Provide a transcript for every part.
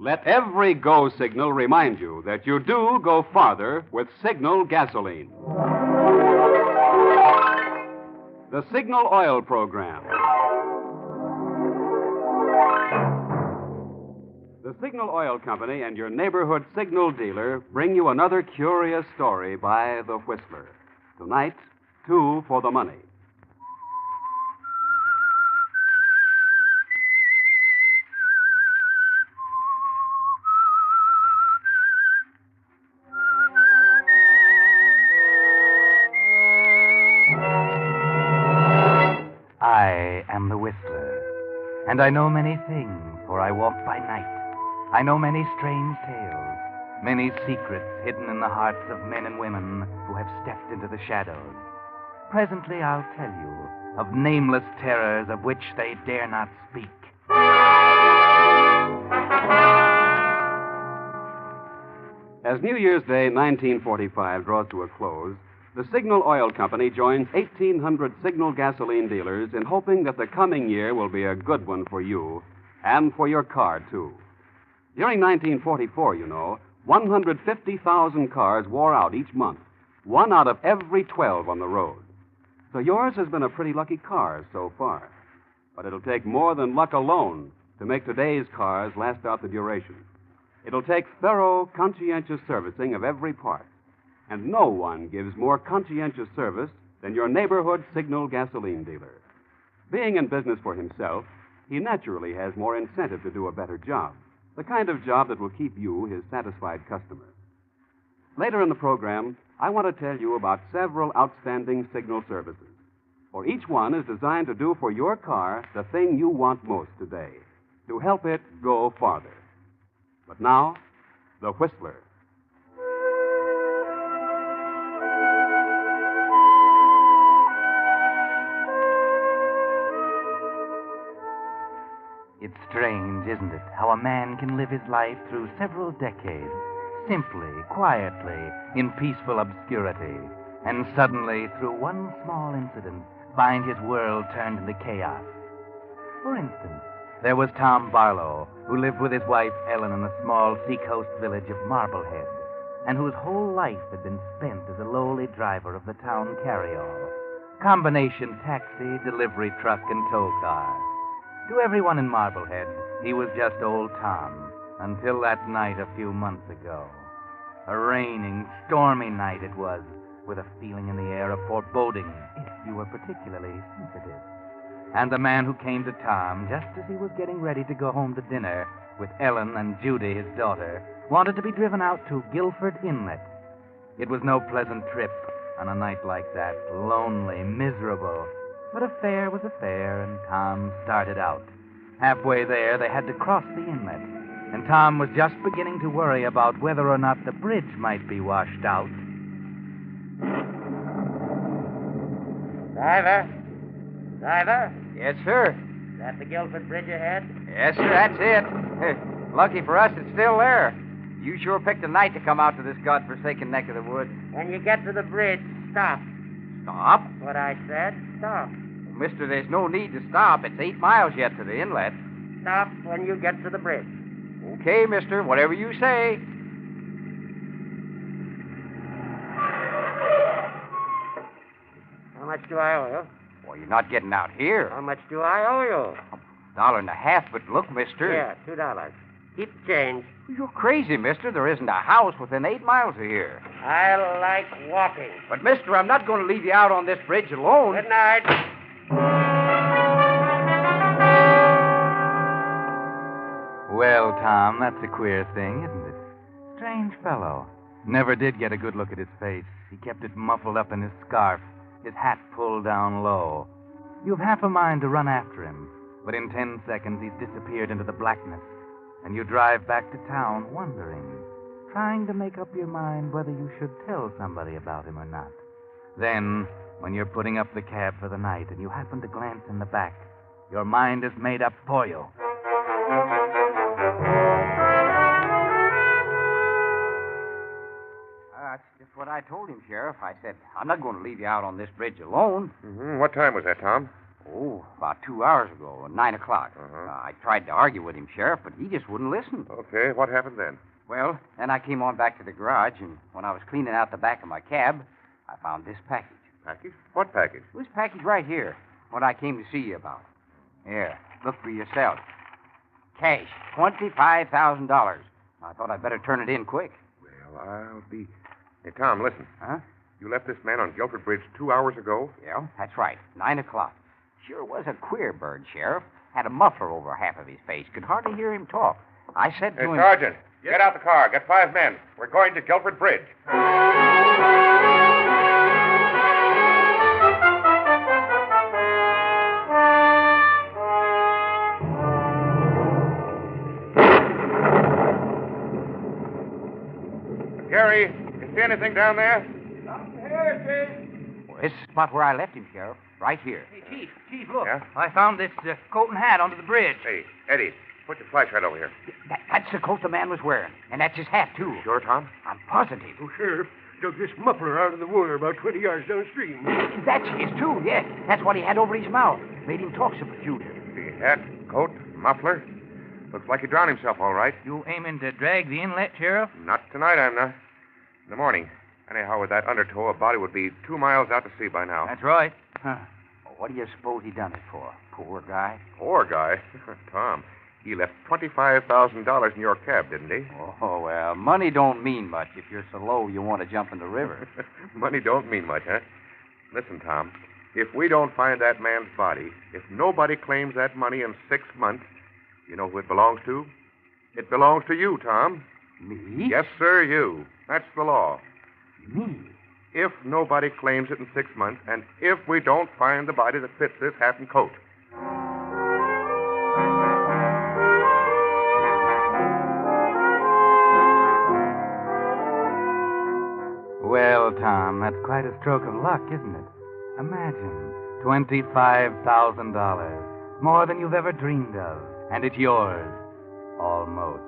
Let every go signal remind you that you do go farther with Signal gasoline. The Signal Oil Program. The Signal Oil Company and your neighborhood signal dealer bring you another curious story by The Whistler. Tonight, 2 for the money. I am the Whistler, and I know many things, for I walk by night. I know many strange tales, many secrets hidden in the hearts of men and women who have stepped into the shadows. Presently I'll tell you of nameless terrors of which they dare not speak. As New Year's Day 1945 draws to a close, the Signal Oil Company joins 1,800 Signal gasoline dealers in hoping that the coming year will be a good one for you and for your car, too. During 1944, 150,000 cars wore out each month, 1 out of every 12 on the road. So yours has been a pretty lucky car so far. But it'll take more than luck alone to make today's cars last out the duration. It'll take thorough, conscientious servicing of every part. And no one gives more conscientious service than your neighborhood Signal gasoline dealer. Being in business for himself, he naturally has more incentive to do a better job, the kind of job that will keep you his satisfied customer. Later in the program, I want to tell you about several outstanding Signal services. For each one is designed to do for your car the thing you want most today, to help it go farther. But now, The Whistler. It's strange, isn't it, how a man can live his life through several decades, simply, quietly, in peaceful obscurity, and suddenly, through one small incident, find his world turned into chaos. For instance, there was Tom Barlow, who lived with his wife Ellen in the small seacoast village of Marblehead, and whose whole life had been spent as a lowly driver of the town carryall, combination taxi, delivery truck, and tow car. To everyone in Marblehead, he was just old Tom, until that night a few months ago. A raining, stormy night it was, with a feeling in the air of foreboding, if you were particularly sensitive. And the man who came to Tom, just as he was getting ready to go home to dinner with Ellen and Judy, his daughter, wanted to be driven out to Guilford Inlet. It was no pleasant trip on a night like that, lonely, miserable. But a fare was a fare, and Tom started out. Halfway there, they had to cross the inlet, and Tom was just beginning to worry about whether or not the bridge might be washed out. Driver? Yes, sir. Is that the Guilford Bridge ahead? Yes, sir, that's it. Lucky for us, it's still there. You sure picked a night to come out to this godforsaken neck of the woods. When you get to the bridge, stop. Stop? That's what I said. Stop. Mister, there's no need to stop. It's 8 miles yet to the inlet. Stop when you get to the bridge. Okay, mister, whatever you say. How much do I owe you? Well, you're not getting out here. How much do I owe you? $1.50, but look, mister. Yeah, $2. Keep the change. You're crazy, mister. There isn't a house within 8 miles of here. I like walking. But, mister, I'm not going to leave you out on this bridge alone. Good night. Well, Tom, that's a queer thing, isn't it? Strange fellow. Never did get a good look at his face. He kept it muffled up in his scarf, his hat pulled down low. You've half a mind to run after him, but in 10 seconds he's disappeared into the blackness, and you drive back to town wondering, trying to make up your mind whether you should tell somebody about him or not. Then, when you're putting up the cab for the night and you happen to glance in the back, your mind is made up for you. That's just what I told him, Sheriff. I said, I'm not going to leave you out on this bridge alone. Mm-hmm. What time was that, Tom? Oh, about 2 hours ago, 9 o'clock. I tried to argue with him, Sheriff, but he just wouldn't listen. Okay, what happened then? Well, then I came on back to the garage, and when I was cleaning out the back of my cab, I found this package. Package? What package? This package right here, what I came to see you about. Here, look for yourself. Cash, $25,000. I thought I'd better turn it in quick. Well, I'll be... Hey, Tom, listen. Huh? You left this man on Guilford Bridge 2 hours ago? Yeah, that's right. 9 o'clock. Sure was a queer bird, Sheriff. Had a muffler over half of his face. Could hardly hear him talk. I said to Hey, him... Sergeant, get out the car. Get 5 men. We're going to Guilford Bridge. Gary, you see anything down there? Well, this is the spot where I left him, Sheriff. Right here. Hey, Chief, look. Yeah? I found this coat and hat under the bridge. Hey, Eddie, put your flashlight over here. That's the coat the man was wearing. And that's his hat, too. Sure, Tom? I'm positive. Oh, Sheriff, dug this muffler out of the water about 20 yards downstream. That's his, too, yes. That's what he had over his mouth. Made him talk so peculiar. The hat, coat, muffler. Looks like he drowned himself, all right. You aiming to drag the inlet, Sheriff? Not tonight, I'm not. In the morning. Anyhow, with that undertow, a body would be 2 miles out to sea by now. That's right. Huh. Well, what do you suppose he done it for? Poor guy. Poor guy. Tom, he left $25,000 in your cab, didn't he? Oh, well, money don't mean much if you're so low you want to jump in the river. Money don't mean much, huh? Listen, Tom, if we don't find that man's body, if nobody claims that money in 6 months, you know who it belongs to? It belongs to you, Tom. Me? Yes, sir, you. That's the law. Me? If nobody claims it in 6 months, and if we don't find the body that fits this hat and coat. Well, Tom, that's quite a stroke of luck, isn't it? Imagine, $25,000. More than you've ever dreamed of. And it's yours. Almost.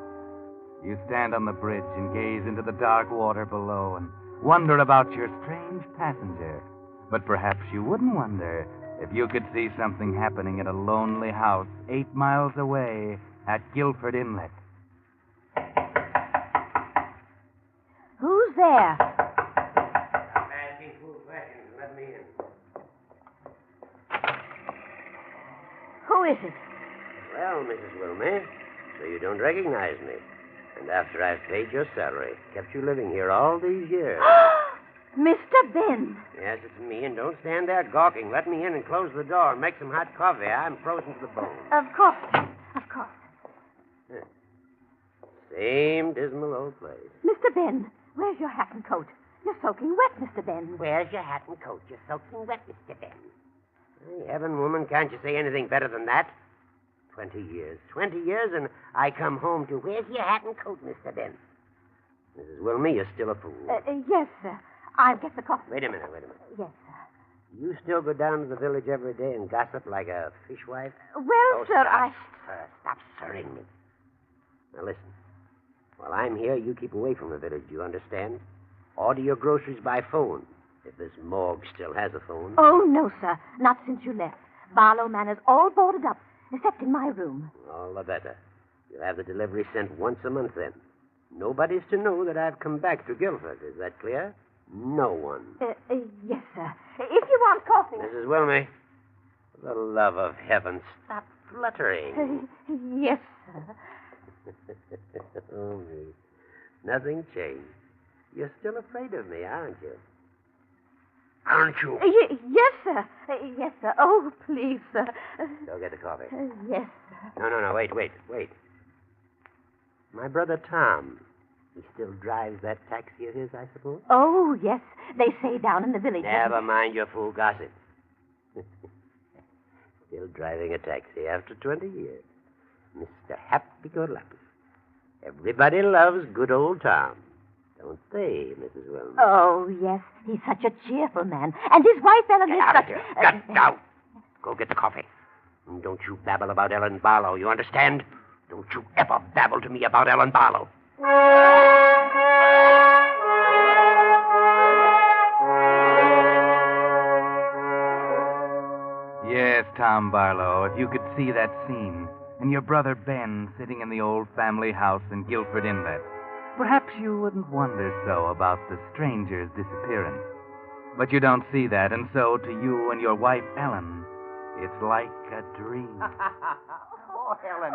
You stand on the bridge and gaze into the dark water below and wonder about your strange passenger. But perhaps you wouldn't wonder if you could see something happening at a lonely house 8 miles away at Guilford Inlet. Who's there? Stop asking fool questions and let me in. Who is it? Well, Mrs. Wilmey, so you don't recognize me. And after I've paid your salary, kept you living here all these years. Mr. Ben. Yes, it's me, and don't stand there gawking. Let me in and close the door and make some hot coffee. I'm frozen to the bone. Of course. Of course. Same dismal old place. Mr. Ben, where's your hat and coat? You're soaking wet, Mr. Ben. Where's your hat and coat? You're soaking wet, Mr. Ben. Hey, heaven, woman, can't you say anything better than that? 20 years. 20 years, and I come home to, where's your hat and coat, Mr. Ben? Mrs. Wilmey, you're still a fool. Yes, sir. I'll get the coffee. Wait a minute. Yes, sir. You still go down to the village every day and gossip like a fishwife? Well, sir, Stop sirring me. Now, listen. While I'm here, you keep away from the village, do you understand? Order your groceries by phone, if this morgue still has a phone. Oh, no, sir. Not since you left. Barlow Manor's all boarded up, except in my room. All the better. You'll have the delivery sent once a month then. Nobody's to know that I've come back to Guilford. Is that clear? No one. Yes, sir. If you want coffee... Mrs. Wilmey, for the love of heaven, stop fluttering. Yes, sir. Oh, me. Nothing changed. You're still afraid of me, aren't you? Aren't you? Yes, sir. Yes, sir. Oh, please, sir. Go get the coffee. Yes, sir. No, wait. My brother Tom, he still drives that taxi of his, I suppose? Oh, yes. They say down in the village. Never mind your fool gossip. Still driving a taxi after 20 years. Mr. Happy-Go-Lucky. Everybody loves good old Tom. Don't they, Mrs. Wilmot? Oh, yes. He's such a cheerful man. And his wife, Ellen, Get is out of such... here. Get out. Go get the coffee. And don't you babble about Ellen Barlow, you understand? Don't you ever babble to me about Ellen Barlow. Yes, Tom Barlow, if you could see that scene, and your brother Ben sitting in the old family house in Guilford Inlet, perhaps you wouldn't wonder so about the stranger's disappearance. But you don't see that, and so to you and your wife, Ellen, it's like a dream. Oh, Ellen,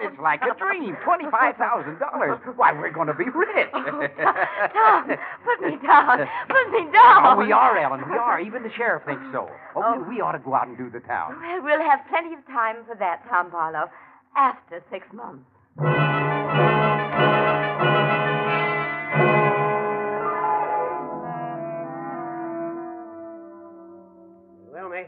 it's like a dream. $25,000. Why, we're going to be rich. Tom, put me down. Put me down. Oh, we are, Ellen. We are. Even the sheriff thinks so. Oh, we ought to go out and do the town. Well, we'll have plenty of time for that, Tom Barlow, after 6 months. Wilmy.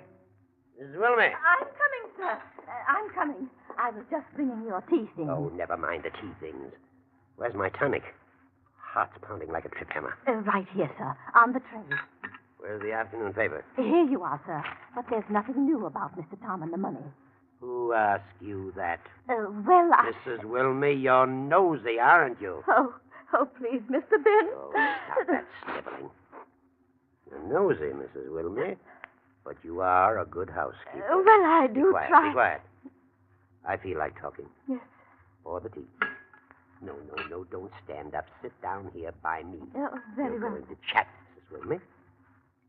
Mrs. Wilmy. I'm coming, sir. I'm coming. I was just bringing your tea things. Oh, never mind the tea things. Where's my tonic? Heart's pounding like a trip hammer. Right here, sir, on the tray. Where's the afternoon paper? Here you are, sir. But there's nothing new about Mr. Tom and the money. Who asked you that? Well, Mrs. Wilmy, you're nosy, aren't you? Oh, please, Mr. Ben. Oh, stop that sniveling. You're nosy, Mrs. Wilmy, but you are a good housekeeper. Well, I do Be quiet, try. be quiet. I feel like talking. Yes. Pour the tea. No, don't stand up. Sit down here by me. Oh, very We're well. going to chat, Mrs. Wilmy.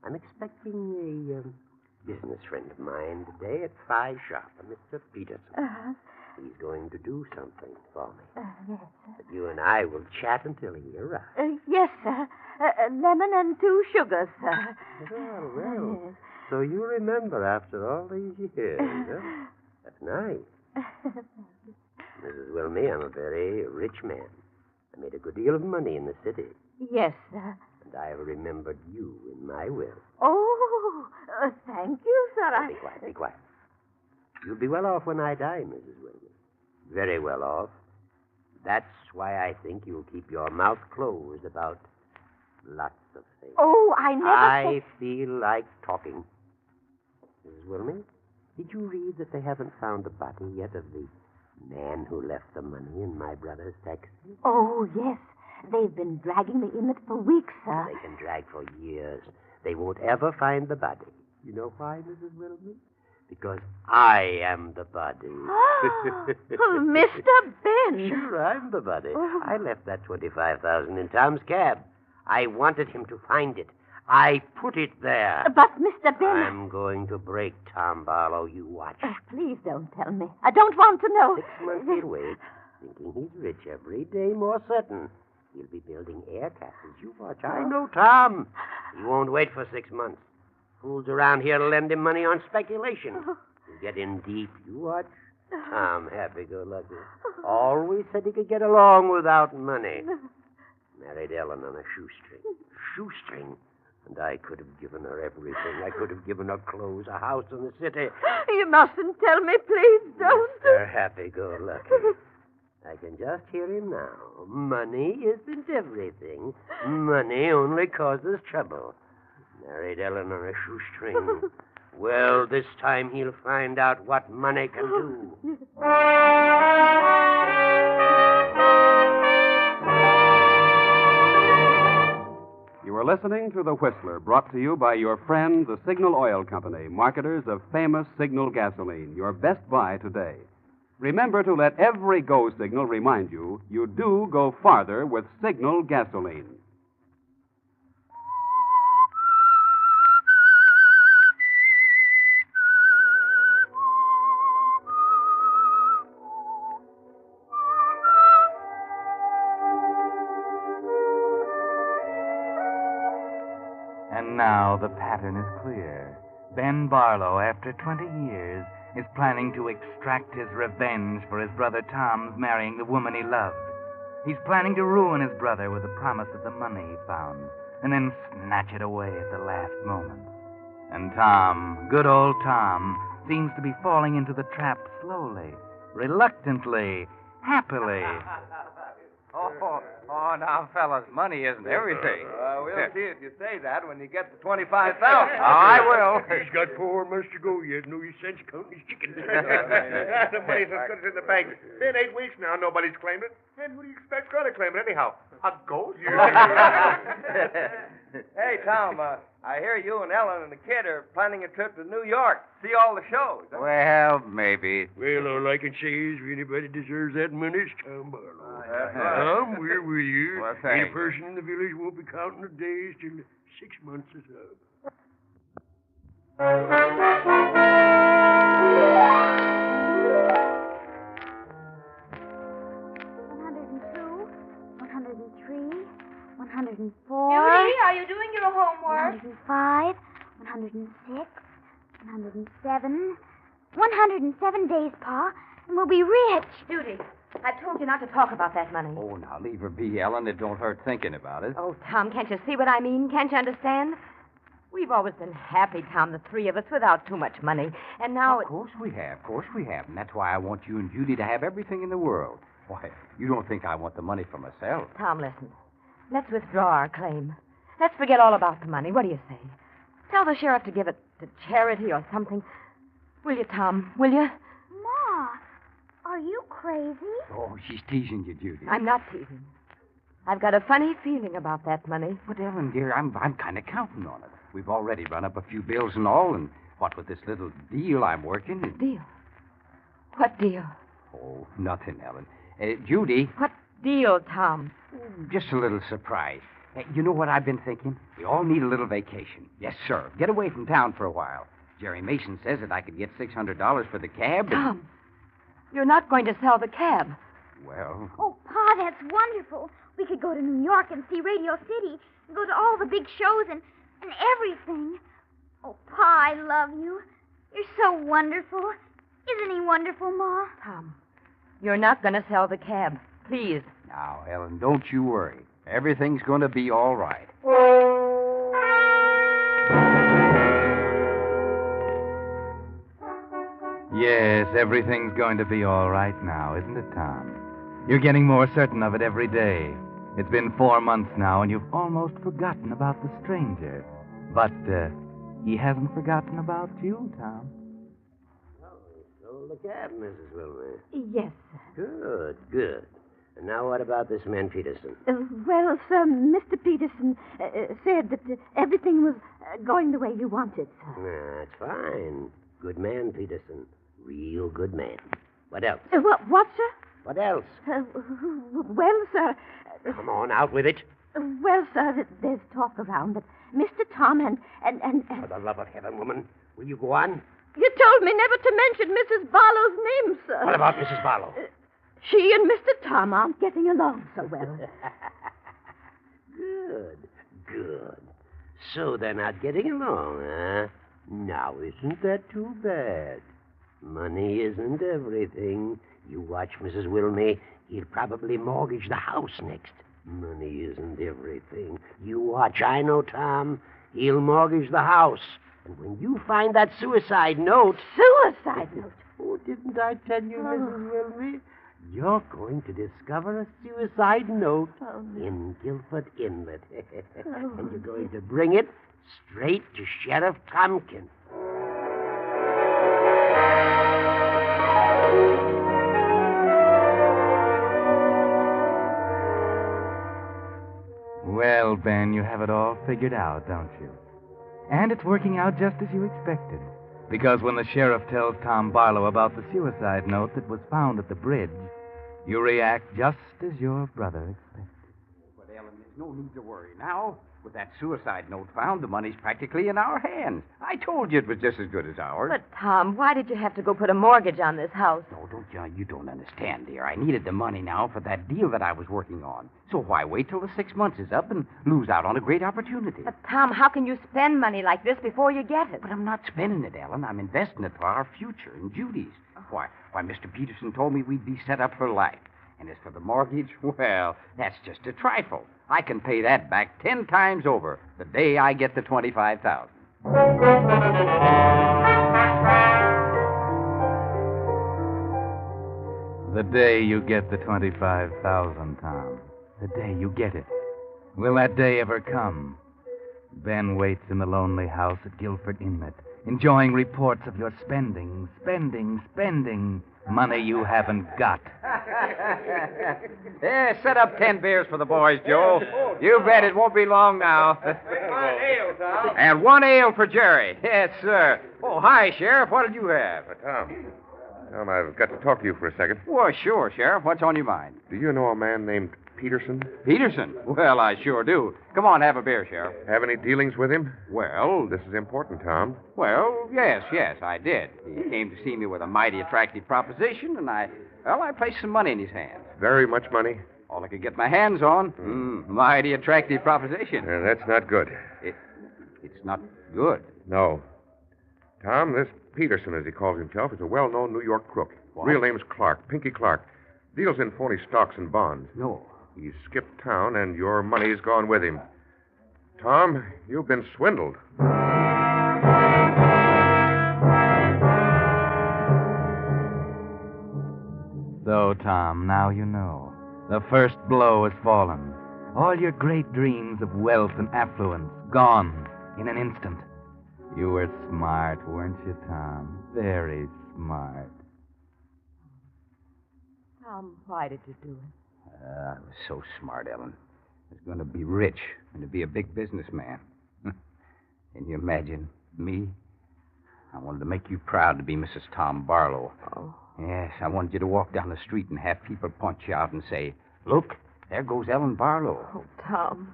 I'm expecting a business friend of mine today at 5 sharp, Mr. Peterson. Uh-huh. He's going to do something for me. Yes, But you and I will chat until he arrives. sir. Yes, sir. Lemon and 2 sugars, sir. Well. So you remember after all these years, huh? That's nice. Mrs. Wilmy, I'm a very rich man. I made a good deal of money in the city, Yes, sir. and I have remembered you in my will. Oh, thank you, sir. Now, be quiet. You'll be well off when I die, Mrs. Wilmy. Very well off. That's why I think you'll keep your mouth closed about lots of things. Oh, I never I feel like talking. Mrs. Wilmy, did you read that they haven't found the body yet of the man who left the money in my brother's taxi? Oh, yes. They've been dragging me in it for weeks, sir. They can drag for years. They won't ever find the body. You know why, Mrs. Wilmy? Because I am the body. Mr. Ben. Sure, I'm the body. Oh. I left that $25,000 in Tom's cab. I wanted him to find it. I put it there. But, Mr. Ben... I'm going to break Tom Barlow. You watch. Please don't tell me. I don't want to know. 6 months he'll wait, thinking he's rich every day more certain. He'll be building air castles. You watch. I know Tom. He won't wait for 6 months. Fools around here to lend him money on speculation. He'll get in deep. You watch. Tom, happy-go-lucky. Always said he could get along without money. Married Ellen on a shoestring. Shoestring. And I could have given her everything. I could have given her clothes, a house in the city. You mustn't tell me, please. Don't. Mr. Happy-go-lucky. I can just hear him now. Money isn't everything. Money only causes trouble. Married Ellen on a shoestring. Well, this time he'll find out what money can do. You are listening to The Whistler, brought to you by your friend, the Signal Oil Company, marketers of famous Signal gasoline, your best buy today. Remember to let every go signal remind you do go farther with Signal gasoline. And now the pattern is clear. Ben Barlow, after 20 years, is planning to extract his revenge for his brother Tom's marrying the woman he loved. He's planning to ruin his brother with the promise of the money he found, and then snatch it away at the last moment. And Tom, good old Tom, seems to be falling into the trap slowly, reluctantly, happily. Oh, now, fellas, money isn't everything. We'll see if you say that when you get the $25,000. I will. He's got 4 months to go yet. No use sense counting his chickens. The money's as good as in the bank. Been 8 weeks now, nobody's claimed it. And who do you expect's going to claim it anyhow? A ghost? Hey, Tom, I hear you and Ellen and the kid are planning a trip to New York. See all the shows. Huh? Well, maybe. Well, all I can say is if anybody deserves that money, it's Tom Barlow. That's right. Tom, we're with you. Well, Any thanks. person in the village won't be counting the days till 6 months is up. 104. Judy, are you doing your homework? 105, 106, 107. 107 days, Pa, and we'll be rich. Judy, I told you not to talk about that money. Oh, now leave her be, Ellen. It don't hurt thinking about it. Oh, Tom, can't you see what I mean? Can't you understand? We've always been happy, Tom, the three of us, without too much money. And now Of course we have. And that's why I want you and Judy to have everything in the world. Why, you don't think I want the money for myself. Tom, listen. Let's withdraw our claim. Let's forget all about the money. What do you say? Tell the sheriff to give it to charity or something. Will you, Tom? Will you? Ma, are you crazy? Oh, she's teasing you, Judy. I'm not teasing. I've got a funny feeling about that money. But, Ellen, dear, I'm kind of counting on it. We've already run up a few bills and all, and what with this little deal I'm working... Deal? What deal? Oh, nothing, Ellen. Judy... What deal, Tom? Just a little surprise. You know what I've been thinking? We all need a little vacation. Yes, sir. Get away from town for a while. Jerry Mason says that I could get $600 for the cab. Tom, you're not going to sell the cab. Well... Oh, Pa, that's wonderful. We could go to New York and see Radio City and go to all the big shows and everything. Oh, Pa, I love you. You're so wonderful. Isn't he wonderful, Ma? Tom, you're not going to sell the cab. Please. Now, Ellen, don't you worry. Everything's going to be all right. Yes, everything's going to be all right now, isn't it, Tom? You're getting more certain of it every day. It's been 4 months now, and you've almost forgotten about the stranger. But he hasn't forgotten about you, Tom. So the cab, Mrs. Wilmer. Yes. Good. And now what about this man Peterson? Well, sir, Mr. Peterson said that everything was going the way you wanted, sir. That's fine. Good man, Peterson. Real good man. What else? What, sir? What else? Well, sir... Come on, out with it. Well, sir, there's talk around that Mr. Tom and... For the love of heaven, woman, will you go on? You told me never to mention Mrs. Barlow's name, sir. What about Mrs. Barlow? She and Mr. Tom aren't getting along so well. Good. So they're not getting along, huh? Now, isn't that too bad? Money isn't everything. You watch, Mrs. Wilmey. He'll probably mortgage the house next. Money isn't everything. You watch. I know, Tom. He'll mortgage the house. And when you find that suicide note... Suicide note? Oh, didn't I tell you, Mrs. Wilmey? You're going to discover a suicide note in Guilford Inlet. And you're going to bring it straight to Sheriff Tompkins. Well, Ben, you have it all figured out, don't you? And it's working out just as you expected. Because when the sheriff tells Tom Barlow about the suicide note that was found at the bridge, you react just as your brother expected. But, Ellen, there's no need to worry now. With that suicide note found, the money's practically in our hands. I told you it was just as good as ours. But, Tom, why did you have to go put a mortgage on this house? No, you don't understand, dear. I needed the money now for that deal that I was working on. So why wait till the 6 months is up and lose out on a great opportunity? But, Tom, how can you spend money like this before you get it? But I'm not spending it, Ellen. I'm investing it for our future and Judy's. Why, Mr. Peterson told me we'd be set up for life. And as for the mortgage, well, that's just a trifle. I can pay that back 10 times over the day I get the $25,000. The day you get the $25,000, Tom. The day you get it. Will that day ever come? Ben waits in the lonely house at Guilford Inlet, enjoying reports of your spending, Money you haven't got. Yeah, set up 10 beers for the boys, Joe. You bet it won't be long now. Ale, Tom. And 1 ale for Jerry. Yes, sir. Oh, hi, Sheriff. What did you have? Tom, I've got to talk to you for a second. Well, sure, Sheriff. What's on your mind? Do you know a man named Peterson? Peterson? Well, I sure do. Come on, have a beer, Sheriff. Have any dealings with him? Well, This is important, Tom. well, yes, I did. He came to see me with a mighty attractive proposition, and I placed some money in his hands. Very much money? All I could get my hands on. Mighty attractive proposition. That's not good. It's not good. No. Tom, this Peterson, as he calls himself, is a well-known New York crook. What? Real name's Clark, Pinky Clark. Deals in phony stocks and bonds. No. He's skipped town, and your money's gone with him. Tom, you've been swindled. So, Tom, now you know. The first blow has fallen. All your great dreams of wealth and affluence gone in an instant. You were smart, weren't you, Tom? Very smart. Tom, why did you do it? I was so smart, Ellen. I was going to be rich and to be a big businessman. Can you imagine me? I wanted to make you proud to be Mrs. Tom Barlow. Oh. Yes, I wanted you to walk down the street and have people point you out and say, "Look, there goes Ellen Barlow." Oh, Tom.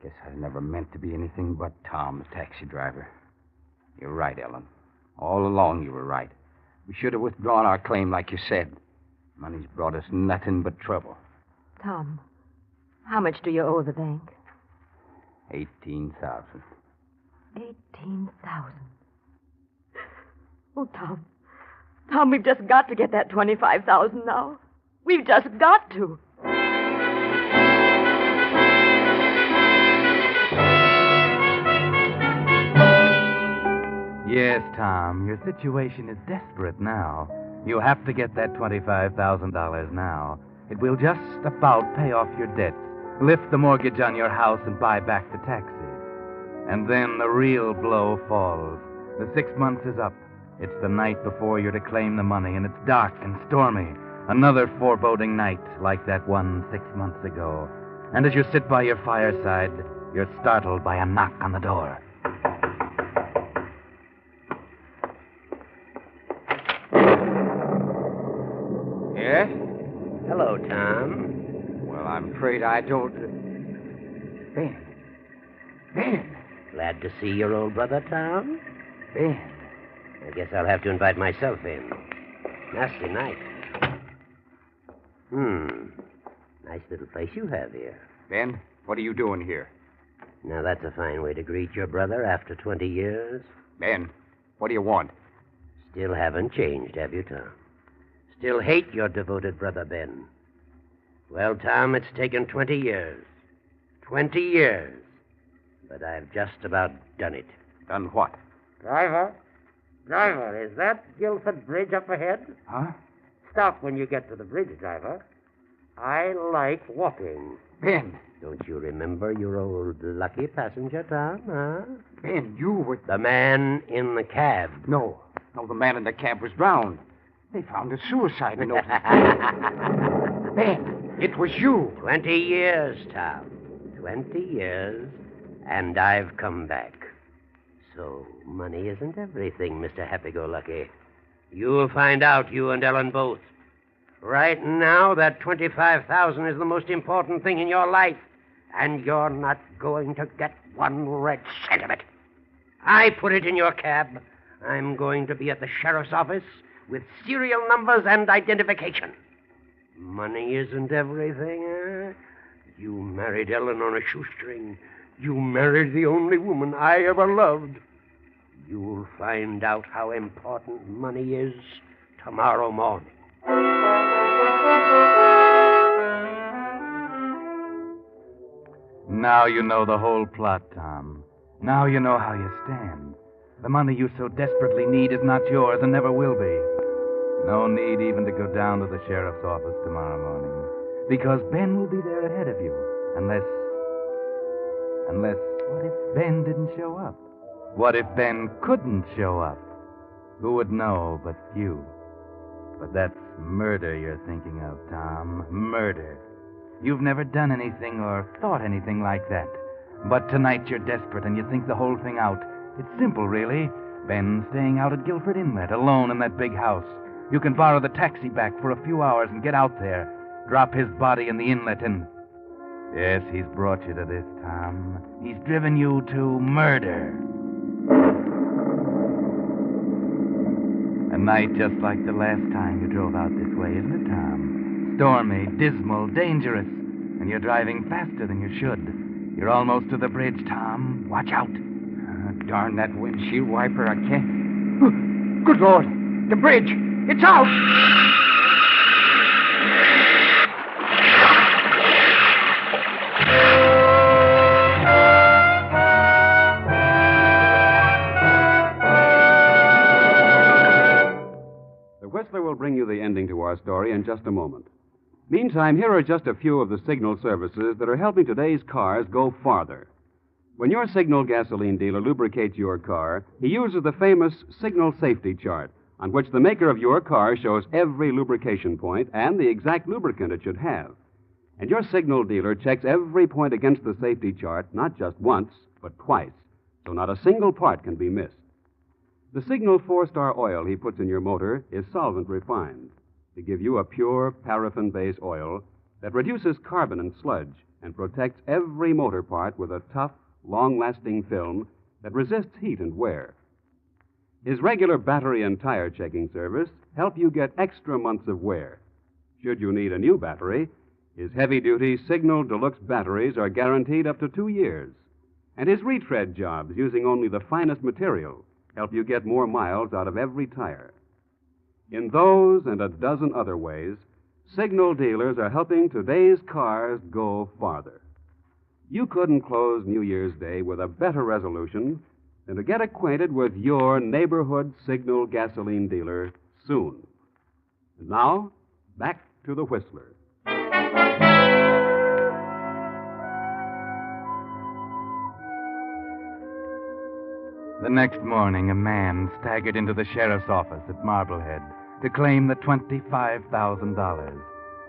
Guess I never meant to be anything but Tom, the taxi driver. You're right, Ellen. All along you were right. We should have withdrawn our claim like you said. Money's brought us nothing but trouble. Tom, how much do you owe the bank? 18,000. 18,000. Oh, Tom. Tom, we've just got to get that 25,000 now. We've just got to. Yes, Tom, your situation is desperate now. You have to get that $25,000 now. It will just about pay off your debts, lift the mortgage on your house, and buy back the taxi. And then the real blow falls. The 6 months is up. It's the night before you're to claim the money, and it's dark and stormy. Another foreboding night like that one 6 months ago. And as you sit by your fireside, you're startled by a knock on the door. Yes? Hello, Tom. Well, I'm afraid I don't... Ben. Glad to see your old brother, Tom. Ben. I guess I'll have to invite myself in. Nasty night. Nice little place you have here. Ben, what are you doing here? Now, that's a fine way to greet your brother after 20 years. Ben, what do you want? Still haven't changed, have you, Tom? Still hate your devoted brother, Ben. Well, Tom, it's taken 20 years. 20 years. But I've just about done it. Done what? Driver, is that Guilford Bridge up ahead? Huh? Stop when you get to the bridge, driver. I like walking. Ben. Don't you remember your old lucky passenger, Tom, huh? Ben, you were... The man in the cab. No, the man in the cab was drowned. They found a suicide note. Ben, it was you. 20 years, Tom. 20 years, and I've come back. So, money isn't everything, Mr. Happy-Go-Lucky. You'll find out, you and Ellen both. Right now, that 25,000 is the most important thing in your life, and you're not going to get one red cent of it. I put it in your cab. I'm going to be at the sheriff's office with serial numbers and identification. Money isn't everything, eh? You married Ellen on a shoestring. You married the only woman I ever loved. You'll find out how important money is tomorrow morning. Now you know the whole plot, Tom. Now you know how you stand. The money you so desperately need is not yours and never will be. No need even to go down to the sheriff's office tomorrow morning, because Ben will be there ahead of you. Unless, what if Ben didn't show up? What if Ben couldn't show up? Who would know but you? But that's murder you're thinking of, Tom. Murder. You've never done anything or thought anything like that. But tonight you're desperate and you think the whole thing out. It's simple, really. Ben's staying out at Guilford Inlet, alone in that big house. You can borrow the taxi back for a few hours and get out there. Drop his body in the inlet and... Yes, he's brought you to this, Tom. He's driven you to murder. A night just like the last time you drove out this way, isn't it, Tom? Stormy, dismal, dangerous. And you're driving faster than you should. You're almost to the bridge, Tom. Watch out. Darn that windshield wiper, I can't... Good Lord! The bridge! It's out! The Whistler will bring you the ending to our story in just a moment. Meantime, here are just a few of the signal services that are helping today's cars go farther. When your Signal gasoline dealer lubricates your car, he uses the famous Signal Safety Chart, on which the maker of your car shows every lubrication point and the exact lubricant it should have. And your Signal dealer checks every point against the safety chart, not just once, but twice, so not a single part can be missed. The Signal 4-star oil he puts in your motor is solvent refined to give you a pure paraffin-based oil that reduces carbon and sludge and protects every motor part with a tough, long-lasting film that resists heat and wear. His regular battery and tire checking service help you get extra months of wear. Should you need a new battery, his heavy-duty Signal Deluxe batteries are guaranteed up to 2 years. And his retread jobs, using only the finest material, help you get more miles out of every tire. In those and a dozen other ways, Signal dealers are helping today's cars go farther. You couldn't close New Year's Day with a better resolution than to get acquainted with your neighborhood Signal gasoline dealer soon. And now, back to the Whistler. The next morning, a man staggered into the sheriff's office at Marblehead to claim the $25,000.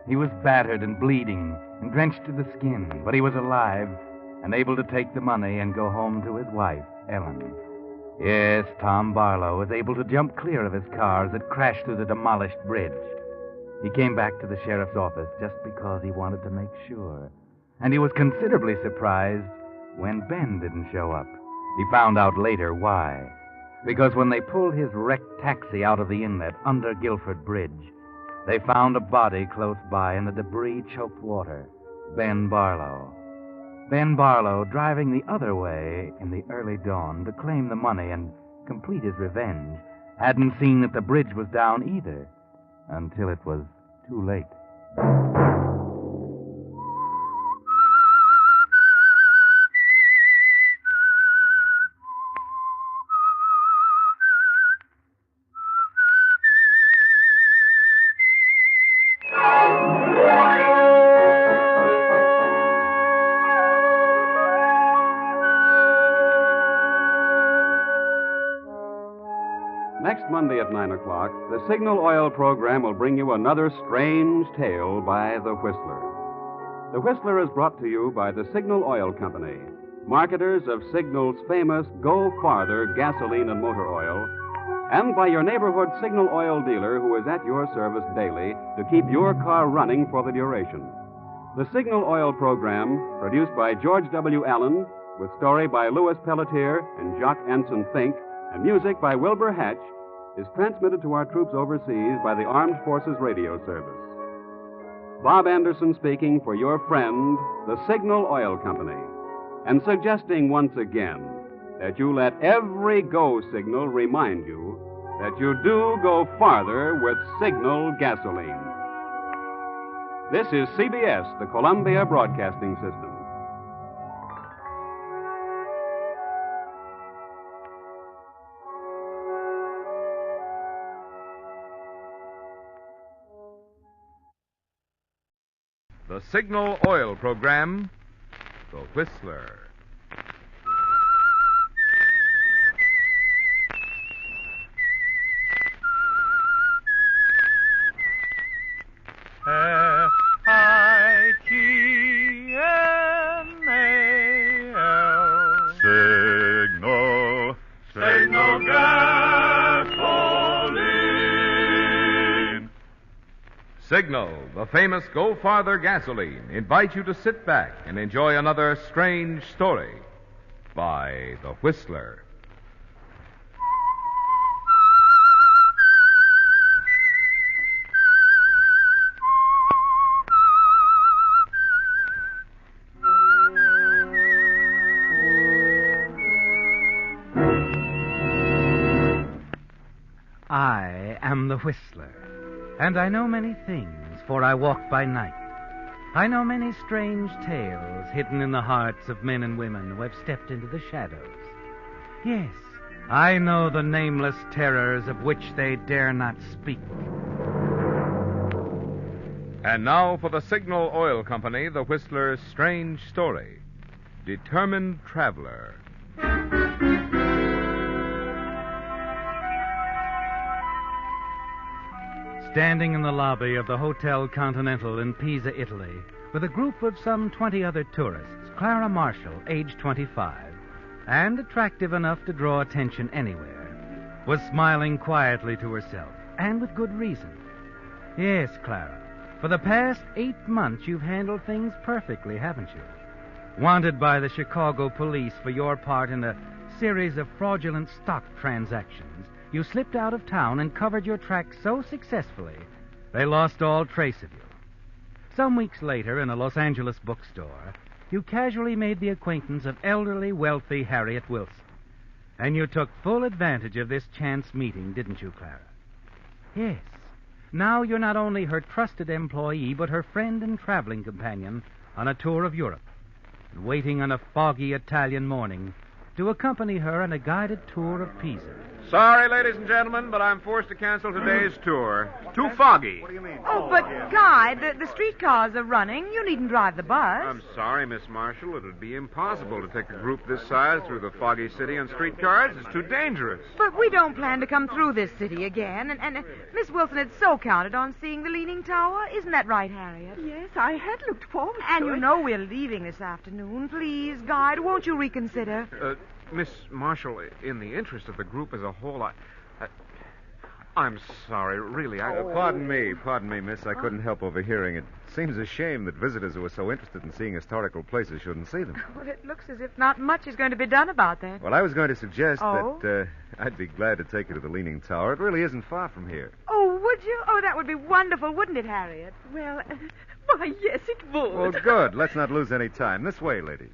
He was battered and bleeding and drenched to the skin, but he was alive and able to take the money and go home to his wife, Ellen. Yes, Tom Barlow was able to jump clear of his car as it crashed through the demolished bridge. He came back to the sheriff's office just because he wanted to make sure. And he was considerably surprised when Ben didn't show up. He found out later why. Because when they pulled his wrecked taxi out of the inlet under Guilford Bridge, they found a body close by in the debris-choked water. Ben Barlow. Ben Barlow driving the other way in the early dawn to claim the money and complete his revenge hadn't seen that the bridge was down either until it was too late. Next Monday at 9 o'clock, the Signal Oil program will bring you another strange tale by The Whistler. The Whistler is brought to you by the Signal Oil Company, marketers of Signal's famous Go Farther gasoline and motor oil, and by your neighborhood Signal Oil dealer who is at your service daily to keep your car running for the duration. The Signal Oil program, produced by George W. Allen, with story by Louis Pelletier and Jacques Ensign Fink, and music by Wilbur Hatch, is transmitted to our troops overseas by the Armed Forces Radio Service. Bob Anderson speaking for your friend, the Signal Oil Company, and suggesting once again that you let every go signal remind you that you do go farther with Signal gasoline. This is CBS, the Columbia Broadcasting System. The Signal Oil Program, The Whistler. Signal, the famous Go Farther gasoline, invites you to sit back and enjoy another strange story by The Whistler. I am the Whistler, and I know many things, for I walk by night. I know many strange tales hidden in the hearts of men and women who have stepped into the shadows. Yes, I know the nameless terrors of which they dare not speak. And now for the Signal Oil Company, the Whistler's strange story, Determined Traveler. Standing in the lobby of the Hotel Continental in Pisa, Italy, with a group of some 20 other tourists, Clara Marshall, age 25, and attractive enough to draw attention anywhere, was smiling quietly to herself, and with good reason. Yes, Clara, for the past 8 months you've handled things perfectly, haven't you? Wanted by the Chicago police for your part in a series of fraudulent stock transactions, you slipped out of town and covered your tracks so successfully, they lost all trace of you. Some weeks later, in a Los Angeles bookstore, you casually made the acquaintance of elderly, wealthy Harriet Wilson. And you took full advantage of this chance meeting, didn't you, Clara? Yes. Now you're not only her trusted employee, but her friend and traveling companion on a tour of Europe, and waiting on a foggy Italian morning to accompany her on a guided tour of Pisa. Sorry, ladies and gentlemen, but I'm forced to cancel today's tour. Too foggy. What do you mean? Oh, but, Guy, the streetcars are running. You needn't drive the bus. I'm sorry, Miss Marshall. It would be impossible to take a group this size through the foggy city on streetcars. It's too dangerous. But we don't plan to come through this city again. And Miss Wilson had so counted on seeing the Leaning Tower. Isn't that right, Harriet? Yes, I had looked forward to And it. you know we're leaving this afternoon. Please, Guy, won't you reconsider? Miss Marshall, in the interest of the group as a whole, I'm sorry, really. Pardon me, miss. I couldn't help overhearing. It seems a shame that visitors who are so interested in seeing historical places shouldn't see them. Well, it looks as if not much is going to be done about that. Well, I was going to suggest Oh? that I'd be glad to take you to the Leaning Tower. It really isn't far from here. Oh, would you? Oh, that would be wonderful, wouldn't it, Harriet? Well, why, yes, it would. Well, good. Let's not lose any time. This way, ladies.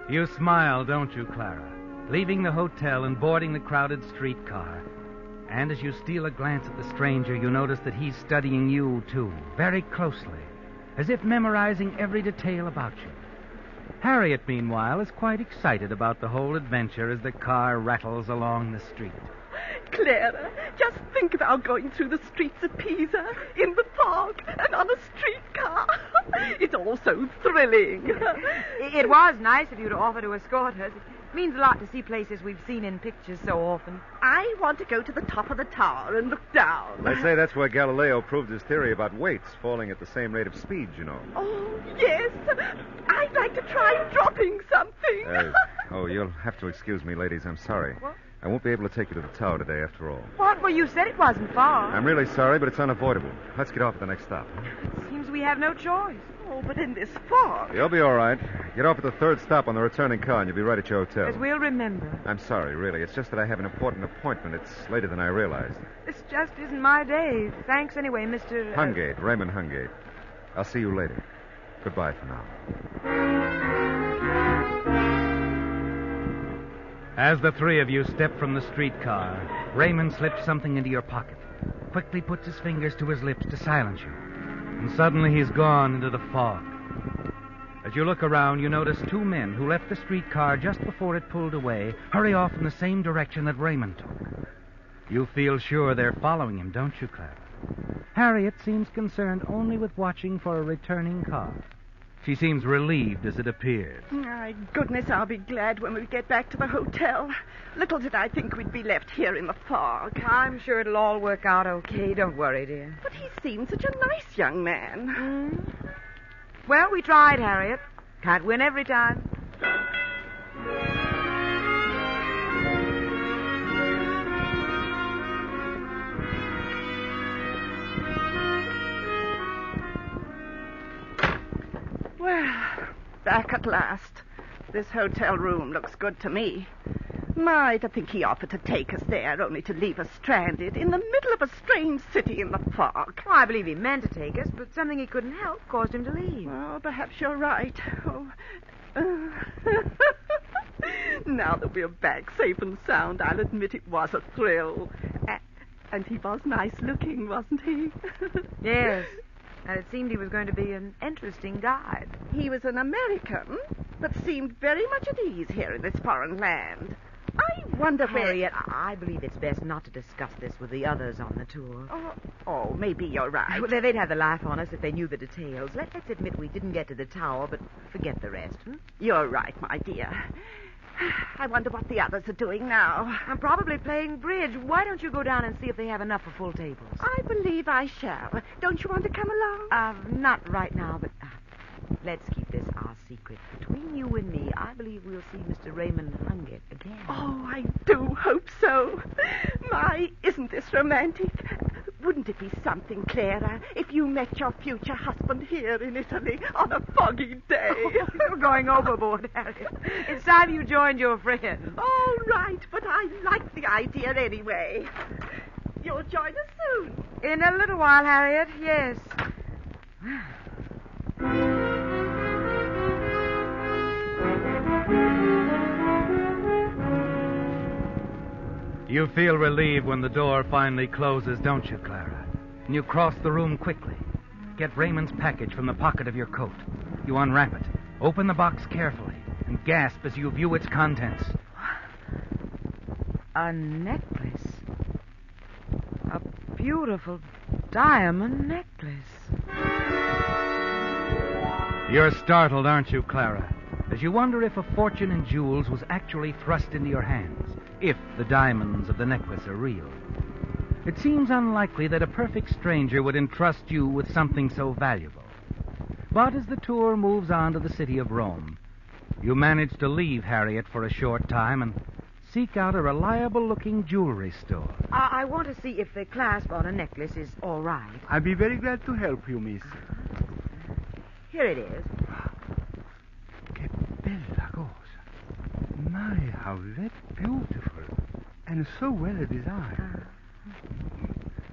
You smile, don't you, Clara? Leaving the hotel and boarding the crowded streetcar. And as you steal a glance at the stranger, you notice that he's studying you, too, very closely, as if memorizing every detail about you. Harriet, meanwhile, is quite excited about the whole adventure as the car rattles along the street. Clara, just think of our going through the streets of Pisa, in the fog, and on a streetcar. It's all so thrilling. It was nice of you to offer to escort us. It means a lot to see places we've seen in pictures so often. I want to go to the top of the tower and look down. They say that's where Galileo proved his theory about weights falling at the same rate of speed, you know. Oh, yes. I'd like to try dropping something. You'll have to excuse me, ladies. I'm sorry. What? I won't be able to take you to the tower today, after all. What? Well, you said it wasn't far. I'm really sorry, but it's unavoidable. Let's get off at the next stop. Seems we have no choice. Oh, but in this fog. You'll be all right. Get off at the third stop on the returning car, and you'll be right at your hotel. As we'll remember. I'm sorry, really. It's just that I have an important appointment. It's later than I realized. This just isn't my day. Thanks anyway, Mr. Hungate, Raymond Hungate. I'll see you later. Goodbye for now. As the three of you step from the streetcar, Raymond slips something into your pocket, quickly puts his fingers to his lips to silence you, and suddenly he's gone into the fog. As you look around, you notice two men who left the streetcar just before it pulled away hurry off in the same direction that Raymond took. You feel sure they're following him, don't you, Clara? Harriet seems concerned only with watching for a returning car. She seems relieved as it appears. My goodness, I'll be glad when we get back to the hotel. Little did I think we'd be left here in the fog. I'm sure it'll all work out okay. Don't worry, dear. But he seems such a nice young man. Well, we tried, Harriet. Can't win every time. back at last. This hotel room looks good to me. My, to think he offered to take us there, only to leave us stranded in the middle of a strange city in the fog. Well, I believe he meant to take us, but something he couldn't help caused him to leave. Oh, perhaps you're right. Oh. Now that we're back safe and sound, I'll admit it was a thrill. And he was nice looking, wasn't he? Yes. And it seemed he was going to be an interesting guide. He was an American, but seemed very much at ease here in this foreign land. I wonder where... Harriet, I believe it's best not to discuss this with the others on the tour. Oh, maybe you're right. Well, they'd have the laugh on us if they knew the details. Let's admit we didn't get to the tower, but forget the rest. You're right, my dear. I wonder what the others are doing now. I'm probably playing bridge. Why don't you go down and see if they have enough for full tables? I believe I shall. Don't you want to come along? Not right now, but let's keep this our secret. Between you and me, I believe we'll see Mr. Raymond Hungate again. Oh, I do hope so. My, isn't this romantic? Wouldn't it be something, Clara, if you met your future husband here in Italy on a foggy day? Oh, you're going overboard, Harriet. It's time you joined your friends. All right, but I like the idea anyway. You'll join us soon. In a little while, Harriet, yes. You feel relieved when the door finally closes, don't you, Clara? And you cross the room quickly. Get Raymond's package from the pocket of your coat. You unwrap it, open the box carefully, and gasp as you view its contents. A necklace. A beautiful diamond necklace. You're startled, aren't you, Clara? As you wonder if a fortune in jewels was actually thrust into your hands, if the diamonds of the necklace are real. It seems unlikely that a perfect stranger would entrust you with something so valuable. But as the tour moves on to the city of Rome, you manage to leave Harriet for a short time and seek out a reliable-looking jewelry store. I want to see if the clasp on a necklace is all right. I'd be very glad to help you, miss. Here it is. Che bella cosa. My, how very beautiful. And so well designed.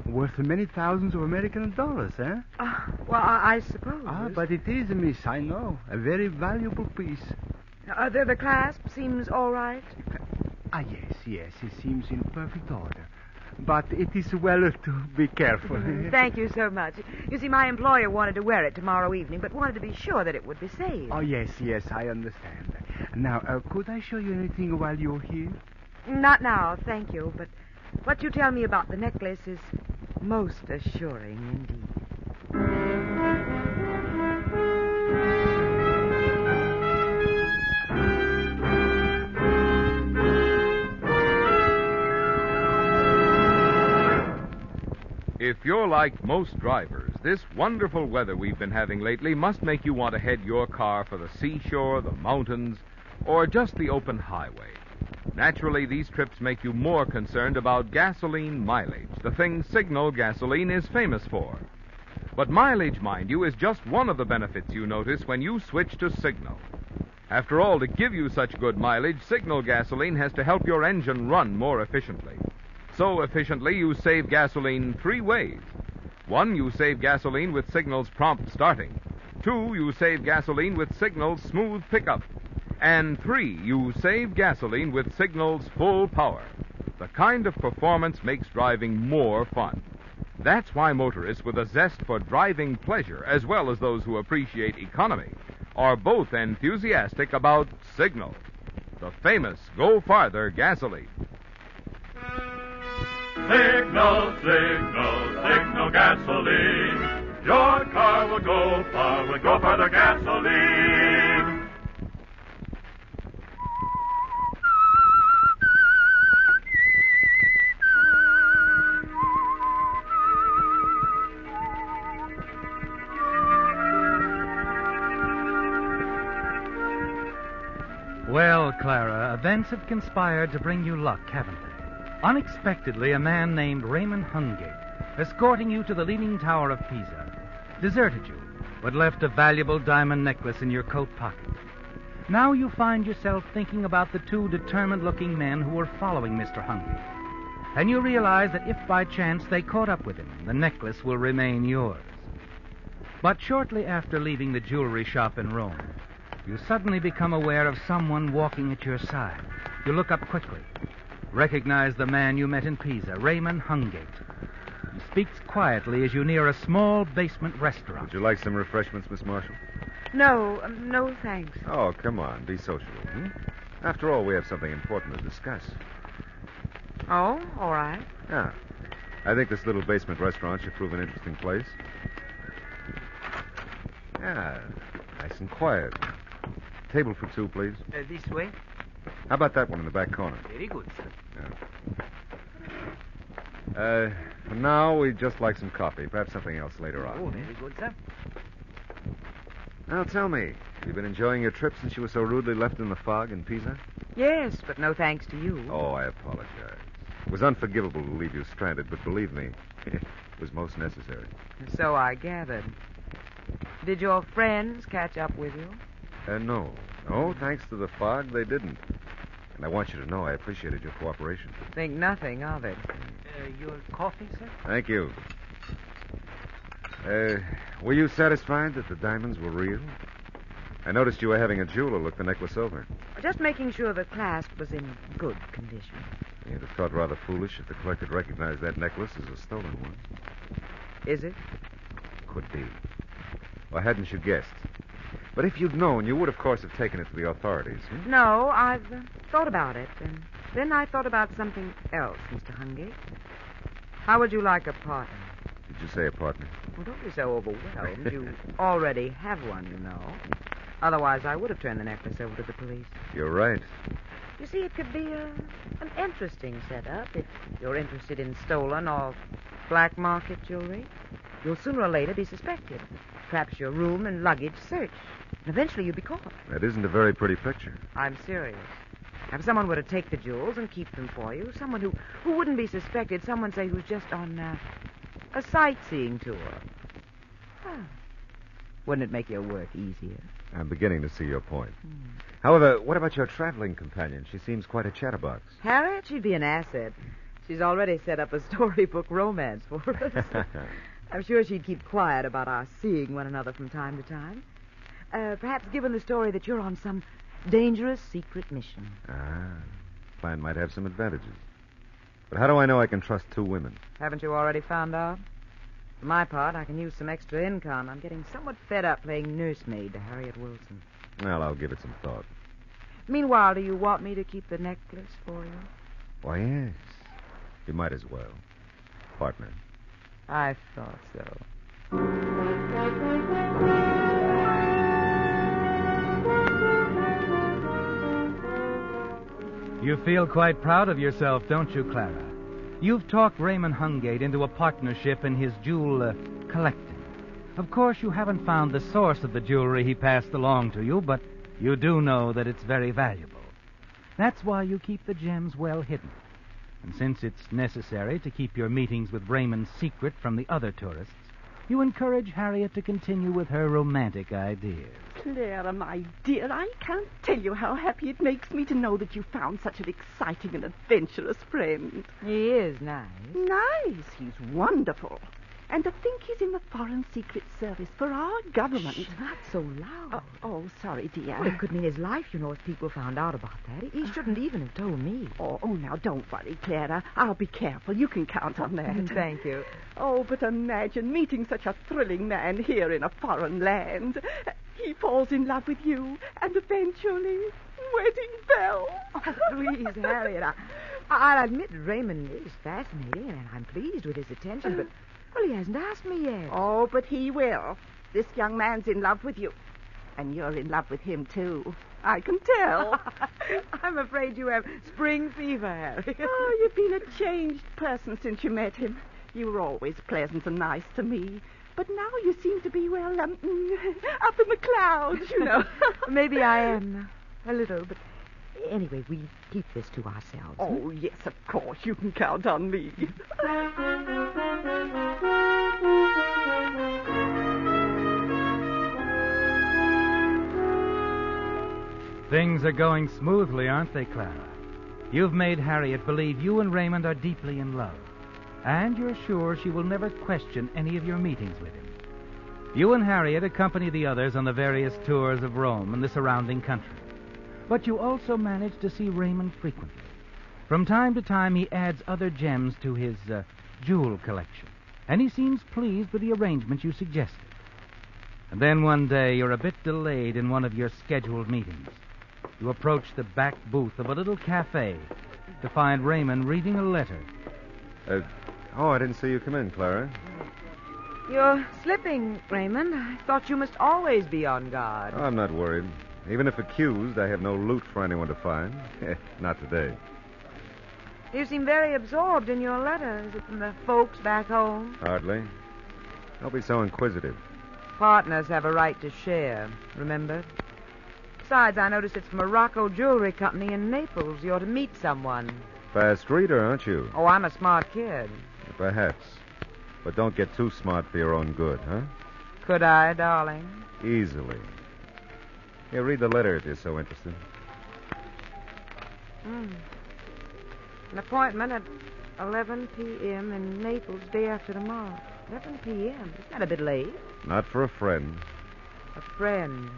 Worth many thousands of American dollars, eh? Well, I suppose. But it is, miss, I know. A very valuable piece. The clasp seems all right? Yes, it seems in perfect order. But it is well to be careful. Thank you so much. You see, my employer wanted to wear it tomorrow evening, but wanted to be sure that it would be safe. Oh, yes, I understand. Now, could I show you anything while you're here? Not now, thank you, but what you tell me about the necklace is most assuring indeed. If you're like most drivers, this wonderful weather we've been having lately must make you want to head your car for the seashore, the mountains, or just the open highway. Naturally, these trips make you more concerned about gasoline mileage, the thing Signal gasoline is famous for. But mileage, mind you, is just one of the benefits you notice when you switch to Signal. After all, to give you such good mileage, Signal gasoline has to help your engine run more efficiently. So efficiently, you save gasoline 3 ways. 1, you save gasoline with Signal's prompt starting. 2, you save gasoline with Signal's smooth pickup. And 3, you save gasoline with Signal's full power. The kind of performance makes driving more fun. That's why motorists with a zest for driving pleasure, as well as those who appreciate economy, are both enthusiastic about Signal, the famous Go Farther gasoline. Signal, Signal, Signal gasoline. Your car will go far with Go Farther gasoline. Well, Clara, events have conspired to bring you luck, haven't they? Unexpectedly, a man named Raymond Hungate, escorting you to the Leaning Tower of Pisa, deserted you but left a valuable diamond necklace in your coat pocket. Now you find yourself thinking about the two determined-looking men who were following Mr. Hungry. And you realize that if by chance they caught up with him, the necklace will remain yours. But shortly after leaving the jewelry shop in Rome, you suddenly become aware of someone walking at your side. You look up quickly. Recognize the man you met in Pisa, Raymond Hungate. He speaks quietly as you near a small basement restaurant. Would you like some refreshments, Miss Marshall? No, thanks. Oh, come on. Be sociable. After all, we have something important to discuss. Oh, all right. Yeah. I think this little basement restaurant should prove an interesting place. Yeah, nice and quiet. Table for two, please. This way. How about that one in the back corner? Very good, sir. Yeah. For now, we'd just like some coffee. Perhaps something else later on. Oh, very good, sir. Now, tell me, have you been enjoying your trip since you were so rudely left in the fog in Pisa? Yes, but no thanks to you. Oh, I apologize. It was unforgivable to leave you stranded, but believe me, it was most necessary. So I gathered. Did your friends catch up with you? No. No, thanks to the fog, they didn't. And I want you to know I appreciated your cooperation. Think nothing of it. Your coffee, sir? Thank you. Were you satisfied that the diamonds were real? I noticed you were having a jeweler look the necklace over. Just making sure the clasp was in good condition. You'd have thought rather foolish if the clerk had recognized that necklace as a stolen one. Is it? Could be. Or hadn't you guessed? But if you'd known, you would, of course, have taken it to the authorities. No, I've thought about it. And then I thought about something else, Mr. Hungate. How would you like a partner? Did you say a partner? Well, don't be so overwhelmed. You already have one, you know. Otherwise, I would have turned the necklace over to the police. You're right. You see, it could be an interesting setup if you're interested in stolen or black market jewelry. You'll sooner or later be suspected. Perhaps your room and luggage searched. And eventually you'll be caught. That isn't a very pretty picture. I'm serious. If someone were to take the jewels and keep them for you, someone who wouldn't be suspected, someone, say, who's just on a sightseeing tour. Wouldn't it make your work easier? I'm beginning to see your point. However, what about your traveling companion? She seems quite a chatterbox. Harriet, she'd be an asset. She's already set up a storybook romance for us. I'm sure she'd keep quiet about our seeing one another from time to time. Perhaps given the story that you're on some dangerous secret mission. Plan might have some advantages. But how do I know I can trust two women? Haven't you already found out? For my part, I can use some extra income. I'm getting somewhat fed up playing nursemaid to Harriet Wilson. Well, I'll give it some thought. Meanwhile, do you want me to keep the necklace for you? Why, yes. You might as well. Partner. I thought so. You feel quite proud of yourself, don't you, Clara? You've talked Raymond Hungate into a partnership in his jewel collecting. Of course, you haven't found the source of the jewelry he passed along to you, but you do know that it's very valuable. That's why you keep the gems well hidden. And since it's necessary to keep your meetings with Raymond secret from the other tourists, you encourage Harriet to continue with her romantic ideas. Clara, my dear, I can't tell you how happy it makes me to know that you found such an exciting and adventurous friend. He is nice. Nice. He's wonderful. And to think he's in the Foreign Secret Service for our government. Shh, not so loud. Oh, sorry, dear. Well, it could mean his life, you know, if people found out about that. He shouldn't even have told me. Oh, now, don't worry, Clara. I'll be careful. You can count on that. Thank you. Oh, but imagine meeting such a thrilling man here in a foreign land. He falls in love with you, and eventually, wedding bell. Oh, please, Harriet. I'll admit Raymond is fascinating, and I'm pleased with his attention, but... Well, he hasn't asked me yet. Oh, but he will. This young man's in love with you. And you're in love with him, too. I can tell. I'm afraid you have spring fever, Harry. Oh, you've been a changed person since you met him. You were always pleasant and nice to me. But now you seem to be, well, up in the clouds, you know. Maybe I am a little, but anyway, we keep this to ourselves. Oh, yes, of course. You can count on me. Things are going smoothly, aren't they, Clara? You've made Harriet believe you and Raymond are deeply in love. And you're sure she will never question any of your meetings with him. You and Harriet accompany the others on the various tours of Rome and the surrounding country. But you also manage to see Raymond frequently. From time to time, he adds other gems to his jewel collection. And he seems pleased with the arrangement you suggested. And then one day, you're a bit delayed in one of your scheduled meetings. You approach the back booth of a little cafe to find Raymond reading a letter. I didn't see you come in, Clara. You're slipping, Raymond. I thought you must always be on guard. Oh, I'm not worried. Even if accused, I have no loot for anyone to find. Not today. You seem very absorbed in your letter. Is it from the folks back home? Hardly. Don't be so inquisitive. Partners have a right to share, remember? Besides, I noticed it's from a Rocco Jewelry Company in Naples. You ought to meet someone. Fast reader, aren't you? Oh, I'm a smart kid. Perhaps. But don't get too smart for your own good, huh? Could I, darling? Easily. Here, read the letter if you're so interested. An appointment at 11 p.m. in Naples day after tomorrow. 11 p.m.? Isn't that a bit late? Not for a friend. A friend.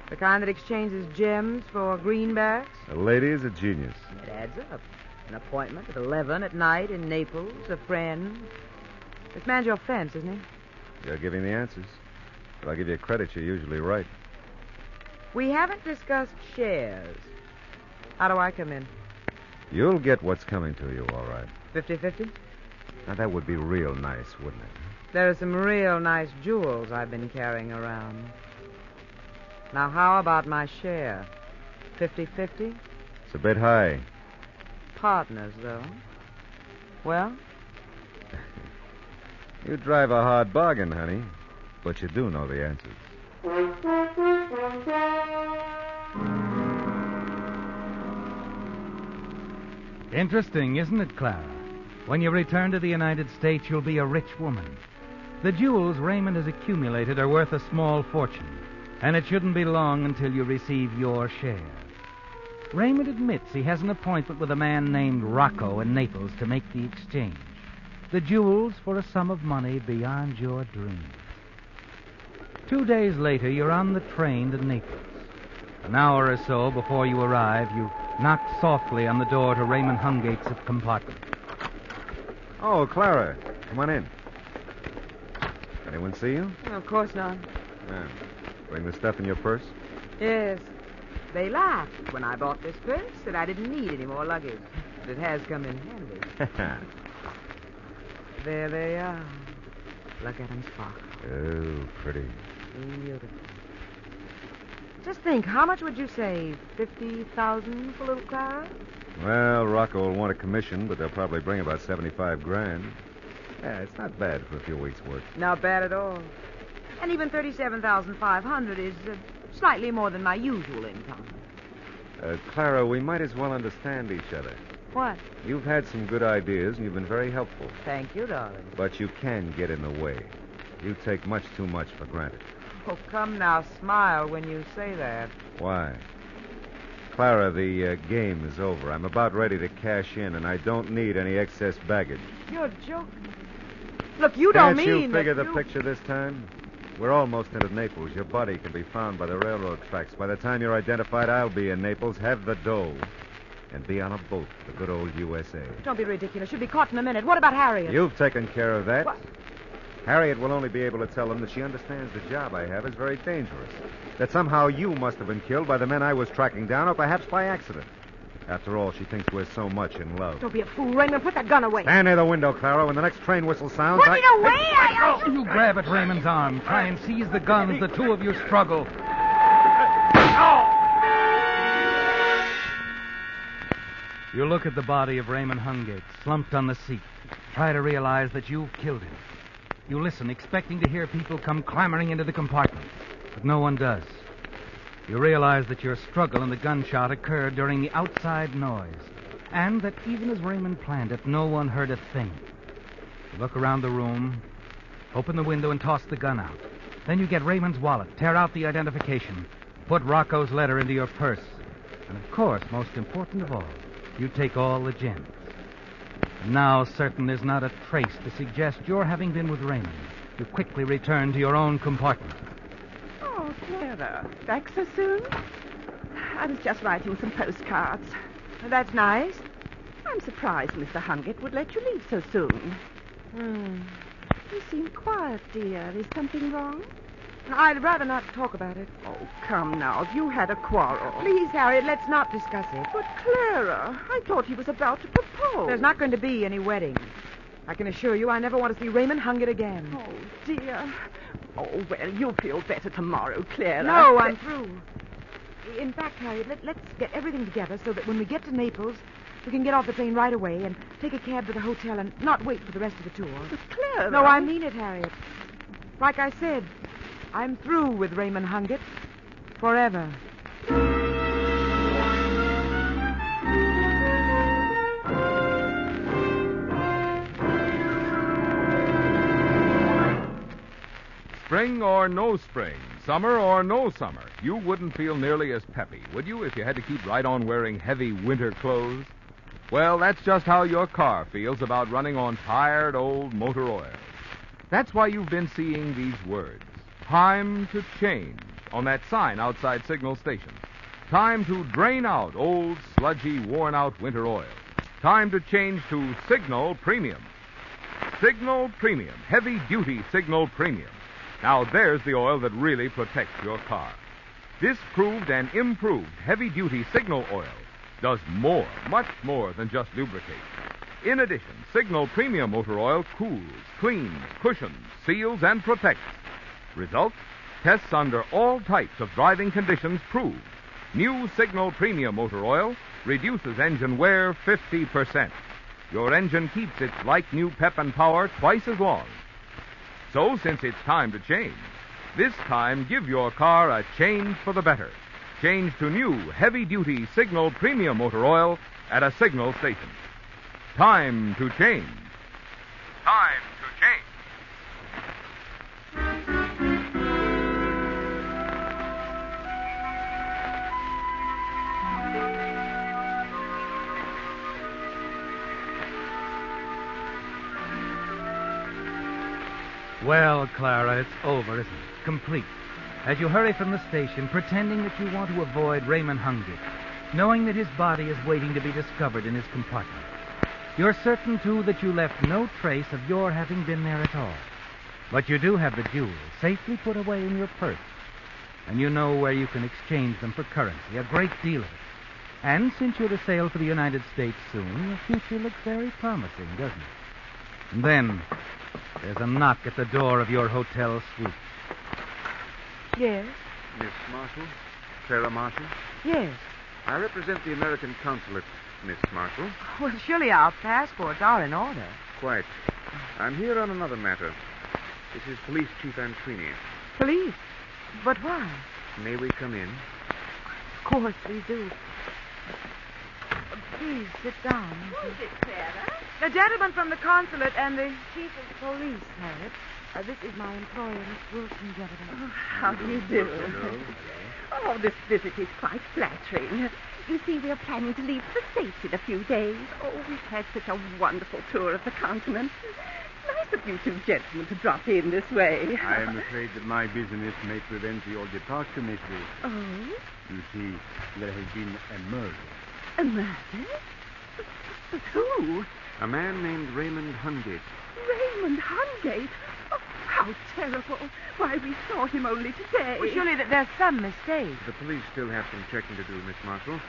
The kind that exchanges gems for greenbacks? A lady is a genius. It adds up. An appointment at 11 at night in Naples, a friend. This man's your fence, isn't he? You're giving the answers. But I'll give you credit, you're usually right. We haven't discussed shares. How do I come in? You'll get what's coming to you, all right. 50-50? Now, that would be real nice, wouldn't it? There are some real nice jewels I've been carrying around. Now, how about my share? 50-50? It's a bit high. Partners, though. Well? You drive a hard bargain, honey. But you do know the answers. Interesting, isn't it, Clara? When you return to the United States, you'll be a rich woman. The jewels Raymond has accumulated are worth a small fortune, and it shouldn't be long until you receive your share. Raymond admits he has an appointment with a man named Rocco in Naples to make the exchange. The jewels for a sum of money beyond your dreams. 2 days later, you're on the train to Naples. An hour or so before you arrive, you knock softly on the door to Raymond Hungate's compartment. Oh, Clara. Come on in. Anyone see you? Of course not. Bring the stuff in your purse? Yes. They laughed when I bought this purse that I didn't need any more luggage. But it has come in handy. There they are. Look at them sparkle. Oh, pretty. Beautiful. Just think, how much would you say? 50,000 for little Clara? Well, Rocco will want a commission, but they'll probably bring about 75 grand. Yeah, it's not bad for a few weeks' work. Not bad at all. And even 37,500 is slightly more than my usual income. Clara, we might as well understand each other. What? You've had some good ideas, and you've been very helpful. Thank you, darling. But you can get in the way. You take much too much for granted. Oh, come now, smile when you say that. Why? Clara, the game is over. I'm about ready to cash in, and I don't need any excess baggage. You're joking. Look, you don't mean Can't you figure that the picture this time? We're almost into Naples. Your body can be found by the railroad tracks. By the time you're identified, I'll be in Naples, have the dough, and be on a boat to the good old USA. Don't be ridiculous. You'll be caught in a minute. What about Harriet? You've taken care of that. What? Harriet will only be able to tell them that she understands the job I have is very dangerous. That somehow you must have been killed by the men I was tracking down, or perhaps by accident. After all, she thinks we're so much in love. Don't be a fool, Raymond. Put that gun away. Stand near the window, Clara. When the next train whistle sounds, Put it away! You grab at Raymond's arm. Try and seize the gun as the two of you struggle. You look at the body of Raymond Hungate, slumped on the seat. Try to realize that you've killed him. You listen, expecting to hear people come clamoring into the compartment. But no one does. You realize that your struggle and the gunshot occurred during the outside noise, and that even as Raymond planned it, no one heard a thing. You look around the room, open the window, and toss the gun out. Then you get Raymond's wallet, tear out the identification, put Rocco's letter into your purse. And, of course, most important of all, you take all the gems. Now, certain is not a trace to suggest your having been with Raymond. You quickly return to your own compartment. Oh, Clara, back so soon? I was just writing some postcards. That's nice. I'm surprised Mr. Hungate would let you leave so soon. You seem quiet, dear. Is something wrong? I'd rather not talk about it. Oh, come now. If you had a quarrel. Please, Harriet, let's not discuss it. But, Clara, I thought he was about to propose. There's not going to be any wedding. I can assure you I never want to see Raymond Hungate again. Oh, dear. Oh, well, you'll feel better tomorrow, Clara. No, I'm through. In fact, Harriet, let's get everything together so that when we get to Naples, we can get off the train right away and take a cab to the hotel and not wait for the rest of the tour. But Clara... No, I mean it, Harriet. Like I said, I'm through with Raymond Hungate. Forever. Spring or no spring, summer or no summer, you wouldn't feel nearly as peppy, would you, if you had to keep right on wearing heavy winter clothes? Well, that's just how your car feels about running on tired old motor oil. That's why you've been seeing these words. Time to change on that sign outside signal stations. Time to drain out old, sludgy, worn-out winter oil. Time to change to Signal Premium. Signal Premium, heavy-duty Signal Premium. Now, there's the oil that really protects your car. This proved and improved heavy-duty Signal oil does more, much more than just lubricate. In addition, Signal Premium motor oil cools, cleans, cushions, seals, and protects. Result? Tests under all types of driving conditions prove. New Signal Premium motor oil reduces engine wear 50%. Your engine keeps its like-new pep and power twice as long. So, since it's time to change, this time give your car a change for the better. Change to new heavy-duty Signal Premium motor oil at a Signal station. Time to change. Time to change. Well, Clara, it's over, isn't it? Complete. As you hurry from the station, pretending that you want to avoid Raymond Hungate, knowing that his body is waiting to be discovered in his compartment. You're certain, too, that you left no trace of your having been there at all. But you do have the jewels safely put away in your purse. And you know where you can exchange them for currency, a great deal of it. And since you're to sail for the United States soon, your future looks very promising, doesn't it? And then there's a knock at the door of your hotel suite. Yes? Miss Marshall? Clara Marshall? Yes. I represent the American consulate, Miss Marshall. Well, surely our passports are in order. Quite. I'm here on another matter. This is Police Chief Antrini. Police? But why? May we come in? Of course we do. Please, sit down. Who's it, Clara? The gentleman from the consulate and the chief of police, Harriet. This is my employer, Miss Wilson, gentlemen. Oh, how do you do? Hello. Oh, this visit is quite flattering. You see, we're planning to leave for the States in a few days. Oh, we've had such a wonderful tour of the continent. Nice of you two gentlemen to drop in this way. I am afraid that my business may prevent your departure, Miss Wilson. Oh? You see, there has been a murder. A murder? But who? A man named Raymond Hungate. Raymond Hungate? Oh, how terrible. Why, we saw him only today. Well, surely there's some mistake. The police still have some checking to do, Miss Marshall.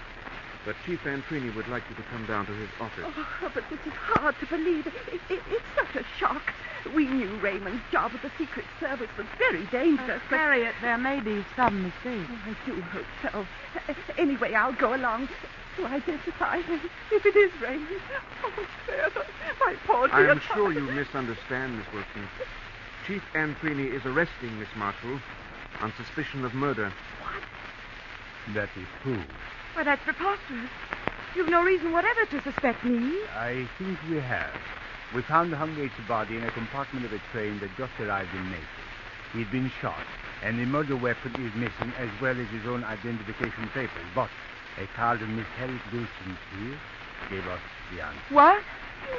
But Chief Antrini would like you to come down to his office. Oh, but this is hard to believe. It's such a shock. We knew Raymond's job with the Secret Service was very dangerous. But Harriet, there may be some mistake. Oh, I do hope so. Anyway, I'll go along to identify him. If it is Raymond. Oh, Sarah, my poor dear I'm sure you misunderstand, Miss Wilson. Chief Antrini is arresting Miss Marshall on suspicion of murder. What? That is true. Well, that's preposterous. You've no reason whatever to suspect me. I think we have. We found Hungate's body in a compartment of a train that just arrived in Naples. He'd been shot, and the murder weapon is missing, as well as his own identification papers. But a card of Miss Harriet Wilson's here gave us the answer. What?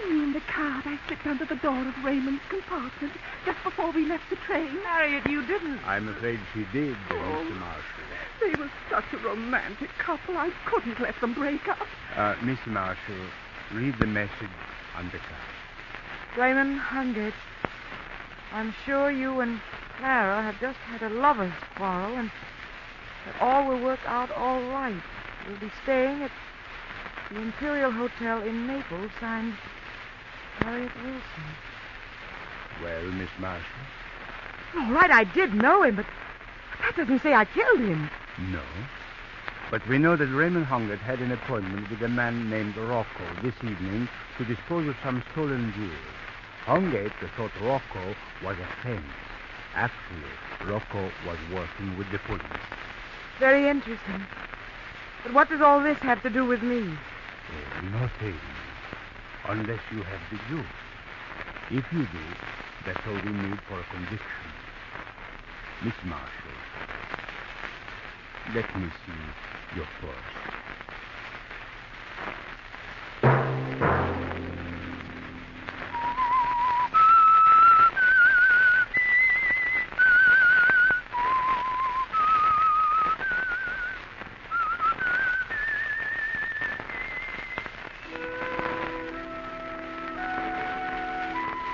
You mean the card I slipped under the door of Raymond's compartment just before we left the train? Harriet, you didn't. I'm afraid she did, Mr. Marshall. They were such a romantic couple. I couldn't let them break up. Mr. Marshall, read the message on the card. Raymond Hungate, I'm sure you and Clara have just had a lover's quarrel and that all will work out all right. We'll be staying at the Imperial Hotel in Naples, signed Harriet Wilson. Well, Miss Marshall? All right, I did know him, but that doesn't say I killed him. No. But we know that Raymond Hungate had an appointment with a man named Rocco this evening to dispose of some stolen jewels. Hungate thought Rocco was a friend. Actually, Rocco was working with the police. Very interesting. But what does all this have to do with me? Nothing. Unless you have the jewels. If you do, that's all we need for a conviction. Miss Marshall, let me see your purse.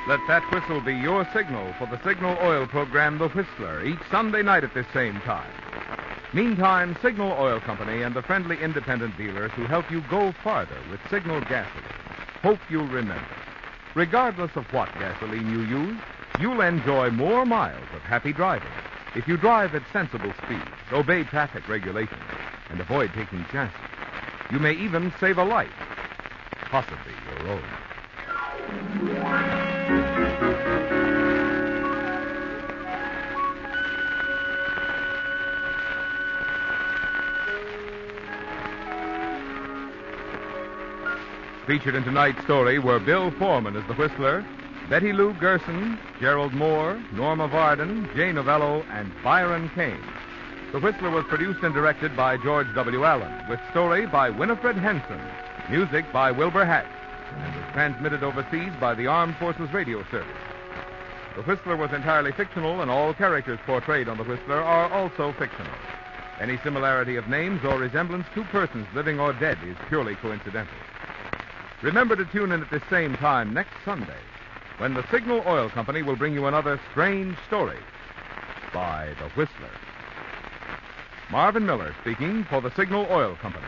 Let that whistle be your signal for the Signal Oil program, The Whistler, each Sunday night at this same time. Meantime, Signal Oil Company and the friendly independent dealers who help you go farther with Signal gasoline hope you'll remember. Regardless of what gasoline you use, you'll enjoy more miles of happy driving if you drive at sensible speeds, obey traffic regulations, and avoid taking chances. You may even save a life, possibly your own. Featured in tonight's story were Bill Foreman as the Whistler, Betty Lou Gerson, Gerald Moore, Norma Varden, Jay Novello, and Byron Kane. The Whistler was produced and directed by George W. Allen, with story by Winifred Henson, music by Wilbur Hatch, and was transmitted overseas by the Armed Forces Radio Service. The Whistler was entirely fictional, and all characters portrayed on The Whistler are also fictional. Any similarity of names or resemblance to persons living or dead is purely coincidental. Remember to tune in at this same time next Sunday, when the Signal Oil Company will bring you another strange story by The Whistler. Marvin Miller speaking for the Signal Oil Company.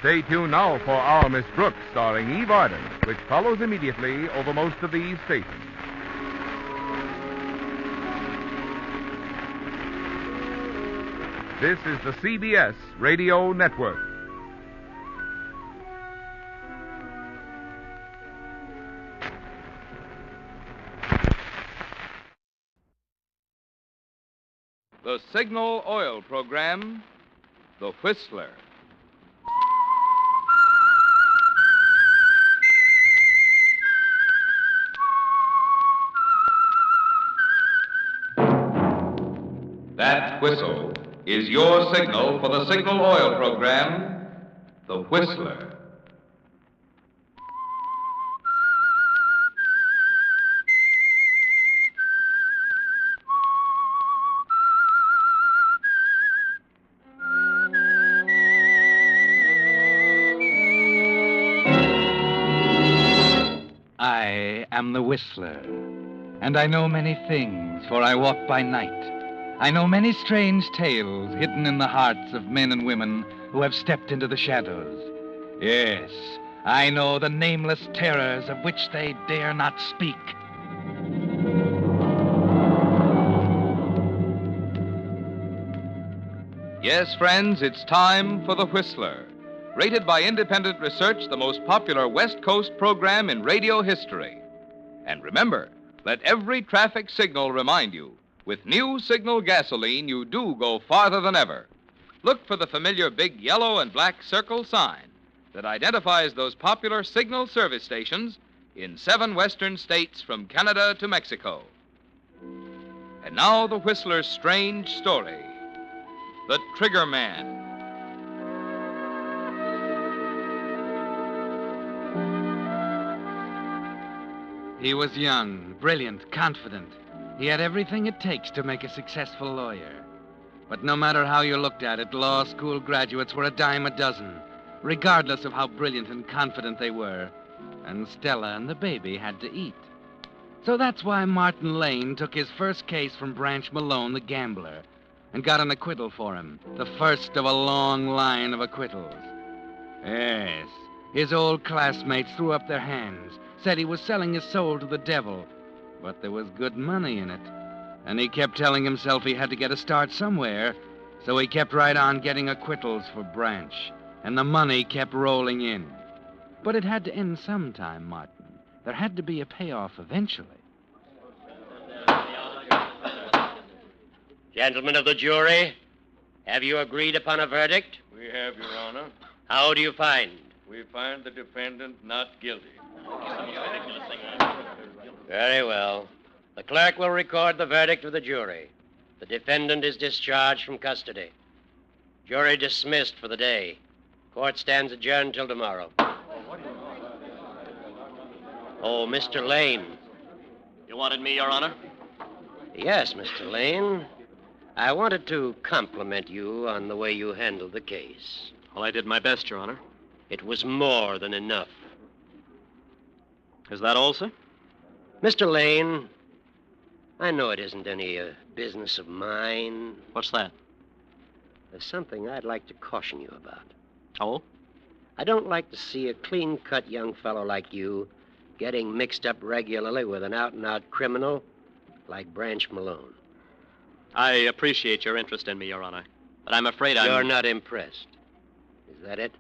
Stay tuned now for Our Miss Brooks, starring Eve Arden, which follows immediately over most of these stations. This is the CBS Radio Network. The Signal Oil program, The Whistler. That whistle is your signal for the Signal Oil program, The Whistler. I am the Whistler, and I know many things, for I walk by night. I know many strange tales hidden in the hearts of men and women who have stepped into the shadows. Yes, I know the nameless terrors of which they dare not speak. Yes, friends, it's time for The Whistler, Rated by independent research the most popular West Coast program in radio history. And remember, let every traffic signal remind you, with new Signal gasoline, you do go farther than ever. Look for the familiar big yellow and black circle sign that identifies those popular Signal service stations in 7 western states from Canada to Mexico. And now the Whistler's strange story, The Trigger Man. He was young, brilliant, confident. He had everything it takes to make a successful lawyer. But no matter how you looked at it, law school graduates were a dime a dozen, regardless of how brilliant and confident they were. And Stella and the baby had to eat. So that's why Martin Lane took his first case from Branch Malone, the gambler, and got an acquittal for him, the first of a long line of acquittals. Yes, his old classmates threw up their hands, said he was selling his soul to the devil, but there was good money in it. And he kept telling himself he had to get a start somewhere, so he kept right on getting acquittals for Branch, and the money kept rolling in. But it had to end sometime, Martin. There had to be a payoff eventually. Gentlemen of the jury, have you agreed upon a verdict? We have, Your Honor. How do you find? We find the defendant not guilty. Very well. The clerk will record the verdict of the jury. The defendant is discharged from custody. Jury dismissed for the day. Court stands adjourned till tomorrow. Oh, Mr. Lane. You wanted me, Your Honor? Yes, Mr. Lane. I wanted to compliment you on the way you handled the case. Well, I did my best, Your Honor. It was more than enough. Is that all, sir? Mr. Lane, I know it isn't any business of mine. What's that? There's something I'd like to caution you about. Oh? I don't like to see a clean-cut young fellow like you getting mixed up regularly with an out-and-out criminal like Branch Malone. I appreciate your interest in me, Your Honor, but I'm afraid You're not impressed. Is that it?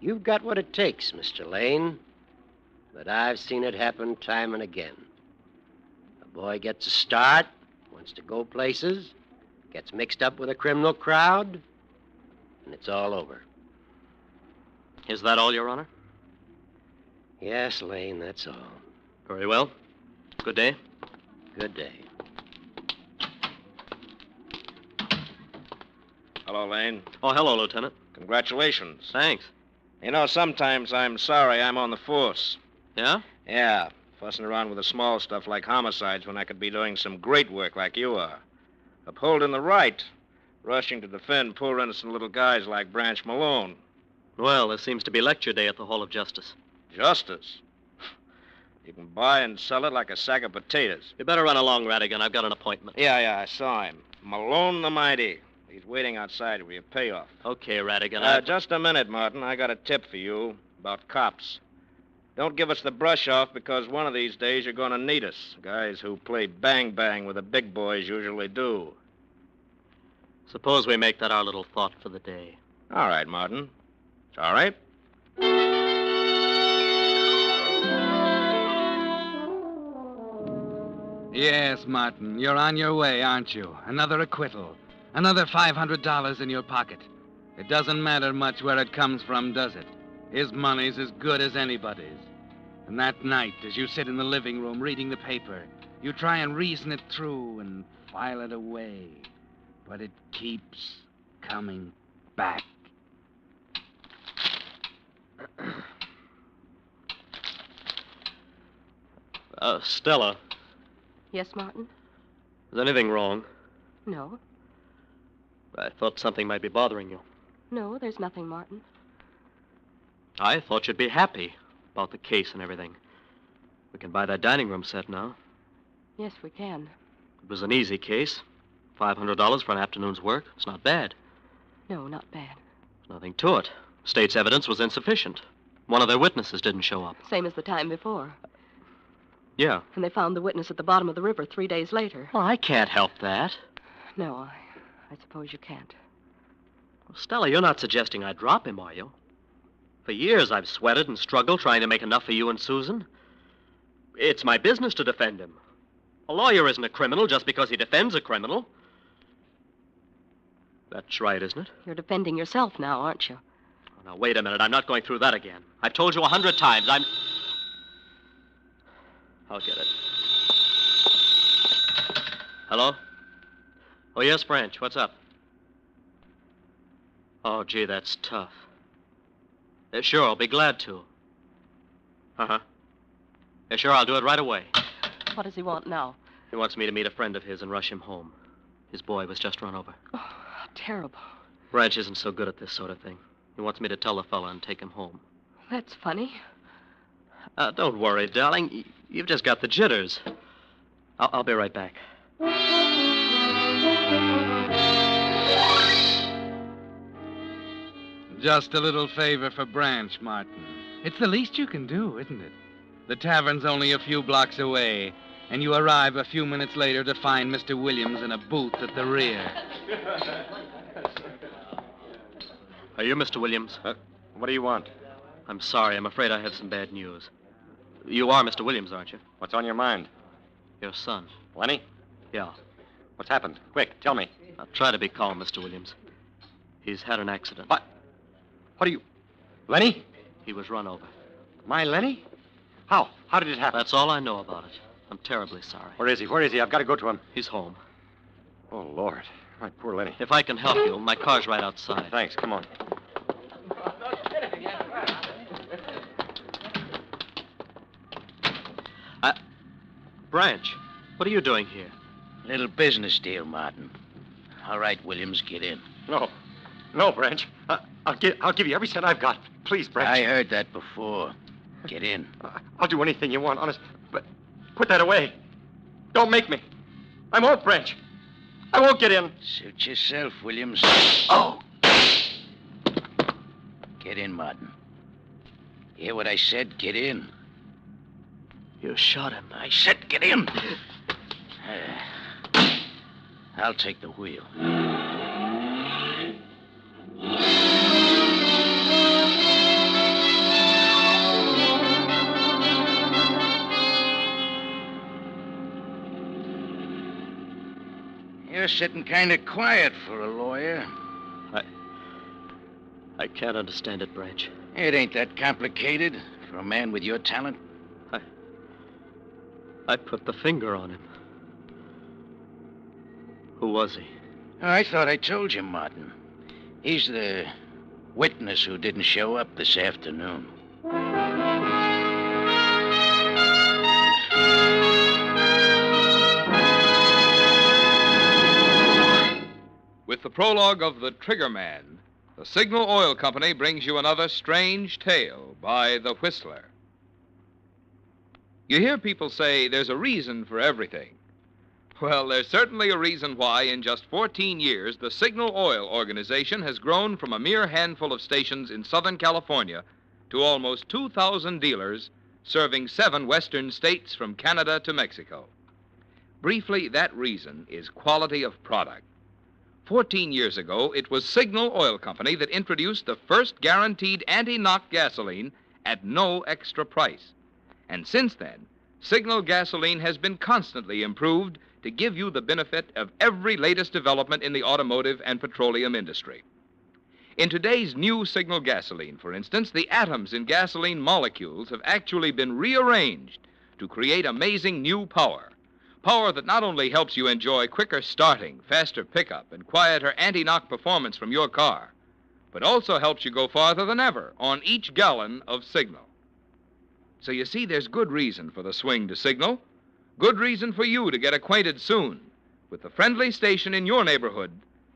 You've got what it takes, Mr. Lane. But I've seen it happen time and again. A boy gets a start, wants to go places, gets mixed up with a criminal crowd, and it's all over. Is that all, Your Honor? Yes, Lane, that's all. Very well. Good day. Good day. Hello, Lane. Oh, hello, Lieutenant. Congratulations. Thanks. You know, sometimes I'm sorry I'm on the force. Yeah? Yeah, fussing around with the small stuff like homicides when I could be doing some great work like you are. Upholding the right, rushing to defend poor innocent little guys like Branch Malone. Well, there seems to be lecture day at the Hall of Justice. Justice? You can buy and sell it like a sack of potatoes. You better run along, Radigan. I've got an appointment. Yeah, I saw him. Malone the Mighty. He's waiting outside with your payoff. Okay, Radigan. Just a minute, Martin. I got a tip for you about cops. Don't give us the brush off because one of these days you're going to need us. Guys who play bang-bang with the big boys usually do. Suppose we make that our little thought for the day. All right, Martin. It's all right. Yes, Martin, you're on your way, aren't you? Another acquittal. Another $500 in your pocket. It doesn't matter much where it comes from, does it? His money's as good as anybody's. And that night, as you sit in the living room reading the paper, you try and reason it through and file it away. But it keeps coming back. Stella, Yes, Martin? is anything wrong? No. I thought something might be bothering you. No, there's nothing, Martin. I thought you'd be happy about the case and everything. We can buy that dining room set now. Yes, we can. It was an easy case. $500 for an afternoon's work. It's not bad. No, not bad. There's nothing to it. State's evidence was insufficient. One of their witnesses didn't show up. Same as the time before. Yeah. And they found the witness at the bottom of the river 3 days later. Well, I can't help that. No, I suppose you can't. Stella, you're not suggesting I drop him, are you? For years I've sweated and struggled trying to make enough for you and Susan. It's my business to defend him. A lawyer isn't a criminal just because he defends a criminal. That's right, isn't it? You're defending yourself now, aren't you? Oh, now, wait a minute. I'm not going through that again. I've told you 100 times. I'll get it. Hello? Oh, yes, Branch. What's up? Oh, gee, that's tough. Sure, I'll be glad to. Uh-huh. Sure, I'll do it right away. What does he want now? He wants me to meet a friend of his and rush him home. His boy was just run over. Oh, how terrible. Branch isn't so good at this sort of thing. He wants me to tell the fella and take him home. That's funny. Don't worry, darling. You've just got the jitters. I'll be right back. Just a little favor for Branch, Martin. It's the least you can do, isn't it? The tavern's only a few blocks away, and you arrive a few minutes later to find Mr. Williams in a booth at the rear. Are you Mr. Williams? What do you want? I'm sorry. I'm afraid I have some bad news. You are Mr. Williams, aren't you? What's on your mind? Your son. Lenny? Yeah. What's happened? Quick, tell me. Now, try to be calm, Mr. Williams. He's had an accident. What? What are you... Lenny? He was run over. My Lenny? How? How did it happen? That's all I know about it. I'm terribly sorry. Where is he? Where is he? I've got to go to him. He's home. Oh, Lord. My poor Lenny. If I can help you, my car's right outside. Thanks. Come on. Branch, what are you doing here? Little business deal, Martin. All right, Williams, get in. No. No, Branch. I'll give you every cent I've got. Please, Branch. I heard that before. Get in. I'll do anything you want, honest. But put that away. Don't make me. I won't, Branch. I won't get in. Suit yourself, Williams. Oh! Get in, Martin. Hear what I said? Get in. You shot him. I said get in. I'll take the wheel. You're sitting kind of quiet for a lawyer. I can't understand it, Branch. It ain't that complicated for a man with your talent. I put the finger on him. Who was he? Oh, I thought I told you, Martin. He's the witness who didn't show up this afternoon. With the prologue of The Trigger Man, the Signal Oil Company brings you another strange tale by The Whistler. You hear people say there's a reason for everything. Well, there's certainly a reason why in just 14 years the Signal Oil Organization has grown from a mere handful of stations in Southern California to almost 2,000 dealers serving 7 western states from Canada to Mexico. Briefly, that reason is quality of product. 14 years ago, it was Signal Oil Company that introduced the first guaranteed anti-knock gasoline at no extra price. And since then, Signal gasoline has been constantly improved to give you the benefit of every latest development in the automotive and petroleum industry. In today's new Signal gasoline, for instance, the atoms in gasoline molecules have actually been rearranged to create amazing new power. Power that not only helps you enjoy quicker starting, faster pickup, and quieter anti-knock performance from your car, but also helps you go farther than ever on each gallon of Signal. So you see, there's good reason for the swing to Signal. Good reason for you to get acquainted soon with the friendly station in your neighborhood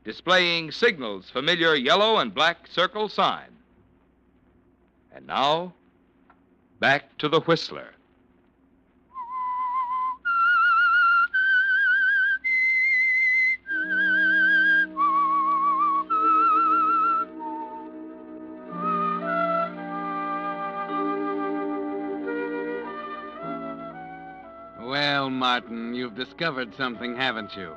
displaying Signal's familiar yellow and black circle sign. And now, back to the Whistler. Well, Martin, you've discovered something, haven't you?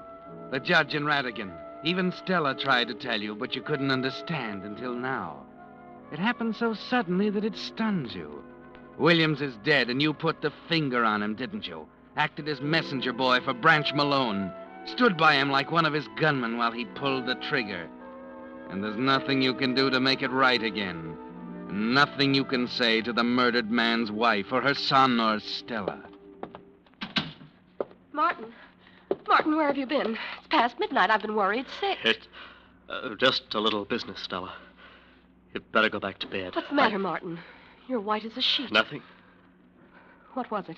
The judge in Radigan. Even Stella tried to tell you, but you couldn't understand until now. It happened so suddenly that it stuns you. Williams is dead, and you put the finger on him, didn't you? Acted as messenger boy for Branch Malone. Stood by him like one of his gunmen while he pulled the trigger. And there's nothing you can do to make it right again. Nothing you can say to the murdered man's wife or her son or Stella. Martin. Martin, where have you been? It's past midnight. I've been worried sick. It's just a little business, Stella. You'd better go back to bed. What's the matter, Martin? You're white as a sheet. Nothing. What was it?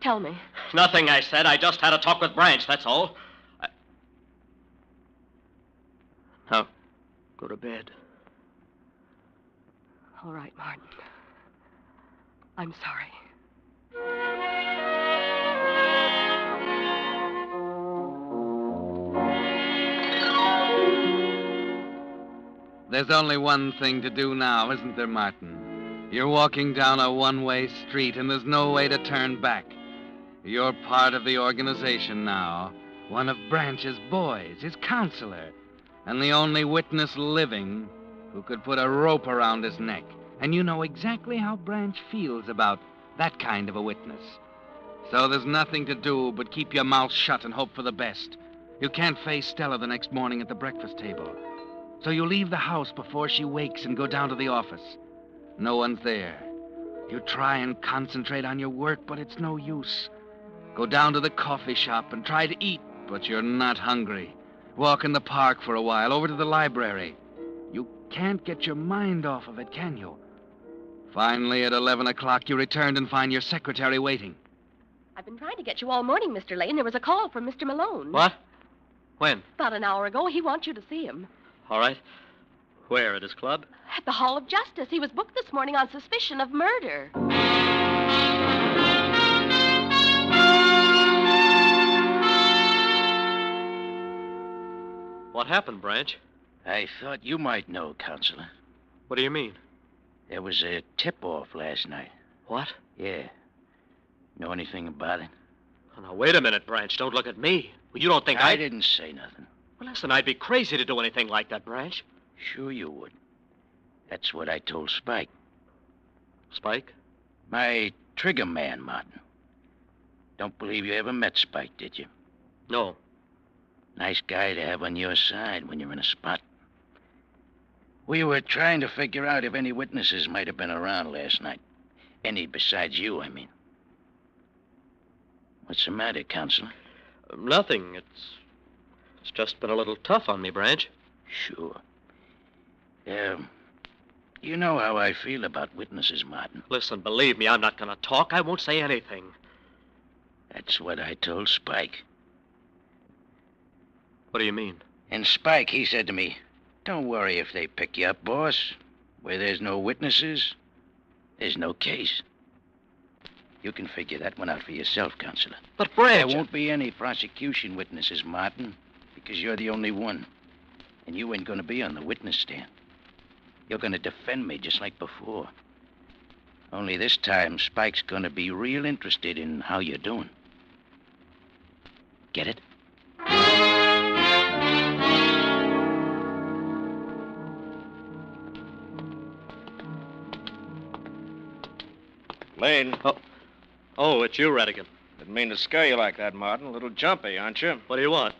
Tell me. Nothing, I said. I just had a talk with Branch, that's all. Now, go to bed. All right, Martin. I'm sorry. There's only one thing to do now, isn't there, Martin? You're walking down a one-way street, and there's no way to turn back. You're part of the organization now. One of Branch's boys, his counselor, and the only witness living who could put a rope around his neck. And you know exactly how Branch feels about that kind of a witness. So there's nothing to do but keep your mouth shut and hope for the best. You can't face Stella the next morning at the breakfast table. So you leave the house before she wakes and go down to the office. No one's there. You try and concentrate on your work, but it's no use. Go down to the coffee shop and try to eat, but you're not hungry. Walk in the park for a while, over to the library. You can't get your mind off of it, can you? Finally, at 11 o'clock, you returned and find your secretary waiting. I've been trying to get you all morning, Mr. Lane. There was a call from Mr. Malone. What? When? About an hour ago. He wants you to see him. All right. Where, at his club? At the Hall of Justice. He was booked this morning on suspicion of murder. What happened, Branch? I thought you might know, Counselor. What do you mean? There was a tip-off last night. What? Yeah. Know anything about it? Oh, now, wait a minute, Branch. Don't look at me. Well, you don't think I didn't say nothing. Well, listen, I'd be crazy to do anything like that, Branch. Sure you would. That's what I told Spike. Spike? My trigger man, Martin. Don't believe you ever met Spike, did you? No. Nice guy to have on your side when you're in a spot. We were trying to figure out if any witnesses might have been around last night. Any besides you, I mean. What's the matter, Counselor? Nothing. It's just been a little tough on me, Branch. Sure. You know how I feel about witnesses, Martin. Listen, believe me, I'm not going to talk. I won't say anything. That's what I told Spike. What do you mean? And Spike, he said to me, don't worry if they pick you up, boss. Where there's no witnesses, there's no case. You can figure that one out for yourself, Counselor. But, Branch... There won't be any prosecution witnesses, Martin, because you're the only one. And you ain't going to be on the witness stand. You're going to defend me just like before. Only this time, Spike's going to be real interested in how you're doing. Get it? Lane. Oh, it's you, Redigan. Didn't mean to scare you like that, Martin. A little jumpy, aren't you? What do you want?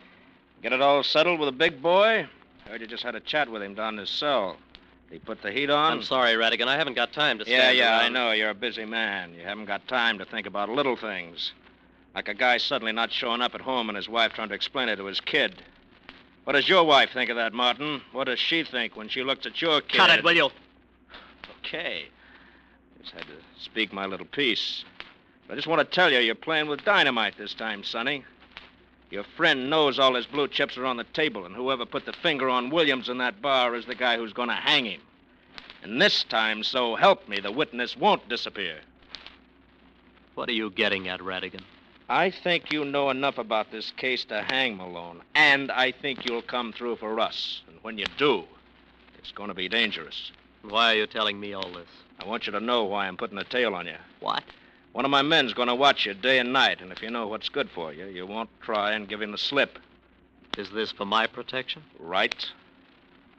Get it all settled with the big boy? Heard you just had a chat with him down in his cell. Did he put the heat on? I'm sorry, Redigan. I haven't got time to stand Yeah, around. I know. You're a busy man. You haven't got time to think about little things. Like a guy suddenly not showing up at home and his wife trying to explain it to his kid. What does your wife think of that, Martin? What does she think when she looks at your kid? Cut it, will you? Okay. Just had to speak my little piece. But I just want to tell you, you're playing with dynamite this time, Sonny. Your friend knows all his blue chips are on the table, and whoever put the finger on Williams in that bar is the guy who's going to hang him. And this time, so help me, the witness won't disappear. What are you getting at, Redigan? I think you know enough about this case to hang Malone, and I think you'll come through for us. And when you do, it's going to be dangerous. Why are you telling me all this? I want you to know why I'm putting a tail on you. What? One of my men's going to watch you day and night, and if you know what's good for you, you won't try and give him the slip. Is this for my protection? Right.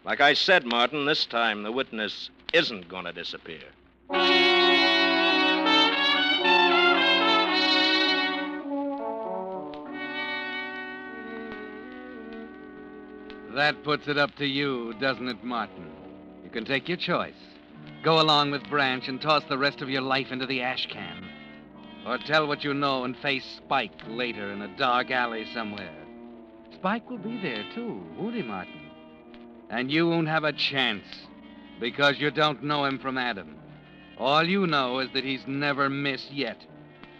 Like I said, Martin, this time the witness isn't going to disappear. That puts it up to you, doesn't it, Martin? You can take your choice. Go along with Branch and toss the rest of your life into the ash can. Or tell what you know and face Spike later in a dark alley somewhere. Spike will be there, too, won't he, Martin? And you won't have a chance, because you don't know him from Adam. All you know is that he's never missed yet.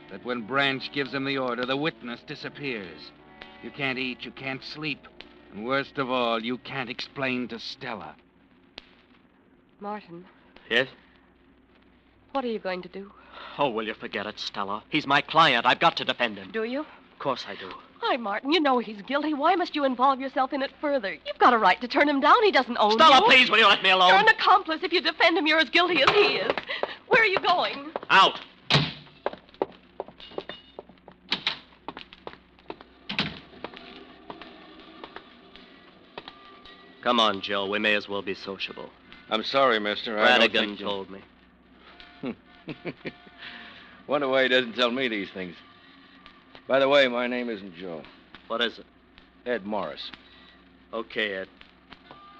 That when Branch gives him the order, the witness disappears. You can't eat, you can't sleep, and worst of all, you can't explain to Stella. Martin, Yes? what are you going to do? Oh, will you forget it, Stella? He's my client. I've got to defend him. Do you? Of course I do. Why, Martin, you know he's guilty. Why must you involve yourself in it further? You've got a right to turn him down. He doesn't own you. Stella, please, will you let me alone? You're an accomplice. If you defend him, you're as guilty as he is. Where are you going? Out. Come on, Joe. We may as well be sociable. I'm sorry, mister. I don't Radigan think you- told me. Wonder why he doesn't tell me these things. By the way, my name isn't Joe. What is it? Ed Morris. Okay, Ed.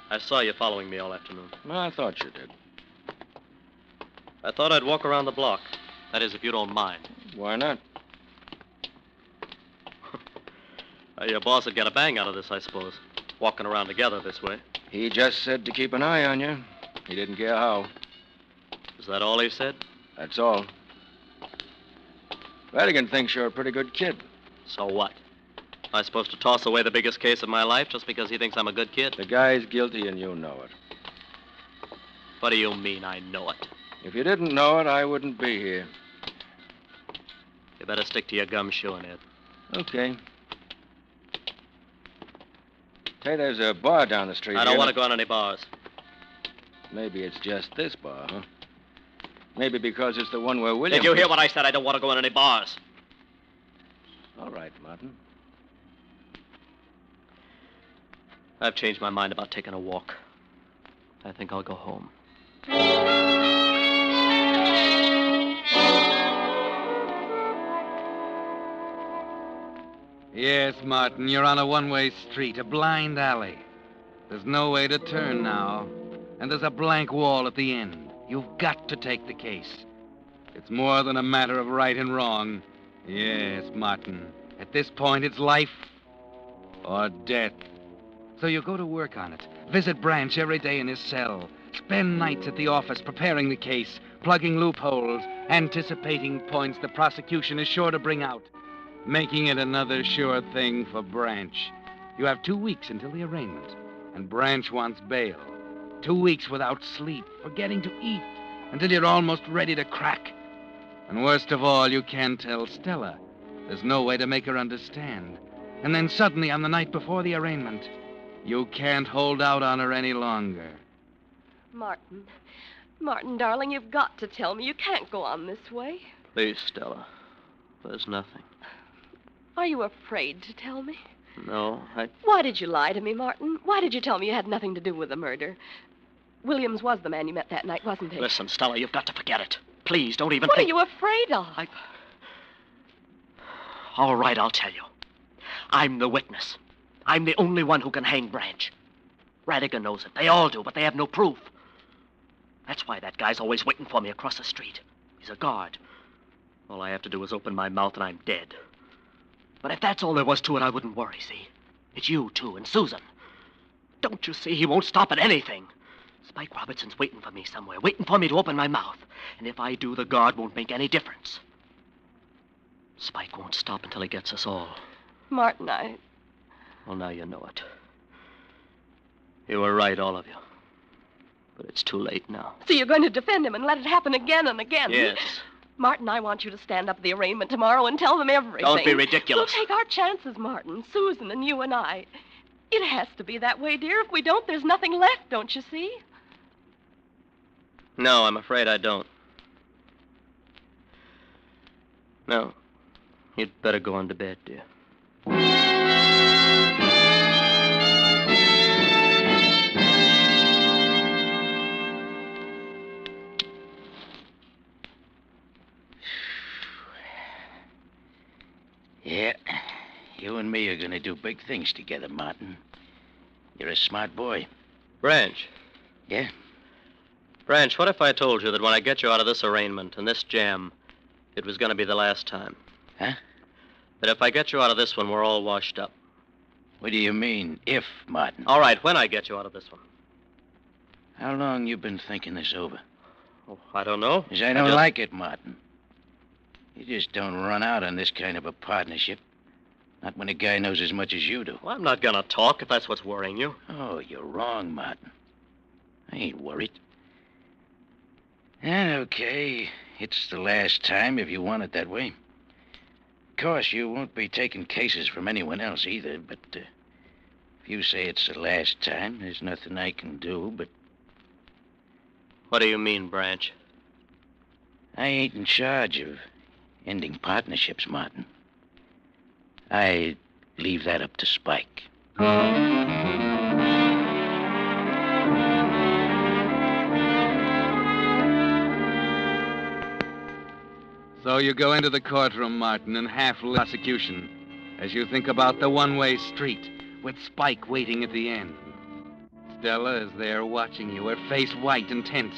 I saw you following me all afternoon. I thought you did. I thought I'd walk around the block. That is, if you don't mind. Why not? Your boss would get a bang out of this, I suppose. Walking around together this way. He just said to keep an eye on you. He didn't care how. Is that all he said? That's all. Radigan thinks you're a pretty good kid. So what? Am I supposed to toss away the biggest case of my life just because he thinks I'm a good kid? The guy's guilty and you know it. What do you mean I know it? If you didn't know it, I wouldn't be here. You better stick to your gumshoeing, Ed. Okay. Hey, there's a bar down the street. I don't want to go on any bars. Maybe it's just this bar, huh? Maybe because it's the one where William... Did you hear what I said? I don't want to go on any bars. All right, Martin. I've changed my mind about taking a walk. I think I'll go home. Yes, Martin, you're on a one-way street, a blind alley. There's no way to turn now, and there's a blank wall at the end. You've got to take the case. It's more than a matter of right and wrong. Yes, Martin. At this point, it's life or death. So you go to work on it. Visit Branch every day in his cell. Spend nights at the office preparing the case, plugging loopholes, anticipating points the prosecution is sure to bring out, making it another sure thing for Branch. You have 2 weeks until the arraignment, and Branch wants bail. 2 weeks without sleep, forgetting to eat, until you're almost ready to crack. And worst of all, you can't tell Stella. There's no way to make her understand. And then suddenly, on the night before the arraignment, you can't hold out on her any longer. Martin. Martin, darling, you've got to tell me. You can't go on this way. Please, Stella. There's nothing. Are you afraid to tell me? No, Why did you lie to me, Martin? Why did you tell me you had nothing to do with the murder? Williams was the man you met that night, wasn't he? Listen, Stella, you've got to forget it. Please, don't even What think... are you afraid of? All right, I'll tell you. I'm the witness. I'm the only one who can hang Branch. Radigan knows it. They all do, but they have no proof. That's why that guy's always waiting for me across the street. He's a guard. All I have to do is open my mouth and I'm dead. But if that's all there was to it, I wouldn't worry, see? It's you, too, and Susan. Don't you see? He won't stop at anything. Spike Robertson's waiting for me somewhere, waiting for me to open my mouth. And if I do, the guard won't make any difference. Spike won't stop until he gets us all. Martin, Well, now you know it. You were right, all of you. But it's too late now. So you're going to defend him and let it happen again and again? Yes. Martin, I want you to stand up at the arraignment tomorrow and tell them everything. Don't be ridiculous. We'll take our chances, Martin. Susan and you and I. It has to be that way, dear. If we don't, there's nothing left, don't you see? No, I'm afraid I don't. No. You'd better go on to bed, dear. going to do big things together, Martin. You're a smart boy. Branch. Yeah? Branch, what if I told you that when I get you out of this arraignment and this jam, it was going to be the last time? Huh? That if I get you out of this one, we're all washed up. What do you mean, if, Martin? All right, when I get you out of this one. How long you been thinking this over? Oh, I don't know. 'Cause I don't like it, Martin. You just don't run out on this kind of a partnership. Not when a guy knows as much as you do. Well, I'm not going to talk if that's what's worrying you. Oh, you're wrong, Martin. I ain't worried. And okay, it's the last time if you want it that way. Of course, you won't be taking cases from anyone else either, but if you say it's the last time, there's nothing I can do but... What do you mean, Branch? I ain't in charge of ending partnerships, Martin. I leave that up to Spike. So you go into the courtroom, Martin, in half-lit prosecution, as you think about the one-way street with Spike waiting at the end. Stella is there watching you, her face white and tense.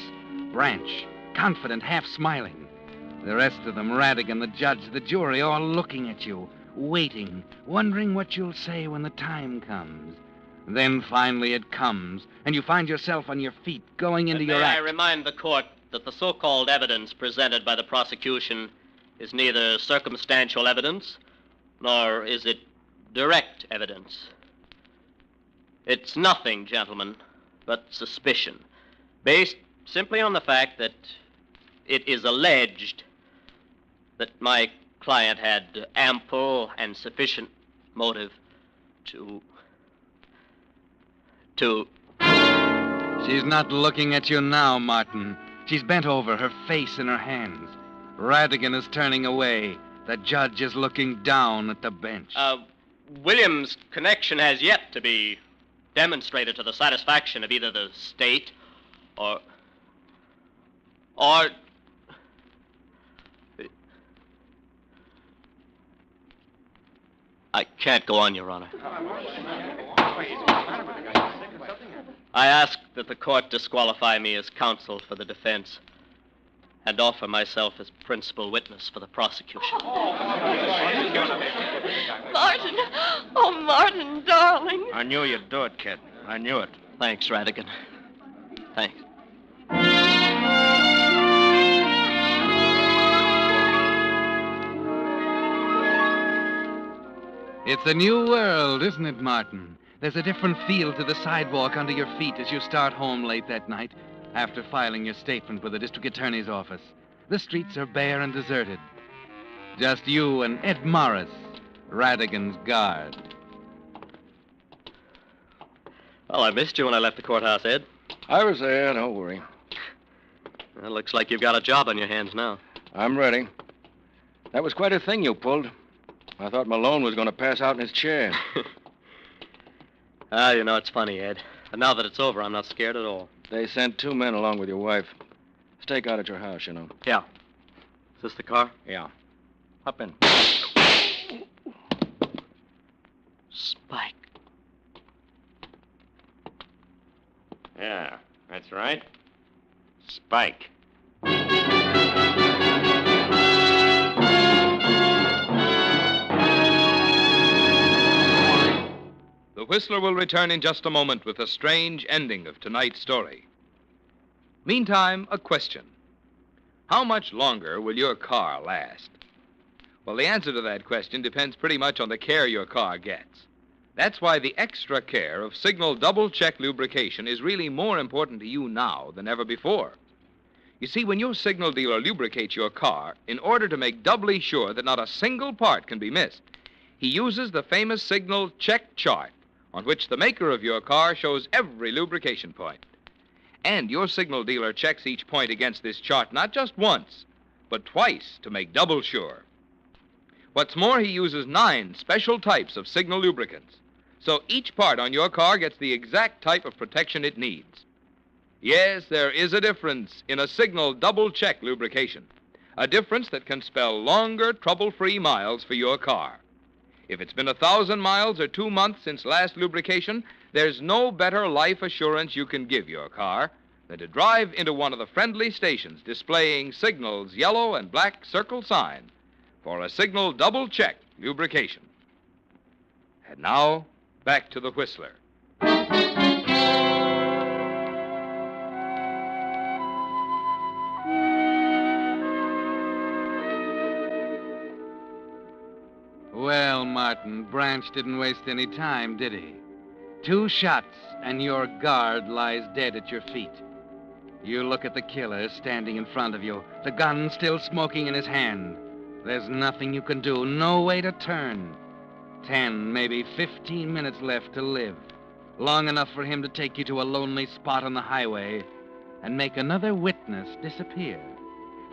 Branch, confident, half-smiling. The rest of them, Radigan, the judge, the jury, all looking at you, waiting, wondering what you'll say when the time comes. Then finally it comes, and you find yourself on your feet, going into your act. May I remind the court that the so-called evidence presented by the prosecution is neither circumstantial evidence, nor is it direct evidence. It's nothing, gentlemen, but suspicion, based simply on the fact that it is alleged that my client had ample and sufficient motive to... She's not looking at you now, Martin. She's bent over, her face in her hands. Radigan is turning away. The judge is looking down at the bench. William's connection has yet to be demonstrated to the satisfaction of either the state or... I can't go on, Your Honor. I ask that the court disqualify me as counsel for the defense and offer myself as principal witness for the prosecution. Martin! Oh, Martin, darling. I knew you'd do it, kid. I knew it. Thanks, Radigan. Thanks. It's a new world, isn't it, Martin? There's a different feel to the sidewalk under your feet as you start home late that night after filing your statement with the district attorney's office. The streets are bare and deserted. Just you and Ed Morris, Radigan's guard. Well, I missed you when I left the courthouse, Ed. I was there, don't worry. Well, looks like you've got a job on your hands now. I'm ready. That was quite a thing you pulled. I thought Malone was going to pass out in his chair. You know, it's funny, Ed. And now that it's over, I'm not scared at all. They sent 2 men along with your wife. Stake out at your house, you know. Yeah. Is this the car? Yeah. Hop in. Spike. Yeah, that's right. Spike. The Whistler will return in just a moment with a strange ending of tonight's story. Meantime, a question. How much longer will your car last? Well, the answer to that question depends pretty much on the care your car gets. That's why the extra care of Signal double-check lubrication is really more important to you now than ever before. You see, when your Signal dealer lubricates your car, in order to make doubly sure that not a single part can be missed, he uses the famous Signal check chart, on which the maker of your car shows every lubrication point. And your Signal dealer checks each point against this chart not just once, but twice to make double sure. What's more, he uses 9 special types of Signal lubricants, so each part on your car gets the exact type of protection it needs. Yes, there is a difference in a Signal double-check lubrication, a difference that can spell longer, trouble-free miles for your car. If it's been 1,000 miles or 2 months since last lubrication, there's no better life assurance you can give your car than to drive into one of the friendly stations displaying Signal's yellow and black circle sign for a Signal double-check lubrication. And now, back to the Whistler. Well, Martin, Branch didn't waste any time, did he? 2 shots, and your guard lies dead at your feet. You look at the killer standing in front of you, the gun still smoking in his hand. There's nothing you can do, no way to turn. 10, maybe 15 minutes left to live. Long enough for him to take you to a lonely spot on the highway and make another witness disappear.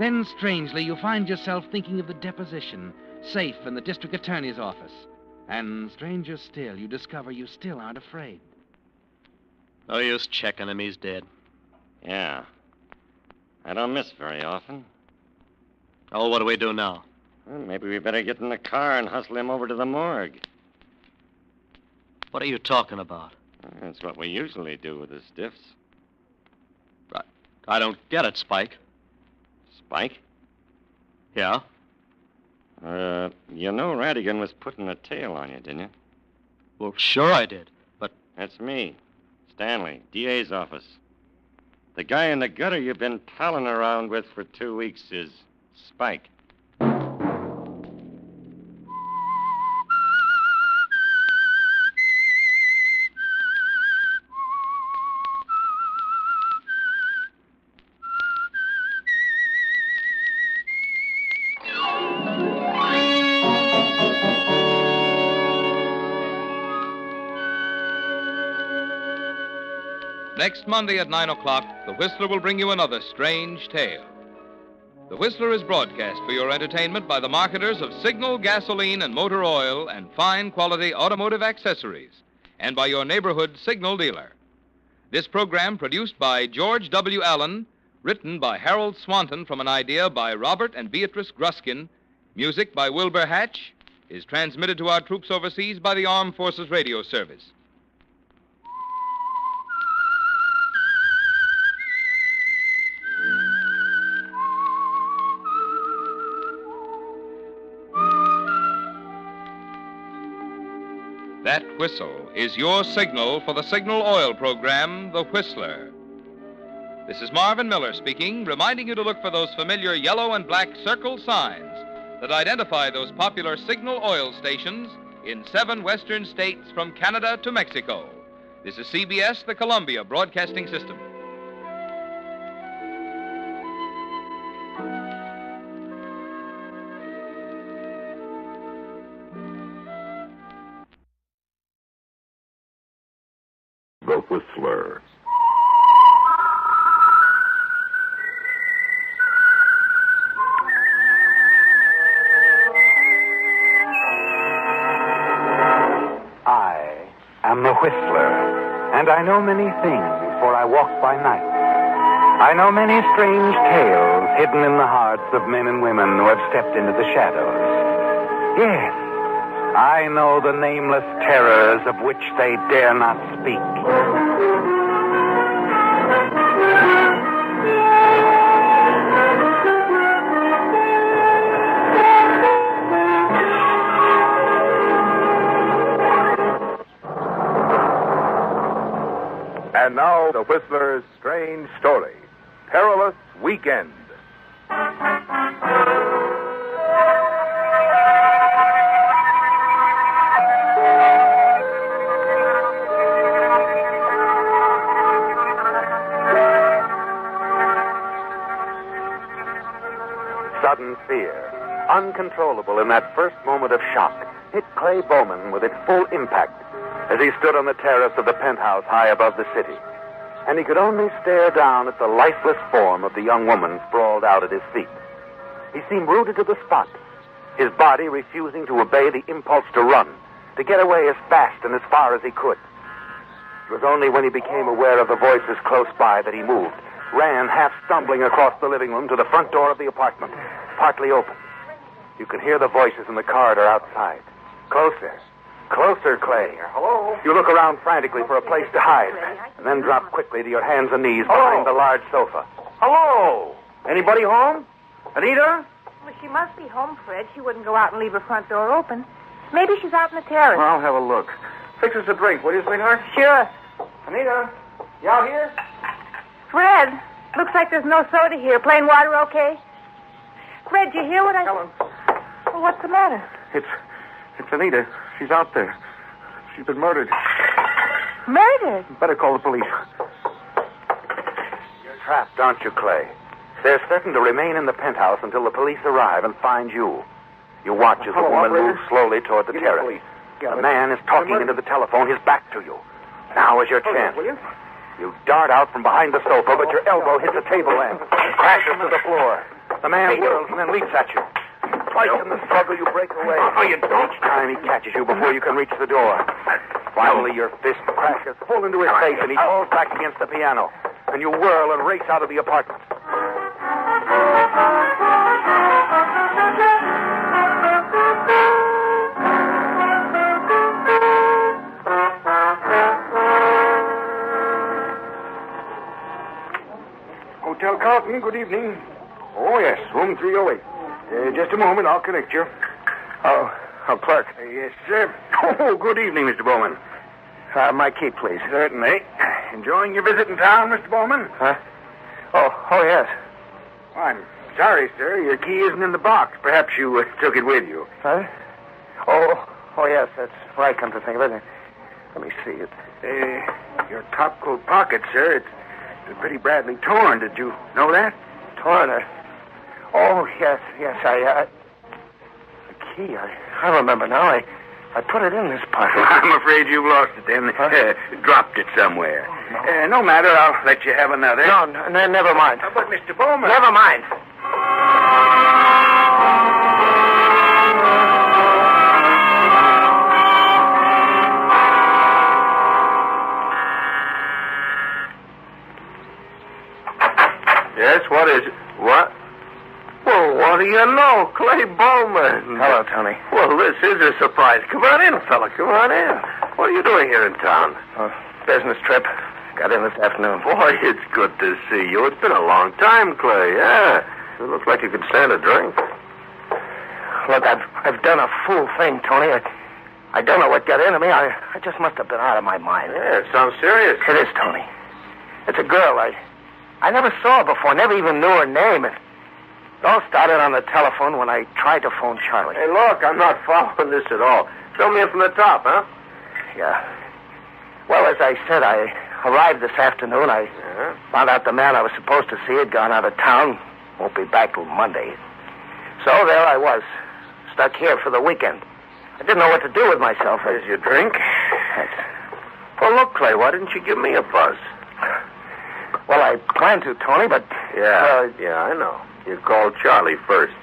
Then, strangely, you find yourself thinking of the deposition, safe in the district attorney's office. And, stranger still, you discover you still aren't afraid. No use checking him. He's dead. Yeah. I don't miss very often. Oh, what do we do now? Well, maybe we better get in the car and hustle him over to the morgue. What are you talking about? That's what we usually do with the stiffs. I don't get it, Spike. Spike? Yeah? You know Radigan was putting a tail on you, didn't you? Well, sure I did, but... That's me, Stanley, DA's office. The guy in the gutter you've been palling around with for 2 weeks is Spike. Next Monday at 9 o'clock, The Whistler will bring you another strange tale. The Whistler is broadcast for your entertainment by the marketers of Signal gasoline and motor oil and fine quality automotive accessories, and by your neighborhood Signal dealer. This program, produced by George W. Allen, written by Harold Swanton from an idea by Robert and Beatrice Gruskin, music by Wilbur Hatch, is transmitted to our troops overseas by the Armed Forces Radio Service. That whistle is your signal for the Signal Oil program, The Whistler. This is Marvin Miller speaking, reminding you to look for those familiar yellow and black circle signs that identify those popular Signal oil stations in 7 western states from Canada to Mexico. This is CBS, the Columbia Broadcasting System. The Whistler. I am the Whistler, and I know many things, for I walk by night. I know many strange tales hidden in the hearts of men and women who have stepped into the shadows. Yes, I know the nameless terrors of which they dare not speak. And now, The Whistler's strange story, Perilous Weekend. Sudden fear, uncontrollable in that first moment of shock, hit Clay Bowman with its full impact as he stood on the terrace of the penthouse high above the city. And he could only stare down at the lifeless form of the young woman sprawled out at his feet. He seemed rooted to the spot, his body refusing to obey the impulse to run, to get away as fast and as far as he could. It was only when he became aware of the voices close by that he moved, ran half stumbling across the living room to the front door of the apartment, partly open. You could hear the voices in the corridor outside. Closer. Closer, Clay. Hello? You look around frantically for a place to hide, and then drop quickly to your hands and knees behind the large sofa. Hello? Anybody home? Anita? Well, she must be home, Fred. She wouldn't go out and leave her front door open. Maybe she's out in the terrace. Well, I'll have a look. Fix us a drink, will you, sweetheart? Sure. Anita, you out here? Fred, looks like there's no soda here. Plain water, okay? Fred, do you hear what I... Helen. Well, what's the matter? It's Anita. She's out there. She's been murdered. Murdered? Better call the police. You're trapped, aren't you, Clay? They're certain to remain in the penthouse until the police arrive and find you. You watch as the Hello, woman operator. moves slowly toward the Give me the terrace. police. Yeah, The man is talking into the telephone, his back to you. Now is your Hold on, chance. will you? You dart out from behind the sofa, but your elbow hits a table lamp and crashes to the floor. The man whirls and then leaps at you. Twice in the struggle, you break away. Oh, you don't. Each time he catches you before you can reach the door. Finally, your fist crashes full into his face, and he falls back against the piano. And you whirl and race out of the apartment. Hotel Carlton, good evening. Oh, yes, room 308. Just a moment, I'll connect you. Oh, clerk. Yes, sir. Oh, good evening, Mr. Bowman. My key, please. Certainly. Enjoying your visit in town, Mr. Bowman? Huh? Oh, yes. I'm sorry, sir. Your key isn't in the box. Perhaps you took it with you. Huh? Oh, yes, that's right, come to think of it. Let me see it. Your topcoat pocket, sir, it's pretty badly torn. Did you know that? Torn? Oh, yes, the key, I remember now. I put it in this pocket. I'm afraid you've lost it then. Dropped it somewhere. No matter, I'll let you have another. No, never mind. But, Mr. Bowman... Never mind. Yes, what is it? What? Well, what do you know? Clay Bowman. Hello, Tony. Well, this is a surprise. Come on in, fella. Come on in. What are you doing here in town? Business trip. Got in this afternoon. Boy, it's good to see you. It's been a long time, Clay. Yeah. It looks like you could stand a drink. Look, I've done a fool thing, Tony. I don't know what got into me. I just must have been out of my mind. Yeah, it sounds serious. It is, Tony. It's a girl I never saw her before, never even knew her name. It all started on the telephone when I tried to phone Charlie. Hey, look, I'm not following this at all. Fill me in from the top, huh? Yeah. Well, as I said, I arrived this afternoon. I found out the man I was supposed to see had gone out of town. Won't be back till Monday. So there I was, stuck here for the weekend. I didn't know what to do with myself. Here's your drink. Thanks. Well, look, Clay, why didn't you give me a buzz? Well, I planned to, Tony, but... Yeah, I know. You called Charlie first.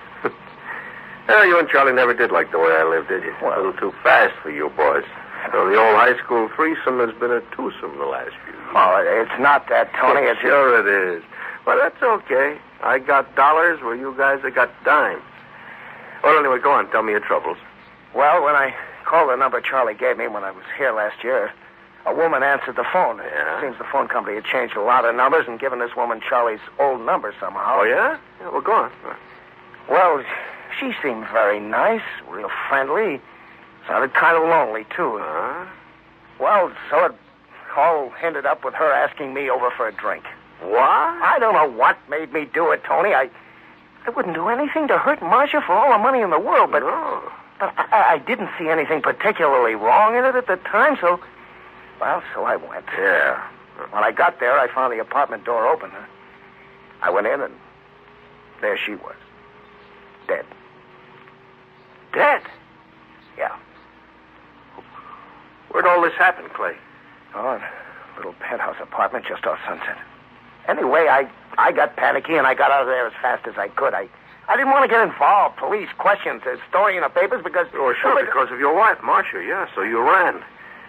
Well, you and Charlie never did like the way I lived, did you? Well, a little too fast for you boys. So the old high school threesome has been a twosome the last few years. Oh, it's not that, Tony. It's sure it is. Well, that's okay. I got dollars where you guys have got dimes. Well, anyway, go on. Tell me your troubles. Well, when I called the number Charlie gave me when I was here last year, a woman answered the phone. Yeah? Seems the phone company had changed a lot of numbers and given this woman Charlie's old number somehow. Oh, yeah? Yeah, well, go on. Well, she seemed very nice, real friendly. Sounded kind of lonely, too. Well, so it all ended up with her asking me over for a drink. What? I don't know what made me do it, Tony. I wouldn't do anything to hurt Marcia for all the money in the world, but... No. But I didn't see anything particularly wrong in it at the time, so... Well, so I went. Yeah. When I got there, I found the apartment door open. I went in, and there she was. Dead. Dead? Yeah. Where'd all this happen, Clay? Oh, in a little penthouse apartment just off Sunset. Anyway, I got panicky, and I got out of there as fast as I could. I didn't want to get involved. Police, questions, a story in the papers because... Oh, sure, because of your wife, Marcia, yeah. So you ran.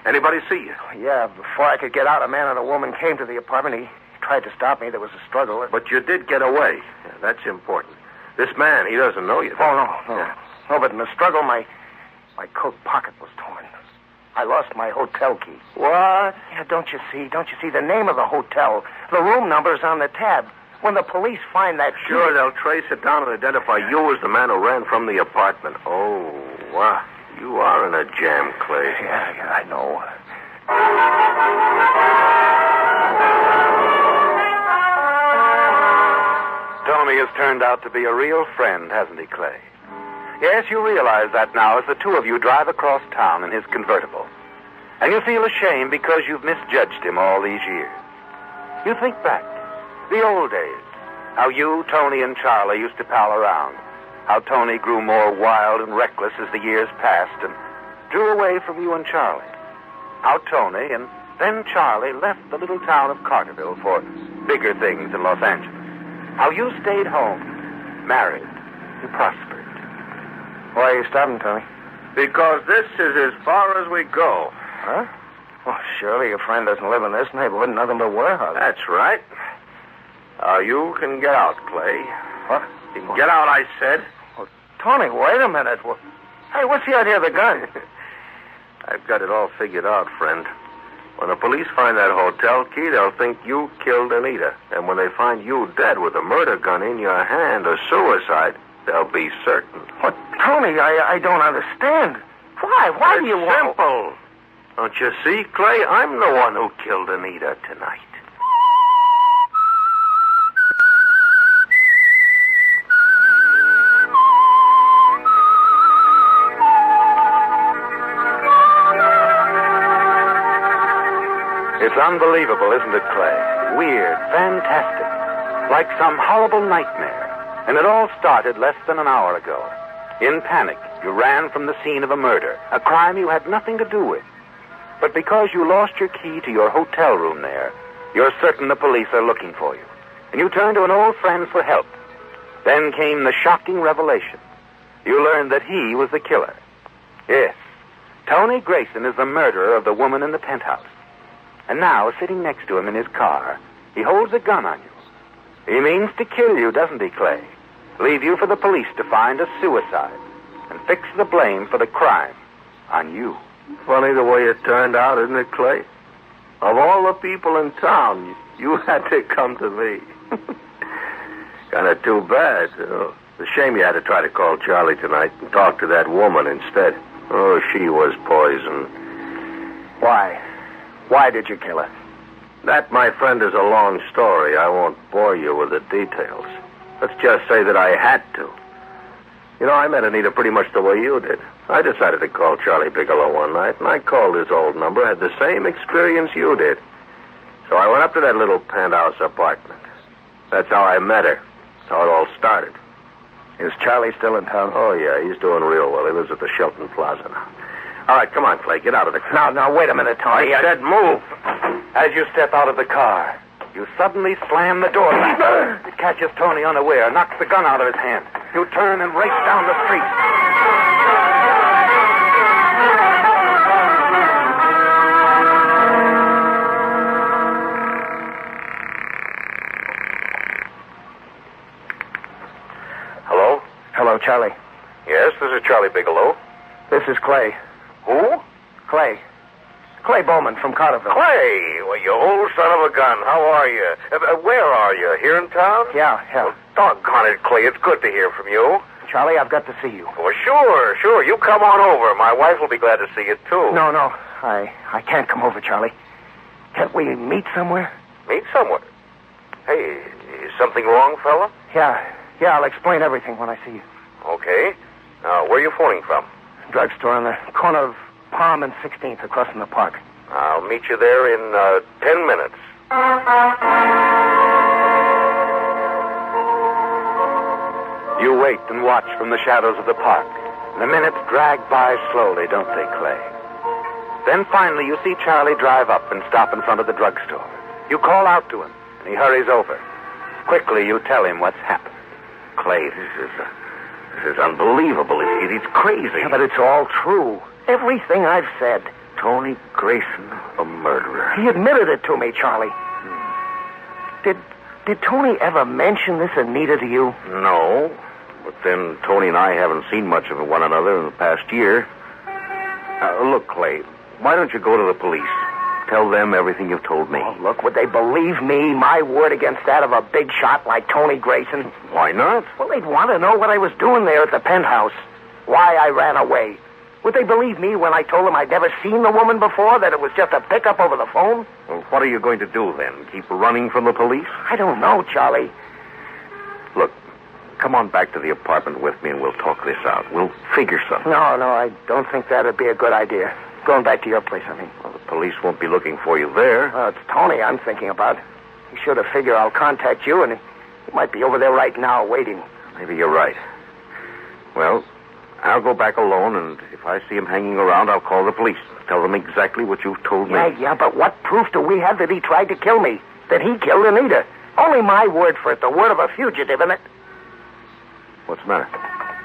Anybody see you? Yeah, before I could get out, a man and a woman came to the apartment. He tried to stop me. There was a struggle. But you did get away. Yeah, that's important. This man, he doesn't know you. Oh, no. No, but in the struggle, my My coat pocket was torn. I lost my hotel key. What? Yeah, don't you see? Don't you see the name of the hotel? The room number's on the tab. When the police find that key... Sure, they'll trace it down and identify you as the man who ran from the apartment. Oh, wow. You are in a jam, Clay. Yeah, I know. Tony has turned out to be a real friend, hasn't he, Clay? Yes, you realize that now as the two of you drive across town in his convertible. And you feel ashamed because you've misjudged him all these years. You think back, the old days, how you, Tony, and Charlie used to pal around. How Tony grew more wild and reckless as the years passed and drew away from you and Charlie. How Tony and then Charlie left the little town of Carterville for bigger things in Los Angeles. How you stayed home, married, and prospered. Why are you stopping, Tony? Because this is as far as we go. Huh? Well, surely your friend doesn't live in this neighborhood, nothing but warehouses. That's right. You can get out, Clay. What? You can get out, I said. Well, Tony, wait a minute. Well, hey, what's the idea of the gun? I've got it all figured out, friend. When the police find that hotel key, they'll think you killed Anita. And when they find you dead with a murder gun in your hand or suicide, they'll be certain. What, Tony, I don't understand. Why? Why do you want... Simple. Don't you see, Clay? I'm the one who killed Anita tonight. It's unbelievable, isn't it, Clay? Weird, fantastic, like some horrible nightmare. And it all started less than an hour ago. In panic, you ran from the scene of a murder, a crime you had nothing to do with. But because you lost your key to your hotel room there, you're certain the police are looking for you. And you turned to an old friend for help. Then came the shocking revelation. You learned that he was the killer. Yes, Tony Grayson is the murderer of the woman in the penthouse. And now, sitting next to him in his car, he holds a gun on you. He means to kill you, doesn't he, Clay? Leave you for the police to find a suicide and fix the blame for the crime on you. Funny the way it turned out, isn't it, Clay? Of all the people in town, you had to come to me. Kind of too bad. Oh, it's a shame you had to try to call Charlie tonight and talk to that woman instead. Oh, she was poison. Why? Why did you kill her? That, my friend, is a long story. I won't bore you with the details. Let's just say that I had to. You know, I met Anita pretty much the way you did. I decided to call Charlie Bigelow one night, and I called his old number, had the same experience you did. So I went up to that little penthouse apartment. That's how I met her. That's how it all started. Is Charlie still in town? Oh, yeah, he's doing real well. He lives at the Shelton Plaza now. All right, come on, Clay, get out of the car. Now, wait a minute, Tony. I said move. As you step out of the car, you suddenly slam the door back. It catches Tony unaware, knocks the gun out of his hand. You turn and race down the street. Hello? Hello, Charlie. Yes, this is Charlie Bigelow. This is Clay. Who? Clay. Clay Bowman from Carterville. Clay! Well, you old son of a gun. How are you? Where are you? Here in town? Yeah. Well, doggone it, Clay. It's good to hear from you. Charlie, I've got to see you. Well, sure. You come on over. My wife will be glad to see you, too. No. I can't come over, Charlie. Can't we meet somewhere? Meet somewhere? Hey, is something wrong, fella? Yeah, I'll explain everything when I see you. Okay. Now, where are you phoning from? Drugstore on the corner of Palm and 16th across from the park. I'll meet you there in 10 minutes. You wait and watch from the shadows of the park. The minutes drag by slowly, don't they, Clay? Then finally you see Charlie drive up and stop in front of the drugstore. You call out to him, and he hurries over. Quickly you tell him what's happened. Clay, this is unbelievable. It's crazy. Yeah, but it's all true. Everything I've said. Tony Grayson, a murderer. He admitted it to me, Charlie. Did Tony ever mention this Anita to you? No. But then Tony and I haven't seen much of one another in the past year. Look, Clay, why don't you go to the police? Tell them everything you've told me. Oh, look, would they believe me, my word against that of a big shot like Tony Grayson? Why not? Well, they'd want to know what I was doing there at the penthouse. Why I ran away. Would they believe me when I told them I'd never seen the woman before, that it was just a pickup over the phone? Well, what are you going to do then? Keep running from the police? I don't know, Charlie. Look, come on back to the apartment with me and we'll talk this out. We'll figure something. No, I don't think that'd be a good idea. Going back to your place, I mean. Well, the police won't be looking for you there. It's Tony I'm thinking about. He should have figured I'll contact you, and he might be over there right now waiting. Maybe you're right. Well, I'll go back alone, and if I see him hanging around, I'll call the police. Tell them exactly what you've told me. Yeah, but what proof do we have that he tried to kill me? That he killed Anita? Only my word for it, the word of a fugitive, and it... What's the matter?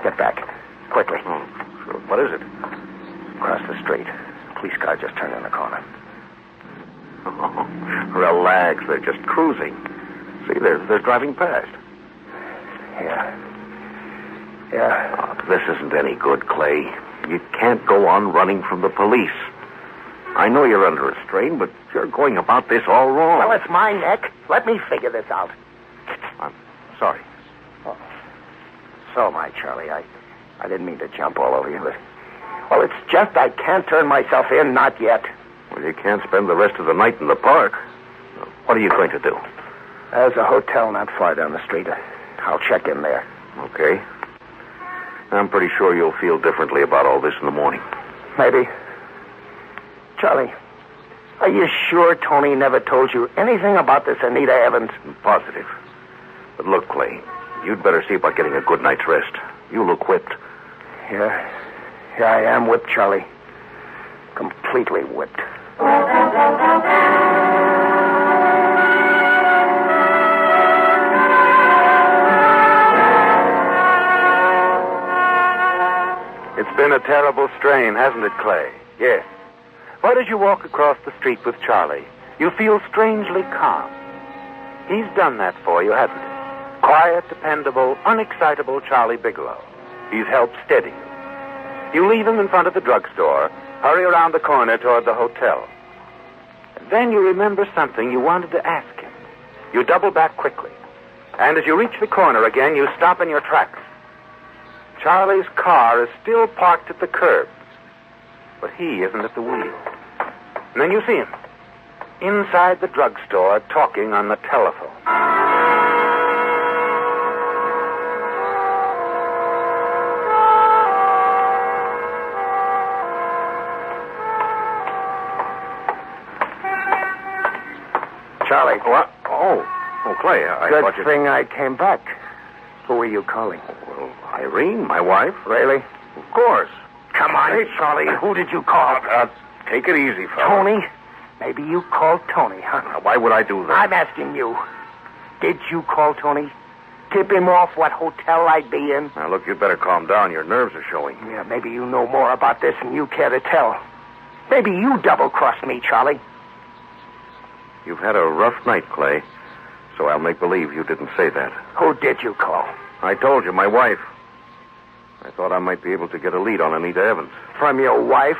Get back. Quickly. Oh, sure. What is it? Across the street. Police car just turned in the corner. Oh, relax. They're just cruising. See, they're driving past. Yeah. Oh, this isn't any good, Clay. You can't go on running from the police. I know you're under a strain, but you're going about this all wrong. Well, it's my neck. Let me figure this out. I'm sorry. Oh. So am I, Charlie. I didn't mean to jump all over you, but... Well, it's just I can't turn myself in, not yet. Well, you can't spend the rest of the night in the park. What are you going to do? There's a hotel not far down the street. I'll check in there. Okay. I'm pretty sure you'll feel differently about all this in the morning. Maybe. Charlie, are you sure Tony never told you anything about this Anita Evans? I'm positive. But look, Clay, you'd better see about getting a good night's rest. You look whipped. Yeah, I am whipped, Charlie. Completely whipped. It's been a terrible strain, hasn't it, Clay? Yes. Why did you walk across the street with Charlie? You feel strangely calm. He's done that for you, hasn't he? Quiet, dependable, unexcitable Charlie Bigelow. He's helped steady you. You leave him in front of the drugstore, hurry around the corner toward the hotel. Then you remember something you wanted to ask him. You double back quickly. And as you reach the corner again, you stop in your tracks. Charlie's car is still parked at the curb, but he isn't at the wheel. And then you see him inside the drugstore talking on the telephone. Charlie. What? Oh, Clay, I Good thought you... thing I came back. Who are you calling? Well, Irene, my wife. Really? Of course. Come on, Hey, Charlie. Who did you call? Take it easy, fella. Tony? Maybe you called Tony, huh? Now, why would I do that? I'm asking you. Did you call Tony? Tip him off what hotel I'd be in? Now, look, you'd better calm down. Your nerves are showing. Yeah, maybe you know more about this than you care to tell. Maybe you double-crossed me, Charlie. You've had a rough night, Clay, so I'll make believe you didn't say that. Who did you call? I told you, my wife. I thought I might be able to get a lead on Anita Evans. From your wife?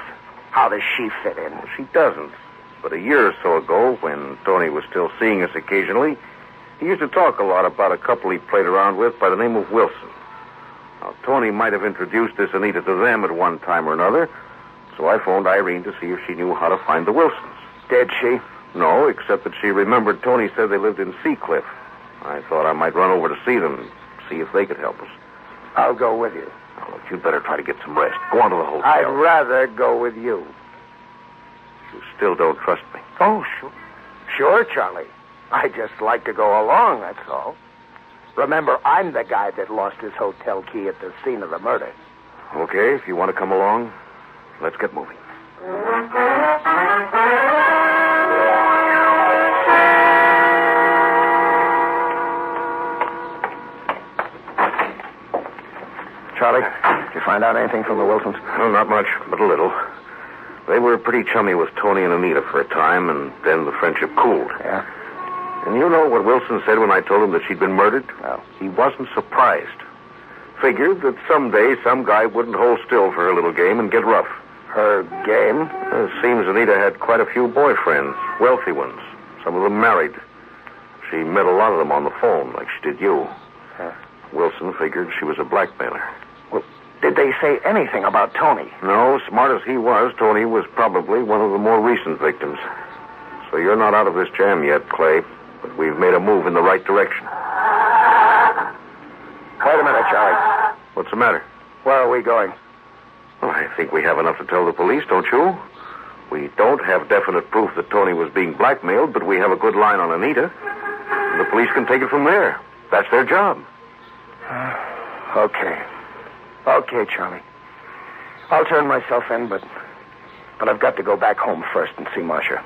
How does she fit in? Well, she doesn't. But a year or so ago, when Tony was still seeing us occasionally, he used to talk a lot about a couple he played around with by the name of Wilson. Now, Tony might have introduced this Anita to them at one time or another, so I phoned Irene to see if she knew how to find the Wilsons. Did she? No, except that she remembered Tony said they lived in Seacliff. I thought I might run over to see them, see if they could help us. I'll go with you. Now, look, you'd better try to get some rest. Go on to the hotel. I'd rather go with you. You still don't trust me? Oh, sure. Sure, Charlie. I just like to go along, that's all. Remember, I'm the guy that lost his hotel key at the scene of the murder. Okay, if you want to come along, let's get moving. Charlie, did you find out anything from the Wilsons? Well, not much, but a little. They were pretty chummy with Tony and Anita for a time, and then the friendship cooled. Yeah? And you know what Wilson said when I told him that she'd been murdered? No. He wasn't surprised. Figured that someday some guy wouldn't hold still for her little game and get rough. Her game? It seems Anita had quite a few boyfriends, wealthy ones. Some of them married. She met a lot of them on the phone, like she did you. Wilson figured she was a blackmailer. Well, did they say anything about Tony? No, smart as he was, Tony was probably one of the more recent victims. So you're not out of this jam yet, Clay, but we've made a move in the right direction. Wait a minute, Charlie. What's the matter? Where are we going? Well, I think we have enough to tell the police, don't you? We don't have definite proof that Tony was being blackmailed, but we have a good line on Anita. And the police can take it from there. That's their job. Okay. Okay, Charlie. I'll turn myself in, but I've got to go back home first and see Marcia.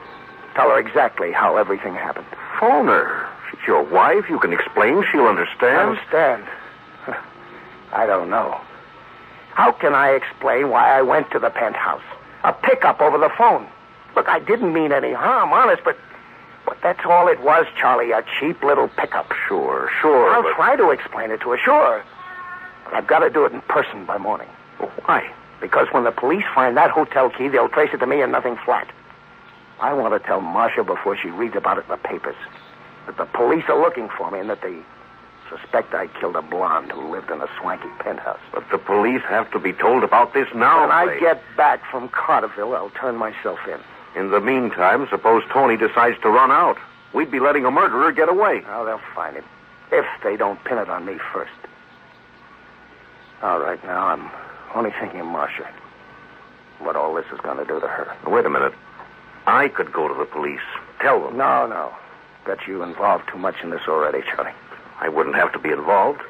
Tell her exactly how everything happened. Phone her. She's your wife. You can explain. She'll understand. Understand? I don't know. How can I explain why I went to the penthouse? A pickup over the phone. Look, I didn't mean any harm, honest, but that's all it was, Charlie, a cheap little pickup. Sure. I'll try to explain it to her, sure. But I've got to do it in person by morning. Well, why? Because when the police find that hotel key, they'll trace it to me and nothing flat. I want to tell Marcia before she reads about it in the papers that the police are looking for me and that they suspect I killed a blonde who lived in a swanky penthouse. But the police have to be told about this now. When I get back from Carterville, I'll turn myself in. In the meantime, suppose Tony decides to run out. We'd be letting a murderer get away. Oh, they'll find him. If they don't pin it on me first. All right, now I'm only thinking of Marcia. What all this is going to do to her. Wait a minute. I could go to the police. Tell them. No. Bet you involved too much in this already, Charlie. I wouldn't have to be involved.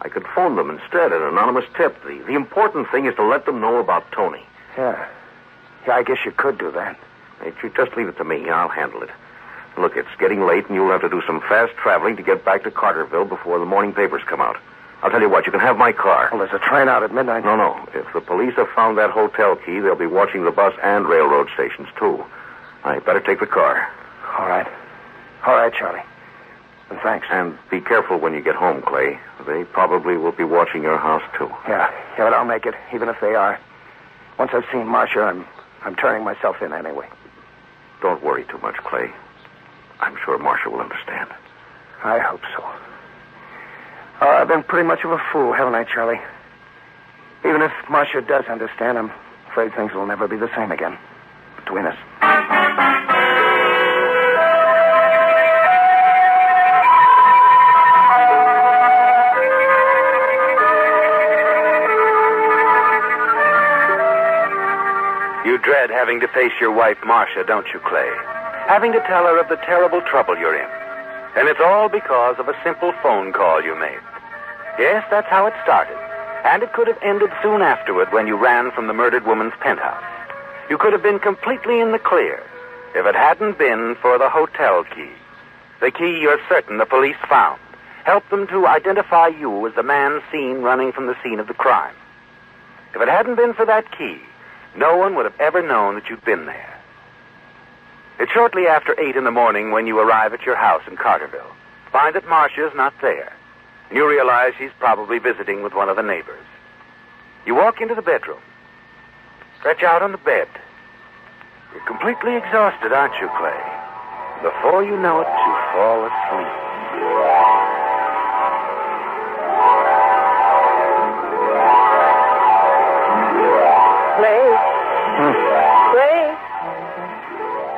I could phone them instead, an anonymous tip. The important thing is to let them know about Tony. Yeah, I guess you could do that. Hey, you just leave it to me. I'll handle it. Look, it's getting late, and you'll have to do some fast traveling to get back to Carterville before the morning papers come out. I'll tell you what, you can have my car. Well, there's a train out at midnight. No. If the police have found that hotel key, they'll be watching the bus and railroad stations, too. I better take the car. All right. All right, Charlie. And thanks. And be careful when you get home, Clay. They probably will be watching your house, too. Yeah, but I'll make it, even if they are. Once I've seen Marcia, I'm turning myself in anyway. Don't worry too much, Clay. I'm sure Marcia will understand. I hope so. I've been pretty much of a fool, haven't I, Charlie? Even if Marcia does understand, I'm afraid things will never be the same again between us. You dread having to face your wife, Marcia, don't you, Clay? Having to tell her of the terrible trouble you're in. And it's all because of a simple phone call you made. Yes, that's how it started. And it could have ended soon afterward when you ran from the murdered woman's penthouse. You could have been completely in the clear if it hadn't been for the hotel key. The key you're certain the police found helped them to identify you as the man seen running from the scene of the crime. If it hadn't been for that key, no one would have ever known that you'd been there. It's shortly after 8 in the morning when you arrive at your house in Carterville. Find that Marcia's not there. And you realize she's probably visiting with one of the neighbors. You walk into the bedroom. Stretch out on the bed. You're completely exhausted, aren't you, Clay? Before you know it, you fall asleep.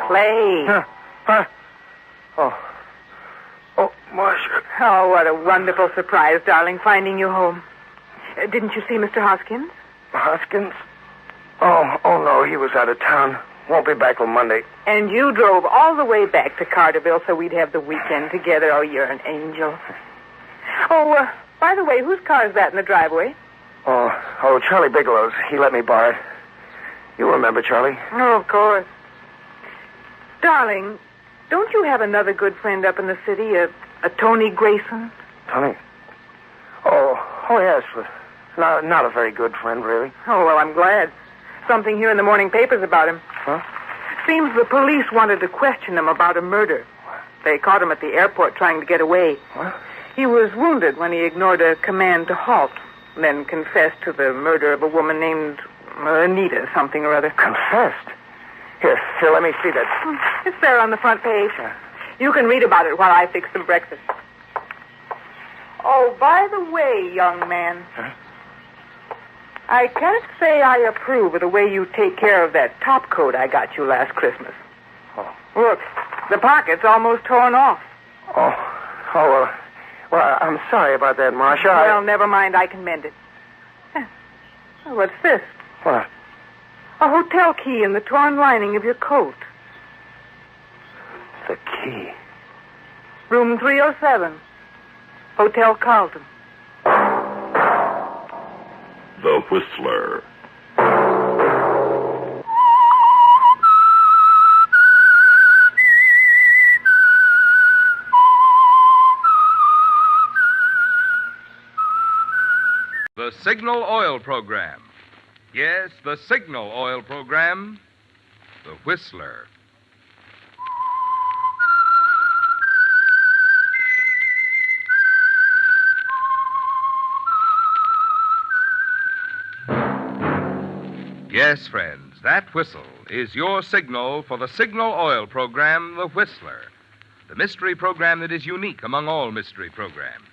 Clay. Huh? Oh, Marcia. Oh, what a wonderful surprise, darling, finding you home. Didn't you see Mr. Hoskins? Hoskins? Oh, no, he was out of town. Won't be back till Monday. And you drove all the way back to Carterville so we'd have the weekend together. Oh, you're an angel. Oh, by the way, whose car is that in the driveway? Oh, Charlie Bigelow's. He let me borrow it. You remember, Charlie? Oh, of course. Darling, don't you have another good friend up in the city, a Tony Grayson? Tony? Oh, yes, but not a very good friend, really. Oh, well, I'm glad. Something here in the morning papers about him. Huh? Seems the police wanted to question him about a murder. They caught him at the airport trying to get away. What? He was wounded when he ignored a command to halt, then confessed to the murder of a woman named Anita something or other. Confessed? Here, let me see that. It's there on the front page. You can read about it while I fix some breakfast. Oh, by the way, young man. Huh? I can't say I approve of the way you take care of that top coat I got you last Christmas. Oh. Look, the pocket's almost torn off. Well, I'm sorry about that, Marcia. Well, never mind. I can mend it. Oh, what's this? What? A hotel key in the torn lining of your coat. The key. Room 307. Hotel Carlton. The Whistler. The Signal Oil Program. Yes, the Signal Oil Program. The Whistler. Yes, friends, that whistle is your signal for the Signal Oil Program, The Whistler. The mystery program that is unique among all mystery programs.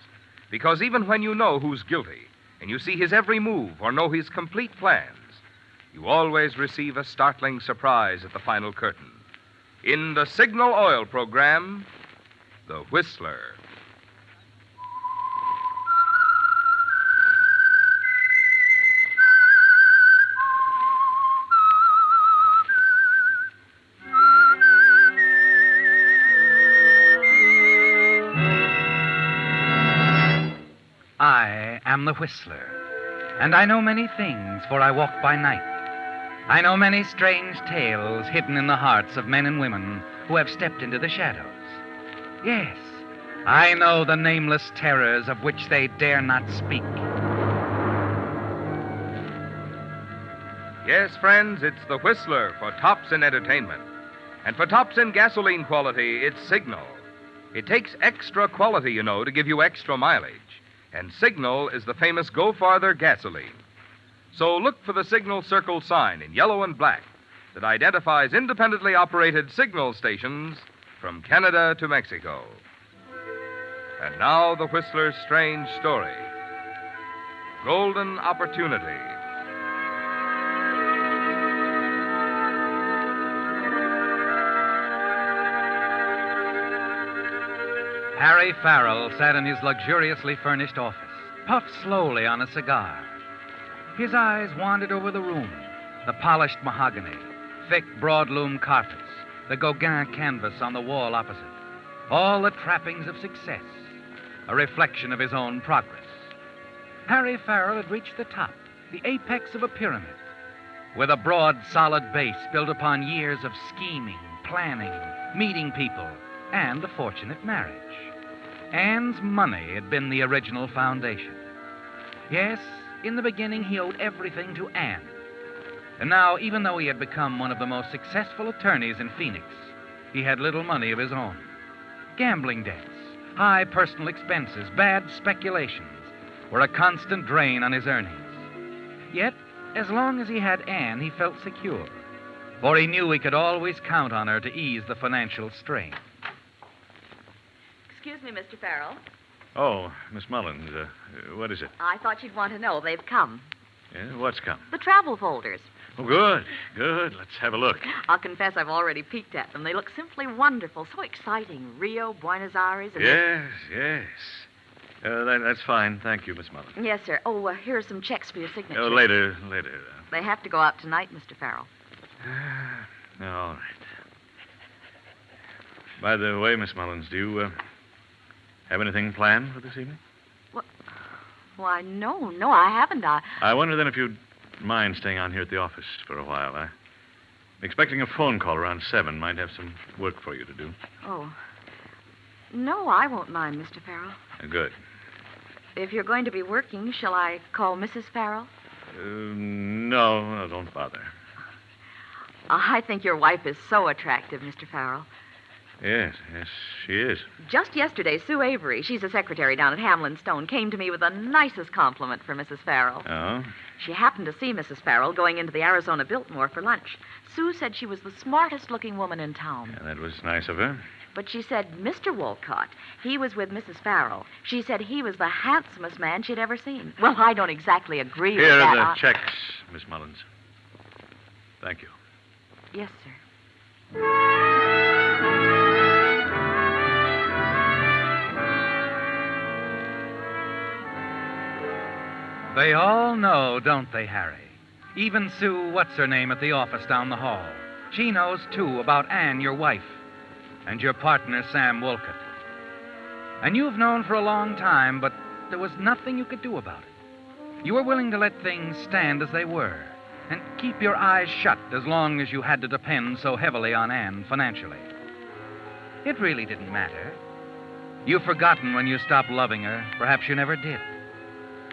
Because even when you know who's guilty, and you see his every move or know his complete plans, you always receive a startling surprise at the final curtain. In the Signal Oil Program, The Whistler. I am the Whistler, and I know many things, for I walk by night. I know many strange tales hidden in the hearts of men and women who have stepped into the shadows. Yes, I know the nameless terrors of which they dare not speak. Yes, friends, it's the Whistler for tops in entertainment. And for tops in gasoline quality, it's Signal. It takes extra quality, you know, to give you extra mileage. And Signal is the famous Go Farther gasoline. So look for the Signal Circle sign in yellow and black that identifies independently operated signal stations from Canada to Mexico. And now the Whistler's strange story. Golden Opportunity. Harry Farrell sat in his luxuriously furnished office, puffed slowly on a cigar. His eyes wandered over the room, the polished mahogany, thick broadloom carpets, the Gauguin canvas on the wall opposite. All the trappings of success, a reflection of his own progress. Harry Farrell had reached the top, the apex of a pyramid, with a broad, solid base built upon years of scheming, planning, meeting people, and a fortunate marriage. Anne's money had been the original foundation. Yes, in the beginning he owed everything to Anne. And now, even though he had become one of the most successful attorneys in Phoenix, he had little money of his own. Gambling debts, high personal expenses, bad speculations were a constant drain on his earnings. Yet, as long as he had Anne, he felt secure, for he knew he could always count on her to ease the financial strain. Excuse me, Mr. Farrell. Oh, Miss Mullins, what is it? I thought you'd want to know. They've come. Yeah, what's come? The travel folders. Oh, good, good. Let's have a look. I'll confess I've already peeked at them. They look simply wonderful, so exciting. Rio, Buenos Aires, and... Yes. That's fine. Thank you, Miss Mullins. Yes, sir. Oh, here are some checks for your signature. Oh, later. They have to go out tonight, Mr. Farrell. All right. By the way, Miss Mullins, do you have anything planned for this evening? What? Why, no, I haven't. I wonder then if you'd mind staying on here at the office for a while. I'm expecting a phone call around 7. Might have some work for you to do. Oh. No, I won't mind, Mr. Farrell. Good. If you're going to be working, shall I call Mrs. Farrell? No, don't bother. I think your wife is so attractive, Mr. Farrell. Yes, she is. Just yesterday, Sue Avery, she's a secretary down at Hamlin Stone, came to me with the nicest compliment for Mrs. Farrell. Oh? She happened to see Mrs. Farrell going into the Arizona Biltmore for lunch. Sue said she was the smartest-looking woman in town. Yeah, that was nice of her. But she said Mr. Wolcott, he was with Mrs. Farrell. She said he was the handsomest man she'd ever seen. Well, I don't exactly agree with Here that. are the checks, Miss Mullins. Thank you. Yes, sir. They all know, don't they, Harry? Even Sue, what's-her-name at the office down the hall. She knows, too, about Anne, your wife, and your partner, Sam Wolcott. And you've known for a long time, but there was nothing you could do about it. You were willing to let things stand as they were and keep your eyes shut as long as you had to depend so heavily on Anne financially. It really didn't matter. You've forgotten when you stopped loving her. Perhaps you never did.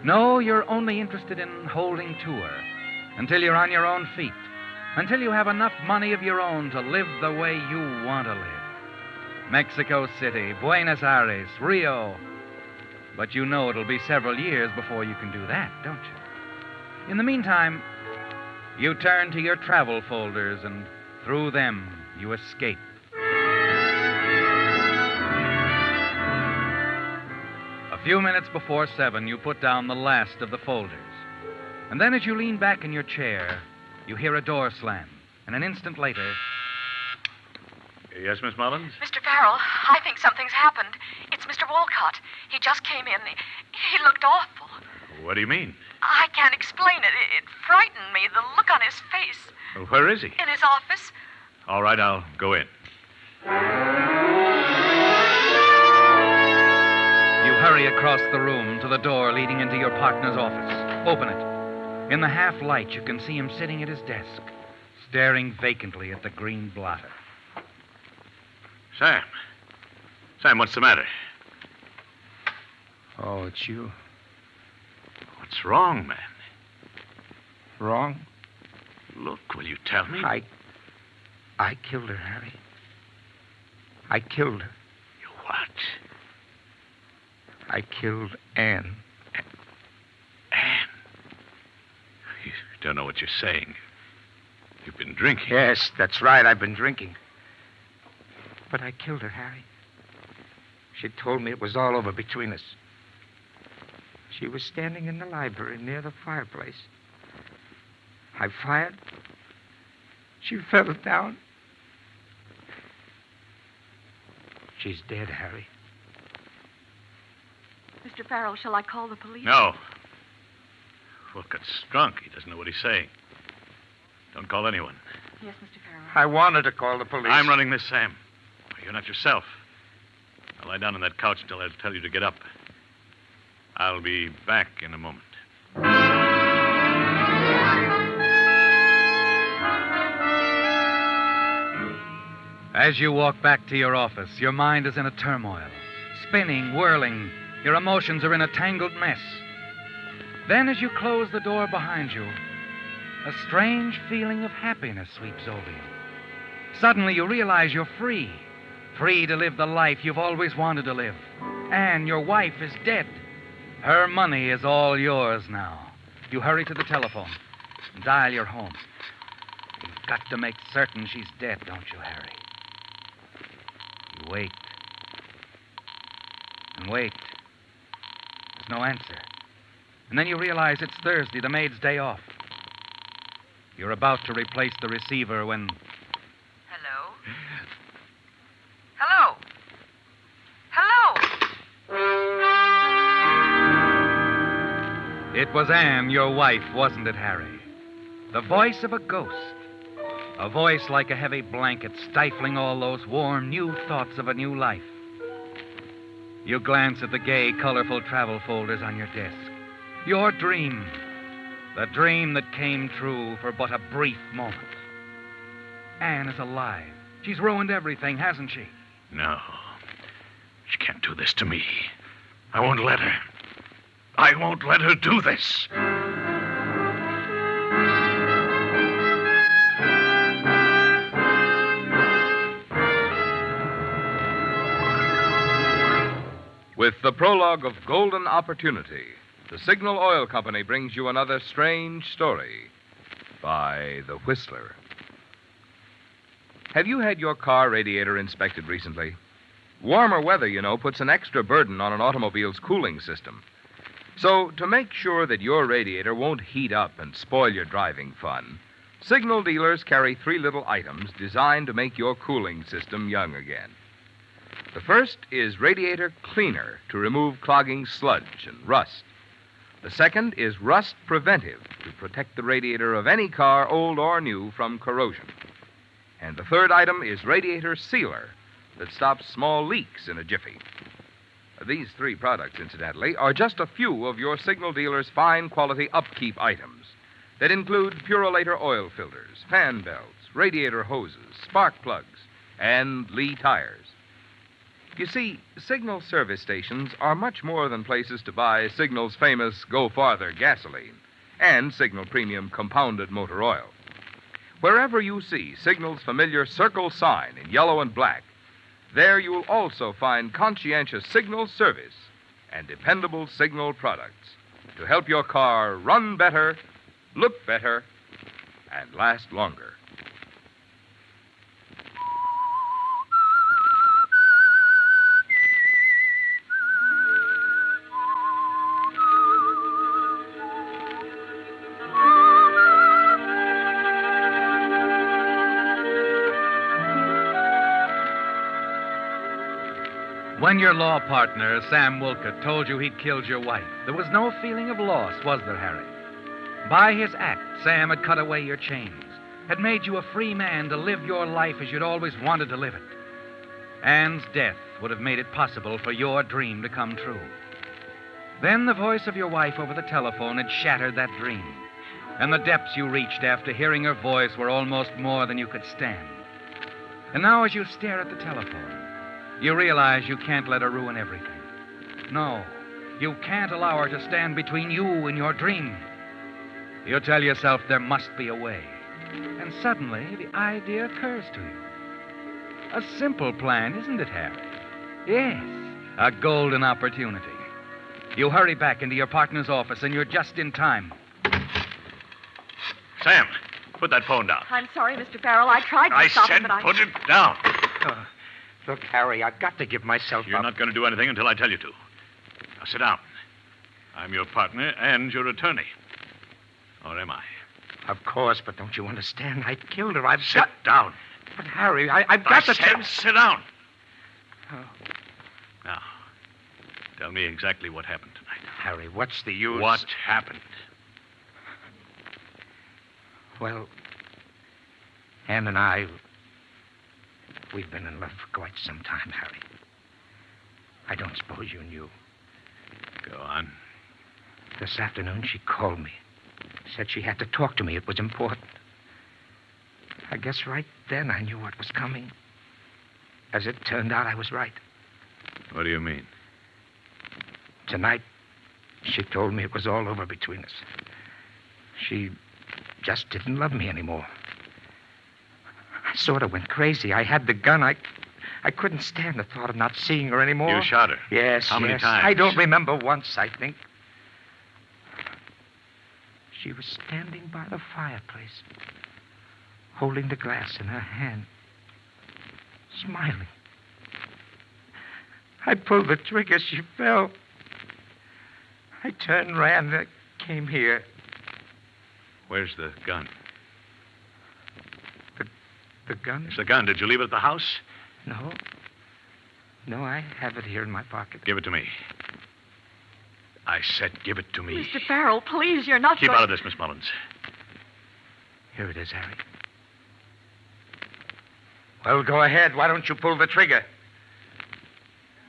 No, you're only interested in holding to her until you're on your own feet, until you have enough money of your own to live the way you want to live. Mexico City, Buenos Aires, Rio. But you know it'll be several years before you can do that, don't you? In the meantime, you turn to your travel folders, and through them you escape. A few minutes before 7, you put down the last of the folders. And then as you lean back in your chair, you hear a door slam. And an instant later... Yes, Miss Mullins? Mr. Farrell, I think something's happened. It's Mr. Wolcott. He just came in. He looked awful. What do you mean? I can't explain it. It frightened me, the look on his face. Well, where is he? In his office. All right, I'll go in. You hurry across the room to the door leading into your partner's office. Open it. In the half light, you can see him sitting at his desk, staring vacantly at the green blotter. Sam. Sam, what's the matter? Oh, it's you. What's wrong, man? Wrong? Look, will you tell me? I killed her, Harry. I killed her. You what? I killed Anne. Anne? You don't know what you're saying. You've been drinking. Yes, that's right. I've been drinking. But I killed her, Harry. She told me it was all over between us. She was standing in the library near the fireplace. I fired. She fell down. She's dead, Harry. Mr. Farrell, shall I call the police? No. Wolcott's drunk. He doesn't know what he's saying. Don't call anyone. Yes, Mr. Farrell. I wanted to call the police. I'm running this, Sam. You're not yourself. Now lie down on that couch until I tell you to get up. I'll be back in a moment. As you walk back to your office, your mind is in a turmoil, spinning, whirling. Your emotions are in a tangled mess. Then, as you close the door behind you, a strange feeling of happiness sweeps over you. Suddenly, you realize you're free. Free to live the life you've always wanted to live. Anne, your wife, is dead. Her money is all yours now. You hurry to the telephone and dial your home. You've got to make certain she's dead, don't you, Harry? You wait. And wait. There's no answer. And then you realize it's Thursday, the maid's day off. You're about to replace the receiver when... Hello? Hello? Hello? It was Anne, your wife, wasn't it, Harry? The voice of a ghost. A voice like a heavy blanket stifling all those warm, new thoughts of a new life. You glance at the gay, colorful travel folders on your desk. Your dream. The dream that came true for but a brief moment. Anne is alive. She's ruined everything, hasn't she? No. She can't do this to me. I won't let her. I won't let her do this. With the prologue of Golden Opportunity, the Signal Oil Company brings you another strange story by The Whistler. Have you had your car radiator inspected recently? Warmer weather, you know, puts an extra burden on an automobile's cooling system. So, to make sure that your radiator won't heat up and spoil your driving fun, Signal dealers carry 3 little items designed to make your cooling system young again. The first is Radiator Cleaner to remove clogging sludge and rust. The second is Rust Preventive to protect the radiator of any car, old or new, from corrosion. And the third item is Radiator Sealer that stops small leaks in a jiffy. These 3 products, incidentally, are just a few of your Signal dealer's fine quality upkeep items that include Purolator oil filters, fan belts, radiator hoses, spark plugs, and Lee tires. You see, Signal service stations are much more than places to buy Signal's famous Go Farther gasoline and Signal Premium compounded motor oil. Wherever you see Signal's familiar circle sign in yellow and black, there you'll also find conscientious Signal service and dependable Signal products to help your car run better, look better, and last longer. When your law partner, Sam Wolcott, told you he'd killed your wife, there was no feeling of loss, was there, Harry? By his act, Sam had cut away your chains, had made you a free man to live your life as you'd always wanted to live it. Anne's death would have made it possible for your dream to come true. Then the voice of your wife over the telephone had shattered that dream, and the depths you reached after hearing her voice were almost more than you could stand. And now as you stare at the telephone, you realize you can't let her ruin everything. No, you can't allow her to stand between you and your dream. You tell yourself there must be a way. And suddenly, the idea occurs to you. A simple plan, isn't it, Harry? Yes, a golden opportunity. You hurry back into your partner's office, and you're just in time. Sam, put that phone down. I'm sorry, Mr. Farrell. I tried to stop him, but I... put it down. Look, Harry, I've got to give myself You're up. not going to do anything until I tell you to. Now, sit down. I'm your partner and your attorney. Or am I? Of course, but don't you understand? I killed her. Sit down. But, Harry, I've got to... sit down. Oh. Now, tell me exactly what happened tonight. Harry, what's the use? What happened? Well, Anne and I... We've been in love for quite some time, Harry. I don't suppose you knew. Go on. This afternoon, she called me. Said she had to talk to me. It was important. I guess right then I knew what was coming. As it turned out, I was right. What do you mean? Tonight, she told me it was all over between us. She just didn't love me anymore. I sort of went crazy. I had the gun. I couldn't stand the thought of not seeing her anymore. You shot her? Yes, How many yes. times? I don't remember once, I think. She was standing by the fireplace, holding the glass in her hand, smiling. I pulled the trigger. She fell. I turned, ran, and came here. Where's the gun? The gun? It's the gun. Did you leave it at the house? No. No, I have it here in my pocket. Give it to me. I said give it to me. Mr. Farrell, please, you're not Keep going... out of this, Miss Mullins. Here it is, Harry. Well, go ahead. Why don't you pull the trigger?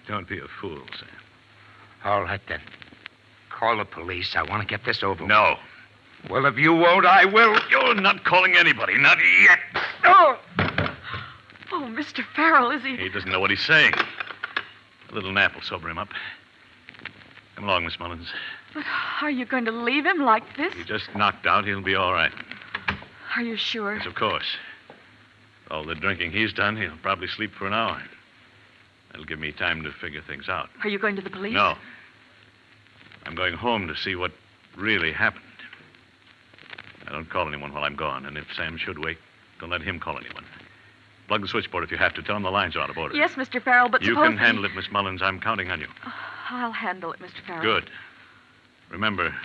Don't be a fool, Sam. All right, then. Call the police. I want to get this over with. No. Well, if you won't, I will. You're not calling anybody, not yet. Oh! Oh, Mr. Farrell, is he... He doesn't know what he's saying. A little nap will sober him up. Come along, Miss Mullins. But are you going to leave him like this? He just knocked out. He'll be all right. Are you sure? Yes, of course. All the drinking he's done, he'll probably sleep for an hour. That'll give me time to figure things out. Are you going to the police? No. I'm going home to see what really happened. I don't call anyone while I'm gone, and if Sam should wake, don't let him call anyone. Plug the switchboard if you have to. Tell him the lines are out of order. Yes, Mr. Farrell, but You suppose can handle it, Miss Mullins. I'm counting on you. I'll handle it, Mr. Farrell. Good. Remember,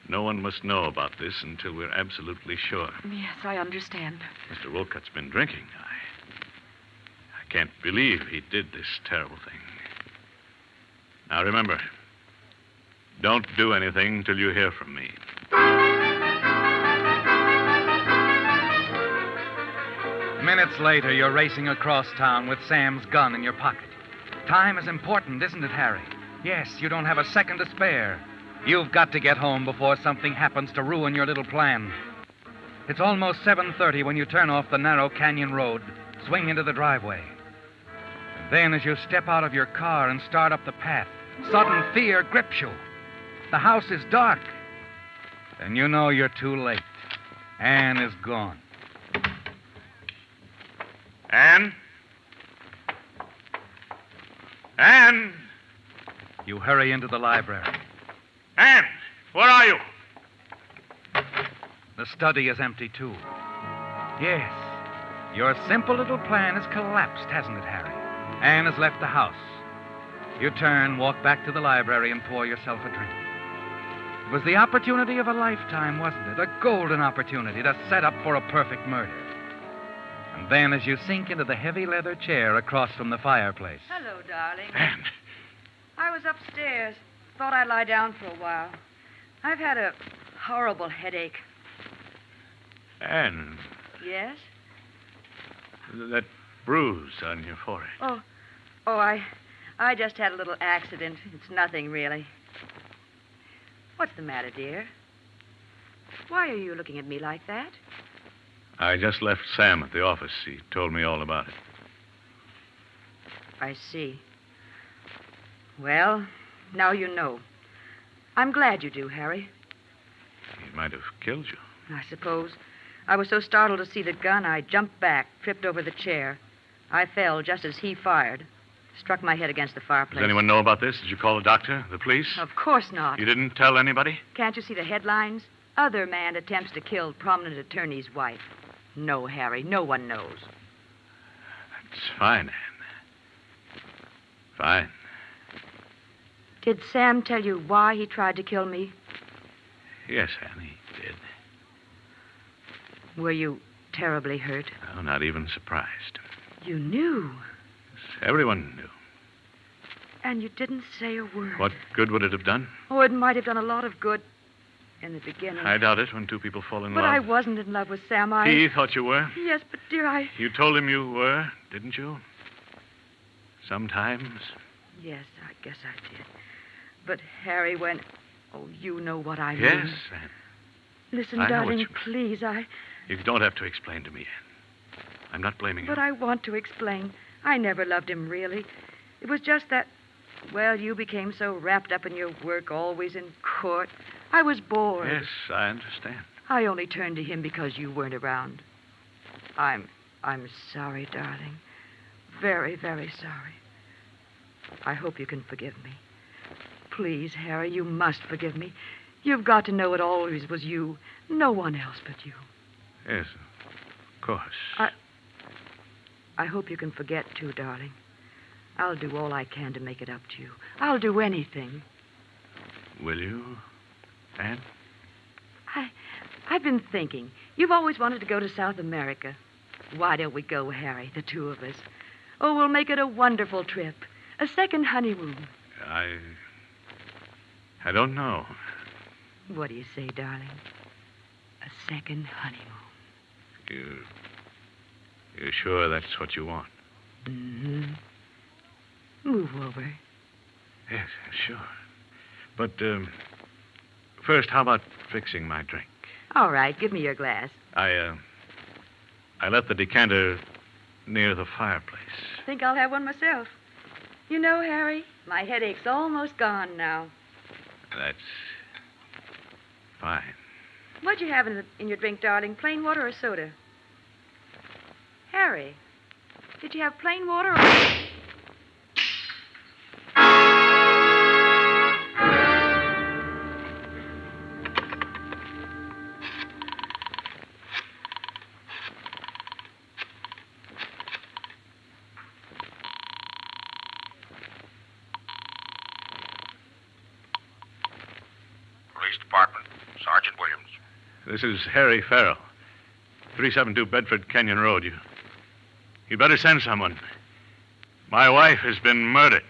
no one must know about this until we're absolutely sure. Yes, I understand. Mr. Wolcott's been drinking. I can't believe he did this terrible thing. Now, remember, don't do anything till you hear from me. Minutes later, you're racing across town with Sam's gun in your pocket. Time is important, isn't it, Harry? Yes, you don't have a second to spare. You've got to get home before something happens to ruin your little plan. It's almost 7:30 when you turn off the narrow canyon road, swing into the driveway. And then as you step out of your car and start up the path, sudden fear grips you. The house is dark. And you know you're too late. Anne is gone. Anne? Anne? You hurry into the library. Anne, where are you? The study is empty, too. Yes, your simple little plan has collapsed, hasn't it, Harry? Anne has left the house. You turn, walk back to the library, and pour yourself a drink. It was the opportunity of a lifetime, wasn't it? A golden opportunity to set up for a perfect murder. And then as you sink into the heavy leather chair across from the fireplace. Hello, darling. Anne. I was upstairs. Thought I'd lie down for a while. I've had a horrible headache. Anne, Yes? that bruise on your forehead. Oh, I just had a little accident. It's nothing, really. What's the matter, dear? Why are you looking at me like that? I just left Sam at the office. He told me all about it. I see. Well, now you know. I'm glad you do, Harry. He might have killed you. I suppose. I was so startled to see the gun, I jumped back, tripped over the chair. I fell just as he fired. Struck my head against the fireplace. Does anyone know about this? Did you call the doctor, the police? Of course not. You didn't tell anybody? Can't you see the headlines? Other man attempts to kill prominent attorney's wife. No, Harry, no one knows. That's fine, Anne. Fine. Did Sam tell you why he tried to kill me? Yes, Anne, he did. Were you terribly hurt? Oh, not even surprised. You knew. Everyone knew. And you didn't say a word. What good would it have done? Oh, it might have done a lot of good in the beginning. I doubt it when two people fall in But love. I wasn't in love with Sam. He thought you were? Yes, but dear, You told him you were, didn't you? Sometimes. Yes, I guess I did. But Harry, when... Oh, you know what I mean. Yes, Anne. Listen, I know what darling, you mean. please, You don't have to explain to me, Anne. I'm not blaming you. But I want to explain. I never loved him, really. It was just that, well, you became so wrapped up in your work, always in court. I was bored. Yes, I understand. I only turned to him because you weren't around. I'm sorry, darling. Very, very sorry. I hope you can forgive me. Please, Harry, you must forgive me. You've got to know it always was you. No one else but you. Yes, of course. I hope you can forget, too, darling. I'll do all I can to make it up to you. I'll do anything. Will you, Anne? I've been thinking. You've always wanted to go to South America. Why don't we go, Harry, the two of us? Oh, we'll make it a wonderful trip. A second honeymoon. I don't know. What do you say, darling? A second honeymoon. You're sure that's what you want? Mm-hmm. Move over. Yes, sure. But, first, how about fixing my drink? All right, give me your glass. I left the decanter near the fireplace. Think I'll have one myself. You know, Harry, my headache's almost gone now. That's fine. What'd you have in your drink, darling? Plain water or soda? Harry, did you have plain water or... This is Harry Farrell, 372 Bedford Canyon Road. You'd better send someone. My wife has been murdered.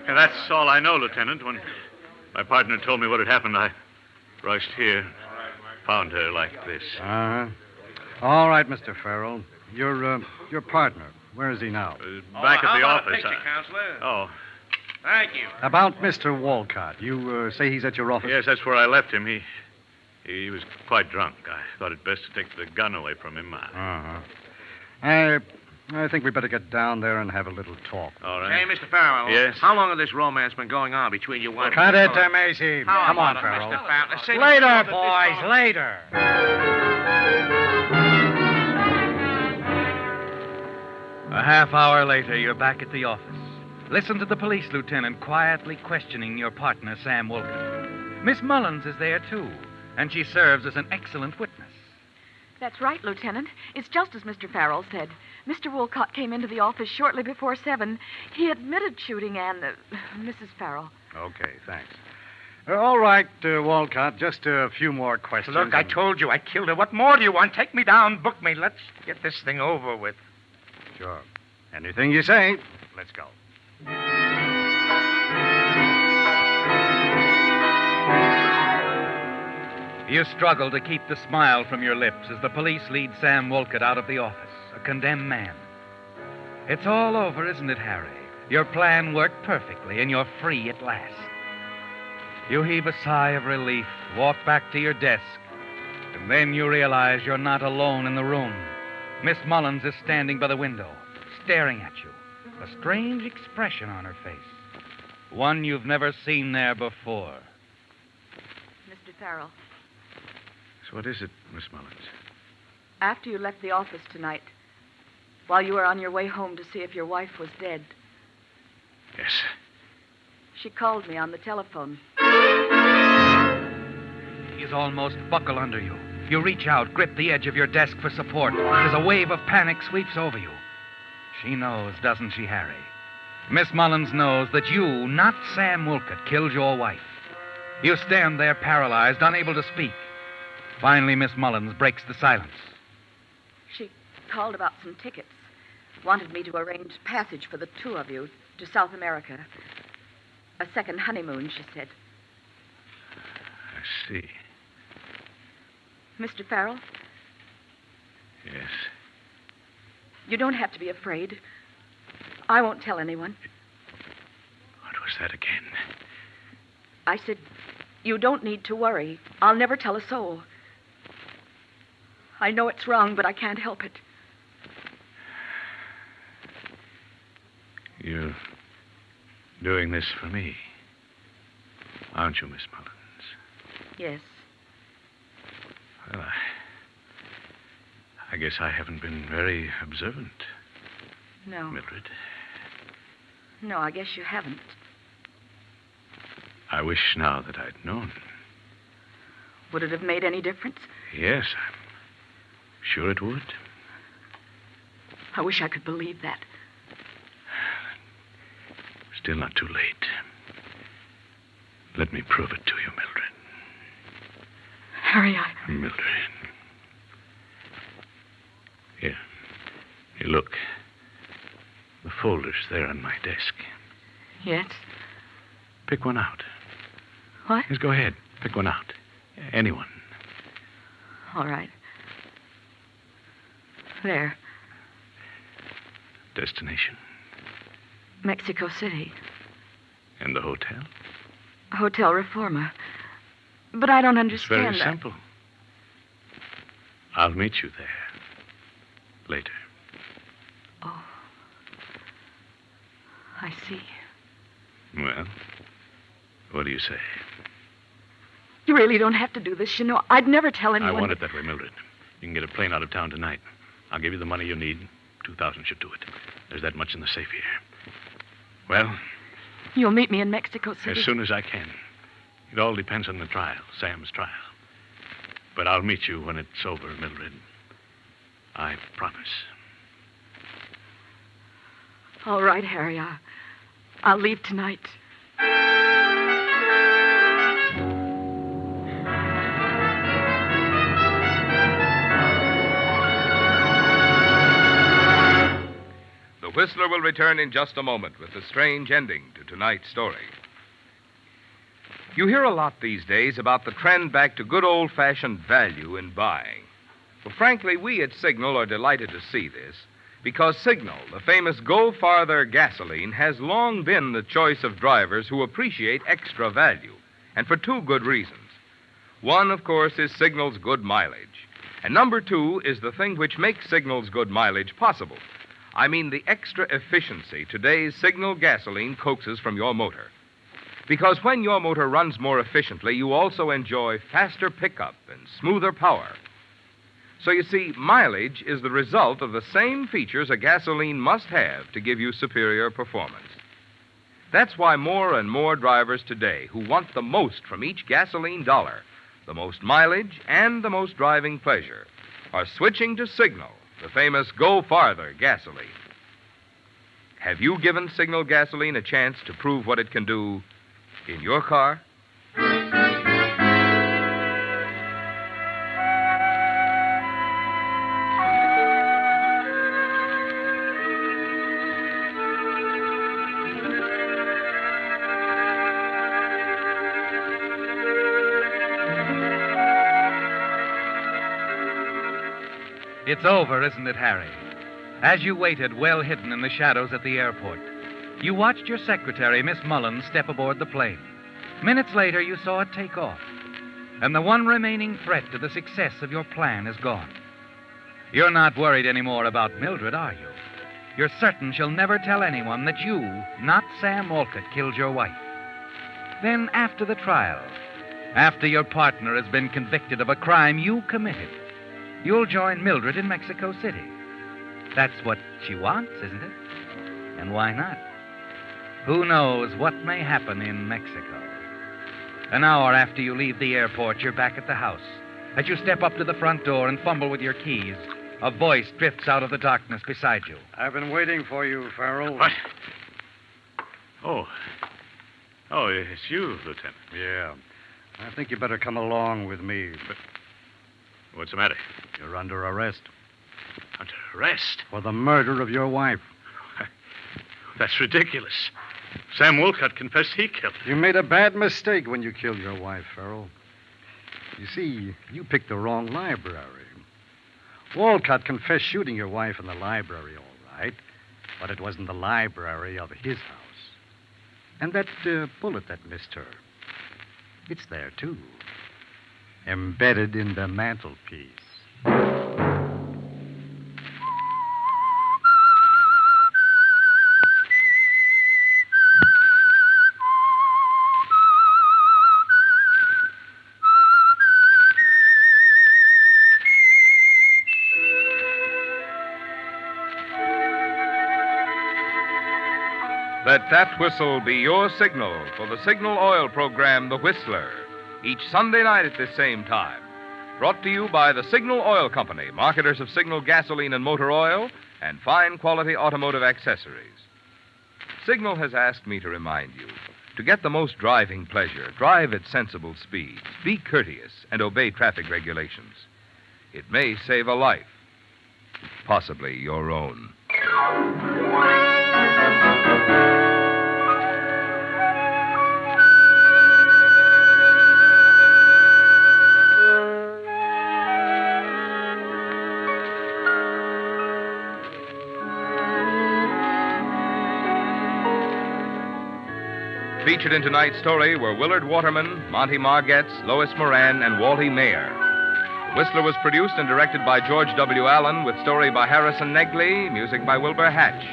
And that's all I know, Lieutenant. When my partner told me what had happened, I rushed here, found her like this. Uh-huh. All right, Mr. Farrell. Your partner, where is he now? Back at the how about office. a picture, Counselor? Oh, Thank you. About Mr. Walcott. You say he's at your office? yes, that's where I left him. He was quite drunk. I thought it best to take the gun away from him. Uh-huh. I think we better get down there and have a little talk. All Hey, Mr. Farrell. Yes? How long has this romance been going on between you and... Cut it, Macy. How Come on, about it, Farrell. Mr. Farrell? Say Later, that this boys, phone- later. A half hour later, you're back at the office. Listen to the police lieutenant quietly questioning your partner, Sam Wilkins. Miss Mullins is there, too, and she serves as an excellent witness. That's right, Lieutenant. It's just as Mr. Farrell said. Mr. Wolcott came into the office shortly before 7. He admitted shooting Mrs. Farrell. Okay, thanks. All right, Walcott, just a few more questions. Look, I told you I killed her. What more do you want? Take me down, book me. Let's get this thing over with. Sure. Anything you say. Let's go. You struggle to keep the smile from your lips as the police lead Sam Wolcott out of the office, a condemned man. It's all over, isn't it, Harry? Your plan worked perfectly, and you're free at last. You heave a sigh of relief, walk back to your desk, and then you realize you're not alone in the room. Miss Mullins is standing by the window, staring at you, a strange expression on her face, one you've never seen there before. Mr. Farrell, So what is it, Miss Mullins? after you left the office tonight, while you were on your way home to see if your wife was dead, Yes. she called me on the telephone. He's almost buckle under you. You reach out, grip the edge of your desk for support, as a wave of panic sweeps over you. She knows, doesn't she, Harry? Miss Mullins knows that you, not Sam Wolcott, killed your wife. You stand there paralyzed, unable to speak. Finally, Miss Mullins breaks the silence. She called about some tickets. Wanted me to arrange passage for the two of you to South America. A second honeymoon, she said. I see. Mr. Farrell, Yes. you don't have to be afraid. I won't tell anyone. What was that again? I said, you don't need to worry. I'll never tell a soul. I know it's wrong, but I can't help it. You're doing this for me, aren't you, Miss Mullins? Yes. Well, I guess I haven't been very observant, No. Mildred. No, I guess you haven't. I wish now that I'd known. Would it have made any difference? Yes, I'm sure it would. I wish I could believe that. Still not too late. Let me prove it to you, Mildred. Harry, Mildred. Here. Here, look. The folder's there on my desk. Yes? Pick one out. What? Yes, go ahead. Pick one out. Anyone. All right. There. Destination. Mexico City. And the hotel? Hotel Reforma. But I don't It's understand very that. simple. I'll meet you there. Later. Oh. I see. Well, what do you say? You really don't have to do this, you know. I'd never tell anyone. I want it that way, Mildred. You can get a plane out of town tonight. I'll give you the money you need. 2,000 should do it. There's that much in the safe here. Well, You'll meet me in Mexico City. as soon as I can. It all depends on the trial, Sam's trial. But I'll meet you when it's over, Mildred. I promise. All right, Harry. I'll leave tonight. The Whistler will return in just a moment with the strange ending to tonight's story. You hear a lot these days about the trend back to good old-fashioned value in buying. Well, frankly, we at Signal are delighted to see this because Signal, the famous Go Farther gasoline, has long been the choice of drivers who appreciate extra value, and for two good reasons. One, of course, is Signal's good mileage, and number two is the thing which makes Signal's good mileage possible. I mean the extra efficiency today's Signal gasoline coaxes from your motor. Because when your motor runs more efficiently, you also enjoy faster pickup and smoother power. So you see, mileage is the result of the same features a gasoline must have to give you superior performance. That's why more and more drivers today who want the most from each gasoline dollar, the most mileage and the most driving pleasure, are switching to Signal, the famous Go Farther gasoline. Have you given Signal gasoline a chance to prove what it can do in your car? It's over, isn't it, Harry? As you waited, well hidden in the shadows at the airport, you watched your secretary, Miss Mullins, step aboard the plane. Minutes later, you saw it take off. And the one remaining threat to the success of your plan is gone. You're not worried anymore about Mildred, are you? You're certain she'll never tell anyone that you, not Sam Walcott, killed your wife. Then, after the trial, after your partner has been convicted of a crime you committed, you'll join Mildred in Mexico City. That's what she wants, isn't it? And why not? Who knows what may happen in Mexico? An hour after you leave the airport, you're back at the house. As you step up to the front door and fumble with your keys, a voice drifts out of the darkness beside you. I've been waiting for you, Farrell. What? Oh, it's you, Lieutenant. Yeah. I think you better come along with me. But what's the matter? You're under arrest. Under arrest? For the murder of your wife. That's ridiculous. Sam Wolcott confessed he killed her. You made a bad mistake when you killed your wife, Farrell. You see, you picked the wrong library. Walcott confessed shooting your wife in the library, all right, but it wasn't the library of his house. And that bullet that missed her, it's there, too. Embedded in the mantelpiece. Let that whistle be your signal for the Signal Oil program, The Whistler, each Sunday night at this same time. Brought to you by the Signal Oil Company, marketers of Signal gasoline and motor oil and fine quality automotive accessories. Signal has asked me to remind you, to get the most driving pleasure, drive at sensible speeds, be courteous, and obey traffic regulations. It may save a life, possibly your own. Featured in tonight's story were Willard Waterman, Monty Margetts, Lois Moran, and Walty Mayer. The Whistler was produced and directed by George W. Allen, with story by Harrison Negley, music by Wilbur Hatch,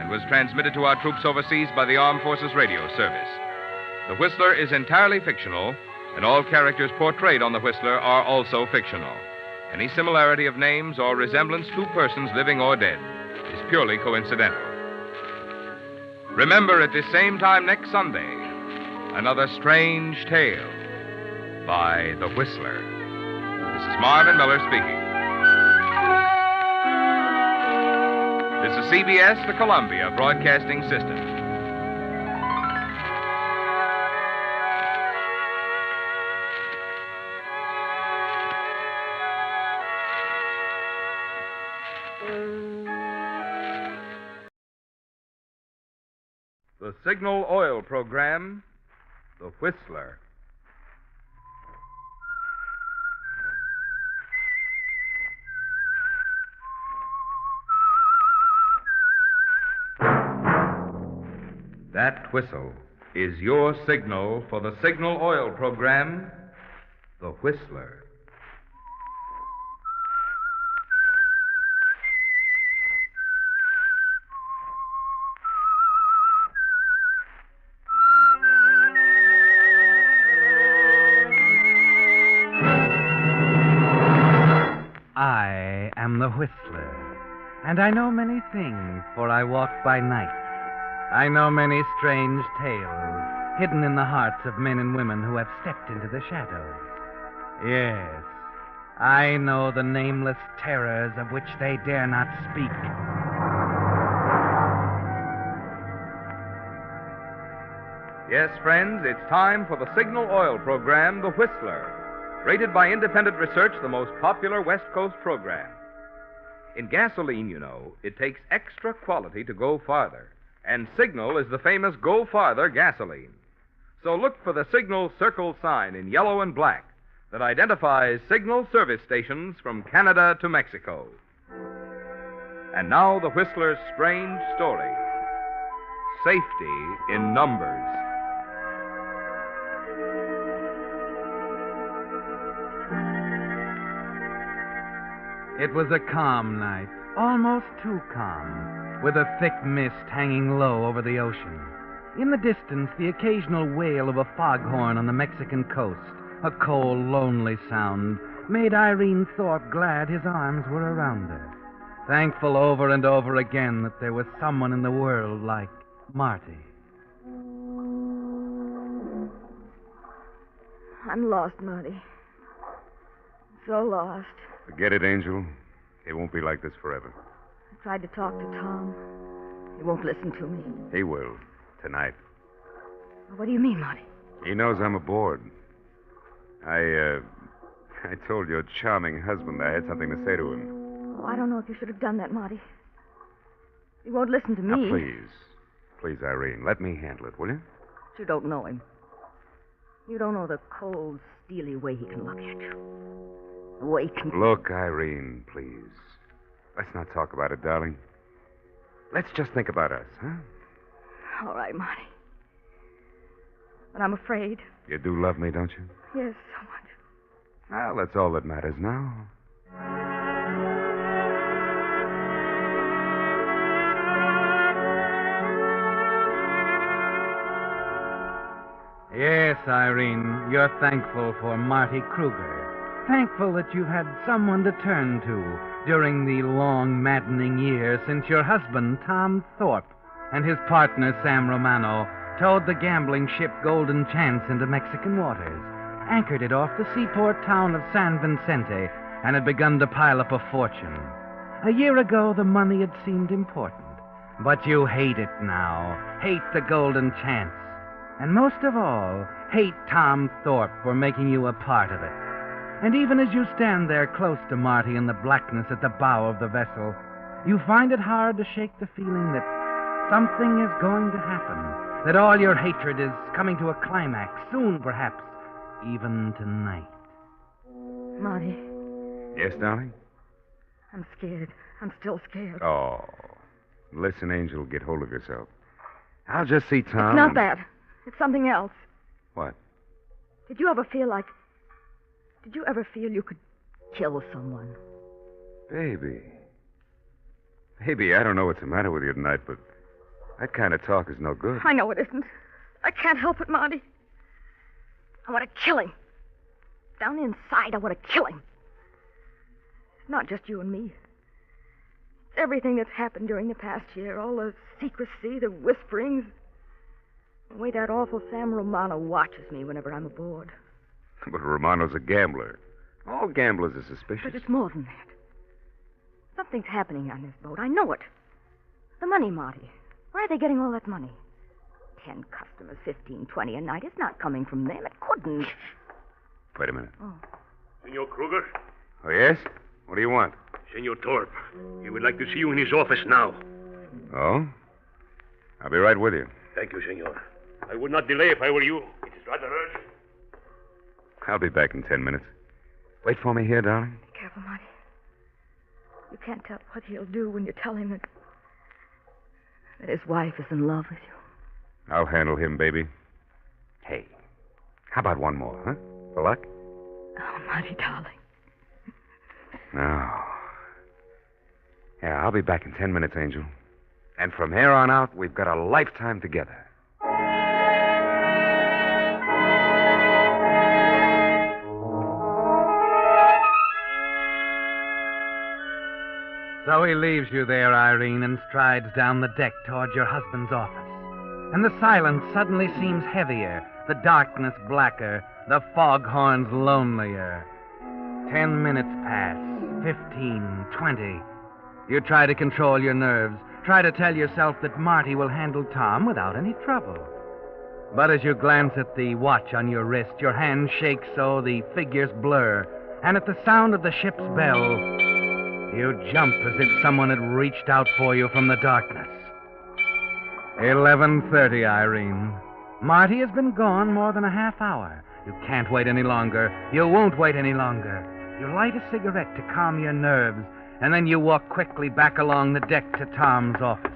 and was transmitted to our troops overseas by the Armed Forces Radio Service. The Whistler is entirely fictional, and all characters portrayed on The Whistler are also fictional. Any similarity of names or resemblance to persons living or dead is purely coincidental. Remember, at this same time next Sunday, another strange tale by The Whistler. This is Marvin Miller speaking. This is CBS, the Columbia Broadcasting System. The Signal Oil Program, The Whistler. That whistle is your signal for the Signal Oil Program, The Whistler. I am the Whistler, and I know many things, for I walk by night. I know many strange tales hidden in the hearts of men and women who have stepped into the shadows. Yes, I know the nameless terrors of which they dare not speak. Yes, friends, it's time for the Signal Oil Program, The Whistler. Rated by independent research, the most popular West Coast program. In gasoline, you know, it takes extra quality to go farther. And Signal is the famous Go Farther gasoline. So look for the Signal circle sign in yellow and black that identifies Signal service stations from Canada to Mexico. And now the Whistler's strange story. Safety in numbers. It was a calm night, almost too calm, with a thick mist hanging low over the ocean. In the distance, the occasional wail of a foghorn on the Mexican coast, a cold, lonely sound, made Irene Thorpe glad his arms were around her, thankful over and over again that there was someone in the world like Marty. I'm lost, Marty. So lost. Forget it, Angel. It won't be like this forever. I tried to talk to Tom. He won't listen to me. He will. Tonight. What do you mean, Marty? He knows I'm aboard. I told your charming husband I had something to say to him. Oh, I don't know if you should have done that, Marty. He won't listen to me. Now, please. Please, Irene, let me handle it, will you? You don't know him. You don't know the cold, steely way he can look at you. The way he can... Look, Irene, please. Let's not talk about it, darling. Let's just think about us, huh? All right, Marty. But I'm afraid. You do love me, don't you? Yes, so much. Well, that's all that matters now. Yes, Irene, you're thankful for Marty Kruger. Thankful that you've had someone to turn to during the long, maddening years since your husband, Tom Thorpe, and his partner, Sam Romano, towed the gambling ship Golden Chance into Mexican waters, anchored it off the seaport town of San Vicente, and had begun to pile up a fortune. A year ago, the money had seemed important. But you hate it now. Hate the Golden Chance. And most of all, hate Tom Thorpe for making you a part of it. And even as you stand there close to Marty in the blackness at the bow of the vessel, you find it hard to shake the feeling that something is going to happen, that all your hatred is coming to a climax, soon perhaps, even tonight. Marty. Yes, darling? I'm scared. I'm still scared. Oh. Listen, Angel, get hold of yourself. I'll just see Tom. It's not that. It's something else. What? Did you ever feel you could kill someone? Baby. Baby, I don't know what's the matter with you tonight, but that kind of talk is no good. I know it isn't. I can't help it, Marty. I want to kill him. Down inside, I want to kill him. It's not just you and me. It's everything that's happened during the past year. All the secrecy, the whisperings. The way that awful Sam Romano watches me whenever I'm aboard. But Romano's a gambler. All gamblers are suspicious. But it's more than that. Something's happening on this boat. I know it. The money, Marty. Where are they getting all that money? 10 customers, 15, 20 a night. It's not coming from them. It couldn't. Wait a minute. Oh. Senor Kruger? Oh, yes? What do you want? Senor Torp. He would like to see you in his office now. Oh? I'll be right with you. Thank you, senor. I would not delay if I were you. It is rather urgent. I'll be back in 10 minutes. Wait for me here, darling. Be careful, Marty. You can't tell what he'll do when you tell him that his wife is in love with you. I'll handle him, baby. Hey, how about one more, huh? For luck? Oh, Marty, darling. No. Yeah, I'll be back in 10 minutes, Angel. And from here on out, we've got a lifetime together. So he leaves you there, Irene, and strides down the deck toward your husband's office. And the silence suddenly seems heavier, the darkness blacker, the foghorns lonelier. 10 minutes pass, 15, 20. You try to control your nerves, try to tell yourself that Marty will handle Tom without any trouble. But as you glance at the watch on your wrist, your hand shakes so the figures blur, and at the sound of the ship's bell, you jump as if someone had reached out for you from the darkness. 11:30, Irene. Marty has been gone more than a half hour. You can't wait any longer. You won't wait any longer. You light a cigarette to calm your nerves, and then you walk quickly back along the deck to Tom's office.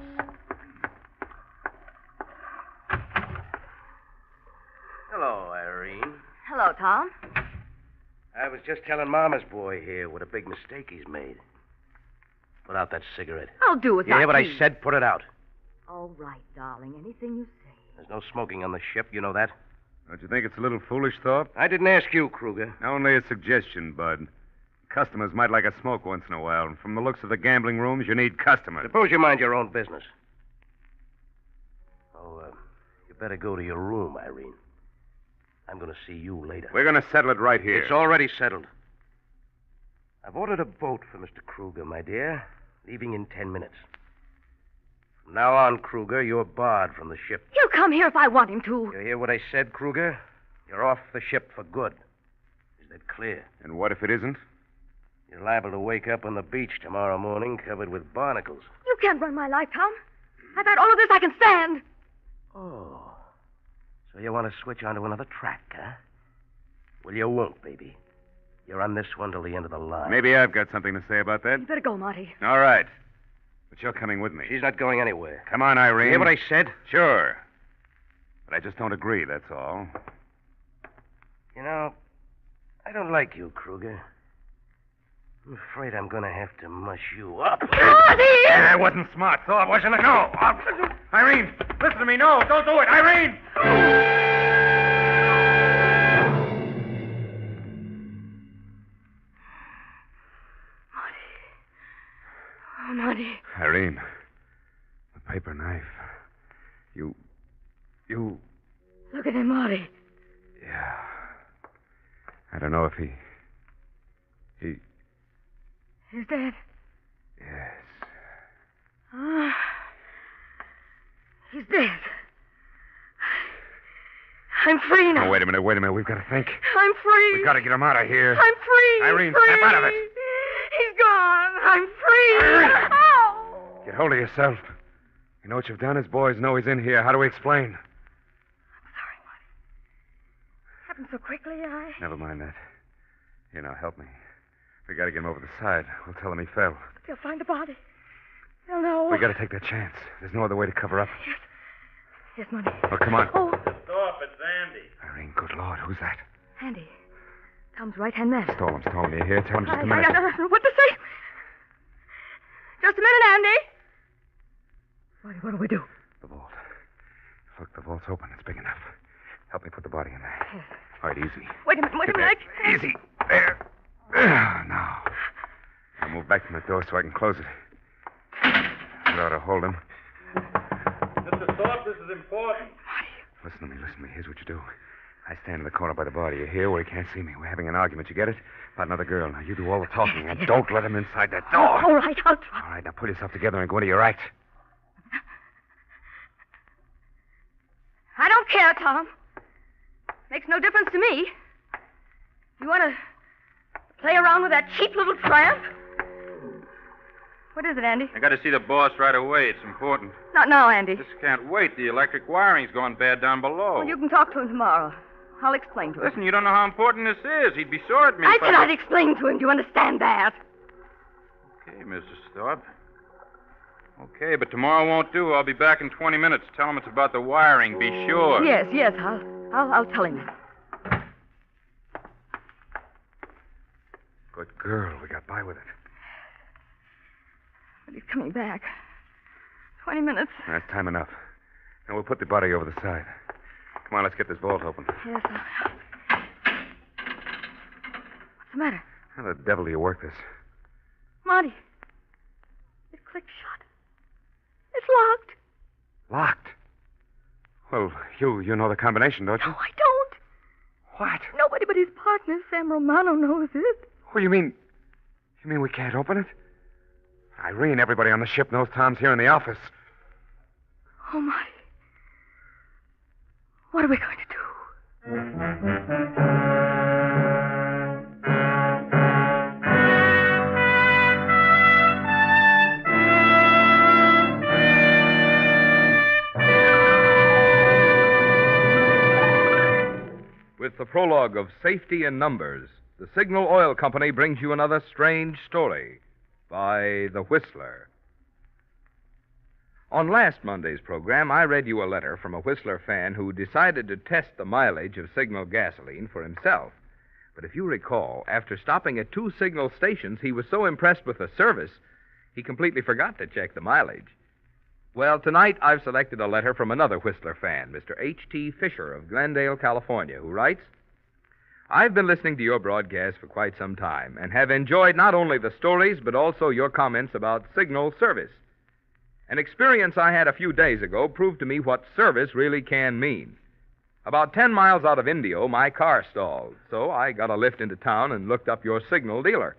Hello, Irene. Hello, Tom. I was just telling Mama's boy here what a big mistake he's made. Put out that cigarette. I'll do it. You hear what I said? Put it out. All right, darling. Anything you say. There's no smoking on the ship. You know that? Don't you think it's a little foolish, Thorpe? I didn't ask you, Kruger. Only a suggestion, Bud. Customers might like a smoke once in a while, and from the looks of the gambling rooms, you need customers. Suppose you mind your own business. Oh, you better go to your room, Irene. I'm going to see you later. We're going to settle it right here. It's already settled. I've ordered a boat for Mr. Kruger, my dear, leaving in 10 minutes. From now on, Kruger, you're barred from the ship. He'll come here if I want him to. You hear what I said, Kruger? You're off the ship for good. Is that clear? And what if it isn't? You're liable to wake up on the beach tomorrow morning covered with barnacles. You can't run my life, Tom. I've had all of this I can stand. Oh. So you want to switch onto another track, huh? Well, you won't, baby. You're on this one till the end of the line. Maybe I've got something to say about that. You better go, Marty. All right. But you're coming with me. She's not going anywhere. Come on, Irene. You hear what I said? Sure. But I just don't agree, that's all. You know, I don't like you, Kruger. I'm afraid I'm going to have to mush you up. Marty! That wasn't smart, Thorpe, wasn't it? No. Irene, listen to me. No, don't do it. Irene! Oh, Marty. Irene, the paper knife. You... Look at him, Marty. Yeah. I don't know if he... He's dead. Yes. Ah. He's dead. I'm free now. Oh, wait a minute. We've got to think. I'm free. We've got to get him out of here. I'm free. Irene, free. snap out of it. He's gone. I'm free. Irene. Oh. Get hold of yourself. You know what you've done? His boys know he's in here. How do we explain? I'm sorry, Marty. Happened so quickly, Never mind that. Here, now, help me. We got to get him over the side. We'll tell him he fell. They'll find the body. They'll know. We got to take that chance. There's no other way to cover up. Yes. Yes, Marty. Oh, come on. Oh. Stop, it's Andy. Irene, good Lord, who's that? Andy. Tom's right-hand man. Stall him. You hear? Tell him just a I minute. don't know what to say. Just a minute, Andy. What do we do? The vault. Look, the vault's open. It's big enough. Help me put the body in there. Yes. All right, easy. Wait a minute. Easy. There. Now. I'll move back from the door so I can close it. That ought to hold him. Mr. Thorpe, this is important. Listen to me. Here's what you do. I stand in the corner by the body. You hear? Where he can't see me. We're having an argument. You get it? About another girl. Now, you do all the talking, and don't let him inside that door. All right, I'll try. All right, now pull yourself together and go into your act. I don't care, Tom. Makes no difference to me. You want to play around with that cheap little tramp? What is it, Andy? I got to see the boss right away. It's important. Not now, Andy. Just can't wait. The electric wiring's going bad down below. Well, you can talk to him tomorrow. I'll explain to him. Listen, you don't know how important this is. He'd be sore at me I if cannot explain to him. Do you understand that? Okay, Mrs. Thorpe. Okay, but tomorrow won't do. I'll be back in 20 minutes. Tell him it's about the wiring. Be sure. Yes. I'll tell him. Good girl. We got by with it. But he's coming back. 20 minutes. That's time enough. Now we'll put the body over the side. Come on, let's get this vault open. Yes. What's the matter? How the devil do you work this? Marty. It clicked shut. It's locked. Locked? Well, you know the combination, don't you? No, I don't. What? Nobody but his partner, Sam Romano, knows it. What, you mean we can't open it? Irene, everybody on the ship knows Tom's here in the office. Oh, Marty. What are we going to do? With the prologue of Safety in Numbers, the Signal Oil Company brings you another strange story by The Whistler. On last Monday's program, I read you a letter from a Whistler fan who decided to test the mileage of Signal gasoline for himself. But if you recall, after stopping at 2 Signal stations, he was so impressed with the service, he completely forgot to check the mileage. Well, tonight I've selected a letter from another Whistler fan, Mr. H.T. Fisher of Glendale, California, who writes, I've been listening to your broadcast for quite some time and have enjoyed not only the stories but also your comments about Signal service. An experience I had a few days ago proved to me what service really can mean. About 10 miles out of Indio, my car stalled, so I got a lift into town and looked up your Signal dealer.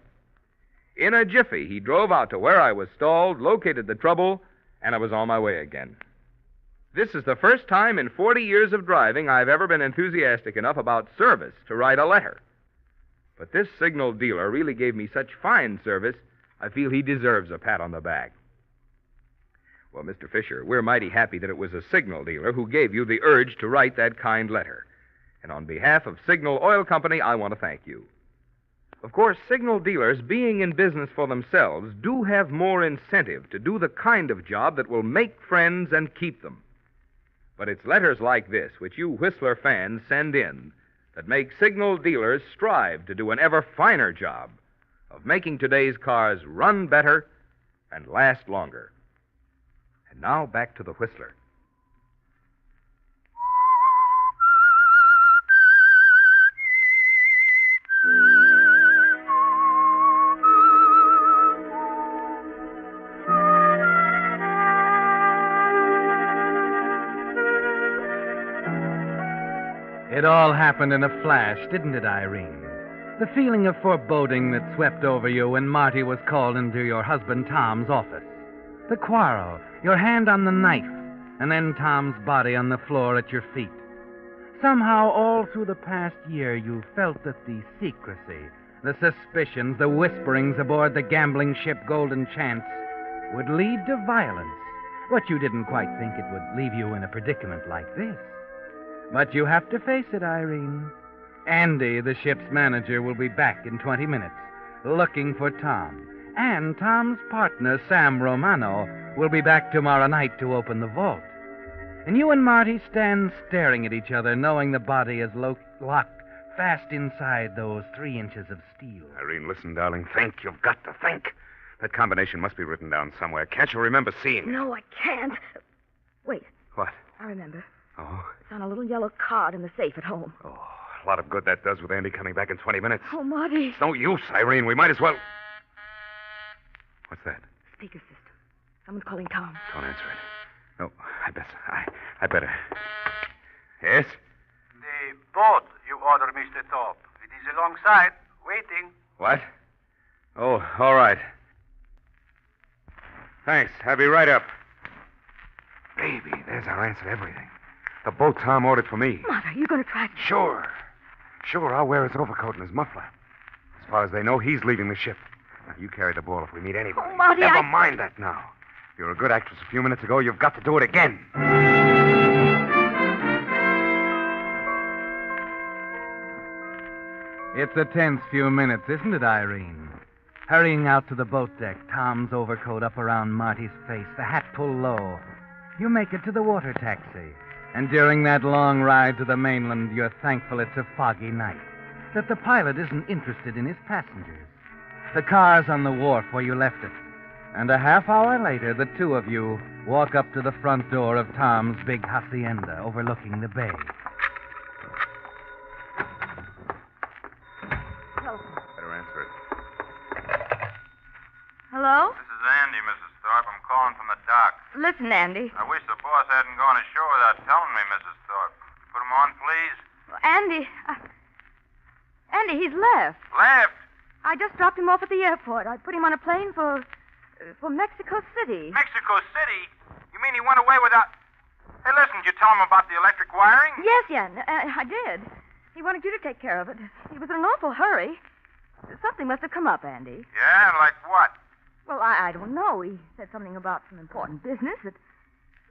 In a jiffy, he drove out to where I was stalled, located the trouble, and I was on my way again. This is the first time in 40 years of driving I've ever been enthusiastic enough about service to write a letter. But this Signal dealer really gave me such fine service, I feel he deserves a pat on the back. Well, Mr. Fisher, we're mighty happy that it was a Signal dealer who gave you the urge to write that kind letter. And on behalf of Signal Oil Company, I want to thank you. Of course, Signal dealers, being in business for themselves, do have more incentive to do the kind of job that will make friends and keep them. But it's letters like this, which you Whistler fans send in, that make Signal dealers strive to do an ever finer job of making today's cars run better and last longer. And now back to the Whistler. It all happened in a flash, didn't it, Irene? The feeling of foreboding that swept over you when Marty was called into your husband Tom's office. The quarrel, your hand on the knife, and then Tom's body on the floor at your feet. Somehow, all through the past year, you felt that the secrecy, the suspicions, the whisperings aboard the gambling ship Golden Chance would lead to violence. But you didn't quite think it would leave you in a predicament like this. But you have to face it, Irene. Andy, the ship's manager, will be back in 20 minutes, looking for Tom. And Tom's partner, Sam Romano, will be back tomorrow night to open the vault. And you and Marty stand staring at each other, knowing the body is locked fast inside those 3 inches of steel. Irene, listen, darling. Think. You've got to think. That combination must be written down somewhere. Can't you remember seeing it? No, I can't. Wait. What? I remember. Oh? It's on a little yellow card in the safe at home. Oh, a lot of good that does with Andy coming back in 20 minutes. Oh, Marty. It's no use, Irene. We might as well... What's that? Speaker system. Someone's calling Tom. Don't answer it. No, I better. Yes? The boat you ordered, Mr. Thorpe. It is alongside, waiting. What? Oh, all right. Thanks. I'll be right up. Baby, there's our answer to everything. The boat Tom ordered for me. Marty, are you going to try to... Sure. Sure, I'll wear his overcoat and his muffler. As far as they know, he's leaving the ship. Now, you carry the ball if we meet anybody. Oh, Marty, Never mind that now. You're a good actress a few minutes ago. You've got to do it again. It's a tense few minutes, isn't it, Irene? Hurrying out to the boat deck, Tom's overcoat up around Marty's face, the hat pulled low. You make it to the water taxi. And during that long ride to the mainland, you're thankful it's a foggy night, that the pilot isn't interested in his passengers. The car's on the wharf where you left it. And a half hour later, the two of you walk up to the front door of Tom's big hacienda overlooking the bay. Better answer it. Hello? This is Andy, Mrs. Thorpe. I'm calling from the dock. Listen, Andy. I wish the boss hadn't gone ashore without telling me, Mrs. Thorpe. Put him on, please. Andy. Andy, he's left. Left? I just dropped him off at the airport. I put him on a plane for Mexico City. Mexico City? You mean he went away without... Hey, listen, did you tell him about the electric wiring? Yes, I did. He wanted you to take care of it. He was in an awful hurry. Something must have come up, Andy. Yeah, like what? Well, I don't know. He said something about some important business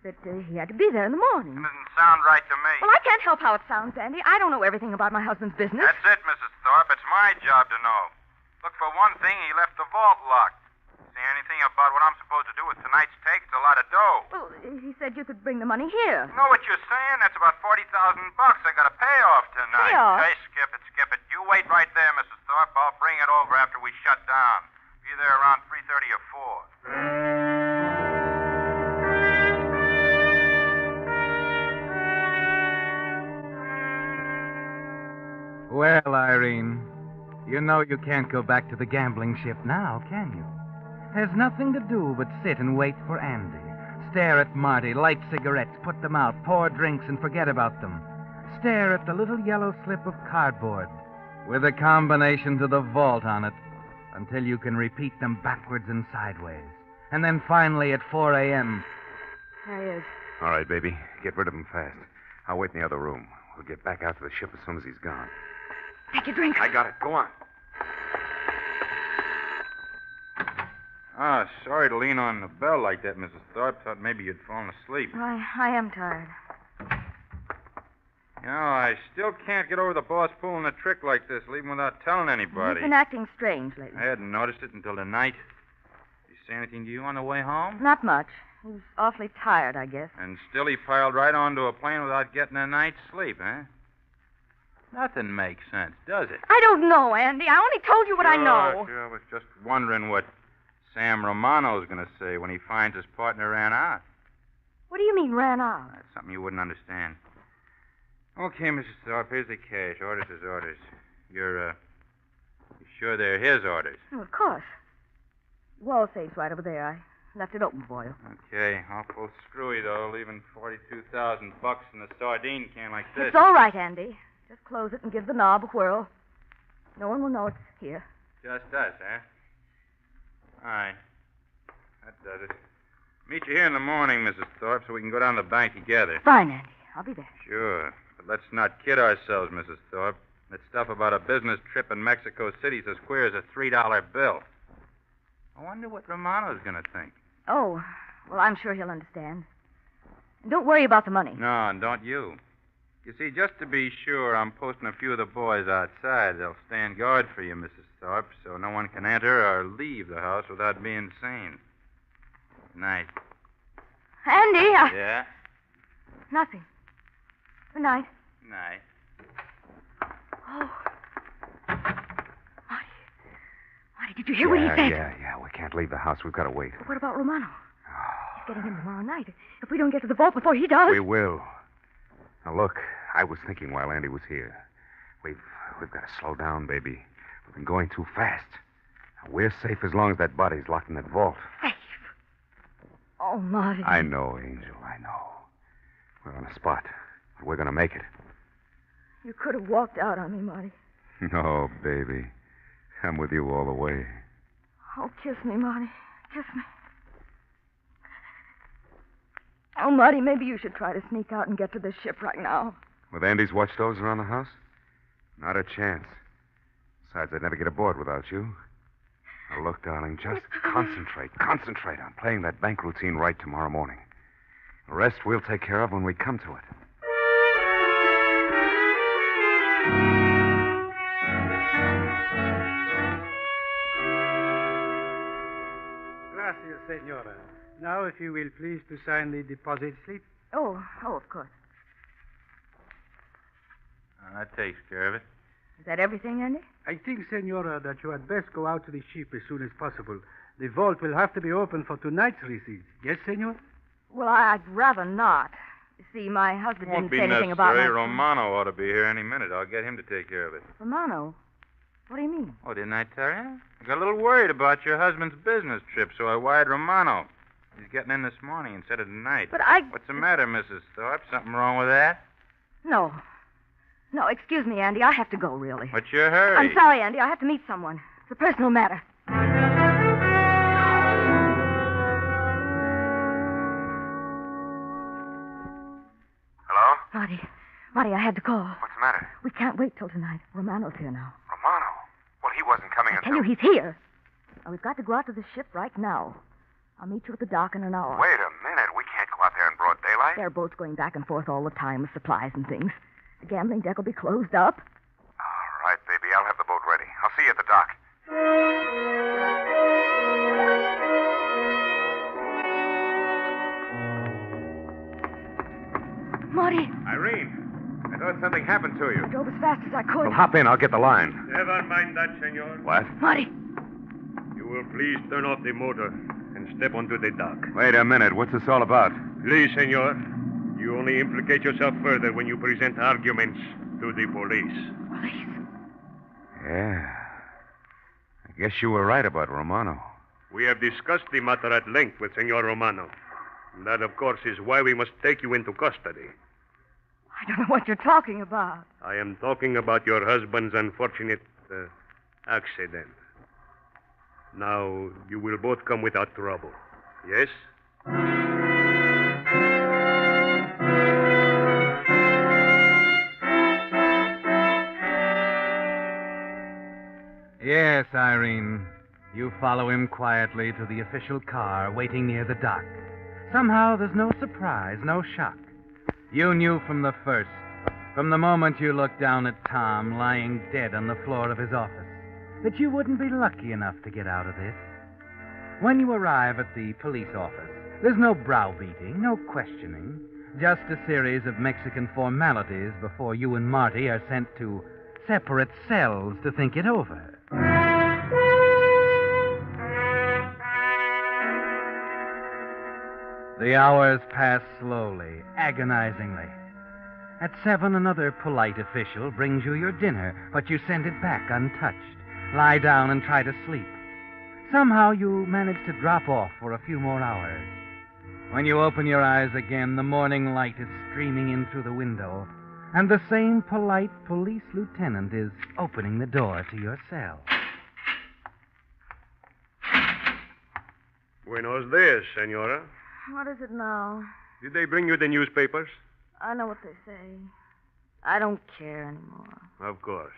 that he had to be there in the morning. It doesn't sound right to me. Well, I can't help how it sounds, Andy. I don't know everything about my husband's business. That's it, Mrs. Thorpe. It's my job to know. Look, for one thing, he left the vault locked. See anything about what I'm supposed to do with tonight's take? It's a lot of dough. Well, he said you could bring the money here. You know what you're saying? That's about $40,000 I got to pay off tonight. Pay off? Hey, skip it. You wait right there, Mrs. Thorpe. I'll bring it over after we shut down. Be there around 3:30 or 4. Well, Irene, you know you can't go back to the gambling ship now, can you? There's nothing to do but sit and wait for Andy. Stare at Marty, light cigarettes, put them out, pour drinks, and forget about them. Stare at the little yellow slip of cardboard with a combination to the vault on it until you can repeat them backwards and sideways. And then finally at 4 a.m. There he is. All right, baby. Get rid of him fast. I'll wait in the other room. We'll get back out to the ship as soon as he's gone. Take your drink. I got it. Go on. Ah, sorry to lean on the bell like that, Mrs. Thorpe. Thought maybe you'd fallen asleep. I am tired. You know, I still can't get over the boss pulling a trick like this, leaving without telling anybody. He's been acting strange lately. I hadn't noticed it until tonight. Did he say anything to you on the way home? Not much. He was awfully tired, I guess. And still he piled right onto a plane without getting a night's sleep, eh? Nothing makes sense, does it? I don't know, Andy. I only told you what I know. Sure. I was just wondering what Sam Romano's going to say when he finds his partner ran out. What do you mean, ran out? That's something you wouldn't understand. Okay, Mrs. Thorpe, here's the cash. Orders is orders. You're sure they're his orders? Oh, of course. Wall safe's right over there. I left it open for you. Okay, awful screwy, though, leaving $42,000 in a sardine can like this. It's all right, Andy. Just close it and give the knob a whirl. No one will know it's here. Just us, eh? All right. That does it. Meet you here in the morning, Mrs. Thorpe, so we can go down to the bank together. Fine, Andy. I'll be there. Sure. But let's not kid ourselves, Mrs. Thorpe. That stuff about a business trip in Mexico City's as queer as a $3 bill. I wonder what Romano's going to think. Oh, well, I'm sure he'll understand. And don't worry about the money. No, and don't you. You see, just to be sure, I'm posting a few of the boys outside. They'll stand guard for you, Mrs. Thorpe, so no one can enter or leave the house without being seen. Night. Andy, Yeah? Nothing. Good night. Night. Oh. Marty, did you hear what he said? Yeah. We can't leave the house. We've got to wait. But what about Romano? He's getting in tomorrow night. If we don't get to the vault before he does... We will. Now, look, I was thinking while Andy was here. We've got to slow down, baby. We've been going too fast. Now, we're safe as long as that body's locked in that vault. Safe? Oh, Marty. I know, Angel, I know. We're on a spot, but we're going to make it. You could have walked out on me, Marty. No, baby. I'm with you all the way. Oh, kiss me, Marty. Kiss me. Oh, Marty, maybe you should try to sneak out and get to this ship right now. With Andy's watchdogs around the house? Not a chance. Besides, I'd never get aboard without you. Now, look, darling, just concentrate on playing that bank routine right tomorrow morning. The rest we'll take care of when we come to it. Gracias, senora. Now, if you will please to sign the deposit slip. Oh, of course. That takes care of it. Is that everything, Andy? I think, senora, that you had best go out to the ship as soon as possible. The vault will have to be open for tonight's receipts. Yes, senor? Well, I'd rather not. You see, my husband Won't didn't be say anything necessary. about my... Romano ought to be here any minute. I'll get him to take care of it. Romano? What do you mean? Oh, didn't I tell you? I got a little worried about your husband's business trip, so I wired Romano. He's getting in this morning instead of tonight. But What's the matter, Mrs. Thorpe? Something wrong with that? No. No, excuse me, Andy. I have to go, really. What's your hurry? I'm sorry, Andy. I have to meet someone. It's a personal matter. Hello? Marty, I had to call. What's the matter? We can't wait till tonight. Romano's here now. Romano? Well, he wasn't coming I tell you, he's here. Now, we've got to go out to the ship right now. I'll meet you at the dock in an hour. Wait a minute. We can't go out there in broad daylight. There are boats going back and forth all the time with supplies and things. The gambling deck will be closed up. All right, baby. I'll have the boat ready. I'll see you at the dock. Marty! Irene, I thought something happened to you. I drove as fast as I could. Well, hop in. I'll get the line. Never mind that, senor. What? Marty! You will please turn off the motor and step onto the dock. Wait a minute. What's this all about? Please, senor. You only implicate yourself further when you present arguments to the police. Yeah. I guess you were right about Romano. We have discussed the matter at length with Senor Romano. That, of course, is why we must take you into custody. I don't know what you're talking about. I am talking about your husband's unfortunate accident. Now, you will both come without trouble. Yes? Yes, Irene. You follow him quietly to the official car waiting near the dock. Somehow there's no surprise, no shock. You knew from the first, from the moment you looked down at Tom lying dead on the floor of his office, that you wouldn't be lucky enough to get out of this. When you arrive at the police office, there's no browbeating, no questioning, just a series of Mexican formalities before you and Marty are sent to separate cells to think it over. The hours pass slowly, agonizingly. At 7, another polite official brings you your dinner, but you send it back untouched. Lie down and try to sleep. Somehow you manage to drop off for a few more hours. When you open your eyes again, the morning light is streaming in through the window, and the same polite police lieutenant is opening the door to your cell. Buenos dias, senora. What is it now? Did they bring you the newspapers? I know what they say. I don't care anymore. Of course.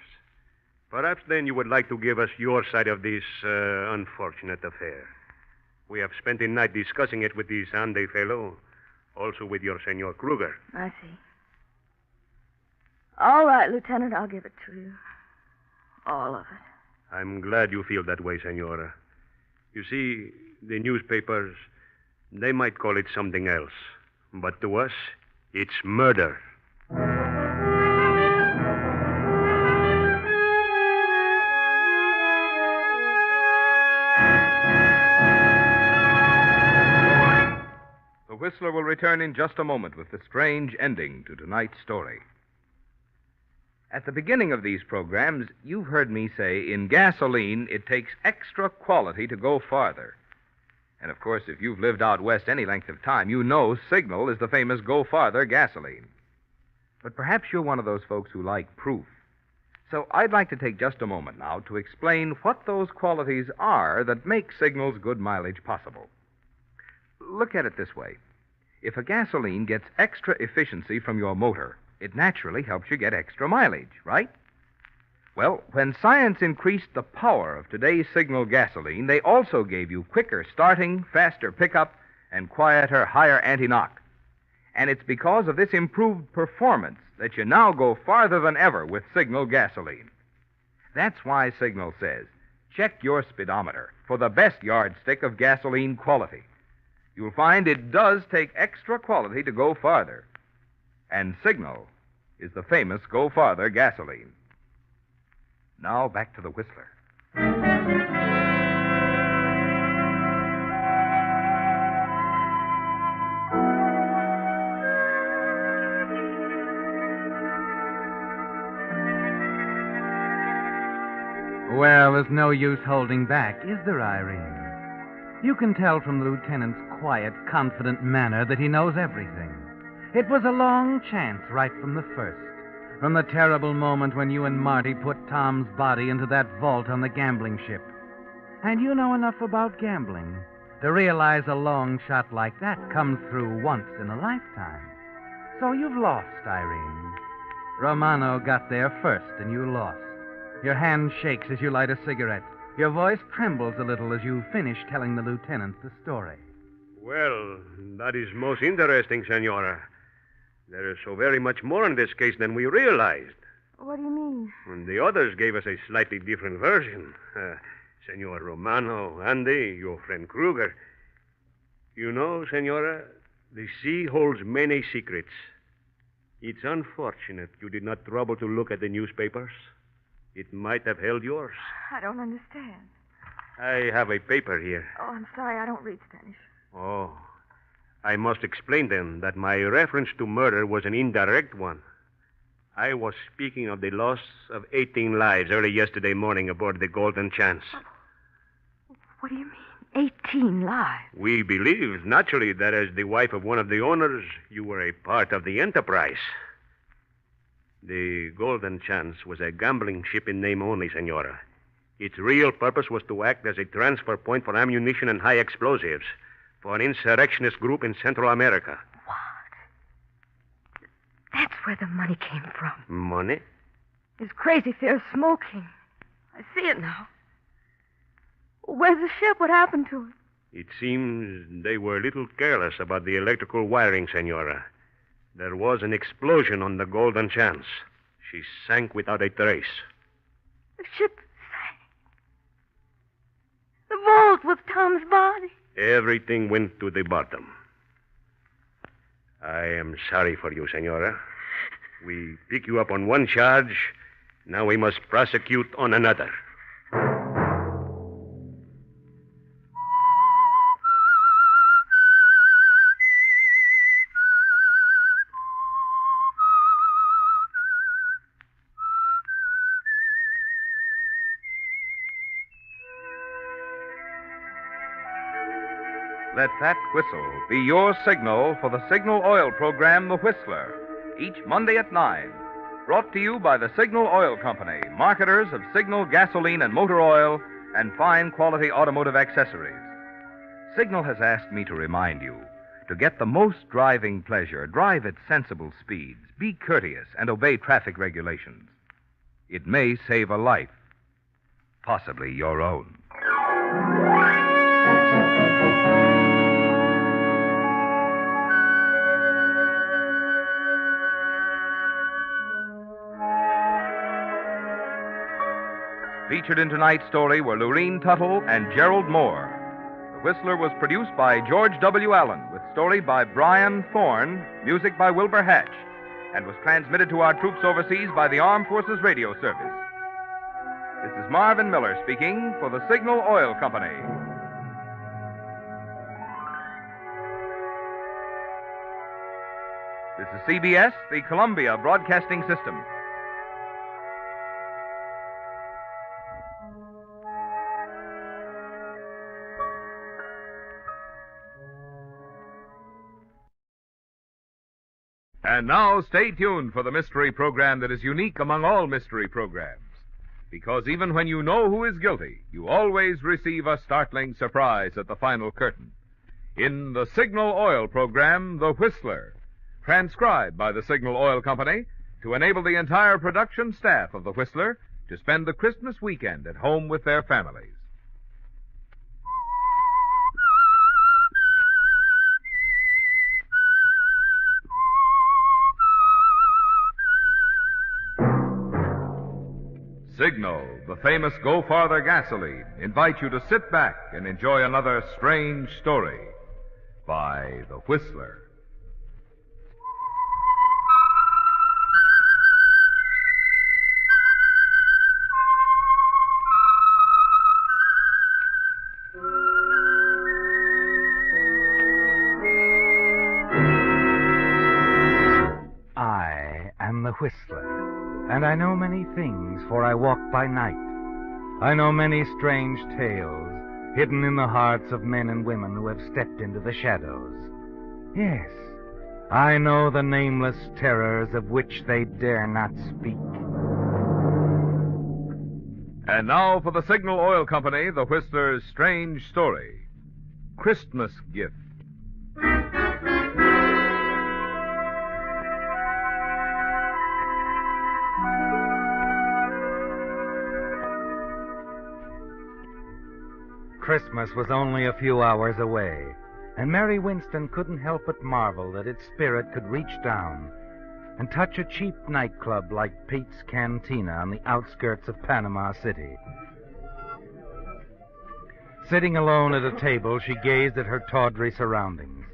Perhaps then you would like to give us your side of this unfortunate affair. We have spent the night discussing it with the Sunday fellow, also with your Senor Kruger. I see. All right, Lieutenant, I'll give it to you. All of it. I'm glad you feel that way, senora. You see, the newspapers, they might call it something else. But to us, it's murder. The Whistler will return in just a moment with the strange ending to tonight's story. At the beginning of these programs, you've heard me say in gasoline, it takes extra quality to go farther. And, of course, if you've lived out west any length of time, you know Signal is the famous Go Farther gasoline. But perhaps you're one of those folks who like proof. So I'd like to take just a moment now to explain what those qualities are that make Signal's good mileage possible. Look at it this way. If a gasoline gets extra efficiency from your motor, it naturally helps you get extra mileage, right? Well, when science increased the power of today's Signal gasoline, they also gave you quicker starting, faster pickup, and quieter, higher anti-knock. And it's because of this improved performance that you now go farther than ever with Signal gasoline. That's why Signal says, check your speedometer for the best yardstick of gasoline quality. You'll find it does take extra quality to go farther. And Signal is the famous Go Farther gasoline. Now back to the Whistler. Well, there's no use holding back, is there, Irene? You can tell from the lieutenant's quiet, confident manner that he knows everything. It was a long chance right from the first, from the terrible moment when you and Marty put Tom's body into that vault on the gambling ship. And you know enough about gambling to realize a long shot like that comes through once in a lifetime. So you've lost, Irene. Romano got there first, and you lost. Your hand shakes as you light a cigarette. Your voice trembles a little as you finish telling the lieutenant the story. Well, that is most interesting, Senora. There is so very much more in this case than we realized. What do you mean? And the others gave us a slightly different version. Senor Romano, Andy, your friend Kruger. You know, Senora, the sea holds many secrets. It's unfortunate you did not trouble to look at the newspapers. It might have held yours. I don't understand. I have a paper here. Oh, I'm sorry. I don't read Spanish. Oh. I must explain then that my reference to murder was an indirect one. I was speaking of the loss of 18 lives early yesterday morning aboard the Golden Chance. What do you mean, 18 lives? We believe, naturally, that as the wife of one of the owners, you were a part of the enterprise. The Golden Chance was a gambling ship in name only, Senora. Its real purpose was to act as a transfer point for ammunition and high explosives for an insurrectionist group in Central America. What? That's where the money came from. Money? His crazy fear of smoking. I see it now. Where's the ship? What happened to it? It seems they were a little careless about the electrical wiring, Senora. There was an explosion on the Golden Chance. She sank without a trace. The ship sank. The vault with Tom's body. Everything went to the bottom. I am sorry for you, Senora. We pick you up on one charge. Now we must prosecute on another. Let that whistle be your signal for the Signal Oil program, The Whistler, each Monday at 9. Brought to you by the Signal Oil Company, marketers of Signal gasoline and motor oil and fine quality automotive accessories. Signal has asked me to remind you, to get the most driving pleasure, drive at sensible speeds, be courteous, and obey traffic regulations. It may save a life, possibly your own. Featured in tonight's story were Lurene Tuttle and Gerald Moore. The Whistler was produced by George W. Allen, with story by Brian Thorne, music by Wilbur Hatch, and was transmitted to our troops overseas by the Armed Forces Radio Service. This is Marvin Miller speaking for the Signal Oil Company. This is CBS, the Columbia Broadcasting System. And now, stay tuned for the mystery program that is unique among all mystery programs. Because even when you know who is guilty, you always receive a startling surprise at the final curtain. in the Signal Oil program, The Whistler, transcribed by the Signal Oil Company to enable the entire production staff of The Whistler to spend the Christmas weekend at home with their families. Signal, the famous Go Farther gasoline, invite you to sit back and enjoy another strange story by The Whistler. I am the Whistler. And I know many things, for I walk by night. I know many strange tales hidden in the hearts of men and women who have stepped into the shadows. Yes, I know the nameless terrors of which they dare not speak. And now for the Signal Oil Company, The Whistler's strange story, Christmas Gift. Christmas was only a few hours away, and Mary Winston couldn't help but marvel that its spirit could reach down and touch a cheap nightclub like Pete's Cantina on the outskirts of Panama City. Sitting alone at a table, she gazed at her tawdry surroundings.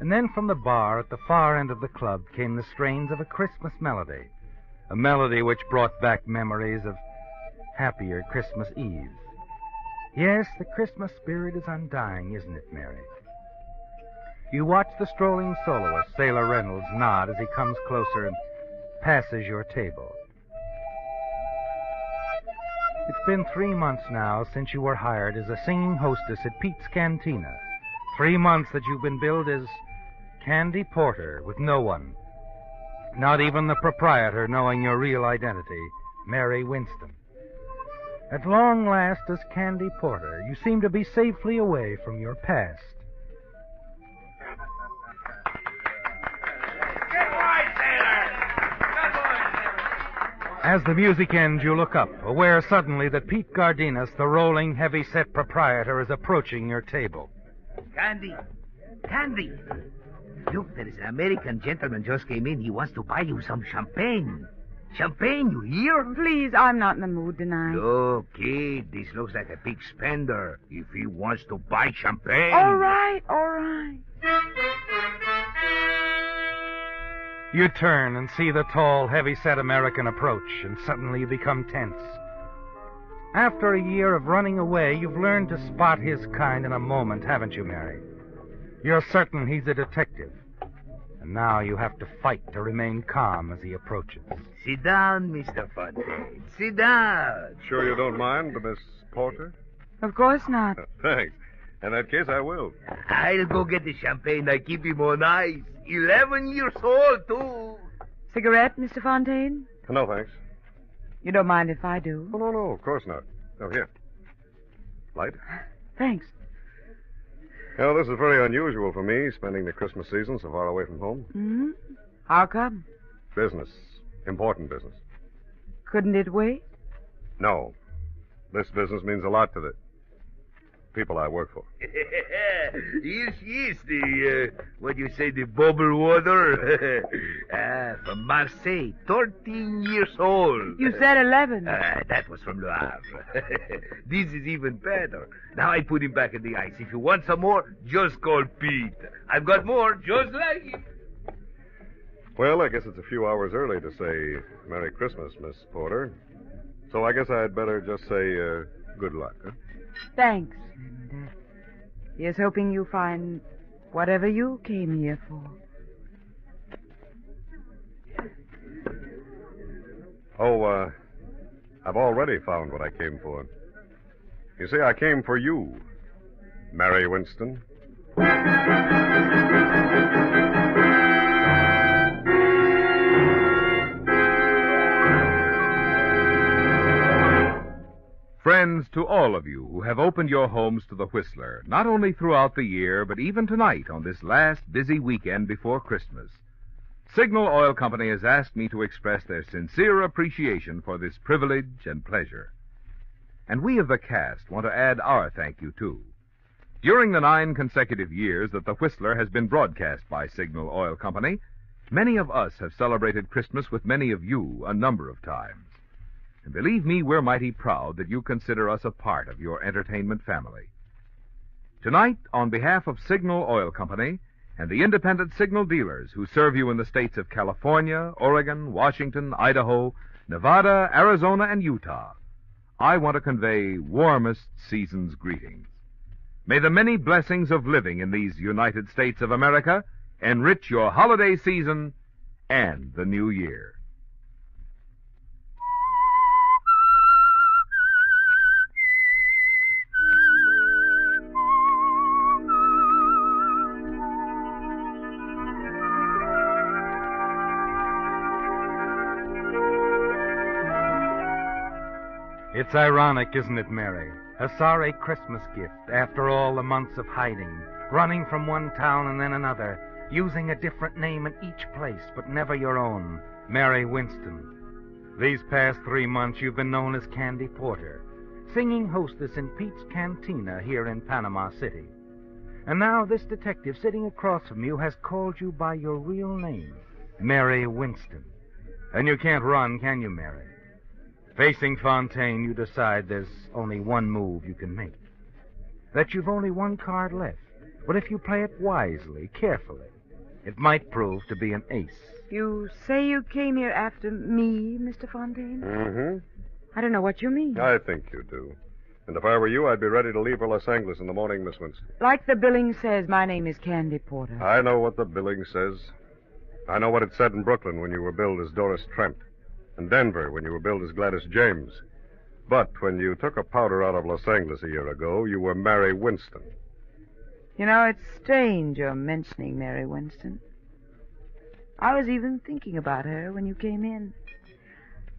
And then from the bar at the far end of the club came the strains of a Christmas melody, a melody which brought back memories of happier Christmas Eves. Yes, the Christmas spirit is undying, isn't it, Mary? You watch the strolling soloist, Sailor Reynolds, nod as he comes closer and passes your table. It's been 3 months now since you were hired as a singing hostess at Pete's Cantina. 3 months that you've been billed as Candy Porter with no one, not even the proprietor, knowing your real identity, Mary Winston. At long last, as Candy Porter, you seem to be safely away from your past. As the music ends, you look up, aware suddenly that Pete Gardinas, the rolling, heavy-set proprietor, is approaching your table. Candy! Candy! Look, there is an American gentleman just came in. He wants to buy you some champagne. Champagne, you hear? Please, I'm not in the mood tonight. Look, kid, this looks like a big spender. If he wants to buy champagne... All right, all right. You turn and see the tall, heavy-set American approach, and suddenly you become tense. After a year of running away, you've learned to spot his kind in a moment, haven't you, Mary? You're certain he's a detective. And now you have to fight to remain calm as he approaches. Sit down, Mr. Fontaine. Sit down. Sure you don't mind, Miss Porter? Of course not. Thanks. In that case, I will. I'll go get the champagne. I keep him on ice. 11 years old, too. Cigarette, Mr. Fontaine? No, thanks. You don't mind if I do? Oh, no, of course not. Oh, here. Light? Thanks. Well, this is very unusual for me, spending the Christmas season so far away from home. Mm-hmm. How come? Business. Important business. Couldn't it wait? No. This business means a lot to the people I work for. Here she is, what you say, the bubble water? From Marseille, 13 years old. You said 11. That was from Le Havre. This is even better. Now I put him back in the ice. If you want some more, just call Pete. I've got more just like him. Well, I guess it's a few hours early to say Merry Christmas, Miss Porter. So I guess I'd better just say good luck, huh? Thanks. And here's hoping you find whatever you came here for. Oh, I've already found what I came for. You see, I came for you, Mary Winston. friends, to all of you who have opened your homes to the Whistler, not only throughout the year, but even tonight on this last busy weekend before Christmas, Signal Oil Company has asked me to express their sincere appreciation for this privilege and pleasure. And we of the cast want to add our thank you, too. During the 9 consecutive years that the Whistler has been broadcast by Signal Oil Company, many of us have celebrated Christmas with many of you a number of times. And believe me, we're mighty proud that you consider us a part of your entertainment family. Tonight, on behalf of Signal Oil Company and the independent signal dealers who serve you in the states of California, Oregon, Washington, Idaho, Nevada, Arizona, and Utah, I want to convey warmest season's greetings. May the many blessings of living in these United States of America enrich your holiday season and the new year. It's ironic, isn't it, Mary? A sorry Christmas gift after all the months of hiding, running from one town and then another, using a different name in each place, but never your own, Mary Winston. These past 3 months you've been known as Candy Porter, singing hostess in Pete's Cantina here in Panama City. And now this detective sitting across from you has called you by your real name, Mary Winston. And you can't run, can you, Mary? Facing Fontaine, you decide there's only one move you can make. That you've only one card left. But if you play it wisely, carefully, it might prove to be an ace. You say you came here after me, Mr. Fontaine? Mm-hmm. I don't know what you mean. I think you do. And if I were you, I'd be ready to leave for Los Angeles in the morning, Miss Winston. Like the billing says, my name is Candy Porter. I know what the billing says. I know what it said in Brooklyn when you were billed as Doris Trent. In Denver when you were billed as Gladys James. But when you took a powder out of Los Angeles a year ago, you were Mary Winston. You know, it's strange you're mentioning Mary Winston. I was even thinking about her when you came in.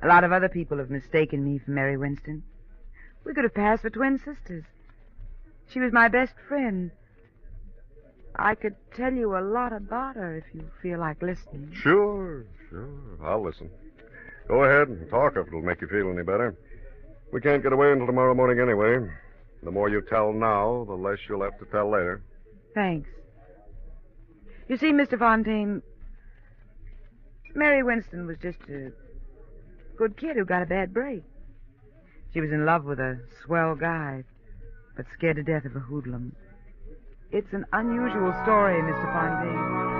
A lot of other people have mistaken me for Mary Winston. We could have passed for twin sisters. She was my best friend. I could tell you a lot about her if you feel like listening. Sure. I'll listen. Go ahead and talk if it'll make you feel any better. We can't get away until tomorrow morning anyway. The more you tell now, the less you'll have to tell later. Thanks. You see, Mr. Fontaine, Mary Winston was just a good kid who got a bad break. She was in love with a swell guy, but scared to death of a hoodlum. It's an unusual story, Mr. Fontaine.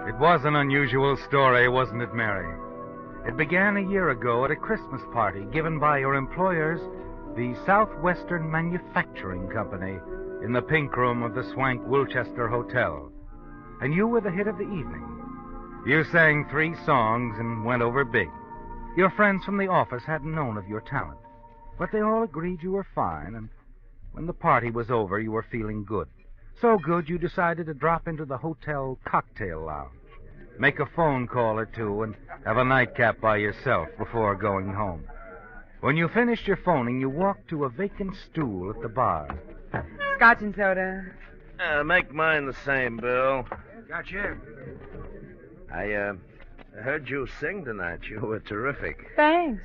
It was an unusual story, wasn't it, Mary? It began a year ago at a Christmas party given by your employers, the Southwestern Manufacturing Company, in the pink room of the swank Wilchester Hotel. And you were the hit of the evening. You sang 3 songs and went over big. Your friends from the office hadn't known of your talent, but they all agreed you were fine, and when the party was over, you were feeling good. So good you decided to drop into the hotel cocktail lounge, make a phone call or two, and have a nightcap by yourself before going home. When you finished your phoning, you walked to a vacant stool at the bar. Scotch and soda. Make mine the same, Bill. Gotcha. I heard you sing tonight. You were terrific. Thanks.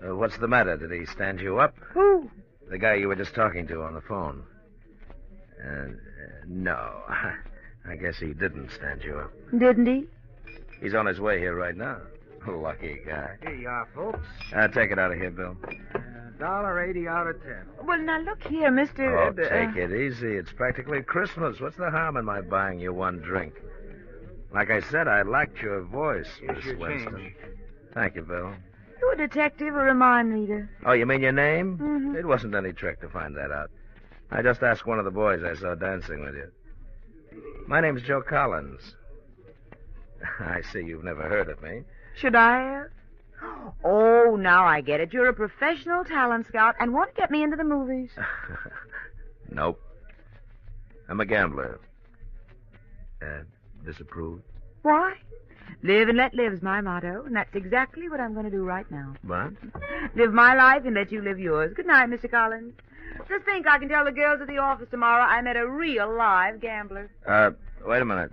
What's the matter? Did he stand you up? Who? The guy you were just talking to on the phone. No. I guess he didn't stand you up. Didn't he? He's on his way here right now. Lucky guy. Here you are, folks. Take it out of here, Bill. $1.80 out of 10. Well, now, look here, Mr. Oh, take it easy. It's practically Christmas. What's the harm in my buying you one drink? Like I said, I liked your voice, Miss Winston. Change. Thank you, Bill. You a detective or a mind reader? Oh, you mean your name? Mm-hmm. It wasn't any trick to find that out. I just asked one of the boys I saw dancing with you. My name's Joe Collins. I see you've never heard of me. Should I have? Oh, now I get it. You're a professional talent scout and want to get me into the movies. Nope. I'm a gambler. Disapproved? Why? Live and let live's my motto, and that's exactly what I'm going to do right now. What? Live my life and let you live yours. Good night, Mr. Collins. Just think I can tell the girls at the office tomorrow I met a real live gambler. Wait a minute.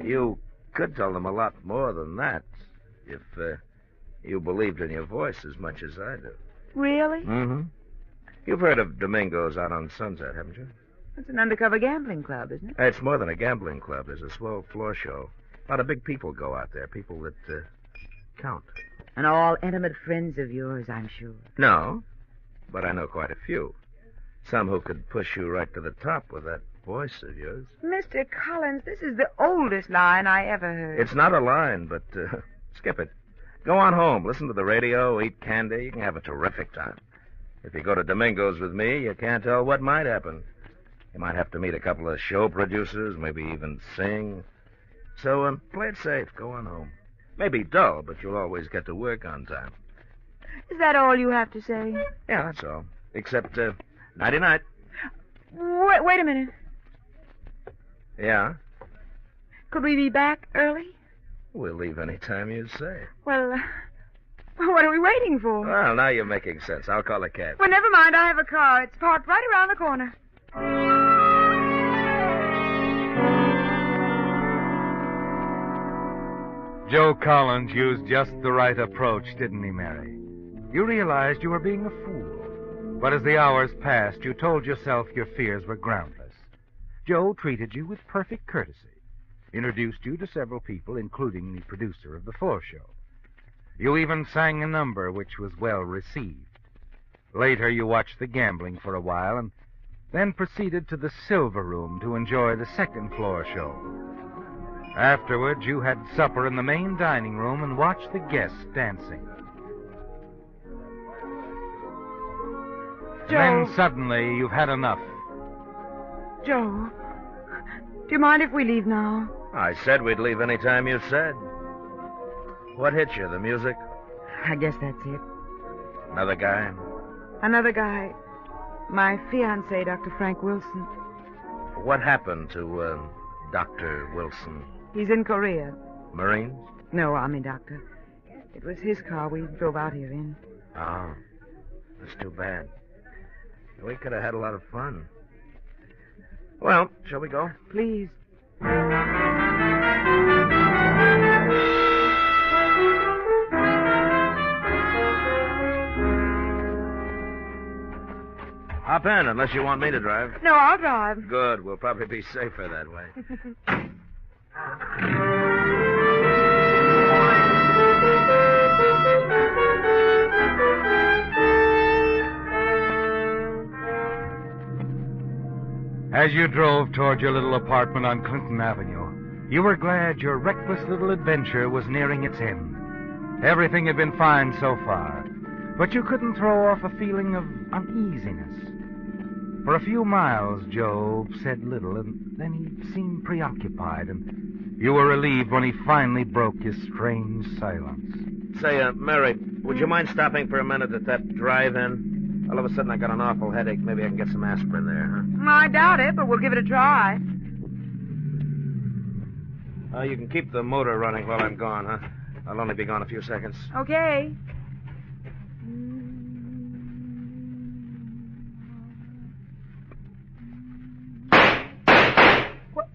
You could tell them a lot more than that if you believed in your voice as much as I do. Really? Mm-hmm. You've heard of Domingo's out on Sunset, haven't you? It's an undercover gambling club, isn't it? It's more than a gambling club. There's a swell floor show. A lot of big people go out there, people that count. And all intimate friends of yours, I'm sure. No, but I know quite a few. Some who could push you right to the top with that voice of yours. Mr. Collins, this is the oldest line I ever heard. It's not a line, but skip it. Go on home, listen to the radio, eat candy. You can have a terrific time. If you go to Domingo's with me, you can't tell what might happen. You might have to meet a couple of show producers, maybe even sing. So play it safe. Go on home. Maybe dull, but you'll always get to work on time. Is that all you have to say? Yeah, that's all. Except, nighty-night. Wait a minute. Yeah? Could we be back early? We'll leave any time you say. Well, what are we waiting for? Well, now you're making sense. I'll call a cab. Well, never mind. I have a car. It's parked right around the corner. Joe Collins used just the right approach, didn't he, Mary? You realized you were being a fool. But as the hours passed, you told yourself your fears were groundless. Joe treated you with perfect courtesy, introduced you to several people, including the producer of the floor show. You even sang a number which was well received. Later, you watched the gambling for a while and then proceeded to the Silver Room to enjoy the second floor show. Afterwards, you had supper in the main dining room and watched the guests dancing. Joe. Then suddenly, you've had enough. Joe, do you mind if we leave now? I said we'd leave any time you said. What hit you, the music? I guess that's it. Another guy? Another guy. My fiancé, Dr. Frank Wilson. What happened to, Dr. Wilson? He's in Korea. Marines? No, Army doctor. It was his car we drove out here in. Oh, that's too bad. We could have had a lot of fun. Well, shall we go? Please. Hop in, unless you want me to drive. No, I'll drive. Good. We'll probably be safer that way. As you drove toward your little apartment on Clinton Avenue, you were glad your reckless little adventure was nearing its end. Everything had been fine so far, but you couldn't throw off a feeling of uneasiness. For a few miles, Joe said little, and then he seemed preoccupied, and you were relieved when he finally broke his strange silence. Say, Mary, would you mind stopping for a minute at that drive-in? All of a sudden, I got an awful headache. Maybe I can get some aspirin there, huh? I doubt it, but we'll give it a try. You can keep the motor running while I'm gone, huh? I'll only be gone a few seconds. Okay. What?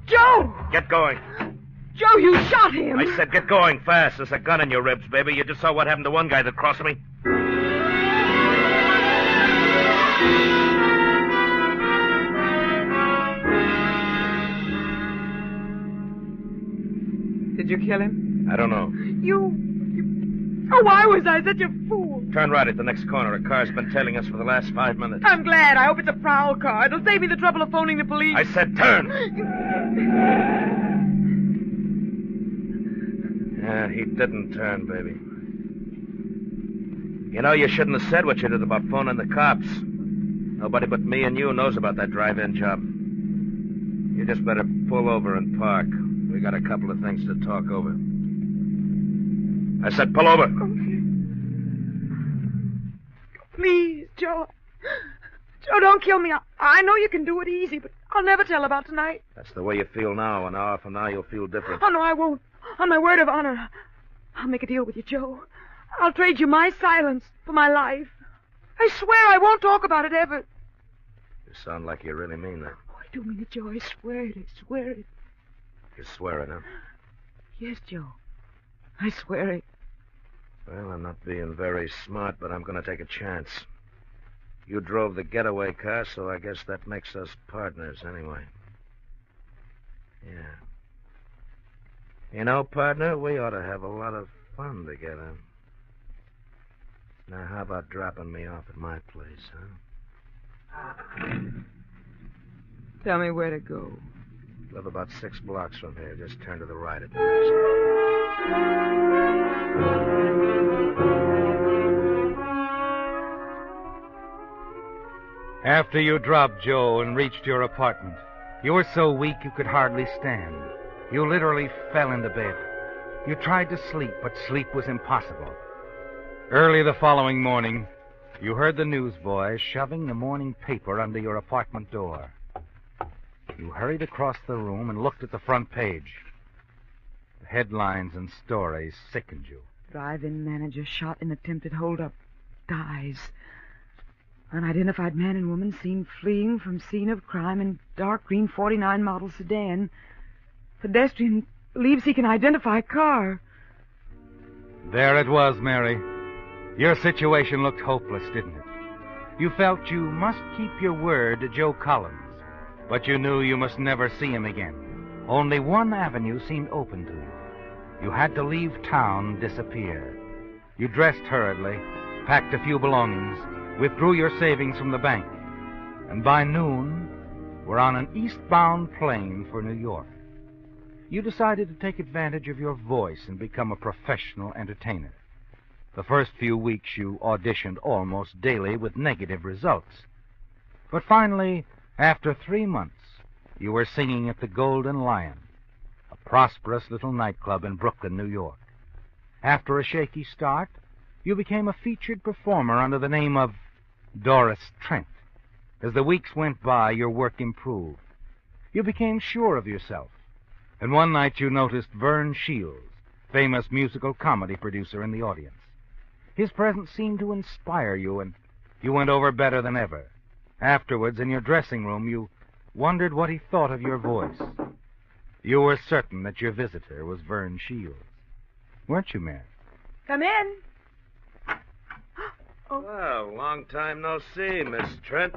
Joe! Get going. Joe, you shot him! I said get going fast. There's a gun in your ribs, baby. You just saw what happened to one guy that crossed me. Did you kill him? I don't know. Oh, why was I such a fool? Turn right at the next corner. A car's been tailing us for the last 5 minutes. I'm glad. I hope it's a prowl car. It'll save me the trouble of phoning the police. I said turn! Yeah, he didn't turn, baby. You know, you shouldn't have said what you did about phoning the cops. Nobody but me and you knows about that drive-in job. You just better pull over and park. We got a couple of things to talk over. I said pull over. Okay. Please, Joe. Joe, don't kill me. I know you can do it easy, but I'll never tell about tonight. That's the way you feel now. An hour from now, you'll feel different. Oh, no, I won't. On my word of honor. I'll make a deal with you, Joe. I'll trade you my silence for my life. I swear I won't talk about it ever. You sound like you really mean that. Oh, I do mean it, Joe. I swear it. I swear it. You swear it, huh? Yes, Joe. I swear it. Well, I'm not being very smart, but I'm going to take a chance. You drove the getaway car, so I guess that makes us partners anyway. Yeah. You know, partner, we ought to have a lot of fun together. Now, how about dropping me off at my place, huh? Tell me where to go. Live about 6 blocks from here. Just turn to the right at the After you dropped Joe and reached your apartment, you were so weak you could hardly stand. You literally fell into bed. You tried to sleep, but sleep was impossible. Early the following morning, you heard the newsboys shoving the morning paper under your apartment door. You hurried across the room and looked at the front page. The headlines and stories sickened you. Drive-in manager shot in attempted holdup. Dies. Unidentified man and woman seen fleeing from scene of crime in dark green 49 model sedan. Pedestrian believes he can identify car. There it was, Mary. Your situation looked hopeless, didn't it? You felt you must keep your word to Joe Collins, but you knew you must never see him again. Only one avenue seemed open to you. You had to leave town and disappear. You dressed hurriedly, packed a few belongings, withdrew your savings from the bank, and by noon were on an eastbound plane for New York. You decided to take advantage of your voice and become a professional entertainer. The first few weeks you auditioned almost daily with negative results. But finally, after 3 months, you were singing at the Golden Lion, a prosperous little nightclub in Brooklyn, New York. After a shaky start, you became a featured performer under the name of Doris Trent. As the weeks went by, your work improved. You became sure of yourself. And one night you noticed Vern Shields, famous musical comedy producer, in the audience. His presence seemed to inspire you, and you went over better than ever. Afterwards, in your dressing room, you wondered what he thought of your voice. You were certain that your visitor was Vern Shields. Weren't you, Mary? Come in. Oh. Well, long time no see, Miss Trent.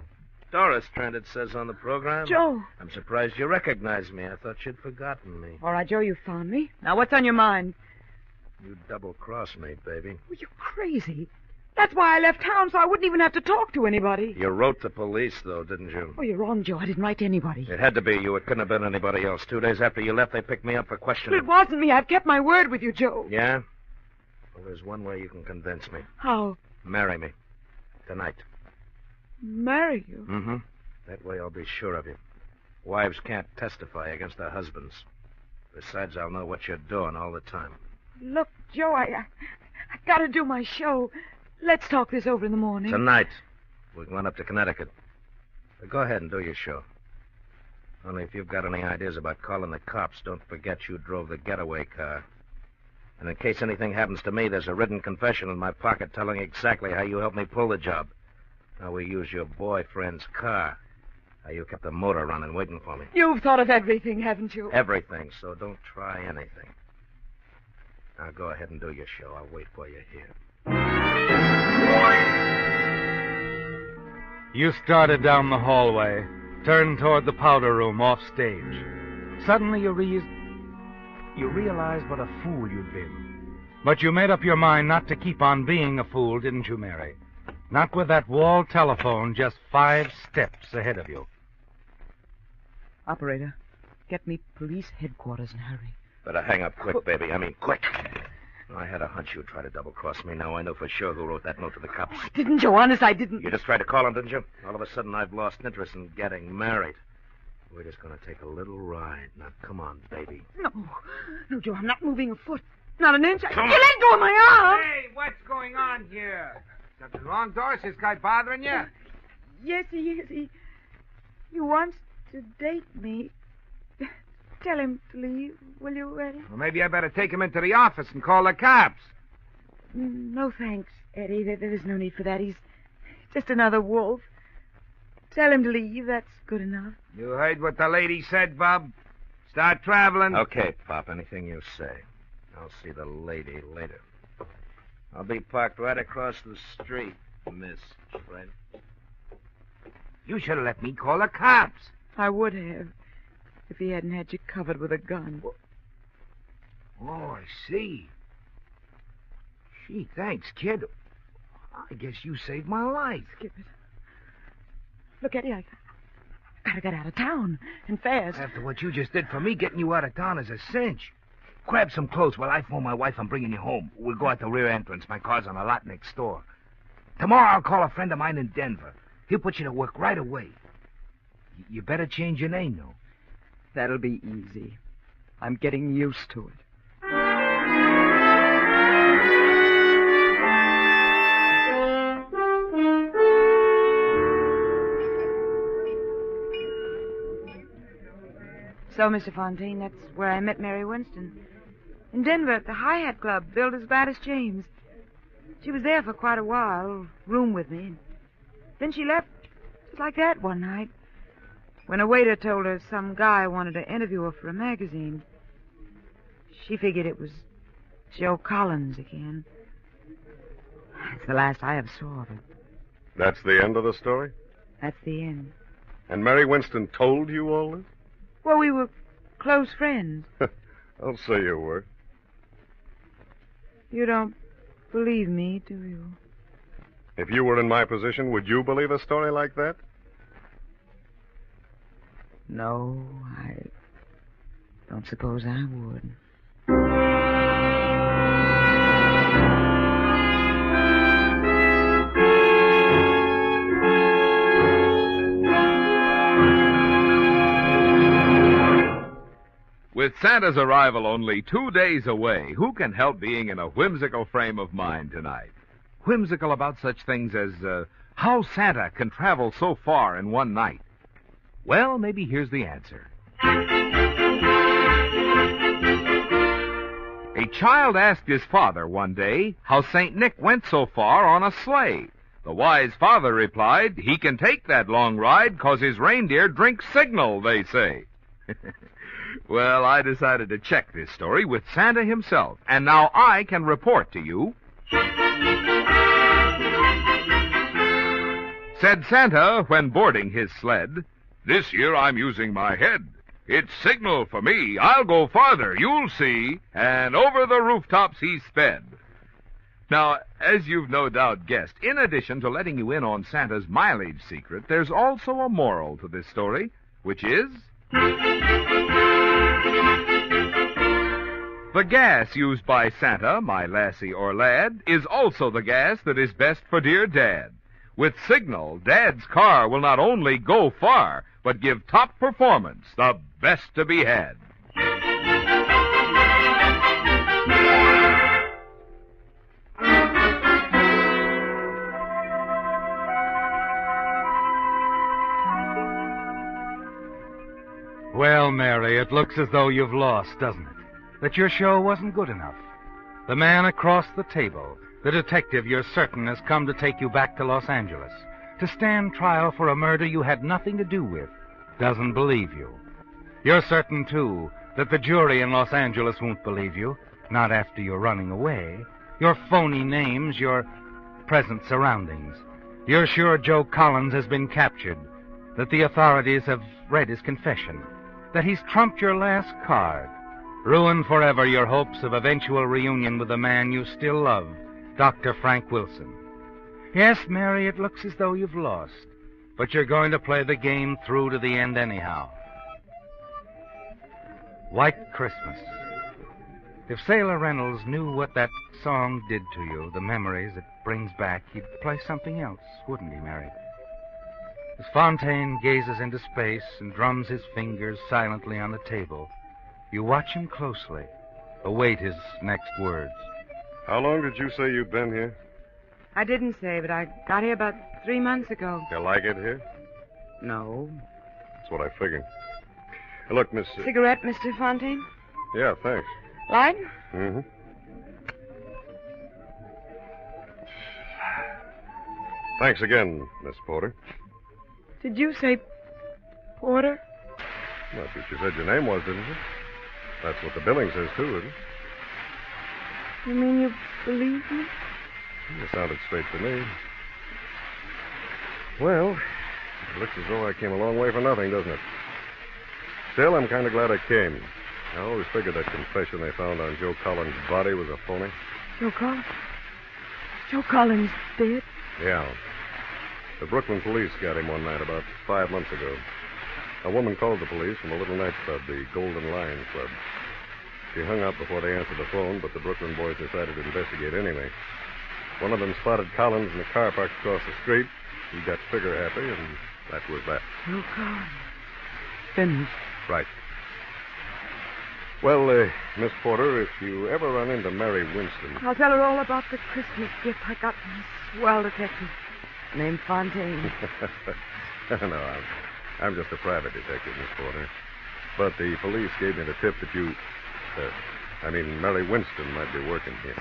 Doris Trent, it says on the program. Joe. I'm surprised you recognized me. I thought you'd forgotten me. All right, Joe, you found me. Now, what's on your mind? You double-crossed me, baby. Well, you're crazy. That's why I left town, so I wouldn't even have to talk to anybody. You wrote the police, though, didn't you? Oh, you're wrong, Joe. I didn't write to anybody. It had to be you. It couldn't have been anybody else. 2 days after you left, they picked me up for questioning. But it wasn't me. I've kept my word with you, Joe. Yeah? Well, there's one way you can convince me. How? Marry me. Tonight. Marry you? Mm-hmm. That way I'll be sure of you. Wives can't testify against their husbands. Besides, I'll know what you're doing all the time. Look, Joe, I got to do my show. Let's talk this over in the morning. Tonight. We can run up to Connecticut. Go ahead and do your show. Only if you've got any ideas about calling the cops, don't forget you drove the getaway car. And in case anything happens to me, there's a written confession in my pocket telling exactly how you helped me pull the job. How we used your boyfriend's car. How you kept the motor running waiting for me. You've thought of everything, haven't you? Everything, so don't try anything. Now go ahead and do your show. I'll wait for you here. You started down the hallway, turned toward the powder room off stage. Suddenly you realized what a fool you'd been. But you made up your mind not to keep on being a fool, didn't you, Mary? Not with that wall telephone just 5 steps ahead of you. Operator, get me police headquarters and hurry. Better hang up quick, baby. I mean, quick. I had a hunch you'd try to double-cross me. Now I know for sure who wrote that note to the cops. I didn't, Joe. Honest, I didn't. You just tried to call him, didn't you? All of a sudden, I've lost interest in getting married. We're just going to take a little ride. Now, come on, baby. No, Joe, I'm not moving a foot. Not an inch. You let go of my arm. Hey, what's going on here? Something wrong, Doris? Is this guy bothering you? Yes, he is. He wants to date me. Tell him to leave, will you, Eddie? Well, maybe I better take him into the office and call the cops. No thanks, Eddie. There is no need for that. He's just another wolf. Tell him to leave. That's good enough. You heard what the lady said, Bob? Start traveling. Okay, Pop, anything you say. I'll see the lady later. I'll be parked right across the street, Miss Trent. You should have let me call the cops. I would have, if he hadn't had you covered with a gun. Oh, I see. Gee, thanks, kid. I guess you saved my life. Skip it. Look, Eddie, I gotta get out of town, and fast. After what you just did for me, getting you out of town is a cinch. Grab some clothes while I phone my wife I'm bringing you home. We'll go out the rear entrance. My car's on a lot next door. Tomorrow I'll call a friend of mine in Denver. He'll put you to work right away. You better change your name, though. That'll be easy. I'm getting used to it. So, Mr. Fontaine, that's where I met Mary Winston. In Denver at the Hi-Hat Club, billed as Gladys James. She was there for quite a while, room with me. Then she left just like that one night, when a waiter told her some guy wanted to interview her for a magazine. She figured it was Joe Collins again. That's the last I ever saw of her. That's the end of the story? That's the end. And Mary Winston told you all this? Well, we were close friends. I'll say you were. You don't believe me, do you? If you were in my position, would you believe a story like that? No, I don't suppose I would. With Santa's arrival only 2 days away, who can help being in a whimsical frame of mind tonight? Whimsical about such things as how Santa can travel so far in one night. Well, maybe here's the answer. A child asked his father one day how St. Nick went so far on a sleigh. The wise father replied, he can take that long ride 'cause his reindeer drink signal, they say. Well, I decided to check this story with Santa himself, and now I can report to you. Said Santa when boarding his sled, "This year I'm using my head. It's signal for me. I'll go farther, you'll see." And over the rooftops he sped. Now, as you've no doubt guessed, in addition to letting you in on Santa's mileage secret, there's also a moral to this story, which is... the gas used by Santa, my lassie or lad, is also the gas that is best for dear Dad. With Signal, Dad's car will not only go far, but give top performance, the best to be had. Well, Mary, it looks as though you've lost, doesn't it? That your show wasn't good enough. The man across the table, the detective you're certain has come to take you back to Los Angeles, to stand trial for a murder you had nothing to do with, doesn't believe you. You're certain, too, that the jury in Los Angeles won't believe you, not after you're running away, your phony names, your present surroundings. You're sure Joe Collins has been captured, that the authorities have read his confession, that he's trumped your last card, ruined forever your hopes of eventual reunion with the man you still love, Dr. Frank Wilson. Yes, Mary, it looks as though you've lost, but you're going to play the game through to the end anyhow. White Christmas. If Sailor Reynolds knew what that song did to you, the memories it brings back, he'd play something else, wouldn't he, Mary? As Fontaine gazes into space and drums his fingers silently on the table, you watch him closely, await his next words. How long did you say you'd been here? I didn't say, but I got here about 3 months ago. You like it here? No. It's what I figured. Look, Miss... Cigarette, Mr. Fontaine? Yeah, thanks. Light? Mm-hmm. Thanks again, Miss Porter. Did you say Porter? That's what you said your name was, didn't you? That's what the billing says, too, isn't it? You mean you believe me? You sounded straight to me. Well, it looks as though I came a long way for nothing, doesn't it? Still, I'm kind of glad I came. I always figured that confession they found on Joe Collins' body was a phony. Joe Collins? Joe Collins dead? Yeah. The Brooklyn police got him one night about 5 months ago. A woman called the police from a little nightclub, the Golden Lion Club. She hung up before they answered the phone, but the Brooklyn boys decided to investigate anyway. One of them spotted Collins in a car parked across the street. He got trigger happy, and that was that. Joe Collins. Finished. Right. Well, Miss Porter, if you ever run into Mary Winston... I'll tell her all about the Christmas gift I got from a swell detective named Fontaine. No, I'm just a private detective, Miss Porter. But the police gave me the tip that you... Mary Winston might be working here.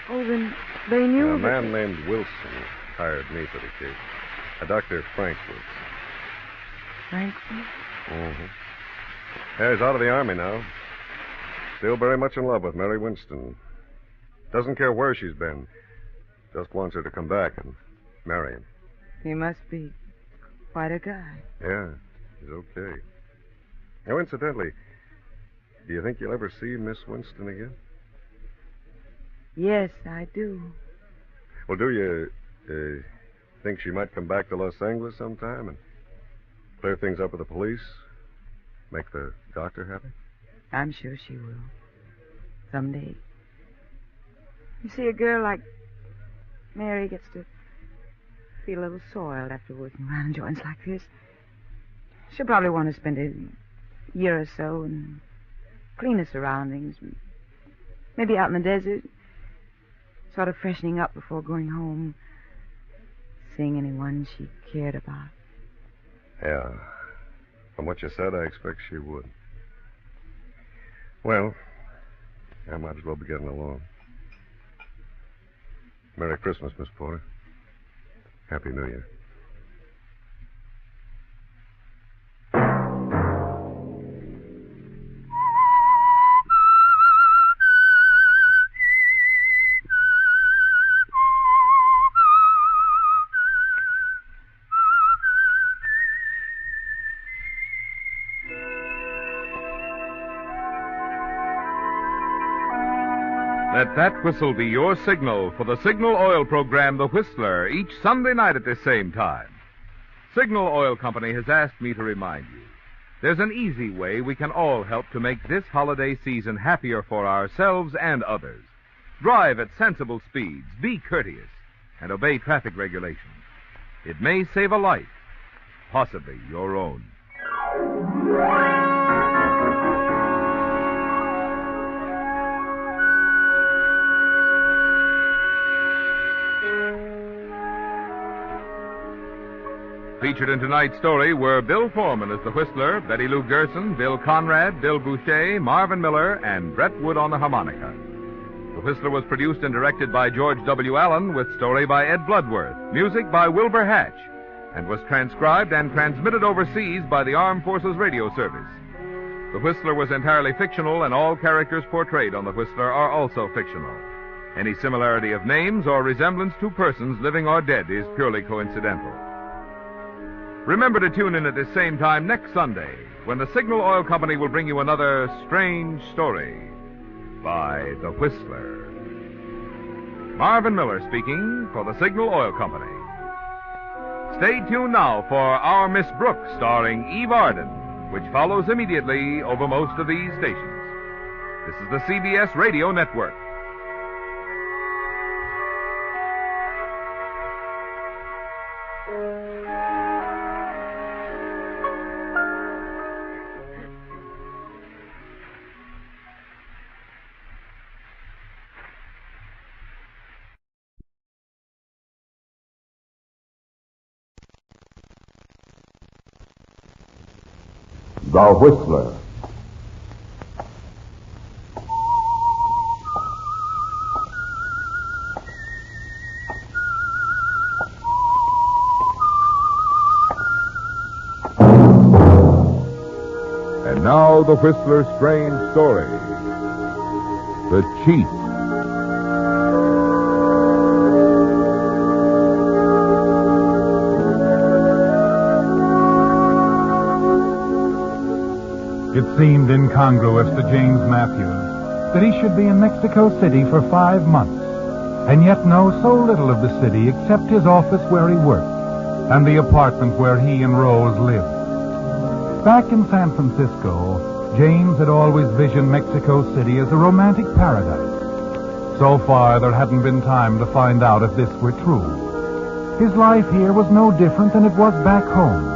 Oh, then they knew A man named Wilson hired me for the case. A Dr. Frank Wilson. Frankfurt? Mm-hmm. Yeah, he's out of the Army now. Still very much in love with Mary Winston. Doesn't care where she's been. Just wants her to come back and marry him. He must be quite a guy. Yeah, he's okay. Now, incidentally, do you think you'll ever see Miss Winston again? Yes, I do. Well, do you think she might come back to Los Angeles sometime and clear things up with the police? Make the doctor happy? I'm sure she will. Someday. You see, a girl like Mary gets to feel a little soiled after working around joints like this. She'll probably want to spend a year or so in cleaner surroundings. Maybe out in the desert. Sort of freshening up before going home. Seeing anyone she cared about. Yeah. From what you said, I expect she would. Well, I might as well be getting along. Merry Christmas, Miss Porter. Happy New Year. Let that whistle be your signal for the Signal Oil program, The Whistler, each Sunday night at this same time. Signal Oil Company has asked me to remind you, there's an easy way we can all help to make this holiday season happier for ourselves and others. Drive at sensible speeds, be courteous, and obey traffic regulations. It may save a life, possibly your own. Featured in tonight's story were Bill Foreman as the Whistler, Betty Lou Gerson, Bill Conrad, Bill Boucher, Marvin Miller, and Brett Wood on the harmonica. The Whistler was produced and directed by George W. Allen, with story by Ed Bloodworth, music by Wilbur Hatch, and was transcribed and transmitted overseas by the Armed Forces Radio Service. The Whistler was entirely fictional, and all characters portrayed on The Whistler are also fictional. Any similarity of names or resemblance to persons living or dead is purely coincidental. Remember to tune in at this same time next Sunday, when the Signal Oil Company will bring you another strange story by The Whistler. Marvin Miller speaking for the Signal Oil Company. Stay tuned now for Our Miss Brooks, starring Eve Arden, which follows immediately over most of these stations. This is the CBS Radio Network. The Whistler. And now the Whistler's strange story. The Chief. It seemed incongruous to James Matthews that he should be in Mexico City for 5 months, and yet know so little of the city except his office where he worked and the apartment where he and Rose lived. Back in San Francisco, James had always visioned Mexico City as a romantic paradise. So far, there hadn't been time to find out if this were true. His life here was no different than it was back home.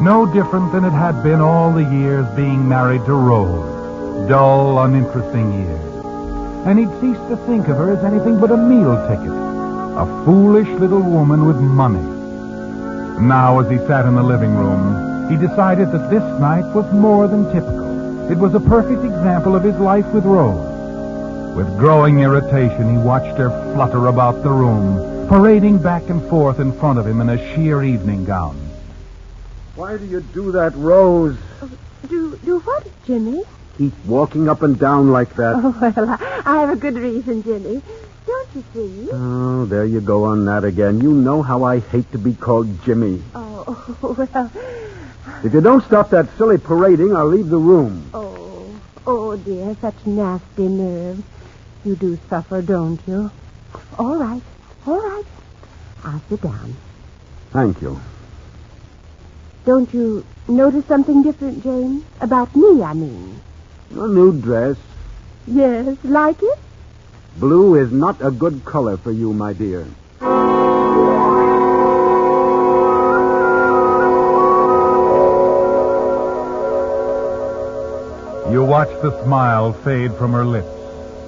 No different than it had been all the years being married to Rose. Dull, uninteresting years. And he'd ceased to think of her as anything but a meal ticket. A foolish little woman with money. Now, as he sat in the living room, he decided that this night was more than typical. It was a perfect example of his life with Rose. With growing irritation, he watched her flutter about the room, parading back and forth in front of him in a sheer evening gown. Why do you do that, Rose? Do what, Jimmy? Keep walking up and down like that. Oh, well, I have a good reason, Jimmy. Don't you see? Oh, there you go on that again. You know how I hate to be called Jimmy. Oh, well... If you don't stop that silly parading, I'll leave the room. Oh, dear, such nasty nerves. You do suffer, don't you? All right. I'll sit down. Thank you. Don't you notice something different, James? About me, I mean. A new dress. Yes, like it? Blue is not a good color for you, my dear. You watch the smile fade from her lips.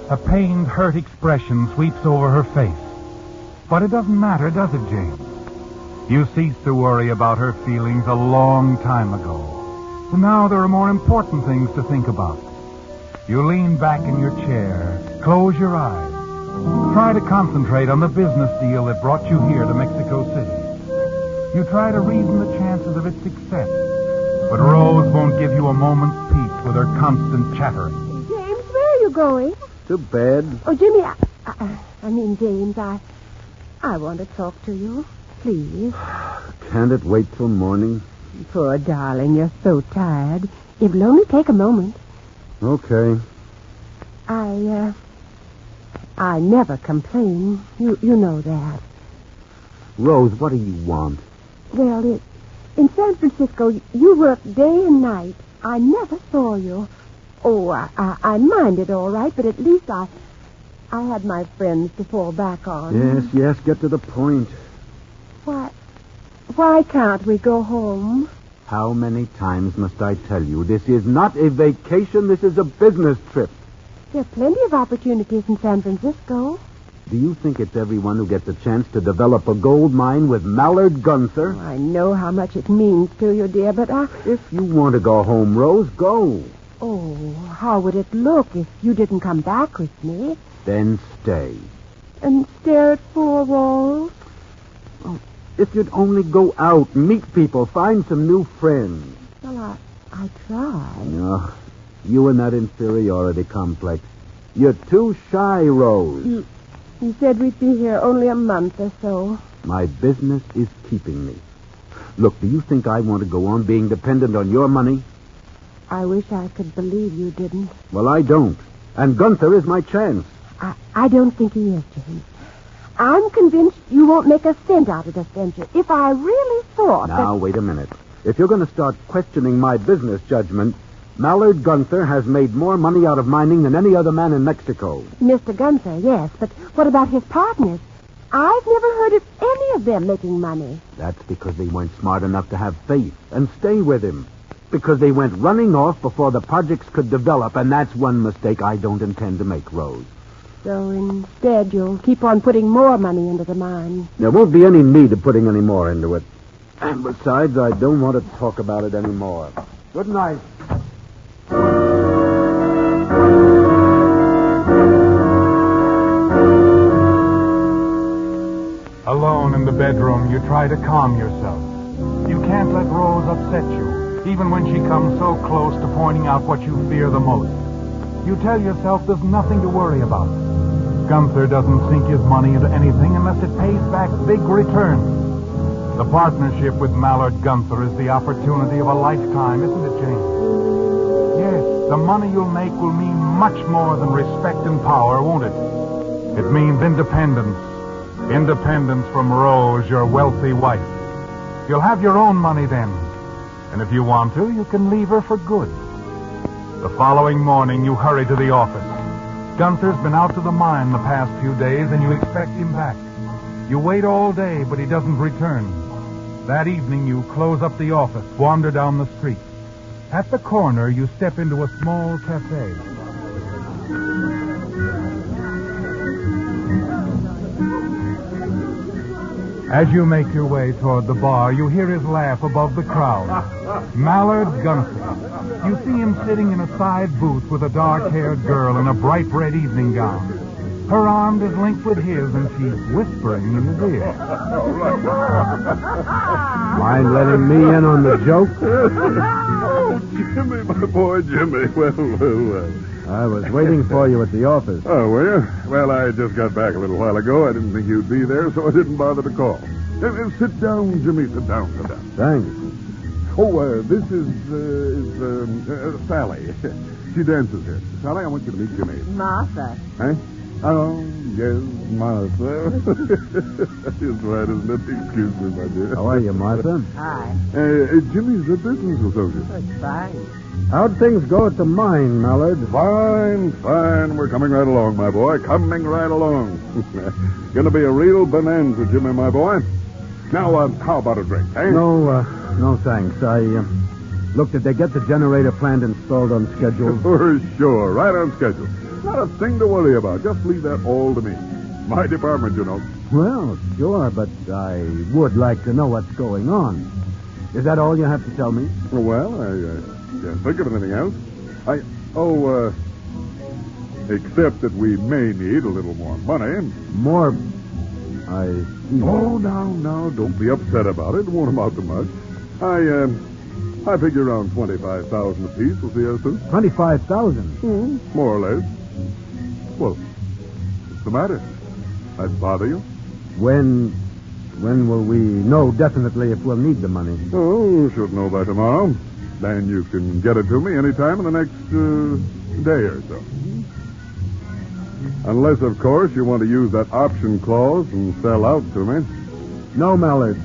A pained, hurt expression sweeps over her face. But it doesn't matter, does it, James? You ceased to worry about her feelings a long time ago. And now there are more important things to think about. You lean back in your chair, close your eyes. Try to concentrate on the business deal that brought you here to Mexico City. You try to reason the chances of its success. But Rose won't give you a moment's peace with her constant chattering. James, where are you going? To bed. Oh, Jimmy, I mean, James, I want to talk to you. Please. Can't it wait till morning? Poor darling, you're so tired. It'll only take a moment. Okay. I never complain. You know that. Rose, what do you want? Well, in San Francisco, you work day and night. I never saw you. Oh, I minded all right, but at least I had my friends to fall back on. Yes, get to the point. Why can't we go home? How many times must I tell you? This is not a vacation. This is a business trip. There are plenty of opportunities in San Francisco. Do you think it's everyone who gets a chance to develop a gold mine with Mallard Gunther? I know how much it means to you, dear, but If you want to go home, Rose, go. Oh, how would it look if you didn't come back with me? Then stay. And stare at four walls? Oh, if you'd only go out, meet people, find some new friends. Well, I tried. No, you and that inferiority complex. You're too shy, Rose. You said we'd be here only a month or so. My business is keeping me. Look, do you think I want to go on being dependent on your money? I wish I could believe you didn't. Well, I don't. And Gunther is my chance. I don't think he is, James. I'm convinced you won't make a cent out of this venture. If I really thought Now, wait a minute. If you're going to start questioning my business judgment, Mallard Gunther has made more money out of mining than any other man in Mexico. Mr. Gunther, yes, but what about his partners? I've never heard of any of them making money. That's because they weren't smart enough to have faith and stay with him. Because they went running off before the projects could develop, and that's one mistake I don't intend to make, Rose. So instead, you'll keep on putting more money into the mine. There won't be any need of putting any more into it. And besides, I don't want to talk about it anymore. Good night. Alone in the bedroom, you try to calm yourself. You can't let Rose upset you, even when she comes so close to pointing out what you fear the most. You tell yourself there's nothing to worry about. Gunther doesn't sink his money into anything unless it pays back big returns. The partnership with Mallard Gunther is the opportunity of a lifetime, isn't it, James? Yes, the money you'll make will mean much more than respect and power, won't it? It means independence. Independence from Rose, your wealthy wife. You'll have your own money then. And if you want to, you can leave her for good. The following morning, you hurry to the office. Gunther's been out to the mine the past few days, and you expect him back. You wait all day, but he doesn't return. That evening, you close up the office, wander down the street. At the corner, you step into a small cafe. As you make your way toward the bar, you hear his laugh above the crowd. Mallard Gunther. You see him sitting in a side booth with a dark-haired girl in a bright red evening gown. Her arm is linked with his, and she's whispering in his ear. Mind letting me in on the joke? Oh, Jimmy, my boy, Jimmy. Well. I was waiting for you at the office. Oh, were you? Well, I just got back a little while ago. I didn't think you'd be there, so I didn't bother to call. Sit down, Jimmy. Sit down. Thanks. Oh, this is Sally. She dances here. Sally, I want you to meet Jimmy. Martha. Huh? Oh, yes, Martha. It's right, isn't it? Excuse me, my dear. How are you, Martha? Hi. Jimmy's a business associate. That's fine. How'd things go at the mine, Mallard? Fine. We're coming right along, my boy. Coming right along. Gonna be a real bonanza, Jimmy, my boy. Now, how about a drink, eh? No, thanks. Look, did they get the generator plant installed on schedule? For sure. Right on schedule. Not a thing to worry about. Just leave that all to me. My department, you know. Well, sure, but I would like to know what's going on. Is that all you have to tell me? Well, I can't think of anything else. Except that we may need a little more money. More? Oh, now, don't be upset about it. It won't amount to much. I figure around $25,000 apiece will see us through. $25,000? More or less. Well, what's the matter? I'd bother you? When will we know definitely if we'll need the money? Oh, should know by tomorrow. Then you can get it to me any time in the next day or so. Unless, of course, you want to use that option clause and sell out to me. No, Mallard.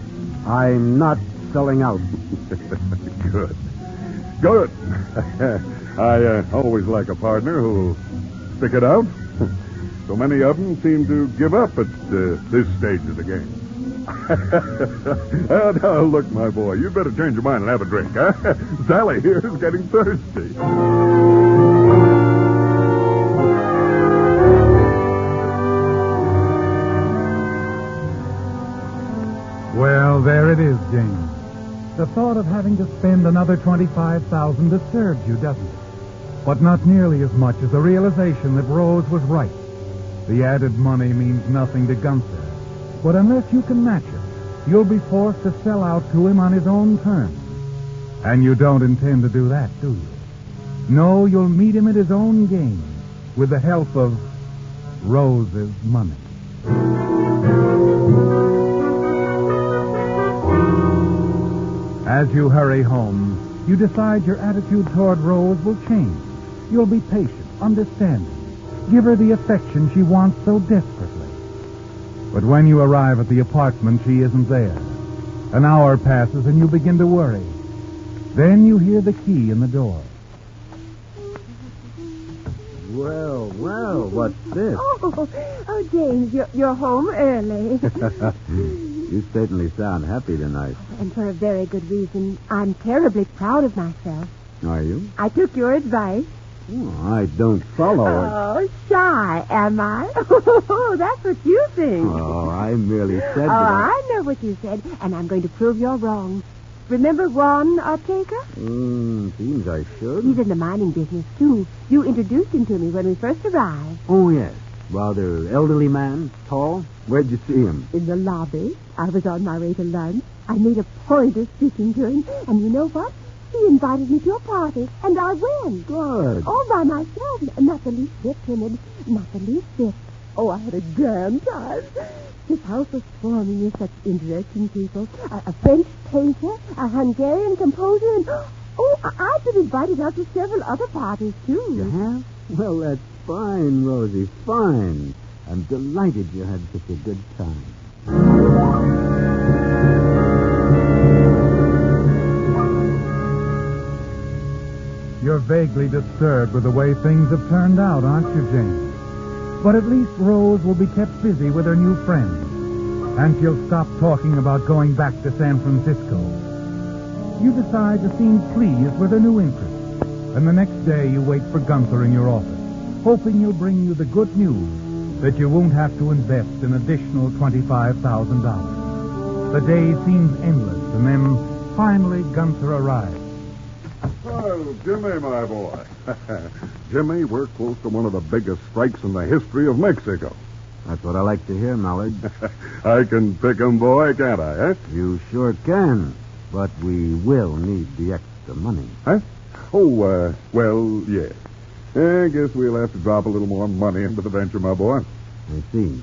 I'm not selling out. Good. I always like a partner who'll stick it out. So many of them seem to give up at this stage of the game. Now, look, my boy, you better change your mind and have a drink, huh? Sally here is getting thirsty. Well, there it is, James. The thought of having to spend another $25,000 disturbs you, doesn't it? But not nearly as much as the realization that Rose was right. The added money means nothing to Gunther. But unless you can match it, you'll be forced to sell out to him on his own terms. And you don't intend to do that, do you? No, you'll meet him at his own game with the help of Rose's money. As you hurry home, you decide your attitude toward Rose will change. You'll be patient, understanding. Give her the affection she wants so desperately. But when you arrive at the apartment, she isn't there. An hour passes and you begin to worry. Then you hear the key in the door. Well, what's this? Oh, James, you're home early. You certainly sound happy tonight. And for a very good reason. I'm terribly proud of myself. Are you? I took your advice. Oh, I don't follow it. Oh, shy, am I? Oh, that's what you think. Oh, I merely said that. I know what you said, and I'm going to prove you're wrong. Remember Juan Ortega? Seems I should. He's in the mining business, too. You introduced him to me when we first arrived. Oh, yes. Rather elderly man, tall. Where'd you see him? In the lobby. I was on my way to lunch. I made a point of speaking to him. And you know what? He invited me to a party, and I went. Good. All by myself. Not the least bit timid. Not the least bit. Oh, I had a grand time. His house was swarming with such interesting people. A French painter, a Hungarian composer, and... Oh, I've been invited out to several other parties, too. You have? Well, that's fine, Rosie, fine. I'm delighted you had such a good time. You're vaguely disturbed with the way things have turned out, aren't you, James? But at least Rose will be kept busy with her new friends, and she'll stop talking about going back to San Francisco. You decide to seem pleased with her new interest, and the next day you wait for Gunther in your office, hoping he'll bring you the good news that you won't have to invest an additional $25,000. The day seems endless, and then finally Gunther arrives. Oh, Jimmy, my boy. Jimmy, we're close to one of the biggest strikes in the history of Mexico. That's what I like to hear, Mallard. I can pick 'em, boy, can't I, eh? You sure can. But we will need the extra money. Huh? Oh, well, yes. I guess we'll have to drop a little more money into the venture, my boy. I see.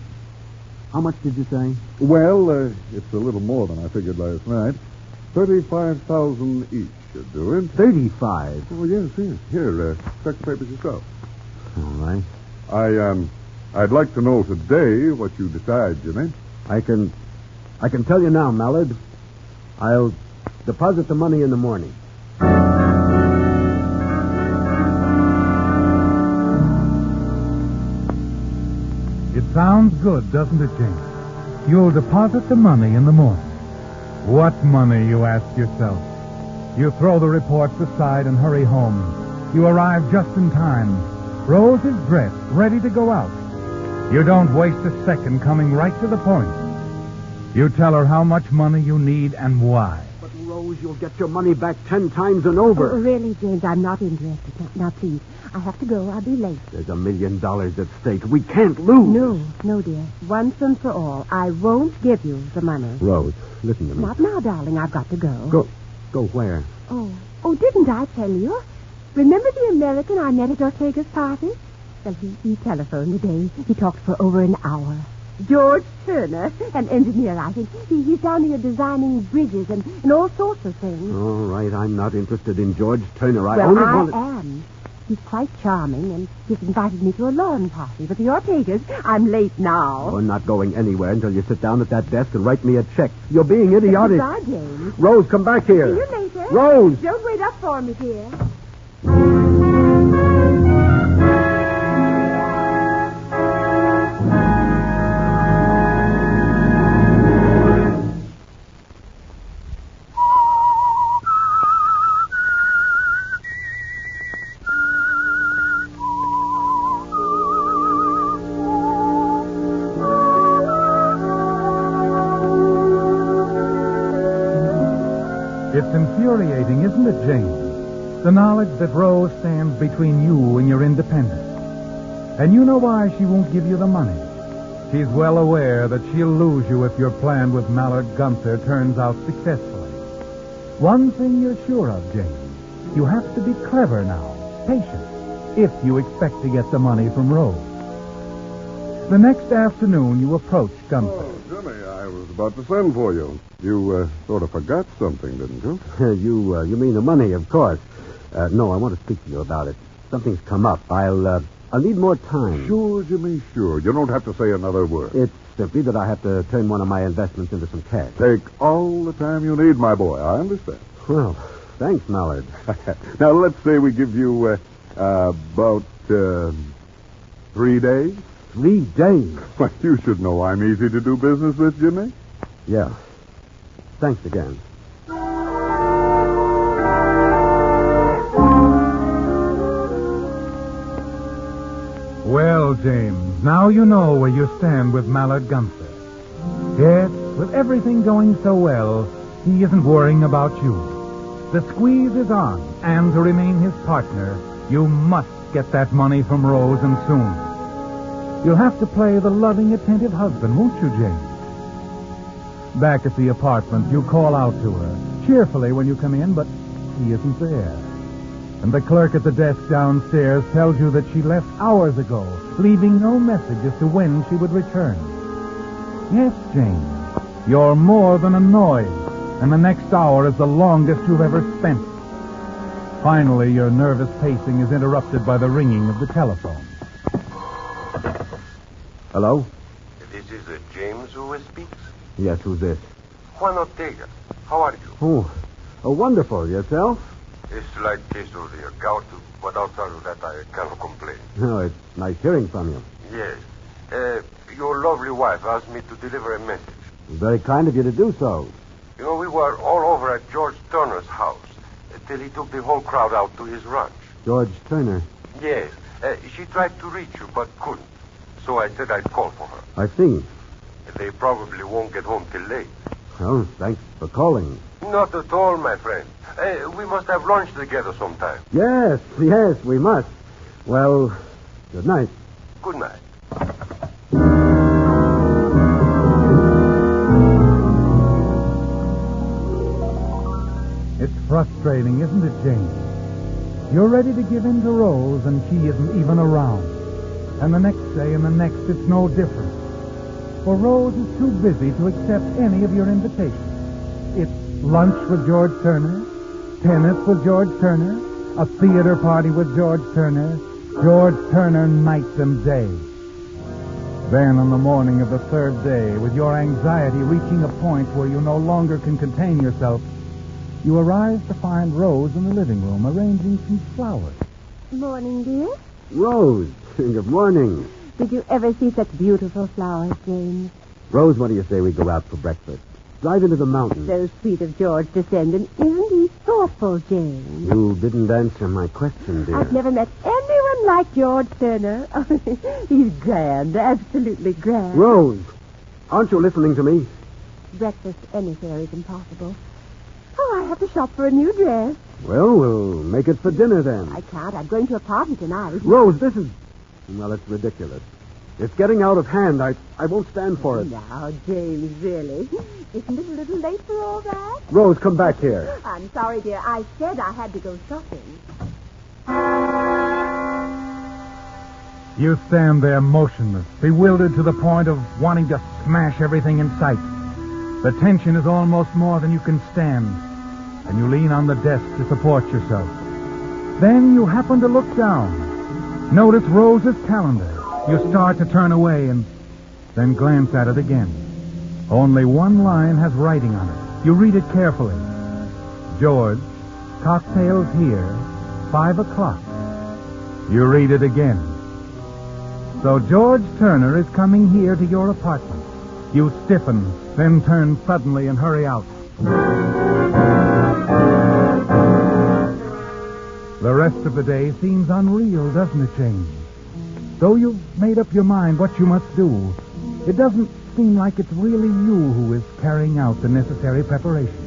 How much did you say? Well, it's a little more than I figured last night. 35,000 each should do it. 35? Oh, yes. Here, check the papers yourself. All right. I'd like to know today what you decide, Jimmy. I can tell you now, Mallard. I'll deposit the money in the morning. It sounds good, doesn't it, James? You'll deposit the money in the morning. What money, you ask yourself? You throw the reports aside and hurry home. You arrive just in time. Rose is dressed, ready to go out. You don't waste a second, coming right to the point. You tell her how much money you need and why. But, Rose, you'll get your money back 10 times and over. Oh, really, James, I'm not interested. Now, please, I have to go. I'll be late. There's $1 million at stake. We can't lose. No, dear. Once and for all, I won't give you the money. Rose, listen to me. Not now, darling. I've got to go. Go where? Oh, didn't I tell you? Remember the American I met at Ortega's party? Well, he telephoned today. He talked for over an hour. George Turner, an engineer, I think. He's down here designing bridges and all sorts of things. All right, I'm not interested in George Turner. I am. He's quite charming, and he's invited me to a lawn party with the Ortegas. I'm late now. You're not going anywhere until you sit down at that desk and write me a check. You're being idiotic. Goodbye, James. Rose, come back here. See you later. Rose! Don't wait up for me, dear. It's infuriating, isn't it, James? The knowledge that Rose stands between you and your independence. And you know why she won't give you the money. She's well aware that she'll lose you if your plan with Mallard Gunther turns out successfully. One thing you're sure of, James. You have to be clever now, patient, if you expect to get the money from Rose. The next afternoon, you approach Gunther. Oh, Jimmy, I was about to send for you. You sort of forgot something, didn't you? You mean the money, of course. No, I want to speak to you about it. Something's come up. I'll need more time. Sure, Jimmy, sure. You don't have to say another word. It's simply that I have to turn one of my investments into some cash. Take all the time you need, my boy. I understand. Well, thanks, Mallard. Now, let's say we give you about 3 days. 3 days? Well, you should know I'm easy to do business with, Jimmy. Yeah. Thanks again. Well, James, now you know where you stand with Mallard Gunther. Yes, with everything going so well, He isn't worrying about you. The squeeze is on, and to remain his partner, you must get that money from Rose, and soon. You'll have to play the loving, attentive husband, won't you, James? Back at the apartment, you call out to her, cheerfully when you come in, but he isn't there. And the clerk at the desk downstairs tells you that she left hours ago, leaving no message as to when she would return. Yes, James, you're more than annoyed, and the next hour is the longest you've ever spent. Finally, your nervous pacing is interrupted by the ringing of the telephone. Hello? This is James who speaks. Yes, who's this? Juan Ortega. How are you? Oh, wonderful. Yourself? It's like case of the gout, but outside of that I cannot complain. Oh, it's nice hearing from you. Yes. Your lovely wife asked me to deliver a message. Very kind of you to do so. You know, we were all over at George Turner's house till he took the whole crowd out to his ranch. George Turner? Yes. She tried to reach you, but couldn't. So I said I'd call for her. I see. They probably won't get home till late. Well, thanks for calling. Not at all, my friend. We must have lunch together sometime. Yes, we must. Well, good night. Good night. It's frustrating, isn't it, James? You're ready to give in to Rose, and she isn't even around. And the next day and the next, it's no different. For Rose is too busy to accept any of your invitations. It's lunch with George Turner, tennis with George Turner, a theater party with George Turner night and day. Then on the morning of the third day, with your anxiety reaching a point where you no longer can contain yourself, you arise to find Rose in the living room arranging some flowers. Morning, dear. Rose, good morning. Did you ever see such beautiful flowers, James? Rose, what do you say we go out for breakfast? Drive into the mountains. So sweet of George to send, and isn't he thoughtful, James? You didn't answer my question, dear. I've never met anyone like George Turner. He's grand, absolutely grand. Rose, aren't you listening to me? Breakfast anywhere is impossible. Oh, I have to shop for a new dress. Well, we'll make it for dinner then. I can't. I'm going to a party tonight. Rose, this is... Well, it's ridiculous. It's getting out of hand. I won't stand for it. Now, James, really? Isn't it a little late for all that? Rose, come back here. I'm sorry, dear. I said I had to go shopping. You stand there motionless, bewildered to the point of wanting to smash everything in sight. The tension is almost more than you can stand, and you lean on the desk to support yourself. Then you happen to look down. Notice Rose's calendar. You start to turn away and then glance at it again. Only one line has writing on it. You read it carefully. George, cocktails here, 5 o'clock. You read it again. So George Turner is coming here to your apartment. You stiffen, then turn suddenly and hurry out. The rest of the day seems unreal, doesn't it, James? Though you've made up your mind what you must do, it doesn't seem like it's really you who is carrying out the necessary preparations.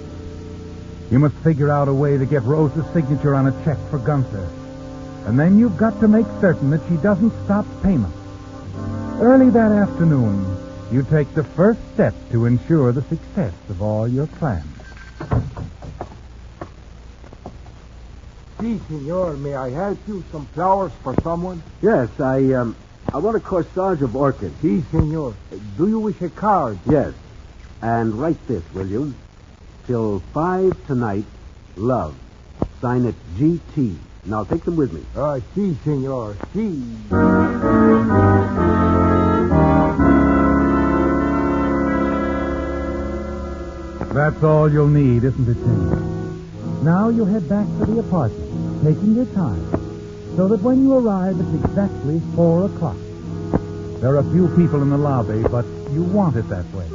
You must figure out a way to get Rose's signature on a check for Gunther. And then you've got to make certain that she doesn't stop payment. Early that afternoon, you take the first step to ensure the success of all your plans. Si, senor, may I help you? Some flowers for someone? Yes, I want a corsage of orchids. Si, senor. Do you wish a card? Yes. And write this, will you? Till 5 tonight, love. Sign it GT. Now take them with me. Si, senor. Si. That's all you'll need, isn't it, James? Now you head back to the apartment, taking your time, so that when you arrive, it's exactly 4 o'clock. There are few people in the lobby, but you want it that way.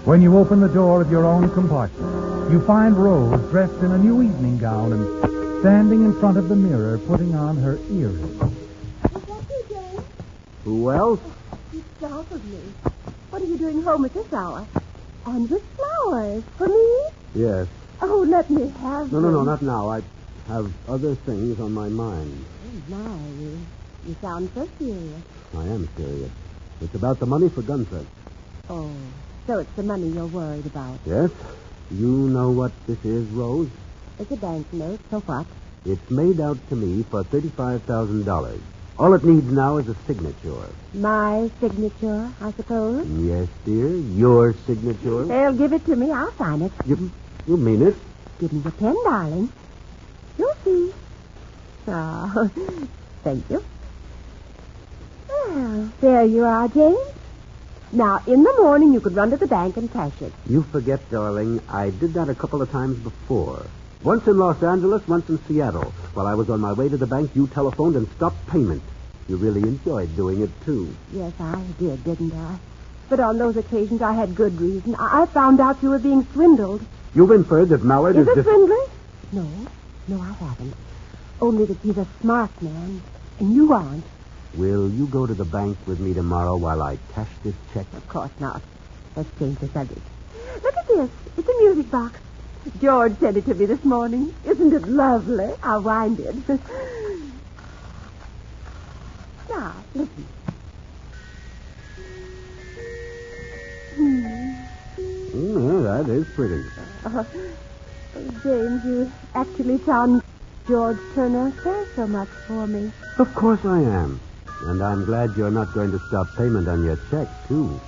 When you open the door of your own compartment, you find Rose dressed in a new evening gown and standing in front of the mirror, putting on her earrings. Is that you, James? Who else? You startled me. What are you doing home at this hour? And with flowers. For me? Yes. Oh, let me have No, them. not now. I have other things on my mind. Oh, my, you sound so serious. I am serious. It's about the money for Gunther. Oh, so it's the money you're worried about. Yes? You know what this is, Rose? It's a banknote, so what? It's made out to me for $35,000. All it needs now is a signature. My signature, I suppose? Yes, dear. Your signature. They'll give it to me. I'll sign it. You mean it? Give me the pen, darling. You'll see. Oh, thank you. Well, there you are, James. Now, in the morning, you could run to the bank and cash it. You forget, darling, I did that a couple of times before. Once in Los Angeles, once in Seattle. While I was on my way to the bank, you telephoned and stopped payment. You really enjoyed doing it, too. Yes, I did, didn't I? But on those occasions, I had good reason. I found out you were being swindled. You've inferred that Mallard Is is... it swindling? No, I haven't. Only that he's a smart man, and you aren't. Will you go to the bank with me tomorrow while I cash this check? Of course not. Let's change the subject. Look at this. It's a music box. George sent it to me this morning. Isn't it lovely? I'll wind it. Now, listen. That is pretty. James, you actually found George Turner cares so much for me. Of course I am. And I'm glad you're not going to stop payment on your check, too.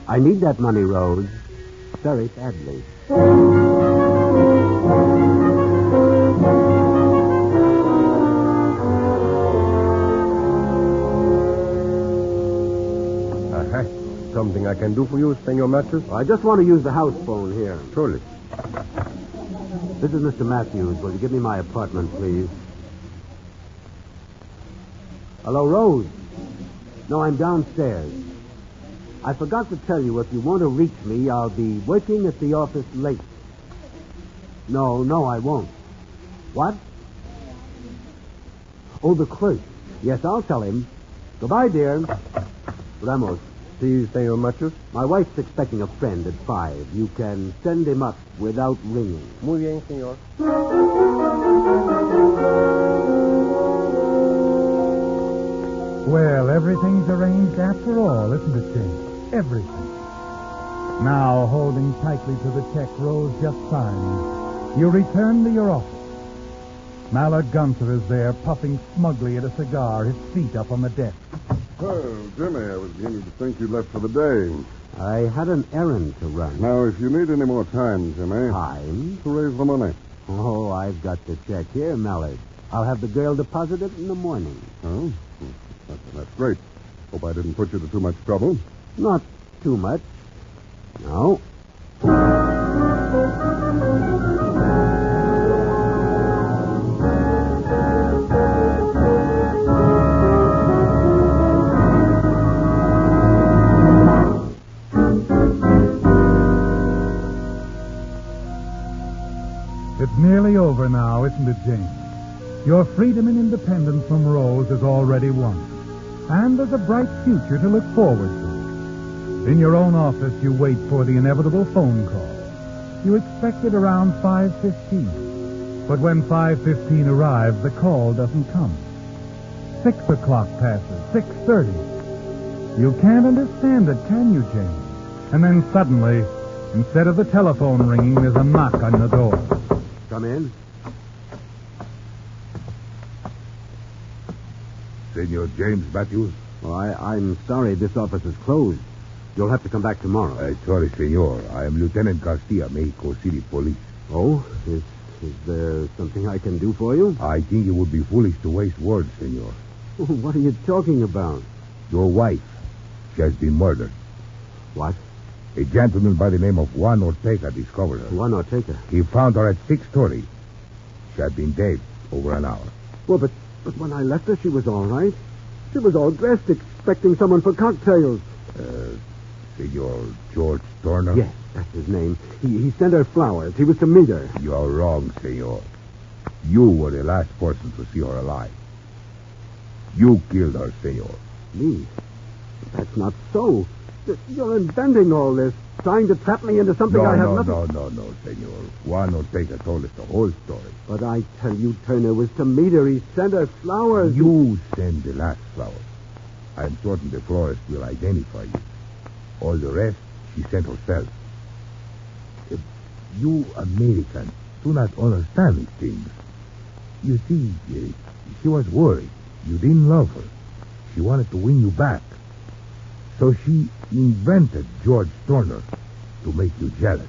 I need that money, Rose. Very badly. Something I can do for you, Senor Matthews? I just want to use the house phone here. Surely. This is Mr. Matthews. Will you give me my apartment, please? Hello, Rose. No, I'm downstairs. I forgot to tell you, if you want to reach me, I'll be working at the office late. No, I won't. What? Oh, the clerk. Yes, I'll tell him. Goodbye, dear. Ramos. See, Senor Matthews? My wife's expecting a friend at 5. You can send him up without ringing. Muy bien, senor. Well, everything's arranged after all, isn't it, James? Everything. Now, holding tightly to the check Rose just signed, you return to your office. Mallard Gunther is there, puffing smugly at a cigar, his feet up on the desk. Well, Jimmy, I was beginning to think you left for the day. I had an errand to run. Now, if you need any more time, Jimmy... Time? To raise the money. Oh, I've got the check here, Mallard. I'll have the girl deposit it in the morning. Oh? That's great. Hope I didn't put you to too much trouble. Not too much. No. It's nearly over now, isn't it, James? Your freedom and independence from Rose is already won. And there's a bright future to look forward to. In your own office, you wait for the inevitable phone call. You expect it around 5:15. But when 5:15 arrives, the call doesn't come. 6 o'clock passes, 6:30. You can't understand it, can you, James? And then suddenly, instead of the telephone ringing, there's a knock on the door. Come in. Senor James Matthews? Well, I'm sorry this office is closed. You'll have to come back tomorrow. Sorry, senor. I am Lieutenant Garcia, Mexico City Police. Oh? Is there something I can do for you? I think it would be foolish to waste words, senor. What are you talking about? Your wife. She has been murdered. What? A gentleman by the name of Juan Ortega discovered her. Juan Ortega? He found her at 6:30. She had been dead over an hour. Well, but when I left her, she was all right. She was all dressed, expecting someone for cocktails. Senor George Turner? Yes, that's his name. He sent her flowers. He was to meet her. You're wrong, senor. You were the last person to see her alive. You killed her, senor. Me? That's not so. You're inventing all this, trying to trap me into something I have nothing... No, senor. Juan Ortega told us the whole story. But I tell you, Turner was to meet her. He sent her flowers. You send the last flowers. I'm certain the florist will identify you. All the rest, she sent herself. You Americans do not understand these things. You see, she was worried. You didn't love her. She wanted to win you back. So she invented George Turner to make you jealous.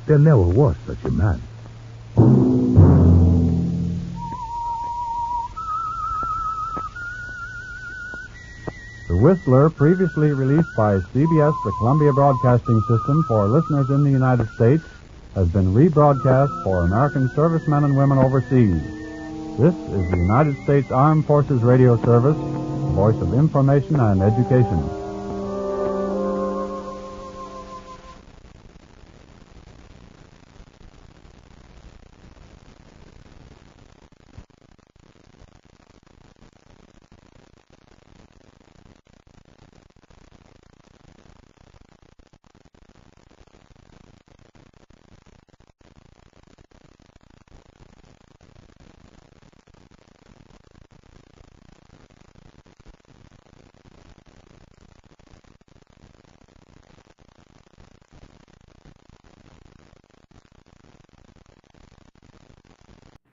There never was such a man. The Whistler, previously released by CBS, the Columbia Broadcasting System, for listeners in the United States, has been rebroadcast for American servicemen and women overseas. This is the United States Armed Forces Radio Service, the voice of information and education.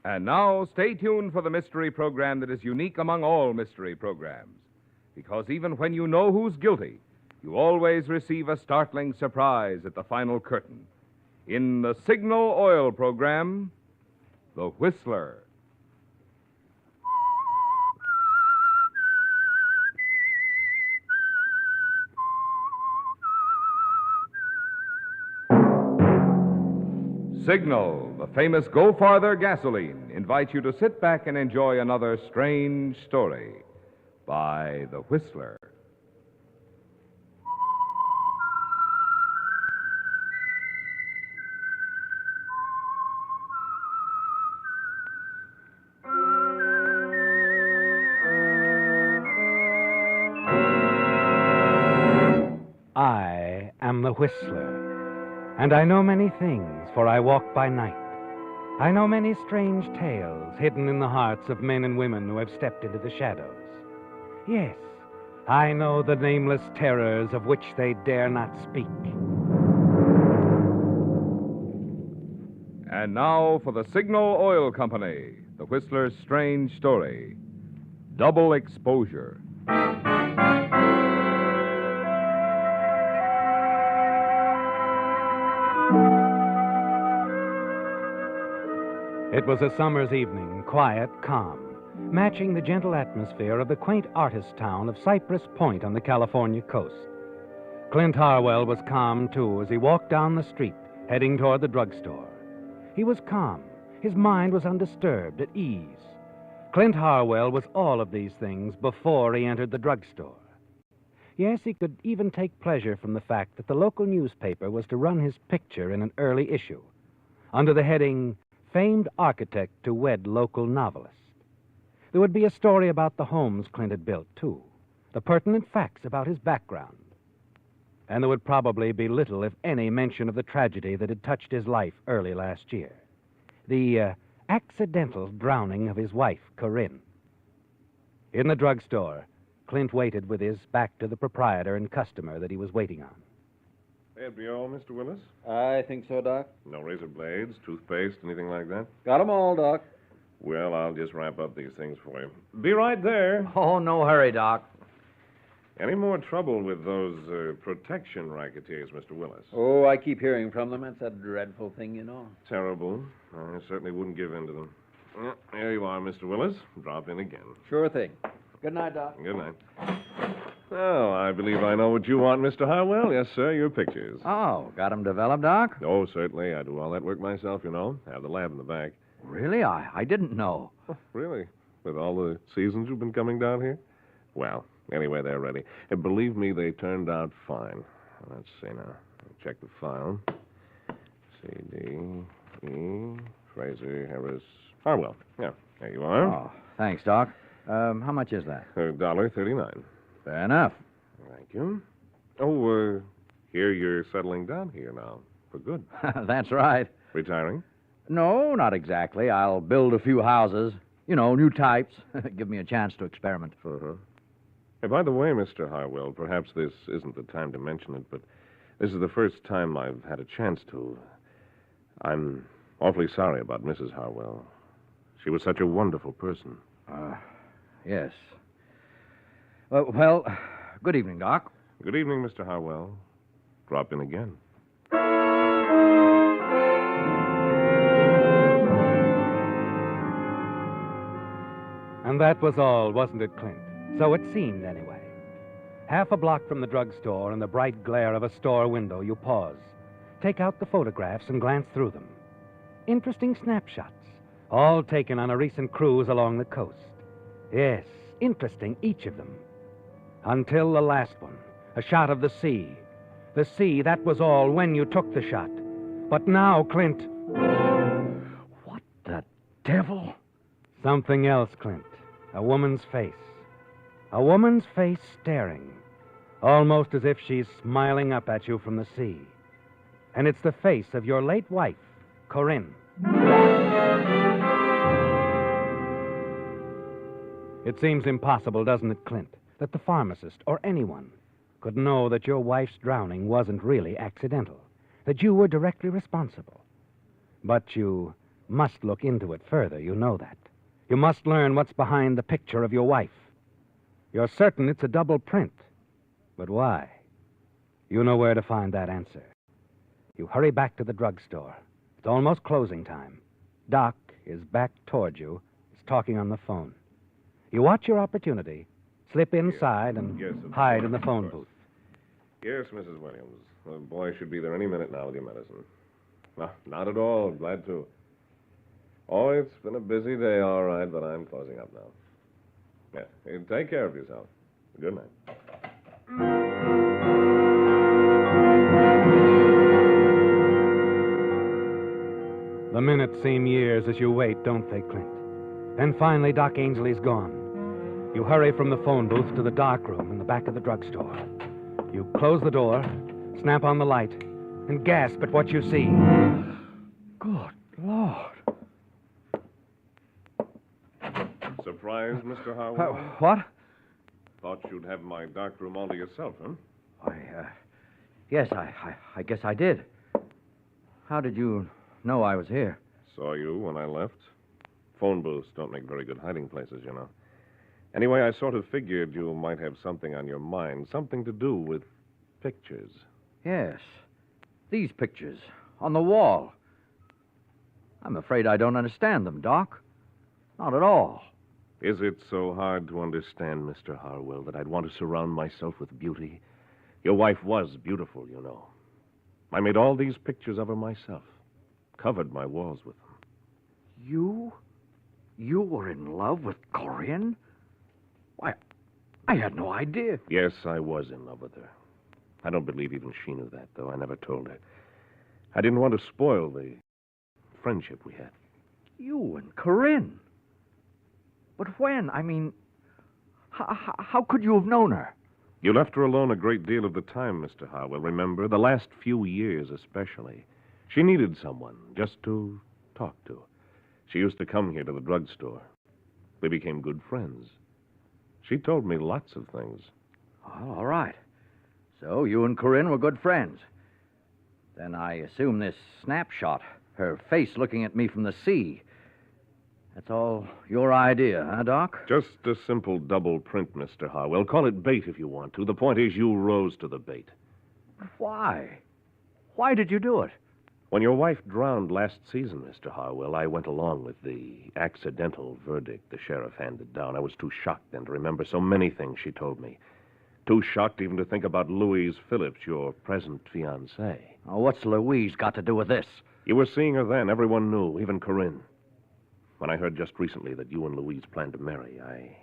And now, stay tuned for the mystery program that is unique among all mystery programs. Because even when you know who's guilty, you always receive a startling surprise at the final curtain. In the Signal Oil program, The Whistler. Signal, the famous Go Farther gasoline, invites you to sit back and enjoy another strange story by The Whistler. I am the Whistler. And I know many things, for I walk by night. I know many strange tales hidden in the hearts of men and women who have stepped into the shadows. Yes, I know the nameless terrors of which they dare not speak. And now for the Signal Oil Company, The Whistler's strange story, Double Exposure. It was a summer's evening, quiet, calm, matching the gentle atmosphere of the quaint artist town of Cypress Point on the California coast. Clint Harwell was calm, too, as he walked down the street, heading toward the drugstore. He was calm. His mind was undisturbed, at ease. Clint Harwell was all of these things before he entered the drugstore. Yes, he could even take pleasure from the fact that the local newspaper was to run his picture in an early issue, under the heading, Famed Architect to Wed Local Novelist. There would be a story about the homes Clint had built, too, the pertinent facts about his background. And there would probably be little, if any, mention of the tragedy that had touched his life early last year. The accidental drowning of his wife, Corinne. In the drugstore, Clint waited with his back to the proprietor and customer that he was waiting on. That'd be all, Mr. Willis? I think so, Doc. No razor blades, toothpaste, anything like that? Got 'em all, Doc. Well, I'll just wrap up these things for you. Be right there. Oh, no hurry, Doc. Any more trouble with those protection racketeers, Mr. Willis? Oh, I keep hearing from them. It's a dreadful thing, you know. Terrible. I certainly wouldn't give in to them. Well, there you are, Mr. Willis. Drop in again. Sure thing. Good night, Doc. Good night. Oh, I believe I know what you want, Mr. Harwell. Yes, sir, your pictures. Oh, got 'em developed, Doc? Oh, certainly. I do all that work myself, you know. Have the lab in the back. Really? I didn't know. Oh, really? With all the seasons you've been coming down here? Well, anyway, they're ready. And believe me, they turned out fine. Let's see now. Check the file. C.D.E. Fraser Harris Harwell. Yeah, there you are. Oh, thanks, Doc. How much is that? $1.39. Fair enough. Thank you. Oh, here you're settling down here now. For good. That's right. Retiring? No, not exactly. I'll build a few houses. You know, new types. Give me a chance to experiment. Uh-huh. Hey, by the way, Mr. Harwell, perhaps this isn't the time to mention it, but this is the first time I've had a chance to. I'm awfully sorry about Mrs. Harwell. She was such a wonderful person. Yes. Well, good evening, Doc. Good evening, Mr. Harwell. Drop in again. And that was all, wasn't it, Clint? So it seemed, anyway. Half a block from the drugstore, in the bright glare of a store window, you pause. Take out the photographs and glance through them. Interesting snapshots, all taken on a recent cruise along the coast. Yes, interesting, each of them. Until the last one, a shot of the sea. The sea, that was all when you took the shot. But now, Clint... What the devil? Something else, Clint. A woman's face. A woman's face staring. Almost as if she's smiling up at you from the sea. And it's the face of your late wife, Corinne. It seems impossible, doesn't it, Clint, that the pharmacist or anyone could know that your wife's drowning wasn't really accidental, that you were directly responsible. But you must look into it further, you know that. You must learn what's behind the picture of your wife. You're certain it's a double print. But why? You know where to find that answer. You hurry back to the drugstore. It's almost closing time. Doc is back toward you. He's talking on the phone. You watch your opportunity, slip inside, and hide in the phone booth. Yes, Mrs. Williams. The boy should be there any minute now with your medicine. No, not at all. Glad to. Oh, it's been a busy day, all right, but I'm closing up now. Yeah, you take care of yourself. Good night. The minutes seem years as you wait, don't they, Clint? Then finally, Doc Ainsley's gone. You hurry from the phone booth to the dark room in the back of the drugstore. You close the door, snap on the light, and gasp at what you see. Good Lord. Surprised, Mr. Howard? What? Thought you'd have my dark room all to yourself, huh? Yes, I guess I did. How did you know I was here? Saw you when I left. Phone booths don't make very good hiding places, you know. Anyway, I sort of figured you might have something on your mind, something to do with pictures. Yes. These pictures on the wall. I'm afraid I don't understand them, Doc. Not at all. Is it so hard to understand, Mr. Harwell, that I'd want to surround myself with beauty? Your wife was beautiful, you know. I made all these pictures of her myself. Covered my walls with them. You were in love with Corinne? Why, I had no idea. Yes, I was in love with her. I don't believe even she knew that, though. I never told her. I didn't want to spoil the friendship we had. You and Corinne? But when? I mean, how could you have known her? You left her alone a great deal of the time, Mr. Harwell, remember? The last few years, especially. She needed someone just to talk to. She used to come here to the drugstore. We became good friends. She told me lots of things. Oh, all right. So you and Corinne were good friends. Then I assume this snapshot, her face looking at me from the sea, that's all your idea, huh, Doc? Just a simple double print, Mr. Harwell. Call it bait if you want to. The point is you rose to the bait. Why? Why did you do it? When your wife drowned last season, Mr. Harwell, I went along with the accidental verdict the sheriff handed down. I was too shocked then to remember so many things she told me. Too shocked even to think about Louise Phillips, your present fiancée. Oh, what's Louise got to do with this? You were seeing her then. Everyone knew, even Corinne. When I heard just recently that you and Louise planned to marry, I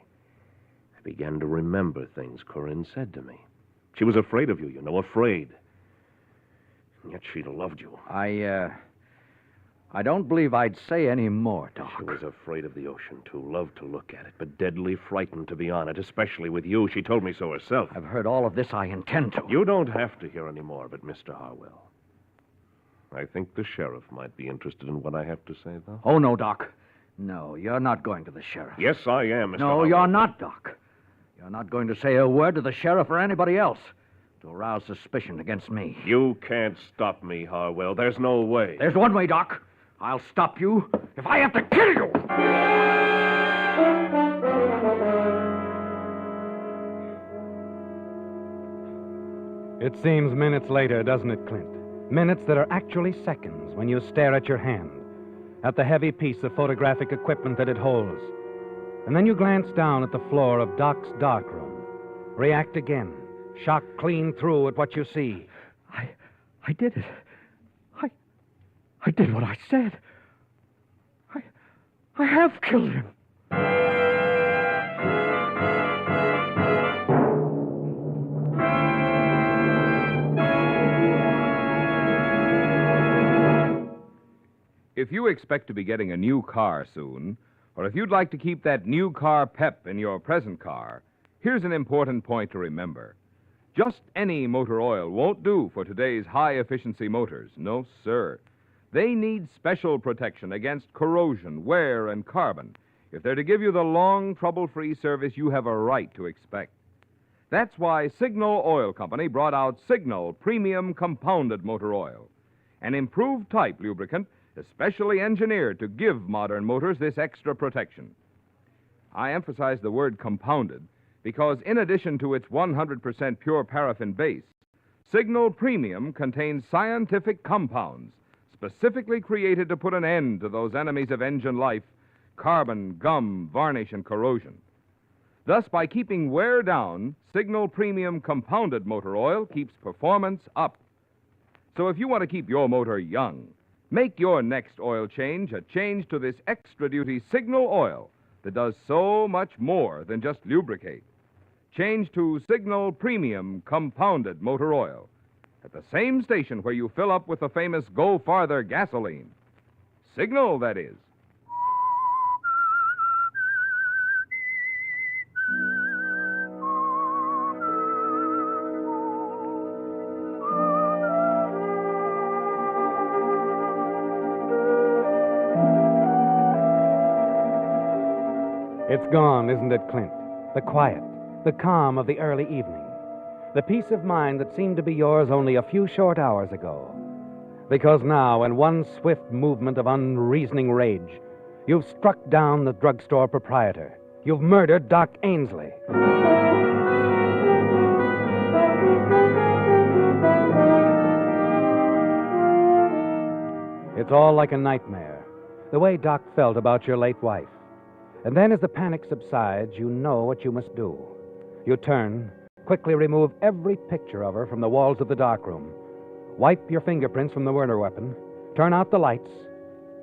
began to remember things Corinne said to me. She was afraid of you, you know, afraid. And yet she'd have loved you. I I don't believe I'd say any more, Doc. She was afraid of the ocean, too. Loved to look at it, but deadly frightened to be on it, especially with you. She told me so herself. I've heard all of this. I intend to. You don't have to hear any more of it, Mr. Harwell. I think the sheriff might be interested in what I have to say, though. Oh, no, Doc. No, you're not going to the sheriff. Yes, I am, Mr. No, Harwell. you're not, Doc. You're not going to say a word to the sheriff or anybody else to arouse suspicion against me. You can't stop me, Harwell. There's no way. There's one way, Doc. I'll stop you if I have to kill you. It seems minutes later, doesn't it, Clint? Minutes that are actually seconds when you stare at your hand, at the heavy piece of photographic equipment that it holds. And then you glance down at the floor of Doc's darkroom. React again, shocked clean through at what you see. I did it. I did what I said. I have killed him. If you expect to be getting a new car soon, or if you'd like to keep that new car pep in your present car, here's an important point to remember. Just any motor oil won't do for today's high-efficiency motors. No, sir. They need special protection against corrosion, wear, and carbon if they're to give you the long, trouble-free service you have a right to expect. That's why Signal Oil Company brought out Signal Premium Compounded Motor Oil, an improved type lubricant especially engineered to give modern motors this extra protection. I emphasize the word compounded because in addition to its 100% pure paraffin base, Signal Premium contains scientific compounds specifically created to put an end to those enemies of engine life, carbon, gum, varnish, and corrosion. Thus, by keeping wear down, Signal Premium Compounded Motor Oil keeps performance up. So if you want to keep your motor young, make your next oil change a change to this extra-duty Signal oil that does so much more than just lubricate. Change to Signal Premium Compounded Motor Oil at the same station where you fill up with the famous Go Farther gasoline. Signal, that is. It's gone, isn't it, Clint? The quiet, the calm of the early evening. The peace of mind that seemed to be yours only a few short hours ago. Because now, in one swift movement of unreasoning rage, you've struck down the drugstore proprietor. You've murdered Doc Ainsley. It's all like a nightmare, the way Doc felt about your late wife. And then as the panic subsides, you know what you must do. You turn, quickly remove every picture of her from the walls of the darkroom, wipe your fingerprints from the murder weapon, turn out the lights,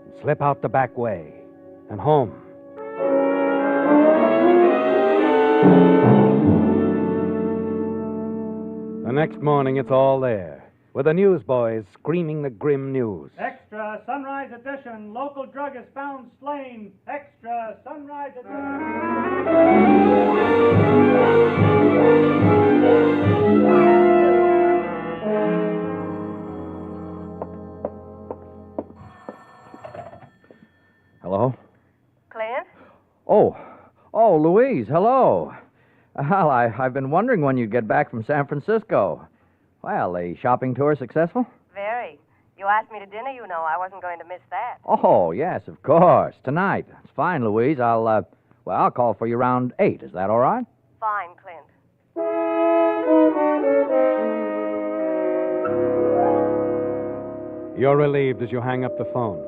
and slip out the back way and home. The next morning, it's all there, with the newsboys screaming the grim news. Extra Sunrise Edition. Local druggist found slain. Extra Sunrise Edition. Hello? Clint? Oh, Louise, hello. Well, I've been wondering when you'd get back from San Francisco. Well, the shopping tour successful? Very. You asked me to dinner, you know. I wasn't going to miss that. Oh, yes, of course. Tonight. It's fine, Louise. I'll call for you around 8. Is that all right? Fine, Clint. You're relieved as you hang up the phone.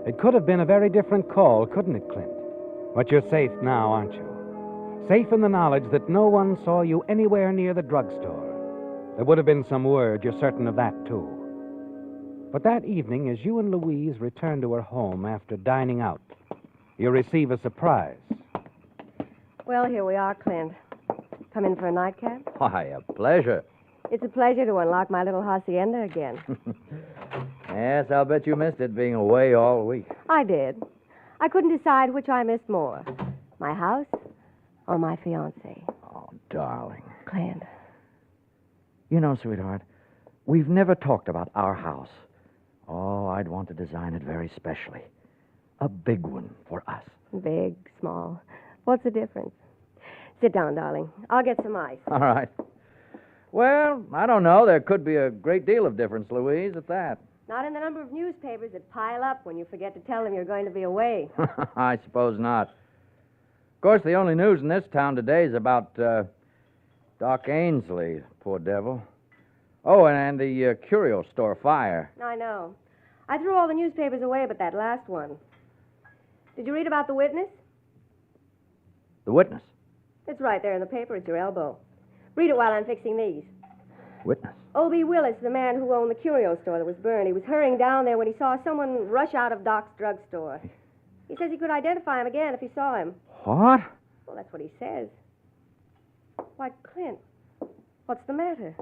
It could have been a very different call, couldn't it, Clint? But you're safe now, aren't you? Safe in the knowledge that no one saw you anywhere near the drugstore. There would have been some word, you're certain of that, too. But that evening, as you and Louise return to her home after dining out, you receive a surprise. Well, here we are, Clint. Come in for a nightcap? Why, a pleasure. It's a pleasure to unlock my little hacienda again. Yes, I'll bet you missed it being away all week. I did. I couldn't decide which I missed more. My house or my fiancé. Oh, darling. Clint. You know, sweetheart, we've never talked about our house. Oh, I'd want to design it very specially. A big one for us. Big, small. What's the difference? Sit down, darling. I'll get some ice. All right. Well, I don't know. There could be a great deal of difference, Louise, at that. Not in the number of newspapers that pile up when you forget to tell them you're going to be away. I suppose not. Of course, the only news in this town today is about Doc Ainsley, poor devil. Oh, and the curio store fire. I know. I threw all the newspapers away but that last one. Did you read about the witness? The witness? It's right there in the paper at your elbow. Read it while I'm fixing these. Witness? O.B. Willis, the man who owned the curio store that was burned. He was hurrying down there when he saw someone rush out of Doc's drugstore. He says he could identify him again if he saw him. What? Well, that's what he says. Why, Clint, what's the matter?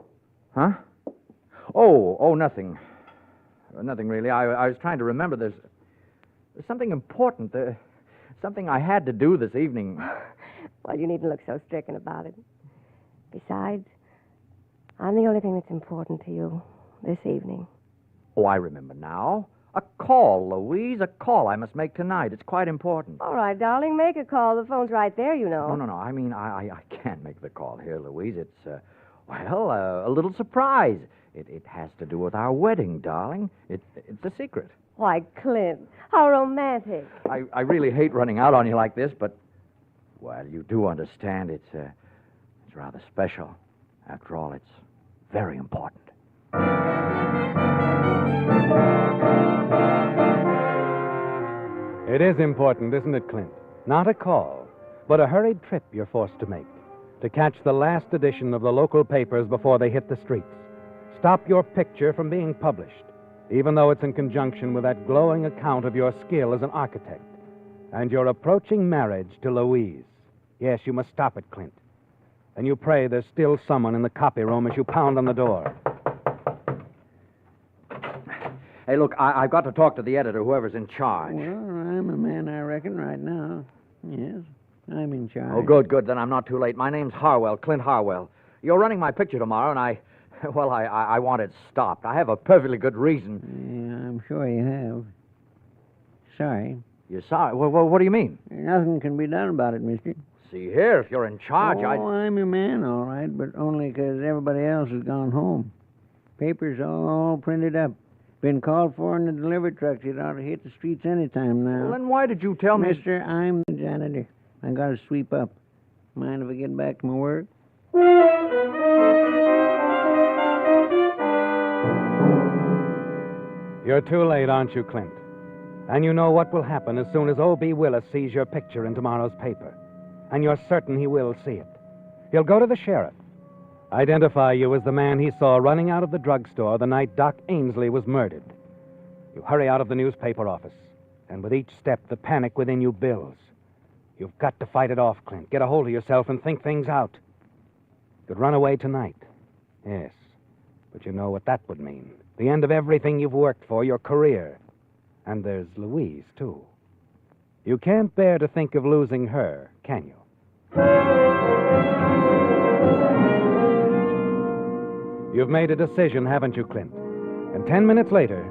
Huh? Oh, nothing. Nothing really. I was trying to remember. There's something important. Something I had to do this evening. Well, you needn't look so stricken about it. Besides, I'm the only thing that's important to you this evening. Oh, I remember now. A call, Louise. A call I must make tonight. It's quite important. All right, darling, make a call. The phone's right there, you know. No. I mean, I can't make the call here, Louise. It's, a little surprise. It has to do with our wedding, darling. It's a secret. Why, Clint, how romantic. I really hate running out on you like this, but, well, you do understand. It's rather special. After all, it's very important. It is important, isn't it, Clint? Not a call, but a hurried trip you're forced to make to catch the last edition of the local papers before they hit the streets. Stop your picture from being published, even though it's in conjunction with that glowing account of your skill as an architect and your approaching marriage to Louise. Yes, you must stop it, Clint. And you pray there's still someone in the copy room as you pound on the door. Hey, look, I've got to talk to the editor, whoever's in charge. Well, I'm a man, I reckon, right now. Yes, I'm in charge. Oh, good. Then I'm not too late. My name's Harwell, Clint Harwell. You're running my picture tomorrow, and I want it stopped. I have a perfectly good reason. Yeah, I'm sure you have. Sorry. You're sorry? Well, what do you mean? Nothing can be done about it, mister. See here, if you're in charge, I'm your man, all right, but only 'cause everybody else has gone home. Papers all printed up. Been called for in the delivery trucks. It ought to hit the streets any time now. Well, then why did you tell me... Mister, I'm the janitor. I got to sweep up. Mind if I get back to my work? You're too late, aren't you, Clint? And you know what will happen as soon as O.B. Willis sees your picture in tomorrow's paper. And you're certain he will see it. He'll go to the sheriff, identify you as the man he saw running out of the drugstore the night Doc Ainsley was murdered. You hurry out of the newspaper office, and with each step, the panic within you builds. You've got to fight it off, Clint. Get a hold of yourself and think things out. You could run away tonight. Yes, but you know what that would mean. The end of everything you've worked for, your career. And there's Louise, too. You can't bear to think of losing her, can you? You've made a decision, haven't you, Clint? And 10 minutes later,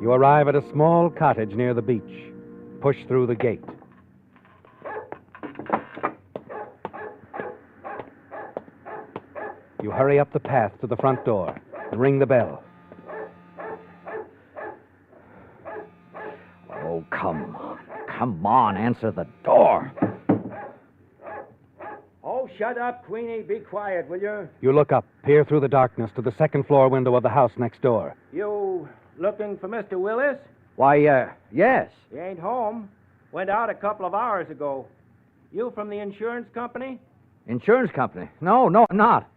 you arrive at a small cottage near the beach. Push through the gate. You hurry up the path to the front door and ring the bell. Oh, come on. Come on, answer the door. Oh, shut up, Queenie. Be quiet, will you? You look up, peer through the darkness to the second-floor window of the house next door. You looking for Mr. Willis? Why, yes. He ain't home. Went out a couple of hours ago. You from the insurance company? Insurance company? No, I'm not.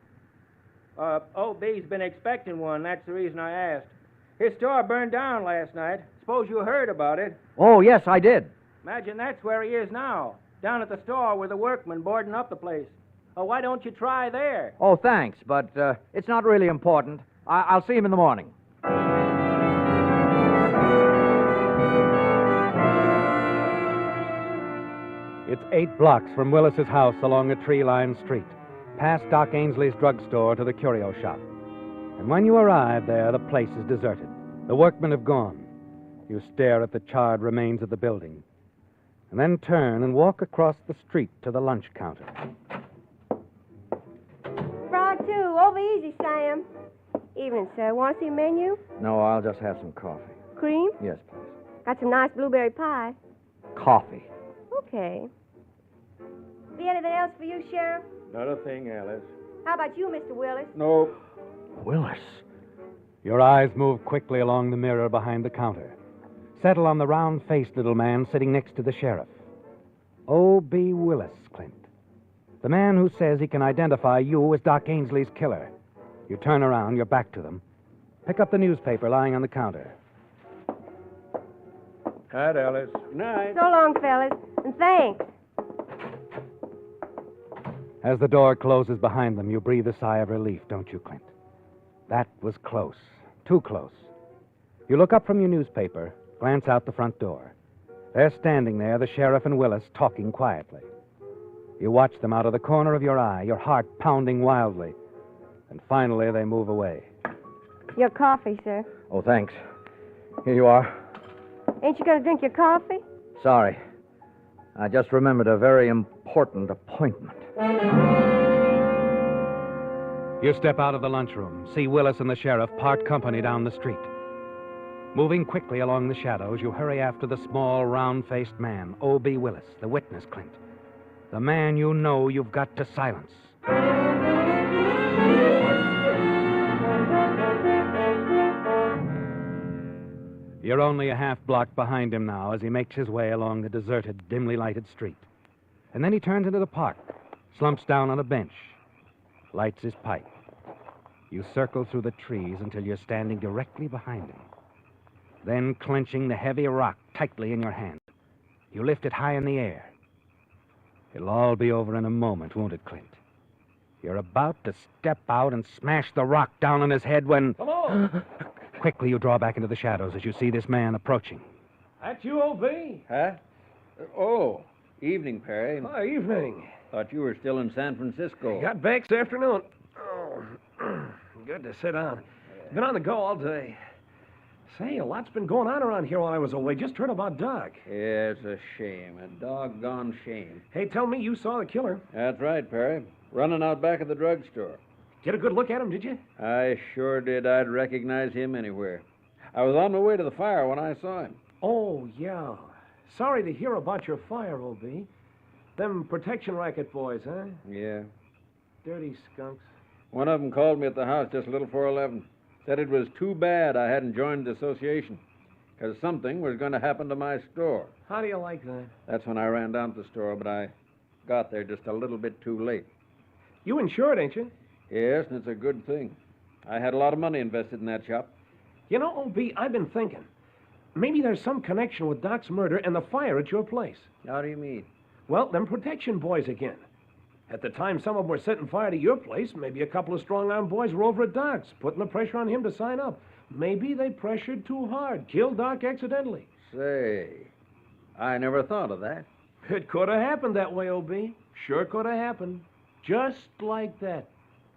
OB's been expecting one. That's the reason I asked. His store burned down last night. Suppose you heard about it. Oh, yes, I did. Imagine that's where he is now. Down at the store with the workmen boarding up the place. Oh, why don't you try there? Oh, thanks, but it's not really important. I'll see him in the morning. It's 8 blocks from Willis's house along a tree-lined street, past Doc Ainsley's drugstore to the curio shop. And when you arrive there, the place is deserted. The workmen have gone. You stare at the charred remains of the building, and then turn and walk across the street to the lunch counter. Frog 2, over easy, Sam. Evening, sir. Want to see a menu? No, I'll just have some coffee. Cream? Yes, please. Got some nice blueberry pie. Coffee. Okay. Be anything else for you, Sheriff? Not a thing, Alice. How about you, Mr. Willis? No. Willis. Your eyes move quickly along the mirror behind the counter. Settle on the round-faced little man sitting next to the sheriff. O.B. Willis, Clint. The man who says he can identify you as Doc Ainsley's killer. You turn around, your back to them. Pick up the newspaper lying on the counter. Night, Alice. Night. So long, fellas. And thanks. As the door closes behind them, you breathe a sigh of relief, don't you, Clint? That was close. Too close. You look up from your newspaper, glance out the front door. They're standing there, the sheriff and Willis, talking quietly. You watch them out of the corner of your eye, your heart pounding wildly. And finally, they move away. Your coffee, sir. Oh, thanks. Here you are. Ain't you going to drink your coffee? Sorry. I just remembered a very important appointment. You step out of the lunchroom, see Willis and the sheriff part company down the street. Moving quickly along the shadows, you hurry after the small, round-faced man, O.B. Willis, the witness, Clint. The man you know you've got to silence. You're only a half block behind him now as he makes his way along the deserted, dimly lighted street. And then he turns into the park, slumps down on a bench, lights his pipe. You circle through the trees until you're standing directly behind him. Then, clenching the heavy rock tightly in your hand, you lift it high in the air. It'll all be over in a moment, won't it, Clint? You're about to step out and smash the rock down on his head when... Come on! Quickly, you draw back into the shadows as you see this man approaching. That you, O.B.? Huh? Oh, evening, Perry. Oh, evening. Thought you were still in San Francisco. Got back this afternoon. Oh, good to sit down. Been on the go all day. Say, a lot's been going on around here while I was away. Just heard about Doc. Yeah, it's a shame. A doggone shame. Hey, tell me you saw the killer. That's right, Perry. Running out back of the drugstore. Get a good look at him, did you? I sure did. I'd recognize him anywhere. I was on my way to the fire when I saw him. Oh, yeah. Sorry to hear about your fire, O.B. Them protection racket boys, huh? Yeah. Dirty skunks. One of them called me at the house just a little before 11. Said it was too bad I hadn't joined the association, because something was going to happen to my store. How do you like that? That's when I ran down to the store, but I got there just a little bit too late. You insured, ain't you? Yes, and it's a good thing. I had a lot of money invested in that shop. You know, O.B., I've been thinking. Maybe there's some connection with Doc's murder and the fire at your place. How do you mean? Well, them protection boys again. At the time some of them were setting fire to your place, maybe a couple of strong-arm boys were over at Doc's, putting the pressure on him to sign up. Maybe they pressured too hard, killed Doc accidentally. Say, I never thought of that. It could have happened that way, O.B. Sure could have happened. Just like that.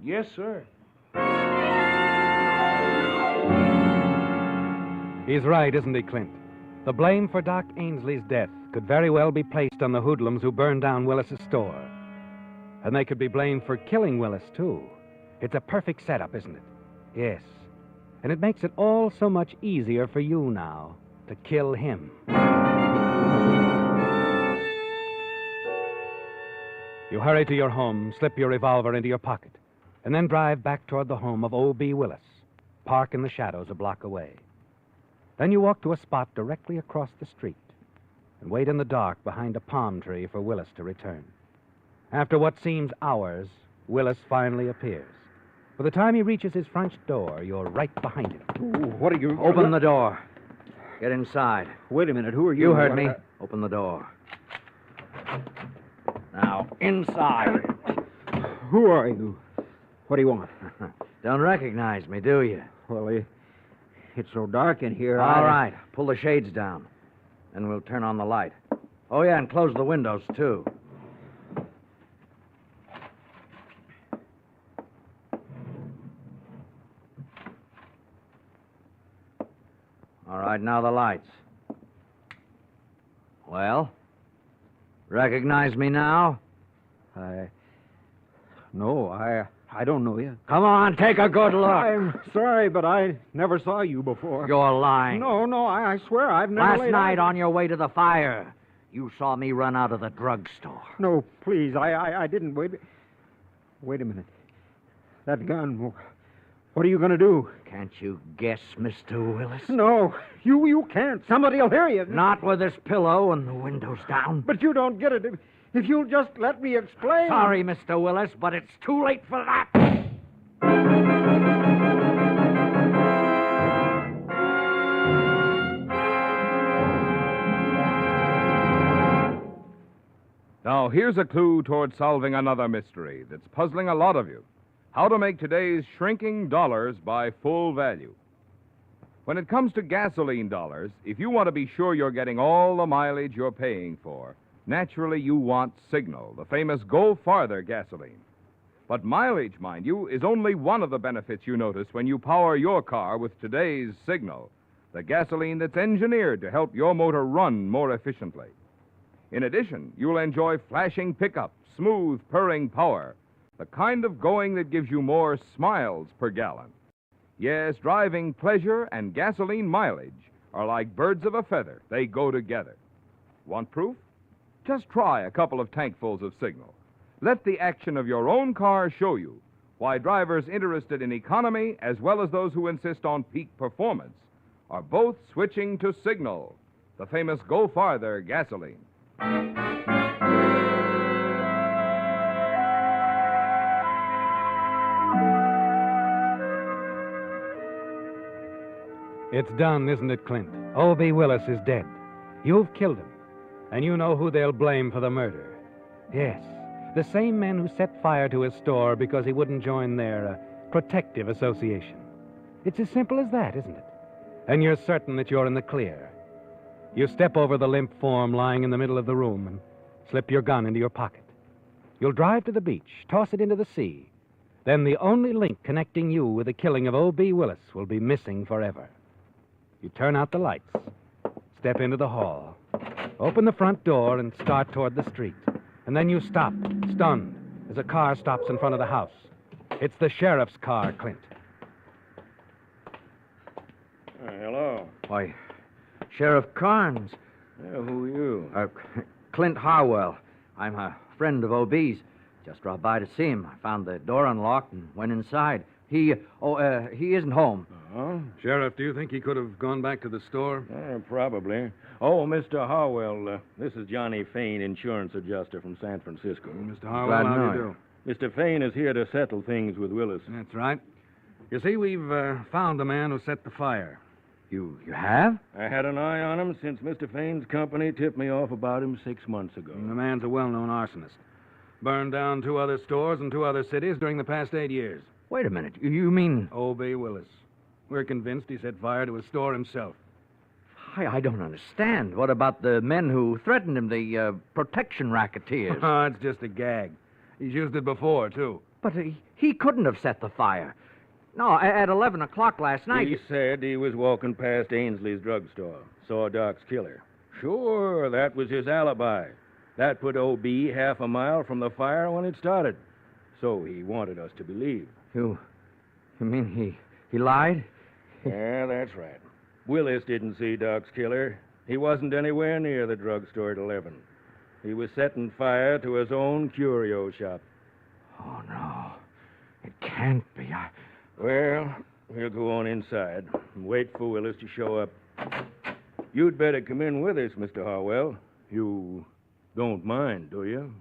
Yes, sir. He's right, isn't he, Clint? The blame for Doc Ainsley's death could very well be placed on the hoodlums who burned down Willis's store. And they could be blamed for killing Willis, too. It's a perfect setup, isn't it? Yes. And it makes it all so much easier for you now to kill him. You hurry to your home, slip your revolver into your pocket, and then drive back toward the home of O.B. Willis. Park in the shadows a block away. Then you walk to a spot directly across the street and wait in the dark behind a palm tree for Willis to return. After what seems hours, Willis finally appears. By the time he reaches his front door, you're right behind him. Ooh, what are you... Open the door. Get inside. Wait a minute. Who are you? You heard me. Open the door. Now, inside. Who are you? What do you want? Don't recognize me, do you? Well, it's so dark in here. All right. Pull the shades down. Then we'll turn on the light. Oh, yeah, and close the windows, too. All right, now the lights. Well? Recognize me now? No, I don't know you. Come on, take a good look. I'm sorry, but I never saw you before. You're lying. No, I swear I've never Last laid night eyes- on your way to the fire, you saw me run out of the drugstore. No, please, I didn't. Wait a minute. That gun, what are you going to do? Can't you guess, Mr. Willis? No, you can't. Somebody will hear you. Not with this pillow and the windows down. But you don't get it. If you'll just let me explain. Sorry, Mr. Willis, but it's too late for that. Now, here's a clue toward solving another mystery that's puzzling a lot of you. How to make today's shrinking dollars by full value. When it comes to gasoline dollars, if you want to be sure you're getting all the mileage you're paying for, naturally you want Signal, the famous Go Farther gasoline. But mileage, mind you, is only one of the benefits you notice when you power your car with today's Signal, the gasoline that's engineered to help your motor run more efficiently. In addition, you'll enjoy flashing pickup, smooth, purring power, the kind of going that gives you more smiles per gallon. Yes, driving pleasure and gasoline mileage are like birds of a feather. They go together. Want proof? Just try a couple of tankfuls of Signal. Let the action of your own car show you why drivers interested in economy, as well as those who insist on peak performance, are both switching to Signal, the famous Go Farther gasoline. It's done, isn't it, Clint? O.B. Willis is dead. You've killed him. And you know who they'll blame for the murder. Yes, the same men who set fire to his store because he wouldn't join their protective association. It's as simple as that, isn't it? And you're certain that you're in the clear. You step over the limp form lying in the middle of the room and slip your gun into your pocket. You'll drive to the beach, toss it into the sea. Then the only link connecting you with the killing of O.B. Willis will be missing forever. You turn out the lights, step into the hall, open the front door, and start toward the street. And then you stop, stunned, as a car stops in front of the house. It's the sheriff's car, Clint. Hello. Why, Sheriff Carnes. Yeah, who are you? Clint Harwell. I'm a friend of O.B.'s. Just dropped by to see him. I found the door unlocked and went inside. He isn't home. Oh? Sheriff, do you think he could have gone back to the store? Probably. Oh, Mr. Harwell, this is Johnny Fain, insurance adjuster from San Francisco. Mr. Harwell, how do you do? Mr. Fain is here to settle things with Willis. That's right. You see, we've found the man who set the fire. You have? I had an eye on him since Mr. Fain's company tipped me off about him 6 months ago. The man's a well-known arsonist. Burned down 2 other stores in 2 other cities during the past 8 years. Wait a minute. You mean... O.B. Willis. We're convinced he set fire to his store himself. I don't understand. What about the men who threatened him, the protection racketeers? Oh, it's just a gag. He's used it before, too. But he couldn't have set the fire. No, at 11 o'clock last night... He said he was walking past Ainsley's drugstore. Saw Doc's killer. Sure, that was his alibi. That put O.B. half a mile from the fire when it started. So he wanted us to believe. You mean he lied? Yeah, that's right. Willis didn't see Doc's killer. He wasn't anywhere near the drugstore at 11. He was setting fire to his own curio shop. Oh, no. It can't be. Well, we'll go on inside and wait for Willis to show up. You'd better come in with us, Mr. Harwell. You don't mind, do you?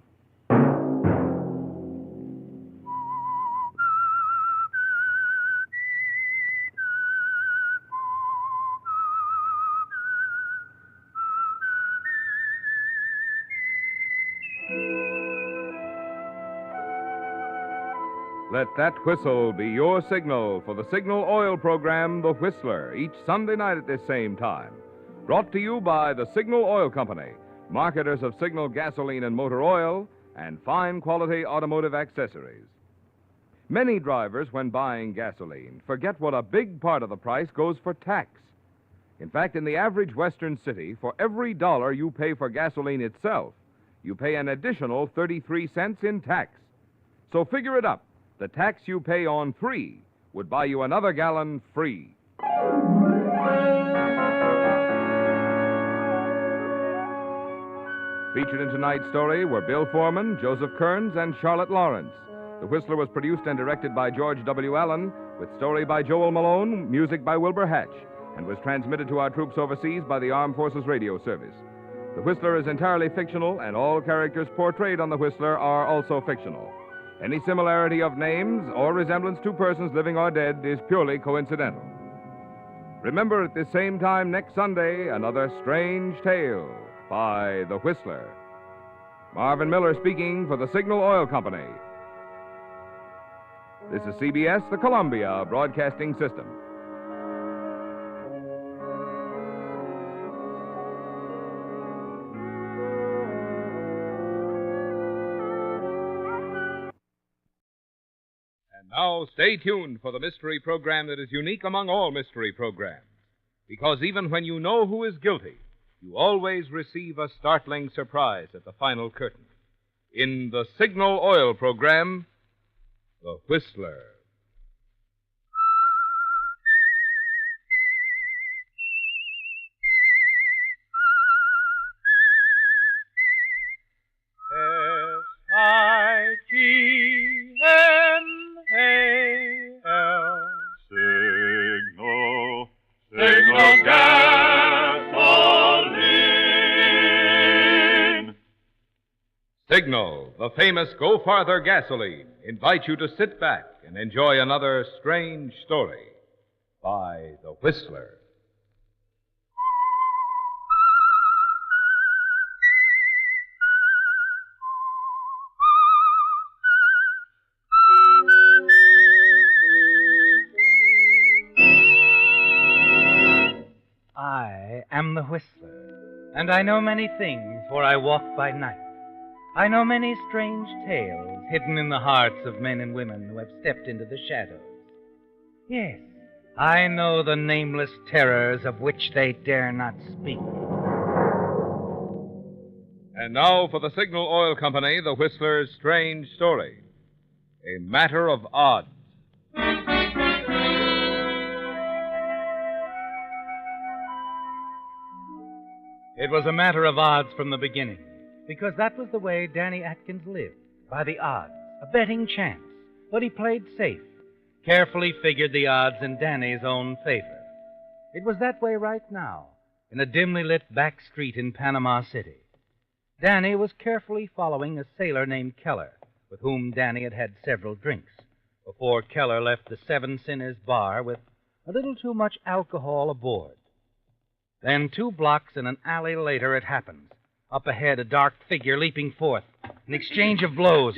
Let that whistle be your signal for the Signal Oil program, The Whistler, each Sunday night at this same time. Brought to you by the Signal Oil Company, marketers of Signal gasoline and motor oil, and fine quality automotive accessories. Many drivers, when buying gasoline, forget what a big part of the price goes for tax. In fact, in the average Western city, for every dollar you pay for gasoline itself, you pay an additional 33 cents in tax. So figure it up. The tax you pay on 3 would buy you another gallon free. Featured in tonight's story were Bill Foreman, Joseph Kearns, and Charlotte Lawrence. The Whistler was produced and directed by George W. Allen, with story by Joel Malone, music by Wilbur Hatch, and was transmitted to our troops overseas by the Armed Forces Radio Service. The Whistler is entirely fictional, and all characters portrayed on The Whistler are also fictional. Any similarity of names or resemblance to persons living or dead is purely coincidental. Remember, at this same time next Sunday, another strange tale by The Whistler. Marvin Miller speaking for the Signal Oil Company. This is CBS, the Columbia Broadcasting System. And now, stay tuned for the mystery program that is unique among all mystery programs. Because even when you know who is guilty, you always receive a startling surprise at the final curtain. In the Signal Oil program, The Whistler. S-I-G-N-A-L Signal, Signal gasoline. Signal, the famous Go Farther gasoline, invites you to sit back and enjoy another strange story by The Whistler. I am the Whistler, and I know many things, for I walk by night. I know many strange tales hidden in the hearts of men and women who have stepped into the shadows. Yes, I know the nameless terrors of which they dare not speak. And now for the Signal Oil Company, The Whistler's strange story. A Matter of Odds. It was a matter of odds from the beginning, because that was the way Danny Atkins lived, by the odds, a betting chance. But he played safe, carefully figured the odds in Danny's own favor. It was that way right now, in a dimly lit back street in Panama City. Danny was carefully following a sailor named Keller, with whom Danny had had several drinks, before Keller left the Seven Sinners bar with a little too much alcohol aboard. Then 2 blocks and an alley later, it happens. Up ahead, a dark figure leaping forth, an exchange of blows,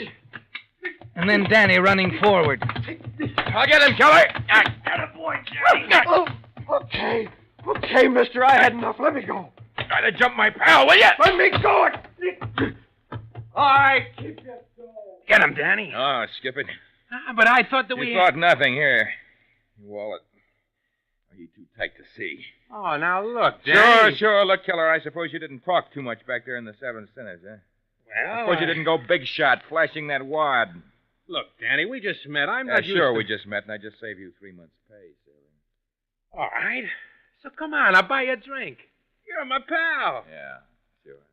and then Danny running forward. I'll get him, Keller. Attaboy, Danny. Okay, mister, I had enough. Let me go. Try to jump my pal, will you? Let me go. All right, keep your going. Get him, Danny. Oh, skip it. But I thought that You thought nothing. Here. Your wallet. Are you too tight to see? Oh, now look, Danny. Sure. Look, Keller, I suppose you didn't talk too much back there in the Seven Sinners, huh? Well, I suppose you didn't go big shot, flashing that wad. Look, Danny, we just met. I'm not Sure, used we to... just met, and I just saved you 3 months' pay, sailor. All right. So come on, I'll buy you a drink. You're my pal. Yeah, sure.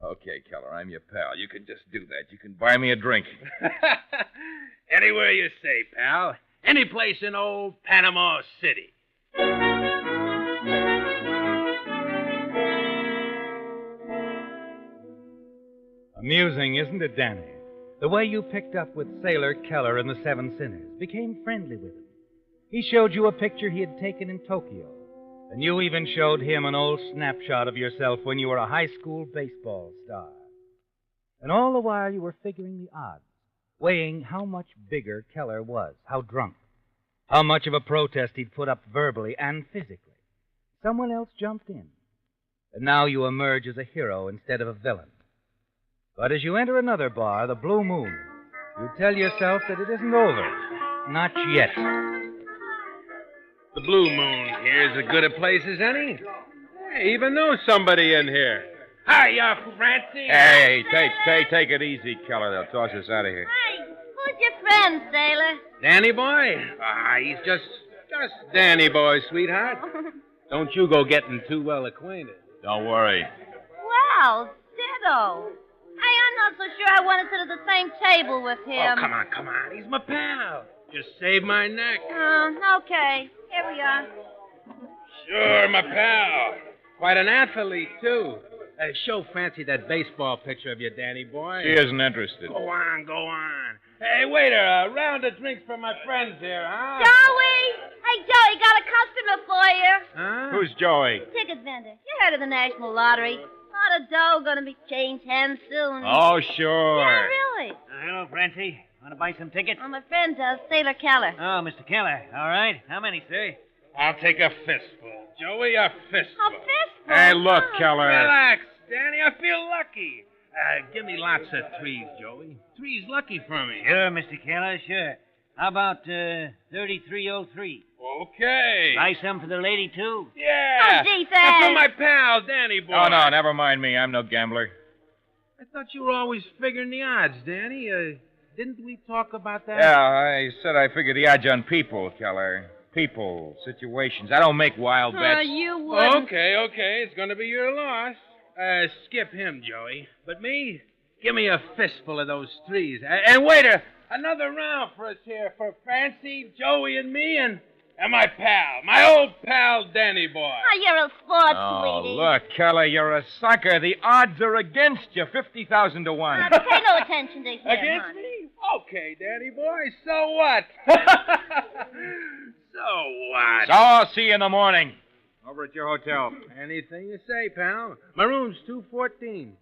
Okay, Keller, I'm your pal. You can just do that. You can buy me a drink. Anywhere you say, pal. Any place in old Panama City. Amusing, isn't it, Danny? The way you picked up with Sailor Keller and the Seven Sinners, became friendly with him. He showed you a picture he had taken in Tokyo, and you even showed him an old snapshot of yourself when you were a high school baseball star. And all the while you were figuring the odds, weighing how much bigger Keller was, how drunk, how much of a protest he'd put up verbally and physically. Someone else jumped in. And now you emerge as a hero instead of a villain. But as you enter another bar, the Blue Moon, you tell yourself that it isn't over. Not yet. The Blue Moon here's as good a place as any. I even know somebody in here. Hiya, Francie. Hey, take it easy, Keller. They'll toss us out of here. Hey, who's your friend, Sailor? Danny boy? He's just Danny boy, sweetheart. Don't you go getting too well acquainted. Don't worry. Well, ditto. Hey, I'm not so sure I want to sit at the same table with him. Oh, come on. He's my pal. Just saved my neck. Okay. Here we are. Sure, my pal. Quite an athlete, too. Show Francie that baseball picture of you, Danny boy. She isn't interested. Go on. Hey, waiter, a round of drinks for my friends here, huh? Joey! Hey, Joey, got a customer for you. Huh? Who's Joey? Ticket vendor. You heard of the National Lottery. Lot of dough gonna be changed hands soon. Oh, sure. Yeah, really. Hello, Francie. Want to buy some tickets? Well, my friend does, Sailor Keller. Oh, Mr. Keller. All right. How many, sir? I'll take a fistful. Joey, a fistful. A fistful? Hey, look, Keller. Relax, Danny. I feel lucky. Give me lots of threes, Joey. Three's lucky for me. Sure, Mr. Keller, sure. How about 3303? Okay. Buy some for the lady, too? Yeah. Oh, gee, That's thanks. for my pal, Danny boy. Oh, no, never mind me. I'm no gambler. I thought you were always figuring the odds, Danny. Didn't we talk about that? Yeah, I said I figure the odds on people, Keller. People, situations. I don't make wild bets. You wouldn't. Okay. It's going to be your loss. Skip him, Joey. But me, give me a fistful of those threes. And waiter, another round for us here for Francie, Joey, and me, and my pal, my old pal, Danny boy. Oh, you're a sport, Oh, sweetie. look, Keller, you're a sucker. The odds are against you, 50,000 to 1. Now, pay no attention to him, Against honey. me? Okay, Danny boy, so what? So what? So I'll see you in the morning. Over at your hotel. Anything you say, pal. My room's 214.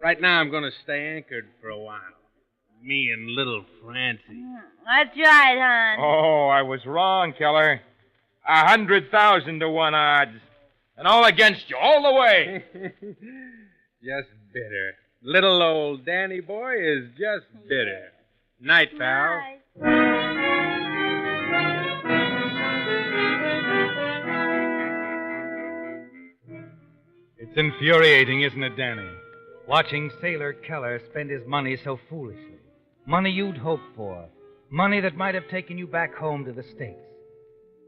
Right now, I'm going to stay anchored for a while. Me and little Francie. That's right, hon. Oh, I was wrong, Keller. 100,000 to 1 odds. And all against you, all the way. Just bitter. Little old Danny boy is just bitter. Night, pal. It's infuriating, isn't it, Danny? Watching Sailor Keller spend his money so foolishly. Money you'd hoped for. Money that might have taken you back home to the States.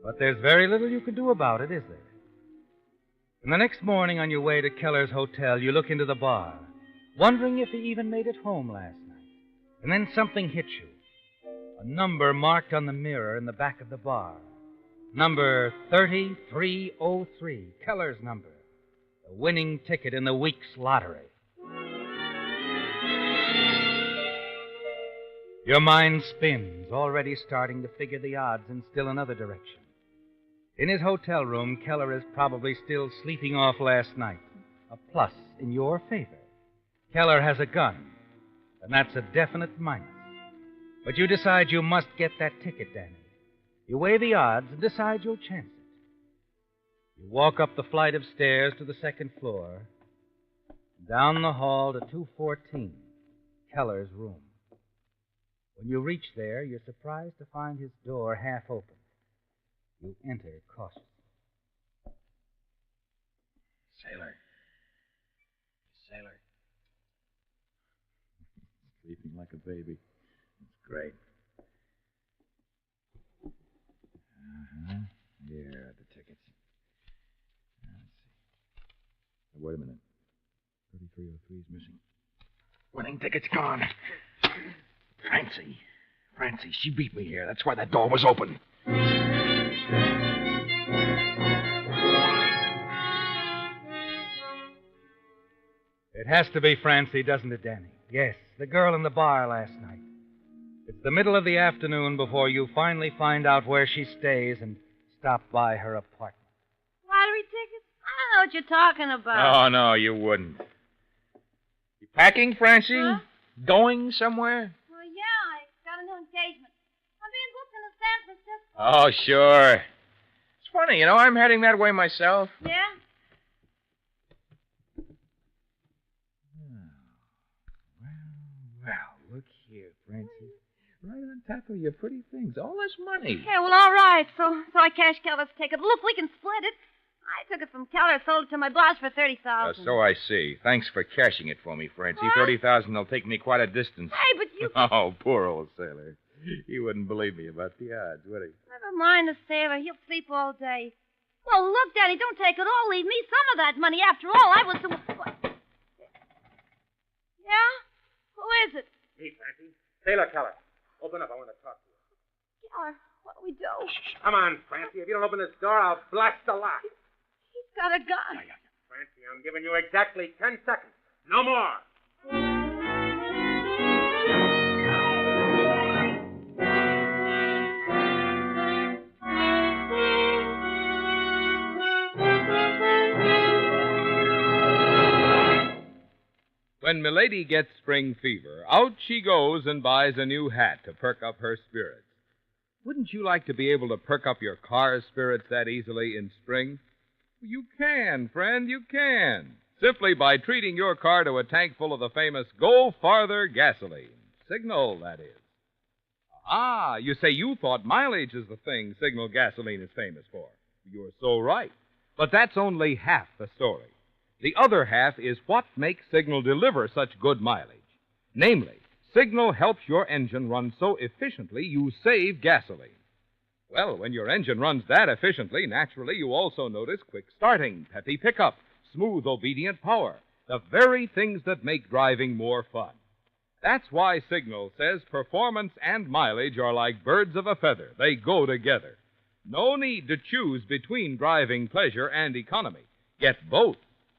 But there's very little you can do about it, is there? And the next morning on your way to Keller's hotel, you look into the bar, wondering if he even made it home last night. And then something hits you. A number marked on the mirror in the back of the bar. Number 3303, Keller's number. The winning ticket in the week's lottery. Your mind spins, already starting to figure the odds in still another direction. In his hotel room, Keller is probably still sleeping off last night. A plus in your favor. Keller has a gun, and that's a definite minus. But you decide you must get that ticket, Danny. You weigh the odds and decide you'll chance it. You walk up the flight of stairs to the second floor, down the hall to 214, Keller's room. When you reach there, you're surprised to find his door half open. You enter cautiously. Sailor. Sleeping like a baby. It's great. Here are the tickets. Let's see. Wait a minute. 3303 is missing. Winning ticket's gone. Francie, she beat me here. That's why that door was open. It has to be Francie, doesn't it, Danny? Yes, the girl in the bar last night. It's the middle of the afternoon before you finally find out where she stays and stop by her apartment. Lottery tickets? I don't know what you're talking about. Oh, no, you wouldn't. You packing, Francie? Huh? Going somewhere? Well, yeah, I got a new engagement. I'm being booked into San Francisco. Oh, sure. It's funny, I'm heading that way myself. Yeah? Francie. Right on top of your pretty things. All this money. Yeah, well, all right. So I cashed Keller's ticket. Look, we can split it. I took it from Keller, sold it to my boss for $30,000. So I see. Thanks for cashing it for me, Francie. $30,000 will take me quite a distance. Hey, but you... Oh, poor old sailor. He wouldn't believe me about the odds, would he? Never mind the sailor. He'll sleep all day. Well, look, Daddy, don't take it all. Leave me some of that money. After all, I was the... Yeah? Who is it? Me, Francie. Sailor Keller. Open up. I want to talk to you. Keller, what'll we do? Come on, Francie. If you don't open this door, I'll blast the lock. He's got a gun. Francie, I'm giving you exactly 10 seconds. No more. When Milady gets spring fever, out she goes and buys a new hat to perk up her spirits. Wouldn't you like to be able to perk up your car's spirits that easily in spring? You can, friend, you can. Simply by treating your car to a tank full of the famous Go Farther gasoline. Signal, that is. Ah, you say you thought mileage is the thing Signal gasoline is famous for. You're so right. But that's only half the story. The other half is what makes Signal deliver such good mileage. Namely, Signal helps your engine run so efficiently you save gasoline. Well, when your engine runs that efficiently, naturally you also notice quick starting, peppy pickup, smooth, obedient power, the very things that make driving more fun. That's why Signal says performance and mileage are like birds of a feather. They go together. No need to choose between driving pleasure and economy. Get both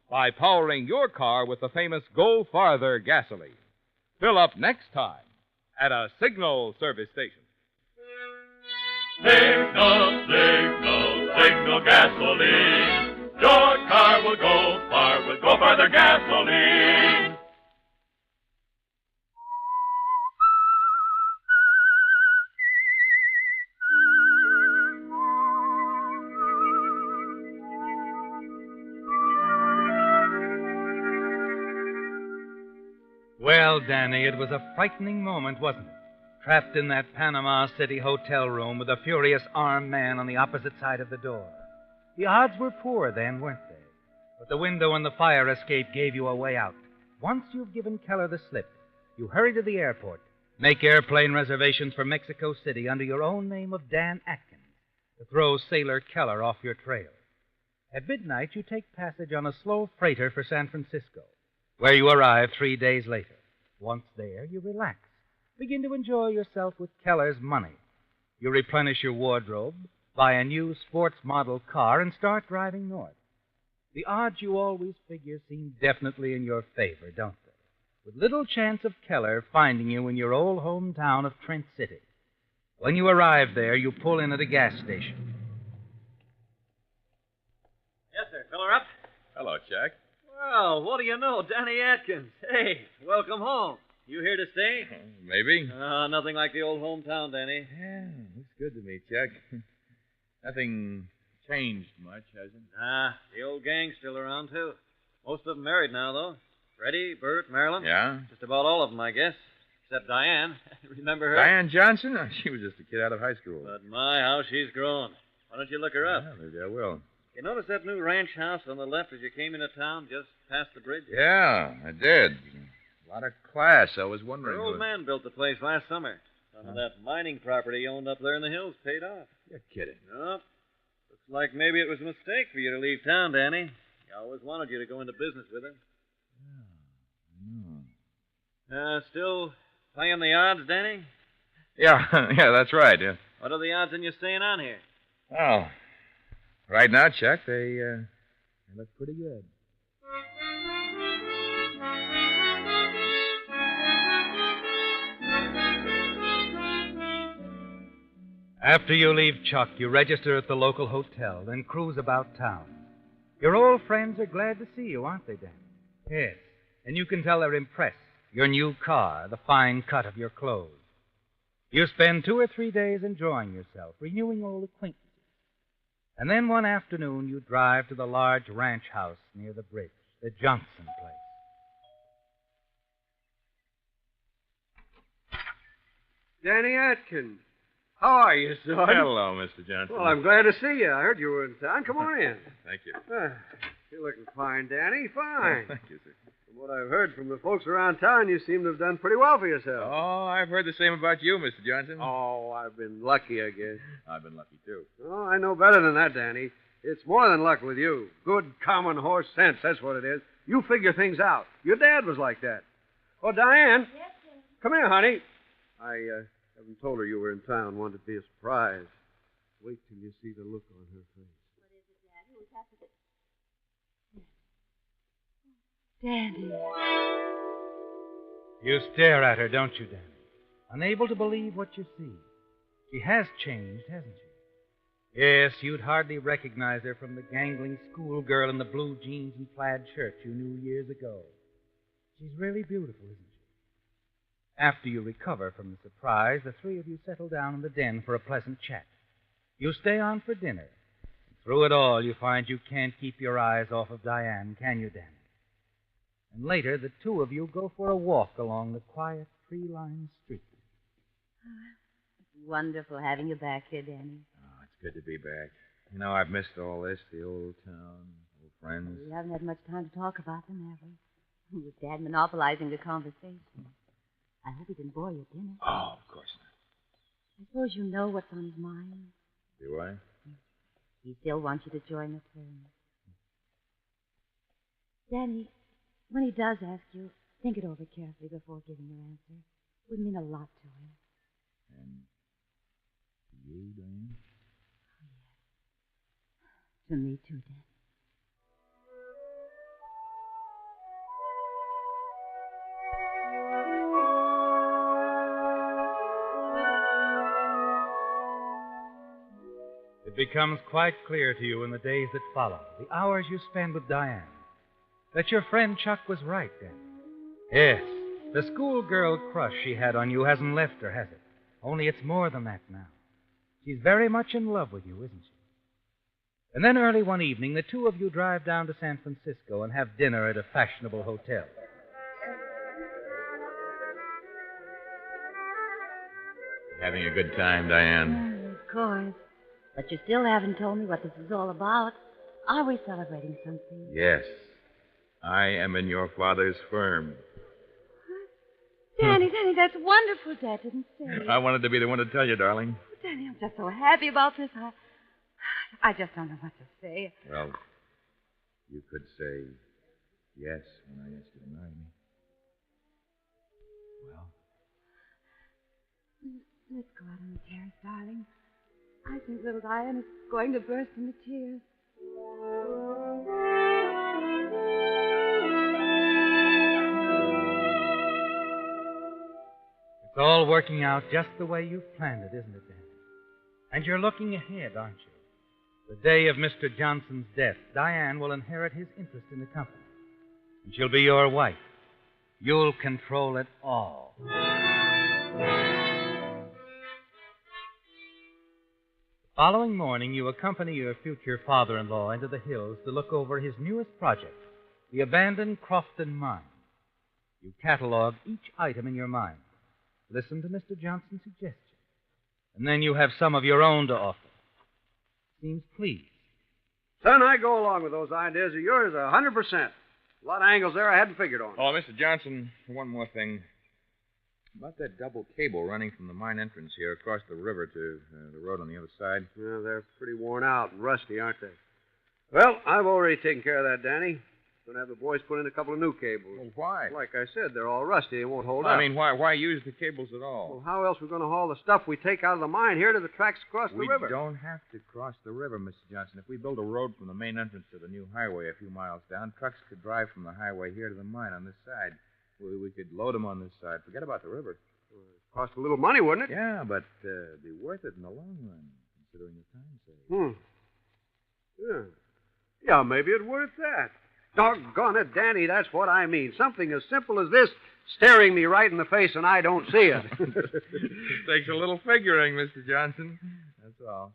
by powering your car with the famous Go Farther gasoline. Fill up next time at a Signal service station. Signal, Signal, Signal gasoline. Your car will go far with Go Farther gasoline. Well, Danny, it was a frightening moment, wasn't it? Trapped in that Panama City hotel room with a furious armed man on the opposite side of the door. The odds were poor then, weren't they? But the window and the fire escape gave you a way out. Once you've given Keller the slip, you hurry to the airport, make airplane reservations for Mexico City under your own name of Dan Atkins to throw Sailor Keller off your trail. At midnight, you take passage on a slow freighter for San Francisco, where you arrive 3 days later. Once there, you relax. Begin to enjoy yourself with Keller's money. You replenish your wardrobe, buy a new sports model car, and start driving north. The odds you always figure seem definitely in your favor, don't they? With little chance of Keller finding you in your old hometown of Trent City. When you arrive there, you pull in at a gas station. Yes, sir. Fill her up. Hello, Jack. Well, what do you know, Danny Atkins? Hey, welcome home. You here to stay? Maybe. Nothing like the old hometown, Danny. Yeah, it's good to meet Jack. Nothing changed much, has it? The old gang's still around, too. Most of them married now, though. Freddie, Bert, Marilyn. Yeah? Just about all of them, I guess. Except Diane. Remember her? Diane Johnson? Oh, she was just a kid out of high school. But my, how she's grown. Why don't you look her up? Yeah, maybe I will. You notice that new ranch house on the left as you came into town, just past the bridge? Yeah, I did. A lot of class. I was wondering. Her old man built the place last summer. Some of that mining property he owned up there in the hills paid off. You're kidding. Nope. Looks like maybe it was a mistake for you to leave town, Danny. He always wanted you to go into business with him. Still playing the odds, Danny? Yeah, yeah, that's right. Yeah. What are the odds in you staying on here? Well, right now, Chuck, they look pretty good. After you leave Chuck, you register at the local hotel, then cruise about town. Your old friends are glad to see you, aren't they, Dan? Yes, and you can tell they're impressed. Your new car, the fine cut of your clothes. You spend 2 or 3 days enjoying yourself, renewing old acquaintances. And then one afternoon, you drive to the large ranch house near the bridge, the Johnson place. Danny Atkins. How are you, son? Hello, Mr. Johnson. Well, I'm glad to see you. I heard you were in town. Come on in. Thank you. You're looking fine, Danny. Fine. Thank you, sir. From what I've heard from the folks around town, you seem to have done pretty well for yourself. Oh, I've heard the same about you, Mr. Johnson. Oh, I've been lucky, I guess. I've been lucky, too. Oh, I know better than that, Danny. It's more than luck with you. Good common horse sense, that's what it is. You figure things out. Your dad was like that. Oh, Diane. Yes, sir. Come here, honey. I haven't told her you were in town. Wanted to be a surprise. Wait till you see the look on her face. What is it, Dad? Who was that? Danny. You stare at her, don't you, Danny? Unable to believe what you see. She has changed, hasn't she? Yes, you'd hardly recognize her from the gangling schoolgirl in the blue jeans and plaid shirt you knew years ago. She's really beautiful, isn't she? After you recover from the surprise, the three of you settle down in the den for a pleasant chat. You stay on for dinner. Through it all, you find you can't keep your eyes off of Diane, can you, Danny? And later, the two of you go for a walk along the quiet, tree-lined street. It's wonderful having you back here, Danny. Oh, it's good to be back. You know, I've missed all this, the old town, old friends. We haven't had much time to talk about them, have we? With Dad monopolizing the conversation. I hope he didn't bore you at dinner. Oh, of course not. I suppose you know what's on his mind. Do I? He still wants you to join the firm. Danny, when he does ask you, think it over carefully before giving your answer. It would mean a lot to him. And to you, Diane? To me, too, Danny. It becomes quite clear to you in the days that follow, the hours you spend with Diane, that your friend Chuck was right, Danny. Yes, the schoolgirl crush she had on you hasn't left her, has it? Only it's more than that now. She's very much in love with you, isn't she? And then early one evening, the two of you drive down to San Francisco and have dinner at a fashionable hotel. Having a good time, Diane? Of course. But you still haven't told me what this is all about. Are we celebrating something? Yes. I am in your father's firm. Danny, that's wonderful, Dad didn't say. I wanted to be the one to tell you, darling. Danny, I'm just so happy about this. I just don't know what to say. Well, you could say yes when I asked you to marry me. Well? Let's go out on the terrace, darling. I think little Diane is going to burst into tears. It's all working out just the way you've planned it, isn't it, Danny? And you're looking ahead, aren't you? The day of Mr. Johnson's death, Diane will inherit his interest in the company. And she'll be your wife. You'll control it all. The following morning, you accompany your future father-in-law into the hills to look over his newest project, the abandoned Crofton mine. You catalog each item in your mind. Listen to Mr. Johnson's suggestions. And then you have some of your own to offer. Seems pleased. Son, I go along with those ideas of yours 100%. A lot of angles there I hadn't figured on. Oh, Mr. Johnson, one more thing. About that double cable running from the mine entrance here across the river to the road on the other side. Yeah, they're pretty worn out and rusty, aren't they? Well, I've already taken care of that, Danny. Going to have the boys put in a couple of new cables. Well, why? Like I said, they're all rusty. They won't hold I up. mean, why use the cables at all? Well, how else are we going to haul the stuff we take out of the mine here to the tracks across the river? We don't have to cross the river, Mr. Johnson. If we build a road from the main entrance to the new highway a few miles down, trucks could drive from the highway here to the mine on this side. We could load them on this side. Forget about the river. Cost a little money, wouldn't it? Yeah, but be worth it in the long run, considering the time saved. Yeah, maybe it's worth that. Doggone it, Danny, that's what I mean. Something as simple as this staring me right in the face and I don't see it. It takes a little figuring, Mr. Johnson. That's all.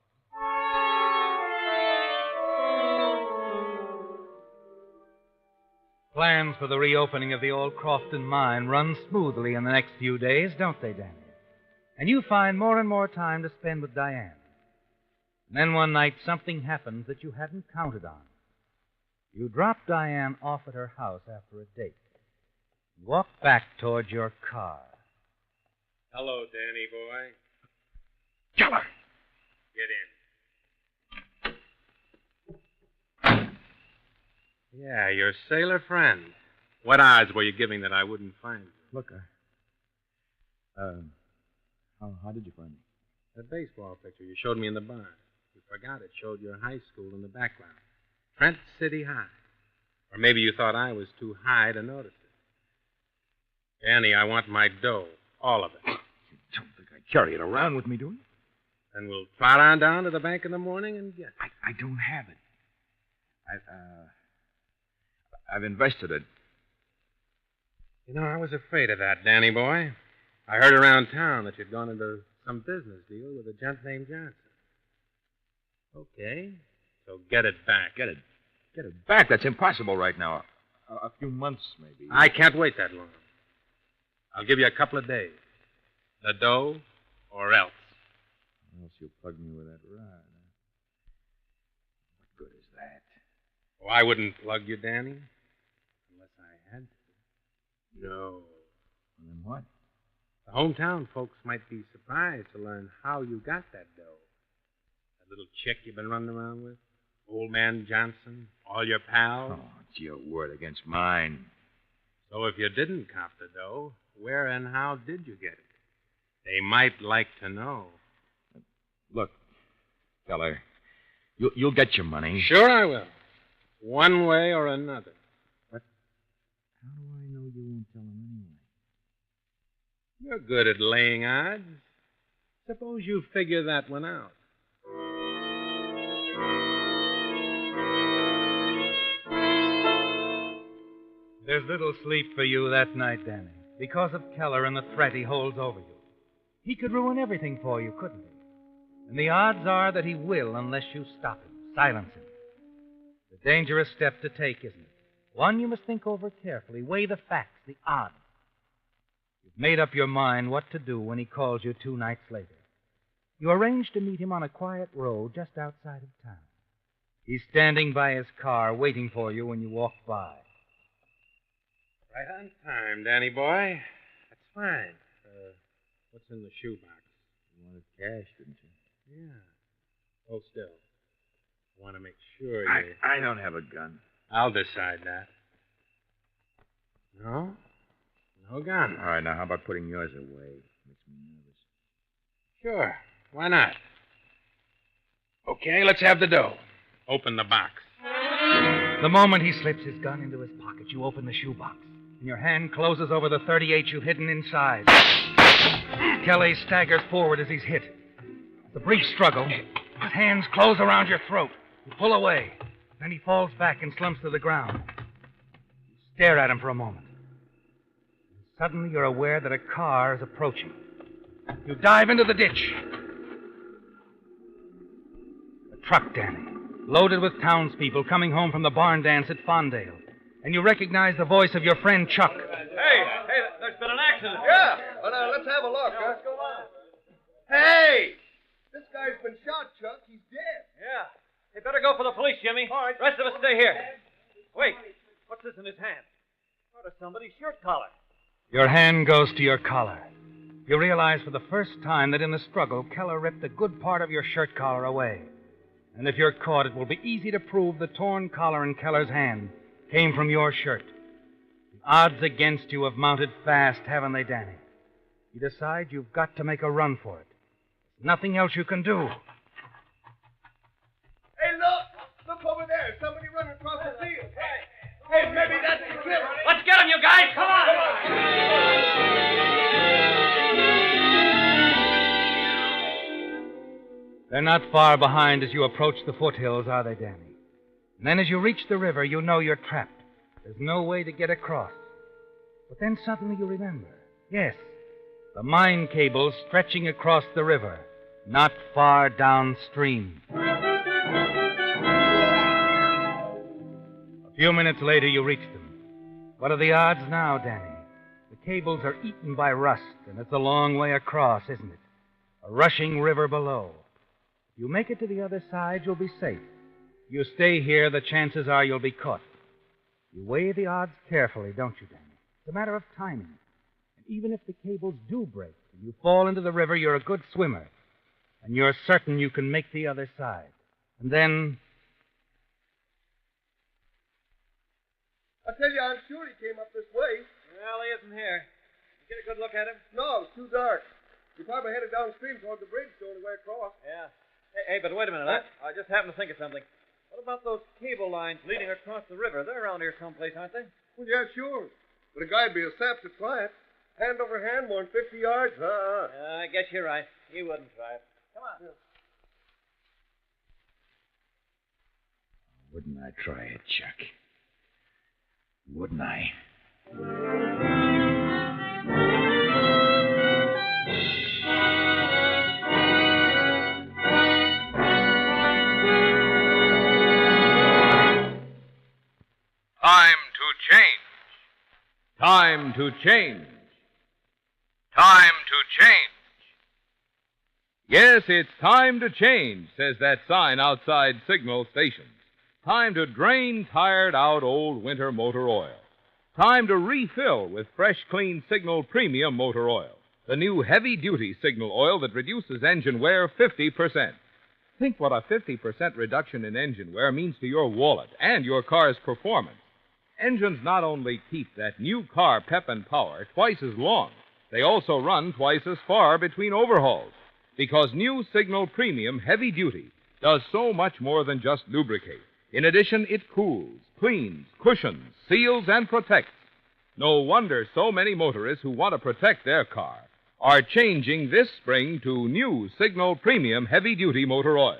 Plans for the reopening of the old Crofton mine run smoothly in the next few days, don't they, Danny? and you find more and more time to spend with Diane. And then one night, something happens that you hadn't counted on. You drop Diane off at her house after a date. You walk back toward your car. Hello, Danny boy. Keller! Get in. Yeah, your sailor friend. What odds were you giving that I wouldn't find you? Look, how did you find me? That baseball picture you showed me in the bar. You forgot it showed your high school in the background. Trent City High. Or maybe you thought I was too high to notice it. Danny, I want my dough. All of it. You don't think I carry it around with me, do you? Then we'll trot on down to the bank in the morning and get it. I don't have it. I've invested it. You know, I was afraid of that, Danny boy. I heard around town that you'd gone into some business deal with a gent named Johnson. Okay, so get it back. Get it back? That's impossible right now. A few months, maybe. I can't wait that long. I'll give you a couple of days. The dough or else. Unless you'll plug me with that rod. What good is that? Oh, I wouldn't plug you, Danny. Unless I had to. No. Then what? The hometown folks might be surprised to learn how you got that dough. That little chick you've been running around with. Old man Johnson. All your pals. Oh, it's your word against mine. So if you didn't cop the dough, where and how did you get it? They might like to know. Look, Keller, you'll get your money. Sure I will. One way or another. But how do I know you won't tell him anyway? You're good at laying odds. Suppose you figure that one out. There's little sleep for you that night, Danny, because of Keller and the threat he holds over you. He could ruin everything for you, couldn't he? And the odds are that he will unless you stop him, silence him. It's a dangerous step to take, isn't it? One you must think over carefully, weigh the facts, the odds. You've made up your mind what to do when he calls you 2 nights later. You arrange to meet him on a quiet road just outside of town. He's standing by his car waiting for you when you walk by. Right on time, Danny boy. That's fine. What's in the shoebox? You wanted cash, didn't you? Yeah. Hold still. I want to make sure you... I don't have a gun. I'll decide that. No? No gun. All right, now how about putting yours away? Makes me nervous. Sure. Why not? Okay, let's have the dough. Open the box. The moment he slips his gun into his pocket, you open the shoebox, and your hand closes over the .38 you've hidden inside. Kelly staggers forward as he's hit. The brief struggle, his hands close around your throat. You pull away. Then he falls back and slumps to the ground. You stare at him for a moment. Suddenly you're aware that a car is approaching. You dive into the ditch. A truck, Danny, loaded with townspeople coming home from the barn dance at Fondale. And you recognize the voice of your friend Chuck. Hey, there's been an accident. Yeah, well, let's have a look. What's going on? Hey! This guy's been shot, Chuck. He's dead. Yeah. You better go for the police, Jimmy. All right. Rest of us stay here. Wait. What's this in his hand? Part of somebody's shirt collar. Your hand goes to your collar. You realize for the first time that in the struggle, Keller ripped a good part of your shirt collar away. And if you're caught, it will be easy to prove the torn collar in Keller's hand came from your shirt. The odds against you have mounted fast, haven't they, Danny? You decide you've got to make a run for it. There's nothing else you can do. Hey, look! Look over there. Somebody running across the field. Hey, maybe that's the killer. Let's get him, you guys. Come on. They're not far behind as you approach the foothills, are they, Danny? And then as you reach the river, you know you're trapped. There's no way to get across. But then suddenly you remember. Yes, the mine cable stretching across the river, not far downstream. A few minutes later, you reach them. What are the odds now, Danny? The cables are eaten by rust, and it's a long way across, isn't it? a rushing river below. You make it to the other side, you'll be safe. You stay here, the chances are you'll be caught. You weigh the odds carefully, don't you, Danny? It's a matter of timing. And even if the cables do break and you fall into the river, you're a good swimmer. And you're certain you can make the other side. And then... I tell you, I'm sure he came up this way. Well, he isn't here. You get a good look at him? No, it's too dark. He probably headed downstream toward the bridge, the only way across. Yeah. Hey, but wait a minute. I just happened to think of something. What about those cable lines leading across the river? They're around here someplace, aren't they? Well, yeah, sure. But a guy'd be a sap to try it. Hand over hand, more than 50 yards. I guess you're right. He wouldn't try it. Come on. Yeah. Wouldn't I try it, Chuck? Wouldn't I? Time to change. Time to change. Yes, it's time to change, says that sign outside signal stations. Time to drain tired out old winter motor oil. Time to refill with fresh, clean Signal Premium Motor Oil, the new heavy-duty Signal oil that reduces engine wear 50%. Think what a 50% reduction in engine wear means to your wallet and your car's performance. Engines not only keep that new car pep and power twice as long, they also run twice as far between overhauls, because new Signal Premium Heavy Duty does so much more than just lubricate. In addition, it cools, cleans, cushions, seals, and protects. No wonder so many motorists who want to protect their car are changing this spring to new Signal Premium Heavy Duty Motor Oil.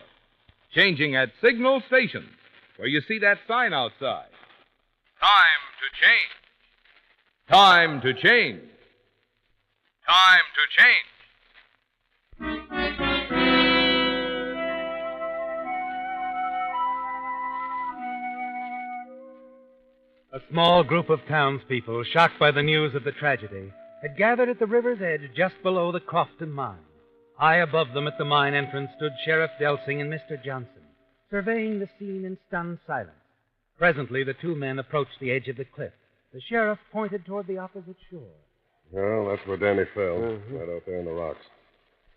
Changing at Signal stations, where you see that sign outside. Time to change. Time to change. Time to change. A small group of townspeople, shocked by the news of the tragedy, had gathered at the river's edge just below the Crofton mine. High above them at the mine entrance stood Sheriff Delsing and Mr. Johnson, surveying the scene in stunned silence. Presently, the two men approached the edge of the cliff. The sheriff pointed toward the opposite shore. Well, that's where Danny fell, right out there in the rocks.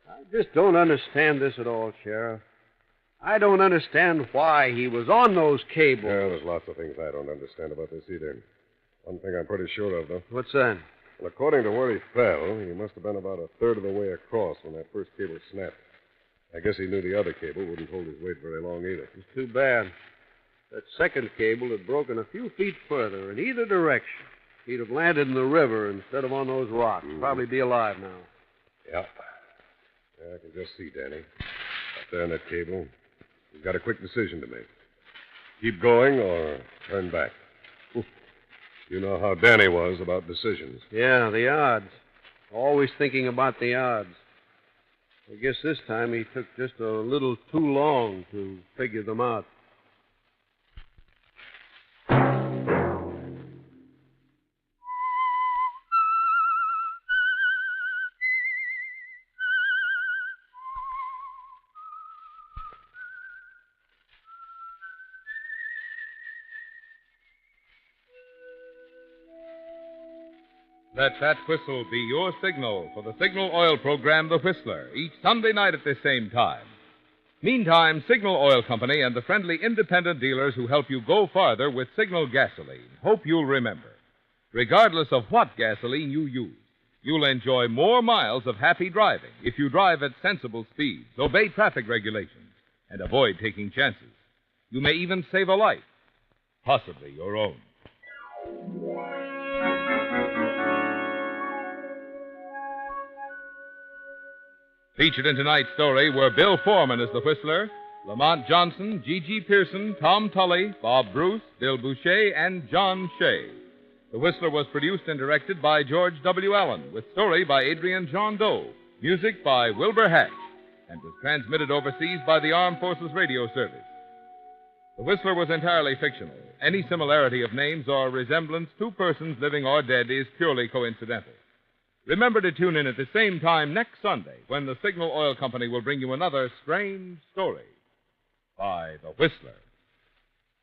I just don't understand this at all, Sheriff. I don't understand why he was on those cables. Yeah, there's lots of things I don't understand about this either. One thing I'm pretty sure of, though. What's that? Well, according to where he fell, he must have been about a third of the way across when that first cable snapped. I guess he knew the other cable wouldn't hold his weight very long either. It's too bad. That second cable had broken a few feet further in either direction. He'd have landed in the river instead of on those rocks. Probably be alive now. Yeah. I can just see Danny. Up there in that cable. He's got a quick decision to make. Keep going or turn back. You know how Danny was about decisions. Yeah, the odds. Always thinking about the odds. I guess this time he took just a little too long to figure them out. Let that whistle be your signal for the Signal Oil program, The Whistler, each Sunday night at the same time. Meantime, Signal Oil Company and the friendly independent dealers who help you go farther with Signal gasoline hope you'll remember. Regardless of what gasoline you use, you'll enjoy more miles of happy driving if you drive at sensible speeds, obey traffic regulations, and avoid taking chances. You may even save a life, possibly your own. Featured in tonight's story were Bill Foreman as the Whistler, Lamont Johnson, G.G. Pearson, Tom Tully, Bob Bruce, Bill Boucher, and John Shea. The Whistler was produced and directed by George W. Allen, with story by Adrian John Doe, music by Wilbur Hatch, and was transmitted overseas by the Armed Forces Radio Service. The Whistler was entirely fictional. Any similarity of names or resemblance to persons living or dead is purely coincidental. Remember to tune in at the same time next Sunday when the Signal Oil Company will bring you another strange story by The Whistler.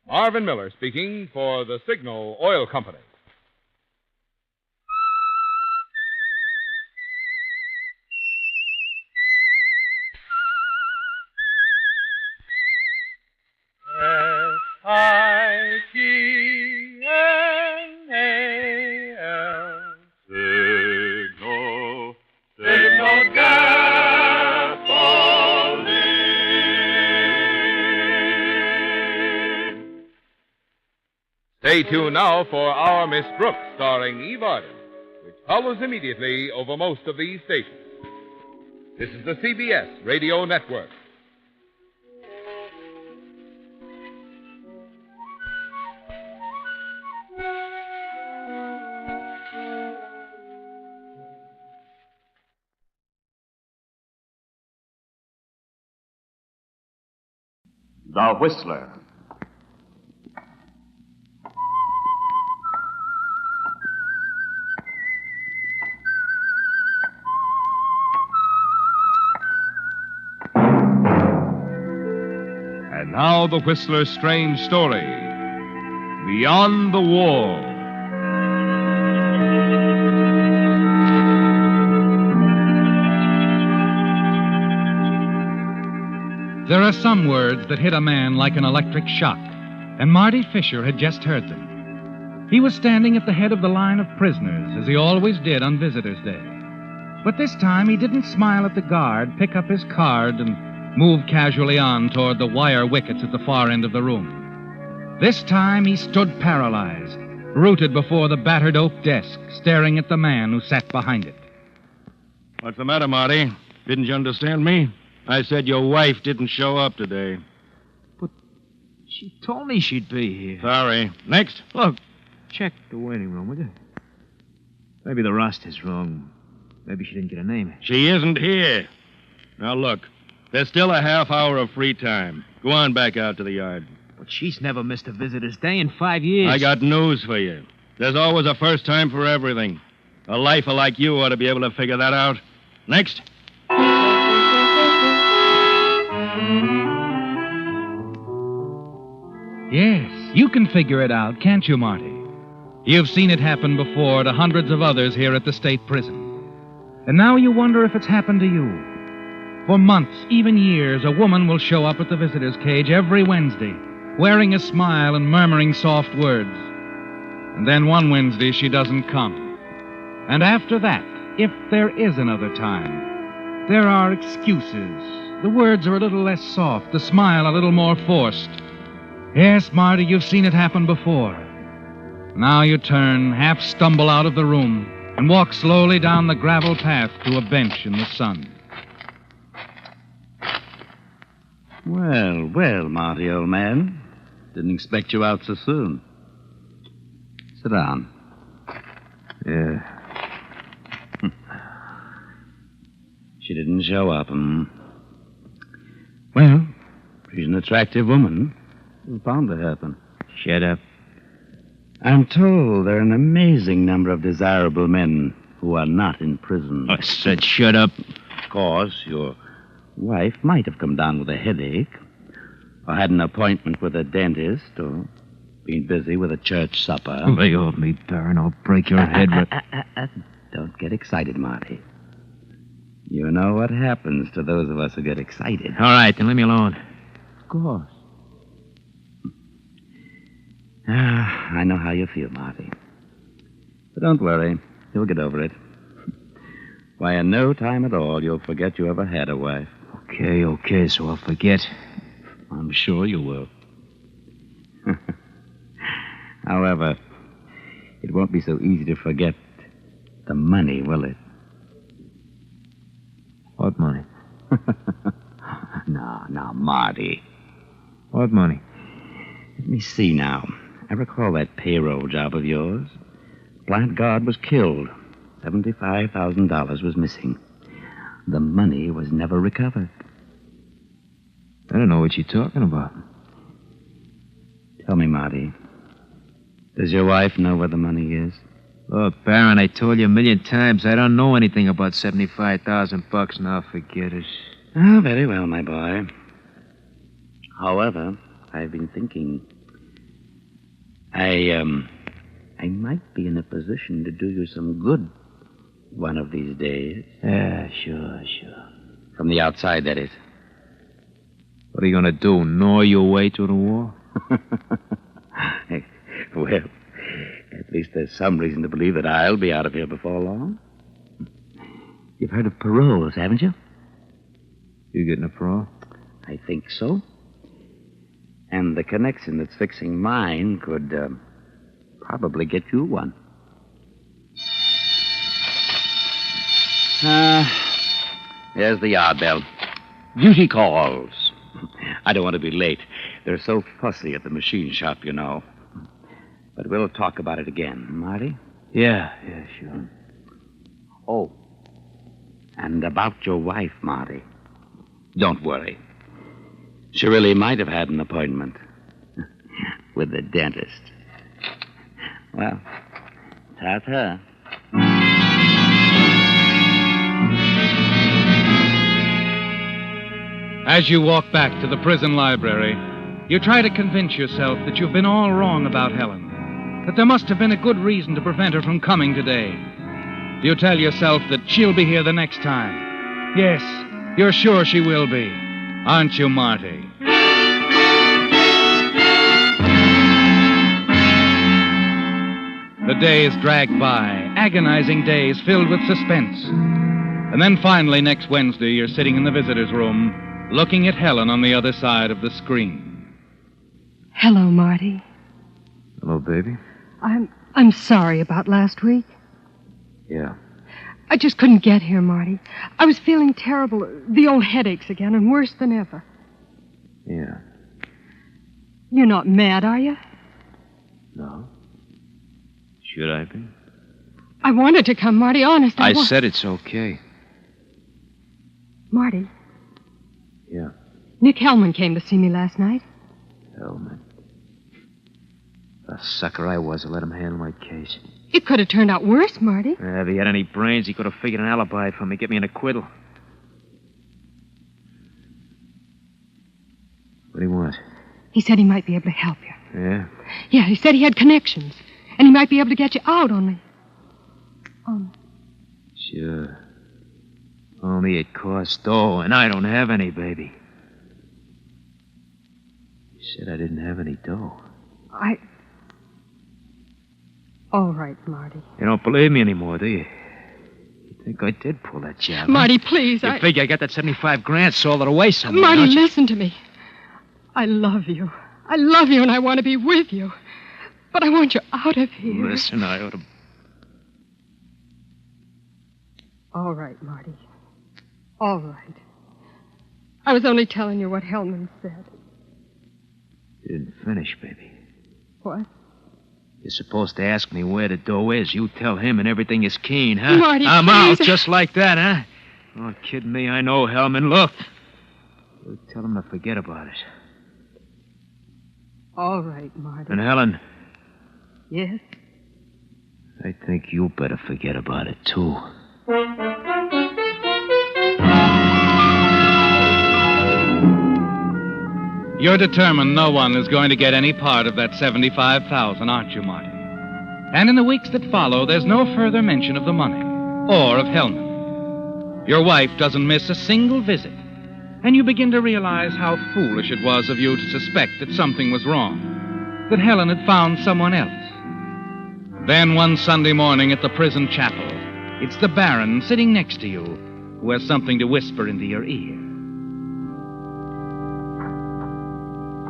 Marvin Miller speaking for the Signal Oil Company. Signal, Signal gasoline. Stay tuned now for Our Miss Brooks, starring Eve Arden, which follows immediately over most of these stations. This is the CBS Radio Network. The Whistler. And now the Whistler's strange story, Beyond the Wall. There are some words that hit a man like an electric shock, and Marty Fisher had just heard them. He was standing at the head of the line of prisoners, as he always did on Visitors' Day. But this time he didn't smile at the guard, pick up his card, and move casually on toward the wire wickets at the far end of the room. This time he stood paralyzed, rooted before the battered oak desk, staring at the man who sat behind it. What's the matter, Marty? Didn't you understand me? I said your wife didn't show up today. She told me she'd be here. Sorry. Next. Look, check the waiting room, will you? Maybe the roster's wrong. Maybe she didn't get a name. She isn't here. Now, look. There's still a half hour of free time. Go on back out to the yard. But she's never missed a visitor's day in 5 years. I got news for you. There's always a first time for everything. A lifer like you ought to be able to figure that out. Next. Yes, you can figure it out, can't you, Marty? You've seen it happen before to hundreds of others here at the state prison. And now you wonder if it's happened to you. For months, even years, a woman will show up at the visitor's cage every Wednesday, wearing a smile and murmuring soft words. And then one Wednesday, she doesn't come. And after that, if there is another time, there are excuses. The words are a little less soft, the smile a little more forced. Yes, Marty, you've seen it happen before. Now you turn, half stumble out of the room, and walk slowly down the gravel path to a bench in the sun. Well, well, Marty, old man. Didn't expect you out so soon. Sit down. Yeah. She didn't show up, Well, she's an attractive woman. It was bound to happen. Shut up. I'm told there are an amazing number of desirable men who are not in prison. I said shut up. Of course, your wife might have come down with a headache, or had an appointment with a dentist, or been busy with a church supper. Lay off me, Byron. I'll break your head with... Don't get excited, Marty. You know what happens to those of us who get excited. All right, then leave me alone. Of course. I know how you feel, Marty. But don't worry. You'll get over it. Why, in no time at all, you'll forget you ever had a wife. Okay, so I'll forget. I'm sure you will. However, it won't be so easy to forget the money, will it? What money? No, Marty. What money? Let me see now. I recall that payroll job of yours. Plant guard was killed. $75,000 was missing. The money was never recovered. I don't know what you're talking about. Tell me, Marty. Does your wife know where the money is? Look, Byron, I told you a million times I don't know anything about $75,000. Now forget it. Oh, very well, my boy. However, I've been thinking. I might be in a position to do you some good one of these days. Yeah, sure. From the outside, that is. What are you going to do, gnaw your way through the wall? Well, at least there's some reason to believe that I'll be out of here before long. You've heard of paroles, haven't you? You getting a parole? I think so. And the connection that's fixing mine could probably get you one. There's the yard bell. Duty calls. I don't want to be late. They're so fussy at the machine shop, you know. But we'll talk about it again, Marty? Yeah, sure. Oh, and about your wife, Marty. Don't worry. She really might have had an appointment with the dentist. Well, ta-ta. As you walk back to the prison library, you try to convince yourself that you've been all wrong about Helen, that there must have been a good reason to prevent her from coming today. You tell yourself that she'll be here the next time. Yes, you're sure she will be. Aren't you, Marty? The days drag by, agonizing days filled with suspense. And then finally, next Wednesday, you're sitting in the visitor's room, looking at Helen on the other side of the screen. Hello, Marty. Hello, baby. I'm sorry about last week. Yeah. I just couldn't get here, Marty. I was feeling terrible. The old headaches again, and worse than ever. Yeah. You're not mad, are you? No. Should I be? I wanted to come, Marty, honest. I said it's okay. Marty. Yeah. Nick Hellman came to see me last night. Hellman. The sucker I was to let him handle my case. It could have turned out worse, Marty. If he had any brains, he could have figured an alibi for me, get me an acquittal. What do you want? He said he might be able to help you. Yeah? Yeah, he said he had connections, and he might be able to get you out only. Sure. Only it costs dough, and I don't have any, baby. You said I didn't have any dough. All right, Marty. You don't believe me anymore, do you? You think I did pull that job? Marty, huh? please, You figure I got that 75 grand sold it away somewhere, Marty, don't you? listen to me. I love you. I love you, and I want to be with you. But I want you out of here. Listen, I ought to... All right, Marty. All right. I was only telling you what Hellman said. You didn't finish, baby. What? You're supposed to ask me where the dough is. You tell him and everything is keen, huh? Marty, I'm please. out just like that, huh? Oh, kidding me, I know, Hellman. Look. You tell him to forget about it. All right, Marty. And Helen, Yes? I think you better forget about it, too. You're determined no one is going to get any part of that $75,000, aren't you, Marty? And in the weeks that follow, there's no further mention of the money or of Hellman. Your wife doesn't miss a single visit, and you begin to realize how foolish it was of you to suspect that something was wrong, that Helen had found someone else. Then one Sunday morning at the prison chapel, it's the Baron sitting next to you who has something to whisper into your ear.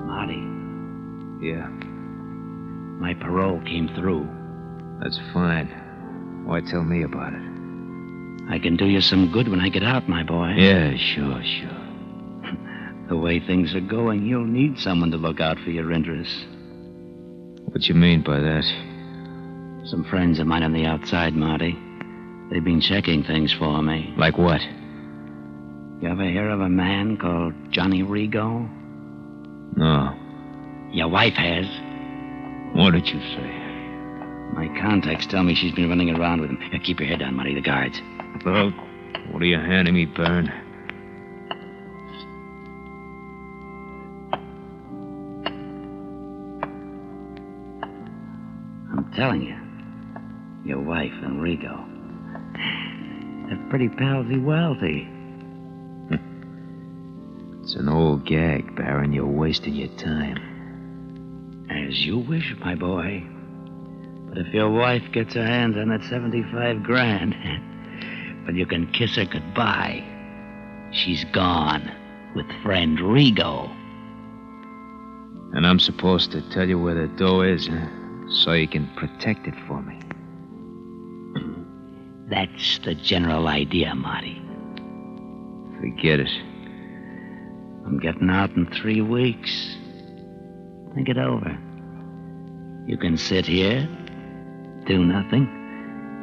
Marty, Yeah, my parole came through. that's fine. Why tell me about it? I can do you some good when I get out, my boy. Yeah, sure. The way things are going, you'll need someone to look out for your interests. What you mean by that? Some friends of mine on the outside, Marty. They've been checking things for me. Like what? You ever hear of a man called Johnny Rigo? No. Your wife has. What did you say? My contacts tell me she's been running around with him. Here, keep your head down, Marty. The guards. Well, what are you handing me, Byron? I'm telling you, your wife, Enrico, they're pretty palsy wealthy. It's an old gag, Byron. You're wasting your time. As you wish, my boy. But if your wife gets her hands on that 75 grand, well, you can kiss her goodbye. She's gone with friend Rigo. And I'm supposed to tell you where the dough is, huh? So you can protect it for me. That's the general idea, Marty. Forget it. I'm getting out in 3 weeks. Think it over. You can sit here, do nothing,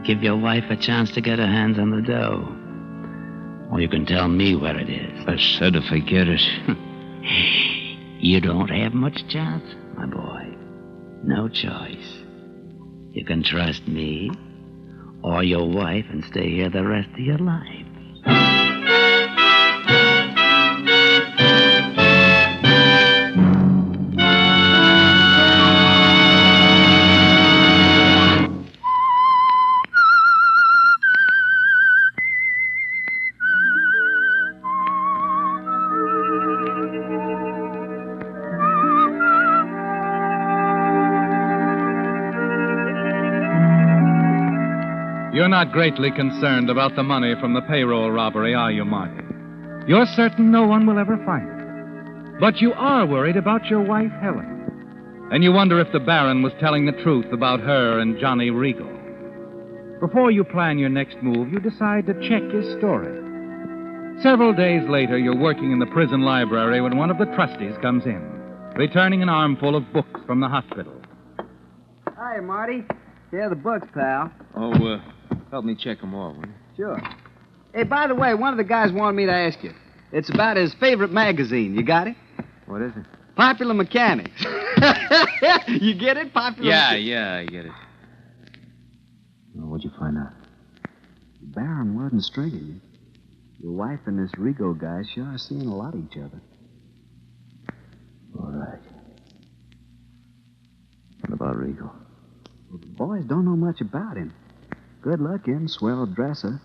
give your wife a chance to get her hands on the dough. Or you can tell me where it is. I said to forget it. You don't have much chance, my boy. No choice. You can trust me or your wife and stay here the rest of your life. You're not greatly concerned about the money from the payroll robbery, are you, Marty? You're certain no one will ever find it. But you are worried about your wife, Helen. And you wonder if the Baron was telling the truth about her and Johnny Rigo. Before you plan your next move, you decide to check his story. Several days later, you're working in the prison library when one of the trustees comes in, returning an armful of books from the hospital. Hi, Marty. Here are the books, pal. Oh, help me check them all, will you? Sure. Hey, by the way, one of the guys wanted me to ask you. It's about his favorite magazine. You got it? What is it? Popular Mechanics. You get it? Popular Yeah, I get it. Well, what'd you find out? The Baron wasn't stringing you. Your wife and this Rigo guy sure are seeing a lot of each other. All right. What about Rigo? Well, the boys don't know much about him. Good-looking, swell dresser.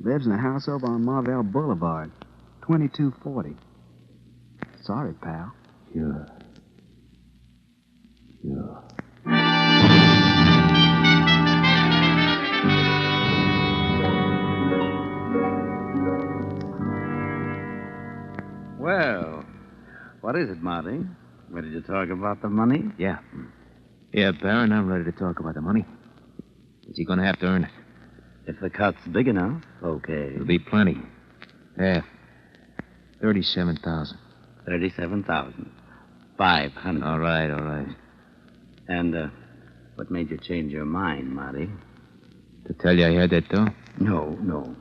Lives in a house over on Marvell Boulevard, 2240. Sorry, pal. Sure. Well, what is it, Marty? Ready to talk about the money? Yeah. Yeah, Baron, I'm ready to talk about the money. Is he going to have to earn it? If the cut's big enough, okay. It'll be plenty. Half. 37,000. 37,000. 500. All right. And, what made you change your mind, Marty? To tell you I had that dough? No.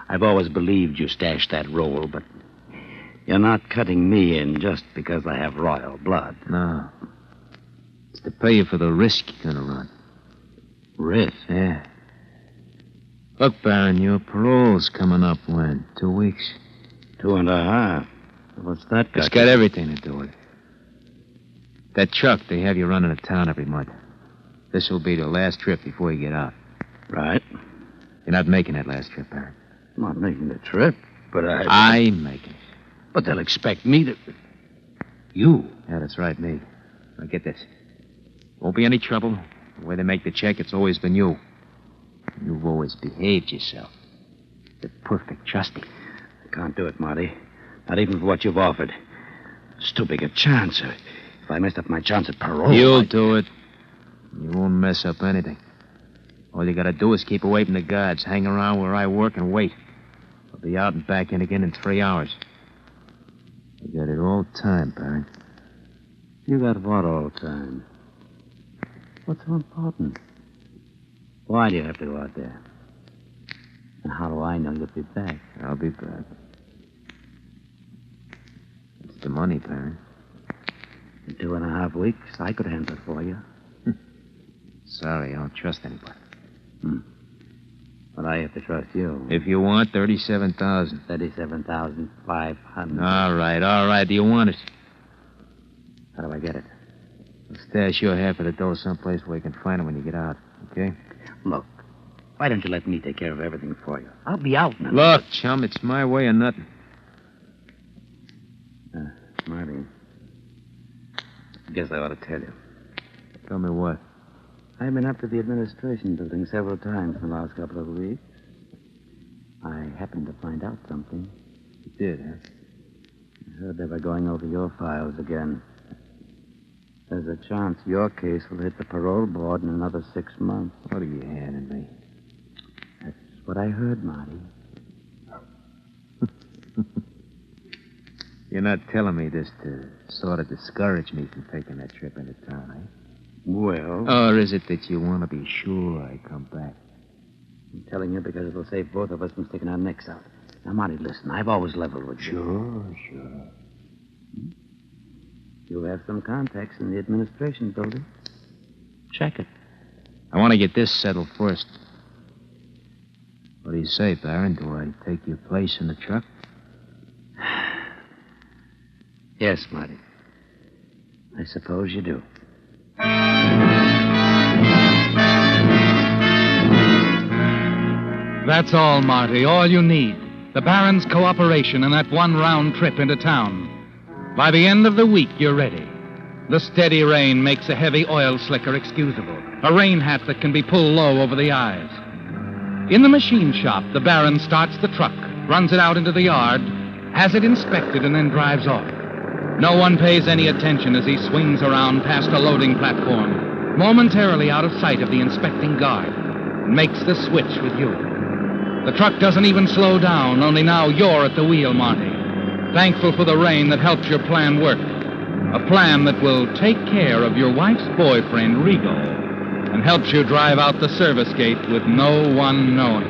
I've always believed you stashed that roll, but you're not cutting me in just because I have royal blood. No. It's to pay you for the risk you're going to run. Risk? Yeah. Look, Baron, your parole's coming up when? 2 weeks? 2.5. What's that got? It's got everything to do with it. That truck they have you running to town every month. This will be the last trip before you get out. Right. You're not making that last trip, Baron. I'm not making the trip, but I'm making it. But they'll expect me to... You? Yeah, that's right, me. Now get this. Won't be any trouble. The way they make the check, it's always been you. You've always behaved yourself. The perfect trustee. I can't do it, Marty. Not even for what you've offered. It's too big a chance. If I messed up my chance at parole... You'll do it. You won't mess up anything. All you gotta do is keep away from the guards. Hang around where I work and wait. I'll be out and back in again in 3 hours. You got it all time, Byron. You got what all time? What's so important? Why do you have to go out there? And how do I know you'll be back? I'll be back. It's the money, Byron. In 2.5 weeks, I could handle it for you. Sorry, I don't trust anybody. But I have to trust you. If you want, 37,000. 37,500. All right. Do you want it? How do I get it? I'll stash your half of the dough someplace where you can find it when you get out, okay? Look, why don't you let me take care of everything for you? I'll be out now. Look, chum, it's my way or nothing. Marty, I guess I ought to tell you. Tell me what? I've been up to the administration building several times in the last couple of weeks. I happened to find out something. You did, huh? I heard they were going over your files again. There's a chance your case will hit the parole board in another 6 months. What are you handing me? That's what I heard, Marty. You're not telling me this to sort of discourage me from taking that trip into town, eh? Well... Or is it that you want to be sure I come back? I'm telling you because it'll save both of us from sticking our necks out. Now, Marty, listen, I've always leveled with you. Sure. You have some contacts in the administration building. Check it. I want to get this settled first. What do you say, Byron? Do I take your place in the truck? Yes, Marty. I suppose you do. That's all, Marty. All you need. The Baron's cooperation and that one round trip into town. By the end of the week, you're ready. The steady rain makes a heavy oil slicker excusable. A rain hat that can be pulled low over the eyes. In the machine shop, the Baron starts the truck, runs it out into the yard, has it inspected, and then drives off. No one pays any attention as he swings around past a loading platform, momentarily out of sight of the inspecting guard, and makes the switch with you. The truck doesn't even slow down, only now you're at the wheel, Marty. Thankful for the rain that helps your plan work. A plan that will take care of your wife's boyfriend, Rigo, and helps you drive out the service gate with no one knowing.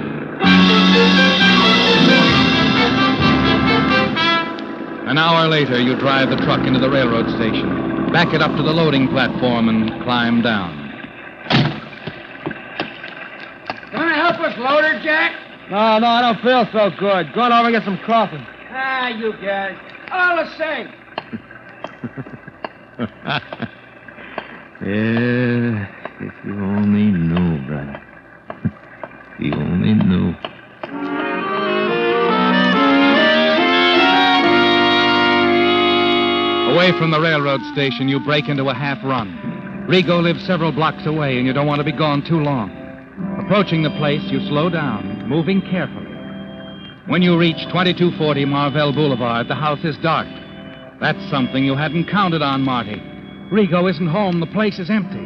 An hour later, you drive the truck into the railroad station, back it up to the loading platform, and climb down. You want to help us load her, Jack? No, I don't feel so good. Going over and get some coffee. Ah, you guys. All the same. Yeah, if you only knew, brother. If you only knew. Away from the railroad station, you break into a half run. Rigo lives several blocks away, and you don't want to be gone too long. Approaching the place, you slow down, moving carefully. When you reach 2240 Marvell Boulevard, the house is dark. That's something you hadn't counted on, Marty. Rigo isn't home. The place is empty.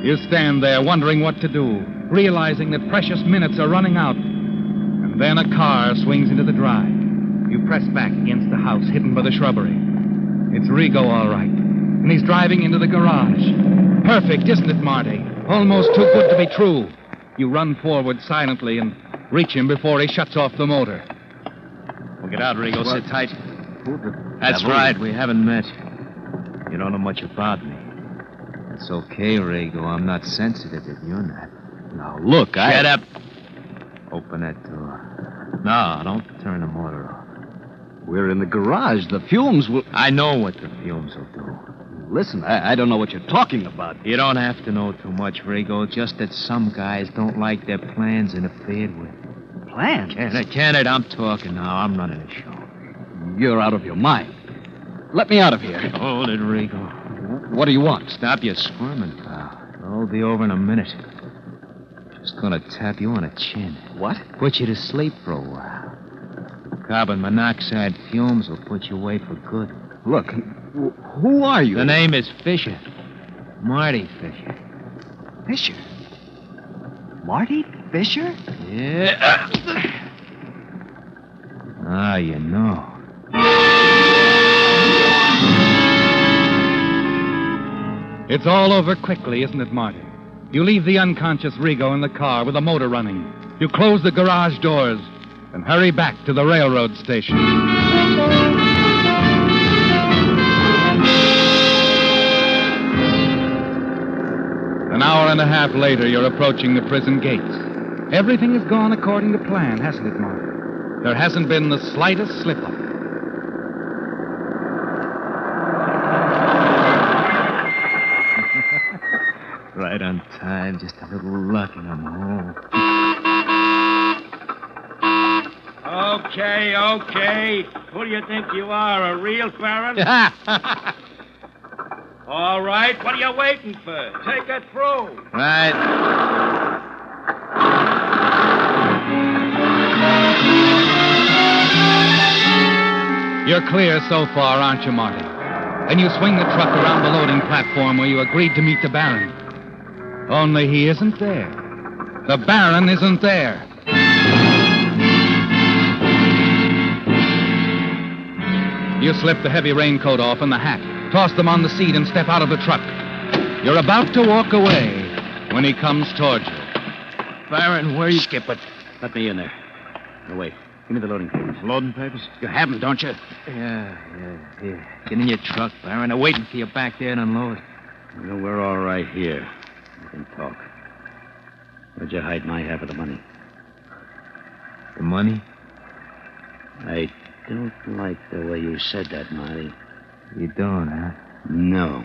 You stand there wondering what to do, realizing that precious minutes are running out. And then a car swings into the drive. You press back against the house, hidden by the shrubbery. It's Rigo, all right. And he's driving into the garage. Perfect, isn't it, Marty? Almost too good to be true. You run forward silently and reach him before he shuts off the motor. Well, get out, Rigo. What? Sit tight. That's right. We haven't met. You don't know much about me. It's okay, Rigo. I'm not sensitive if you're not. Now, look, Shut up. Open that door. No, don't turn the motor off. We're in the garage. The fumes will... I know what the fumes will do. Listen, I don't know what you're talking about. You don't have to know too much, Rigo. Just that some guys don't like their plans interfered with. Plans? Can it? I'm talking now. I'm running the show. You're out of your mind. Let me out of here. Hold it, Rigo. What do you want? Stop your squirming, pal. I'll be over in a minute. Just gonna tap you on the chin. What? Put you to sleep for a while. Carbon monoxide fumes will put you away for good. Look, who are you? The name is Fisher. Marty Fisher. Fisher? Marty Fisher? Yeah. Ah, you know. It's all over quickly, isn't it, Marty? You leave the unconscious Rigo in the car with the motor running. You close the garage doors and hurry back to the railroad station. An hour and a half later, you're approaching the prison gates. Everything has gone according to plan, hasn't it, Marty? There hasn't been the slightest slip-up. Right on time. Just a little luck and I'm home. Okay. Who do you think you are, a real Baron? All right, what are you waiting for? Take it through. Right. You're clear so far, aren't you, Marty? And you swing the truck around the loading platform where you agreed to meet the Baron. Only he isn't there. The Baron isn't there. You slip the heavy raincoat off and the hat, toss them on the seat, and step out of the truck. You're about to walk away when he comes towards you. Byron, where are you? Skip it. Let me in there. No, wait. Give me the loading papers. Loading papers? You have them, don't you? Yeah. Here. Get in your truck, Byron. I'm waiting for you back there to unload. No, we're all right here. We can talk. Where'd you hide my half of the money? The money? I don't like the way you said that, Marty. You don't, huh? No.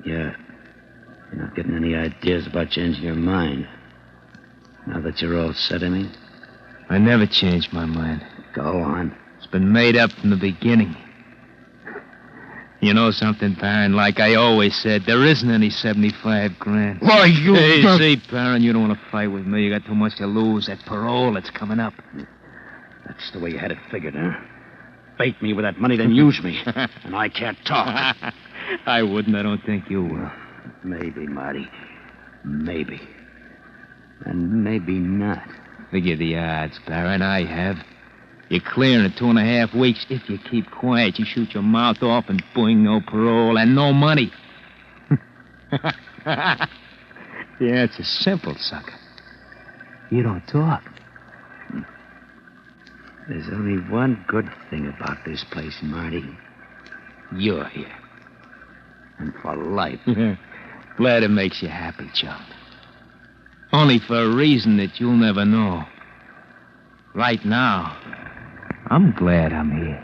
Yeah. You're not getting any ideas about changing your mind. Now that you're all set, I mean? I never changed my mind. Go on. It's been made up from the beginning. You know something, Baron? Like I always said, there isn't any 75 grand. Why, you... Hey, see, Baron, you don't want to fight with me. You got too much to lose. That parole that's coming up. That's the way you had it figured, huh? Bait me with that money, then use me. And I can't talk. I wouldn't. I don't think you will. Maybe, Marty. Maybe. And maybe not. Figure the odds, Baron. I have. You're clearing in 2.5 weeks. If you keep quiet, you shoot your mouth off and boing, no parole and no money. Yeah, it's a simple sucker. You don't talk. There's only one good thing about this place, Marty. You're here. And for life. Glad it makes you happy, chum. Only for a reason that you'll never know. Right now, I'm glad I'm here.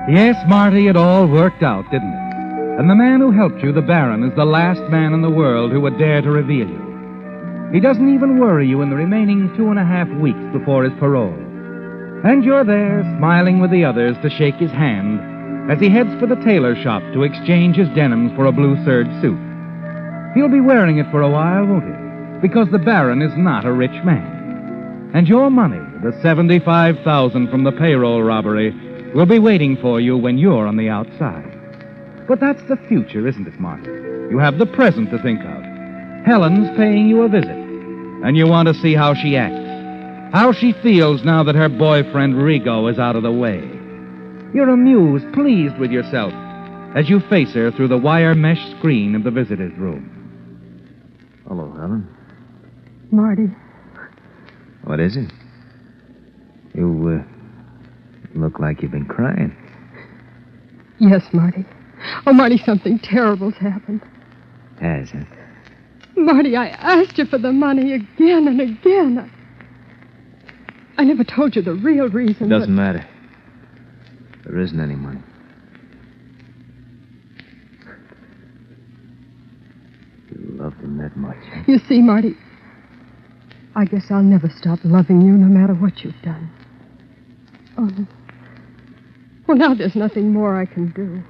Yes, Marty, it all worked out, didn't it? And the man who helped you, the Baron, is the last man in the world who would dare to reveal you. He doesn't even worry you in the remaining 2.5 weeks before his parole. And you're there, smiling with the others to shake his hand as he heads for the tailor shop to exchange his denims for a blue serge suit. He'll be wearing it for a while, won't he? Because the Baron is not a rich man. And your money, the $75,000 from the payroll robbery, will be waiting for you when you're on the outside. But that's the future, isn't it, Marty? You have the present to think of. Helen's paying you a visit, and you want to see how she acts, how she feels now that her boyfriend Rigo is out of the way. You're amused, pleased with yourself, as you face her through the wire mesh screen of the visitor's room. Hello, Helen. Marty. What is it? You, look like you've been crying. Yes, Marty. Oh, Marty, something terrible's happened. Has it? Marty, I asked you for the money again and again. I never told you the real reason. Doesn't matter. There isn't any money. You loved him that much, huh? You see, Marty, I guess I'll never stop loving you no matter what you've done. Oh, well, now there's nothing more I can do.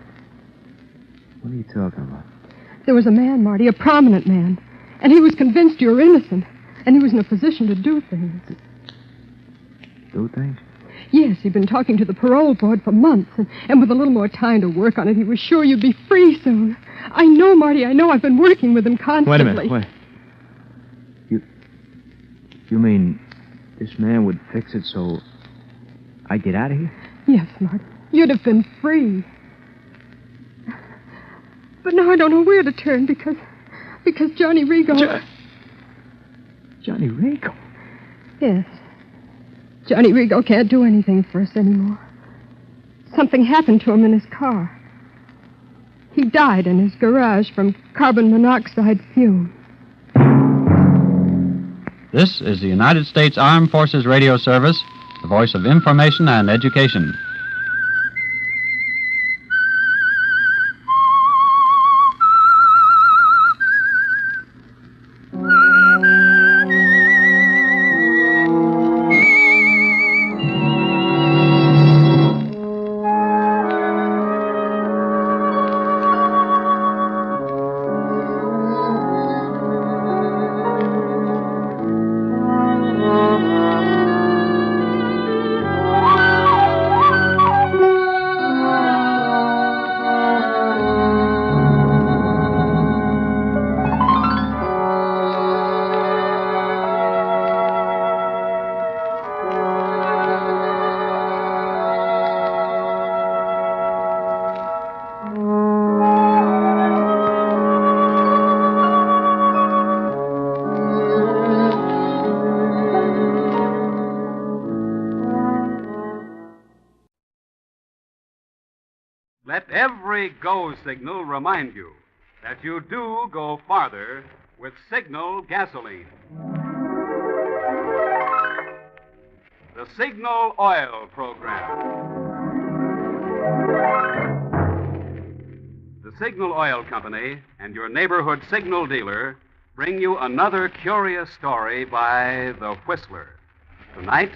What are you talking about? There was a man, Marty, a prominent man, and he was convinced you were innocent, and he was in a position to do things. Do things? Yes, he'd been talking to the parole board for months, and with a little more time to work on it, he was sure you'd be free soon. I know, Marty, I know. I've been working with him constantly. Wait a minute, wait. You mean this man would fix it so I'd get out of here? Yes, Marty. You'd have been free. But now I don't know where to turn because Because Johnny Rigo... Johnny Rigo? Yes. Johnny Rigo can't do anything for us anymore. Something happened to him in his car. He died in his garage from carbon monoxide fume. This is the United States Armed Forces Radio Service, the voice of information and education. Let every go signal remind you that you do go farther with Signal gasoline. The Signal Oil Program. The Signal Oil Company and your neighborhood signal dealer bring you another curious story by The Whistler. Tonight,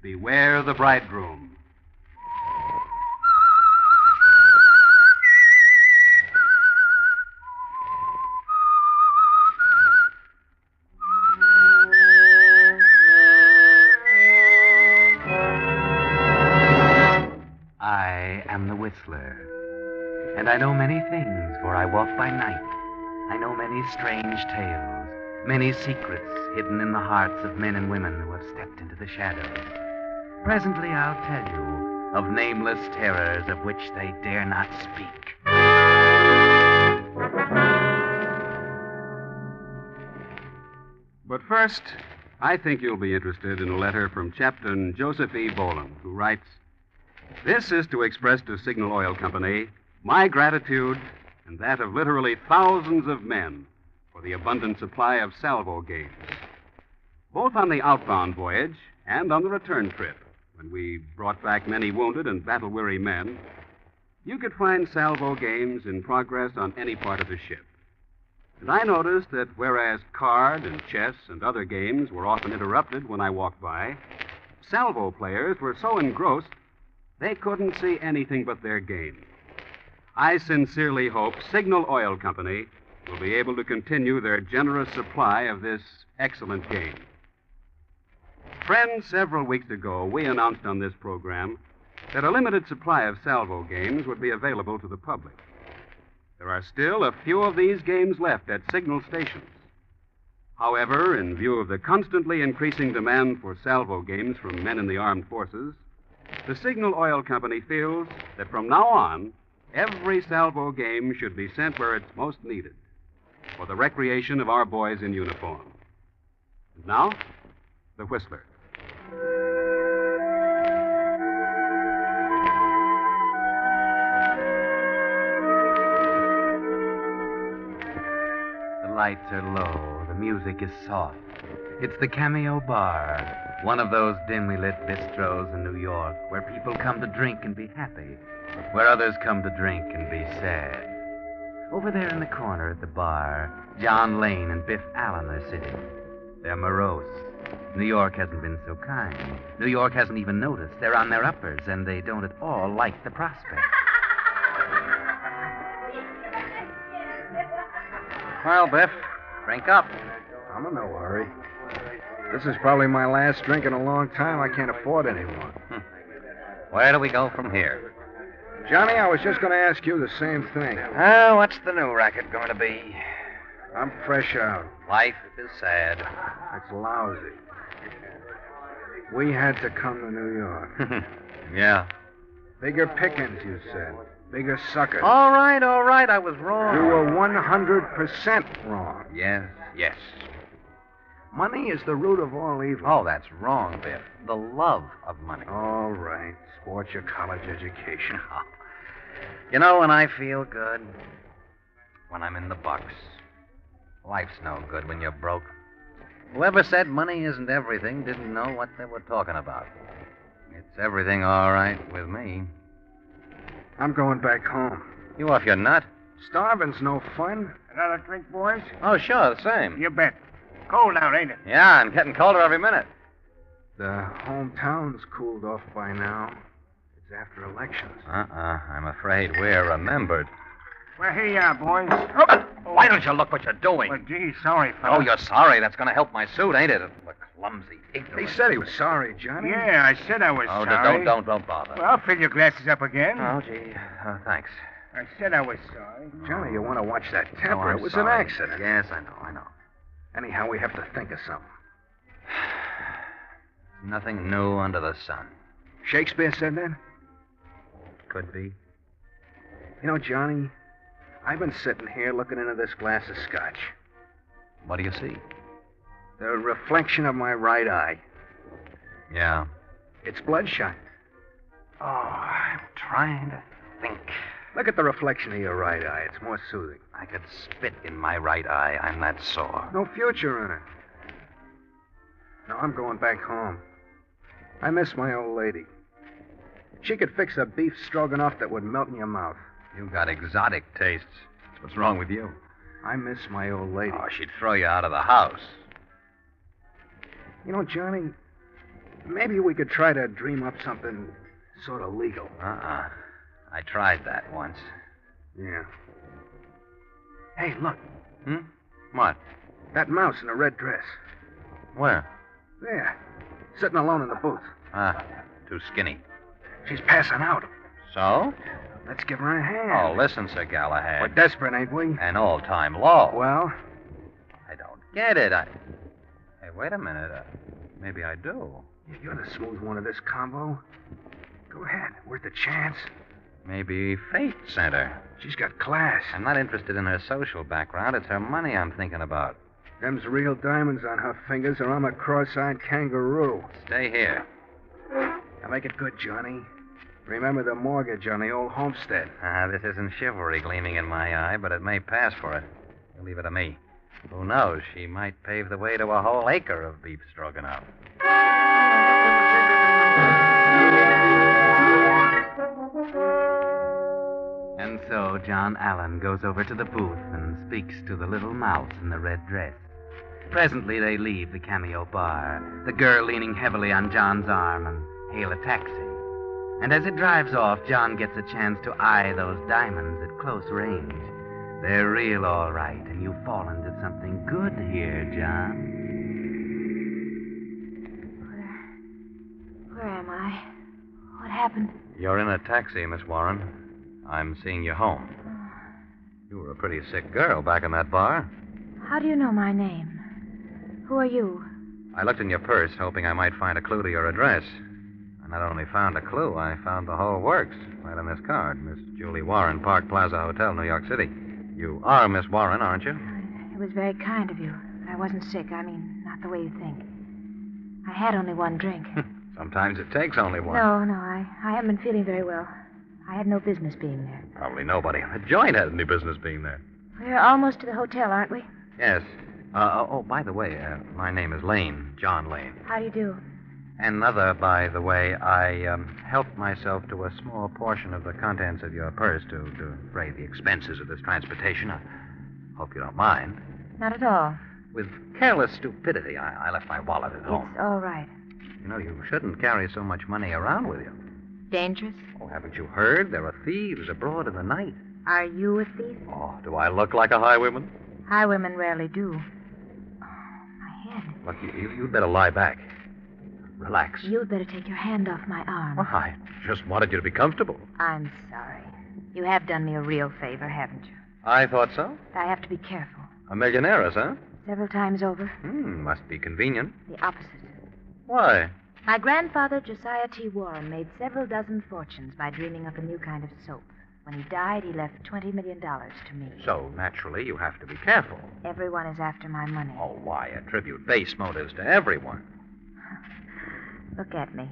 Beware the Bridegroom. I am the Whistler, and I know many things, for I walk by night. I know many strange tales, many secrets hidden in the hearts of men and women who have stepped into the shadows. Presently I'll tell you of nameless terrors of which they dare not speak. But first, I think you'll be interested in a letter from Captain Joseph E. Boland, who writes, "This is to express to Signal Oil Company my gratitude and that of literally thousands of men for the abundant supply of salvo games. Both on the outbound voyage and on the return trip, when we brought back many wounded and battle-weary men, you could find salvo games in progress on any part of the ship. And I noticed that whereas card and chess and other games were often interrupted when I walked by, salvo players were so engrossed they couldn't see anything but their game. I sincerely hope Signal Oil Company will be able to continue their generous supply of this excellent game. Friends, several weeks ago, we announced on this program that a limited supply of salvo games would be available to the public. There are still a few of these games left at Signal stations. However, in view of the constantly increasing demand for salvo games from men in the armed forces, the Signal Oil Company feels that from now on, every salvo game should be sent where it's most needed, for the recreation of our boys in uniform. And now, The Whistler. The lights are low, the music is soft. It's the Cameo Bar, one of those dimly lit bistros in New York where people come to drink and be happy, where others come to drink and be sad. Over there in the corner at the bar, John Lane and Biff Allen are sitting. They're morose. New York hasn't been so kind. New York hasn't even noticed. They're on their uppers, and they don't at all like the prospect. Well, Biff, drink up. I'm in no hurry. This is probably my last drink in a long time. I can't afford any more. Where do we go from here? Johnny, I was just going to ask you the same thing. Oh, what's the new racket going to be? I'm fresh out. Life is sad. It's lousy. We had to come to New York. Yeah. Bigger pickings, you said. Bigger sucker. All right. I was wrong. You were 100% wrong. Yes. Money is the root of all evil. Oh, that's wrong, Biff. The love of money. All right. Sport your college education. You know when I feel good? When I'm in the bucks. Life's no good when you're broke. Whoever said money isn't everything didn't know what they were talking about. It's everything all right with me. I'm going back home. You off your nut? Starving's no fun. Another drink, boys? Oh, sure, the same. You bet. Cold out, ain't it? Yeah, and getting colder every minute. The hometown's cooled off by now. It's after elections. I'm afraid we're remembered. Well, here you are, boys. Why don't you look what you're doing? Well, gee, sorry, fella. Oh, you're sorry. That's going to help my suit, ain't it? The clumsy, ignorant... He said he was sorry, Johnny. Yeah, I said I was sorry. Don't bother. Well, I'll fill your glasses up again. Oh, gee. Thanks. I said I was sorry. Johnny, you want to watch that temper? I'm It was sorry. an accident. Yes, I know. Anyhow, we have to think of something. Nothing new under the sun. Shakespeare said that? Could be. You know, Johnny, I've been sitting here looking into this glass of scotch. What do you see? The reflection of my right eye. Yeah. It's bloodshot. Oh, I'm trying to think. Look at the reflection of your right eye. It's more soothing. I could spit in my right eye. I'm that sore. No future in it. No, I'm going back home. I miss my old lady. She could fix a beef stroganoff that would melt in your mouth. You got exotic tastes. What's wrong with you? I miss my old lady. Oh, she'd throw you out of the house. You know, Johnny, maybe we could try to dream up something sort of legal. I tried that once. Yeah. Hey, look. What? That mouse in a red dress. Where? There. Sitting alone in the booth. Too skinny. She's passing out. So? Let's give her a hand. Oh, listen, Sir Galahad. We're desperate, ain't we? An all-time low. Well? I don't get it. Hey, wait a minute. Maybe I do. You're the smooth one of this combo. Go ahead. Worth a chance. Maybe fate sent her. She's got class. I'm not interested in her social background. It's her money I'm thinking about. Them's real diamonds on her fingers, or I'm a cross-eyed kangaroo. Stay here. Now make it good, Johnny. Remember the mortgage on the old homestead. This isn't chivalry gleaming in my eye, but it may pass for it. You leave it to me. Who knows? She might pave the way to a whole acre of beef stroganoff. And so John Allen goes over to the booth and speaks to the little mouse in the red dress. Presently, they leave the Cameo bar, the girl leaning heavily on John's arm, and hail a taxi. And as it drives off, John gets a chance to eye those diamonds at close range. They're real, all right, and you've fallen to something good here, John. Where am I? What happened? You're in a taxi, Miss Warren. I'm seeing you home. You were a pretty sick girl back in that bar. How do you know my name? Who are you? I looked in your purse, hoping I might find a clue to your address. I not only found a clue, I found the whole works right on this card. Miss Julie Warren, Park Plaza Hotel, New York City. You are Miss Warren, aren't you? It was very kind of you. I wasn't sick. I mean, not the way you think. I had only one drink. Sometimes it takes only one. No, I haven't been feeling very well. I had no business being there. Probably nobody in the joint had any business being there. We're almost to the hotel, aren't we? Yes. By the way, my name is Lane, John Lane. How do you do? Another, by the way, I helped myself to a small portion of the contents of your purse to defray the expenses of this transportation. I hope you don't mind. Not at all. With careless stupidity, I left my wallet at home. It's all right. You know, you shouldn't carry so much money around with you. Dangerous? Oh, haven't you heard? There are thieves abroad in the night. Are you a thief? Oh, do I look like a highwayman? Highwaymen rarely do. Oh, my head. Look, you'd better lie back. Relax. You'd better take your hand off my arm. Well, I just wanted you to be comfortable. I'm sorry. You have done me a real favor, haven't you? I thought so. I have to be careful. A millionaire, huh? Several times over. Must be convenient. The opposite. Why? My grandfather, Josiah T. Warren, made several dozen fortunes by dreaming up a new kind of soap. When he died, he left $20 million to me. So, naturally, you have to be careful. Everyone is after my money. Oh, why attribute base motives to everyone? Look at me.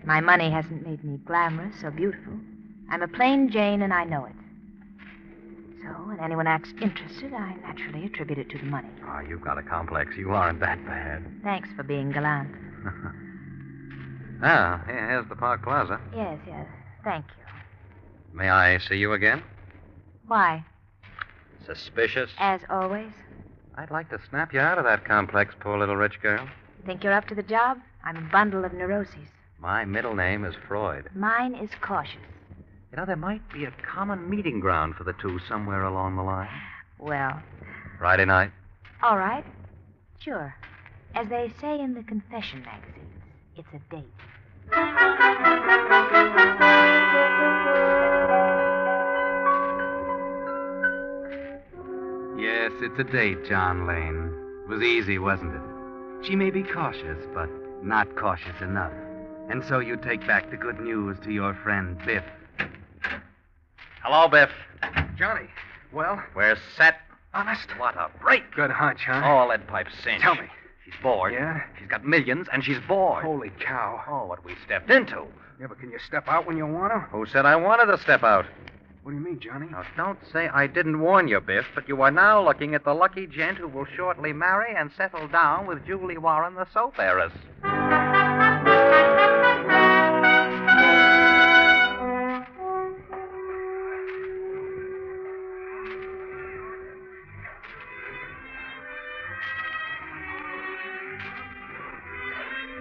My money hasn't made me glamorous or beautiful. I'm a plain Jane, and I know it. So, when anyone acts interested, I naturally attribute it to the money. Oh, you've got a complex. You aren't that bad. Thanks for being gallant. Here's the Park Plaza. Yes. Thank you. May I see you again? Why? Suspicious? As always. I'd like to snap you out of that complex, poor little rich girl. Think you're up to the job? I'm a bundle of neuroses. My middle name is Freud. Mine is cautious. You know, there might be a common meeting ground for the two somewhere along the line. Well. Friday night? All right. Sure. As they say in the confession magazines, it's a date. Yes, it's a date, John Lane. It was easy, wasn't it? She may be cautious, but not cautious enough. And so you take back the good news to your friend Biff. Hello, Biff. Johnny, well? We're set. Honest? What a break. Good hunch, huh? Oh, lead pipe cinch. Tell me. She's bored. Yeah? She's got millions, and she's bored. Holy cow. Oh, what we stepped into. Yeah, but can you step out when you want to? Who said I wanted to step out? What do you mean, Johnny? Now, don't say I didn't warn you, Biff, but you are now looking at the lucky gent who will shortly marry and settle down with Julie Warren, the soap heiress.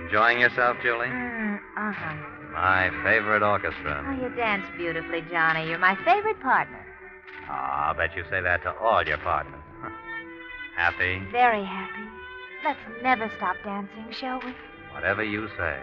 Enjoying yourself, Julie? Uh-huh. My favorite orchestra. Oh, you dance beautifully, Johnny. You're my favorite partner. Oh, I'll bet you say that to all your partners. Happy? Very happy. Let's never stop dancing, shall we? Whatever you say.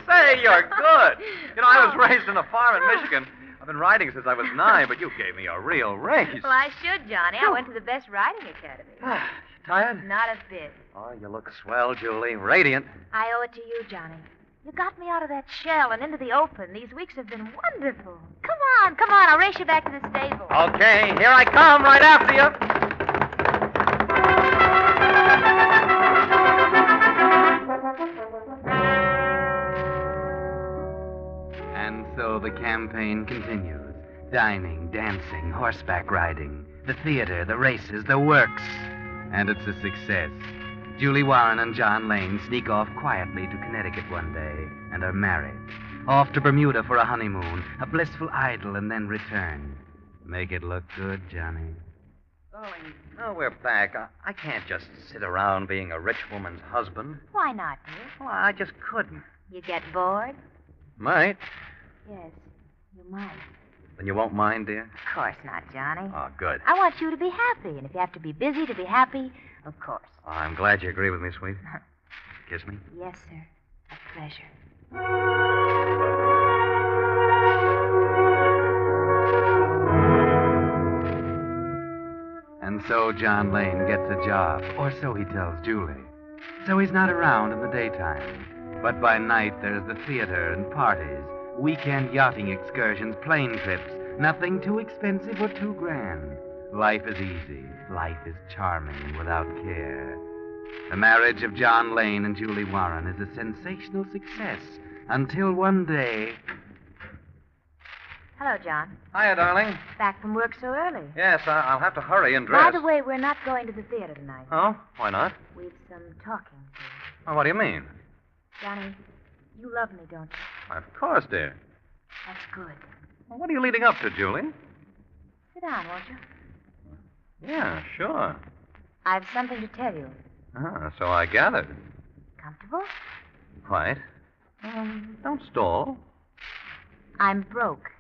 Say, you're good. You know, I was raised in a farm in Michigan. I've been riding since I was 9, but you gave me a real race. Well, I should, Johnny. I went to the best riding academy. Tired? Not a bit. Oh, you look swell, Julie. Radiant. I owe it to you, Johnny. You got me out of that shell and into the open. These weeks have been wonderful. Come on. I'll race you back to the stable. Okay, here I come, right after you. And so the campaign continues. Dining, dancing, horseback riding, the theater, the races, the works. And it's a success. Julie Warren and John Lane sneak off quietly to Connecticut one day and are married. Off to Bermuda for a honeymoon, a blissful idyll, and then return. Make it look good, Johnny. Darling, now we're back. I can't just sit around being a rich woman's husband. Why not, dear? Well, I just couldn't. You get bored? Might. Yes, you might. Then you won't mind, dear? Of course not, Johnny. Oh, good. I want you to be happy, and if you have to be busy to be happy, of course. Oh, I'm glad you agree with me, sweet. Kiss me. Yes, sir. A pleasure. And so John Lane gets a job, or so he tells Julie. So he's not around in the daytime. But by night, there's the theater and parties, weekend yachting excursions, plane trips. Nothing too expensive or too grand. Life is easy. Life is charming without care. The marriage of John Lane and Julie Warren is a sensational success until one day... Hello, John. Hiya, darling. Back from work so early. Yes, I'll have to hurry and dress. By the way, we're not going to the theater tonight. Oh? Why not? We've some talking to do. Oh, what do you mean? Johnny, you love me, don't you? Of course, dear. That's good. Well, what are you leading up to, Julie? Sit down, won't you? Yeah, sure. I've something to tell you. So I gathered. Comfortable? Quite. Don't stall. I'm broke.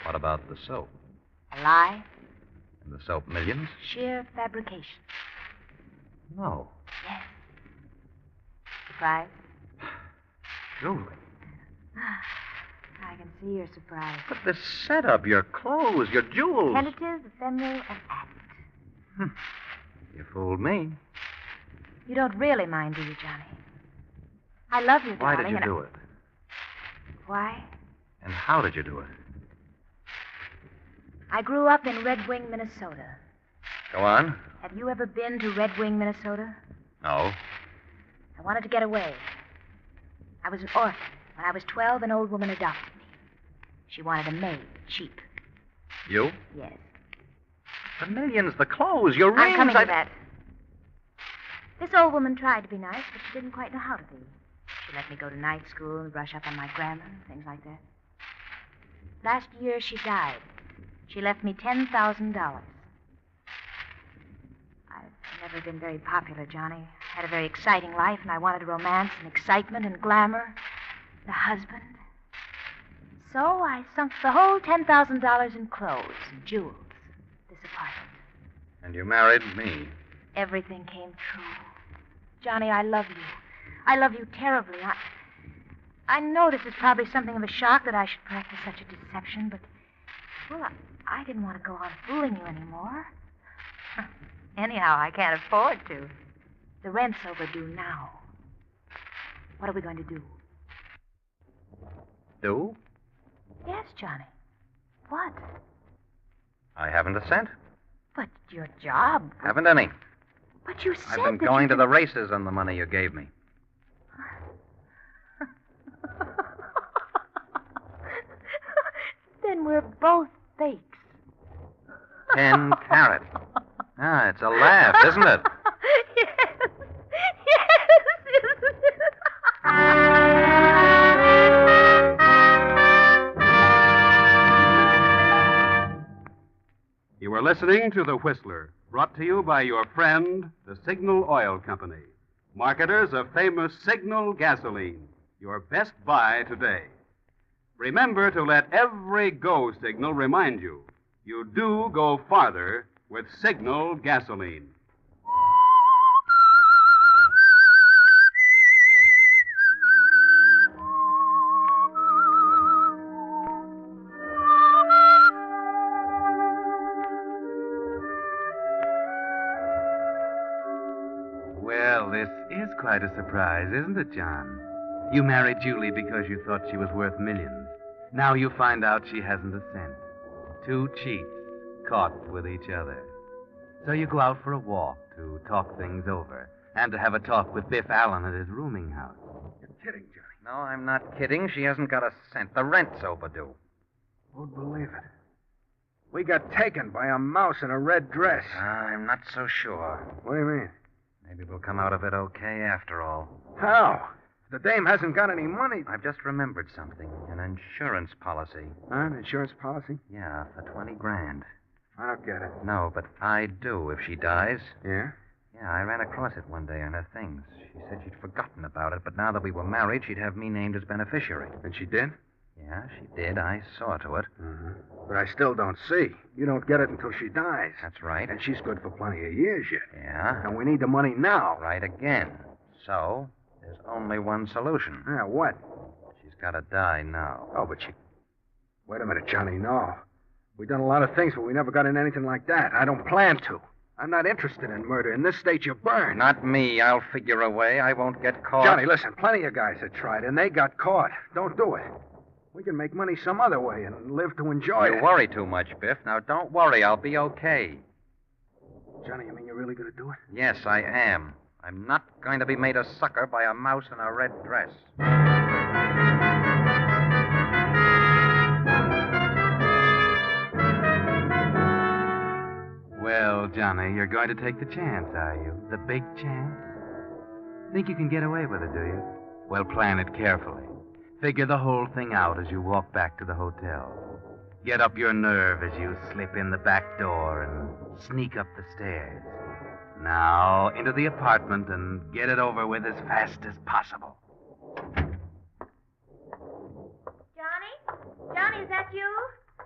What about the soap? A lie? And the soap millions? Sheer fabrication. No. Yes. Surprise? Julie. I can see you're surprised. But this setup, your clothes, your jewels. Tentative, ephemeral, and apt. You fooled me. You don't really mind, do you, Johnny? I love you, Why darling. did you do it? Why? And how did you do it? I grew up in Red Wing, Minnesota. Go on. Have you ever been to Red Wing, Minnesota? No. I wanted to get away. I was an orphan. When I was 12, an old woman adopted me. She wanted a maid, cheap. You? Yes. The millions, the clothes, your rings. I'm coming to that. This old woman tried to be nice, but she didn't quite know how to be. She let me go to night school and brush up on my grammar and things like that. Last year, she died. She left me $10,000. I've never been very popular, Johnny. I had a very exciting life, and I wanted romance and excitement and glamour. And a husband. So I sunk the whole $10,000 in clothes and jewels. This apartment. And you married me. Everything came true. Johnny, I love you. I love you terribly. I know this is probably something of a shock that I should practice such a deception, but, well, I didn't want to go on fooling you anymore. Anyhow, I can't afford to. The rent's overdue now. What are we going to do? Do? Yes, Johnny. What? I haven't a cent. But your job... Haven't any. But you said I've been that going you to the races on the money you gave me. Then we're both fakes. 10 carat. Ah, it's a laugh, isn't it? You are listening to The Whistler, brought to you by your friend, the Signal Oil Company, marketers of famous Signal gasoline, your best buy today. Remember to let every go signal remind you, you do go farther with Signal gasoline. Well, this is quite a surprise, isn't it, John? You married Julie because you thought she was worth millions. Now you find out she hasn't a cent. Two cheats caught with each other. So you go out for a walk to talk things over and to have a talk with Biff Allen at his rooming house. You're kidding, Johnny. No, I'm not kidding. She hasn't got a cent. The rent's overdue. Won't believe it. We got taken by a mouse in a red dress. I'm not so sure. What do you mean? Maybe we'll come out of it okay after all. How? The dame hasn't got any money. I've just remembered something. An insurance policy. Huh? An insurance policy? Yeah, for 20 grand. I don't get it. No, but I do if she dies. Yeah? Yeah, I ran across it one day on her things. She said she'd forgotten about it, but now that we were married, she'd have me named as beneficiary. And she did? Yeah, she did. I saw to it. Mm-hmm. But I still don't see. You don't get it until she dies. That's right. And she's good for plenty of years yet. Yeah? And we need the money now. Right again. So, there's only one solution. Yeah, what? She's got to die now. Oh, but she... Wait a minute, Johnny, no. We've done a lot of things, but we never got in anything like that. I don't plan to. I'm not interested in murder. In this state, you burn. Not me. I'll figure a way. I won't get caught. Johnny, listen, plenty of guys have tried, and they got caught. Don't do it. We can make money some other way and live to enjoy it. You worry too much, Biff. Now, don't worry. I'll be okay. Johnny, you mean you're really going to do it? Yes, I am. I'm not going to be made a sucker by a mouse in a red dress. Well, Johnny, you're going to take the chance, are you? The big chance? Think you can get away with it, do you? Well, plan it carefully. Figure the whole thing out as you walk back to the hotel. Get up your nerve as you slip in the back door and sneak up the stairs. Now, into the apartment and get it over with as fast as possible. Johnny? Johnny, is that you?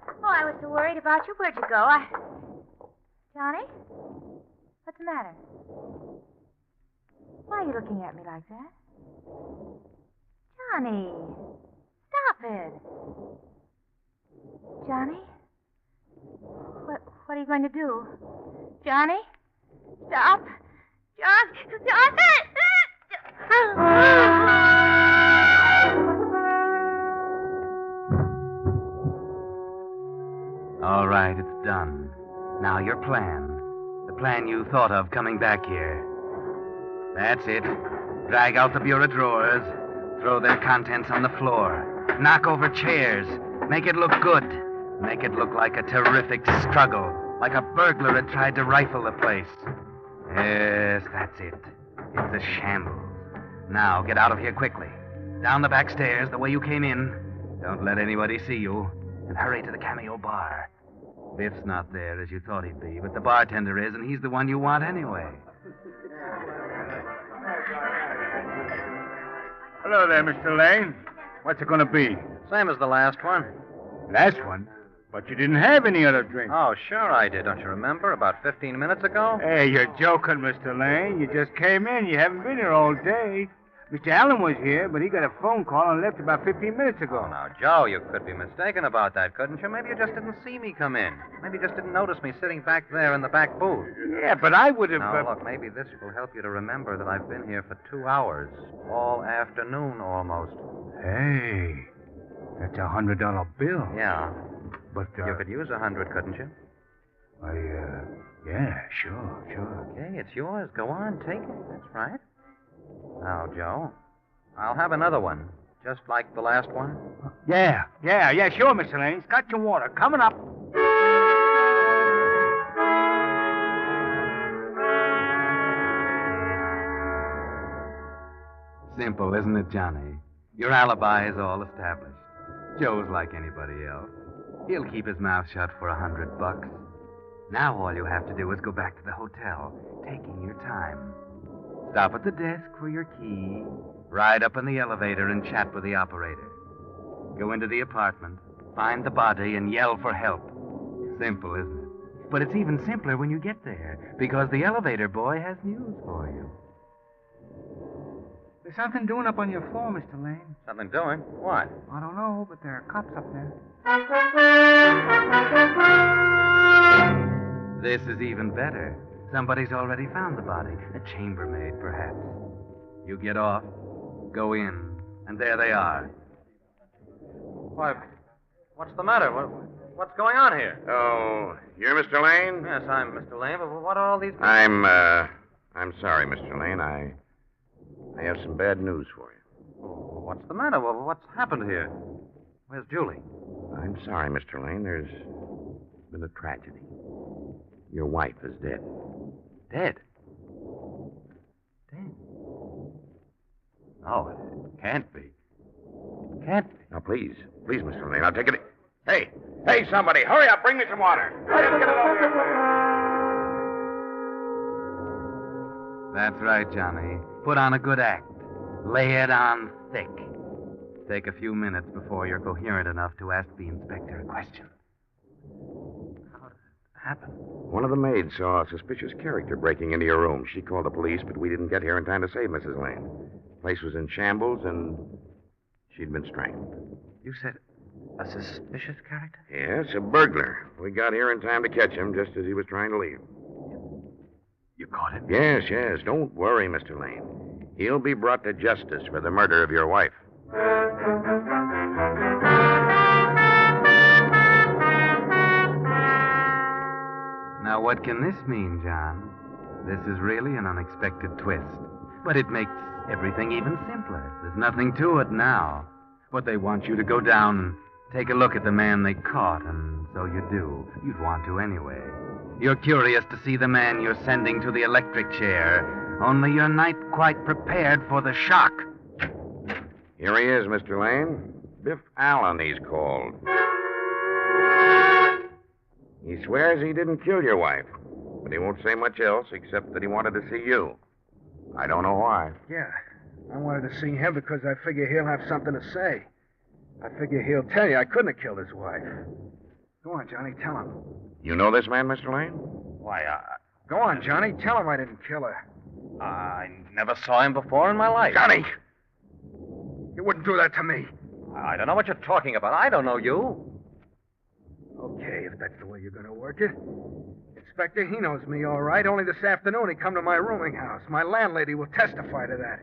Oh, I was so worried about you. Where'd you go? Johnny? What's the matter? Why are you looking at me like that? Johnny, stop bed. Johnny? What are you going to do? Johnny? Stop. John! Stop it! All right, it's done. Now your plan. The plan you thought of coming back here. That's it. Drag out the bureau drawers. Throw their contents on the floor. Knock over chairs. Make it look good. Make it look like a terrific struggle. Like a burglar had tried to rifle the place. Yes, that's it. It's a shambles. Now, get out of here quickly. Down the back stairs, the way you came in. Don't let anybody see you. And hurry to the Cameo bar. Biff's not there as you thought he'd be, but the bartender is, and he's the one you want anyway. Hello there, Mr. Lane. What's it going to be? Same as the last one. Last one? But you didn't have any other drink. Oh, sure I did. Don't you remember? About 15 minutes ago? Hey, you're joking, Mr. Lane. You just came in. You haven't been here all day. Mr. Allen was here, but he got a phone call and left about 15 minutes ago. Oh, now, Joe, you could be mistaken about that, couldn't you? Maybe you just didn't see me come in. Maybe you just didn't notice me sitting back there in the back booth. Yeah, but I would have... Now, look, maybe this will help you to remember that I've been here for 2 hours. All afternoon, almost. Hey, that's $100 bill. Yeah. But, You could use 100, couldn't you? Yeah, sure. Okay, it's yours. Go on, take it. That's right. Now, Joe, I'll have another one, just like the last one. Yeah, sure, Mr. Lane. Scotch and water. Coming up. Simple, isn't it, Johnny? Your alibi is all established. Joe's like anybody else. He'll keep his mouth shut for $100. Now all you have to do is go back to the hotel, taking your time. Stop at the desk for your key, ride up in the elevator and chat with the operator. Go into the apartment, find the body, and yell for help. Simple, isn't it? But it's even simpler when you get there, because the elevator boy has news for you. There's something doing up on your floor, Mr. Lane. Something doing? What? I don't know, but there are cops up there. This is even better. Somebody's already found the body. A chambermaid, perhaps. You get off, go in, and there they are. Why, what's the matter? What's going on here? Oh, you're Mr. Lane? Yes, I'm Mr. Lane, but what are all these people? I'm sorry, Mr. Lane. I have some bad news for you. Oh, what's the matter? What's happened here? Where's Julie? I'm sorry, Mr. Lane. There's been a tragedy. Your wife is dead. Dead? Dead? No, it can't be. It can't be. Now, please, Mr. Lane, I'll take it. Hey, somebody, hurry up, bring me some water. Let's get it over here, please. That's right, Johnny. Put on a good act. Lay it on thick. Take a few minutes before you're coherent enough to ask the inspector a question. How did it happen? One of the maids saw a suspicious character breaking into your room. She called the police, but we didn't get here in time to save Mrs. Lane. The place was in shambles, and she'd been strangled. You said a suspicious character? Yes, a burglar. We got here in time to catch him just as he was trying to leave. You caught him? Yes. Don't worry, Mr. Lane. He'll be brought to justice for the murder of your wife. Now, what can this mean, John? This is really an unexpected twist. But it makes everything even simpler. There's nothing to it now. But they want you to go down and take a look at the man they caught, and so you do. You'd want to anyway. You're curious to see the man you're sending to the electric chair, only you're not quite prepared for the shock. Here he is, Mr. Lane. Biff Allen, he's called. He swears he didn't kill your wife, but he won't say much else except that he wanted to see you. I don't know why. Yeah, I wanted to see him because I figure he'll have something to say. I figure he'll tell you I couldn't have killed his wife. Go on, Johnny, tell him. You know this man, Mr. Lane? Why, Go on, Johnny, tell him I didn't kill her. I never saw him before in my life. Johnny! You wouldn't do that to me. I don't know what you're talking about. I don't know you. Okay, if that's the way you're going to work it. Inspector, he knows me all right. Only this afternoon he come to my rooming house. My landlady will testify to that.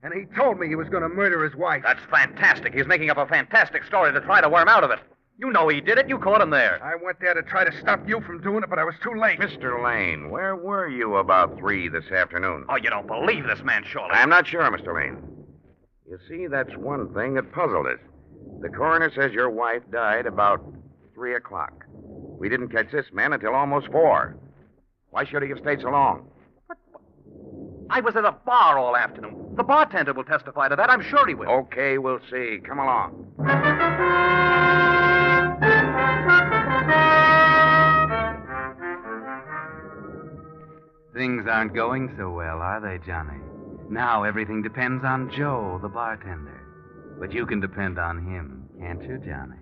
And he told me he was going to murder his wife. That's fantastic. He's making up a fantastic story to try to worm out of it. You know he did it. You caught him there. I went there to try to stop you from doing it, but I was too late. Mr. Lane, where were you about 3 this afternoon? Oh, you don't believe this man, surely. I'm not sure, Mr. Lane. You see, that's one thing that puzzled us. The coroner says your wife died about 3 o'clock. We didn't catch this man until almost 4. Why should he have stayed so long? I was at a bar all afternoon. The bartender will testify to that. I'm sure he will. Okay, we'll see. Come along. Things aren't going so well, are they, Johnny? Now everything depends on Joe, the bartender. But you can depend on him, can't you, Johnny?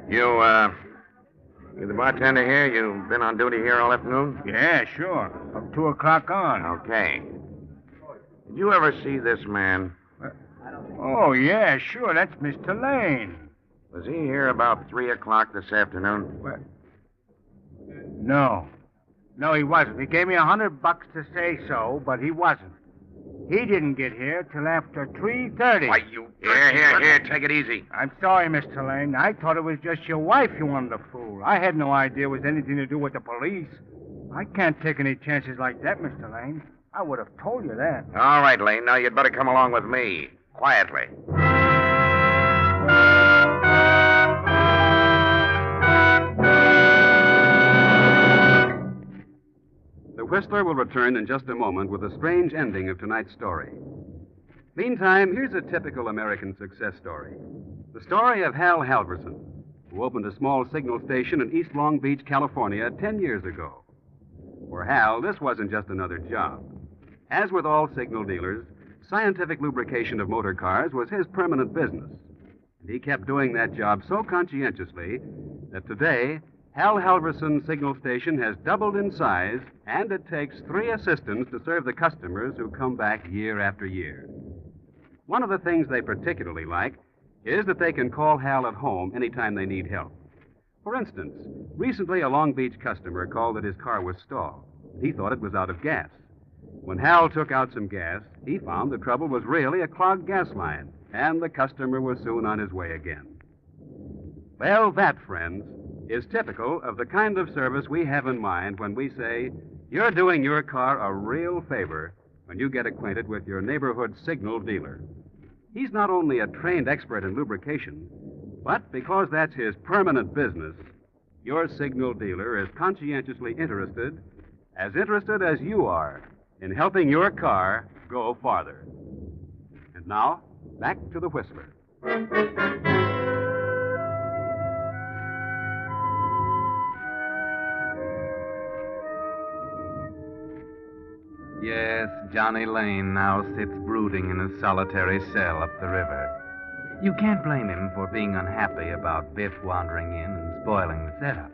You the bartender here? You've been on duty here all afternoon? Yeah, sure. From 2 o'clock on. Okay. Did you ever see this man? Oh, yeah, sure. That's Mr. Lane. Was he here about 3 o'clock this afternoon? No. No, he wasn't. He gave me $100 to say so, but he wasn't. He didn't get here till after 3:30. Why, you... Here, take it easy. I'm sorry, Mr. Lane. I thought it was just your wife you wanted to fool. I had no idea it was anything to do with the police. I can't take any chances like that, Mr. Lane. I would have told you that. All right, Lane. Now you'd better come along with me. Quietly. The Whistler will return in just a moment with a strange ending of tonight's story. Meantime, here's a typical American success story. The story of Hal Halverson, who opened a small signal station in East Long Beach, California, 10 years ago. For Hal, this wasn't just another job. As with all signal dealers, scientific lubrication of motor cars was his permanent business. And he kept doing that job so conscientiously that today, Hal Halverson's signal station has doubled in size, and it takes 3 assistants to serve the customers who come back year after year. One of the things they particularly like is that they can call Hal at home anytime they need help. For instance, recently a Long Beach customer called that his car was stalled. He thought it was out of gas. When Hal took out some gas, he found the trouble was really a clogged gas line, and the customer was soon on his way again. Well, that, friends, is typical of the kind of service we have in mind when we say you're doing your car a real favor when you get acquainted with your neighborhood signal dealer. He's not only a trained expert in lubrication, but because that's his permanent business, your signal dealer is conscientiously interested as you are, in helping your car go farther. And now, back to the Whistler. Yes, Johnny Lane now sits brooding in his solitary cell up the river. You can't blame him for being unhappy about Biff wandering in and spoiling the setup.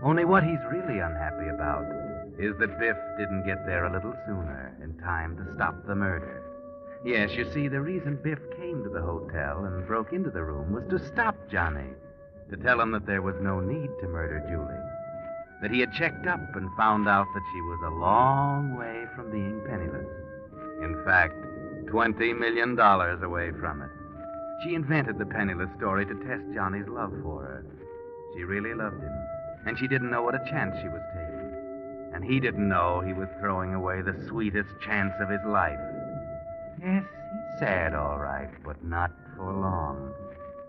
Only what he's really unhappy about is that Biff didn't get there a little sooner in time to stop the murder. Yes, you see, the reason Biff came to the hotel and broke into the room was to stop Johnny, to tell him that there was no need to murder Julie, that he had checked up and found out that she was a long way from being penniless. In fact, $20 million away from it. She invented the penniless story to test Johnny's love for her. She really loved him, and she didn't know what a chance she was taking. And he didn't know he was throwing away the sweetest chance of his life. Yes, he's sad, all right, but not for long.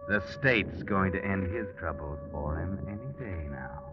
The state's going to end his troubles for him any day now.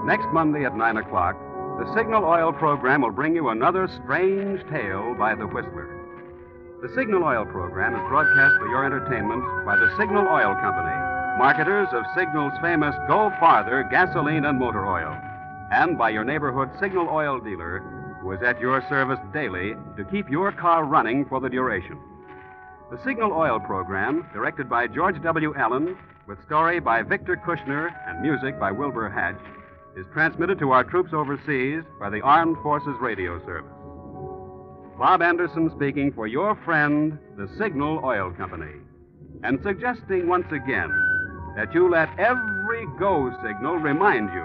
Next Monday at 9 o'clock, the Signal Oil program will bring you another strange tale by the Whistler. The Signal Oil program is broadcast for your entertainment by the Signal Oil Company, marketers of Signal's famous Go Farther gasoline and motor oil, and by your neighborhood Signal Oil dealer, who is at your service daily to keep your car running for the duration. The Signal Oil program, directed by George W. Allen, with story by Victor Kushner and music by Wilbur Hatch, is transmitted to our troops overseas by the Armed Forces Radio Service. Bob Anderson speaking for your friend, the Signal Oil Company, and suggesting once again that you let every go signal remind you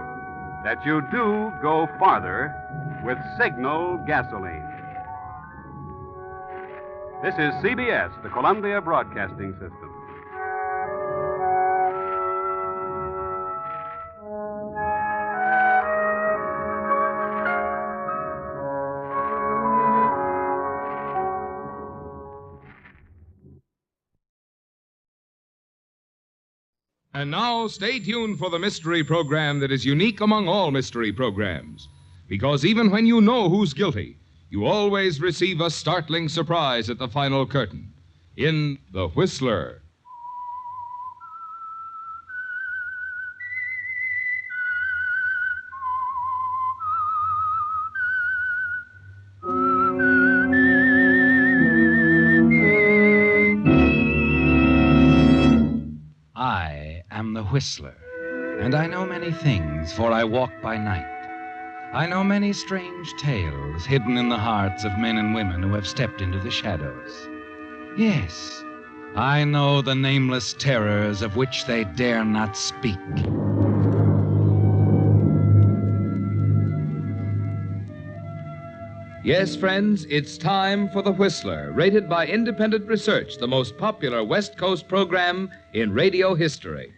that you do go farther with Signal gasoline. This is CBS, the Columbia Broadcasting System. And now, stay tuned for the mystery program that is unique among all mystery programs. Because even when you know who's guilty, you always receive a startling surprise at the final curtain. In The Whistler. I am the Whistler, and I know many things, for I walk by night. I know many strange tales hidden in the hearts of men and women who have stepped into the shadows. Yes, I know the nameless terrors of which they dare not speak. Yes, friends, it's time for The Whistler, rated by independent research the most popular West Coast program in radio history.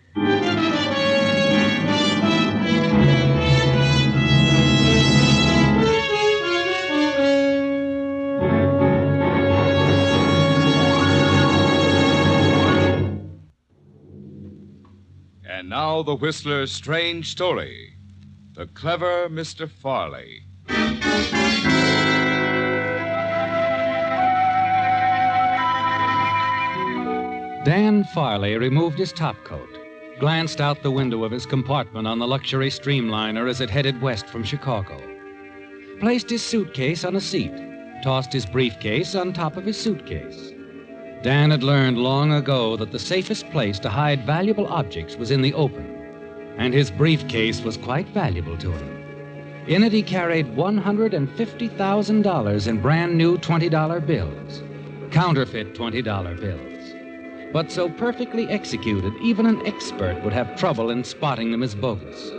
And now The Whistler's strange story, The Clever Mr. Farley. Dan Farley removed his topcoat, glanced out the window of his compartment on the luxury streamliner as it headed west from Chicago, placed his suitcase on a seat, tossed his briefcase on top of his suitcase. Dan had learned long ago that the safest place to hide valuable objects was in the open, and his briefcase was quite valuable to him. In it he carried $150,000 in brand new $20 bills, counterfeit $20 bills, but so perfectly executed, even an expert would have trouble in spotting them as bogus.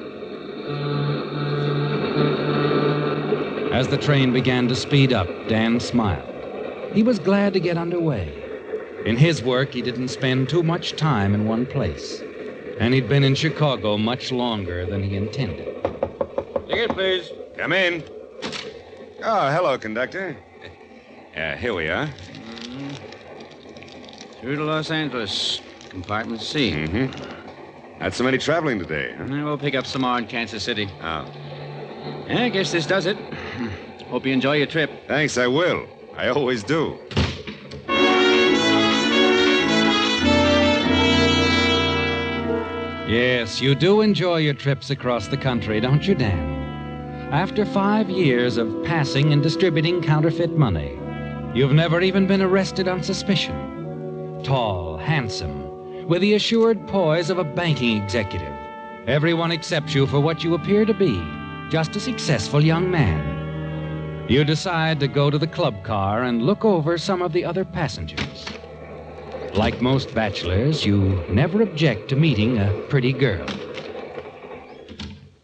As the train began to speed up, Dan smiled. He was glad to get underway. In his work, he didn't spend too much time in one place, and he'd been in Chicago much longer than he intended. Ticket, please. Come in. Oh, hello, conductor. Here we are. Through to Los Angeles. Compartment C. Mm-hmm. Not so many traveling today, huh? We'll pick up some more in Kansas City. Oh. Yeah, I guess this does it. Hope you enjoy your trip. Thanks, I will. I always do. Yes, you do enjoy your trips across the country, don't you, Dan? After 5 years of passing and distributing counterfeit money, you've never even been arrested on suspicion. Tall, handsome, with the assured poise of a banking executive, everyone accepts you for what you appear to be, just a successful young man. You decide to go to the club car and look over some of the other passengers. Like most bachelors, you never object to meeting a pretty girl.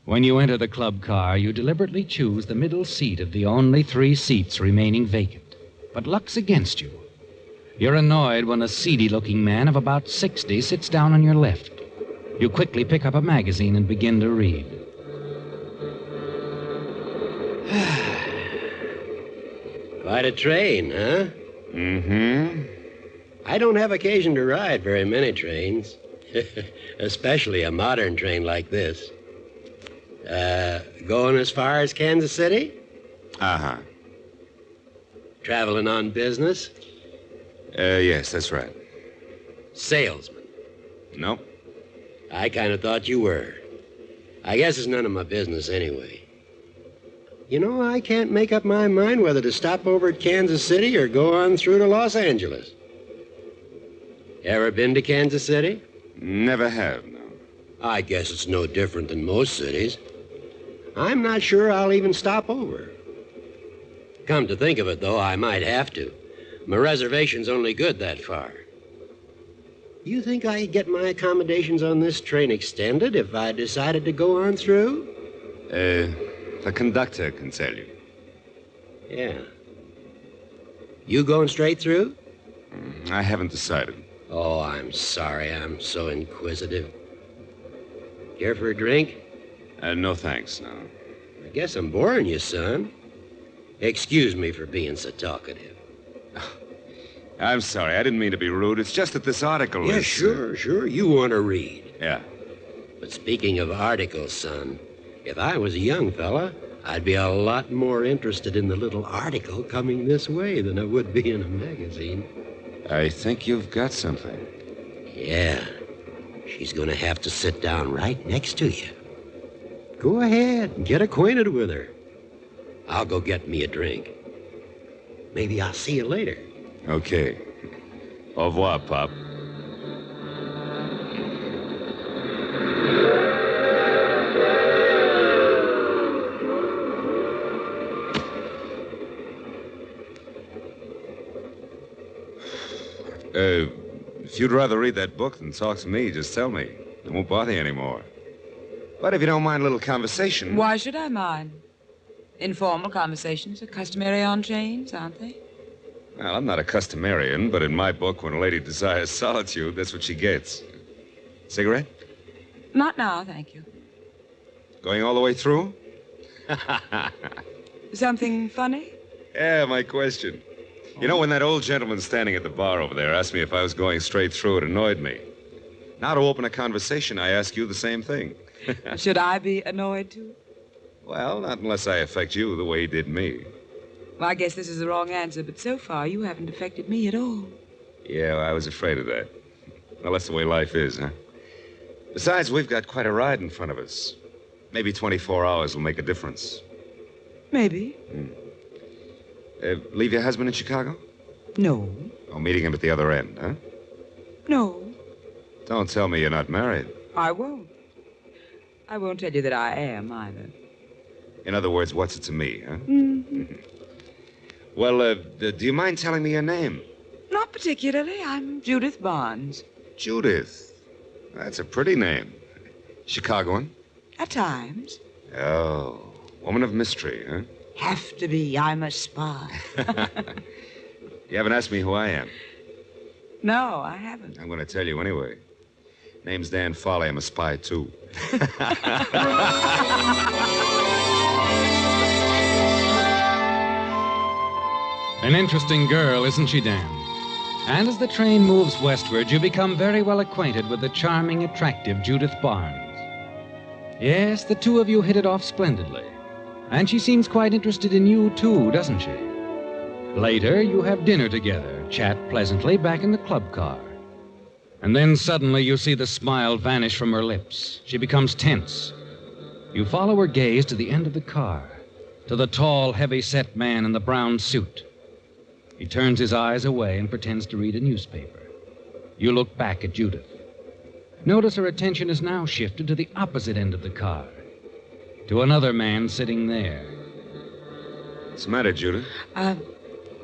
When you enter the club car, you deliberately choose the middle seat of the only 3 seats remaining vacant. But luck's against you. You're annoyed when a seedy-looking man of about 60 sits down on your left. You quickly pick up a magazine and begin to read. Quite a train, huh? Mm-hmm. I don't have occasion to ride very many trains, especially a modern train like this. Going as far as Kansas City? Uh-huh. Traveling on business? Yes, that's right. Salesman? No. I kind of thought you were. I guess it's none of my business anyway. You know, I can't make up my mind whether to stop over at Kansas City or go on through to Los Angeles. Ever been to Kansas City? Never have, no. I guess it's no different than most cities. I'm not sure I'll even stop over. Come to think of it, though, I might have to. My reservation's only good that far. You think I could get my accommodations on this train extended if I decided to go on through? The conductor can tell you. Yeah. You going straight through? I haven't decided. Oh, I'm sorry. I'm so inquisitive. Care for a drink? No, thanks, no. I guess I'm boring you, son. Excuse me for being so talkative. I'm sorry. I didn't mean to be rude. It's just that this article Yeah, is... sure. You want to read. Yeah. But speaking of articles, son, if I was a young fella, I'd be a lot more interested in the little article coming this way than I would be in a magazine. I think you've got something. Yeah. She's going to have to sit down right next to you. Go ahead and get acquainted with her. I'll go get me a drink. Maybe I'll see you later. Okay. Au revoir, Pop. If you'd rather read that book than talk to me, just tell me. I won't bother you anymore. But if you don't mind a little conversation... Why should I mind? Informal conversations are customary on trains, aren't they? Well, I'm not a customarian, but in my book, when a lady desires solitude, that's what she gets. Cigarette? Not now, thank you. Going all the way through? Something funny? Yeah, my question. You know, when that old gentleman standing at the bar over there asked me if I was going straight through, it annoyed me. Now, to open a conversation, I ask you the same thing. Should I be annoyed, too? Well, not unless I affect you the way he did me. Well, I guess this is the wrong answer, but so far you haven't affected me at all. Yeah, I was afraid of that. Well, that's the way life is, huh? Besides, we've got quite a ride in front of us. Maybe 24 hours will make a difference. Maybe. Leave your husband in Chicago? No. Oh, meeting him at the other end, huh? No. Don't tell me you're not married. I won't. I won't tell you that I am, either. In other words, what's it to me, huh? Mm-hmm. Well, do you mind telling me your name? Not particularly. I'm Judith Barnes. Judith. That's a pretty name. Chicagoan? At times. Oh, woman of mystery, huh? Have to be. I'm a spy. You haven't asked me who I am. No, I haven't. I'm going to tell you anyway. Name's Dan Foley. I'm a spy, too. An interesting girl, isn't she, Dan? And as the train moves westward, you become very well acquainted with the charming, attractive Judith Barnes. Yes, the two of you hit it off splendidly. And she seems quite interested in you, too, doesn't she? Later, you have dinner together, chat pleasantly back in the club car. And then suddenly you see the smile vanish from her lips. She becomes tense. You follow her gaze to the end of the car, to the tall, heavy-set man in the brown suit. He turns his eyes away and pretends to read a newspaper. You look back at Judith. Notice her attention is now shifted to the opposite end of the car, to another man sitting there. What's the matter, Judith?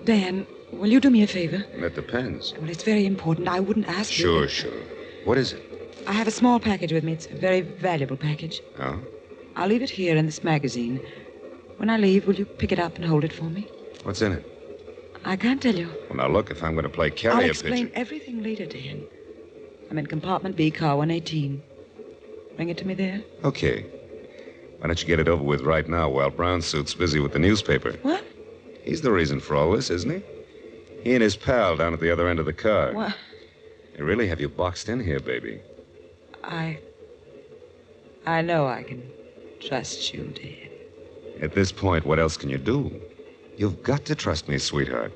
Dan, will you do me a favor? That depends. Well, it's very important. I wouldn't ask Sure. you. What is it? I have a small package with me. It's a very valuable package. Oh? I'll leave it here in this magazine. When I leave, will you pick it up and hold it for me? What's in it? I can't tell you. Well, now, look, if I'm going to play I'll carrier explain pigeon... everything later, Dan. I'm in compartment B, car 118. Bring it to me there. Okay. Why don't you get it over with right now while Brown Suit's busy with the newspaper? What? He's the reason for all this, isn't he? He and his pal down at the other end of the car. What? They really have you boxed in here, baby. I know I can trust you, Dan. At this point, what else can you do? You've got to trust me, sweetheart.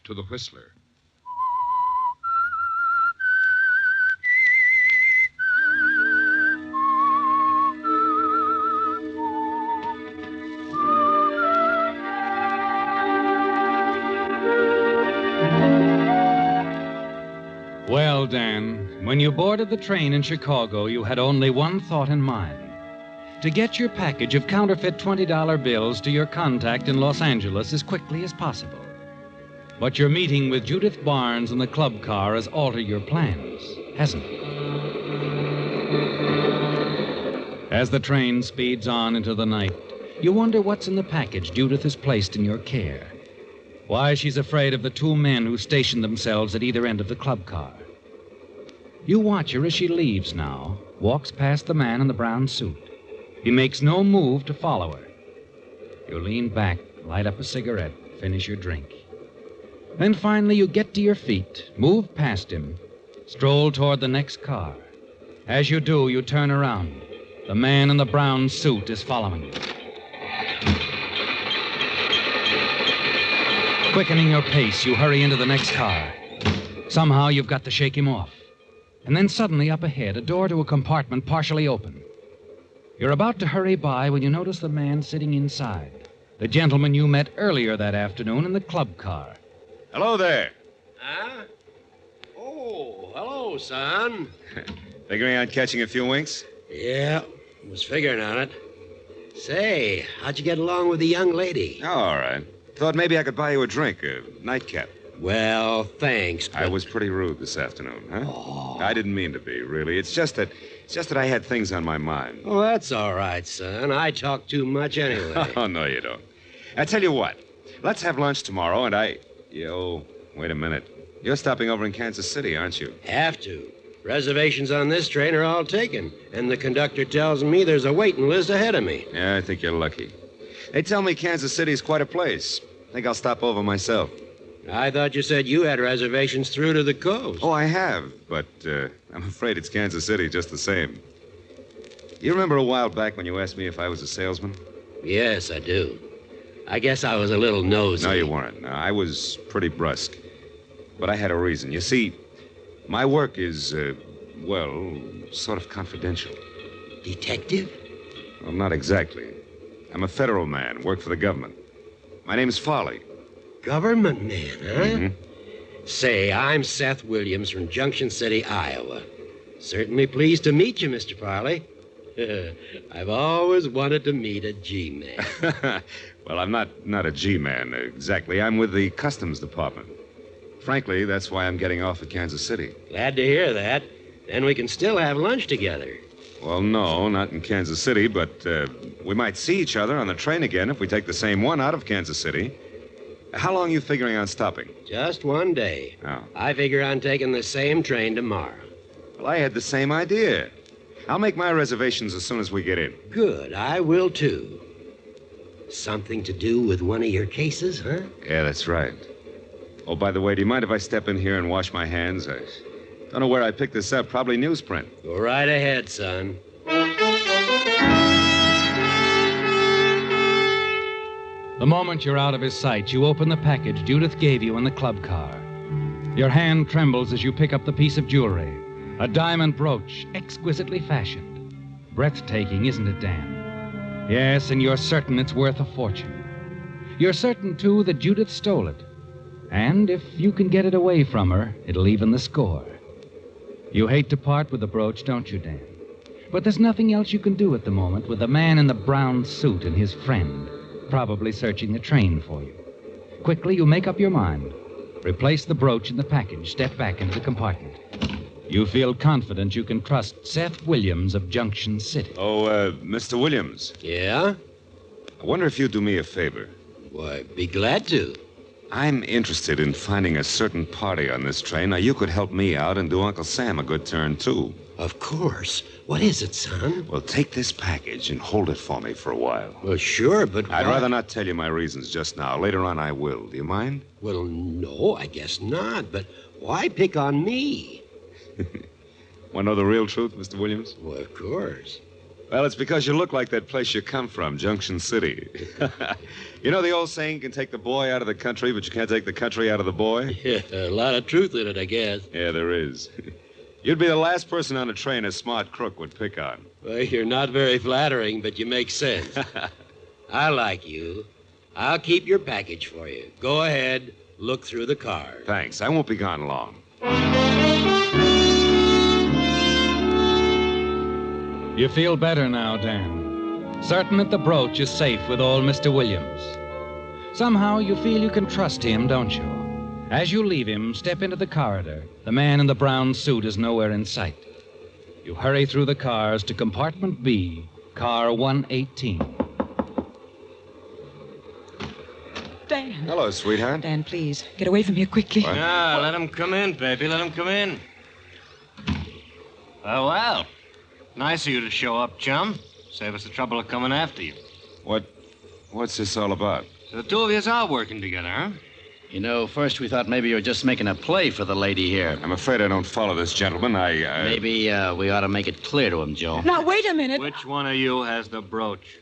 to the Whistler. Well, Dan, when you boarded the train in Chicago, you had only one thought in mind. To get your package of counterfeit $20 bills to your contact in Los Angeles as quickly as possible. But your meeting with Judith Barnes in the club car has altered your plans, hasn't it? As the train speeds on into the night, you wonder what's in the package Judith has placed in your care. Why she's afraid of the two men who stationed themselves at either end of the club car. You watch her as she leaves now, walks past the man in the brown suit. He makes no move to follow her. You lean back, light up a cigarette, finish your drink. Then finally you get to your feet, move past him, stroll toward the next car. As you do, you turn around. The man in the brown suit is following you. Quickening your pace, you hurry into the next car. Somehow you've got to shake him off. And then suddenly up ahead, a door to a compartment partially open. You're about to hurry by when you notice the man sitting inside. The gentleman you met earlier that afternoon in the club car. Hello there. Huh? Oh, hello, son. Figuring on catching a few winks? Yeah, was figuring on it. Say, how'd you get along with the young lady? Oh, all right. Thought maybe I could buy you a drink, a nightcap. Well, thanks, but... I was pretty rude this afternoon, huh? Oh. I didn't mean to be, really. It's just that I had things on my mind. Oh, that's all right, son. I talk too much anyway. Oh, no, you don't. I tell you what. Let's have lunch tomorrow, and wait a minute. You're stopping over in Kansas City, aren't you? Have to. Reservations on this train are all taken, and the conductor tells me there's a waiting list ahead of me. Yeah, I think you're lucky. They tell me Kansas City's quite a place. I think I'll stop over myself. I thought you said you had reservations through to the coast. Oh, I have, but I'm afraid it's Kansas City just the same. You remember a while back when you asked me if I was a salesman? Yes, I do. I guess I was a little nosy. No, you weren't. No, I was pretty brusque. But I had a reason. You see, my work is, sort of confidential. Detective? Well, not exactly. I'm a federal man, work for the government. My name's Farley. Government man, huh? Mm-hmm. Say, I'm Seth Williams from Junction City, Iowa. Certainly pleased to meet you, Mr. Farley. I've always wanted to meet a G-man. Well, I'm not a G-man, exactly. I'm with the Customs Department. Frankly, that's why I'm getting off at Kansas City. Glad to hear that. Then we can still have lunch together. Well, no, not in Kansas City, but we might see each other on the train again if we take the same one out of Kansas City. How long are you figuring on stopping? Just one day. Oh. I figure on taking the same train tomorrow. Well, I had the same idea. I'll make my reservations as soon as we get in. Good, I will too. Something to do with one of your cases, huh? Yeah, that's right. Oh, by the way, do you mind if I step in here and wash my hands? I don't know where I picked this up. Probably newsprint. Go right ahead, son. The moment you're out of his sight, you open the package Judith gave you in the club car. Your hand trembles as you pick up the piece of jewelry. A diamond brooch, exquisitely fashioned. Breathtaking, isn't it, Dan? Yes, and you're certain it's worth a fortune. You're certain, too, that Judith stole it. And if you can get it away from her, it'll even the score. You hate to part with the brooch, don't you, Dan? But there's nothing else you can do at the moment with the man in the brown suit and his friend, probably searching the train for you. Quickly, you make up your mind. Replace the brooch in the package, step back into the compartment. You feel confident you can trust Seth Williams of Junction City. Oh, Mr. Williams. Yeah? I wonder if you'd do me a favor. Why, be glad to. I'm interested in finding a certain party on this train. Now, you could help me out and do Uncle Sam a good turn, too. Of course. What is it, son? Well, take this package and hold it for me for a while. Well, sure, but I'd rather not tell you my reasons just now. Later on, I will. Do you mind? Well, no, I guess not. But why pick on me? Want to know the real truth, Mr. Williams? Well, of course. Well, it's because you look like that place you come from, Junction City. You know the old saying, you can take the boy out of the country, but you can't take the country out of the boy? Yeah, a lot of truth in it, I guess. Yeah, there is. You'd be the last person on a train a smart crook would pick on. Well, you're not very flattering, but you make sense. I like you. I'll keep your package for you. Go ahead, look through the car. Thanks. I won't be gone long. You feel better now, Dan. Certain that the brooch is safe with old Mr. Williams. Somehow you feel you can trust him, don't you? As you leave him, step into the corridor. The man in the brown suit is nowhere in sight. You hurry through the cars to compartment B, car 118. Dan. Hello, sweetheart. Dan, please, get away from here quickly. What? Yeah, let him come in, baby. Let him come in. Oh, well. Nice of you to show up, chum. Save us the trouble of coming after you. What's this all about? So the two of you are working together, huh? You know, first we thought maybe you were just making a play for the lady here. I'm afraid I don't follow this gentleman. Maybe we ought to make it clear to him, Joe. Now, wait a minute. Which one of you has the brooch?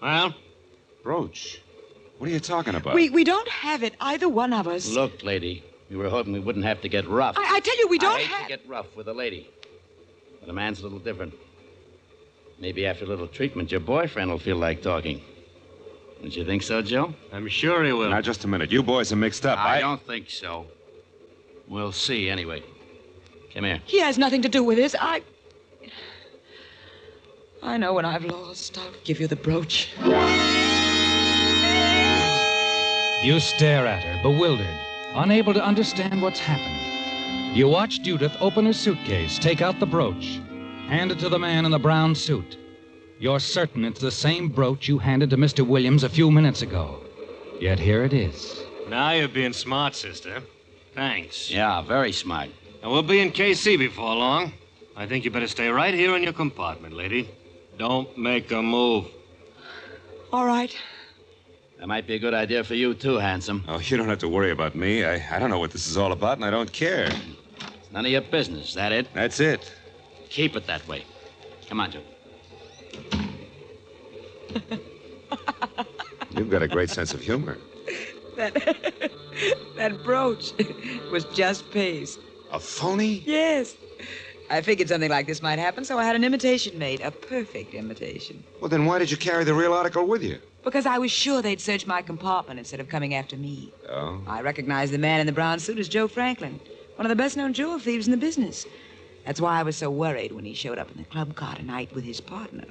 Well? Brooch? What are you talking about? We don't have it, either one of us. Look, lady, we were hoping we wouldn't have to get rough. I tell you, we don't I hate to get rough with a lady. But a man's a little different. Maybe after a little treatment, your boyfriend will feel like talking. Don't you think so, Joe? I'm sure he will. Now, just a minute. You boys are mixed up. I don't think so. We'll see, anyway. Come here. He has nothing to do with this. I know when I've lost, I'll give you the brooch. You stare at her, bewildered, unable to understand what's happened. You watch Judith open her suitcase, take out the brooch, hand it to the man in the brown suit. You're certain it's the same brooch you handed to Mr. Williams a few minutes ago. Yet here it is. Now you're being smart, sister. Thanks. Yeah, very smart. And we'll be in KC before long. I think you better stay right here in your compartment, lady. Don't make a move. All right. That might be a good idea for you, too, handsome. Oh, you don't have to worry about me. I don't know what this is all about, and I don't care. It's none of your business. That it? That's it. Keep it that way. Come on, Joe. You've got a great sense of humor. That brooch was just paste. A phony? Yes. I figured something like this might happen, so I had an imitation made. A perfect imitation. Well, then why did you carry the real article with you? Because I was sure they'd search my compartment instead of coming after me. Oh? I recognized the man in the brown suit as Joe Franklin, one of the best-known jewel thieves in the business. That's why I was so worried when he showed up in the club car tonight with his partner.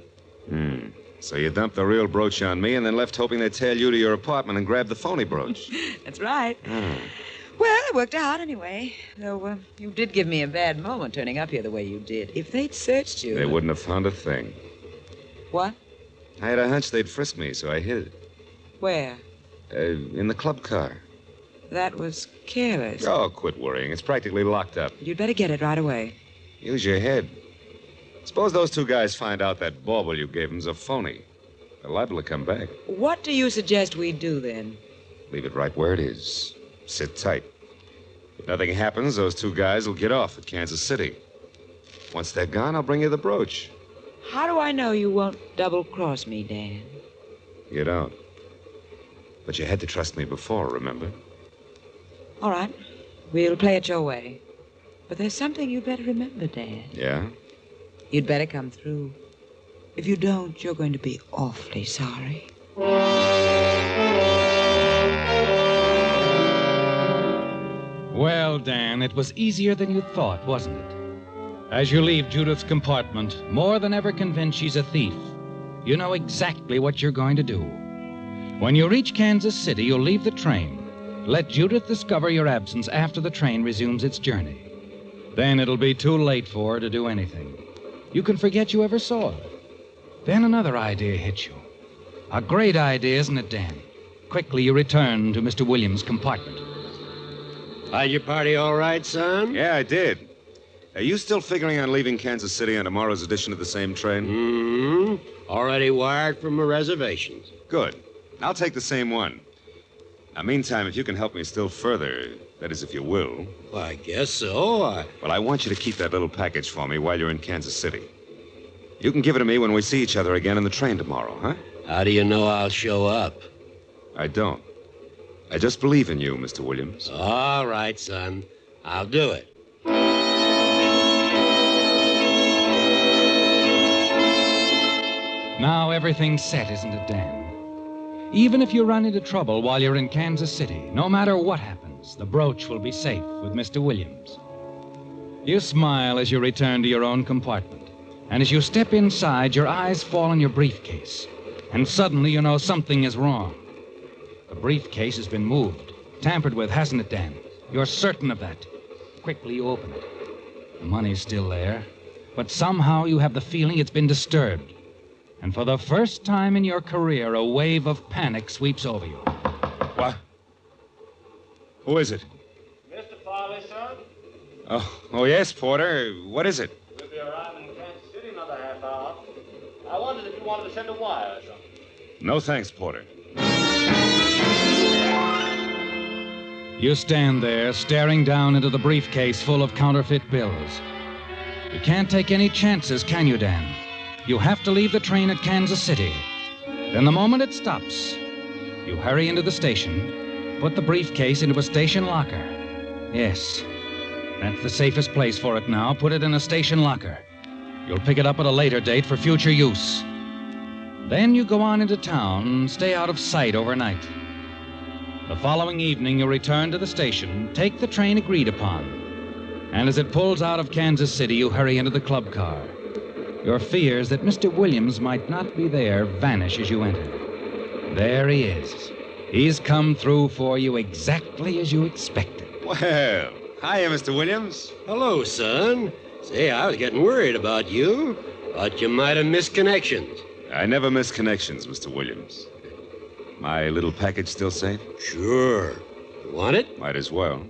So you dumped the real brooch on me and then left hoping they'd tail you to your apartment and grab the phony brooch. That's right. Well, it worked out anyway. Though you did give me a bad moment turning up here the way you did. If they'd searched you... They wouldn't have found a thing. What? I had a hunch they'd frisk me, so I hid it. Where? In the club car. That was careless. Oh, quit worrying. It's practically locked up. You'd better get it right away. Use your head. Suppose those two guys find out that bauble you gave them's a phony. They're liable to come back. What do you suggest we do, then? Leave it right where it is. Sit tight. If nothing happens, those two guys will get off at Kansas City. Once they're gone, I'll bring you the brooch. How do I know you won't double-cross me, Dan? You don't. But you had to trust me before, remember? All right. We'll play it your way. But there's something you'd better remember, Dan. Yeah? You'd better come through. If you don't, you're going to be awfully sorry. Well, Dan, it was easier than you thought, wasn't it? As you leave Judith's compartment, more than ever convinced she's a thief, you know exactly what you're going to do. When you reach Kansas City, you'll leave the train. Let Judith discover your absence after the train resumes its journey. Then it'll be too late for her to do anything. You can forget you ever saw her. Then another idea hits you. A great idea, isn't it, Dan? Quickly, you return to Mr. Williams' compartment. Had your party all right, son? Yeah, I did. Are you still figuring on leaving Kansas City on tomorrow's edition of the same train? Mm-hmm. Already wired for my reservations. Good. I'll take the same one. Now, meantime, if you can help me still further, that is, if you will. Well, I guess so. Well, I want you to keep that little package for me while you're in Kansas City. You can give it to me when we see each other again in the train tomorrow, huh? How do you know I'll show up? I don't. I just believe in you, Mr. Williams. All right, son. I'll do it. Now everything's set, isn't it, Dan? Even if you run into trouble while you're in Kansas City, no matter what happens, the brooch will be safe with Mr. Williams. You smile as you return to your own compartment, and as you step inside, your eyes fall on your briefcase, and suddenly you know something is wrong. The briefcase has been moved, tampered with, hasn't it, Dan? You're certain of that. Quickly you open it. The money's still there, but somehow you have the feeling it's been disturbed. And for the first time in your career, a wave of panic sweeps over you. What? Who is it? Mr. Farley, sir? Oh, yes, Porter. What is it? We'll be arriving in Kansas City in another half hour. I wondered if you wanted to send a wire or something. No thanks, Porter. You stand there, staring down into the briefcase full of counterfeit bills. You can't take any chances, can you, Dan? You have to leave the train at Kansas City. Then the moment it stops, you hurry into the station, put the briefcase into a station locker. Yes, that's the safest place for it now. Put it in a station locker. You'll pick it up at a later date for future use. Then you go on into town and stay out of sight overnight. The following evening, you return to the station, take the train agreed upon. And as it pulls out of Kansas City, you hurry into the club car. Your fears that Mr. Williams might not be there vanish as you enter. There he is. He's come through for you exactly as you expected. Well, hiya, Mr. Williams. Hello, son. Say, I was getting worried about you. Thought you might have missed connections. I never miss connections, Mr. Williams. My little package still safe? Sure. You want it? Might as well.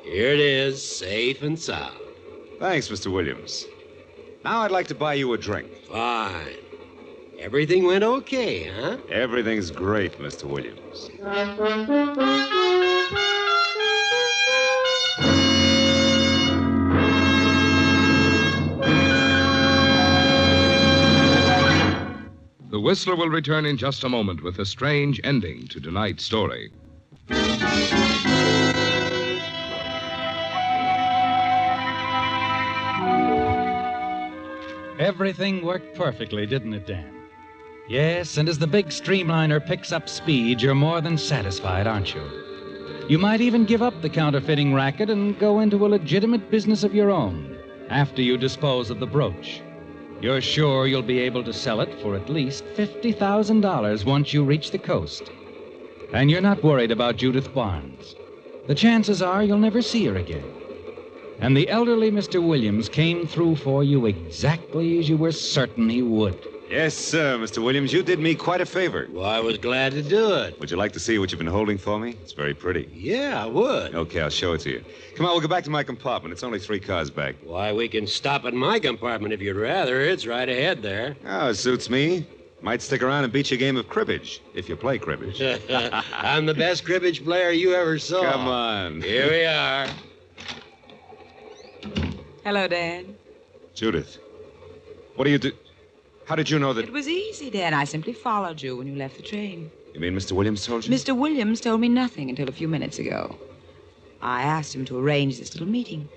Here it is, safe and sound. Thanks, Mr. Williams. Now I'd like to buy you a drink. Fine. Everything went okay, huh? Everything's great, Mr. Williams. The Whistler will return in just a moment with a strange ending to tonight's story. Everything worked perfectly, didn't it, Dan? Yes, and as the big streamliner picks up speed, you're more than satisfied, aren't you? You might even give up the counterfeiting racket and go into a legitimate business of your own after you dispose of the brooch. You're sure you'll be able to sell it for at least $50,000 once you reach the coast. And you're not worried about Judith Barnes. The chances are you'll never see her again. And the elderly Mr. Williams came through for you exactly as you were certain he would. Yes, sir, Mr. Williams. You did me quite a favor. Well, I was glad to do it. Would you like to see what you've been holding for me? It's very pretty. Yeah, I would. Okay, I'll show it to you. Come on, we'll go back to my compartment. It's only 3 cars back. Why, we can stop at my compartment if you'd rather. It's right ahead there. Oh, it suits me. Might stick around and beat you a game of cribbage, if you play cribbage. I'm the best cribbage player you ever saw. Come on. Here we are. Hello, Dan. Judith, what do you do? How did you know that... It was easy, Dan. I simply followed you when you left the train. You mean Mr. Williams told you? Mr. Williams told me nothing until a few minutes ago. I asked him to arrange this little meeting.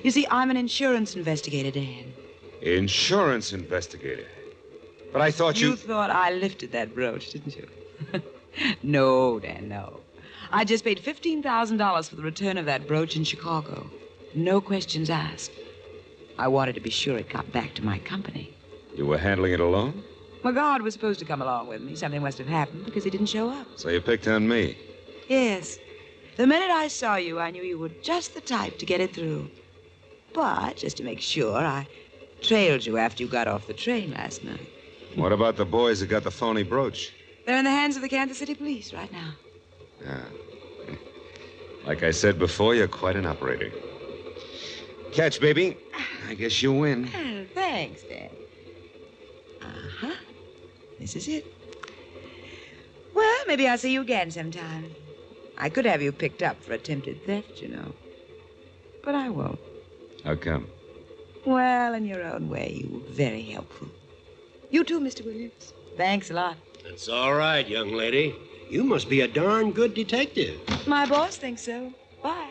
You see, I'm an insurance investigator, Dan. Insurance investigator? But I thought You thought I lifted that brooch, didn't you? No, Dan, no. I just paid $15,000 for the return of that brooch in Chicago. No questions asked. I wanted to be sure it got back to my company. You were handling it alone? McGard was supposed to come along with me. Something must have happened because he didn't show up. So you picked on me? Yes. The minute I saw you, I knew you were just the type to get it through. But, just to make sure, I trailed you after you got off the train last night. What about the boys that got the phony brooch? They're in the hands of the Kansas City police right now. Yeah. Like I said before, you're quite an operator. Catch, baby. I guess you win. Oh, thanks, Dan. Uh-huh. This is it. Well, maybe I'll see you again sometime. I could have you picked up for attempted theft, you know. But I won't. How come? Well, in your own way, you were very helpful. You too, Mr. Williams. Thanks a lot. That's all right, young lady. You must be a darn good detective. My boss thinks so. Bye.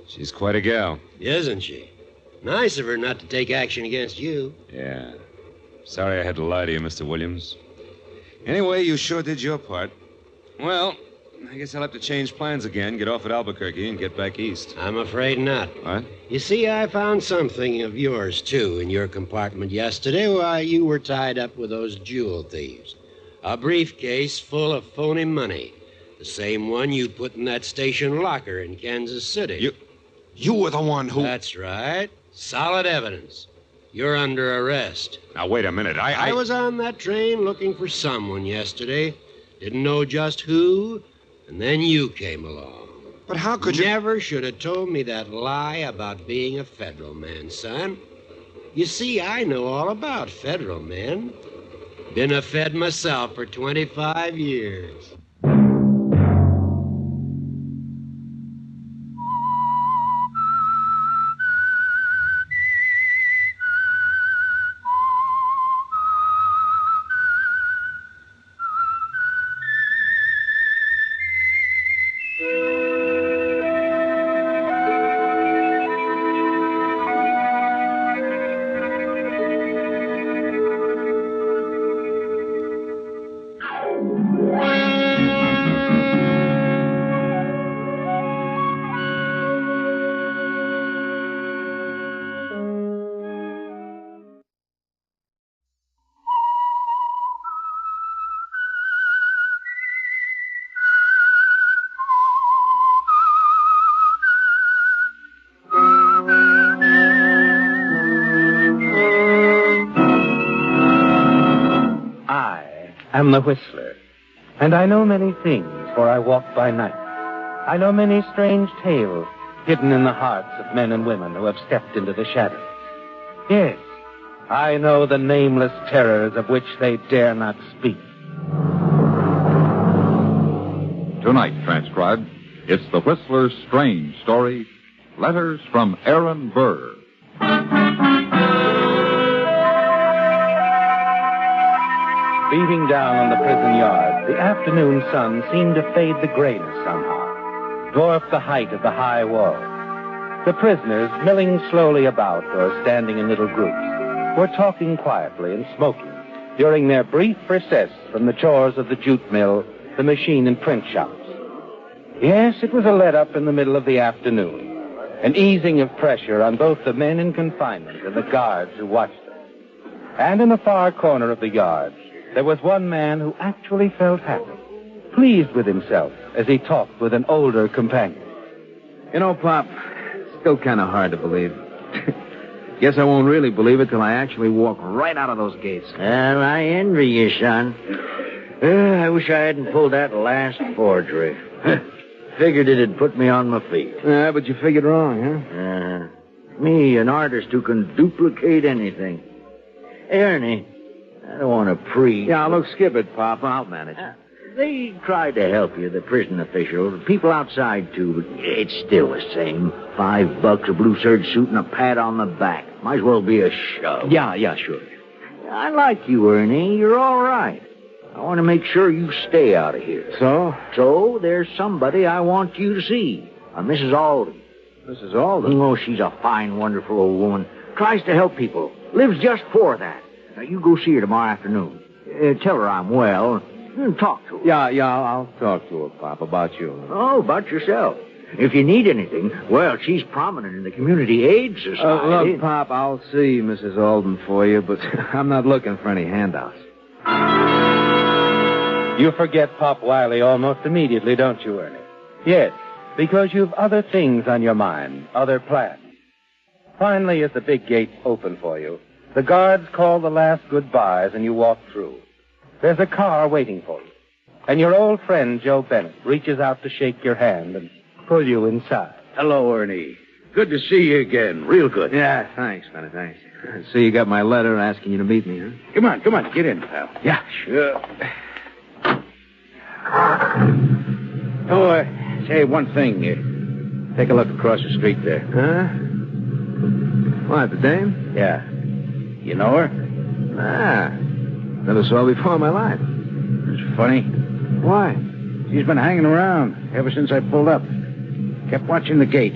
She's quite a gal. Isn't she? Nice of her not to take action against you. Yeah. Sorry I had to lie to you, Mr. Williams. Anyway, you sure did your part. Well, I guess I'll have to change plans again, get off at Albuquerque, and get back east. I'm afraid not. What? You see, I found something of yours, too, in your compartment yesterday while you were tied up with those jewel thieves. A briefcase full of phony money. The same one you put in that station locker in Kansas City. You were the one who... That's right. Solid evidence. You're under arrest. Now, wait a minute. I was on that train looking for someone yesterday. Didn't know just who, and then you came along. But how could you... Never should have told me that lie about being a federal man, son. You see, I know all about federal men. Been a Fed myself for 25 years. I'm the Whistler, and I know many things, for I walk by night. I know many strange tales hidden in the hearts of men and women who have stepped into the shadows. Yes, I know the nameless terrors of which they dare not speak. Tonight, transcribed, it's the Whistler's strange story, Letters from Aaron Burr. Beating down on the prison yard, the afternoon sun seemed to fade the grayness somehow, dwarf the height of the high wall. The prisoners, milling slowly about or standing in little groups, were talking quietly and smoking during their brief recess from the chores of the jute mill, the machine and print shops. Yes, it was a let-up in the middle of the afternoon, an easing of pressure on both the men in confinement and the guards who watched them. And in the far corner of the yard, there was one man who actually felt happy, pleased with himself as he talked with an older companion. You know, Pop, it's still kind of hard to believe. Guess I won't really believe it till I actually walk right out of those gates. Well, I envy you, son. I wish I hadn't pulled that last forgery. Figured it'd put me on my feet. Yeah, but you figured wrong, huh? Me, an artist who can duplicate anything. Hey, Ernie, I don't want to preach. Yeah, look, skip it, Pop. I'll manage. They tried to help you, the prison officials. People outside, too, but it's still the same. $5, a blue serge suit, and a pat on the back. Might as well be a shove. Yeah, sure. I like you, Ernie. You're all right. I want to make sure you stay out of here. So? So, there's somebody I want you to see. Mrs. Alden. Mrs. Alden? Oh, she's a fine, wonderful old woman. Tries to help people. Lives just for that. Now, you go see her tomorrow afternoon. Tell her I'm well. Talk to her. Yeah, I'll talk to her, Pop, about you. Oh, about yourself. If you need anything, well, she's prominent in the Community Aid Society. Look, Pop, I'll see Mrs. Alden for you, but I'm not looking for any handouts. You forget Pop Wiley almost immediately, don't you, Ernie? Yes, because you've other things on your mind, other plans. Finally, as the big gates open for you, the guards call the last goodbyes and you walk through. There's a car waiting for you. And your old friend, Joe Bennett, reaches out to shake your hand and pull you inside. Hello, Ernie. Good to see you again. Real good. Yeah, thanks, Bennett, thanks. So you got my letter asking you to meet me, huh? Come on. Get in, pal. Yeah, sure. Oh, say one thing. Take a look across the street there. Huh? What, the dame? Yeah. You know her? Ah, never saw her before in my life. It's funny. Why? She's been hanging around ever since I pulled up. Kept watching the gate.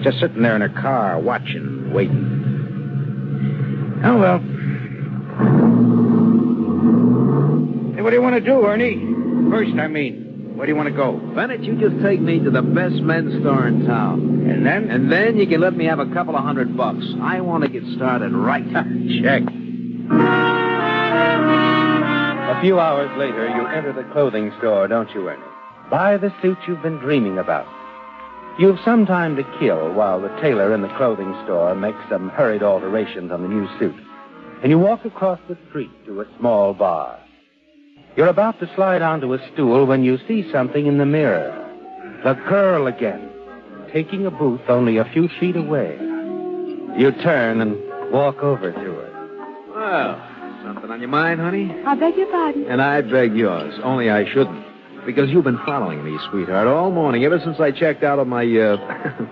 Just sitting there in her car, watching, waiting. Oh, well. Hey, what do you want to do, Ernie? First, I mean. Where do you want to go? Bennett, you just take me to the best men's store in town. And then? And then you can let me have a couple of $100. I want to get started right. Check. A few hours later, you enter the clothing store, don't you, Ernie? Buy the suit you've been dreaming about. You've some time to kill while the tailor in the clothing store makes some hurried alterations on the new suit. And you walk across the street to a small bar. You're about to slide onto a stool when you see something in the mirror. The girl again, taking a booth only a few feet away. You turn and walk over to her. Well, something on your mind, honey? I beg your pardon. And I beg yours, only I shouldn't. Because you've been following me, sweetheart, all morning, ever since I checked out of my,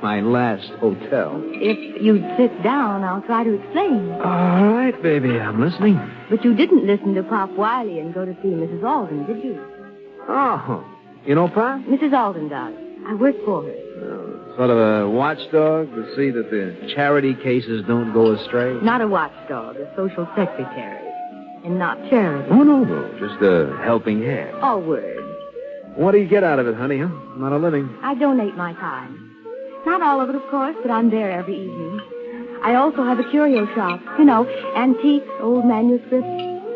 my last hotel. If you'd sit down, I'll try to explain. All right, baby, I'm listening. But you didn't listen to Pop Wiley and go to see Mrs. Alden, did you? Oh, you know Pop? Mrs. Alden does. I work for her. Sort of a watchdog to see that the charity cases don't go astray? Not a watchdog, a social secretary. And not charity. Oh, no. Just a helping hand. All words. What do you get out of it, honey, huh? Not a living. I donate my time. Not all of it, of course, but I'm there every evening. I also have a curio shop. You know, antiques, old manuscripts,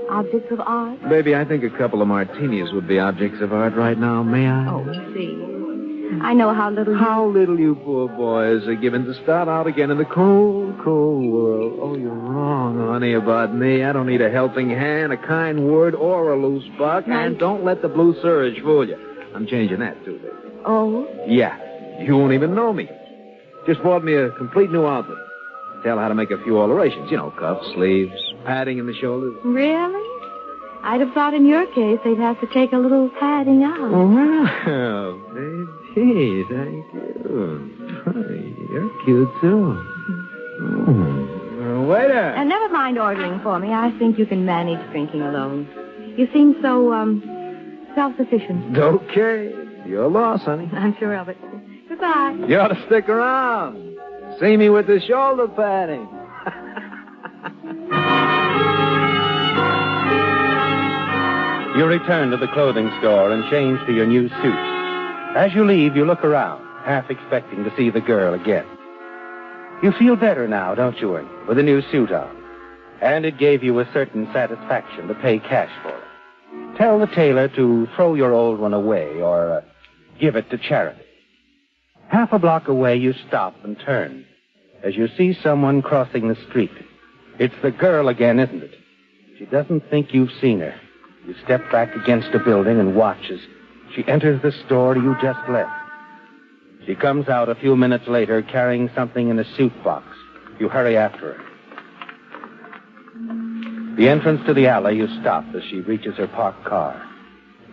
objects of art. Baby, I think a couple of martinis would be objects of art right now, may I? Oh, please. I know how little you... How little you poor boys are given to start out again in the cold, cold world. Oh, you're wrong, honey, about me. I don't need a helping hand, a kind word, or a loose buck. And don't let the blue surge fool you. I'm changing that, too, baby. Oh? Yeah. You won't even know me. Just bought me a complete new outfit. Tell how to make a few alterations. You know, cuffs, sleeves, padding in the shoulders. Really? I'd have thought in your case they'd have to take a little padding out. Well, baby, thank you. Honey, you're cute, too. Waiter. And never mind ordering for me. I think you can manage drinking alone. You seem so, self-sufficient. Okay. Your loss, honey. I'm sure of it. Goodbye. You ought to stick around. See me with the shoulder padding. You return to the clothing store and change to your new suit. As you leave, you look around, half expecting to see the girl again. You feel better now, don't you, Ernie, with a new suit on? And it gave you a certain satisfaction to pay cash for it. Tell the tailor to throw your old one away or give it to charity. Half a block away, you stop and turn as you see someone crossing the street. It's the girl again, isn't it? She doesn't think you've seen her. You step back against a building and watch as she enters the store you just left. She comes out a few minutes later carrying something in a suit box. You hurry after her. The entrance to the alley, you stop as she reaches her parked car.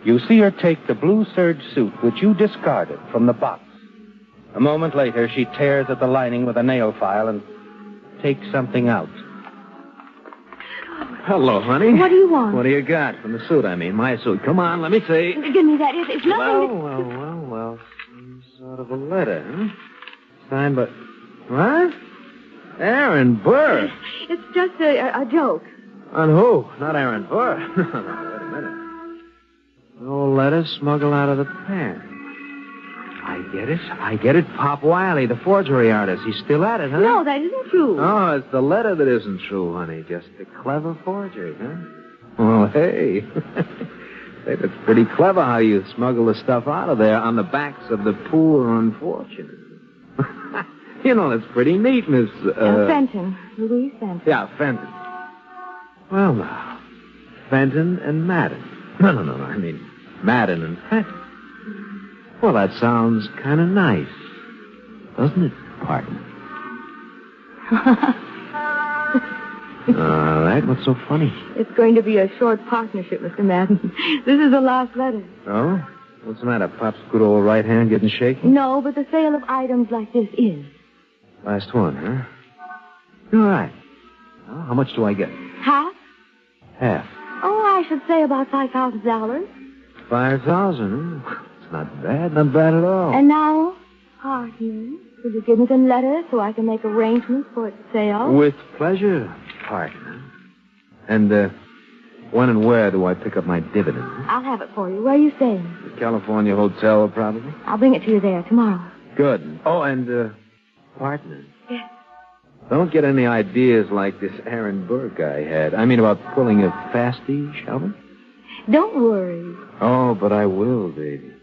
You see her take the blue serge suit which you discarded from the box. A moment later, she tears at the lining with a nail file and takes something out. Hello, honey. What do you want? What do you got from the suit, I mean? My suit. Come on, let me see. Give me that. It's nothing... Well. Some sort of a letter, huh? Signed by... What? Aaron Burr. It's just a joke. On who? Not Aaron Burr. Wait a minute. No letter smuggled out of the pen. I get it. Pop Wiley, the forgery artist. He's still at it, huh? No, that isn't true. Oh, it's the letter that isn't true, honey. Just a clever forgery, huh? Well, hey. Say, that's pretty clever how you smuggle the stuff out of there on the backs of the poor unfortunate. You know, that's pretty neat, Miss... Fenton. Louise Fenton. Yeah, Fenton. Well, now, Fenton and Madden. No, I mean Madden and Fenton. Well, that sounds kind of nice, doesn't it, partner? All right, what's so funny? It's going to be a short partnership, Mr. Madden. This is the last letter. Oh? What's the matter? Pop's good old right hand getting shaky? No, but the sale of items like this is. Last one, huh? All right. Well, how much do I get? Half? Half. Oh, I should say about $5,000. 5,000, huh? It's not bad at all. And now, partner, will you give me the letter so I can make arrangements for its sale? With pleasure, partner. And, when and where do I pick up my dividend? I'll have it for you. Where are you staying? The California Hotel, probably. I'll bring it to you there tomorrow. Good. Oh, and, partner. Yes. Don't get any ideas like this Aaron Burr guy had. I mean, about pulling a fastie, shall we? Don't worry. Oh, but I will, baby.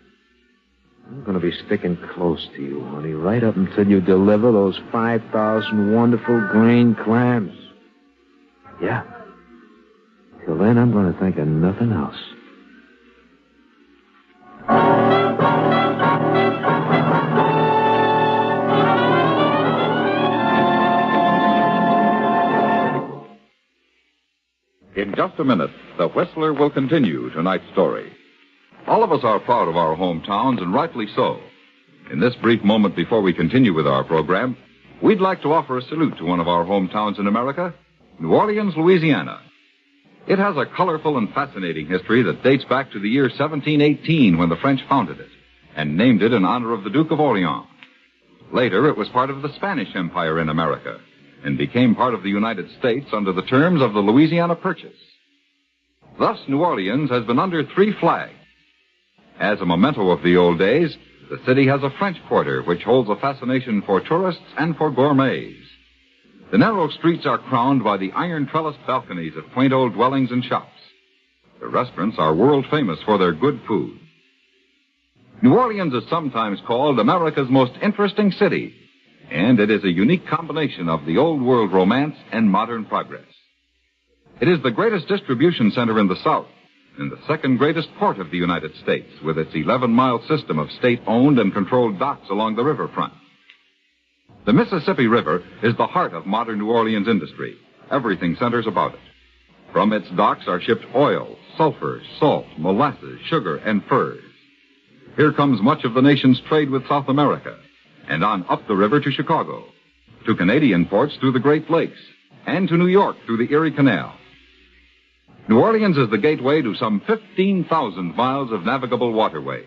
I'm going to be sticking close to you, honey, right up until you deliver those 5,000 wonderful green clams. Yeah. Till then, I'm going to think of nothing else. In just a minute, The Whistler will continue tonight's story. All of us are proud of our hometowns, and rightly so. In this brief moment before we continue with our program, we'd like to offer a salute to one of our hometowns in America, New Orleans, Louisiana. It has a colorful and fascinating history that dates back to the year 1718 when the French founded it and named it in honor of the Duke of Orleans. Later, it was part of the Spanish Empire in America and became part of the United States under the terms of the Louisiana Purchase. Thus, New Orleans has been under 3 flags. As a memento of the old days, the city has a French Quarter which holds a fascination for tourists and for gourmets. The narrow streets are crowned by the iron trellised balconies of quaint old dwellings and shops. The restaurants are world famous for their good food. New Orleans is sometimes called America's most interesting city, and it is a unique combination of the old world romance and modern progress. It is the greatest distribution center in the South and the second greatest port of the United States, with its 11-mile system of state-owned and controlled docks along the riverfront. The Mississippi River is the heart of modern New Orleans industry. Everything centers about it. From its docks are shipped oil, sulfur, salt, molasses, sugar, and furs. Here comes much of the nation's trade with South America, and on up the river to Chicago, to Canadian ports through the Great Lakes, and to New York through the Erie Canal. New Orleans is the gateway to some 15,000 miles of navigable waterways.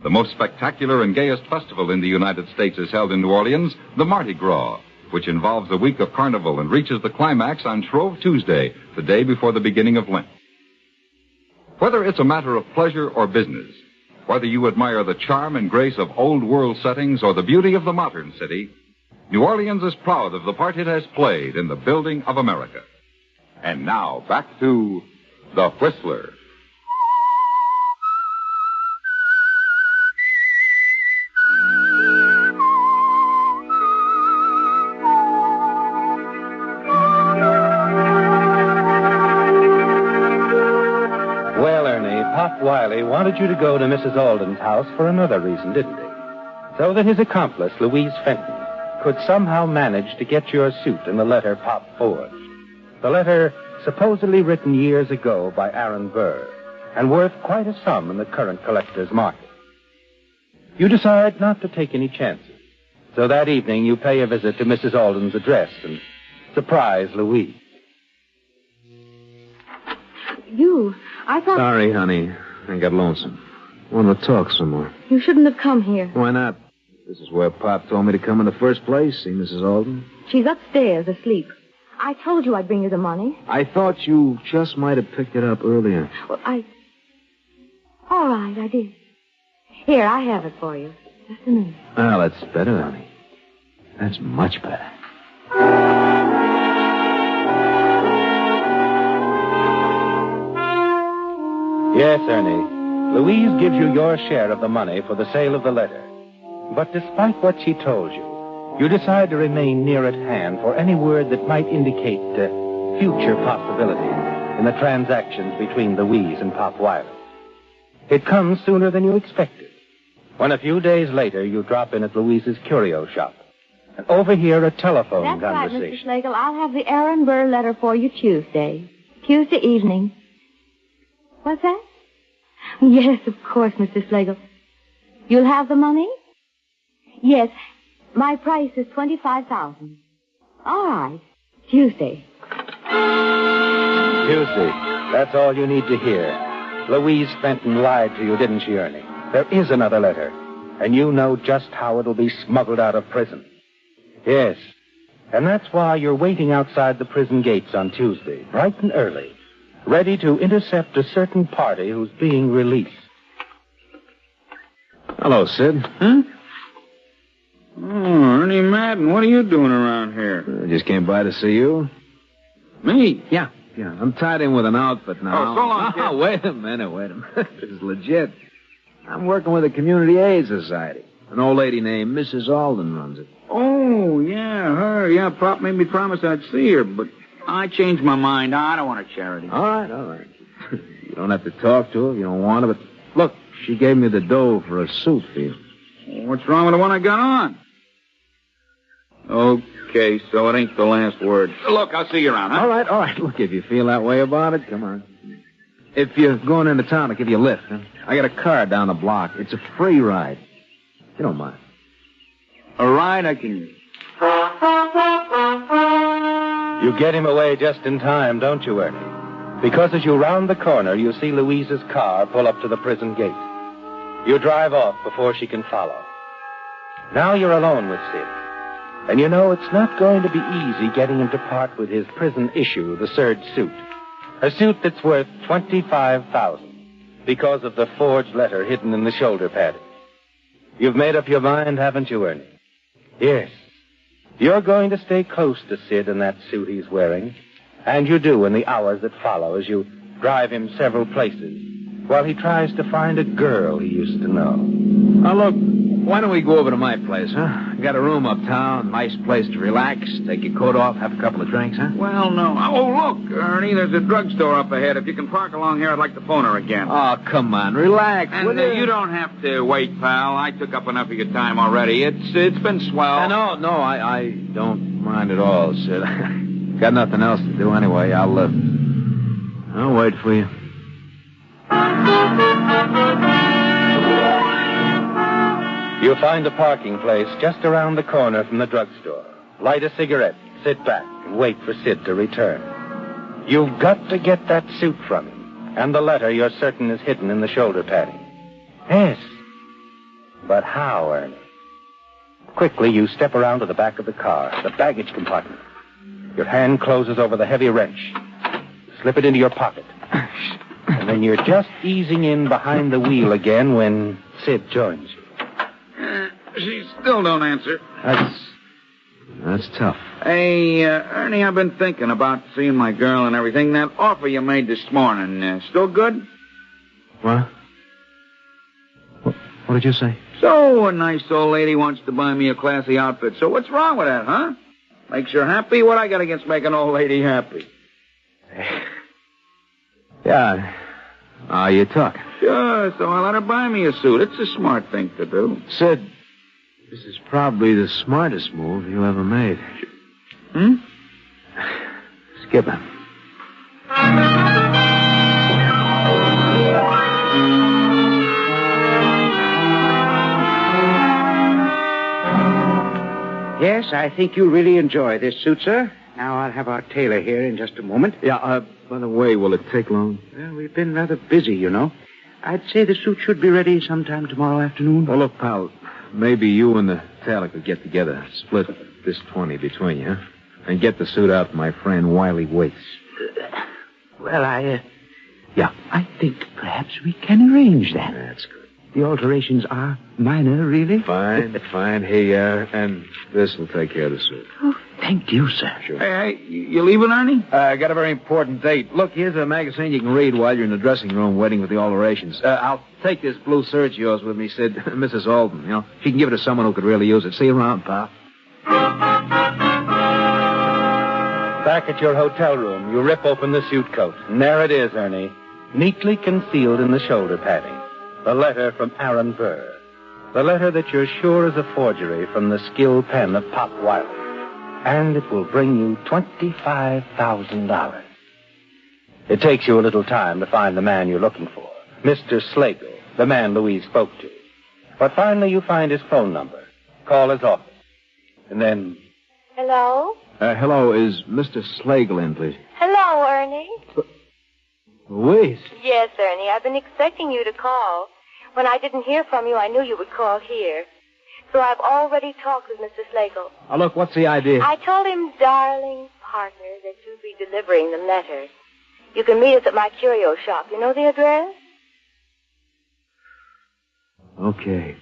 The most spectacular and gayest festival in the United States is held in New Orleans, the Mardi Gras, which involves a week of carnival and reaches the climax on Shrove Tuesday, the day before the beginning of Lent. Whether it's a matter of pleasure or business, whether you admire the charm and grace of old-world settings or the beauty of the modern city, New Orleans is proud of the part it has played in the building of America. And now, back to The Whistler. Well, Ernie, Pop Wiley wanted you to go to Mrs. Alden's house for another reason, didn't he? So that his accomplice, Louise Fenton, could somehow manage to get your suit and the letter Pop forged. The letter supposedly written years ago by Aaron Burr and worth quite a sum in the current collector's market. You decide not to take any chances. So that evening you pay a visit to Mrs. Alden's address and surprise Louise. I thought... Sorry, honey. I got lonesome. Want to talk some more. You shouldn't have come here. Why not? This is where Pop told me to come in the first place, see Mrs. Alden. She's upstairs asleep. I told you I'd bring you the money. I thought you just might have picked it up earlier. Well, All right, I did. Here, I have it for you. Just a minute. Well, that's better, honey. That's much better. Yes, Ernie. Louise gives you your share of the money for the sale of the letter. But despite what she told you, you decide to remain near at hand for any word that might indicate future possibilities in the transactions between Louise and Pop Wiley. It comes sooner than you expected, when a few days later you drop in at Louise's curio shop and overhear a telephone conversation. That's right, Mr. Schlegel. I'll have the Aaron Burr letter for you Tuesday evening. What's that? Yes, of course, Mr. Schlegel. You'll have the money? Yes. My price is $25,000. All right. Tuesday. Tuesday. That's all you need to hear. Louise Fenton lied to you, didn't she, Ernie? There is another letter, and you know just how it'll be smuggled out of prison. Yes, and that's why you're waiting outside the prison gates on Tuesday, bright and early, ready to intercept a certain party who's being released. Hello, Sid. Huh? Oh, Ernie Madden, what are you doing around here? I just came by to see you. Me? Yeah. I'm tied in with an outfit now. Oh, so long, kid. Oh, wait a minute. This is legit. I'm working with a community aid society. An old lady named Mrs. Alden runs it. Oh, yeah, her. Yeah, Pop made me promise I'd see her, but I changed my mind. I don't want a charity. All right. You don't have to talk to her if you don't want to, but look, she gave me the dough for a suit for you. What's wrong with the one I got on? Okay, so it ain't the last word. Look, I'll see you around, huh? All right. Look, if you feel that way about it, come on. If you're going into town, I'll give you a lift. Huh? I got a car down the block. It's a free ride. You don't mind. A ride I can use. You get him away just in time, don't you, Ernie? Because as you round the corner, you see Louise's car pull up to the prison gate. You drive off before she can follow. Now you're alone with Sid. And you know it's not going to be easy getting him to part with his prison issue, the serge suit. A suit that's worth $25,000 because of the forged letter hidden in the shoulder padding. You've made up your mind, haven't you, Ernie? Yes. You're going to stay close to Sid in that suit he's wearing. And you do in the hours that follow as you drive him several places while he tries to find a girl he used to know. Now, look, why don't we go over to my place, huh? I got a room uptown, nice place to relax, take your coat off, have a couple of drinks, huh? Well, no. Oh, look, Ernie, there's a drugstore up ahead. If you can park along here, I'd like to phone her again. Oh, come on, relax. And you don't have to wait, pal. I took up enough of your time already. It's been swell. No, I don't mind at all, Sid. Got nothing else to do anyway. I'll wait for you. You find a parking place just around the corner from the drugstore. Light a cigarette, sit back, and wait for Sid to return. You've got to get that suit from him, and the letter you're certain is hidden in the shoulder padding. Yes. But how, Ernie? Quickly, you step around to the back of the car, the baggage compartment. Your hand closes over the heavy wrench. Slip it into your pocket. And then you're just easing in behind the wheel again when Sid joins you. She still don't answer. That's tough. Hey, Ernie, I've been thinking about seeing my girl and everything. That offer you made this morning, still good? What? What did you say? So, a nice old lady wants to buy me a classy outfit. So what's wrong with that, huh? Makes her happy? What I got against making an old lady happy? Yeah. You talking? Sure, so I let her buy me a suit. It's a smart thing to do. Sid, this is probably the smartest move you ever made. Skip it. Yes, I think you'll really enjoy this suit, sir. Now, I'll have our tailor here in just a moment. Yeah, by the way, will it take long? Well, we've been rather busy, you know. I'd say the suit should be ready sometime tomorrow afternoon. Well, look, pal, maybe you and the tailor could get together, split this 20 between you, huh? And get the suit out to my friend Wiley Waits. Well, I think perhaps we can arrange that. That's good. The alterations are minor, really. Fine. Hey, and this will take care of the suit. Oh, thank you, sir. Sure. Hey, you leaving, Ernie? I got a very important date. Look, here's a magazine you can read while you're in the dressing room waiting with the alterations. I'll take this blue serge of yours with me, Sid. Mrs. Alden, you know. She can give it to someone who could really use it. See you around, pal. Back at your hotel room, you rip open the suit coat. And there it is, Ernie, neatly concealed in the shoulder padding. The letter from Aaron Burr. The letter that you're sure is a forgery from the skilled pen of Pop Wiley. And it will bring you $25,000. It takes you a little time to find the man you're looking for. Mr. Slagle, the man Louise spoke to. But finally you find his phone number. Call his office. And then... Hello? Hello, is Mr. Slagle in, please? Hello, Ernie. Louise? Yes, Ernie. I've been expecting you to call. When I didn't hear from you, I knew you would call here. So I've already talked with Mr. Slagle. Oh, look, what's the idea? I told him, darling partner, that you'd be delivering the letter. You can meet us at my curio shop. You know the address? Okay.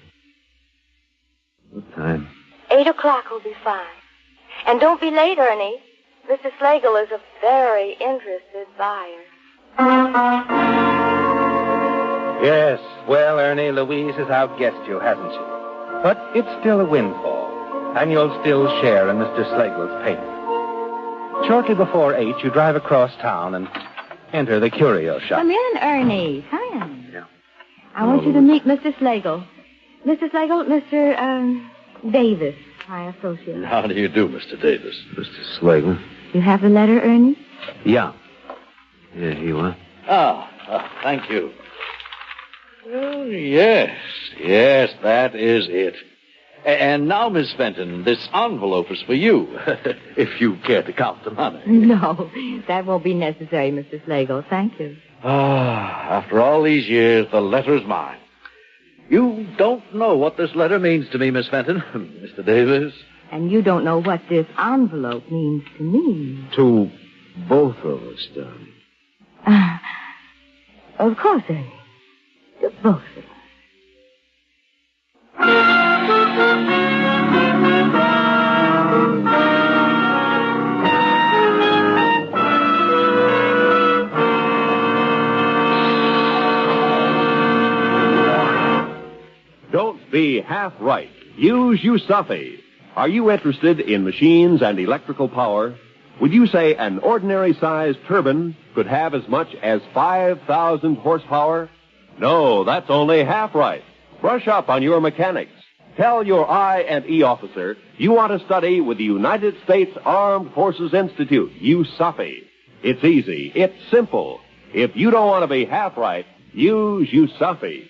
What time? 8 o'clock will be fine. And don't be late, Ernie. Mr. Slagle is a very interested buyer. Yes, well, Ernie, Louise has outguessed you, hasn't she? But it's still a windfall, and you'll still share in Mr. Slagle's payment. Shortly before 8, you drive across town and enter the curio shop. Come in, Ernie. Come in. Yeah. I want you to meet Mr. Slagle. Mr. Slagle, Mr. Davis, my associate. How do you do, Mr. Davis? Mr. Slagle. You have the letter, Ernie? Yeah. Yeah, here you are. Thank you. Oh, yes, that is it. And now, Miss Fenton, this envelope is for you, if you care to count the money. No, that won't be necessary, Mr. Slagle. Thank you. After all these years, the letter's mine. You don't know what this letter means to me, Miss Fenton, Mr. Davis. And you don't know what this envelope means to me. To both of us, darling. Of course, Ernie. To both of us. Don't be half right. Use Usafi. Are you interested in machines and electrical power? Would you say an ordinary-sized turbine could have as much as 5,000 horsepower? No, that's only half right. Brush up on your mechanics. Tell your I&E officer you want to study with the United States Armed Forces Institute, USAFI. It's easy. It's simple. If you don't want to be half right, use USAFI.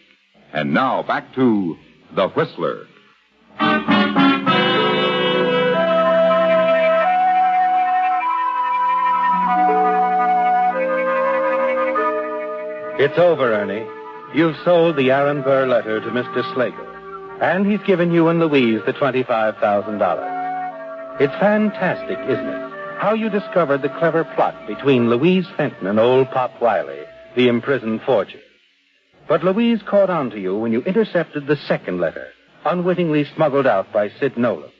And now back to The Whistler. It's over, Ernie. You've sold the Aaron Burr letter to Mr. Slagle, and he's given you and Louise the $25,000. It's fantastic, isn't it, how you discovered the clever plot between Louise Fenton and old Pop Wiley, the imprisoned forger. But Louise caught on to you when you intercepted the second letter, unwittingly smuggled out by Sid Nolan.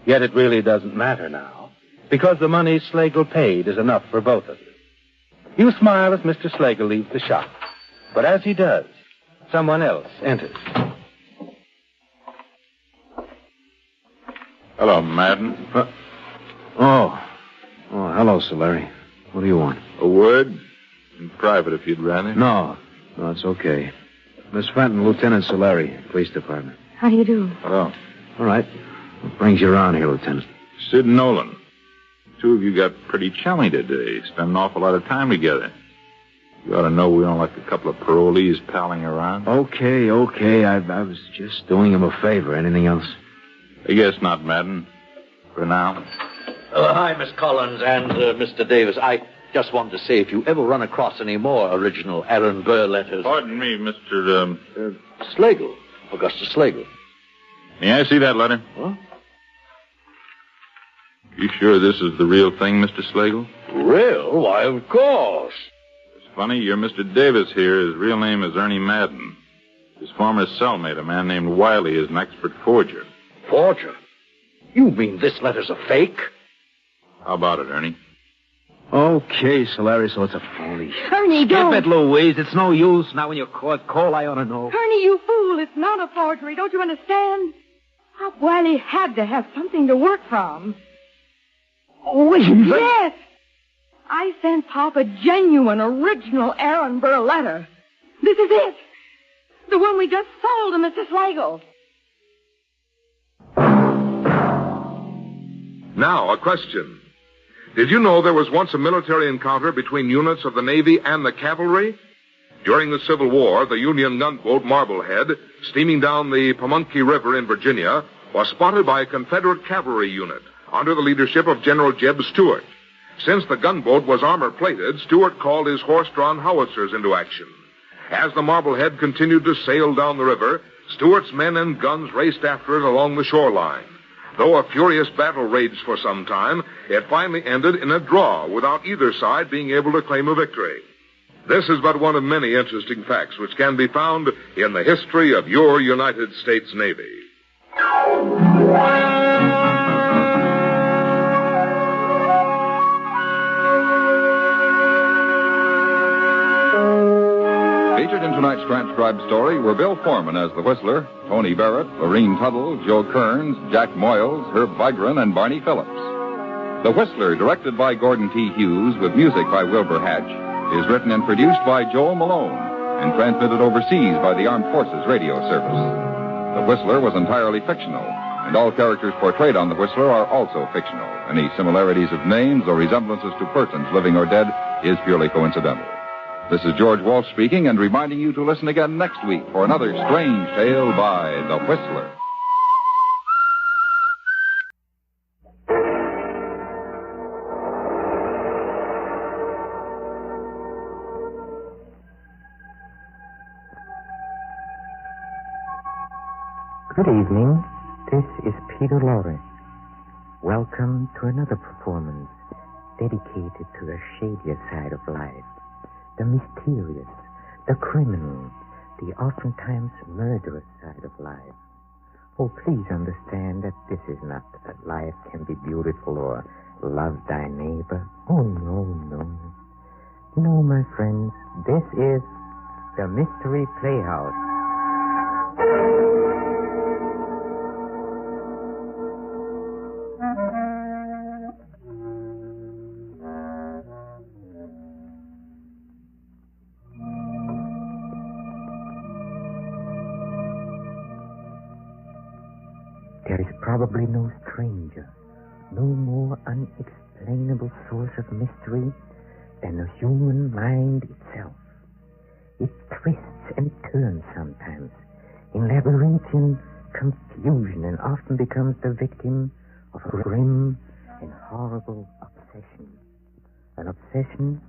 Yet it really doesn't matter now, because the money Slagle paid is enough for both of you. You smile as Mr. Slagle leaves the shop. But as he does, someone else enters. Hello, Madden. Hello, Sir Larry. What do you want? A word? In private, if you'd rather. No, it's okay. Miss Fenton, Lieutenant Solari, Police Department. How do you do? Hello. All right. What brings you around here, Lieutenant? Sid Nolan. Two of you got pretty chummy today. Spend an awful lot of time together. You ought to know we don't like a couple of parolees palling around. Okay. I was just doing him a favor. Anything else? I guess not, Madden. For now. Hi, Miss Collins and Mr. Davis. I just wanted to say if you ever run across any more original Aaron Burr letters... Pardon me, Mr. Slagle. Augustus Slagle. May I see that letter? What? You sure this is the real thing, Mr. Slagle? Real? Why, of course. It's funny, your Mr. Davis here, his real name is Ernie Madden. His former cellmate, a man named Wiley, is an expert forger. Forger? You mean this letter's a fake? How about it, Ernie? Okay, Solari, so it's a phony. Ernie, don't. Skip it, Louise. It's no use. Now when you call, I ought to know. Ernie, you fool. It's not a forgery. Don't you understand? Pop Wiley had to have something to work from. Oh, yes. I sent Pop a genuine, original Aaron Burr letter. This is it. The one we just sold to Mr. Slagle. Now, a question. Did you know there was once a military encounter between units of the Navy and the cavalry? During the Civil War, the Union gunboat Marblehead, steaming down the Pamunkey River in Virginia, was spotted by a Confederate cavalry unit under the leadership of General Jeb Stuart. Since the gunboat was armor-plated, Stewart called his horse-drawn howitzers into action. As the Marblehead continued to sail down the river, Stewart's men and guns raced after it along the shoreline. Though a furious battle raged for some time, it finally ended in a draw without either side being able to claim a victory. This is but one of many interesting facts which can be found in the history of your United States Navy. Featured in tonight's transcribed story were Bill Foreman as the Whistler, Tony Barrett, Lorene Tuttle, Joe Kearns, Jack Moyles, Herb Byron, and Barney Phillips. The Whistler, directed by Gordon T. Hughes with music by Wilbur Hatch, is written and produced by Joel Malone and transmitted overseas by the Armed Forces Radio Service. The Whistler was entirely fictional, and all characters portrayed on The Whistler are also fictional. Any similarities of names or resemblances to persons living or dead is purely coincidental. This is George Walsh speaking and reminding you to listen again next week for another strange tale by The Whistler. Good evening. This is Peter Lorre. Welcome to another performance dedicated to the shadier side of life, the mysterious, the criminal, the oftentimes murderous side of life. Oh, please understand that this is not that life can be beautiful or love thy neighbor. Oh, no, no. No, my friends, this is the Mystery Playhouse. There is probably no stranger, no more unexplainable source of mystery than the human mind itself. It twists and turns sometimes in labyrinthian confusion and often becomes the victim of a grim and horrible obsession. An obsession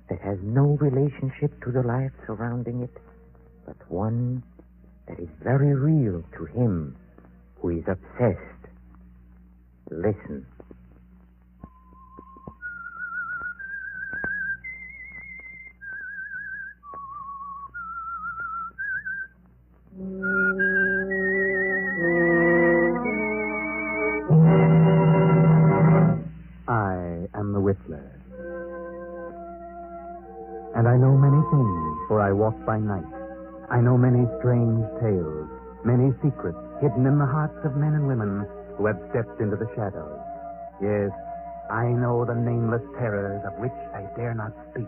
that has no relationship to the life surrounding it, but one that is very real to him who is obsessed. Listen. I am the Whistler. And I know many things, for I walk by night. I know many strange tales, many secrets hidden in the hearts of men and women who have stepped into the shadows. Yes, I know the nameless terrors of which I dare not speak.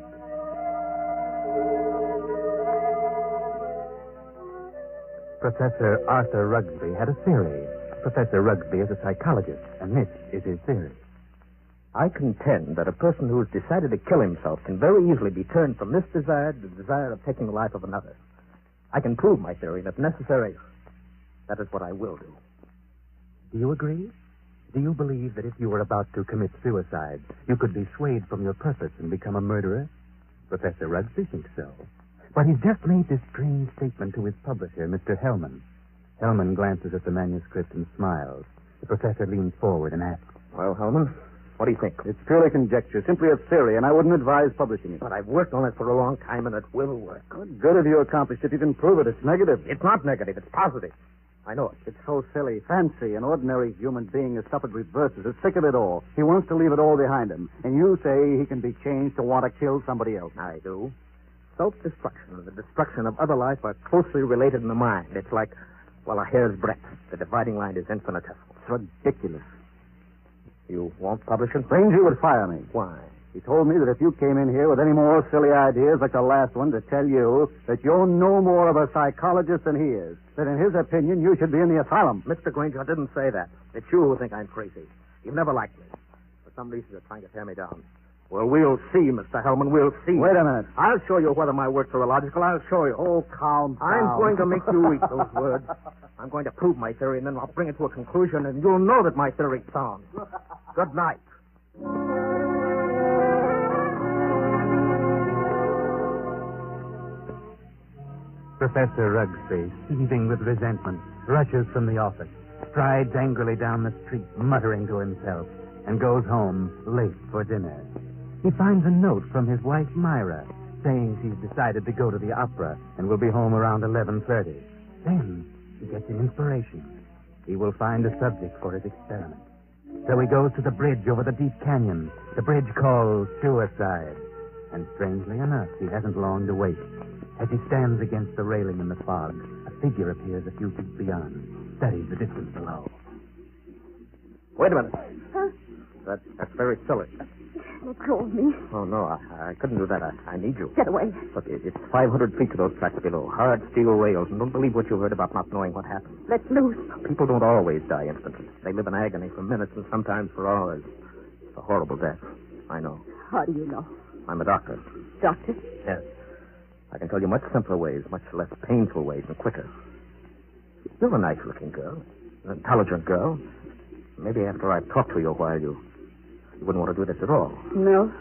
Professor Arthur Rugsby had a theory. Professor Rugsby is a psychologist, and this is his theory. I contend that a person who has decided to kill himself can very easily be turned from this desire to the desire of taking the life of another. I can prove my theory, and if necessary, that is what I will do. Do you agree? Do you believe that if you were about to commit suicide, you could be swayed from your purpose and become a murderer? Professor Rugsby thinks so. But he's just made this strange statement to his publisher, Mr. Hellman. Hellman glances at the manuscript and smiles. The professor leans forward and asks, Well, Hellman, what do you think? It's purely conjecture, simply a theory, and I wouldn't advise publishing it. But I've worked on it for a long time, and it will work. What good have you accomplished if you can prove it? It's negative. It's not negative. It's positive. I know it. It's so silly. Fancy, an ordinary human being has suffered reverses, is sick of it all. He wants to leave it all behind him. And you say he can be changed to want to kill somebody else. I do. Self-destruction and the destruction of other life are closely related in the mind. It's like, well, a hair's breadth. The dividing line is infinitesimal. It's ridiculous. You won't publish it? Rangy would fire me. Why? He told me that if you came in here with any more silly ideas like the last one, to tell you that you're no more of a psychologist than he is. That in his opinion, you should be in the asylum. Mr. Granger, I didn't say that. It's you who think I'm crazy. You've never liked me. For some reason, you're trying to tear me down. Well, we'll see, Mr. Hellman. We'll see. Wait a minute. I'll show you whether my works are illogical. I'll show you. Oh, calm down. I'm going to make you eat those words. I'm going to prove my theory, and then I'll bring it to a conclusion, and you'll know that my theory's sound. Good night. Professor Rugsby, seething with resentment, rushes from the office, strides angrily down the street, muttering to himself, and goes home late for dinner. He finds a note from his wife, Myra, saying she's decided to go to the opera and will be home around 11:30. Then he gets an inspiration. He will find a subject for his experiment. So he goes to the bridge over the deep canyon, the bridge called Suicide. And strangely enough, he hasn't long to wait. As he stands against the railing in the fog, a figure appears a few feet beyond, studies the distance below. Wait a minute. Huh? That's very silly. Let go of me. Oh, no, I couldn't do that. I need you. Get away. Look, it's 500 feet to those tracks below. Hard steel rails, and don't believe what you heard about not knowing what happened. Let loose. People don't always die instantly. They live in agony for minutes and sometimes for hours. It's a horrible death. I know. How do you know? I'm a doctor. Doctor? Yes. I can tell you much simpler ways, much less painful ways, and quicker. You're a nice-looking girl, an intelligent girl. Maybe after I've talked to you a while, you wouldn't want to do this at all. No.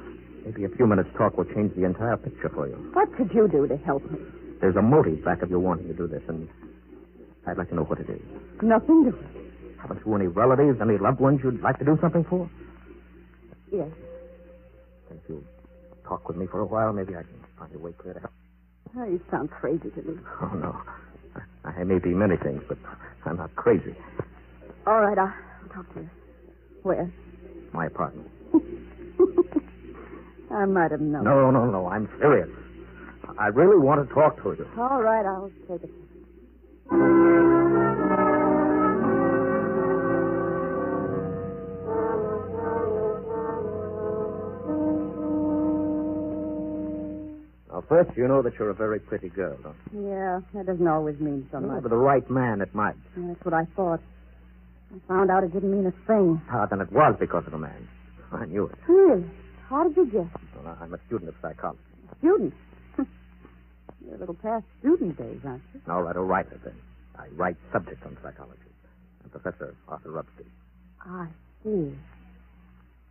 Maybe a few minutes' talk will change the entire picture for you. What could you do to help me? There's a motive back of your wanting to do this, and I'd like to know what it is. Nothing to it. Haven't you any relatives, any loved ones you'd like to do something for? Yes. If you talk with me for a while, maybe I can find a way clear to help. Oh, you sound crazy to me. Oh, no. I may be many things, but I'm not crazy. All right, I'll talk to you. Where? My apartment. I might have known. No. I'm serious. I really want to talk to you. All right, I'll take it. Now, first, you know that you're a very pretty girl, don't you? Yeah, that doesn't always mean so No, much. but the right man, it might. Yeah, that's what I thought. I found out it didn't mean a thing. Ah, then it was because of the man. I knew it. Really? How did you guess? Well, I'm a student of psychology. Student? You're a little past student days, aren't you? All right, a writer, then. I write subjects on psychology. I'm Professor Arthur Rugsby. I see.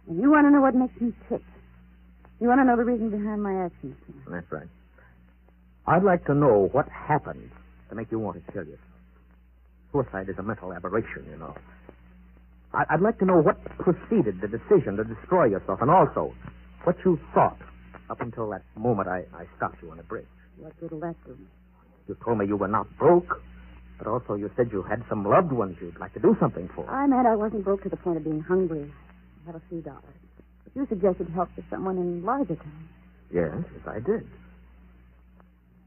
And you want to know what makes me tick. You want to know the reason behind my actions. That's right. I'd like to know what happened to make you want to kill yourself. Suicide is a mental aberration, you know. I'd like to know what preceded the decision to destroy yourself, and also what you thought up until that moment I stopped you on the bridge. What good will that do? You told me you were not broke, but also you said you had some loved ones you'd like to do something for. I meant I wasn't broke to the point of being hungry. I have a few dollars. But you suggested help to someone in larger terms. Yes, I did.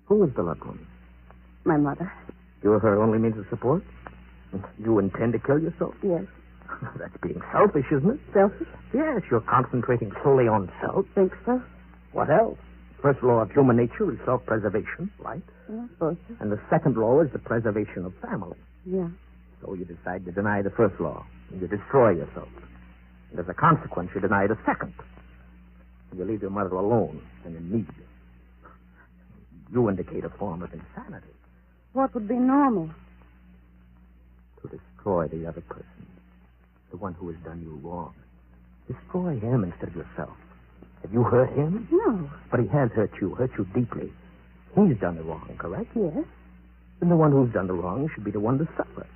Who was the loved one? My mother. You're her only means of support? You intend to kill yourself? Yes. That's being selfish, isn't it? Selfish? Yes, you're concentrating solely on self. Think so? What else? First law of human nature is self-preservation, right? Yeah, I suppose so. And the second law is the preservation of family. Yeah. So you decide to deny the first law, and you destroy yourself. And as a consequence, you deny the second. You leave your mother alone and in need. You indicate a form of insanity. What would be normal? To destroy the other person, the one who has done you wrong. Destroy him instead of yourself. Have you hurt him? No. But he has hurt you deeply. He's done the wrong, correct? Yes. Then the one who's done the wrong should be the one to suffer.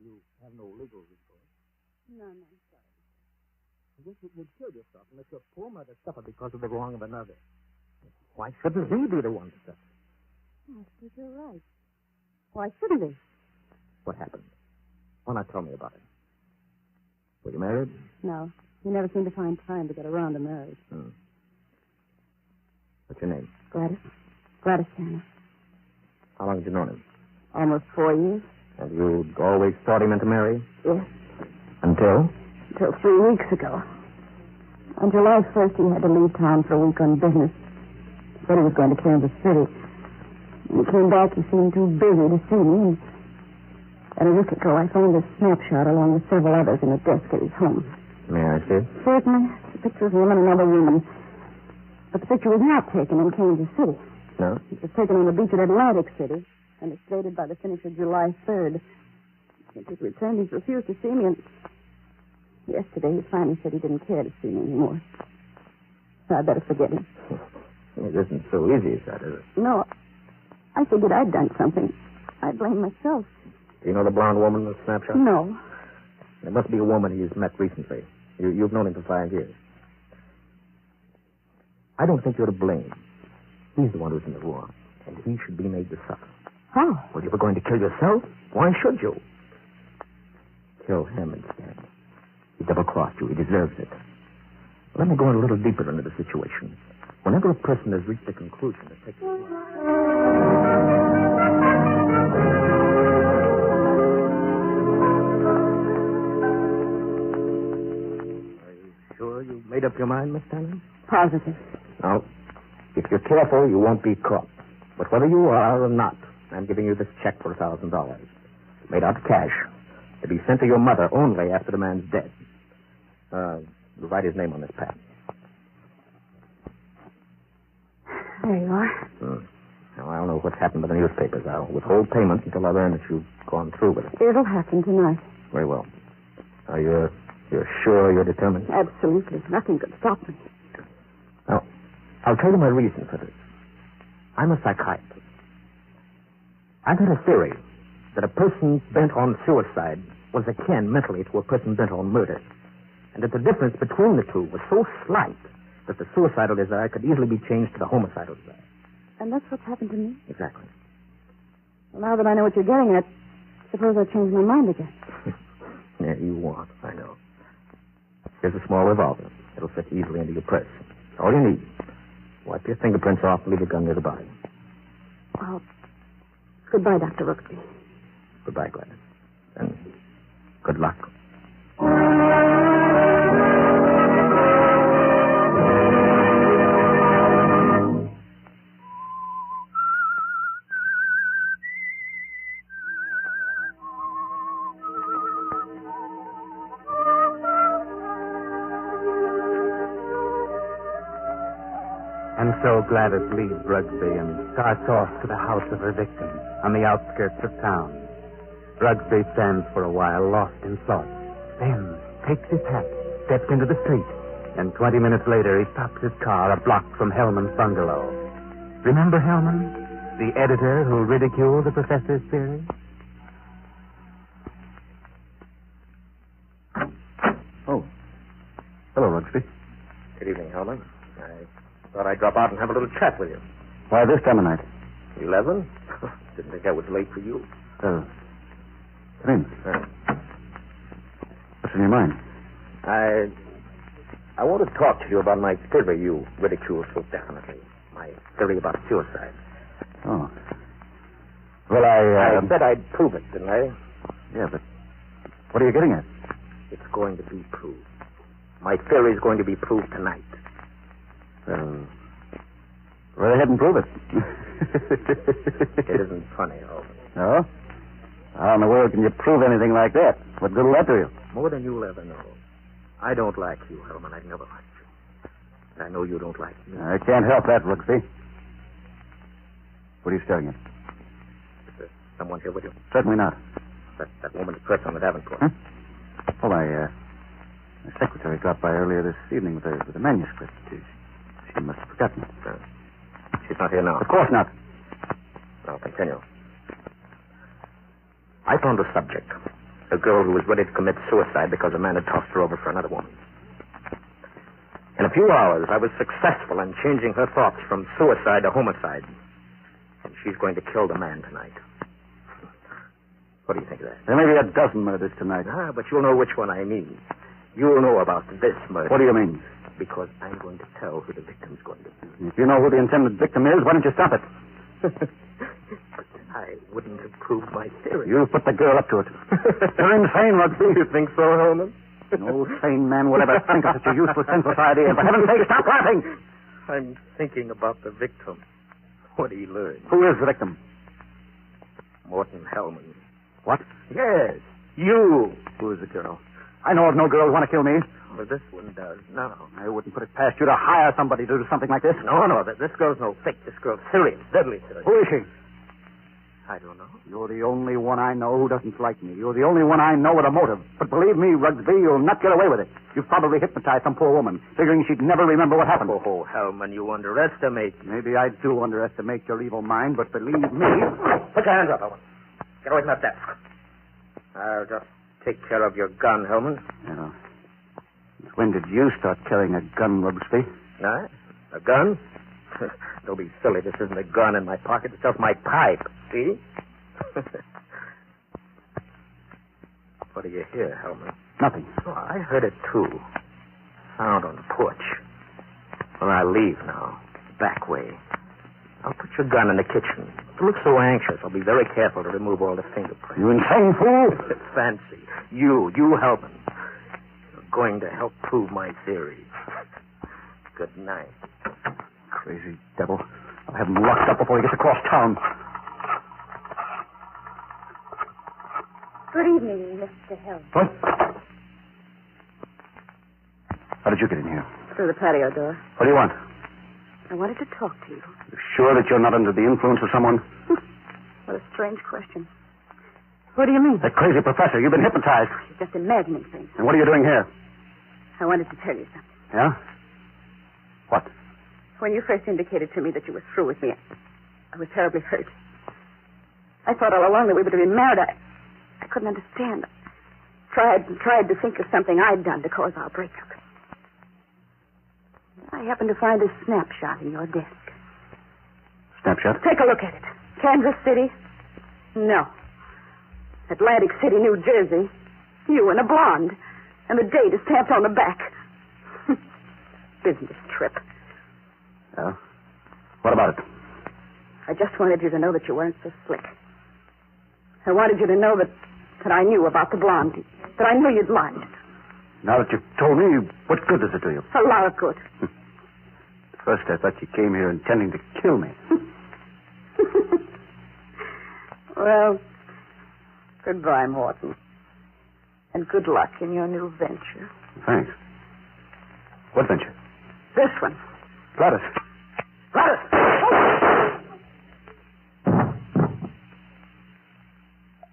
You have no legal recourse. No, sorry. I guess you would kill yourself and let your poor mother suffer because of the wrong of another. Why shouldn't he be the one to suffer? I think you're right. Why shouldn't he? What happened? Why not tell me about it? Were you married? No. He never seemed to find time to get around to marriage. What's your name? Gladys. Gladys Tanner. How long have you known him? Almost 4 years. And you always thought he meant to marry? Yes. Until? Until 3 weeks ago. On July 1st, he had to leave town for a week on business. He said he was going to Kansas City. When he came back, he seemed too busy to see me. And a week ago, I found a snapshot along with several others in a desk at his home. May I see it? Certainly. The picture of him and another woman. But the picture was not taken in Kansas City. No? It was taken on the beach at Atlantic City, and it's dated by the finish of July 3rd. Since his return, he's refused to see me, and yesterday he finally said he didn't care to see me anymore. So I better forget him. It isn't so easy as that, is it? No. I figured I'd done something. I blame myself. Do you know the blonde woman in the snapshot? No. It must be a woman he's met recently. You've known him for 5 years. I don't think you're to blame. He's the one who's in the wrong, and he should be made to suffer. How? Well, you were going to kill yourself? Why should you? Kill him instead. He double-crossed you. He deserves it. Let me go a little deeper into the situation. Whenever a person has reached a conclusion, it takes... Are you sure you made up your mind, Miss Stanley? Positive. Now, if you're careful, you won't be caught. But whether you are or not, I'm giving you this check for $1,000. Made out of cash. To be sent to your mother only after the man's dead. You'll write his name on this pad. There you are. Now, I don't know what's happened with the newspapers. I'll withhold payment until I learn that you've gone through with it. It'll happen tonight. Very well. Now, you're sure you're determined? Absolutely. Nothing could stop me. Now, I'll tell you my reason for this. I'm a psychiatrist. I've had a theory that a person bent on suicide was akin mentally to a person bent on murder, and that the difference between the two was so slight that the suicidal desire could easily be changed to the homicidal desire. And that's what's happened to me? Exactly. Well, now that I know what you're getting at, suppose I change my mind again. Yeah, you won't. I know. Here's a small revolver. It'll fit easily into your purse. All you need. Wipe your fingerprints off and leave your gun near the body. Well, goodbye, Dr. Rooksby. Goodbye, Gladys. And good luck. And so Gladys leaves Rugsby and starts off to the house of her victim on the outskirts of town. Rugsby stands for a while lost in thought, then takes his hat, steps into the street, and 20 minutes later he stops his car a block from Hellman's bungalow. Remember Hellman, the editor who ridiculed the professor's theory? Oh. Hello, Rugsby. Good evening, Hellman. I thought I'd drop out and have a little chat with you. Why this time of night? 11? Didn't think that was late for you. Come in. What's in your mind? I want to talk to you about my theory you ridicule so definitely. My theory about suicide. Oh. Well, I said I'd prove it, didn't I? Yeah, but what are you getting at? It's going to be proved. My theory is going to be proved tonight. Go ahead and prove it. It isn't funny, Hellman. No? How in the world can you prove anything like that? What good will that do you? More than you'll ever know. I don't like you, Hellman. I've never liked you. And I know you don't like me. I can't help that, Rooksby. What are you staring at? Is there someone here with you? Certainly not. That woman's purse on the Davenport. Huh? Oh, my secretary dropped by earlier this evening with a manuscript. She must have forgotten it. She's not here now. Of course not. Now, continue. I found a subject. A girl who was ready to commit suicide because a man had tossed her over for another woman. In a few hours, I was successful in changing her thoughts from suicide to homicide. And she's going to kill the man tonight. What do you think of that? There may be a dozen murders tonight. But you'll know which one I mean. You'll know about this murder. What do you mean? Because I'm going to tell who the victim's going to be. If you know who the intended victim is, why don't you stop it? But I wouldn't have proved my theory. You put the girl up to it. You're insane, Rugby. You think so, Hellman? No sane man would ever think of such a useless, senseless idea. For heaven's sake, stop laughing! I'm thinking about the victim. What he learned. Who is the victim? Morton Hellman. What? Yes, you. Who is the girl? I know of no girl who want to kill me. But this one does now. I wouldn't put it past you to hire somebody to do something like this. No, this girl's no fake. This girl's serious, deadly serious. Who is she? I don't know. You're the only one I know who doesn't like me. You're the only one I know with a motive. But believe me, Rugsby, you'll not get away with it. You've probably hypnotized some poor woman, figuring she'd never remember what happened. Oh, Hellman, you underestimate me. Maybe I do underestimate your evil mind, but believe me... Put your hands up, Hellman. Get away from that desk. I'll just take care of your gun, Hellman. Yeah. When did you start carrying a gun, Rugsby? A gun? Don't be silly. This isn't a gun in my pocket. It's just my pipe. See? What do you hear, Hellman? Nothing. Oh, I heard it, too. Sound on the porch. Well, I'll leave now. Back way. I'll put your gun in the kitchen. You look so anxious. I'll be very careful to remove all the fingerprints. You insane fool! Fancy. You Hellman. You're going to help prove my theory. Good night. Crazy devil. I'll have him locked up before he gets across town. Good evening, Mr. Hill. What? How did you get in here? Through the patio door. What do you want? I wanted to talk to you. You sure that you're not under the influence of someone? What a strange question. What do you mean? That crazy professor. You've been hypnotized. You're just imagining things. And what are you doing here? I wanted to tell you something. Yeah? What? When you first indicated to me that you were through with me, I was terribly hurt. I thought all along that we were to be married. I couldn't understand. Tried to think of something I'd done to cause our breakup. I happened to find a snapshot in your desk. Snapshot? Take a look at it. Kansas City? No. Atlantic City, New Jersey. You and a blonde. And the date is stamped on the back. Business trip. Yeah? What about it? I just wanted you to know that you weren't so slick. I wanted you to know that I knew about the blonde. That I knew you'd lied. Now that you've told me, what good does it do you? A lot of good. First, I thought you came here intending to kill me. Well, goodbye, Morton. And good luck in your new venture. Thanks. What venture? This one. Gladys. Gladys!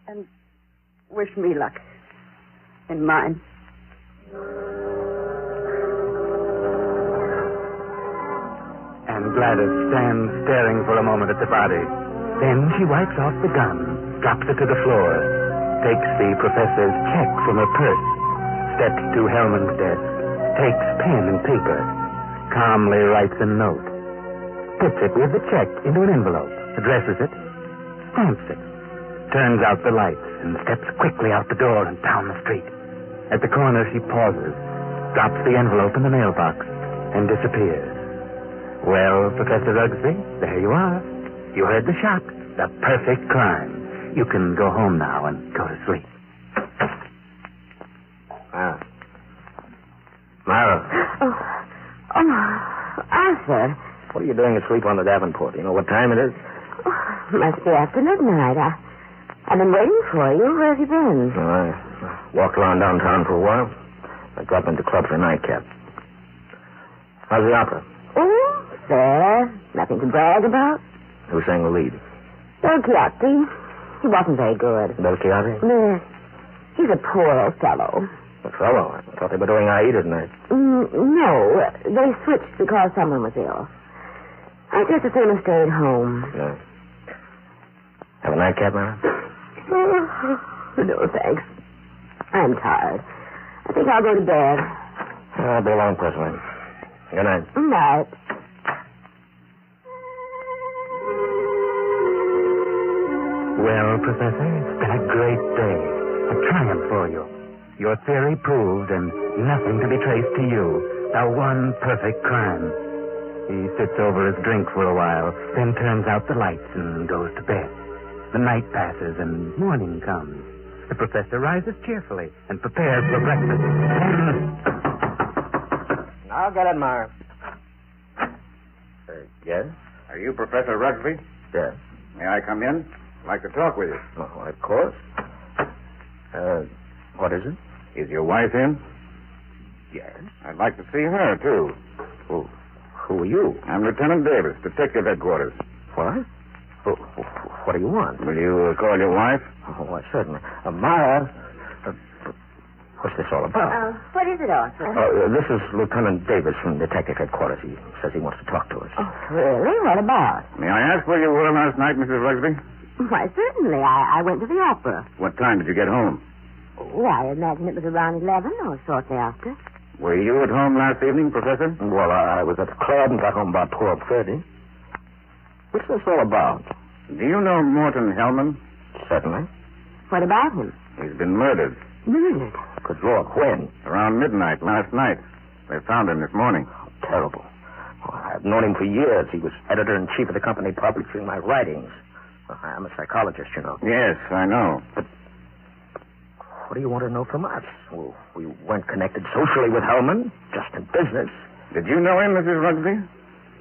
And wish me luck. In mine. And Gladys stands staring for a moment at the body. Then she wipes off the gun, drops it to the floor, takes the professor's check from her purse, steps to Hellman's desk, takes pen and paper, calmly writes a note, puts it with the check into an envelope, addresses it, stamps it, turns out the lights, and steps quickly out the door and down the street. At the corner, she pauses, drops the envelope in the mailbox, and disappears. Well, Professor Rugsby, there you are. You heard the shot. The perfect crime. You can go home now and go to sleep. Myra. Arthur. What are you doing asleep on the Davenport? You know what time it is? Must be after midnight. I've been waiting for you. Where have you been? I walked around downtown for a while. I dropped into the club for a nightcap. How's the opera? Oh, fair. Nothing to brag about. Who sang the lead? Del Chiatti. He wasn't very good. Del Chiatti? Yes. He's a poor old fellow. A fellow? I thought they were doing Aida tonight. No. They switched because someone was ill. I just as soon have stayed home. Yeah. Have a nightcap, Mara? No, thanks. I'm tired. I think I'll go to bed. I'll be along presently. Good night. Night. Well, Professor, it's been a great day. A triumph for you. Your theory proved and nothing to be traced to you. The one perfect crime. He sits over his drink for a while, then turns out the lights and goes to bed. The night passes and morning comes. The professor rises cheerfully and prepares for breakfast. I'll get it, Myra. Yes? Are you Professor Rugsby? Yes. May I come in? I'd like to talk with you. Oh, of course. What is it? Is your wife in? Yes. I'd like to see her, too. Who are you? I'm Lieutenant Davis, Detective Headquarters. What? What do you want? Will you call your wife? Oh, why, certainly. Myra, what's this all about? What is it, Arthur? This is Lieutenant Davis from Detective Headquarters. He says he wants to talk to us. Oh, really? What about? May I ask where you were last night, Mrs. Rugsby? Why, certainly. I went to the opera. What time did you get home? Oh, I imagine it was around 11 or shortly after. Were you at home last evening, Professor? Well, I was at the club and got home about 12:30. What's this all about? Do you know Morton Hellman? Certainly. What about him? He's been murdered. Murdered? Good Lord, when? Around midnight last night. They found him this morning. Terrible. Well, I've known him for years. He was editor-in-chief of the company publishing my writings. I'm a psychologist, you know. Yes, I know. But what do you want to know from us? Well, we weren't connected socially with Hellman, just in business. Did you know him, Mrs. Rugsby?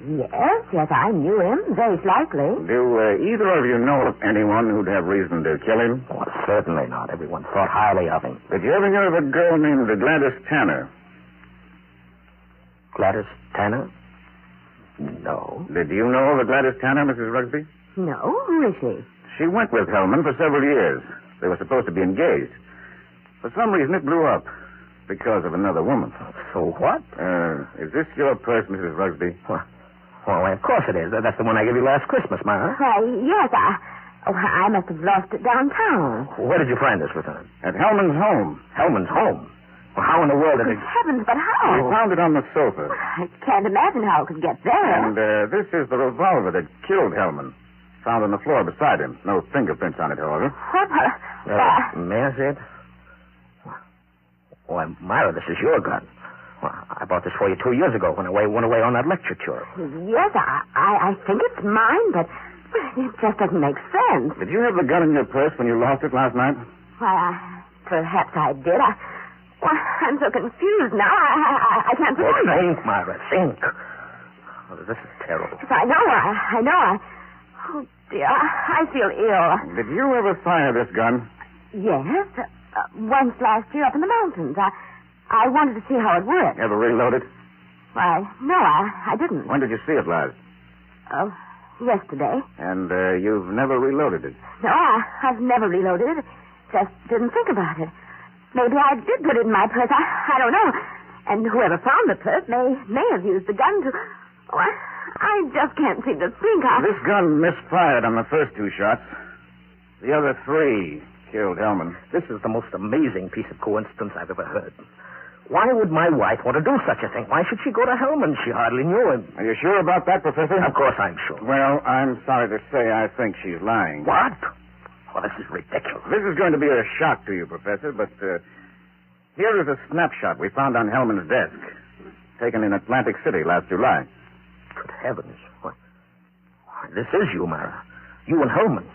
Yes, I knew him, very slightly. Do either of you know of anyone who'd have reason to kill him? Well, certainly not. Everyone thought highly of him. Did you ever hear of a girl named Gladys Tanner? Gladys Tanner? No. Did you know of a Gladys Tanner, Mrs. Rugsby? No, who is she? She went with Hellman for several years. They were supposed to be engaged. For some reason, it blew up. Because of another woman. So what? Is this your purse, Mrs. Rugsby? Well, of course it is. That's the one I gave you last Christmas, Myra. Why, yes, I must have lost it downtown. Where did you find this, Lieutenant? At Hellman's home. Hellman's home? Well, how in the world did it... Heavens, but how? We found it on the sofa. I can't imagine how it could get there. And this is the revolver that killed Hellman. Found on the floor beside him. No fingerprints on it, however. What? May I see it? Why, Myra, this is your gun. Well, I bought this for you 2 years ago when I went away on that lecture tour. Yes, I think it's mine, but it just doesn't make sense. Did you have the gun in your purse when you lost it last night? Why, perhaps I did. I'm so confused now. I can't... Well, think, Myra, think. Oh, this is terrible. Yes, I know. Oh, dear, I feel ill. Did you ever fire this gun? Yes, once last year up in the mountains. I wanted to see how it worked. Ever reload it? Why, no, I didn't. When did you see it last? Yesterday. And you've never reloaded it? No, I've never reloaded it. Just didn't think about it. Maybe I did put it in my purse. I don't know. And whoever found the purse may have used the gun to... Oh, I just can't seem to think. This gun misfired on the first 2 shots. The other 3 killed Hellman. This is the most amazing piece of coincidence I've ever heard. Why would my wife want to do such a thing? Why should she go to Hellman? She hardly knew him. Are you sure about that, Professor? Of course I'm sure. Well, I'm sorry to say I think she's lying. What? Well, this is ridiculous. This is going to be a shock to you, Professor, but here is a snapshot we found on Hellman's desk, taken in Atlantic City last July. Good heavens. Why, this is you, Myra. You and Hellman.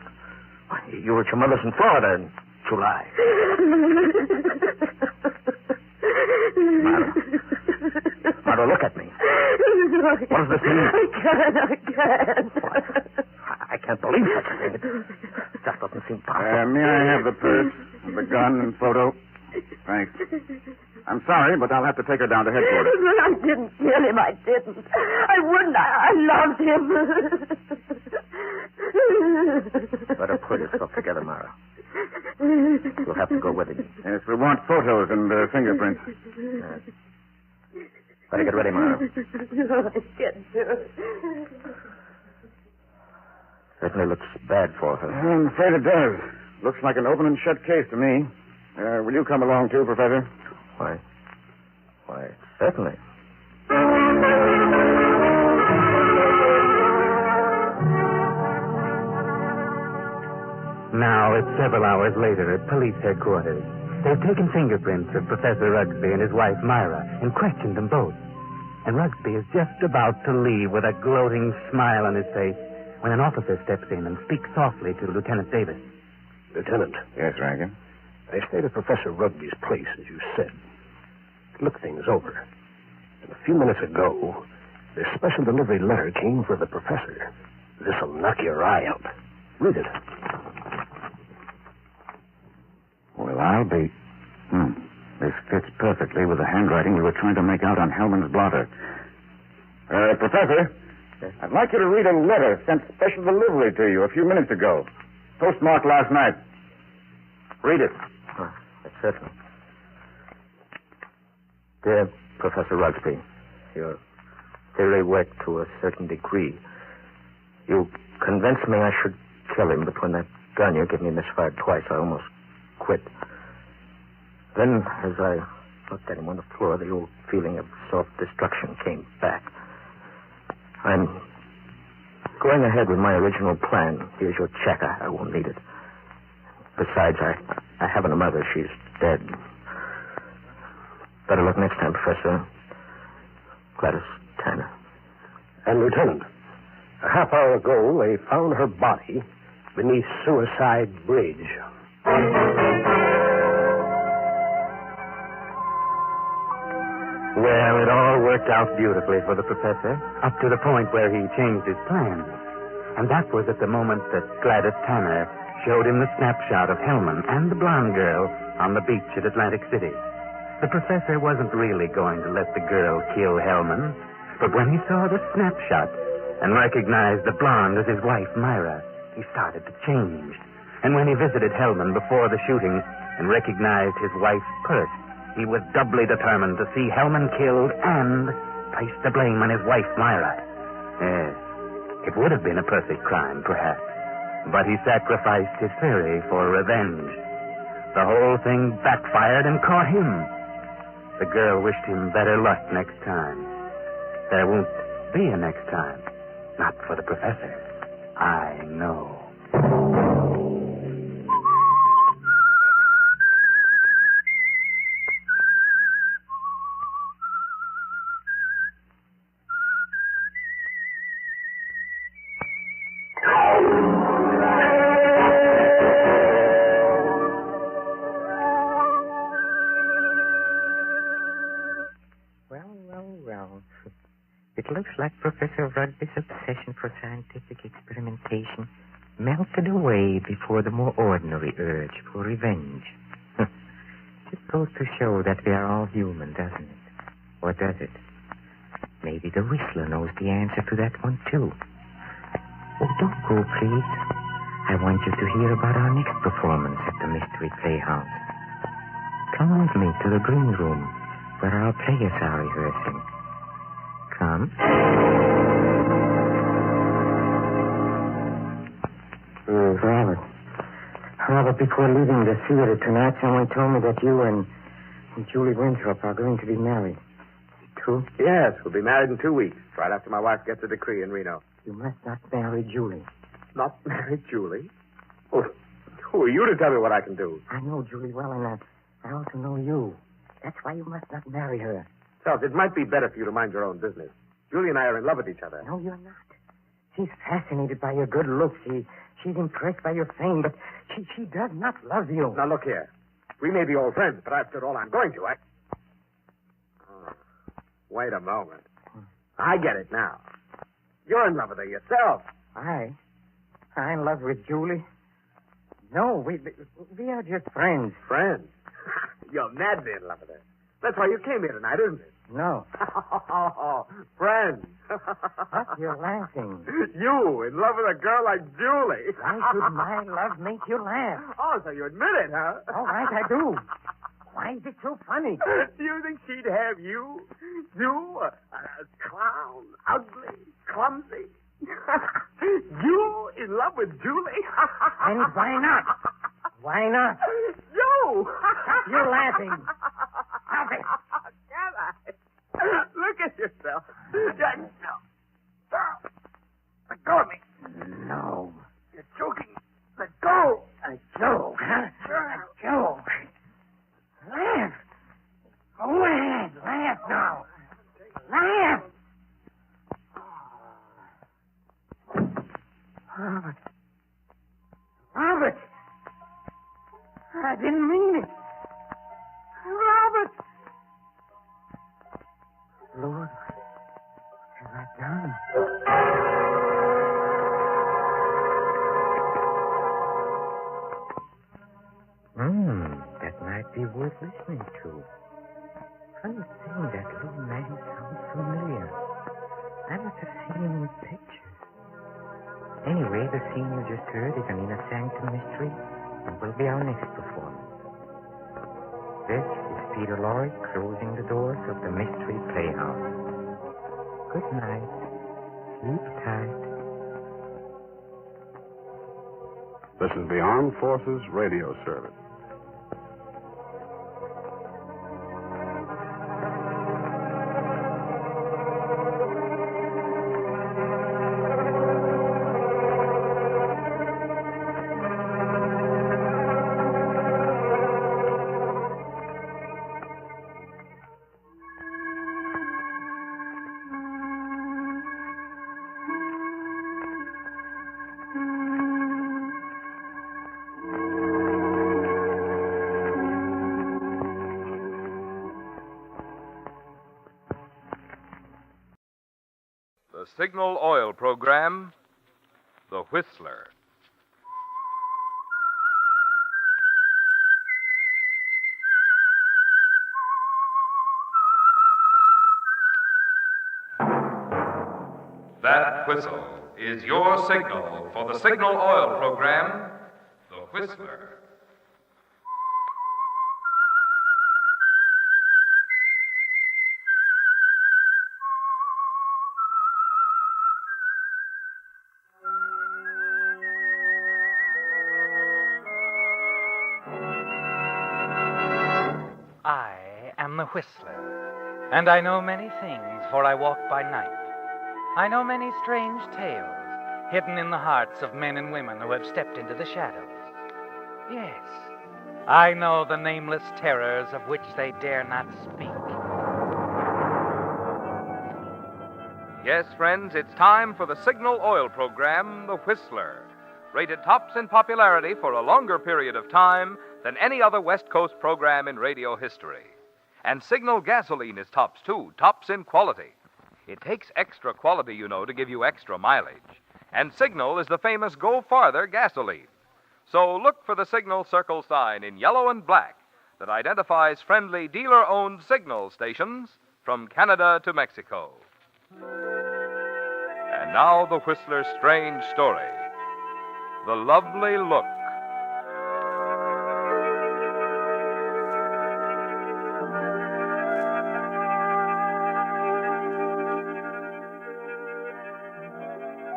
Why, you were at your mother's in Florida in July. Myra, look at me. What does this mean? I can't. I can't believe such a thing. It just doesn't seem possible. May I have the purse, the gun, and photo? Thanks. I'm sorry, but I'll have to take her down to headquarters. I didn't kill him. I didn't. I wouldn't. I loved him. Better pull yourself together, Myra. You'll have to go with him. Yes, we want photos and fingerprints. Yes. Better get ready, Myra. I can't do it. Certainly looks bad for her. I'm afraid it does. Looks like an open and shut case to me. Will you come along, too, Professor? Why, certainly. Now, it's several hours later at police headquarters. They've taken fingerprints of Professor Rugsby and his wife, Myra, and questioned them both. And Rugsby is just about to leave with a gloating smile on his face when an officer steps in and speaks softly to Lieutenant Davis. Lieutenant. Yes, Rankin? I stayed at Professor Rugby's place, as you said. Look things over. And a few minutes ago, this special delivery letter came for the professor. This'll knock your eye out. Read it. Well, I'll be... This fits perfectly with the handwriting we were trying to make out on Hellman's blotter. Professor, Inspector? I'd like you to read a letter sent special delivery to you a few minutes ago. Postmarked last night. Read it. Oh, certainly. Dear Professor Rugsby, your theory worked to a certain degree. You convinced me I should kill him, but when that gun you gave me misfired twice, I almost quit. Then, as I looked at him on the floor, the old feeling of self-destruction came back. I'm going ahead with my original plan. Here's your check. I won't need it. Besides, I haven't a mother. She's dead. Better luck next time, Professor. Gladys Tanner. And, Lieutenant, a half hour ago, they found her body beneath Suicide Bridge. Well, it all worked out beautifully for the professor, up to the point where he changed his plans. And that was at the moment that Gladys Tanner showed him the snapshot of Hellman and the blonde girl on the beach at Atlantic City. The professor wasn't really going to let the girl kill Hellman, but when he saw the snapshot and recognized the blonde as his wife, Myra, he started to change. And when he visited Hellman before the shooting and recognized his wife's purse, he was doubly determined to see Hellman killed and place the blame on his wife, Myra. Yes, it would have been a perfect crime, perhaps, but he sacrificed his theory for revenge. The whole thing backfired and caught him. The girl wished him better luck next time. There won't be a next time. Not for the professor. I know. It looks like Professor Rugby's obsession for scientific experimentation melted away before the more ordinary urge for revenge. Just goes to show that we are all human, doesn't it? Or does it? Maybe the Whistler knows the answer to that one, too. Oh, don't go, please. I want you to hear about our next performance at the Mystery Playhouse. Come with me to the green room where our players are rehearsing. Come. Robert, before leaving the theater tonight, someone told me that you and Julie Winthrop are going to be married. True? Yes, we'll be married in 2 weeks, right after my wife gets a decree in Reno. You must not marry Julie. Not marry Julie? Oh, who are you to tell me what I can do? I know Julie well, and I also know you. That's why you must not marry her. Charles, it might be better for you to mind your own business. Julie and I are in love with each other. No, you're not. She's fascinated by your good looks. She's impressed by your fame, but she does not love you. Now, look here. We may be old friends, but I've said all I'm going to. Wait a moment. I get it now. You're in love with her yourself. I'm in love with Julie. No, we are just friends. Friends? You're madly in love with her. That's why you came here tonight, isn't it? No. Friends. What? You're laughing. You, in love with a girl like Julie. Why should my love make you laugh? Oh, so you admit it, huh? All right, I do. Why is it so funny? Do you think she'd have you? You, a clown, ugly, clumsy. You in love with Julie? And why not? Why not? You! You're laughing. Stop it. Can I? Look at yourself. No. Let go of me. No. You're choking. Let go. A joke, huh? A joke. Laugh. Go ahead. Laugh now. Laugh. Robert. Robert. I didn't mean it. Robert. Lord, what have I done? That might be worth listening to. Funny thing, that little man sounds familiar. I must have seen him in pictures. Anyway, the scene you just heard is an inner sanctum mystery and will be our next performance. This is Peter Lorre closing the doors of the Mystery Playhouse. Good night. Sleep tight. This is the Armed Forces Radio Service. The Signal Oil Program, The Whistler. That whistle is your signal for the Signal Oil Program, The Whistler. I am the Whistler, and I know many things, for I walk by night. I know many strange tales hidden in the hearts of men and women who have stepped into the shadows. Yes, I know the nameless terrors of which they dare not speak. Yes, friends, it's time for the Signal Oil Program, The Whistler, rated tops in popularity for a longer period of time than any other West Coast program in radio history. And Signal gasoline is tops, too, tops in quality. It takes extra quality, you know, to give you extra mileage. And Signal is the famous Go Farther gasoline. So look for the Signal Circle sign in yellow and black that identifies friendly dealer-owned Signal stations from Canada to Mexico. And now the Whistler's strange story. The Lovely Look.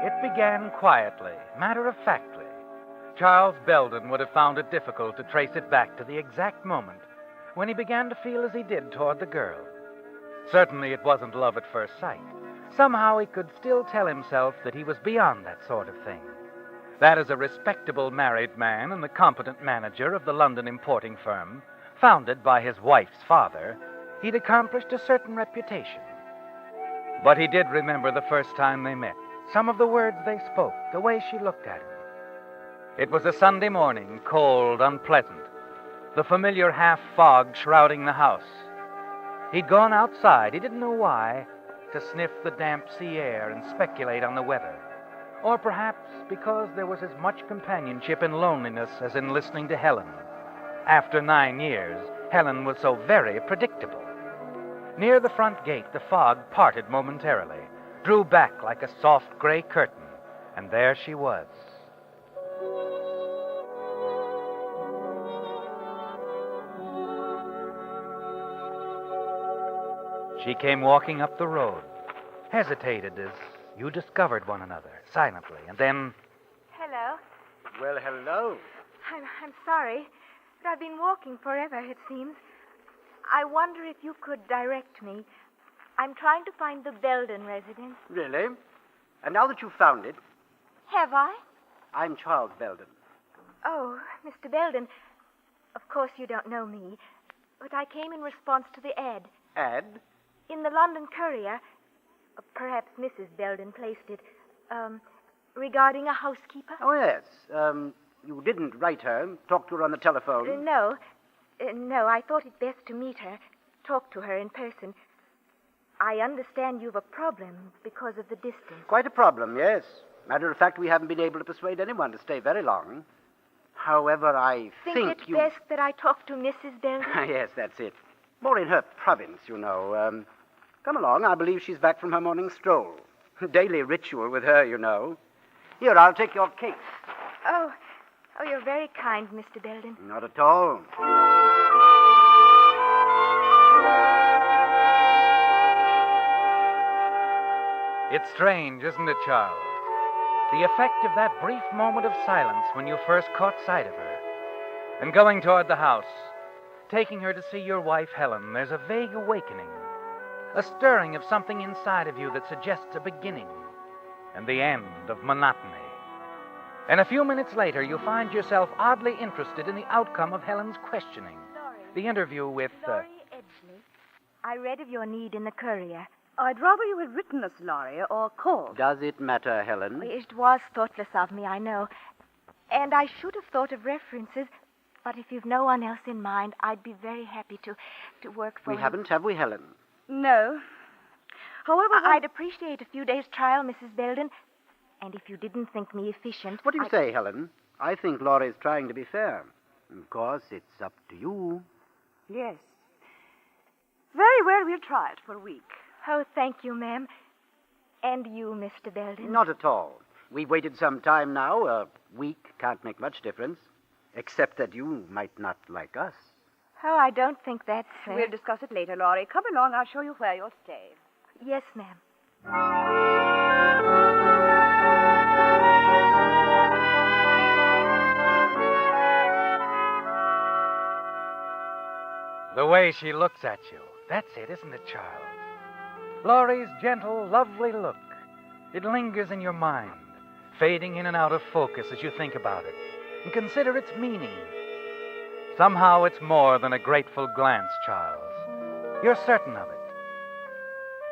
It began quietly, matter-of-factly. Charles Belden would have found it difficult to trace it back to the exact moment when he began to feel as he did toward the girl. Certainly it wasn't love at first sight. Somehow he could still tell himself that he was beyond that sort of thing. That as a respectable married man and the competent manager of the London importing firm, founded by his wife's father, he'd accomplished a certain reputation. But he did remember the first time they met, some of the words they spoke, the way she looked at him. It was a Sunday morning, cold, unpleasant, the familiar half-fog shrouding the house. He'd gone outside, he didn't know why, to sniff the damp sea air and speculate on the weather. Or perhaps because there was as much companionship in loneliness as in listening to Helen. After 9 years, Helen was so very predictable. Near the front gate, the fog parted momentarily, drew back like a soft gray curtain, and there she was. She came walking up the road, hesitated as you discovered one another, silently, and then... Hello. Well, hello. I'm sorry, but I've been walking forever, it seems. I wonder if you could direct me. I'm trying to find the Belden residence. Really? And now that you've found it... Have I? I'm Charles Belden. Oh, Mr. Belden. Of course you don't know me, but I came in response to the ad. Ad? In the London Courier. Perhaps Mrs. Belden placed it. Regarding a housekeeper? Oh, yes. You didn't write her, talk to her on the telephone? No. No, I thought it best to meet her, talk to her in person. I understand you've a problem because of the distance. Quite a problem, yes. Matter of fact, we haven't been able to persuade anyone to stay very long. However, I think it's best that I talk to Mrs. Belden? Yes, that's it. More in her province, you know. Come along. I believe she's back from her morning stroll. Daily ritual with her, you know. Here, I'll take your cake. Oh, you're very kind, Mr. Belden. Not at all. It's strange, isn't it, Charles? The effect of that brief moment of silence when you first caught sight of her. And going toward the house, taking her to see your wife, Helen, there's a vague awakening. A stirring of something inside of you that suggests a beginning and the end of monotony. And a few minutes later, you find yourself oddly interested in the outcome of Helen's questioning. The interview with... Laurie Edgley. I read of your need in the Courier. I'd rather you had written us, Laurie, or called. Does it matter, Helen? It was thoughtless of me, I know. And I should have thought of references, but if you've no one else in mind, I'd be very happy to work for you. We haven't, have we, Helen? No. However, I'd appreciate a few days' trial, Mrs. Belden. And if you didn't think me efficient... What do you say, Helen? I think Laurie's trying to be fair. Of course, it's up to you. Yes. Very well, we'll try it for a week. Oh, thank you, ma'am. And you, Mr. Belden. Not at all. We've waited some time now. A week can't make much difference. Except that you might not like us. Oh, I don't think that's fair. We'll discuss it later, Laurie. Come along, I'll show you where you'll stay. Yes, ma'am. The way she looks at you. That's it, isn't it, Charles? Laurie's gentle, lovely look. It lingers in your mind, fading in and out of focus as you think about it and consider its meaning. Somehow it's more than a grateful glance, Charles. You're certain of it.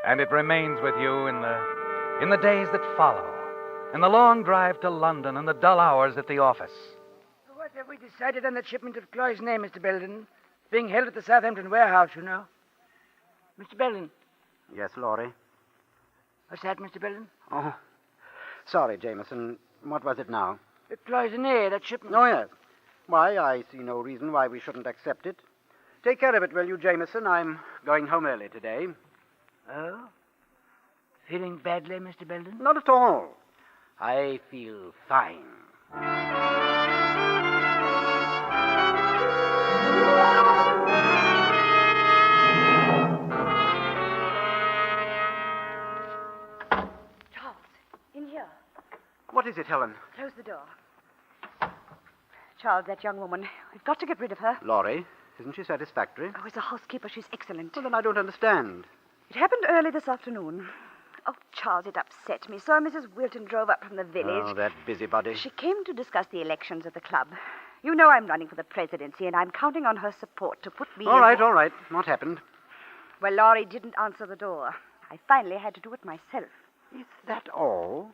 And it remains with you in the days that follow, in the long drive to London and the dull hours at the office. What have we decided on the shipment of Cloy's name, Mr. Belden? Being held at the Southampton warehouse, you know. Mr. Belden. Yes, Laurie? What's that, Mr. Belden? Oh, sorry, Jameson. What was it now? The Cloysonet, that shipment. Oh, yes. Why, I see no reason why we shouldn't accept it. Take care of it, will you, Jameson? I'm going home early today. Oh? Feeling badly, Mr. Belden? Not at all. I feel fine. In here. What is it, Helen? Close the door. Charles, that young woman. We've got to get rid of her. Laurie, isn't she satisfactory? Oh, as a housekeeper, she's excellent. Well, then I don't understand. It happened early this afternoon. Oh, Charles, it upset me. So Mrs. Wilton drove up from the village. Oh, that busybody. She came to discuss the elections at the club. You know I'm running for the presidency, and I'm counting on her support to put me All right. What happened? Well, Laurie didn't answer the door. I finally had to do it myself. Is that all?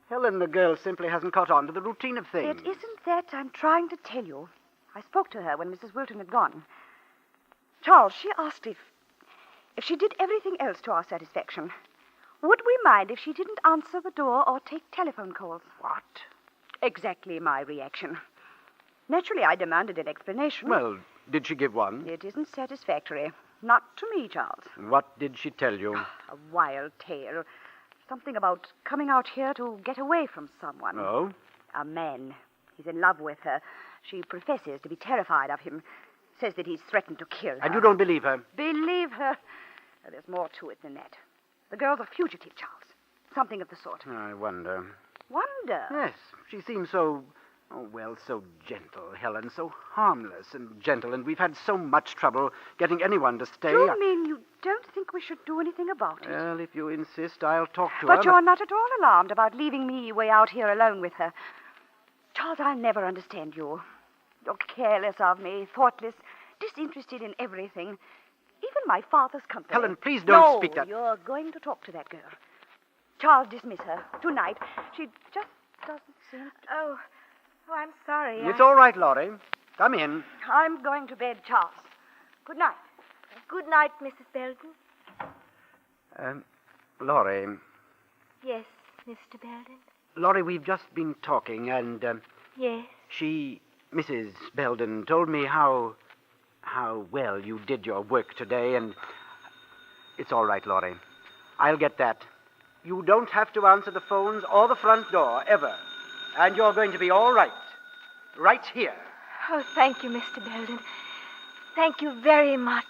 Helen, the girl simply hasn't caught on to the routine of things. It isn't that I'm trying to tell you. I spoke to her when Mrs. Wilton had gone. Charles, she asked if she did everything else to our satisfaction, would we mind if she didn't answer the door or take telephone calls? What? Exactly my reaction. Naturally, I demanded an explanation. Well, did she give one? It isn't satisfactory. Not to me, Charles. What did she tell you? A wild tale. Something about coming out here to get away from someone. Oh? A man. He's in love with her. She professes to be terrified of him. Says that he's threatened to kill her. And you don't believe her? Believe her? There's more to it than that. The girl's a fugitive, Charles. Something of the sort. I wonder. Wonder? Yes. She seems so gentle, Helen. So harmless and gentle. And we've had so much trouble getting anyone to stay. Do you mean you don't think we should do anything about it? Well, if you insist, I'll talk to her. But you're not at all alarmed about leaving me way out here alone with her. Charles, I'll never understand you. You're careless of me, thoughtless, disinterested in everything. Even my father's company. Helen, please don't speak that. No, you're going to talk to that girl. Charles, dismiss her. Tonight. She just doesn't seem to... Oh, I'm sorry. It's all right, Laurie. Come in. I'm going to bed, Charles. Good night. Good night, Mrs. Belden. Laurie. Yes, Mr. Belden. Laurie, we've just been talking, and... Yes? Mrs. Belden, told me how well you did your work today, and... It's all right, Laurie. I'll get that. You don't have to answer the phones or the front door, ever. And you're going to be all right. Right here. Oh, thank you, Mr. Belden. Thank you very much.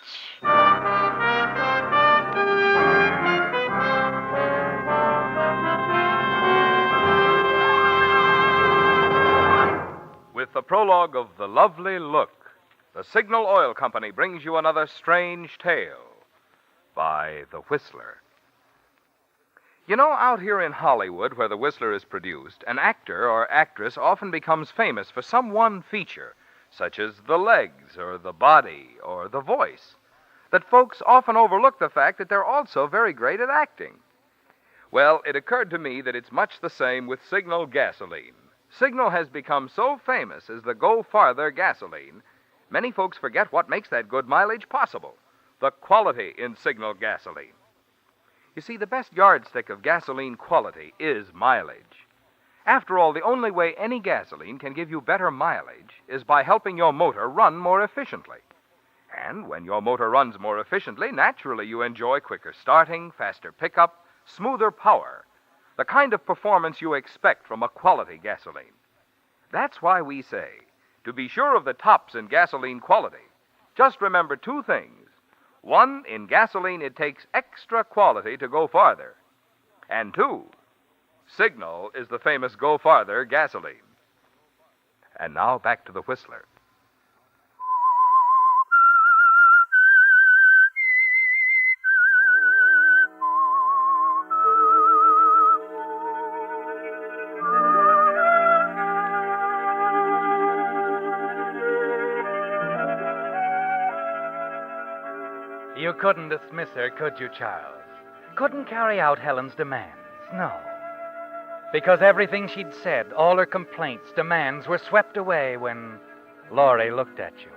With the prologue of The Lovely Look, the Signal Oil Company brings you another strange tale by The Whistler. You know, out here in Hollywood, where The Whistler is produced, an actor or actress often becomes famous for some one feature, such as the legs or the body or the voice, that folks often overlook the fact that they're also very great at acting. Well, it occurred to me that it's much the same with Signal gasoline. Signal has become so famous as the Go Farther gasoline, many folks forget what makes that good mileage possible: the quality in Signal gasoline. You see, the best yardstick of gasoline quality is mileage. After all, the only way any gasoline can give you better mileage is by helping your motor run more efficiently. And when your motor runs more efficiently, naturally you enjoy quicker starting, faster pickup, smoother power, the kind of performance you expect from a quality gasoline. That's why we say, to be sure of the tops in gasoline quality, just remember two things. One, in gasoline, it takes extra quality to go farther. And two, Signal is the famous Go Farther gasoline. And now back to the Whistler. You couldn't dismiss her, could you, Charles? Couldn't carry out Helen's demands, no. Because everything she'd said, all her complaints, demands, were swept away when Laurie looked at you.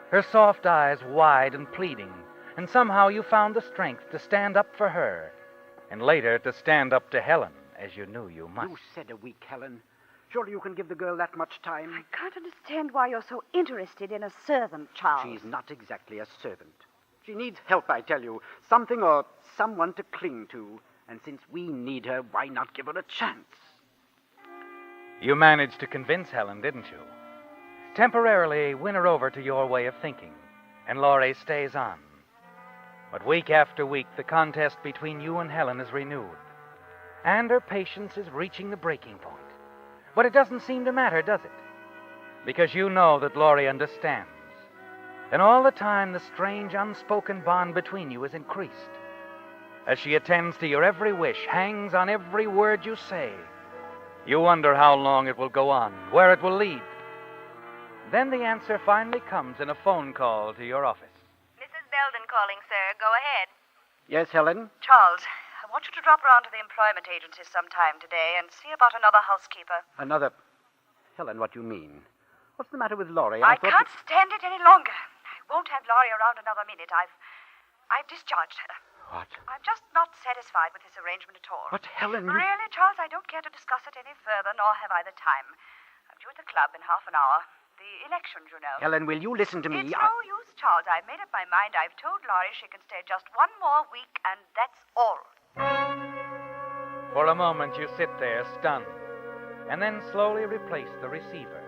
Her soft eyes wide and pleading, and somehow you found the strength to stand up for her, and later to stand up to Helen, as you knew you must. You said a week, Helen. Surely you can give the girl that much time. I can't understand why you're so interested in a servant, Charles. She's not exactly a servant. She needs help, I tell you. Something or someone to cling to. And since we need her, why not give her a chance? You managed to convince Helen, didn't you? Temporarily win her over to your way of thinking, and Laurie stays on. But week after week, the contest between you and Helen is renewed, and her patience is reaching the breaking point. But it doesn't seem to matter, does it? Because you know that Laurie understands. And all the time, the strange, unspoken bond between you is increased. As she attends to your every wish, hangs on every word you say, you wonder how long it will go on, where it will lead. Then the answer finally comes in a phone call to your office. Mrs. Belden calling, sir. Go ahead. Yes, Helen? Charles, I want you to drop around to the employment agency sometime today and see about another housekeeper. Another... Helen, what do you mean? What's the matter with Laurie? I can't stand it any longer. I won't have Laurie around another minute. I've discharged her. What? I'm just not satisfied with this arrangement at all. But, Helen... Really, Charles, I don't care to discuss it any further, nor have I the time. I'm due at the club in half an hour. The elections, you know. Helen, will you listen to me? It's no use, Charles. I've made up my mind. I've told Laurie she can stay just one more week, and that's all. For a moment, you sit there, stunned, and then slowly replace the receiver.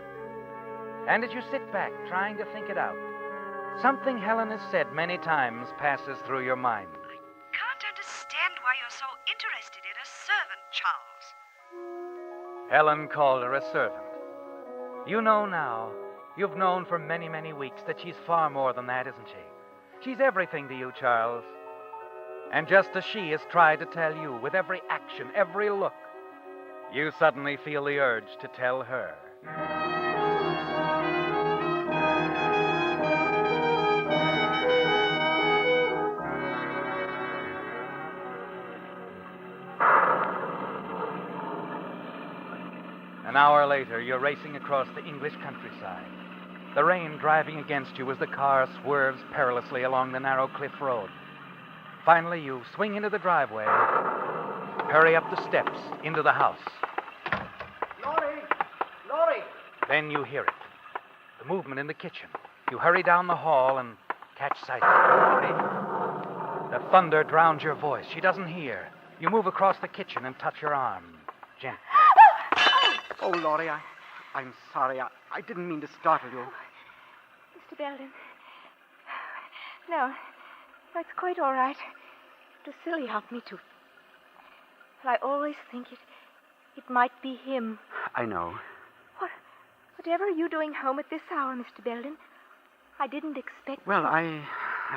And as you sit back, trying to think it out, something Helen has said many times passes through your mind. I can't understand why you're so interested in a servant, Charles. Helen called her a servant. You know now, you've known for many, many weeks that she's far more than that, isn't she? She's everything to you, Charles. And just as she has tried to tell you with every action, every look, you suddenly feel the urge to tell her. An hour later, you're racing across the English countryside, the rain driving against you as the car swerves perilously along the narrow cliff road. Finally, you swing into the driveway, hurry up the steps into the house. Laurie! Laurie! Then you hear it, the movement in the kitchen. You hurry down the hall and catch sight of her. Laurie! The thunder drowns your voice. She doesn't hear. You move across the kitchen and touch her arm gently. Oh, Laurie, I'm sorry. I didn't mean to startle you. Mr. Belden. No, it's quite all right. It was silly of me to. But I always think it might be him. I know. Whatever are you doing home at this hour, Mr. Belden? I didn't expect. Well, I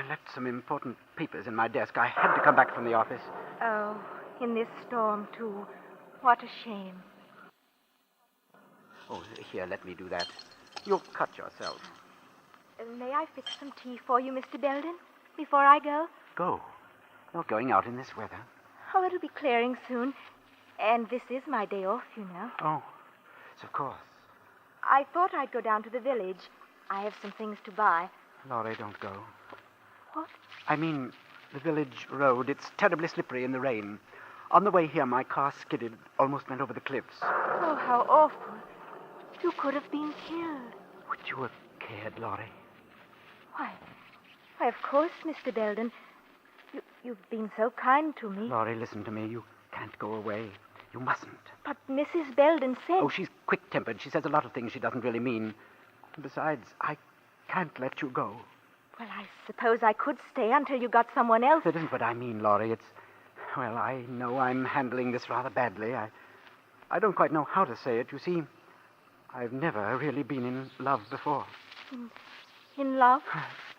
left some important papers in my desk. I had to come back from the office. Oh, in this storm, too. What a shame. Oh, here, let me do that. You'll cut yourself. May I fix some tea for you, Mr. Belden, before I go? Go. You're going out in this weather. Oh, it'll be clearing soon. And this is my day off, you know. Oh, yes, of course. I thought I'd go down to the village. I have some things to buy. Laurie, don't go. What? I mean, the village road. It's terribly slippery in the rain. On the way here, my car skidded, almost went over the cliffs. Oh, how awful. You could have been killed. Would you have cared, Laurie? Why, of course, Mr. Belden. You've been so kind to me. Laurie, listen to me. You can't go away. You mustn't. But Mrs. Belden said... Oh, she's quick-tempered. She says a lot of things she doesn't really mean. Besides, I can't let you go. Well, I suppose I could stay until you got someone else. That isn't what I mean, Laurie. It's... Well, I know I'm handling this rather badly. I don't quite know how to say it. You see, I've never really been in love before. In love?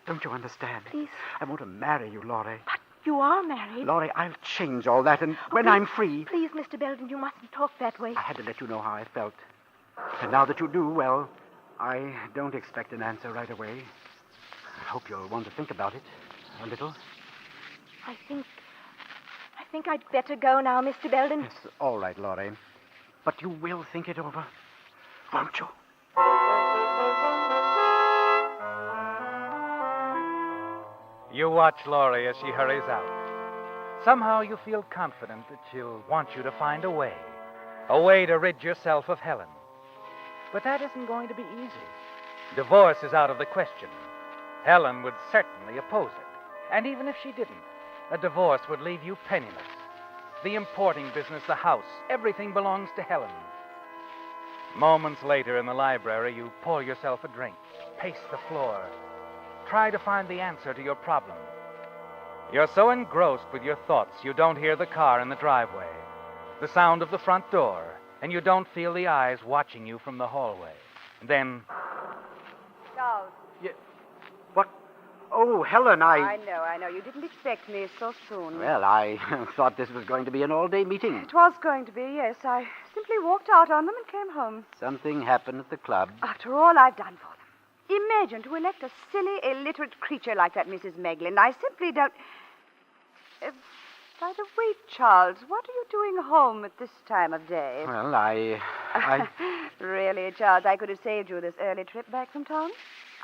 Don't you understand? Please. I want to marry you, Laurie. But you are married. Laurie, I'll change all that, and when please, I'm free... Please, Mr. Belden, you mustn't talk that way. I had to let you know how I felt. And now that you do, well, I don't expect an answer right away. I hope you'll want to think about it a little. I think I'd better go now, Mr. Belden. Yes, all right, Laurie. But you will think it over, won't you? You watch Laurie as she hurries out. Somehow you feel confident that she'll want you to find a way to rid yourself of Helen. But that isn't going to be easy. Divorce is out of the question. Helen would certainly oppose it. And even if she didn't, a divorce would leave you penniless. The importing business, the house, everything belongs to Helen. Moments later in the library, you pour yourself a drink, pace the floor, try to find the answer to your problem. You're so engrossed with your thoughts, you don't hear the car in the driveway, the sound of the front door, and you don't feel the eyes watching you from the hallway. And then... Charles. What? Oh, Helen, I know. You didn't expect me so soon. Well, I thought this was going to be an all-day meeting. It was going to be, yes. I simply walked out on them and came home. Something happened at the club. After all I've done for them. Imagine to elect a silly, illiterate creature like that Mrs. Meglin. I simply don't... by the way, Charles, what are you doing home at this time of day? Well, I... Really, Charles, I could have saved you this early trip back from town.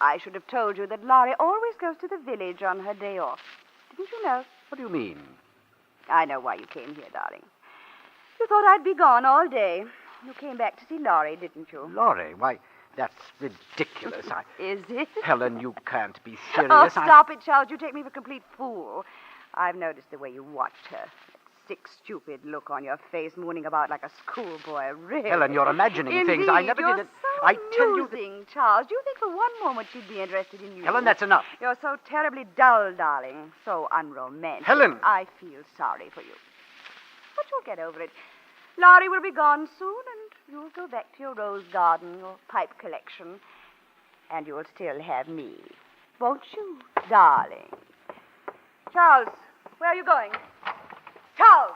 I should have told you that Laurie always goes to the village on her day off. Didn't you know? What do you mean? I know why you came here, darling. You thought I'd be gone all day. You came back to see Laurie, didn't you? Laurie? Why, that's ridiculous. Is it? Helen, you can't be serious. Oh, stop it, Charles. You take me for a complete fool. I've noticed the way you watched her. That sick, stupid look on your face, mooning about like a schoolboy. Really. Helen, you're imagining Indeed, things I never you're did. So I tell you that... Charles. Do you think for one moment she'd be interested in you? Helen, that's enough. You're so terribly dull, darling. So unromantic. Helen! I feel sorry for you. But you'll get over it. Laurie will be gone soon, and you'll go back to your rose garden, your pipe collection. And you'll still have me. Won't you, darling? Charles, where are you going? Charles!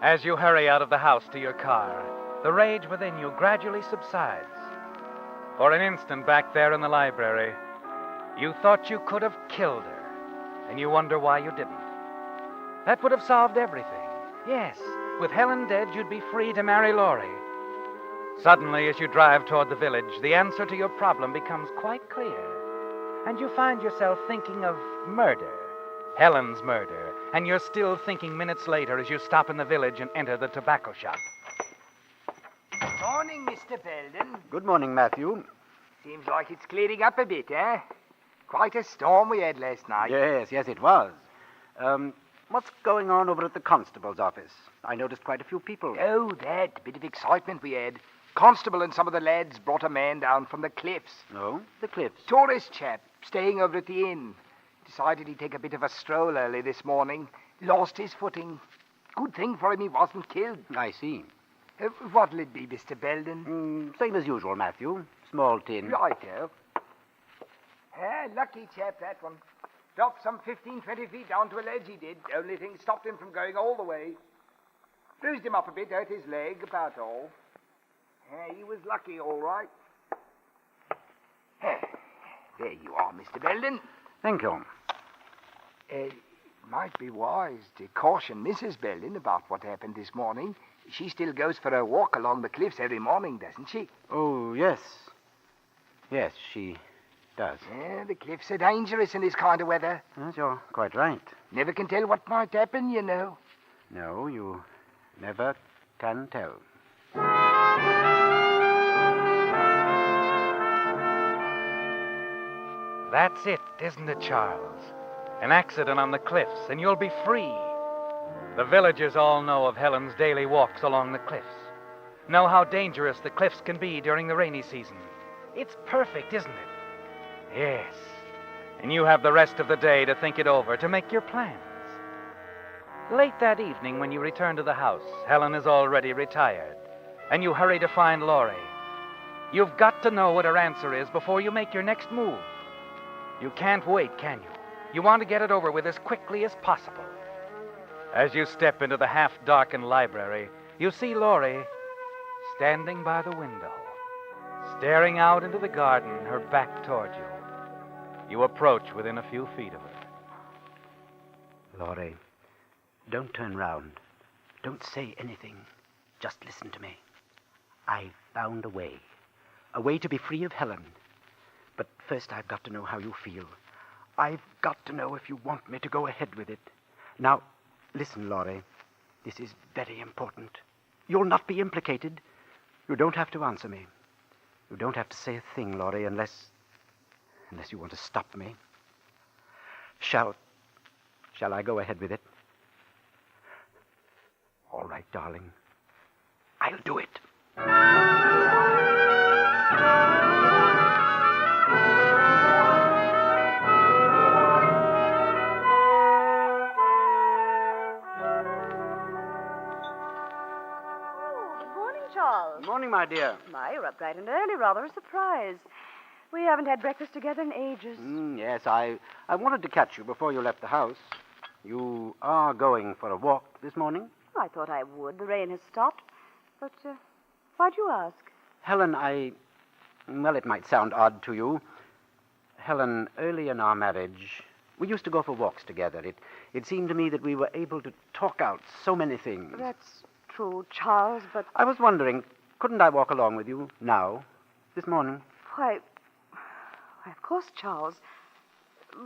As you hurry out of the house to your car, the rage within you gradually subsides. For an instant back there in the library, you thought you could have killed her, and you wonder why you didn't. That would have solved everything. Yes, with Helen dead, you'd be free to marry Laurie. Suddenly, as you drive toward the village, the answer to your problem becomes quite clear, and you find yourself thinking of murder, Helen's murder, and you're still thinking minutes later as you stop in the village and enter the tobacco shop. Morning, Mr. Belden. Good morning, Matthew. Seems like it's clearing up a bit, eh? Quite a storm we had last night. Yes, it was. What's going on over at the constable's office? I noticed quite a few people. Oh, that bit of excitement we had. Constable and some of the lads brought a man down from the cliffs. Oh, the cliffs? Tourist chap, staying over at the inn. Decided he'd take a bit of a stroll early this morning. Lost his footing. Good thing for him he wasn't killed. I see. What'll it be, Mr. Belden? Same as usual, Matthew. Small tin. Righto. Lucky chap, that one. Dropped some 15, 20 feet down to a ledge, he did. Only thing stopped him from going all the way. Bruised him up a bit, hurt his leg, about all. He was lucky, all right. There you are, Mr. Belden. Thank you. Might be wise to caution Mrs. Belden about what happened this morning. She still goes for a walk along the cliffs every morning, doesn't she? Oh, yes. Yes, she does. The cliffs are dangerous in this kind of weather. Yes, you're quite right. Never can tell what might happen, you know. No, you never can tell. That's it, isn't it, Charles? An accident on the cliffs, and you'll be free. The villagers all know of Helen's daily walks along the cliffs. Know how dangerous the cliffs can be during the rainy season. It's perfect, isn't it? Yes. And you have the rest of the day to think it over, to make your plans. Late that evening, when you return to the house, Helen is already retired, and you hurry to find Laurie. You've got to know what her answer is before you make your next move. You can't wait, can you? You want to get it over with as quickly as possible. As you step into the half-darkened library, you see Laurie standing by the window, staring out into the garden, her back toward you. You approach within a few feet of her. Laurie, don't turn round. Don't say anything. Just listen to me. I've found a way to be free of Helen. But first I've got to know how you feel. I've got to know if you want me to go ahead with it. Now, listen, Laurie. This is very important. You'll not be implicated. You don't have to answer me. You don't have to say a thing, Laurie, unless you want to stop me. Shall I go ahead with it? All right, darling. I'll do it. Morning, my dear. My, you're up bright and early. Rather a surprise. We haven't had breakfast together in ages. Yes, I wanted to catch you before you left the house. You are going for a walk this morning? I thought I would. The rain has stopped. But why'd you ask? Helen, well, it might sound odd to you. Helen, early in our marriage, we used to go for walks together. It seemed to me that we were able to talk out so many things. That's true, Charles, but... I was wondering, couldn't I walk along with you now, this morning? Why, of course, Charles.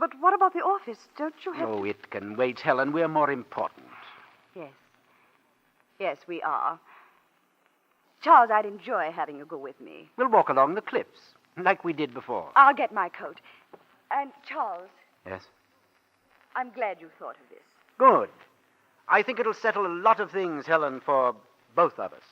But what about the office? Don't you have... Oh, it can wait, Helen. We're more important. Yes. Yes, we are. Charles, I'd enjoy having you go with me. We'll walk along the cliffs, like we did before. I'll get my coat. And, Charles... Yes? I'm glad you thought of this. Good. I think it'll settle a lot of things, Helen, for both of us.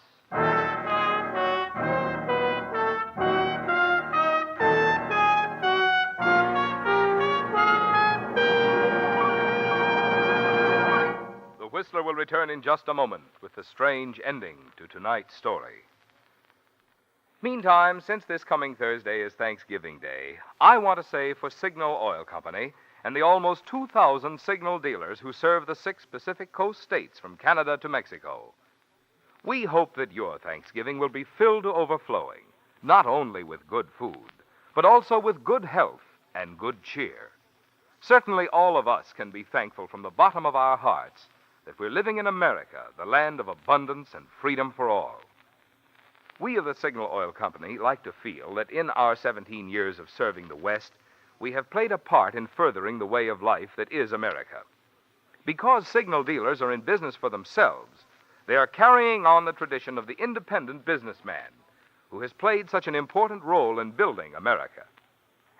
The Whistler will return in just a moment with the strange ending to tonight's story. Meantime, since this coming Thursday is Thanksgiving Day, I want to say for Signal Oil Company and the almost 2,000 Signal dealers who serve the 6 Pacific Coast states from Canada to Mexico, we hope that your Thanksgiving will be filled to overflowing, not only with good food, but also with good health and good cheer. Certainly all of us can be thankful from the bottom of our hearts that we're living in America, the land of abundance and freedom for all. We of the Signal Oil Company like to feel that in our 17 years of serving the West, we have played a part in furthering the way of life that is America. Because Signal dealers are in business for themselves, they are carrying on the tradition of the independent businessman who has played such an important role in building America.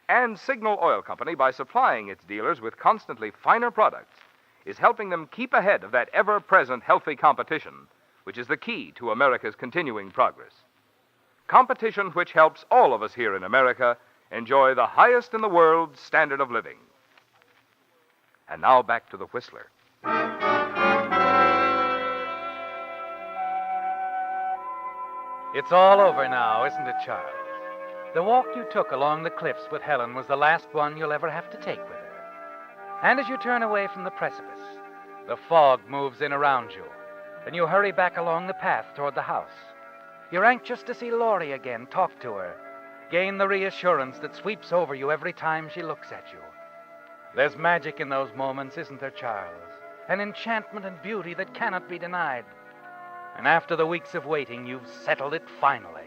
And Signal Oil Company, by supplying its dealers with constantly finer products, is helping them keep ahead of that ever-present healthy competition, which is the key to America's continuing progress. Competition which helps all of us here in America enjoy the highest in the world standard of living. And now back to the Whistler. It's all over now, isn't it, Charles? The walk you took along the cliffs with Helen was the last one you'll ever have to take with her. And as you turn away from the precipice, the fog moves in around you, and you hurry back along the path toward the house. You're anxious to see Laurie again, talk to her, gain the reassurance that sweeps over you every time she looks at you. There's magic in those moments, isn't there, Charles? An enchantment and beauty that cannot be denied. And after the weeks of waiting, you've settled it finally.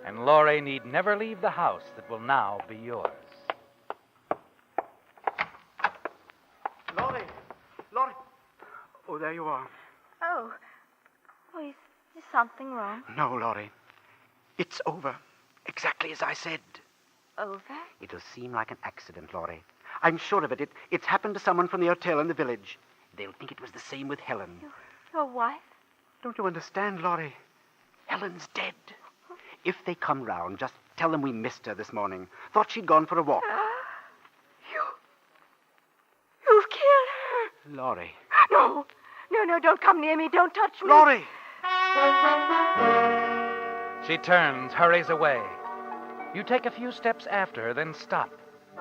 And Laurie need never leave the house that will now be yours. Laurie! Laurie! Oh, there you are. Oh, is something wrong? No, Laurie. It's over. Exactly as I said. Over? It'll seem like an accident, Laurie. I'm sure of it. It's happened to someone from the hotel in the village. They'll think it was the same with Helen. Your wife? Don't you understand, Laurie? Helen's dead. If they come round, just tell them we missed her this morning. Thought she'd gone for a walk. You've killed her. Laurie. No, don't come near me. Don't touch me. Laurie! She turns, hurries away. You take a few steps after her, then stop.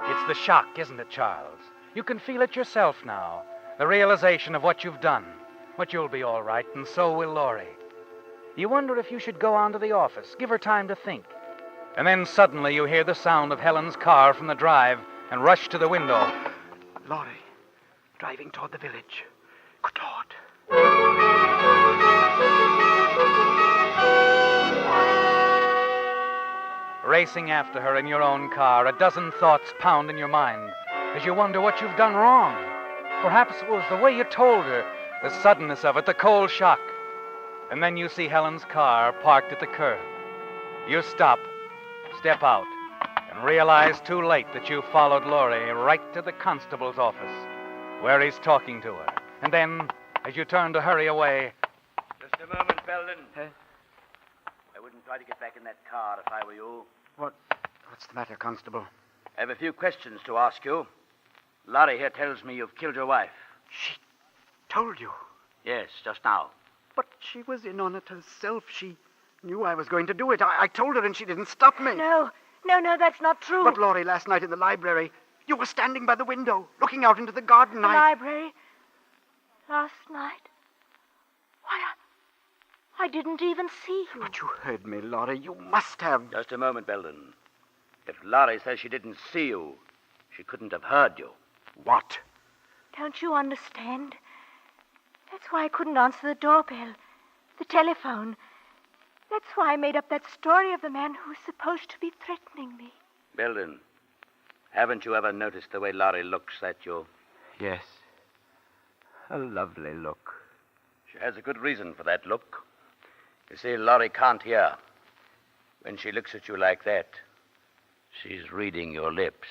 It's the shock, isn't it, Charles? You can feel it yourself now. The realization of what you've done. But you'll be all right, and so will Laurie. You wonder if you should go on to the office, give her time to think. And then suddenly you hear the sound of Helen's car from the drive and rush to the window. Laurie, driving toward the village. Good Lord. Racing after her in your own car, a dozen thoughts pound in your mind as you wonder what you've done wrong. Perhaps it was the way you told her, the suddenness of it, the cold shock. And then you see Helen's car parked at the curb. You stop, step out, and realize too late that you followed Laurie right to the constable's office, where he's talking to her. And then, as you turn to hurry away... Just a moment, Belden. I wouldn't try to get back in that car if I were you. What's the matter, Constable? I have a few questions to ask you. Laurie here tells me you've killed your wife. She told you? Yes, just now. But she was in on it herself. She knew I was going to do it. I told her and she didn't stop me. No, that's not true. But, Laurie, last night in the library, you were standing by the window, looking out into the garden. Library? Last night? Why, I didn't even see you. But you heard me, Laurie. You must have. Just a moment, Belden. If Laurie says she didn't see you, she couldn't have heard you. What? Don't you understand? That's why I couldn't answer the doorbell, the telephone. That's why I made up that story of the man who's supposed to be threatening me. Belden, haven't you ever noticed the way Laurie looks at you? Yes. A lovely look. She has a good reason for that look. You see, Laurie can't hear. When she looks at you like that, she's reading your lips.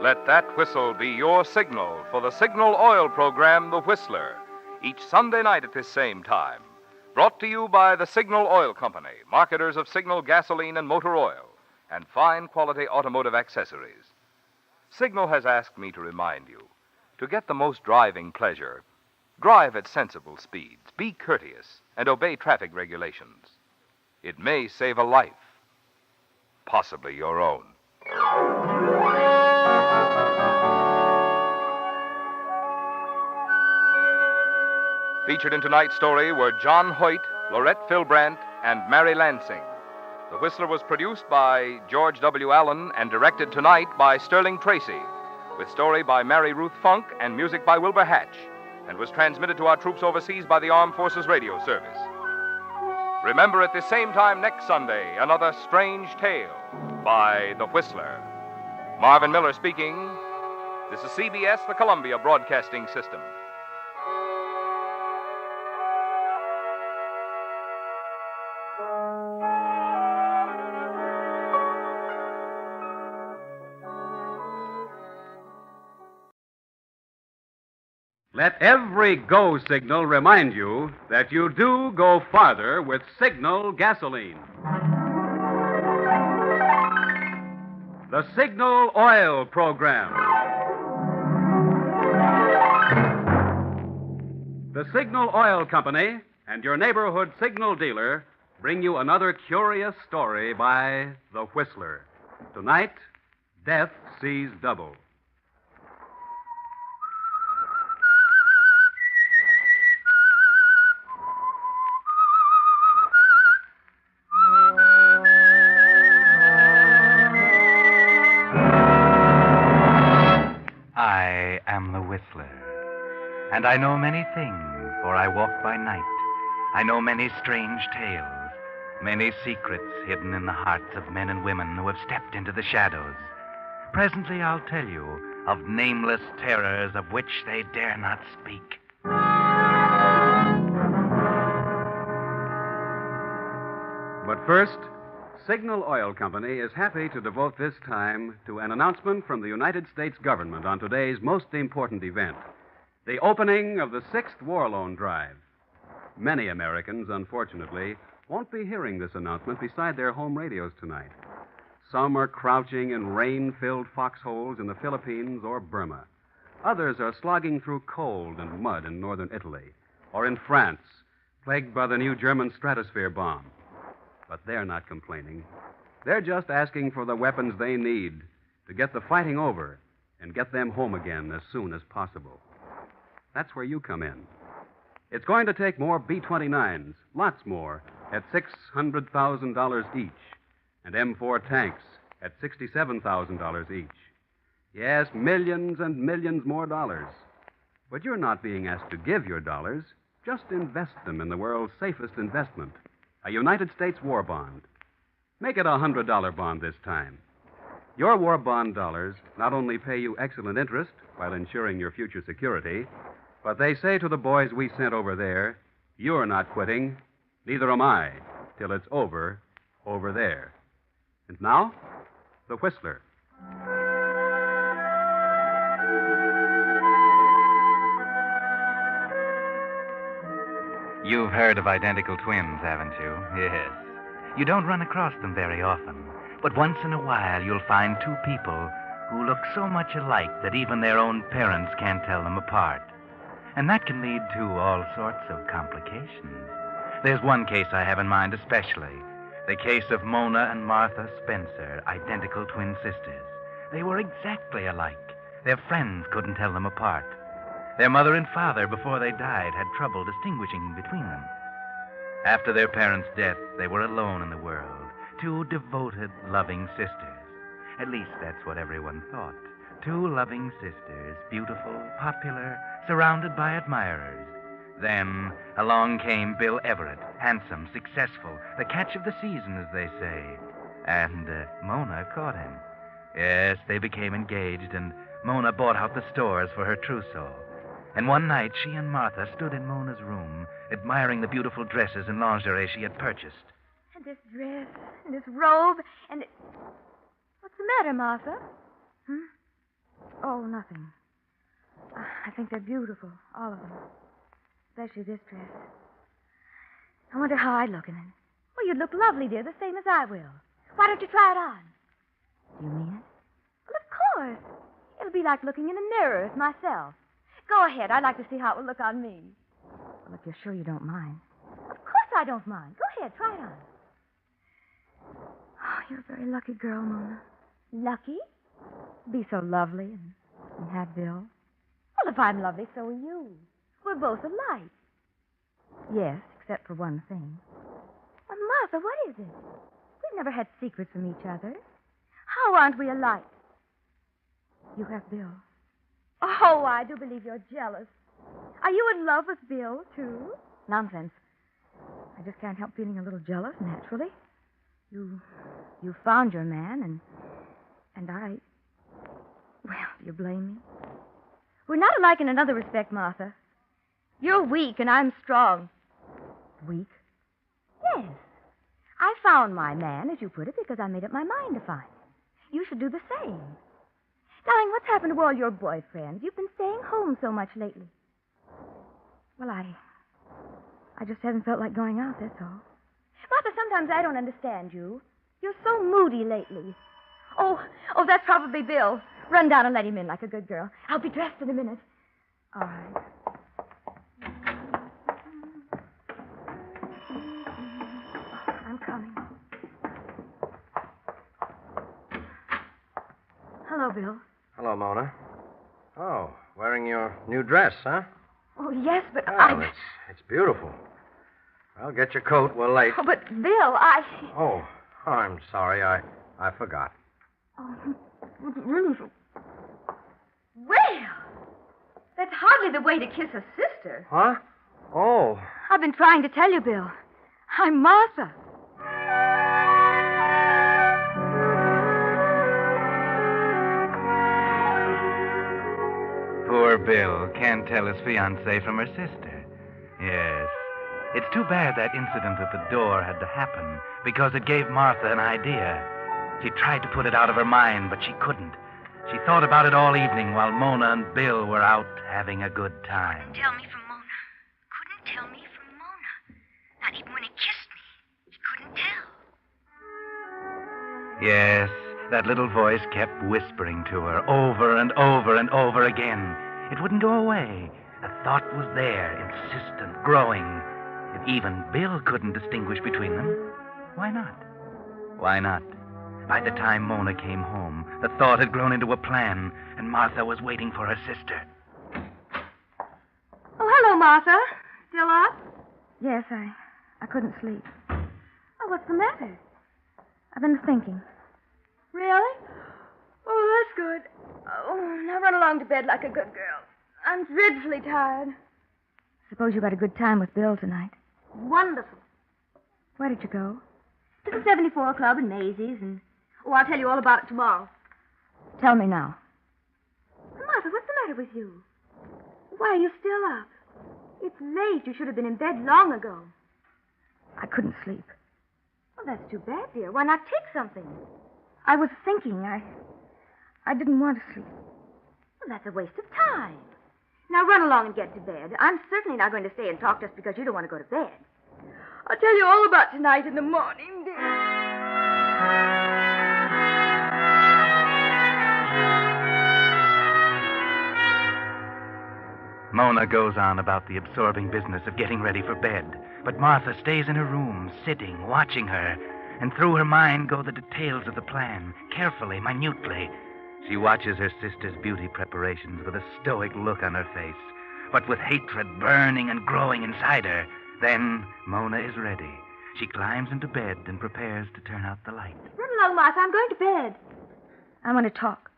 Let that whistle be your signal for the Signal Oil program, The Whistler, each Sunday night at this same time. Brought to you by the Signal Oil Company, marketers of Signal gasoline and motor oil, and fine quality automotive accessories. Signal has asked me to remind you, to get the most driving pleasure, drive at sensible speeds, be courteous, and obey traffic regulations. It may save a life, possibly your own. Featured in tonight's story were John Hoyt, Laurette Philbrandt, and Mary Lansing. The Whistler was produced by George W. Allen and directed tonight by Sterling Tracy, with story by Mary Ruth Funk and music by Wilbur Hatch. and was transmitted to our troops overseas by the Armed Forces Radio Service. Remember at the same time next Sunday, another strange tale by The Whistler. Marvin Miller speaking. This is CBS, the Columbia Broadcasting System. Let every go signal remind you that you do go farther with Signal gasoline. The Signal Oil Program. The Signal Oil Company and your neighborhood Signal dealer bring you another curious story by The Whistler. Tonight, Death Sees Double. I am the Whistler, and I know many things, for I walk by night. I know many strange tales, many secrets hidden in the hearts of men and women who have stepped into the shadows. Presently I'll tell you of nameless terrors of which they dare not speak. But first, Signal Oil Company is happy to devote this time to an announcement from the United States government on today's most important event, the opening of the 6th War Loan Drive. Many Americans, unfortunately, won't be hearing this announcement beside their home radios tonight. Some are crouching in rain-filled foxholes in the Philippines or Burma. Others are slogging through cold and mud in northern Italy, or in France, plagued by the new German stratosphere bomb. But they're not complaining. They're just asking for the weapons they need to get the fighting over and get them home again as soon as possible. That's where you come in. It's going to take more B-29s, lots more, at $600,000 each, and M4 tanks at $67,000 each. Yes, millions and millions more dollars. But you're not being asked to give your dollars. Just invest them in the world's safest investment, a United States war bond. Make it a $100 bond this time. Your war bond dollars not only pay you excellent interest while ensuring your future security, but they say to the boys we sent over there, you're not quitting, neither am I, till it's over there. And now, The Whistler. You've heard of identical twins, haven't you? Yes. You don't run across them very often, but once in a while you'll find two people who look so much alike that even their own parents can't tell them apart. And that can lead to all sorts of complications. There's one case I have in mind especially, the case of Mona and Martha Spencer, identical twin sisters. They were exactly alike. Their friends couldn't tell them apart. Their mother and father, before they died, had trouble distinguishing between them. After their parents' death, they were alone in the world. Two devoted, loving sisters. At least that's what everyone thought. Two loving sisters, beautiful, popular, surrounded by admirers. Then along came Bill Everett, handsome, successful, the catch of the season, as they say. And Mona caught him. Yes, they became engaged, and Mona bought out the stores for her trousseau. And one night, she and Martha stood in Mona's room, admiring the beautiful dresses and lingerie she had purchased. And this dress, and this robe, and... What's the matter, Martha? Oh, nothing. I think they're beautiful, all of them. Especially this dress. I wonder how I'd look in it. Well, you'd look lovely, dear, the same as I will. Why don't you try it on? Do you mean it? Well, of course. It'll be like looking in a mirror as myself. Go ahead. I'd like to see how it will look on me. Well, if you're sure you don't mind. Of course I don't mind. Go ahead. Try it on. Oh, you're a very lucky girl, Mona. Lucky? Be so lovely and have Bill. Well, if I'm lovely, so are you. We're both alike. Yes, except for one thing. Well, Martha, what is it? We've never had secrets from each other. How aren't we alike? You have Bill. Oh, I do believe you're jealous. Are you in love with Bill, too? Nonsense. I just can't help feeling a little jealous, naturally. You found your man, and I... Well, do you blame me? We're not alike in another respect, Martha. You're weak, and I'm strong. Weak? Yes. I found my man, as you put it, because I made up my mind to find him. You should do the same. Darling, what's happened to all your boyfriends? You've been staying home so much lately. Well, I just haven't felt like going out, that's all. Martha, sometimes I don't understand you. You're so moody lately. Oh, that's probably Bill. Run down and let him in like a good girl. I'll be dressed in a minute. All right. I'm coming. Hello, Bill. Hello, Mona. Oh, wearing your new dress, huh? Oh, yes, but Well, it's beautiful. Well, get your coat. We're late. Oh, but Bill, Oh, I'm sorry. I forgot. Oh, really? Well, that's hardly the way to kiss a sister. Huh? Oh. I've been trying to tell you, Bill. I'm Martha. Poor Bill can't tell his fiancée from her sister. Yes. It's too bad that incident at the door had to happen, because it gave Martha an idea. She tried to put it out of her mind, but she couldn't. She thought about it all evening while Mona and Bill were out having a good time. Tell me from Mona. Couldn't tell me from Mona. Not even when he kissed me. He couldn't tell. Yes, that little voice kept whispering to her over and over and over again. It wouldn't go away. The thought was there, insistent, growing. If even Bill couldn't distinguish between them, why not? Why not? By the time Mona came home, the thought had grown into a plan, and Martha was waiting for her sister. Oh, hello, Martha. Still up? Yes, I couldn't sleep. Oh, what's the matter? I've been thinking. Really? Oh, that's good. Oh, now run along to bed like a good girl. I'm dreadfully tired. Suppose you had a good time with Bill tonight. Wonderful. Where did you go? To the 74 Club in Maisie's, and... Oh, I'll tell you all about it tomorrow. Tell me now. Martha, what's the matter with you? Why are you still up? It's late. You should have been in bed long ago. I couldn't sleep. Oh, that's too bad, dear. Why not take something? I was thinking. I didn't want to sleep. Well, that's a waste of time. Now run along and get to bed. I'm certainly not going to stay and talk just because you don't want to go to bed. I'll tell you all about tonight in the morning, dear. Mona goes on about the absorbing business of getting ready for bed, but Martha stays in her room, sitting, watching her, and through her mind go the details of the plan, carefully, minutely. She watches her sister's beauty preparations with a stoic look on her face, but with hatred burning and growing inside her. Then Mona is ready. She climbs into bed and prepares to turn out the light. Run along, Martha. I'm going to bed. I want to talk.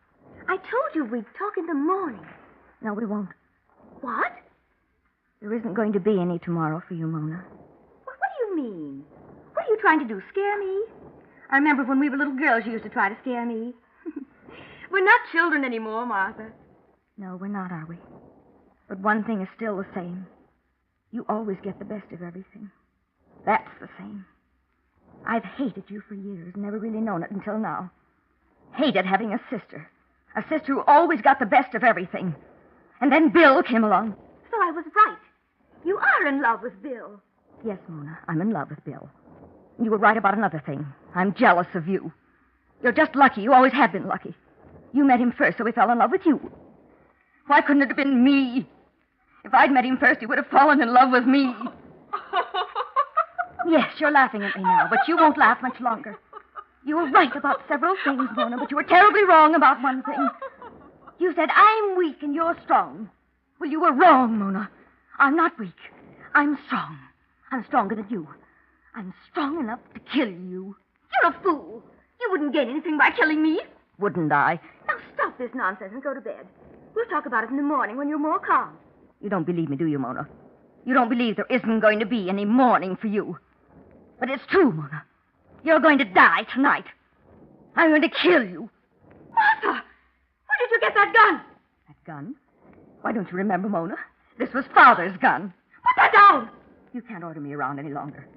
I told you we'd talk in the morning. No, we won't. What? There isn't going to be any tomorrow for you, Mona. What do you mean? What are you trying to do, scare me? I remember when we were little girls, you used to try to scare me. We're not children anymore, Martha. No, we're not, are we? But one thing is still the same. You always get the best of everything. That's the same. I've hated you for years, never really known it until now. Hated having a sister who always got the best of everything. And then Bill came along. So I was right. You are in love with Bill. Yes, Mona, I'm in love with Bill. You were right about another thing. I'm jealous of you. You're just lucky. You always have been lucky. You met him first, so he fell in love with you. Why couldn't it have been me? If I'd met him first, he would have fallen in love with me. Yes, you're laughing at me now, but you won't laugh much longer. You were right about several things, Mona, but you were terribly wrong about one thing. You said, I'm weak and you're strong. Well, you were wrong, Mona. I'm not weak. I'm strong. I'm stronger than you. I'm strong enough to kill you. You're a fool. You wouldn't gain anything by killing me. Wouldn't I? Now stop this nonsense and go to bed. We'll talk about it in the morning when you're more calm. You don't believe me, do you, Mona? You don't believe there isn't going to be any mourning for you. But it's true, Mona. You're going to die tonight. I'm going to kill you. Martha! Where did you get that gun? That gun? Why don't you remember, Mona? This was Father's gun. Put that down! You can't order me around any longer.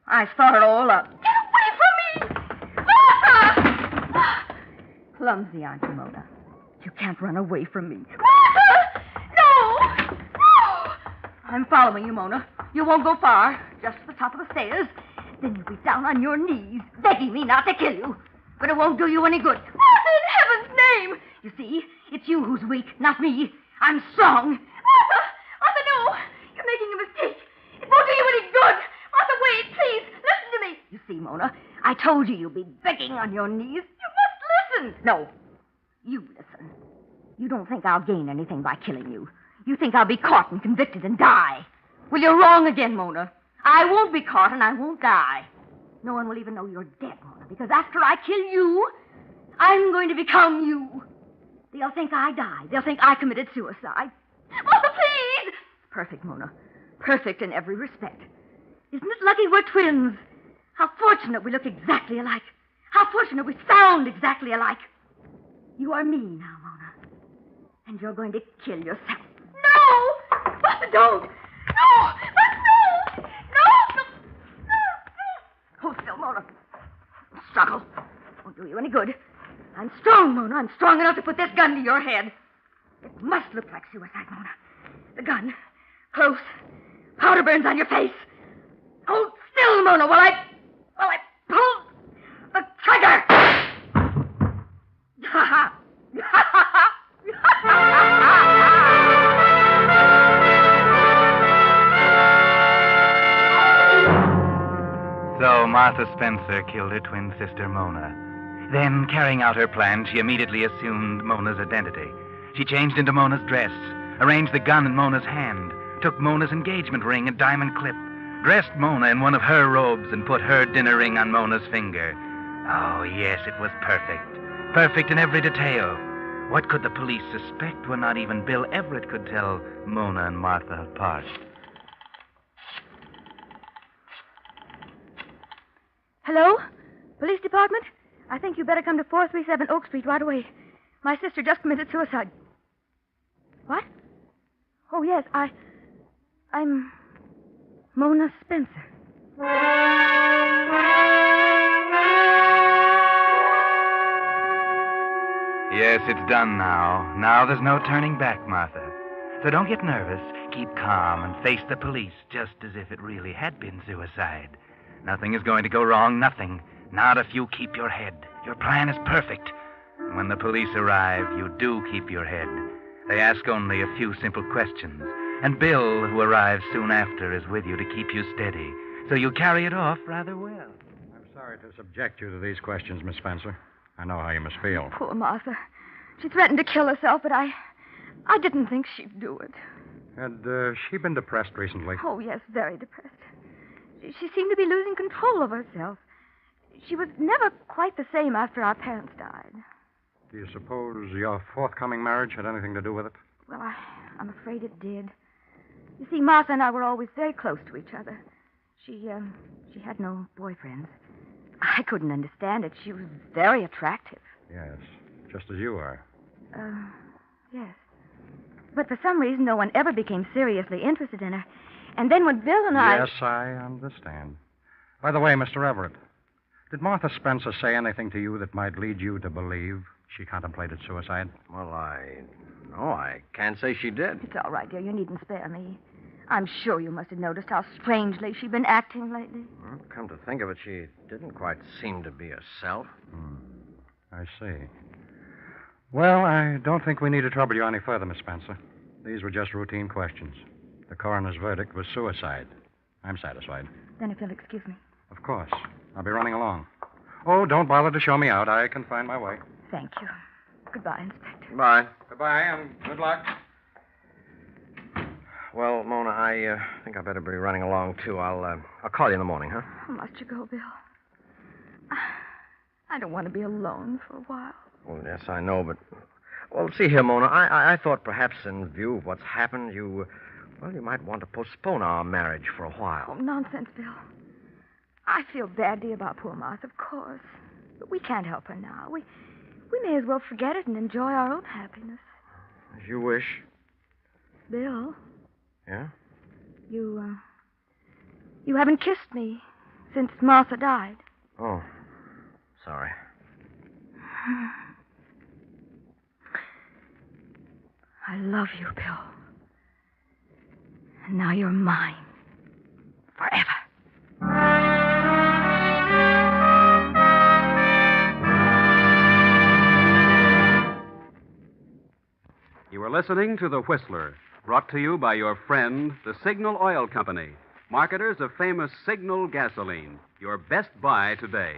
I thought it all up. Get away from me! Martha! Clumsy, aren't you, Mona? You can't run away from me. Martha! No! No! I'm following you, Mona. You won't go far. Just to the top of the stairs. Then you'll be down on your knees, begging me not to kill you. But it won't do you any good. Martha, in heaven's name! You see, it's you who's weak, not me. I'm strong. Martha! Martha, no! You're making a mistake. It won't do you any good. Martha, wait, please. Listen to me. You see, Mona, I told you you'd be begging on your knees. You must listen. No, you listen. You don't think I'll gain anything by killing you. You think I'll be caught and convicted and die. Well, you're wrong again, Mona. I won't be caught and I won't die. No one will even know you're dead, Mona, because after I kill you, I'm going to become you. They'll think I died. They'll think I committed suicide. Martha, please! Perfect, Mona. Perfect in every respect. Isn't it lucky we're twins? How fortunate we look exactly alike. How fortunate we sound exactly alike. You are me now, Mona. And you're going to kill yourself. No! Martha, don't! No! Martha, no! No! Hold still, Mona. Struggle. Won't do you any good. I'm strong, Mona. I'm strong enough to put this gun to your head. It must look like suicide, Mona. The gun. Close. Powder burns on your face. Hold still, Mona, while I pull the trigger. Ha ha. So Martha Spencer killed her twin sister, Mona. Then, carrying out her plan, she immediately assumed Mona's identity. She changed into Mona's dress, arranged the gun in Mona's hand, took Mona's engagement ring and diamond clip, dressed Mona in one of her robes, and put her dinner ring on Mona's finger. Oh, yes, it was perfect. Perfect in every detail. What could the police suspect when not even Bill Everett could tell Mona and Martha apart? Hello? Police department? I think you better come to 437 Oak Street right away. My sister just committed suicide. What? Oh, yes, I'm Mona Spencer. Yes, it's done now. Now there's no turning back, Martha. So don't get nervous. Keep calm and face the police just as if it really had been suicide. Nothing is going to go wrong, nothing. Not if you keep your head. Your plan is perfect. When the police arrive, you do keep your head. They ask only a few simple questions. And Bill, who arrives soon after, is with you to keep you steady. So you carry it off rather well. I'm sorry to subject you to these questions, Miss Spencer. I know how you must feel. Poor Martha. She threatened to kill herself, but I didn't think she'd do it. Had she been depressed recently? Oh, yes, very depressed. She seemed to be losing control of herself. She was never quite the same after our parents died. Do you suppose your forthcoming marriage had anything to do with it? Well, I'm afraid it did. You see, Martha and I were always very close to each other. She had no boyfriends. I couldn't understand it. She was very attractive. Yes, just as you are. Yes. But for some reason, no one ever became seriously interested in her. And then when Bill and I... Yes, I understand. By the way, Mr. Everett, did Martha Spencer say anything to you that might lead you to believe she contemplated suicide? Well, No, I can't say she did. It's all right, dear. You needn't spare me. I'm sure you must have noticed how strangely she'd been acting lately. Well, come to think of it, she didn't quite seem to be herself. I see. Well, I don't think we need to trouble you any further, Miss Spencer. These were just routine questions. The coroner's verdict was suicide. I'm satisfied. Then if you'll excuse me. Of course. I'll be running along. Oh, don't bother to show me out. I can find my way. Thank you. Goodbye, Inspector. Bye. Goodbye, and good luck. Well, Mona, I think I better be running along, too. I'll call you in the morning, huh? Must you go, Bill? I don't want to be alone for a while. Well, yes, I know, but... Well, see here, Mona, I thought perhaps in view of what's happened, you Well, you might want to postpone our marriage for a while. Oh, nonsense, Bill. I feel badly about poor Martha, of course. But we can't help her now. We may as well forget it and enjoy our own happiness. As you wish. Bill, Yeah? you haven't kissed me since Martha died. Oh, sorry. I love you, Bill. And now you're mine. Forever. You are listening to The Whistler, brought to you by your friend, the Signal Oil Company, marketers of famous Signal gasoline, your best buy today.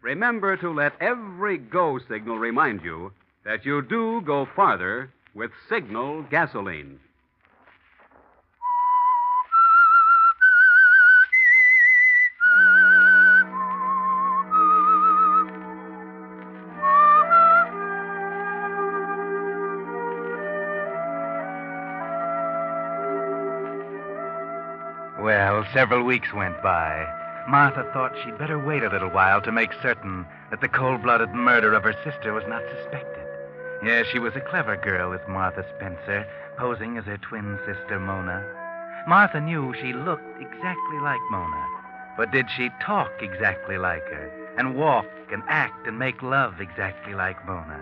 Remember to let every go signal remind you that you do go farther with Signal gasoline. Well, several weeks went by. Martha thought she'd better wait a little while to make certain that the cold-blooded murder of her sister was not suspected. Yes, she was a clever girl, this Martha Spencer, posing as her twin sister, Mona. Martha knew she looked exactly like Mona. But did she talk exactly like her, and walk and act and make love exactly like Mona?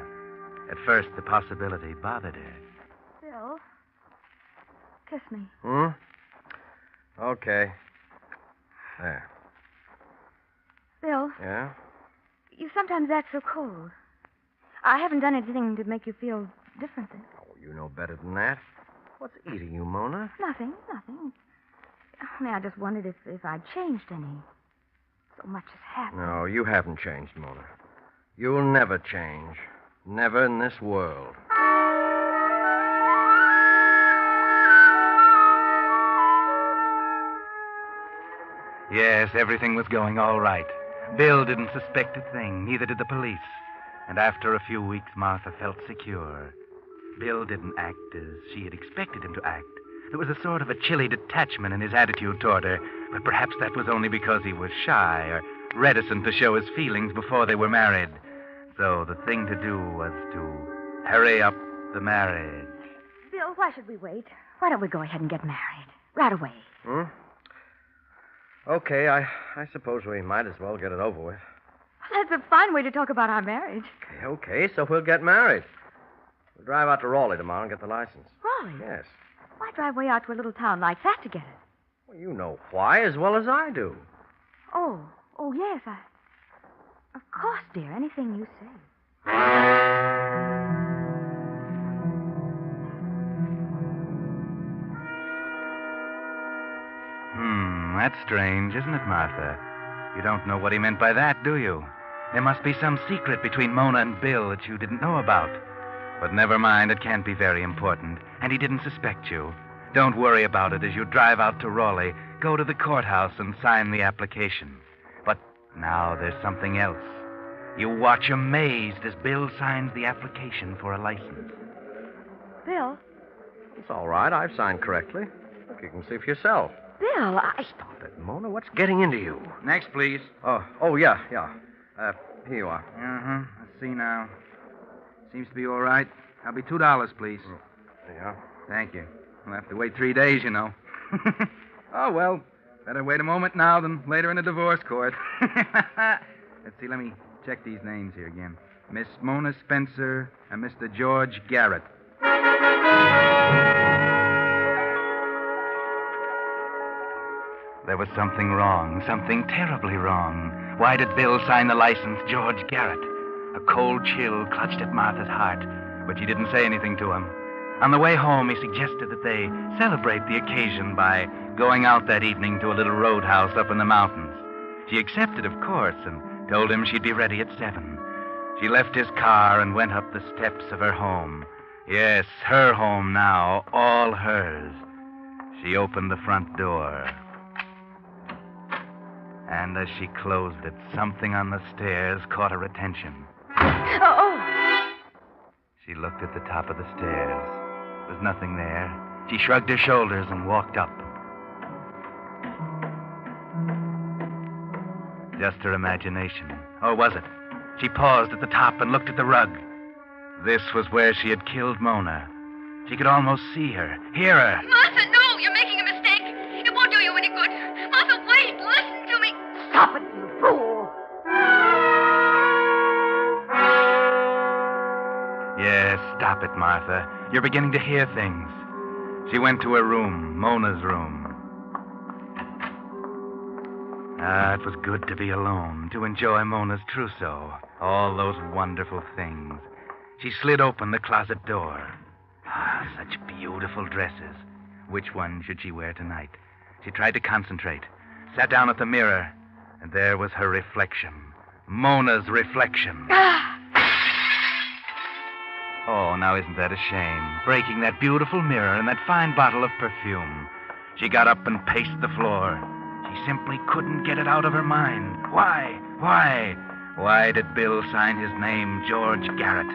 At first, the possibility bothered her. Bill, kiss me. Hmm? Okay. There. Bill, Yeah? you sometimes act so cold. I haven't done anything to make you feel different. Oh, you know better than that. What's eating you, Mona? Nothing. I mean, I just wondered if I'd changed any. So much has happened. No, you haven't changed, Mona. You'll never change. Never in this world. Yes, everything was going all right. Bill didn't suspect a thing, neither did the police. And after a few weeks, Martha felt secure. Bill didn't act as she had expected him to act. There was a sort of a chilly detachment in his attitude toward her, but perhaps that was only because he was shy or reticent to show his feelings before they were married. So the thing to do was to hurry up the marriage. Bill, why should we wait? Why don't we go ahead and get married? Right away. Hmm? Okay, I suppose we might as well get it over with. That's a fine way to talk about our marriage. Okay, so we'll get married. We'll drive out to Raleigh tomorrow and get the license. Raleigh? Yes. Why drive way out to a little town like that to get it? Well, you know why as well as I do. Oh, yes. Of course, dear. Anything you say. That's strange, isn't it, Martha? You don't know what he meant by that, do you? There must be some secret between Mona and Bill that you didn't know about. But never mind, it can't be very important. And he didn't suspect you. Don't worry about it as you drive out to Raleigh. Go to the courthouse and sign the application. But now there's something else. You watch amazed as Bill signs the application for a license. Bill? It's all right. I've signed correctly. Look, you can see for yourself. Bill, Stop it, Mona. What's getting into you? Next, please. Oh, yeah. Here you are. Uh-huh. Let's see now. Seems to be all right. That'll be $2, please. There you are. Thank you. We'll have to wait 3 days, you know. Oh, well, better wait a moment now than later in a divorce court. Let's see, let me check these names here again. Miss Mona Spencer and Mr. George Garrett. There was something wrong, something terribly wrong. Why did Bill sign the license, George Garrett? A cold chill clutched at Martha's heart, but she didn't say anything to him. On the way home, he suggested that they celebrate the occasion by going out that evening to a little roadhouse up in the mountains. She accepted, of course, and told him she'd be ready at 7. She left his car and went up the steps of her home. Yes, her home now, all hers. She opened the front door. And as she closed it, something on the stairs caught her attention. Oh! She looked at the top of the stairs. There was nothing there. She shrugged her shoulders and walked up. Just her imagination. Or was it? She paused at the top and looked at the rug. This was where she had killed Mona. She could almost see her, hear her. Martha, no! You're making a mistake. It won't do you any good. Martha, wait! Listen to me! Stop it, you fool! Yes, stop it, Martha. You're beginning to hear things. She went to her room, Mona's room. It was good to be alone, to enjoy Mona's trousseau, all those wonderful things. She slid open the closet door. Such beautiful dresses. Which one should she wear tonight? She tried to concentrate, sat down at the mirror, and there was her reflection. Mona's reflection. Oh, now isn't that a shame? Breaking that beautiful mirror and that fine bottle of perfume. She got up and paced the floor. She simply couldn't get it out of her mind. Why? Why did Bill sign his name George Garrett?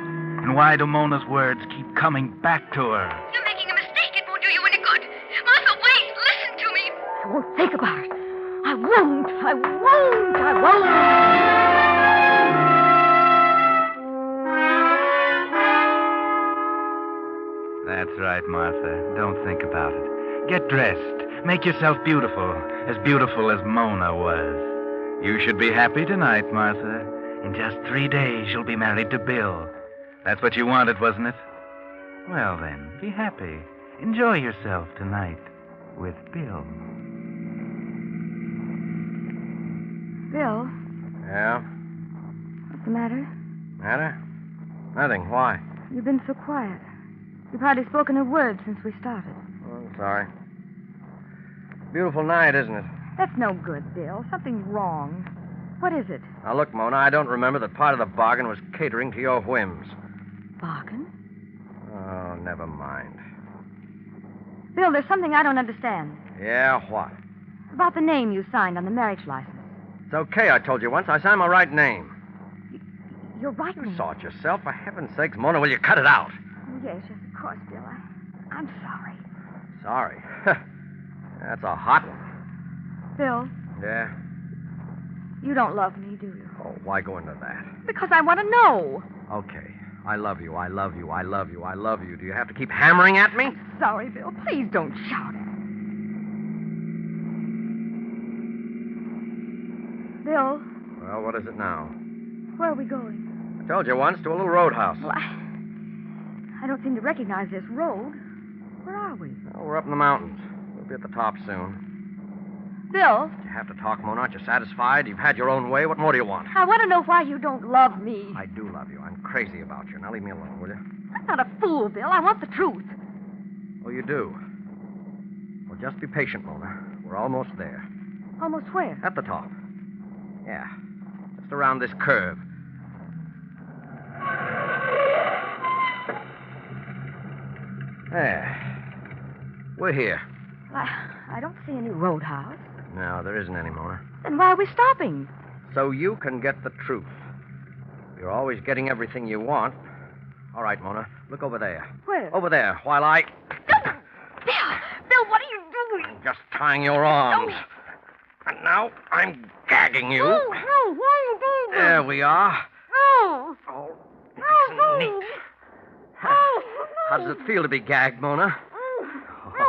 And why do Mona's words keep coming back to her? You're making a mistake. It won't do you any good. Martha, wait! Listen to me! I won't think about it. I won't. That's right, Martha. Don't think about it. Get dressed. Make yourself beautiful as Mona was. You should be happy tonight, Martha. In just 3 days, you'll be married to Bill. That's what you wanted, wasn't it? Well, then, be happy. Enjoy yourself tonight with Bill. Bill, Yeah? what's the matter? Matter? Nothing. Why? You've been so quiet. You've hardly spoken a word since we started. Oh, I'm sorry. Beautiful night, isn't it? That's no good, Bill. Something's wrong. What is it? Now, look, Mona, I don't remember that part of the bargain was catering to your whims. Bargain? Oh, never mind. Bill, there's something I don't understand. Yeah, what? About the name you signed on the marriage license. It's okay, I told you once. I signed my right name. Your right name? You saw it yourself. For heaven's sakes, Mona, will you cut it out? Yes, of course, Bill. I'm sorry. Sorry. That's a hot one. Bill, Yeah? you don't love me, do you? Oh, why go into that? Because I want to know. Okay. I love you. Do you have to keep hammering at me? Sorry, Bill. Please don't shout at me. Bill, Well, what is it now? where are we going? I told you once, to a little roadhouse. Well, I don't seem to recognize this road. Where are we? Well, we're up in the mountains. We'll be at the top soon. Bill, You have to talk, Mona. Aren't you satisfied? You've had your own way. What more do you want? I want to know why you don't love me. I do love you. I'm crazy about you. Now leave me alone, will you? I'm not a fool, Bill. I want the truth. Oh, you do? Well, just be patient, Mona. We're almost there. Almost where? At the top. Yeah. Just around this curve. There. We're here. I don't see any roadhouse. No, there isn't any, Mona. Then why are we stopping? So you can get the truth. You're always getting everything you want. All right, Mona. Look over there. Where? Over there, while I... Bill, what are you doing? Just tying your arms. And now I'm gagging you. No, why are you doing this? There we are. No. Oh, nice and neat. How does it feel to be gagged, Mona?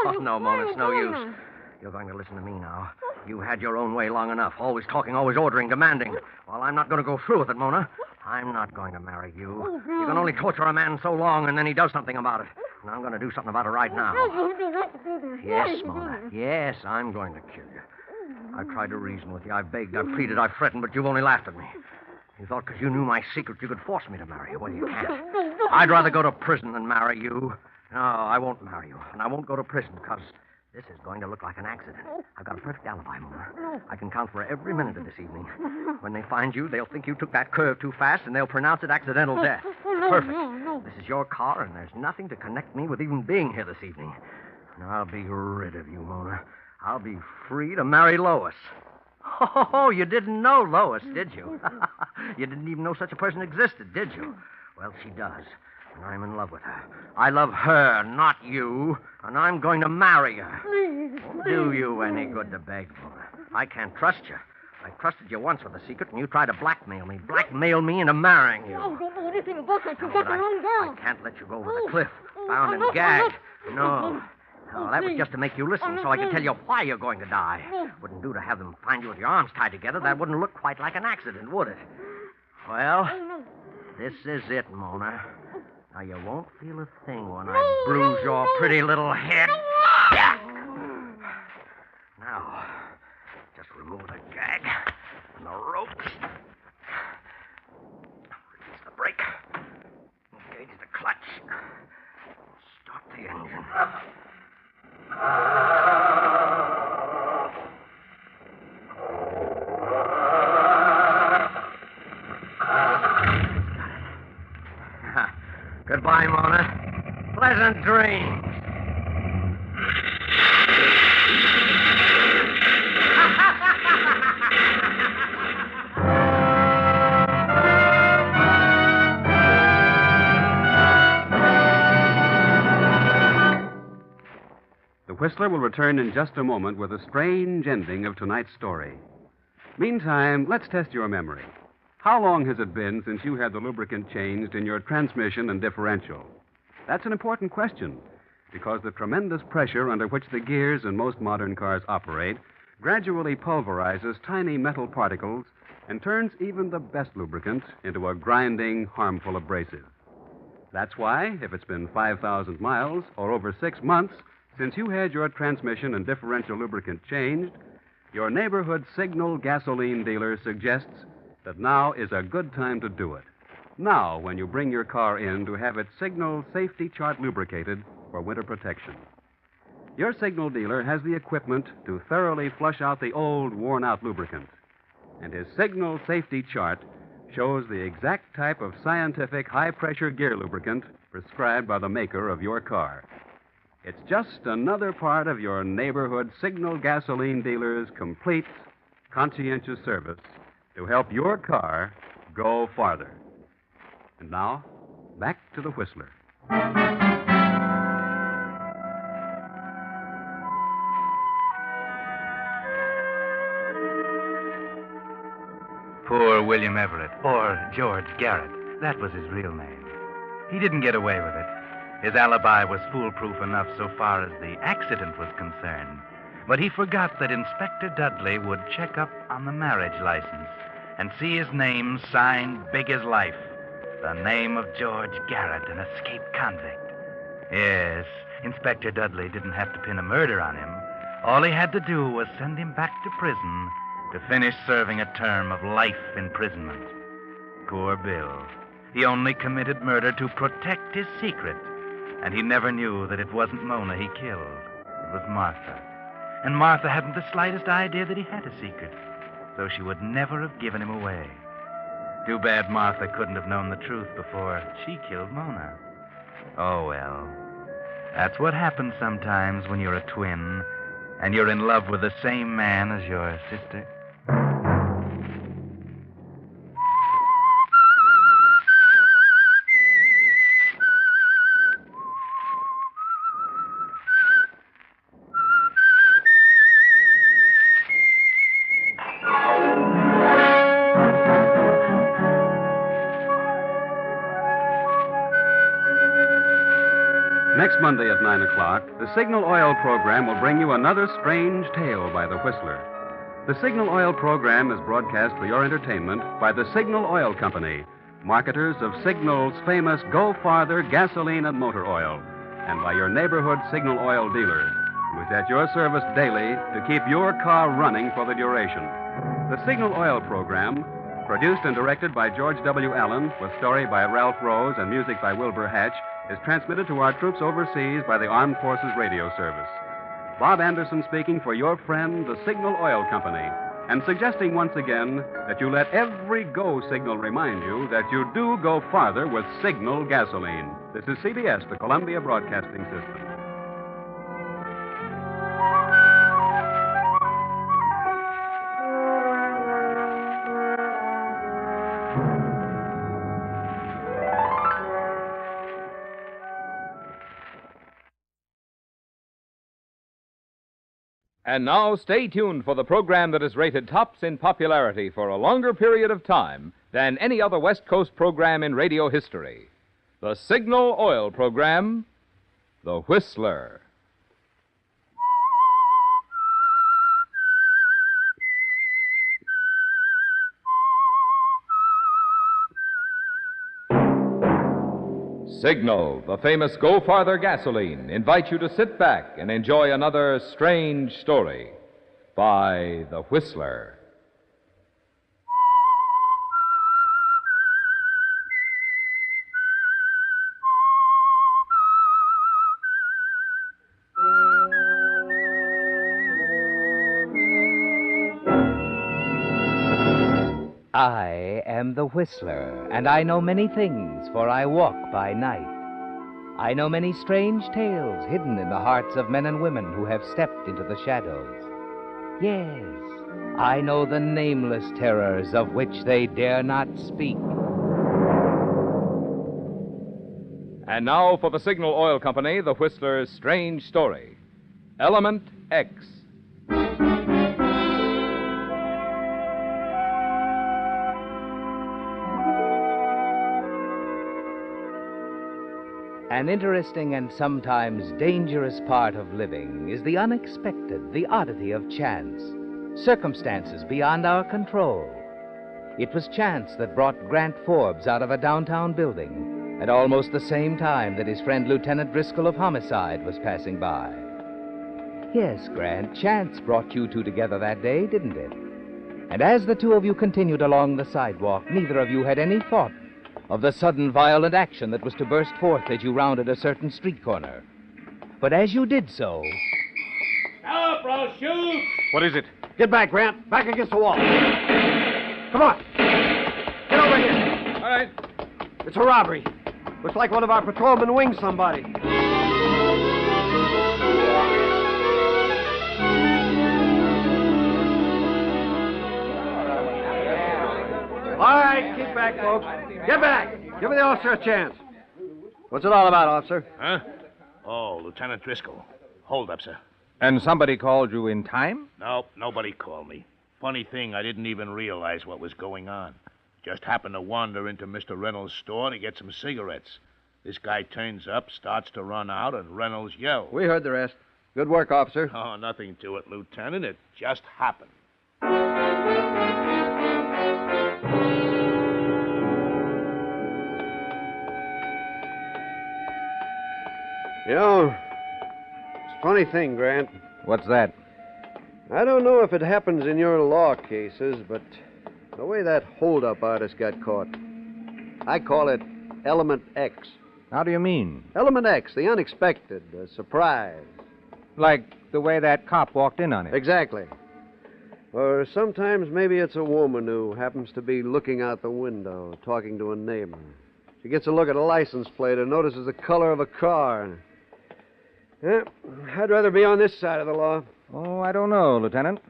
Oh, no, Mona, it's no use. You're going to listen to me now. You had your own way long enough. Always talking, always ordering, demanding. Well, I'm not going to go through with it, Mona. I'm not going to marry you. You can only torture a man so long, and then he does something about it. And I'm going to do something about it right now. Yes, Mona. Yes, I'm going to kill you. I've tried to reason with you. I've begged, I've pleaded, I've threatened, but you've only laughed at me. You thought because you knew my secret, you could force me to marry you. Well, you can't. I'd rather go to prison than marry you. No, I won't marry you. And I won't go to prison because this is going to look like an accident. I've got a perfect alibi, Mona. I can count for every minute of this evening. When they find you, they'll think you took that curve too fast, and they'll pronounce it accidental death. Perfect. This is your car, and there's nothing to connect me with even being here this evening. And I'll be rid of you, Mona. I'll be free to marry Lois. Oh, you didn't know Lois, did you? You didn't even know such a person existed, did you? Well, she does. And I'm in love with her. I love her, not you. And I'm going to marry her. Please, Won't do you any good to beg, Mona. I can't trust you. I trusted you once with a secret, and you tried to blackmail me into marrying you. Oh, don't know anything about that. You've got the wrong girl. I can't let you go over the cliff, bound and gagged. No, that was just to make you listen, so I could tell you why you're going to die. Wouldn't do to have them find you with your arms tied together. That wouldn't look quite like an accident, would it? Well, this is it, Mona. Now, you won't feel a thing when I bruise your pretty little head. Now, just remove the gag and the ropes. Release the brake. Engage the clutch. Start the engine. Goodbye, Mona. Pleasant dreams. The Whistler will return in just a moment with a strange ending of tonight's story. Meantime, let's test your memory. How long has it been since you had the lubricant changed in your transmission and differential? That's an important question, because the tremendous pressure under which the gears in most modern cars operate gradually pulverizes tiny metal particles and turns even the best lubricant into a grinding, harmful abrasive. That's why, if it's been 5,000 miles or over 6 months since you had your transmission and differential lubricant changed, your neighborhood Signal gasoline dealer suggests that now is a good time to do it. Now, when you bring your car in to have its Signal safety chart lubricated for winter protection. Your Signal dealer has the equipment to thoroughly flush out the old, worn-out lubricant. And his Signal safety chart shows the exact type of scientific high-pressure gear lubricant prescribed by the maker of your car. It's just another part of your neighborhood Signal gasoline dealer's complete, conscientious service to help your car go farther. And now, back to the Whistler. Poor William Everett, or George Garrett. That was his real name. He didn't get away with it. His alibi was foolproof enough so far as the accident was concerned. But he forgot that Inspector Dudley would check up on the marriage license and see his name signed big as life. The name of George Garrett, an escaped convict. Yes, Inspector Dudley didn't have to pin a murder on him. All he had to do was send him back to prison to finish serving a term of life imprisonment. Poor Bill. He only committed murder to protect his secret. And he never knew that it wasn't Mona he killed. It was Martha. And Martha hadn't the slightest idea that he had a secret, so she would never have given him away. Too bad Martha couldn't have known the truth before she killed Mona. Oh, well. That's what happens sometimes when you're a twin and you're in love with the same man as your sister. Next Monday at 9 o'clock, the Signal Oil program will bring you another strange tale by the Whistler. The Signal Oil program is broadcast for your entertainment by the Signal Oil Company, marketers of Signal's famous Go Farther gasoline and motor oil, and by your neighborhood Signal Oil dealer, who is at your service daily to keep your car running for the duration. The Signal Oil program, produced and directed by George W. Allen, with story by Ralph Rose and music by Wilbur Hatch, is transmitted to our troops overseas by the Armed Forces Radio Service. Bob Anderson speaking for your friend, the Signal Oil Company, and suggesting once again that you let every go signal remind you that you do go farther with Signal gasoline. This is CBS, the Columbia Broadcasting System. And now stay tuned for the program that is rated tops in popularity for a longer period of time than any other West Coast program in radio history. The Signal Oil program, The Whistler. Signal, the famous Go Farther gasoline, invites you to sit back and enjoy another strange story by The Whistler. I am the Whistler, and I know many things, for I walk by night. I know many strange tales hidden in the hearts of men and women who have stepped into the shadows. Yes, I know the nameless terrors of which they dare not speak. And now for the Signal Oil Company, The Whistler's strange story, Element X. An interesting and sometimes dangerous part of living is the unexpected, the oddity of chance, circumstances beyond our control. It was chance that brought Grant Forbes out of a downtown building at almost the same time that his friend Lieutenant Driscoll of Homicide was passing by. Yes, Grant, chance brought you two together that day, didn't it? And as the two of you continued along the sidewalk, neither of you had any thought of the sudden violent action that was to burst forth as you rounded a certain street corner. But as you did so... Help, bro, shoot! What is it? Get back, Grant. Back against the wall. Come on. Get over here. All right. It's a robbery. Looks like one of our patrolmen winged somebody. All right, keep back, folks. Get back. Give the officer a chance. What's it all about, officer? Huh? Oh, Lieutenant Driscoll. Hold up, sir. And somebody called you in time? Nope, nobody called me. Funny thing, I didn't even realize what was going on. Just happened to wander into Mr. Reynolds' store to get some cigarettes. This guy turns up, starts to run out, and Reynolds yells. We heard the rest. Good work, officer. Oh, nothing to it, Lieutenant. It just happened. You know, it's a funny thing, Grant. What's that? I don't know if it happens in your law cases, but the way that hold-up artist got caught, I call it Element X. How do you mean? Element X, the unexpected, the surprise. Like the way that cop walked in on him. Exactly. Or sometimes maybe it's a woman who happens to be looking out the window, talking to a neighbor. She gets a look at a license plate and notices the color of a car. Yeah, I'd rather be on this side of the law. Oh, I don't know, Lieutenant.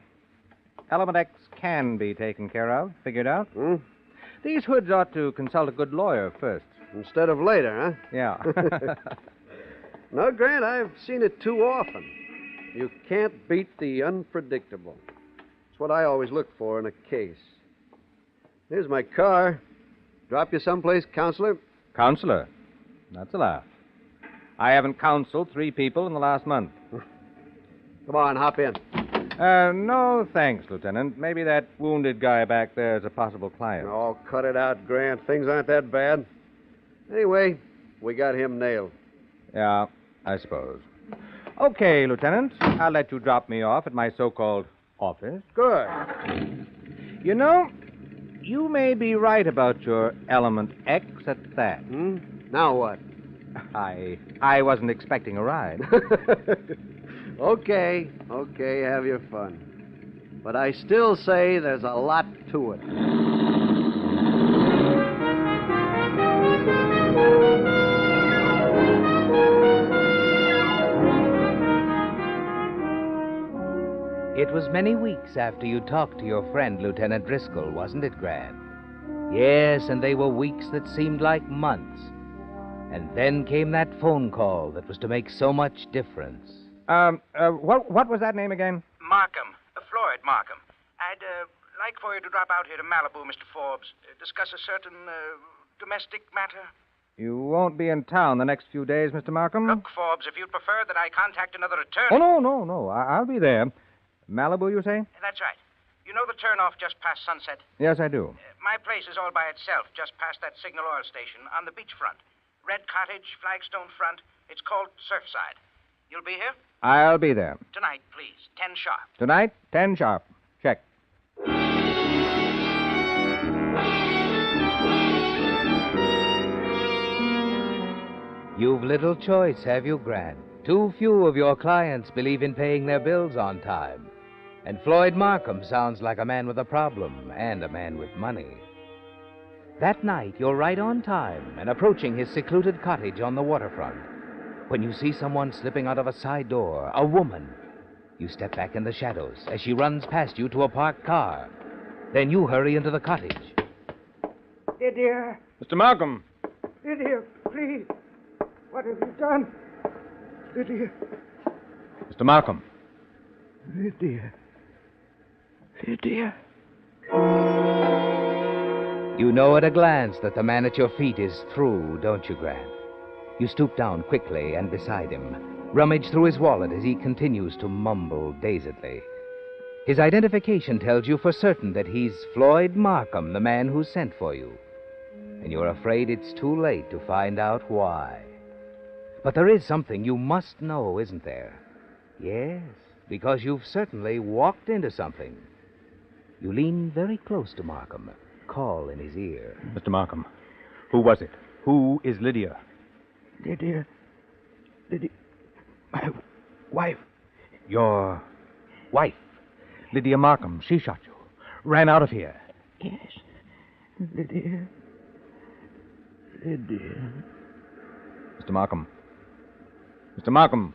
Element X can be taken care of, figured out. Hmm? These hoods ought to consult a good lawyer first. Instead of later, huh? Yeah. No, Grant, I've seen it too often. You can't beat the unpredictable. It's what I always look for in a case. Here's my car. Drop you someplace, Counselor? Counselor? That's a laugh. I haven't counseled 3 people in the last month. Come on, hop in. No, thanks, Lieutenant. Maybe that wounded guy back there is a possible client. Oh, cut it out, Grant. Things aren't that bad. Anyway, we got him nailed. Yeah, I suppose. Okay, Lieutenant. I'll let you drop me off at my so-called office. Good. You know, you may be right about your Element X at that. Hmm? Now what? I wasn't expecting a ride. Okay, have your fun. But I still say there's a lot to it. It was many weeks after you talked to your friend, Lieutenant Driscoll, wasn't it, Grant? Yes, and they were weeks that seemed like months. And then came that phone call that was to make so much difference. What was that name again? Markham. Floyd Markham. I'd like for you to drop out here to Malibu, Mr. Forbes. Discuss a certain domestic matter. You won't be in town the next few days, Mr. Markham? Look, Forbes, if you'd prefer that I contact another attorney... Oh, no. I'll be there. Malibu, you say? That's right. You know the turnoff just past Sunset? Yes, I do. My place is all by itself, just past that Signal Oil station, on the beachfront. Red cottage, flagstone front. It's called Surfside. You'll be here? I'll be there. Tonight, please. 10 sharp. Tonight, 10 sharp. Check. You've little choice, have you, Grant? Too few of your clients believe in paying their bills on time. And Floyd Markham sounds like a man with a problem and a man with money. That night, you're right on time and approaching his secluded cottage on the waterfront. When you see someone slipping out of a side door, a woman, you step back in the shadows as she runs past you to a parked car. Then you hurry into the cottage. Lydia. Mr. Markham. Lydia, please. What have you done? Lydia. Mr. Markham. Lydia. Lydia. You know at a glance that the man at your feet is through, don't you, Grant? You stoop down quickly and beside him, rummage through his wallet as he continues to mumble dazedly. His identification tells you for certain that he's Floyd Markham, the man who sent for you. And you're afraid it's too late to find out why. But there is something you must know, isn't there? Yes, because you've certainly walked into something. You lean very close to Markham, call in his ear. Mr. Markham, who was it? Who is Lydia? Lydia. My wife. Your wife? Lydia Markham. She shot you. Ran out of here. Yes. Lydia. Mr. Markham. Mr. Markham.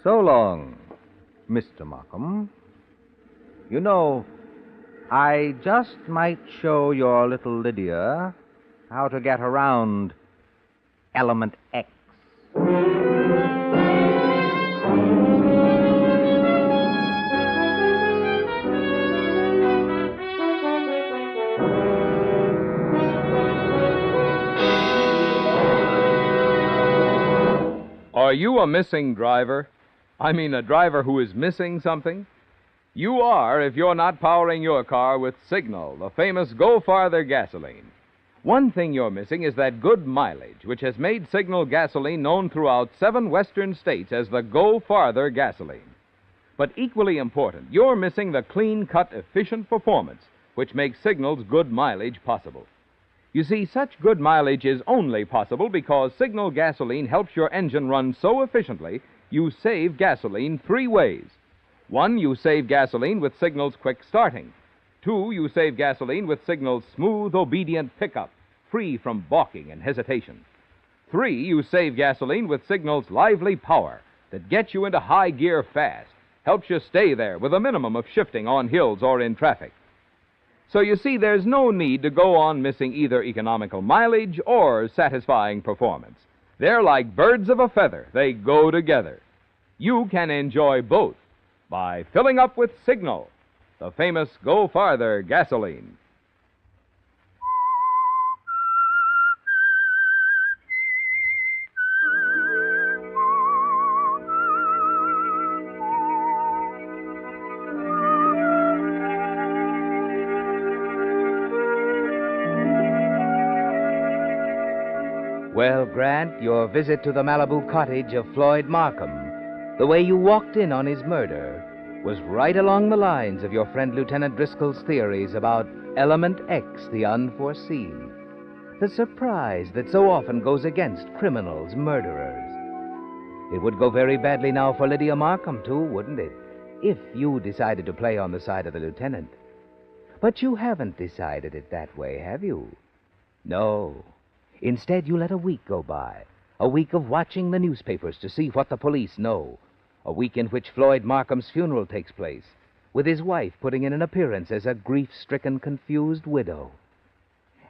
So long, Mr. Markham. You know, I just might show your little Lydia how to get around Element X. Are you a missing driver? I mean, a driver who is missing something? You are if you're not powering your car with Signal, the famous Go Farther gasoline. One thing you're missing is that good mileage, which has made Signal gasoline known throughout 7 western states as the Go Farther gasoline. But equally important, you're missing the clean-cut, efficient performance, which makes Signal's good mileage possible. You see, such good mileage is only possible because Signal gasoline helps your engine run so efficiently, you save gasoline 3 ways. 1, you save gasoline with Signal's quick starting. 2, you save gasoline with Signal's smooth, obedient pickup, free from balking and hesitation. 3, you save gasoline with Signal's lively power that gets you into high gear fast, helps you stay there with a minimum of shifting on hills or in traffic. So you see, there's no need to go on missing either economical mileage or satisfying performance. They're like birds of a feather. They go together. You can enjoy both by filling up with Signal, the famous Go Farther gasoline. Well, Grant, your visit to the Malibu cottage of Floyd Markham, the way you walked in on his murder, was right along the lines of your friend Lieutenant Driscoll's theories about Element X, the unforeseen. The surprise that so often goes against criminals, murderers. It would go very badly now for Lydia Markham, too, wouldn't it? If you decided to play on the side of the lieutenant. But you haven't decided it that way, have you? No. Instead, you let a week go by. A week of watching the newspapers to see what the police know. A week in which Floyd Markham's funeral takes place, with his wife putting in an appearance as a grief-stricken, confused widow.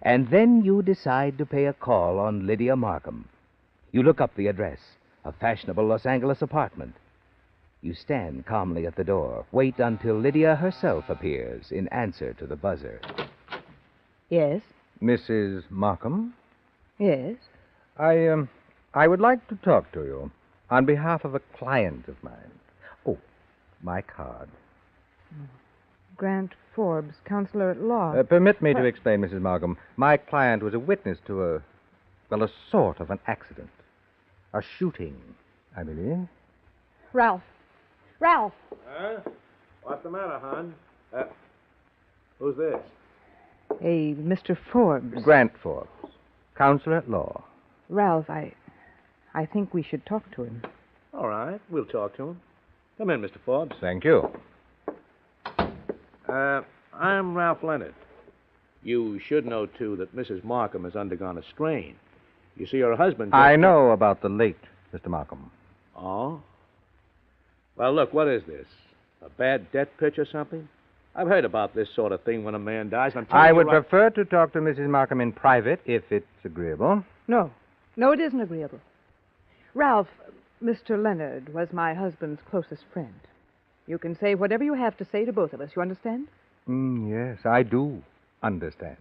And then you decide to pay a call on Lydia Markham. You look up the address, a fashionable Los Angeles apartment. You stand calmly at the door. Wait until Lydia herself appears in answer to the buzzer. Yes? Mrs. Markham? Yes? I would like to talk to you on behalf of a client of mine. Oh, my card. Grant Forbes, counselor at law. Permit me to explain, Mrs. Markham. My client was a witness to a sort of an accident. A shooting, I believe. Ralph. Ralph! Huh? What's the matter, hon? Who's this? A Mr. Forbes. Grant Forbes, counselor at law. Ralph, I think we should talk to him. All right, we'll talk to him. Come in, Mr. Forbes. Thank you. I'm Ralph Leonard. You should know, too, that Mrs. Markham has undergone a strain. You see, her husband... I know about the late Mr. Markham. Oh? Well, look, what is this? A bad debt pitch or something? I've heard about this sort of thing when a man dies. And I would prefer to talk to Mrs. Markham in private, if it's agreeable. No, it isn't agreeable. Ralph, Mr. Leonard was my husband's closest friend. You can say whatever you have to say to both of us. You understand? Yes, I do understand.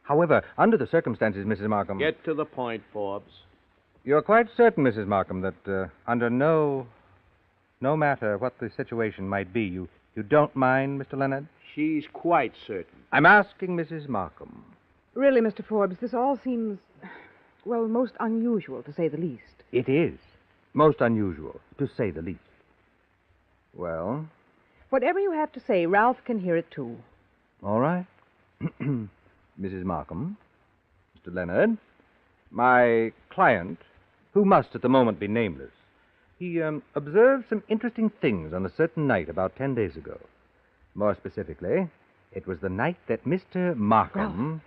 However, under the circumstances, Mrs. Markham... Get to the point, Forbes. You're quite certain, Mrs. Markham, that under no matter what the situation might be, you don't mind, Mr. Leonard? She's quite certain. I'm asking Mrs. Markham. Really, Mr. Forbes, this all seems, well, most unusual, to say the least. It is. Most unusual, to say the least. Well? Whatever you have to say, Ralph can hear it, too. All right. Mrs. Markham, Mr. Leonard, my client, who must at the moment be nameless, he observed some interesting things on a certain night about 10 days ago. More specifically, it was the night that Mr. Markham...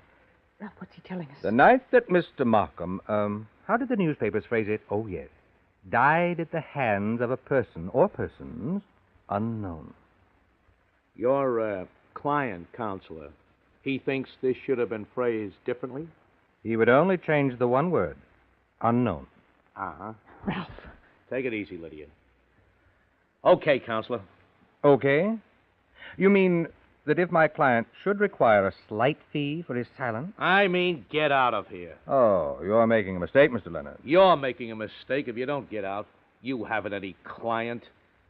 Ralph, what's he telling us? The night that Mr. Markham, how did the newspapers phrase it? Oh, yes. Died at the hands of a person or persons unknown. Your client, counselor, he thinks this should have been phrased differently? He would only change the one word. Unknown. Uh-huh. Ralph. Take it easy, Lydia. Okay, counselor. Okay? You mean that if my client should require a slight fee for his silence... I mean, get out of here. Oh, you're making a mistake, Mr. Leonard. You're making a mistake if you don't get out. You haven't any client.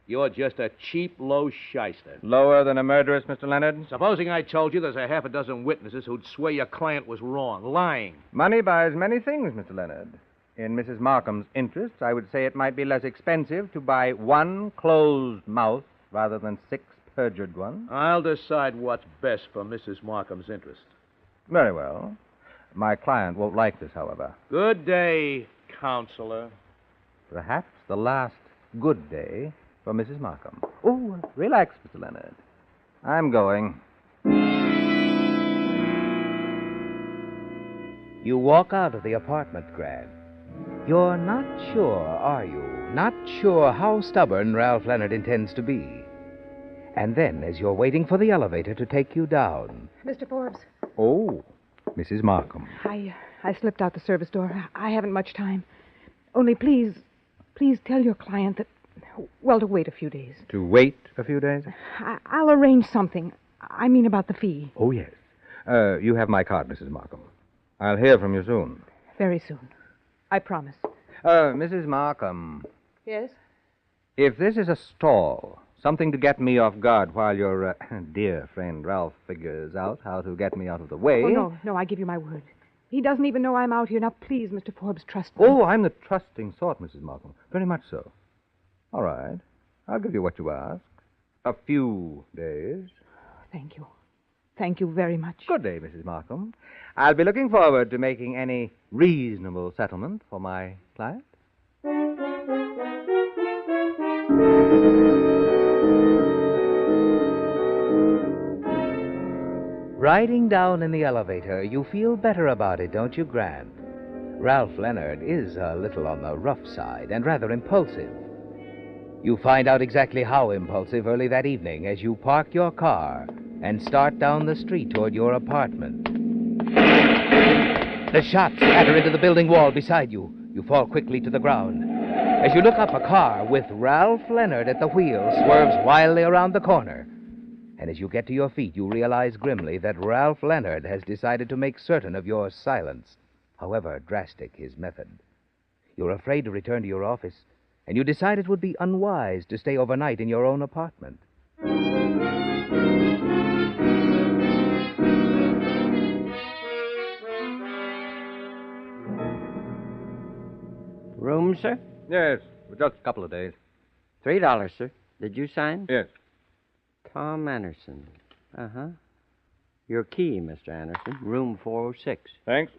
You're just a cheap, low shyster. Lower than a murderess, Mr. Leonard? Supposing I told you there's a half a dozen witnesses who'd swear your client was wrong, lying. Money buys many things, Mr. Leonard. In Mrs. Markham's interests, I would say it might be less expensive to buy one closed mouth rather than 6 perjured ones. I'll decide what's best for Mrs. Markham's interest. Very well. My client won't like this, however. Good day, counselor. Perhaps the last good day for Mrs. Markham. Oh, relax, Mr. Leonard. I'm going. You walk out of the apartment, Grant. You're not sure, are you? Not sure how stubborn Ralph Leonard intends to be. And then, as you're waiting for the elevator to take you down... Mr. Forbes. Oh, Mrs. Markham. I slipped out the service door. I haven't much time. Only please tell your client that, well, to wait a few days. To wait a few days? I'll arrange something. I mean about the fee. Oh, yes. You have my card, Mrs. Markham. I'll hear from you soon. Very soon. I promise. Mrs. Markham. Yes? If this is a stall, something to get me off guard while your dear friend Ralph figures out how to get me out of the way... Oh, no, I give you my word. He doesn't even know I'm out here. Now, please, Mr. Forbes, trust me. Oh, I'm the trusting sort, Mrs. Markham. Very much so. All right. I'll give you what you ask. A few days. Thank you. Thank you very much. Good day, Mrs. Markham. I'll be looking forward to making any reasonable settlement for my client. Riding down in the elevator, you feel better about it, don't you, Grant? Ralph Leonard is a little on the rough side and rather impulsive. You find out exactly how impulsive early that evening as you park your car and start down the street toward your apartment. The shots spatter into the building wall beside you. You fall quickly to the ground. As you look up, a car with Ralph Leonard at the wheel swerves wildly around the corner. And as you get to your feet, you realize grimly that Ralph Leonard has decided to make certain of your silence, however drastic his method. You're afraid to return to your office, and you decide it would be unwise to stay overnight in your own apartment. Room, sir? Yes, for just a couple of days. $3, sir. Did you sign? Yes. Tom Anderson. Uh-huh. Your key, Mr. Anderson. Room 406. Thanks.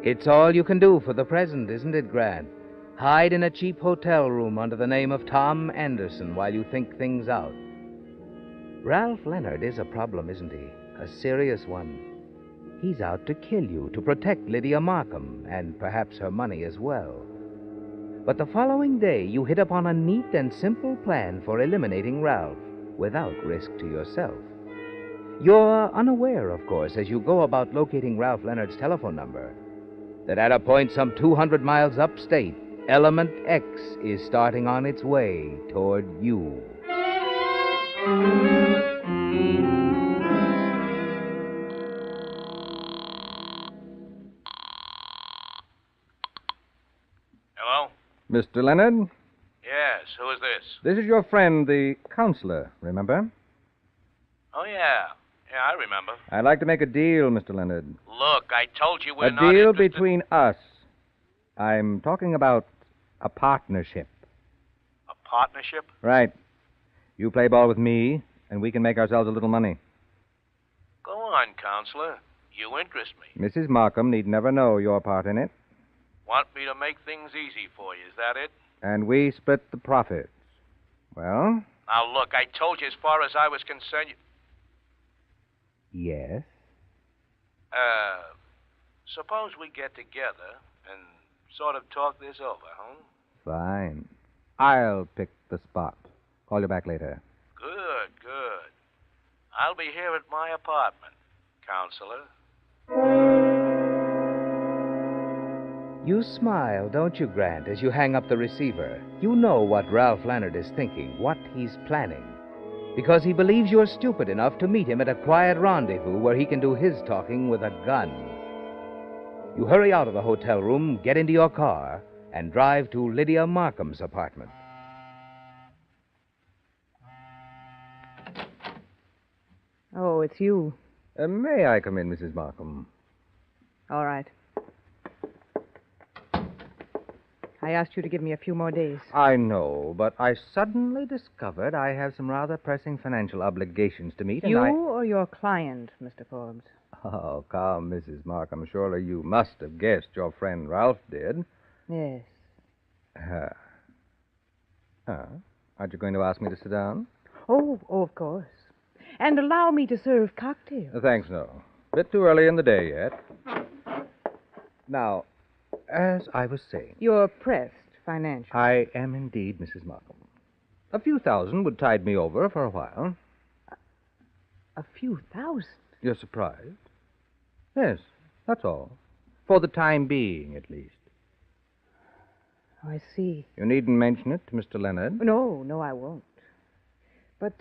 It's all you can do for the present, isn't it, Grant? Hide in a cheap hotel room under the name of Tom Anderson while you think things out. Ralph Leonard is a problem, isn't he? A serious one. He's out to kill you, to protect Lydia Markham, and perhaps her money as well. But the following day, you hit upon a neat and simple plan for eliminating Ralph without risk to yourself. You're unaware, of course, as you go about locating Ralph Leonard's telephone number, that at a point some 200 miles upstate, Element X is starting on its way toward you. Hello? Mr. Leonard? Yes, who is this? This is your friend, the counselor, remember? Oh, yeah. Yeah, I remember. I'd like to make a deal, Mr. Leonard. Look, I told you we're A not deal interested. between us. I'm talking about a partnership. A partnership? Right. You play ball with me, and we can make ourselves a little money. Go on, counselor. You interest me. Mrs. Markham need never know your part in it, Want me to make things easy for you, is that it? and we split the profits. Well, Now, look, I told you as far as I was concerned, yes. suppose we get together and sort of talk this over, huh? Fine. I'll pick the spot. Call you back later. Good, good. I'll be here at my apartment, counselor. You smile, don't you, Grant, as you hang up the receiver? You know what Ralph Leonard is thinking, what he's planning. Because he believes you're stupid enough to meet him at a quiet rendezvous where he can do his talking with a gun. You hurry out of the hotel room, get into your car, and drive to Lydia Markham's apartment. Oh, it's you. May I come in, Mrs. Markham? All right. I asked you to give me a few more days. I know, but I suddenly discovered I have some rather pressing financial obligations to meet, and You or your client, Mr. Forbes? Oh, come, Mrs. Markham. Surely you must have guessed your friend Ralph did. Yes. Aren't you going to ask me to sit down? Oh, of course. And allow me to serve cocktails. Thanks, no. Bit too early in the day yet. Now, as I was saying... You're pressed financially. I am indeed, Mrs. Markham. A few thousand would tide me over for a while. A few thousand? You're surprised? Yes, that's all. For the time being, at least. Oh, I see. You needn't mention it to Mr. Leonard. No, I won't. But,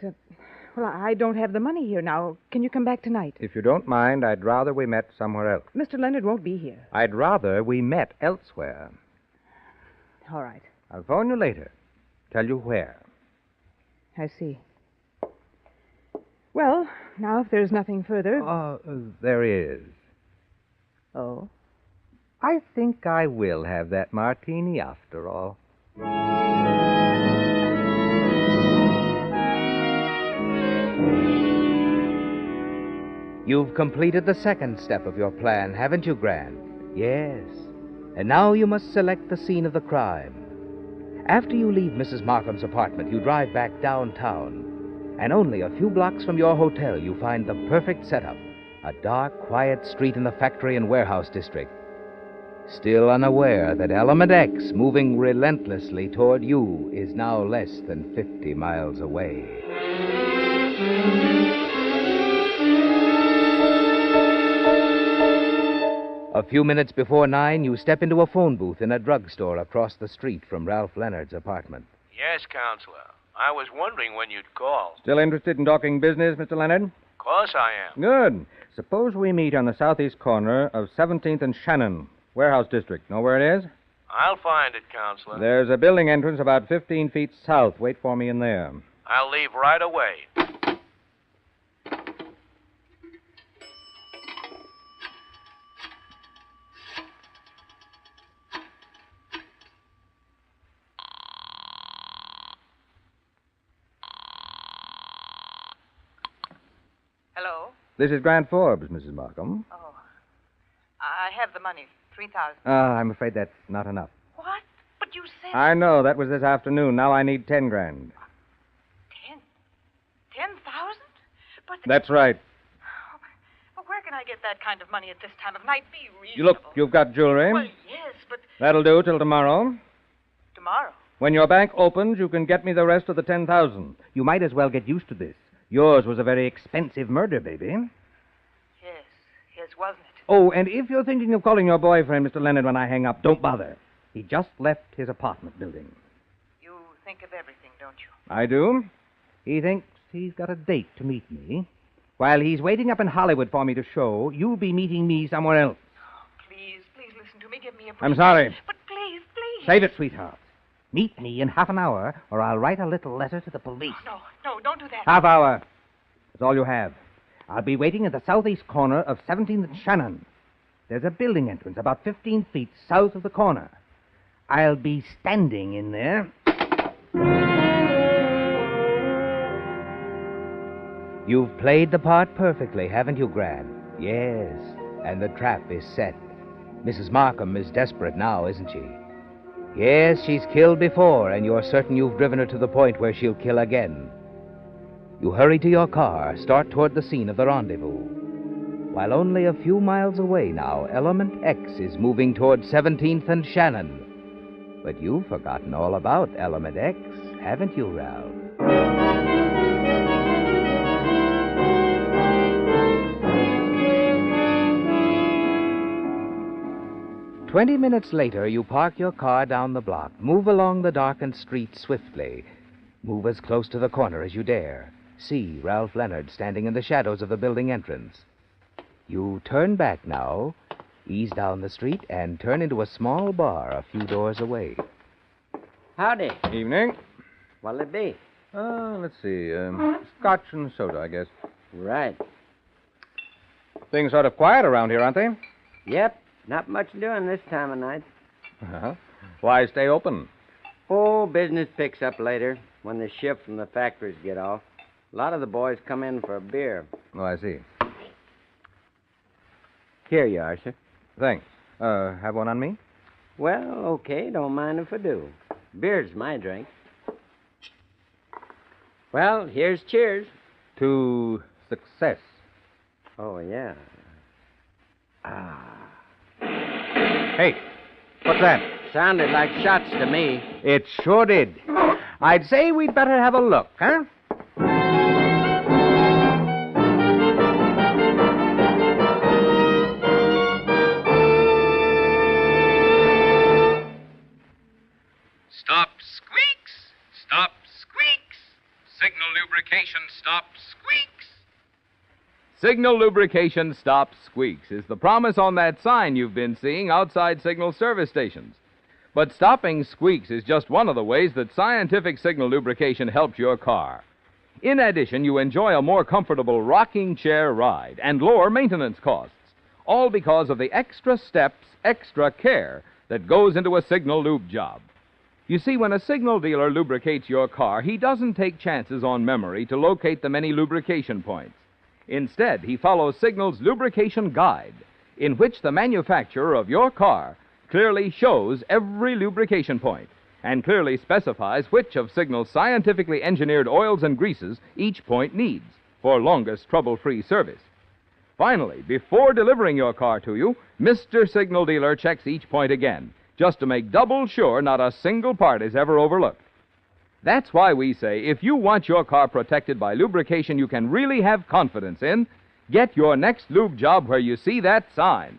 well, I don't have the money here now. Can you come back tonight? If you don't mind, I'd rather we met somewhere else. Mr. Leonard won't be here. I'd rather we met elsewhere. All right. I'll phone you later. Tell you where. I see. Well, now, if there's nothing further... There is. Oh? I think I will have that martini after all. You've completed the second step of your plan, haven't you, Grant? Yes. And now you must select the scene of the crime. After you leave Mrs. Markham's apartment, you drive back downtown. And only a few blocks from your hotel, you find the perfect setup. A dark, quiet street in the factory and warehouse district. Still unaware that Element X, moving relentlessly toward you, is now less than 50 miles away. A few minutes before 9, you step into a phone booth in a drugstore across the street from Ralph Leonard's apartment. Yes, Counselor. I was wondering when you'd call. Still interested in talking business, Mr. Leonard? Of course I am. Good. Suppose we meet on the southeast corner of 17th and Shannon, warehouse district. Know where it is? I'll find it, Counselor. There's a building entrance about 15 feet south. Wait for me in there. I'll leave right away. Hello? This is Grant Forbes, Mrs. Markham. Oh, I have the money, 3,000. I'm afraid that's not enough. What? But you said... I know. That was this afternoon. Now I need 10 grand. 10,000? But... That's right. But where can I get that kind of money at this time of night? Be reasonable. You look, you've got jewelry. Well, yes, but... That'll do till tomorrow. Tomorrow? When your bank opens, you can get me the rest of the 10,000. You might as well get used to this. Yours was a very expensive murder, baby. Yes, wasn't it? Oh, and if you're thinking of calling your boyfriend, Mr. Leonard, when I hang up, don't bother. He just left his apartment building. You think of everything, don't you? I do. He thinks he's got a date to meet me. While he's waiting up in Hollywood for me to show, you'll be meeting me somewhere else. Oh, please listen to me. Give me a break. I'm sorry. But please. Save it, sweetheart. Meet me in half an hour, or I'll write a little letter to the police. No, don't do that. Half hour. That's all you have. I'll be waiting at the southeast corner of 17th and Shannon. There's a building entrance about 15 feet south of the corner. I'll be standing in there. You've played the part perfectly, haven't you, Grant? Yes, and the trap is set. Mrs. Markham is desperate now, isn't she? Yes, she's killed before, and you're certain you've driven her to the point where she'll kill again. You hurry to your car, start toward the scene of the rendezvous. While only a few miles away now, Element X is moving toward 17th and Shannon. But you've forgotten all about Element X, haven't you, Ralph? 20 minutes later, you park your car down the block, move along the darkened street swiftly. Move as close to the corner as you dare. See Ralph Leonard standing in the shadows of the building entrance. You turn back now, ease down the street, and turn into a small bar a few doors away. Howdy. Evening. What'll it be? Let's see. Scotch and soda, I guess. Right. Things sort of quiet around here, aren't they? Yep. Not much doing this time of night. Why stay open? Oh, business picks up later when the shift from the factories get off. A lot of the boys come in for a beer. Oh, I see. Here you are, sir. Thanks. Have one on me? Well, okay. Don't mind if I do. Beer's my drink. Well, here's cheers. To success. Oh, yeah. Hey, what's that? Sounded like shots to me. It sure did. I'd say we'd better have a look, huh? Stop squeaks! Stop squeaks! Signal lubrication stop squeaks! Signal lubrication stop squeaks is the promise on that sign you've been seeing outside signal service stations. But stopping squeaks is just one of the ways that scientific signal lubrication helps your car. In addition, you enjoy a more comfortable rocking chair ride and lower maintenance costs, all because of the extra steps, extra care that goes into a signal lube job. You see, when a signal dealer lubricates your car, he doesn't take chances on memory to locate the many lubrication points. Instead, he follows Signal's lubrication guide, in which the manufacturer of your car clearly shows every lubrication point and clearly specifies which of Signal's scientifically engineered oils and greases each point needs for longest trouble-free service. Finally, before delivering your car to you, Mr. Signal Dealer checks each point again, just to make double sure not a single part is ever overlooked. That's why we say if you want your car protected by lubrication you can really have confidence in, get your next lube job where you see that sign.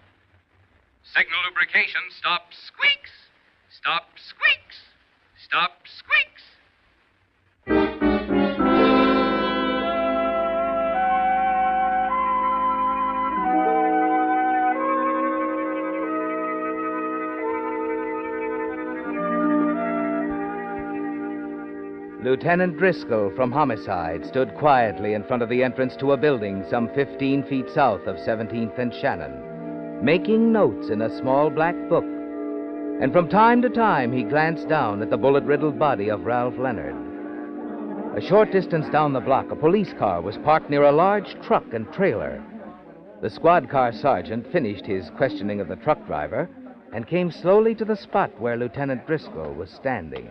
Signal lubrication stops squeaks. Stop squeaks. Stop squeaks. Lieutenant Driscoll from Homicide stood quietly in front of the entrance to a building some 15 feet south of 17th and Shannon, making notes in a small black book. And from time to time, he glanced down at the bullet-riddled body of Ralph Leonard. A short distance down the block, a police car was parked near a large truck and trailer. The squad car sergeant finished his questioning of the truck driver and came slowly to the spot where Lieutenant Driscoll was standing.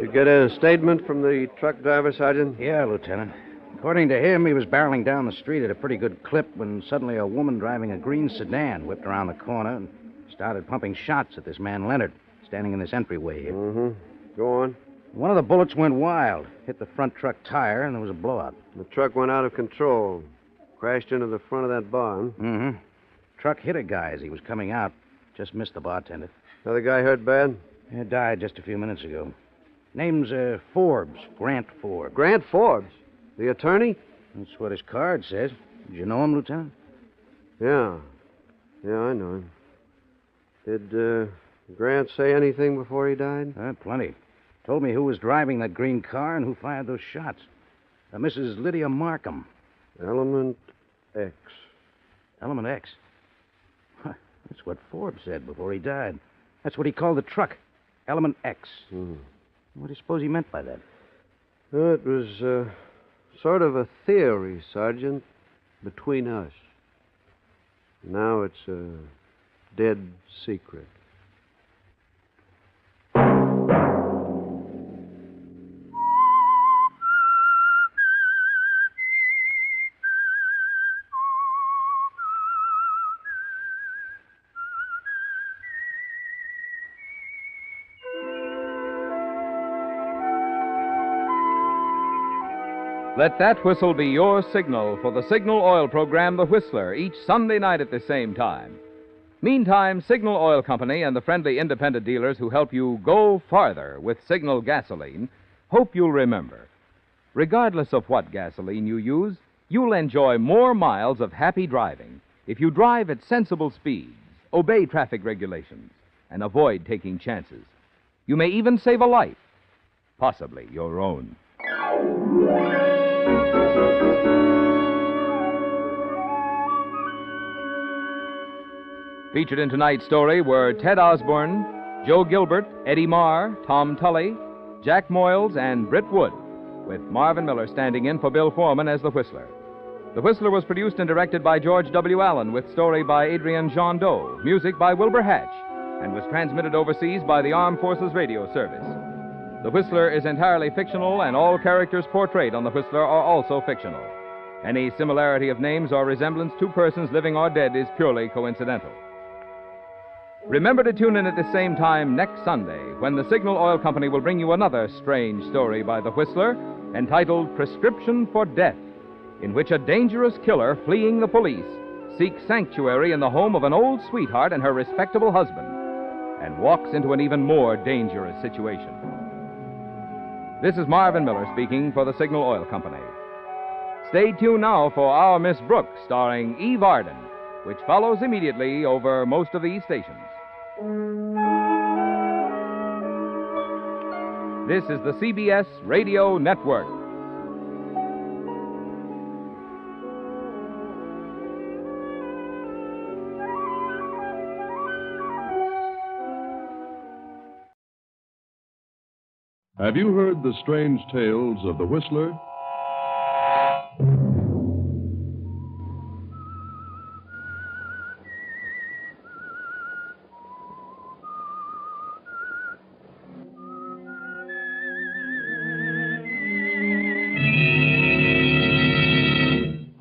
You get a statement from the truck driver, Sergeant? Yeah, Lieutenant. According to him, he was barreling down the street at a pretty good clip when suddenly a woman driving a green sedan whipped around the corner and started pumping shots at this man Leonard, standing in this entryway here. Mm-hmm. Go on. One of the bullets went wild, hit the front truck tire, and there was a blowout. The truck went out of control, crashed into the front of that barn. Mm-hmm. Truck hit a guy as he was coming out, just missed the bartender. Now the guy hurt bad? He died just a few minutes ago. Name's Forbes, Grant Forbes. Grant Forbes? The attorney? That's what his card says. Did you know him, Lieutenant? Yeah. Yeah, I know him. Did Grant say anything before he died? Plenty. Told me who was driving that green car and who fired those shots. Mrs. Lydia Markham. Element X. Element X? Huh, that's what Forbes said before he died. That's what he called the truck. Element X. Hmm. What do you suppose he meant by that? Well, it was sort of a theory, Sergeant, between us. Now it's a dead secret. Let that whistle be your signal for the Signal Oil program, The Whistler, each Sunday night at the same time. Meantime, Signal Oil Company and the friendly independent dealers who help you go farther with Signal gasoline hope you'll remember. Regardless of what gasoline you use, you'll enjoy more miles of happy driving if you drive at sensible speeds, obey traffic regulations, and avoid taking chances. You may even save a life, possibly your own. Featured in tonight's story were Ted Osborne, Joe Gilbert, Eddie Marr, Tom Tully, Jack Moyles, and Britt Wood, with Marvin Miller standing in for Bill Foreman as the Whistler. The Whistler was produced and directed by George W. Allen, with story by Adrian Jondeau, music by Wilbur Hatch, and was transmitted overseas by the Armed Forces Radio Service. The Whistler is entirely fictional, and all characters portrayed on The Whistler are also fictional. Any similarity of names or resemblance to persons living or dead is purely coincidental. Remember to tune in at the same time next Sunday when the Signal Oil Company will bring you another strange story by the Whistler entitled Prescription for Death, in which a dangerous killer fleeing the police seeks sanctuary in the home of an old sweetheart and her respectable husband and walks into an even more dangerous situation. This is Marvin Miller speaking for the Signal Oil Company. Stay tuned now for Our Miss Brooks, starring Eve Arden, which follows immediately over most of these stations. This is the CBS Radio Network. Have you heard the strange tales of the Whistler?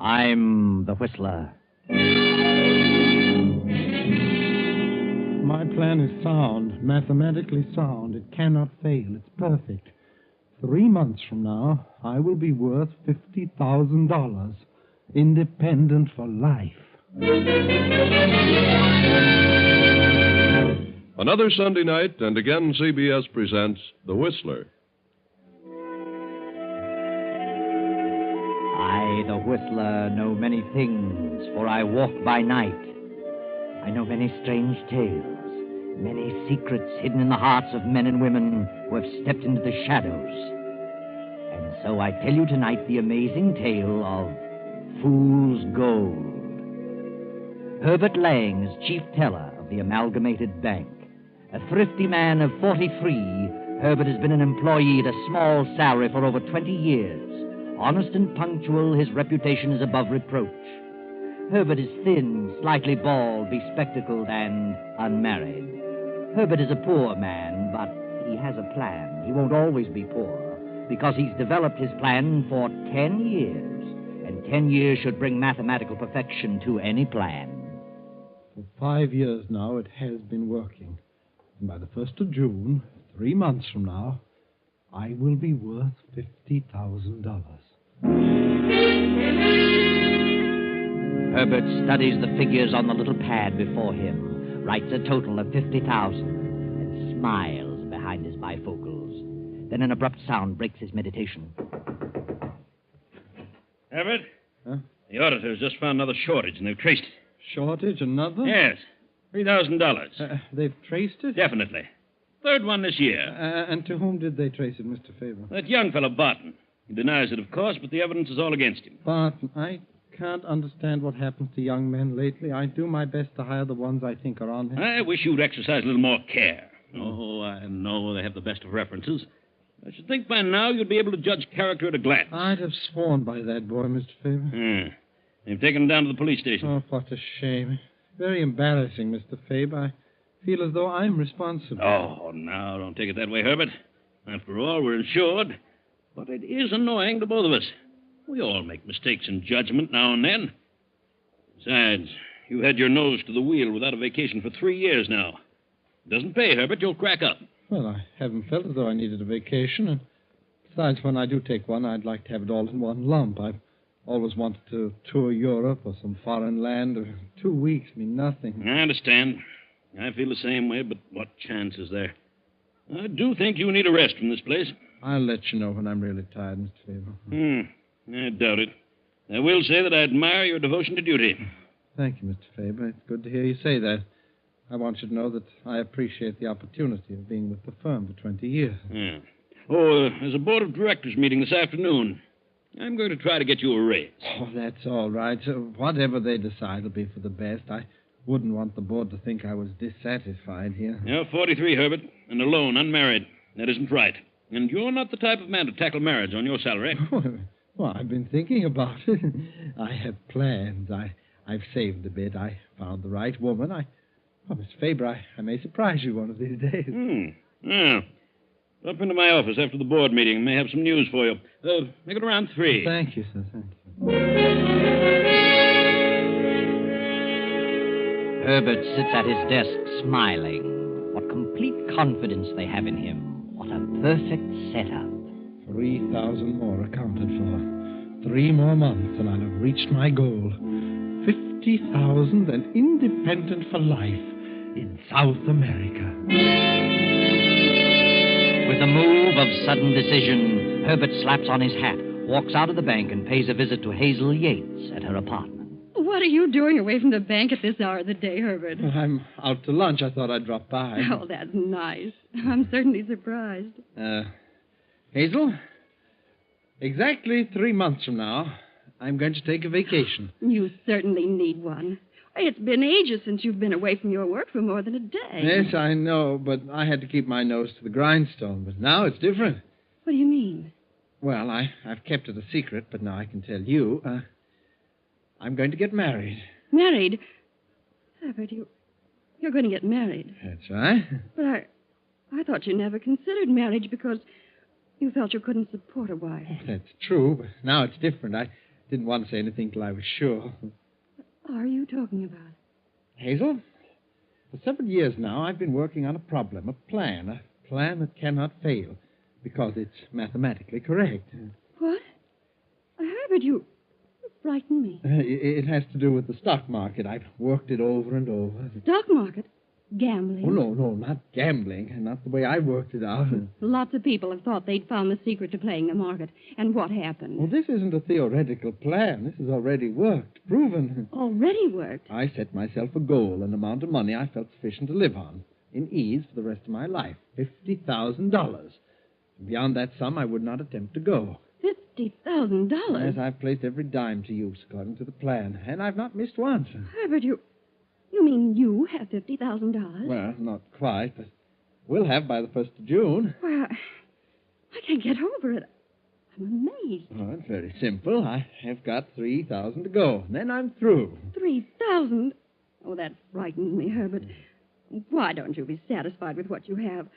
I'm the Whistler. My plan is sound, mathematically sound. It cannot fail. It's perfect. 3 months from now, I will be worth $50,000, independent for life. Another Sunday night, and again CBS presents The Whistler. I, the Whistler, know many things, for I walk by night. I know many strange tales, many secrets hidden in the hearts of men and women who have stepped into the shadows. And so I tell you tonight the amazing tale of Fool's Gold. Herbert Lang is chief teller of the Amalgamated Bank. A thrifty man of 43, Herbert has been an employee at a small salary for over 20 years. Honest and punctual, his reputation is above reproach. Herbert is thin, slightly bald, bespectacled, and unmarried. Herbert is a poor man, but he has a plan. He won't always be poor, because he's developed his plan for 10 years. And 10 years should bring mathematical perfection to any plan. For 5 years now, it has been working. And by the 1st of June, 3 months from now, I will be worth $50,000. Herbert studies the figures on the little pad before him, writes a total of 50,000, and smiles behind his bifocals. Then an abrupt sound breaks his meditation. Herbert? Huh? The auditors just found another shortage, and they've traced it. Shortage? Another? Yes. $3,000. They've traced it? Definitely. Third one this year. And to whom did they trace it, Mr. Faber? That young fellow, Barton. He denies it, of course, but the evidence is all against him. Barton, I can't understand what happens to young men lately. I do my best to hire the ones I think are on him. I wish you'd exercise a little more care. Oh, I know they have the best of references. I should think by now you'd be able to judge character at a glance. I'd have sworn by that boy, Mr. Faber. They've taken him down to the police station. Oh, what a shame. Very embarrassing, Mr. Faber. I feel as though I'm responsible. Oh, now, don't take it that way, Herbert. After all, we're insured. But it is annoying to both of us. We all make mistakes in judgment now and then. Besides, you've had your nose to the wheel without a vacation for 3 years now. It doesn't pay, Herbert. You'll crack up. Well, I haven't felt as though I needed a vacation. And besides, when I do take one, I'd like to have it all in one lump. I've always wanted to tour Europe or some foreign land. 2 weeks mean nothing. I understand. I feel the same way, but what chance is there? I do think you need a rest from this place. I'll let you know when I'm really tired, Mr. Faber. I doubt it. I will say that I admire your devotion to duty. Thank you, Mr. Faber. It's good to hear you say that. I want you to know that I appreciate the opportunity of being with the firm for 20 years. Yeah. Oh, there's a board of directors meeting this afternoon. I'm going to try to get you a raise. Oh, that's all right. Whatever they decide will be for the best. I wouldn't want the board to think I was dissatisfied here. You're 43, Herbert, and alone, unmarried. That isn't right. And you're not the type of man to tackle marriage on your salary. Well, I've been thinking about it. I have plans. I've saved a bit. I found the right woman. Oh, Mr. Faber, I may surprise you one of these days. Yeah. Drop into my office after the board meeting. I may have some news for you. Make it around 3. Thank you, sir. Thank you. Herbert sits at his desk smiling. What complete confidence they have in him. What a perfect setup. 3,000 more accounted for. 3 more months and I'll have reached my goal. 50,000 and independent for life in South America. With a move of sudden decision, Herbert slaps on his hat, walks out of the bank, and pays a visit to Hazel Yates at her apartment. What are you doing away from the bank at this hour of the day, Herbert? Well, I'm out to lunch. I thought I'd drop by. Oh, that's nice. I'm certainly surprised. Hazel, exactly 3 months from now, I'm going to take a vacation. You certainly need one. It's been ages since you've been away from your work for more than a day. Yes, I know, but I had to keep my nose to the grindstone. But now it's different. What do you mean? Well, I've kept it a secret, but now I can tell you. I'm going to get married. Married? Herbert, you're going to get married. That's right. But I thought you never considered marriage because you felt you couldn't support a wife. Oh, that's true, but now it's different. I didn't want to say anything till I was sure. What are you talking about? Hazel, for several years now, I've been working on a problem, a plan that cannot fail, because it's mathematically correct. What? Herbert, you frighten me. It has to do with the stock market. I've worked it over and over. Stock market? Gambling? Oh, no, not gambling. Not the way I worked it out. Lots of people have thought they'd found the secret to playing the market. And what happened? Well, this isn't a theoretical plan. This has already worked, proven. Already worked? I set myself a goal, an amount of money I felt sufficient to live on, in ease for the rest of my life, $50,000. Beyond that sum, I would not attempt to go. $50,000? Yes, I've placed every dime to use according to the plan, and I've not missed once. Herbert, you mean you have $50,000? Well, not quite, but we'll have by the 1st of June. Well, I can't get over it. I'm amazed. Oh, it's very simple. I have got 3,000 to go, and then I'm through. 3,000? Oh, that frightens me, Herbert. Why don't you be satisfied with what you have?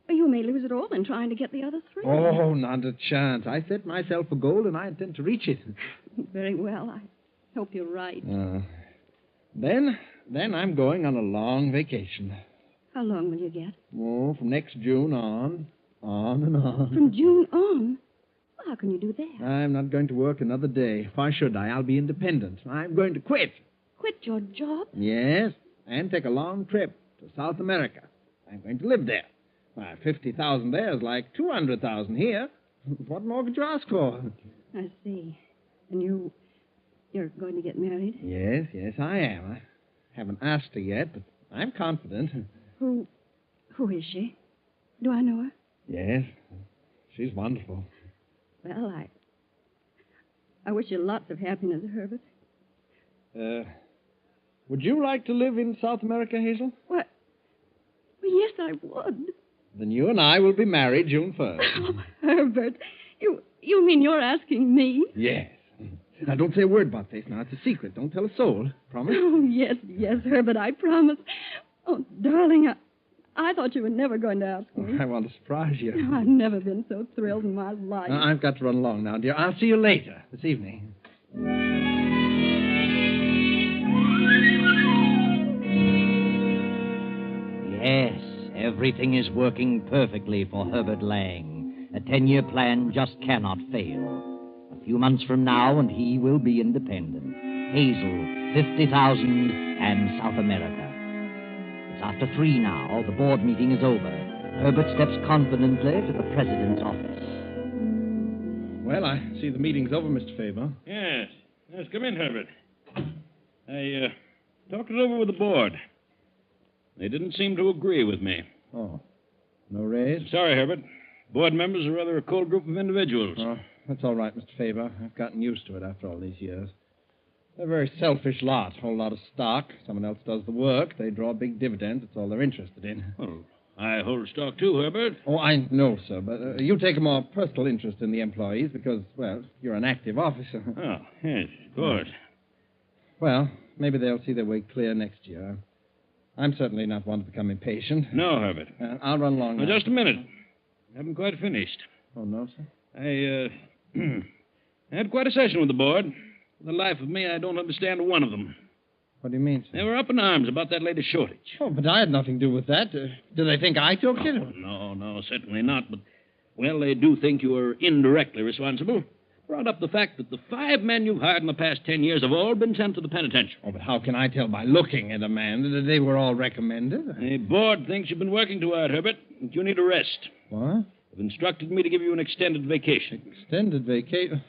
You may lose it all in trying to get the other 3. Oh, not a chance. I set myself a goal, and I intend to reach it. Very well. I hope you're right. Then I'm going on a long vacation. How long will you get? Oh, from next June on and on. From June on? Well, how can you do that? I'm not going to work another day. Why should I? I'll be independent. I'm going to quit. Quit your job? Yes, and take a long trip to South America. I'm going to live there. Why, 50,000 there is like 200,000 here. What more could you ask for? I see. And you're going to get married? Yes, I am. I haven't asked her yet, but I'm confident. Who is she? Do I know her? Yes, she's wonderful. Well, I wish you lots of happiness, Herbert. Would you like to live in South America, Hazel? What? Yes, I would. Then you and I will be married June 1st. Oh, Herbert, you mean you're asking me? Yes. Now, don't say a word about this. Now, it's a secret. Don't tell a soul. Promise? Oh, yes, Herbert, I promise. Oh, darling, I thought you were never going to ask me. I want to surprise you. Oh, I've never been so thrilled in my life. I've got to run along now, dear. I'll see you later this evening. Yes, everything is working perfectly for Herbert Lang. A 10-year plan just cannot fail. A few months from now, and he will be independent. Hazel, 50,000, and South America. It's after 3 now. The board meeting is over. Herbert steps confidently to the president's office. Well, I see the meeting's over, Mr. Faber. Yes. Come in, Herbert. I talked it over with the board. They didn't seem to agree with me. Oh. No raise? Sorry, Herbert. Board members are rather a cold group of individuals. Oh, that's all right, Mr. Faber. I've gotten used to it after all these years. They're a very selfish lot. A whole lot of stock. Someone else does the work. They draw big dividends. It's all they're interested in. Well, I hold stock too, Herbert. Oh, I know, sir. But you take a more personal interest in the employees because, well, you're an active officer. Oh, yes, of course. Well, maybe they'll see their way clear next year. I'm certainly not one to become impatient. No, Herbert. I'll run along now. Just a minute. I haven't quite finished. Oh, no, sir? I had quite a session with the board. For the life of me, I don't understand one of them. What do you mean, sir? They were up in arms about that latest shortage. Oh, but I had nothing to do with that. Do they think I took it? No, certainly not. But, well, they do think you are indirectly responsible. Brought up the fact that the 5 men you've hired in the past 10 years have all been sent to the penitentiary. Oh, but how can I tell by looking at a man that they were all recommended? The board thinks you've been working too hard, Herbert. That you need a rest. What? They've instructed me to give you an extended vacation. Extended vacation?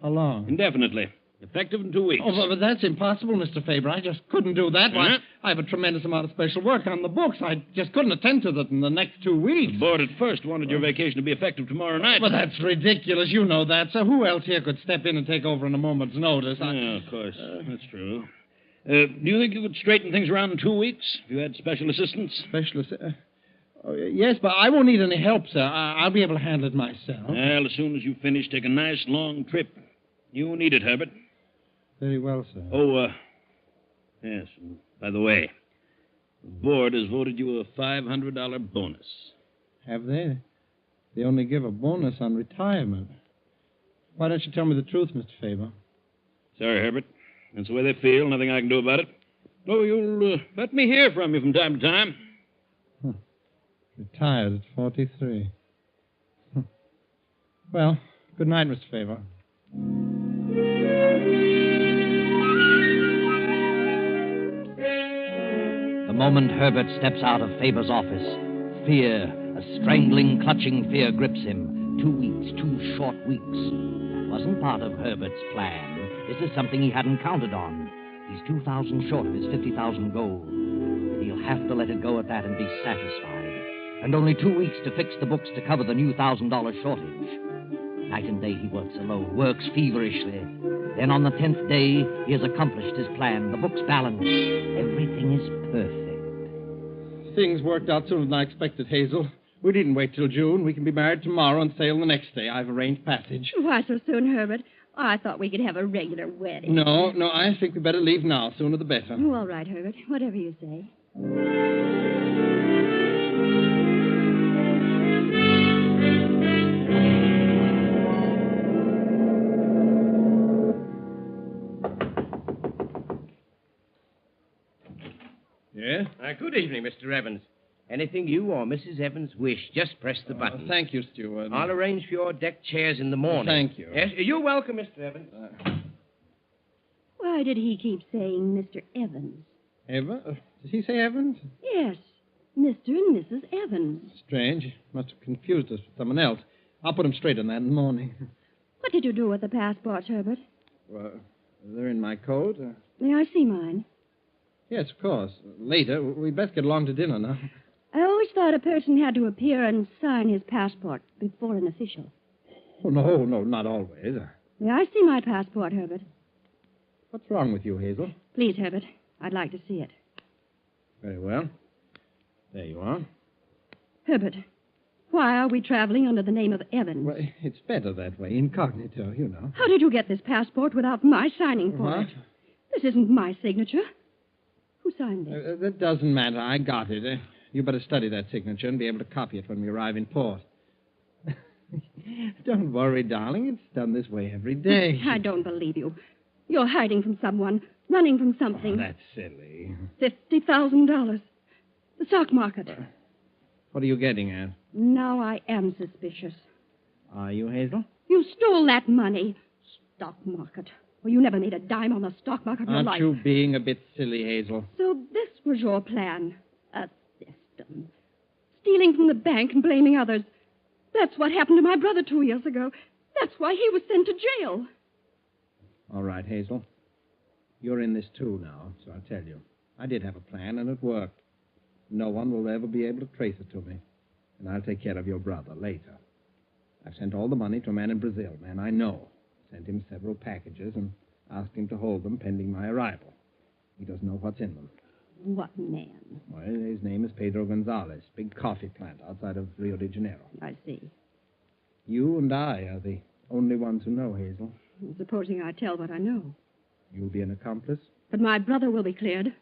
How long? Indefinitely. Effective in 2 weeks. Oh, but that's impossible, Mr. Faber. I just couldn't do that. Why, I have a tremendous amount of special work on the books. I just couldn't attend to that in the next 2 weeks. The board at first wanted your vacation to be effective tomorrow night. Well, that's ridiculous. You know that, sir. Who else here could step in and take over in a moment's notice? Yeah, of course. That's true. Do you think you could straighten things around in 2 weeks if you had special assistance? Special assistance? Yes, but I won't need any help, sir. I'll be able to handle it myself. Well, as soon as you finish, take a nice long trip. You need it, Herbert. Very well, sir. Oh, yes. By the way, the board has voted you a $500 bonus. Have they? They only give a bonus on retirement. Why don't you tell me the truth, Mr. Faber? Sorry, Herbert. That's the way they feel. Nothing I can do about it. Oh, you'll let me hear from you from time to time. Retired at 43. Well, good night, Mr. Faber. moment Herbert steps out of Faber's office, fear, a strangling, clutching fear grips him. 2 weeks, 2 short weeks. It wasn't part of Herbert's plan. This is something he hadn't counted on. He's 2,000 short of his 50,000 goal. He'll have to let it go at that and be satisfied. And only 2 weeks to fix the books to cover the new $1,000 shortage. Night and day he works alone, works feverishly. Then on the 10th day, he has accomplished his plan. The book's balanced. Everything is perfect. Things worked out sooner than I expected, Hazel. We needn't wait till June. We can be married tomorrow and sail the next day. I've arranged passage. Why so soon, Herbert? I thought we could have a regular wedding. No, I think we better leave now. Sooner the better. Oh, all right, Herbert. Whatever you say. Yeah? Good evening, Mr. Evans. Anything you or Mrs. Evans wish, just press the button. Thank you, Steward. I'll arrange for your deck chairs in the morning. Thank you. Yes, you're welcome, Mr. Evans. Why did he keep saying Mr. Evans? Did he say Evans? Yes, Mr. and Mrs. Evans. Strange. Must have confused us with someone else. I'll put him straight on that in the morning. What did you do with the passports, Herbert? Well, they're in my coat. May I see mine? Yes, of course. Later. We'd best get along to dinner now. I always thought a person had to appear and sign his passport before an official. Oh, no, not always. May I see my passport, Herbert? What's wrong with you, Hazel? Please, Herbert. I'd like to see it. Very well. There you are. Herbert, why are we traveling under the name of Evans? Well, it's better that way, incognito, you know. How did you get this passport without my signing for it? This isn't my signature. Who signed it? That doesn't matter. I got it. You better study that signature and be able to copy it when we arrive in port. Don't worry, darling. It's done this way every day. I don't believe you. You're hiding from someone, running from something. Oh, that's silly. $50,000. The stock market. What are you getting at? Now I am suspicious. Are you, Hazel? You stole that money. Stock market. Well, you never made a dime on the stock market in your life. Aren't you being a bit silly, Hazel? So this was your plan. A system. Stealing from the bank and blaming others. That's what happened to my brother 2 years ago. That's why he was sent to jail. All right, Hazel. You're in this too now, so I'll tell you. I did have a plan, and it worked. No one will ever be able to trace it to me. And I'll take care of your brother later. I've sent all the money to a man in Brazil, man I know. Sent him several packages and asked him to hold them pending my arrival. He doesn't know what's in them. What man? Well, his name is Pedro Gonzalez, big coffee plant outside of Rio de Janeiro. I see. You and I are the only ones who know, Hazel. Supposing I tell what I know. You'll be an accomplice? But my brother will be cleared.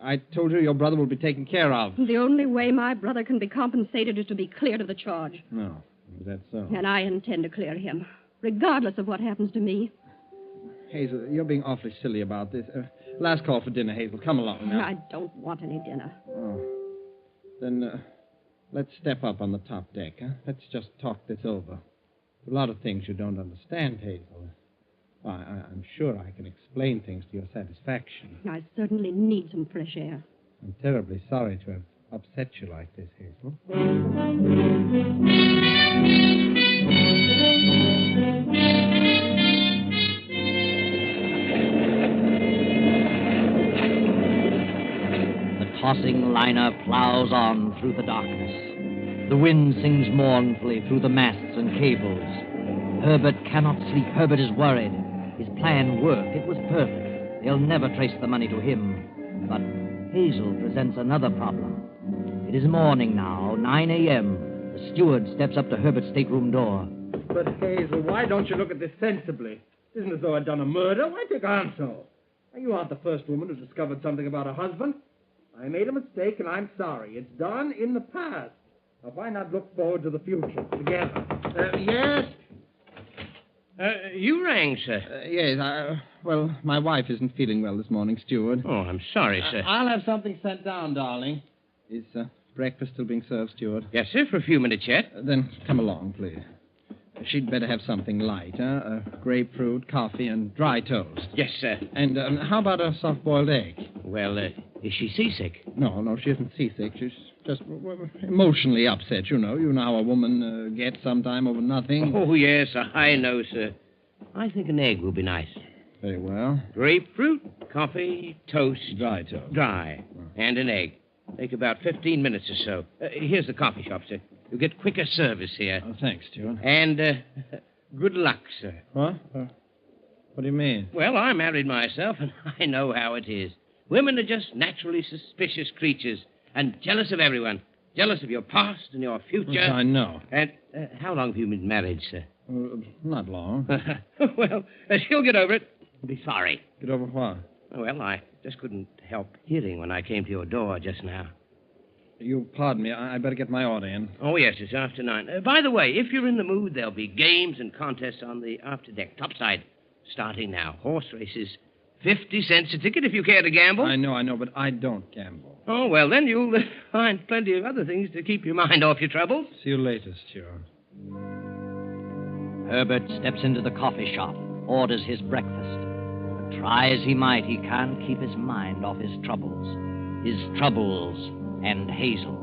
I told you your brother will be taken care of. The only way my brother can be compensated is to be cleared of the charge. No, is that so? And I intend to clear him, regardless of what happens to me. Hazel, you're being awfully silly about this. Last call for dinner, Hazel. Come along now. I don't want any dinner. Oh. Then let's step up on the top deck, huh? Let's just talk this over. A lot of things you don't understand, Hazel. I'm sure I can explain things to your satisfaction. I certainly need some fresh air. I'm terribly sorry to have upset you like this, Hazel. The tossing liner plows on through the darkness. The wind sings mournfully through the masts and cables. Herbert cannot sleep. Herbert is worried. His plan worked. It was perfect. They'll never trace the money to him. But Hazel presents another problem. It is morning now, 9 a.m. The steward steps up to Herbert's stateroom door. But, Hazel, why don't you look at this sensibly? It isn't as though I'd done a murder. Why take on so? You aren't the first woman who discovered something about her husband. I made a mistake, and I'm sorry. It's done in the past. Now, why not look forward to the future together? Yes? You rang, sir. Yes, well, my wife isn't feeling well this morning, steward. Oh, I'm sorry, sir. I'll have something sent down, darling. Is breakfast still being served, steward? Yes, sir, for a few minutes yet. Then come along, please. She'd better have something light, huh? Grapefruit, coffee, and dry toast. Yes, sir. And how about a soft-boiled egg? Well, Is she seasick? No, she isn't seasick. She's just emotionally upset, you know. You know how a woman gets sometime over nothing. Oh, yes, I know, sir. I think an egg will be nice. Very well. Grapefruit, coffee, toast. Dry toast. Dry. And an egg. Take about 15 minutes or so. Here's the coffee shop, sir. You'll get quicker service here. Oh, thanks, Stuart. And good luck, sir. What? What do you mean? Well, I married myself, and I know how it is. Women are just naturally suspicious creatures and jealous of everyone. Jealous of your past and your future. Yes, I know. And how long have you been married, sir? Not long. Well, she'll get over it. Be sorry. Get over what? Well, I just couldn't help hearing when I came to your door just now. You pardon me. I better get my order in. Oh, yes, it's after 9. By the way, if you're in the mood, there'll be games and contests on the afterdeck topside starting now. Horse races. 50 cents a ticket if you care to gamble. I know, but I don't gamble. Oh, well, then you'll find plenty of other things to keep your mind off your troubles. See you later, Stuart. Herbert steps into the coffee shop, orders his breakfast. But try as he might, he can't keep his mind off his troubles. His troubles and Hazel.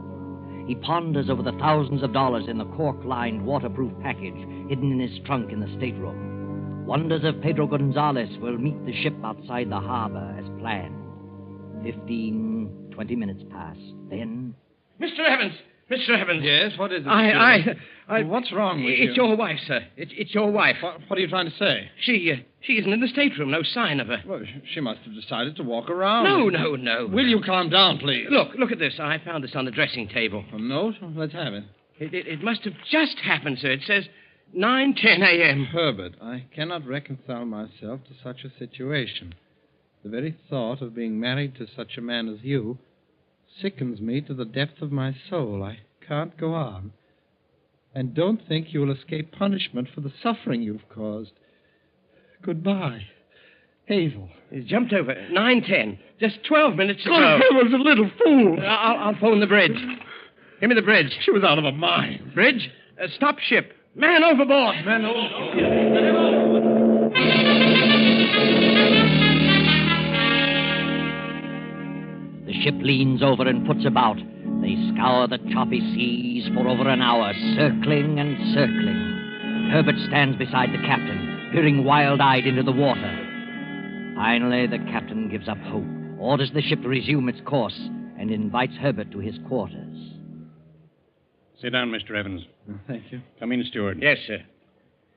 He ponders over the thousands of dollars in the cork-lined waterproof package hidden in his trunk in the stateroom. Wonders if Pedro Gonzalez will meet the ship outside the harbor as planned. 20 minutes pass. Then... Mr. Evans! Mr. Evans! Yes, what is it? What's wrong with you? It's your wife, sir. It's your wife. What are you trying to say? She isn't in the stateroom. No sign of her. Well, she must have decided to walk around. No. Will you calm down, please? Look at this. I found this on the dressing table. A note? Let's have it. It must have just happened, sir. It says 9:10 a.m. Herbert, I cannot reconcile myself to such a situation. The very thought of being married to such a man as you sickens me to the depth of my soul. I can't go on. And don't think you will escape punishment for the suffering you've caused. Goodbye. Hazel. He's jumped over. 9:10. Just 12 minutes ago. I was a little fool. I'll phone the bridge. Give me the bridge. She was out of her mind. Bridge? Stop ship. Man overboard. Man overboard. The ship leans over and puts about. They scour the choppy seas for over an hour, circling and circling. Herbert stands beside the captain, peering wild-eyed into the water. Finally, the captain gives up hope, orders the ship to resume its course, and invites Herbert to his quarters. Sit down, Mr. Evans. Thank you. Come in, steward. Yes, sir.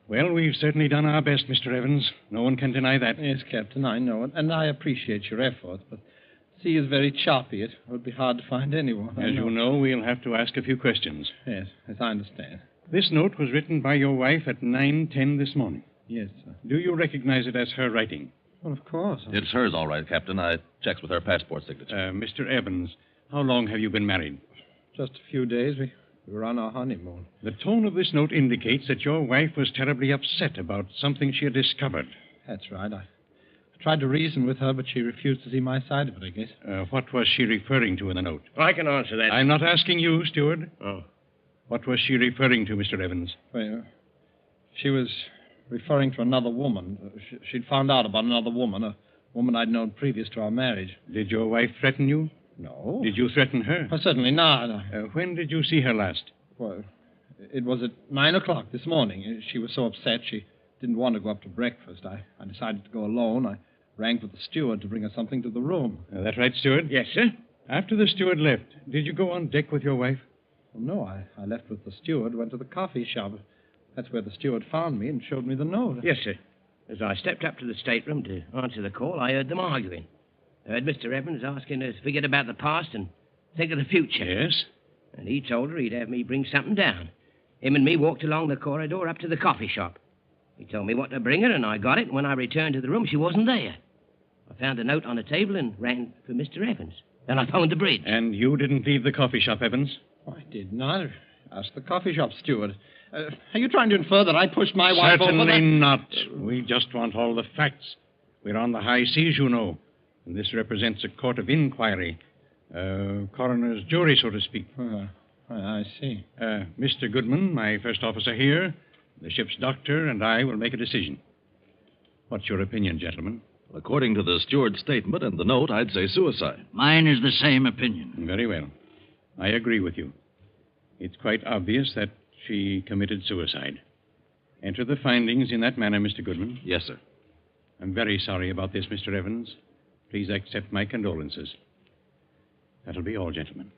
Well, we've certainly done our best, Mr. Evans. No one can deny that. Yes, Captain, I know it, and I appreciate your effort, but the sea is very choppy. It would be hard to find anyone. As you know, we'll have to ask a few questions. Yes, I understand. This note was written by your wife at 9:10 this morning. Yes, sir. Do you recognize it as her writing? Well, of course. It's hers, all right, Captain. I checked with her passport signature. Mr. Evans, how long have you been married? Just a few days. We were on our honeymoon. The tone of this note indicates that your wife was terribly upset about something she had discovered. That's right. I tried to reason with her, but she refused to see my side of it, I guess. What was she referring to in the note? I can answer that. I'm not asking you, steward. Oh. What was she referring to, Mr. Evans? Well, she was referring to another woman. She'd found out about another woman, a woman I'd known previous to our marriage. Did your wife threaten you? No. Did you threaten her? Certainly not. When did you see her last? Well, it was at 9 o'clock this morning. She was so upset she didn't want to go up to breakfast. I decided to go alone. I rang for the steward to bring her something to the room. That right, steward? Yes, sir. After the steward left, did you go on deck with your wife? Well, no, I left with the steward, went to the coffee shop. That's where the steward found me and showed me the note. Yes, sir. As I stepped up to the stateroom to answer the call, I heard them arguing. I heard Mr. Evans asking her to forget about the past and think of the future. Yes? And he told her he'd have me bring something down. Him and me walked along the corridor up to the coffee shop. He told me what to bring her, and I got it. When I returned to the room, she wasn't there. I found a note on the table and ran for Mr. Evans. Then I phoned the bridge. And you didn't leave the coffee shop, Evans? I did not. Ask the coffee shop steward. Are you trying to infer that I pushed my wife over? Certainly not. We just want all the facts. We're on the high seas, you know. And this represents a court of inquiry. Coroner's jury, so to speak. I see. Mr. Goodman, my first officer here, the ship's doctor, and I will make a decision. What's your opinion, gentlemen? According to the steward's statement and the note, I'd say suicide. Mine is the same opinion. Very well. I agree with you. It's quite obvious that she committed suicide. Enter the findings in that manner, Mr. Goodman. Yes, sir. I'm very sorry about this, Mr. Evans. Please accept my condolences. That'll be all, gentlemen.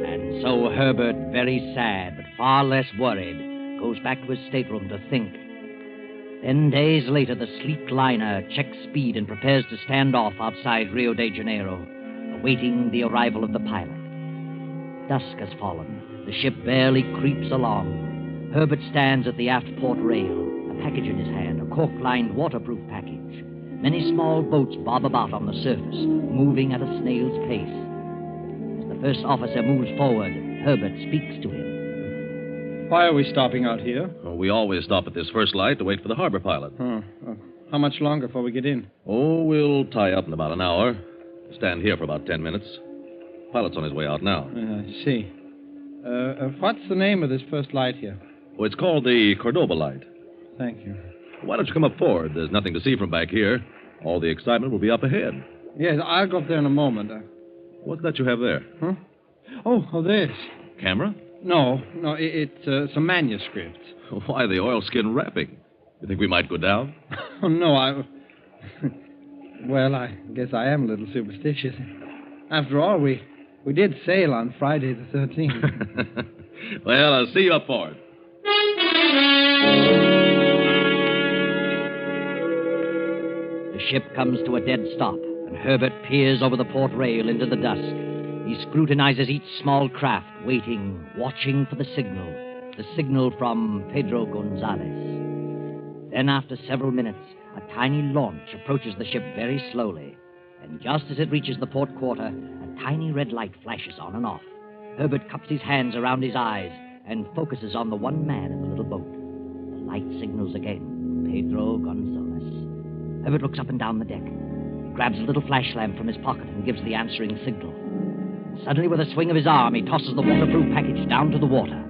And so Herbert, very sad but far less worried, goes back to his stateroom to think. Then, days later, the sleek liner checks speed and prepares to stand off outside Rio de Janeiro, awaiting the arrival of the pilot. Dusk has fallen. The ship barely creeps along. Herbert stands at the aft port rail, a package in his hand, a cork-lined waterproof package. Many small boats bob about on the surface, moving at a snail's pace. As the first officer moves forward, Herbert speaks to him. Why are we stopping out here? Well, we always stop at this first light to wait for the harbor pilot. How much longer before we get in? Oh, we'll tie up in about an hour. Stand here for about 10 minutes. Pilot's on his way out now. I see. What's the name of this first light here? Oh, it's called the Cordoba light. Thank you. Why don't you come up forward? There's nothing to see from back here. All the excitement will be up ahead. Yes, I'll go up there in a moment. What's that you have there? Huh? Oh, this. Camera? No, it's a manuscript. Why the oilskin wrapping? You think we might go down? Oh, no, Well, I guess I am a little superstitious. After all, we did sail on Friday the 13th. Well, I'll see you up forward. The ship comes to a dead stop, and Herbert peers over the port rail into the dusk. He scrutinizes each small craft, waiting, watching for the signal from Pedro Gonzalez. Then, after several minutes, a tiny launch approaches the ship very slowly, and just as it reaches the port quarter, a tiny red light flashes on and off. Herbert cups his hands around his eyes and focuses on the one man in the little boat. The light signals again, Pedro Gonzalez. Herbert looks up and down the deck. He grabs a little flash lamp from his pocket and gives the answering signal. Suddenly, with a swing of his arm, he tosses the waterproof package down to the water.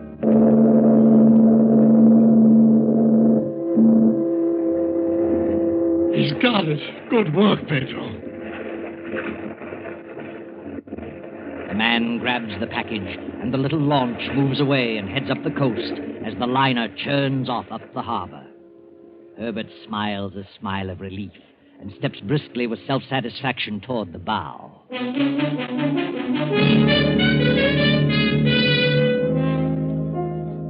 He's got it. Good work, Pedro. The man grabs the package, and the little launch moves away and heads up the coast as the liner churns off up the harbor. Herbert smiles a smile of relief and steps briskly with self-satisfaction toward the bow.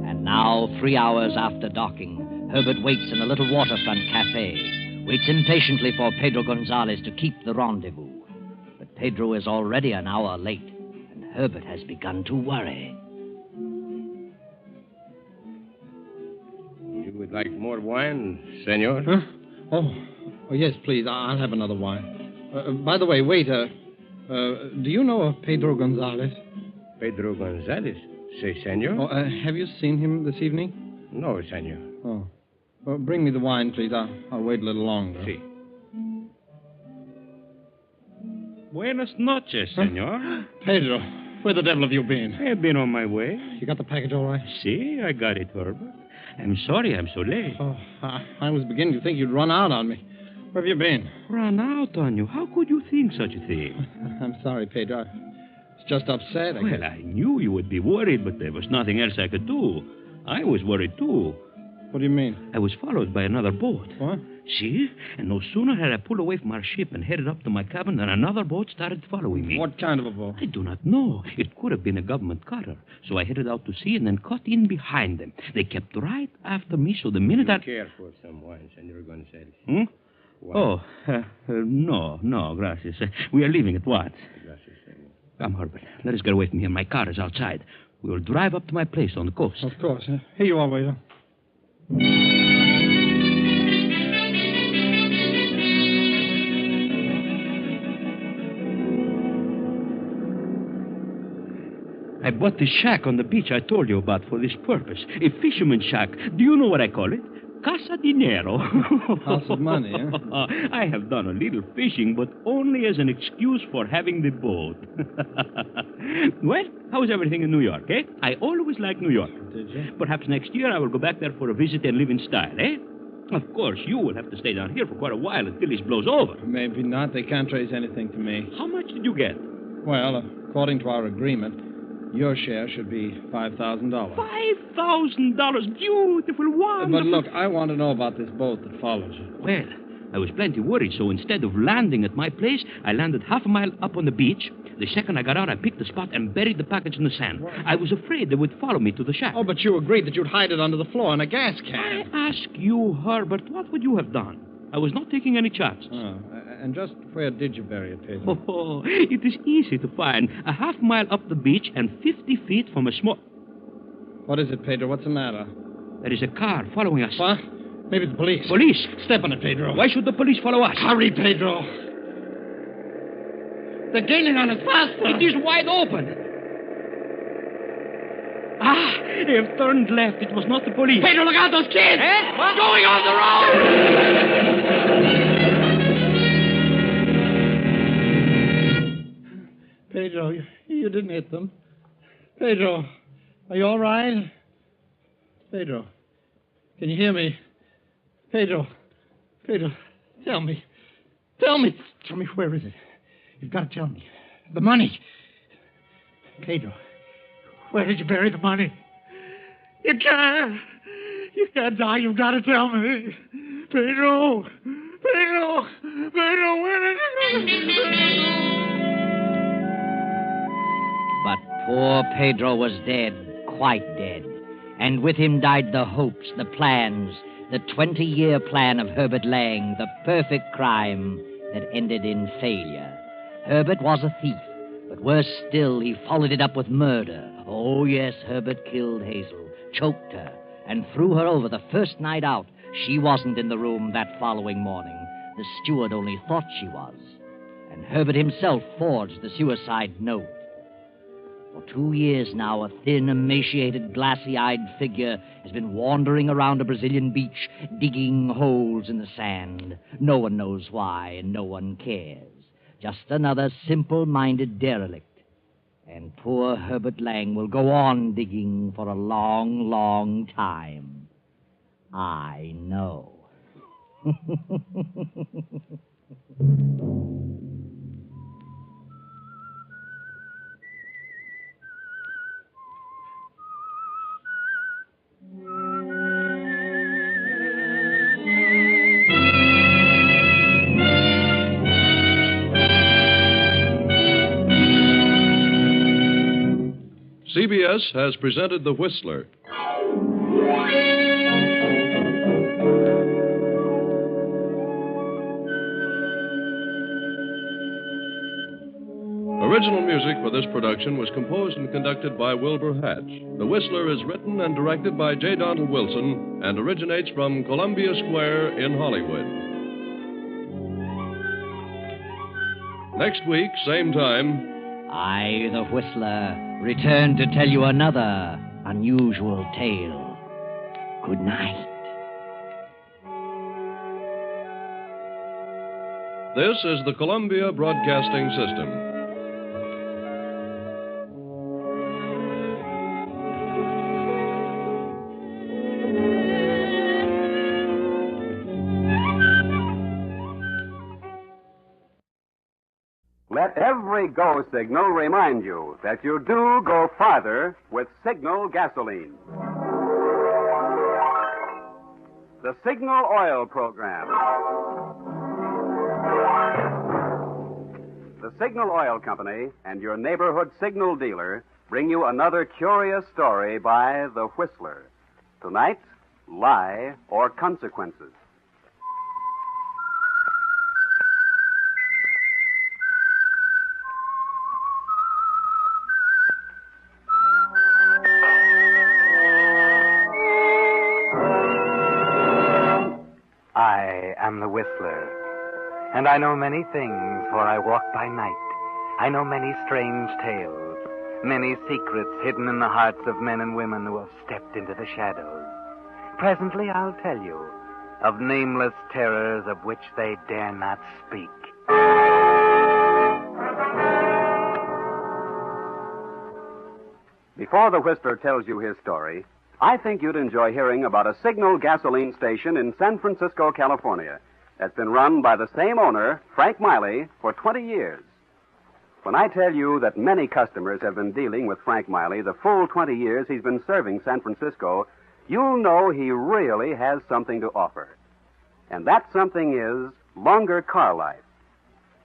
And now, 3 hours after docking, Herbert waits in a little waterfront cafe, waits impatiently for Pedro Gonzalez to keep the rendezvous. But Pedro is already an hour late, and Herbert has begun to worry. You would like more wine, senor? Huh? Oh, yes, please. I'll have another wine. By the way, waiter, do you know of Pedro Gonzalez? Pedro Gonzalez? Si, senor. Oh, have you seen him this evening? No, senor. Oh. Well, bring me the wine, please. I'll wait a little longer. Si. Buenas noches, senor. Huh? Pedro, where the devil have you been? I've been on my way. You got the package all right? Si, I got it, Herbert. I'm sorry I'm so late. Oh, I was beginning to think you'd run out on me. Where have you been? Run out on you? How could you think such a thing? I'm sorry, Pedro. I was just upset. Well, I knew you would be worried, but there was nothing else I could do. I was worried, too. What do you mean? I was followed by another boat. What? See? And no sooner had I pulled away from our ship and headed up to my cabin than another boat started following me. What kind of a boat? I do not know. It could have been a government cutter. So I headed out to sea and then cut in behind them. They kept right after me, so the minute I... care for some wine, Senor Gonzalez? Hmm? Oh, no, gracias. We are leaving at once. Gracias, senor. Come, Herbert. Let us get away from here. My car is outside. We will drive up to my place on the coast. Of course. Here you are, waiter. I bought this shack on the beach I told you about for this purpose. A fisherman's shack. Do you know what I call it? Casa Dinero. House of money, eh? I have done a little fishing, but only as an excuse for having the boat. Well, how is everything in New York, eh? I always liked New York. Did you? Perhaps next year I will go back there for a visit and live in style, eh? Of course, you will have to stay down here for quite a while until this blows over. Maybe not. They can't trace anything to me. How much did you get? Well, according to our agreement, your share should be $5,000. $5,000. Beautiful, wonderful. But look, I want to know about this boat that follows you. Well, I was plenty worried, so instead of landing at my place, I landed half a mile up on the beach. The second I got out, I picked the spot and buried the package in the sand. I was afraid they would follow me to the shack. Oh, but you agreed that you'd hide it under the floor in a gas can. I ask you, Herbert, what would you have done? I was not taking any chances. Oh, and just where did you bury it, Pedro? Oh, it is easy to find. A half mile up the beach and 50 feet from a small... What is it, Pedro? What's the matter? There is a car following us. What? Maybe the police. Police? Step on it, Pedro. Why should the police follow us? Hurry, Pedro. They're gaining on us faster. It is wide open. Ah, they have turned left. It was not the police. Pedro, look out, those kids! Eh? What? Going on the road! Pedro, you didn't hit them. Pedro, are you all right? Pedro, can you hear me? Pedro, tell me. Tell me, where is it? You've got to tell me. The money. Pedro, where did you bury the money? You can't die. You've got to tell me. Pedro, where did you... But poor Pedro was dead, quite dead. And with him died the hopes, the plans, the 20-year plan of Herbert Lang, the perfect crime that ended in failure. Herbert was a thief, but worse still, he followed it up with murder. Oh, yes, Herbert killed Hazel, choked her, and threw her over the first night out. She wasn't in the room that following morning. The steward only thought she was. And Herbert himself forged the suicide note. For 2 years now, a thin, emaciated, glassy-eyed figure has been wandering around a Brazilian beach, digging holes in the sand. No one knows why, and no one cares. Just another simple-minded derelict. And poor Herbert Lang will go on digging for a long, long time. I know. CBS has presented The Whistler. Original music for this production was composed and conducted by Wilbur Hatch. The Whistler is written and directed by J. Donald Wilson and originates from Columbia Square in Hollywood. Next week, same time, I, the Whistler, return to tell you another unusual tale. Good night. This is the Columbia Broadcasting System. Let every go signal remind you that you do go farther with Signal gasoline. The Signal Oil Program. The Signal Oil Company and your neighborhood signal dealer bring you another curious story by The Whistler. Tonight, Lie or Consequences. I am the Whistler, and I know many things, for I walk by night. I know many strange tales, many secrets hidden in the hearts of men and women who have stepped into the shadows. Presently I'll tell you of nameless terrors of which they dare not speak. Before the Whistler tells you his story, I think you'd enjoy hearing about a Signal gasoline station in San Francisco, California, that's been run by the same owner, Frank Miley, for 20 years. When I tell you that many customers have been dealing with Frank Miley the full 20 years he's been serving San Francisco, you'll know he really has something to offer. And that something is longer car life.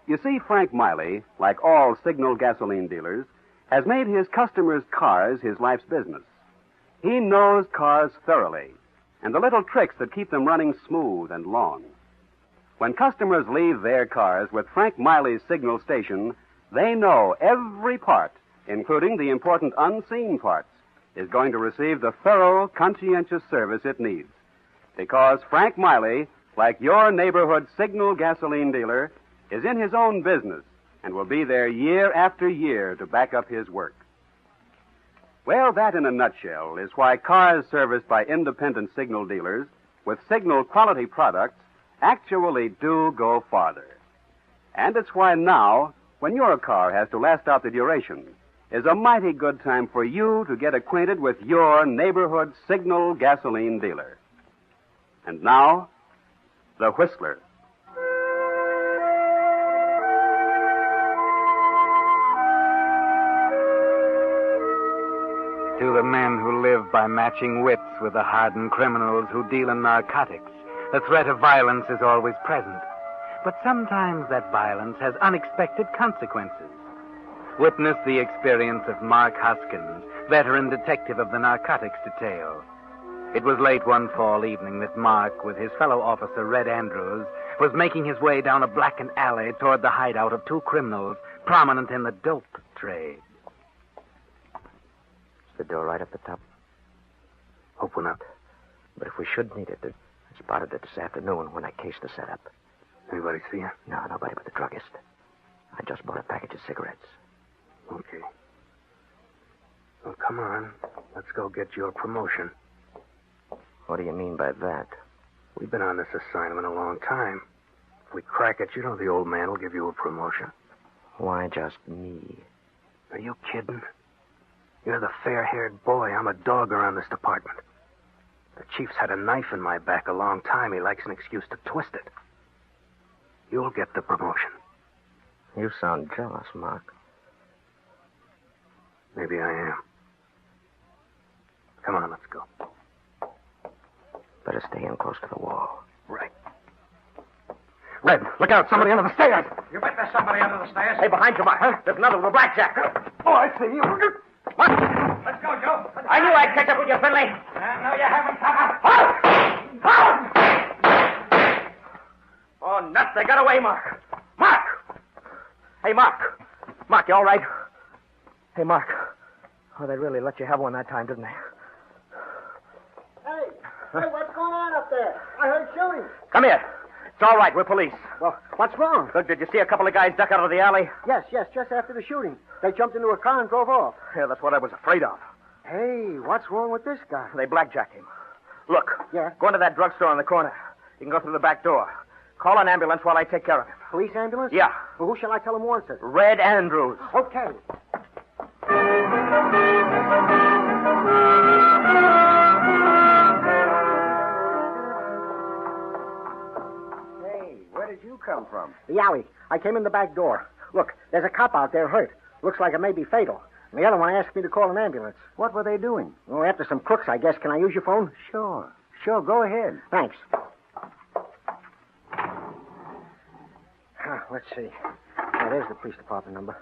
You see, Frank Miley, like all Signal gasoline dealers, has made his customers' cars his life's business. He knows cars thoroughly, and the little tricks that keep them running smooth and long. When customers leave their cars with Frank Miley's Signal station, they know every part, including the important unseen parts, is going to receive the thorough, conscientious service it needs. Because Frank Miley, like your neighborhood Signal gasoline dealer, is in his own business and will be there year after year to back up his work. Well, that in a nutshell is why cars serviced by independent Signal dealers with Signal quality products actually do go farther. And it's why now, when your car has to last out the duration, is a mighty good time for you to get acquainted with your neighborhood Signal gasoline dealer. And now, the Whistler. To the men who live by matching wits with the hardened criminals who deal in narcotics, the threat of violence is always present. But sometimes that violence has unexpected consequences. Witness the experience of Mark Hoskins, veteran detective of the narcotics detail. It was late one fall evening that Mark, with his fellow officer Red Andrews, was making his way down a blackened alley toward the hideout of two criminals prominent in the dope trade. The door right up the top. Open up. But if we should need it, I spotted it this afternoon when I cased the setup. Anybody see you? No, nobody but the druggist. I just bought a package of cigarettes. Okay. Well, come on. Let's go get your promotion. What do you mean by that? We've been on this assignment a long time. If we crack it, you know the old man will give you a promotion. Why just me? Are you kidding? You're the fair-haired boy. I'm a dog around this department. The chief's had a knife in my back a long time. He likes an excuse to twist it. You'll get the promotion. You sound jealous, Mark. Maybe I am. Come on, let's go. Better stay in close to the wall. Right. Red, look out. Somebody under the stairs. You bet there's somebody under the stairs. Hey, behind you, Mark. Huh? There's another with a blackjack. Oh, I see you. Let's go, Joe. I knew I'd catch up with you, Finley. No, you haven't, Papa. Oh, nuts. They got away, Mark. Mark! Hey, Mark. Mark, you all right? Hey, Mark. Oh, they really let you have one that time, didn't they? Hey, what's going on up there? I heard shooting. Come here. It's all right. We're police. Well, what's wrong? Look, did you see a couple of guys duck out of the alley? Yes, just after the shooting. They jumped into a car and drove off. Yeah, that's what I was afraid of. Hey, what's wrong with this guy? They blackjacked him. Look. Yeah? Go into that drugstore on the corner. You can go through the back door. Call an ambulance while I take care of him. Police ambulance? Yeah. Well, who shall I tell him wants it? Red Andrews. Okay. Hey, where did you come from? The alley. I came in the back door. Look, there's a cop out there hurt. Looks like it may be fatal. And the other one asked me to call an ambulance. What were they doing? Well, after some crooks, I guess. Can I use your phone? Sure, go ahead. Thanks. Let's see. Oh, there's the police department number.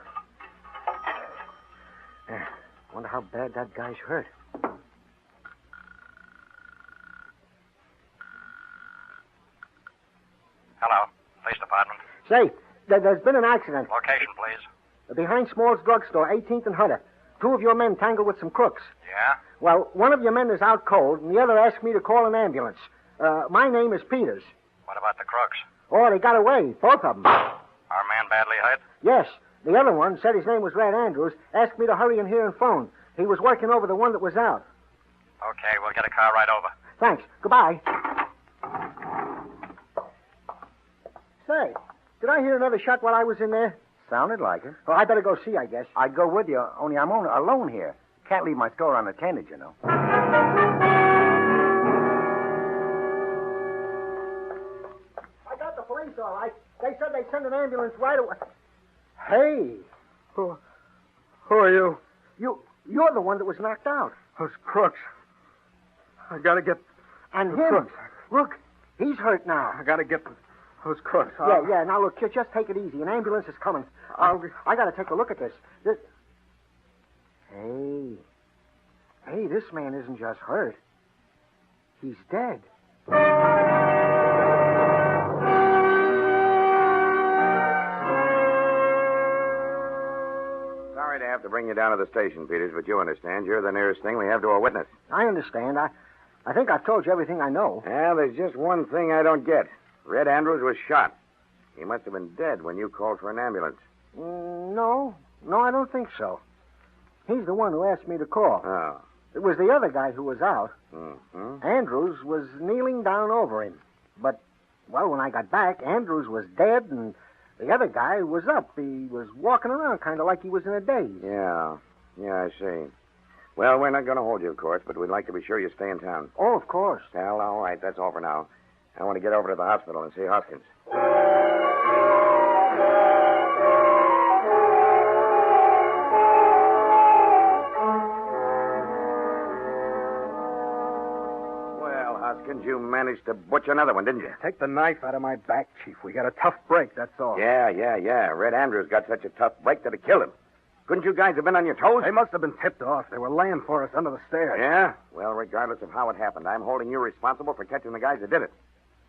Wonder how bad that guy's hurt. Hello, police department. Say, there's been an accident. Location, please. Behind Small's drugstore, 18th and Hunter. Two of your men tangled with some crooks. Yeah? Well, one of your men is out cold, and the other asked me to call an ambulance. My name is Peters. What about the crooks? Oh, they got away, both of them. Our man badly hurt? Yes. The other one said his name was Red Andrews, asked me to hurry in here and phone. He was working over the one that was out. Okay, we'll get a car right over. Thanks. Goodbye. Say, did I hear another shot while I was in there? Sounded like it. Well, I better go see, I guess. I'd go with you, only I'm alone here. Can't leave my store unattended, you know. I got the police, all right. They said they'd send an ambulance right away. Hey. Who are you? You're the one that was knocked out. Those crooks. I gotta get... And the him. crooks. Look, he's hurt now. I gotta get those crooks. Yeah. Now, look, just take it easy. An ambulance is coming. I gotta take a look at this. Hey, this man isn't just hurt. He's dead. Sorry to have to bring you down to the station, Peters, but you understand. You're the nearest thing we have to a witness. I understand. I think I've told you everything I know. Yeah, there's just one thing I don't get. Red Andrews was shot. He must have been dead when you called for an ambulance. No, I don't think so. He's the one who asked me to call. Oh. It was the other guy who was out. Mm-hmm. Andrews was kneeling down over him. But, well, when I got back, Andrews was dead, and the other guy was up. He was walking around kind of like he was in a daze. Yeah, I see. Well, we're not going to hold you, of course, but we'd like to be sure you stay in town. Oh, of course. Well, all right, that's all for now. I want to get over to the hospital and see Hoskins. Well, Hoskins, you managed to butch another one, didn't you? Take the knife out of my back, Chief. We got a tough break, that's all. Yeah. Red Andrews got such a tough break that it killed him. Couldn't you guys have been on your toes? They must have been tipped off. They were laying for us under the stairs. Yeah? Well, regardless of how it happened, I'm holding you responsible for catching the guys that did it.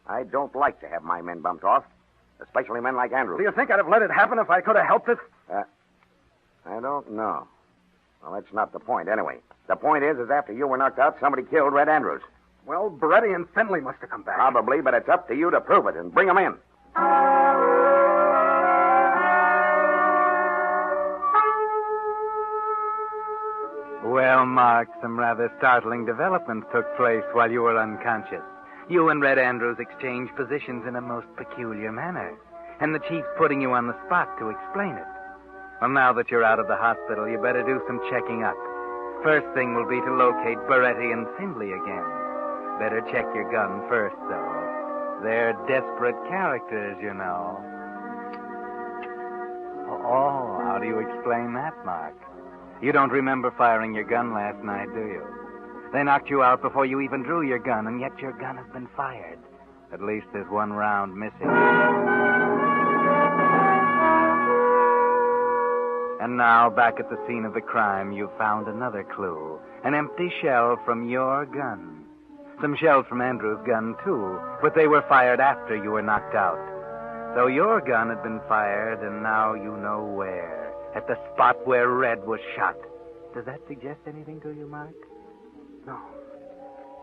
I don't like to have my men bumped off, especially men like Andrews. Do you think I'd have let it happen if I could have helped it? I don't know. Well, that's not the point, anyway. The point is after you were knocked out, somebody killed Red Andrews. Well, Beretti and Finley must have come back. Probably, but it's up to you to prove it and bring them in. Well, Mark, some rather startling developments took place while you were unconscious. You and Red Andrews exchanged positions in a most peculiar manner, and the chief's putting you on the spot to explain it. Well, now that you're out of the hospital, you better do some checking up. First thing will be to locate Beretti and Finley again. Better check your gun first, though. They're desperate characters, you know. Oh, how do you explain that, Mark? You don't remember firing your gun last night, do you? They knocked you out before you even drew your gun, and yet your gun has been fired. At least there's one round missing. And now, back at the scene of the crime, you've found another clue. An empty shell from your gun. Some shells from Andrew's gun, too, but they were fired after you were knocked out. So your gun had been fired, and now you know where. At the spot where Red was shot. Does that suggest anything to you, Mark? No,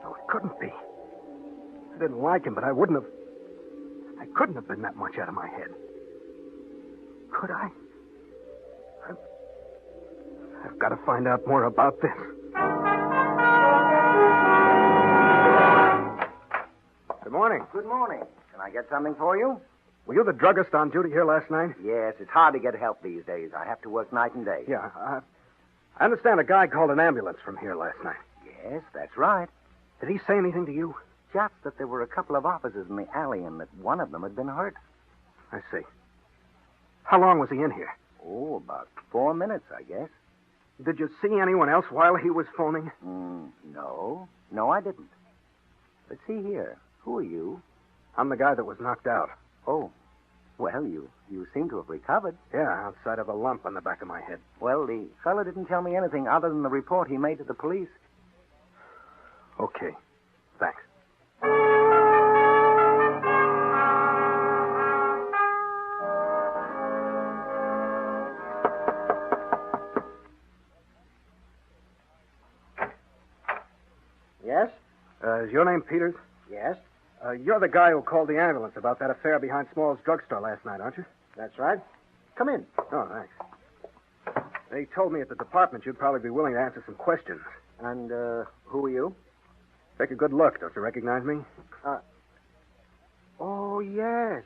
it couldn't be. I didn't like him, but I couldn't have been that much out of my head. Could I? I've got to find out more about this. Good morning. Good morning. Can I get something for you? Were you the druggist on duty here last night? Yes, it's hard to get help these days. I have to work night and day. Yeah, I understand a guy called an ambulance from here last night. Yes, that's right. Did he say anything to you? Just that there were a couple of officers in the alley and that one of them had been hurt. I see. How long was he in here? Oh, about 4 minutes, I guess. Did you see anyone else while he was phoning? No. No, I didn't. But see here. Who are you? I'm the guy that was knocked out. Oh. Well, you seem to have recovered. Yeah, outside of a lump on the back of my head. Well, the fellow didn't tell me anything other than the report he made to the police. Okay. Thanks. Yes? Is your name Peters? Yes. You're the guy who called the ambulance about that affair behind Small's drugstore last night, aren't you? That's right. Come in. Oh, thanks. They told me at the department you'd probably be willing to answer some questions. And, who are you? Take a good look. Don't you recognize me? Oh, yes.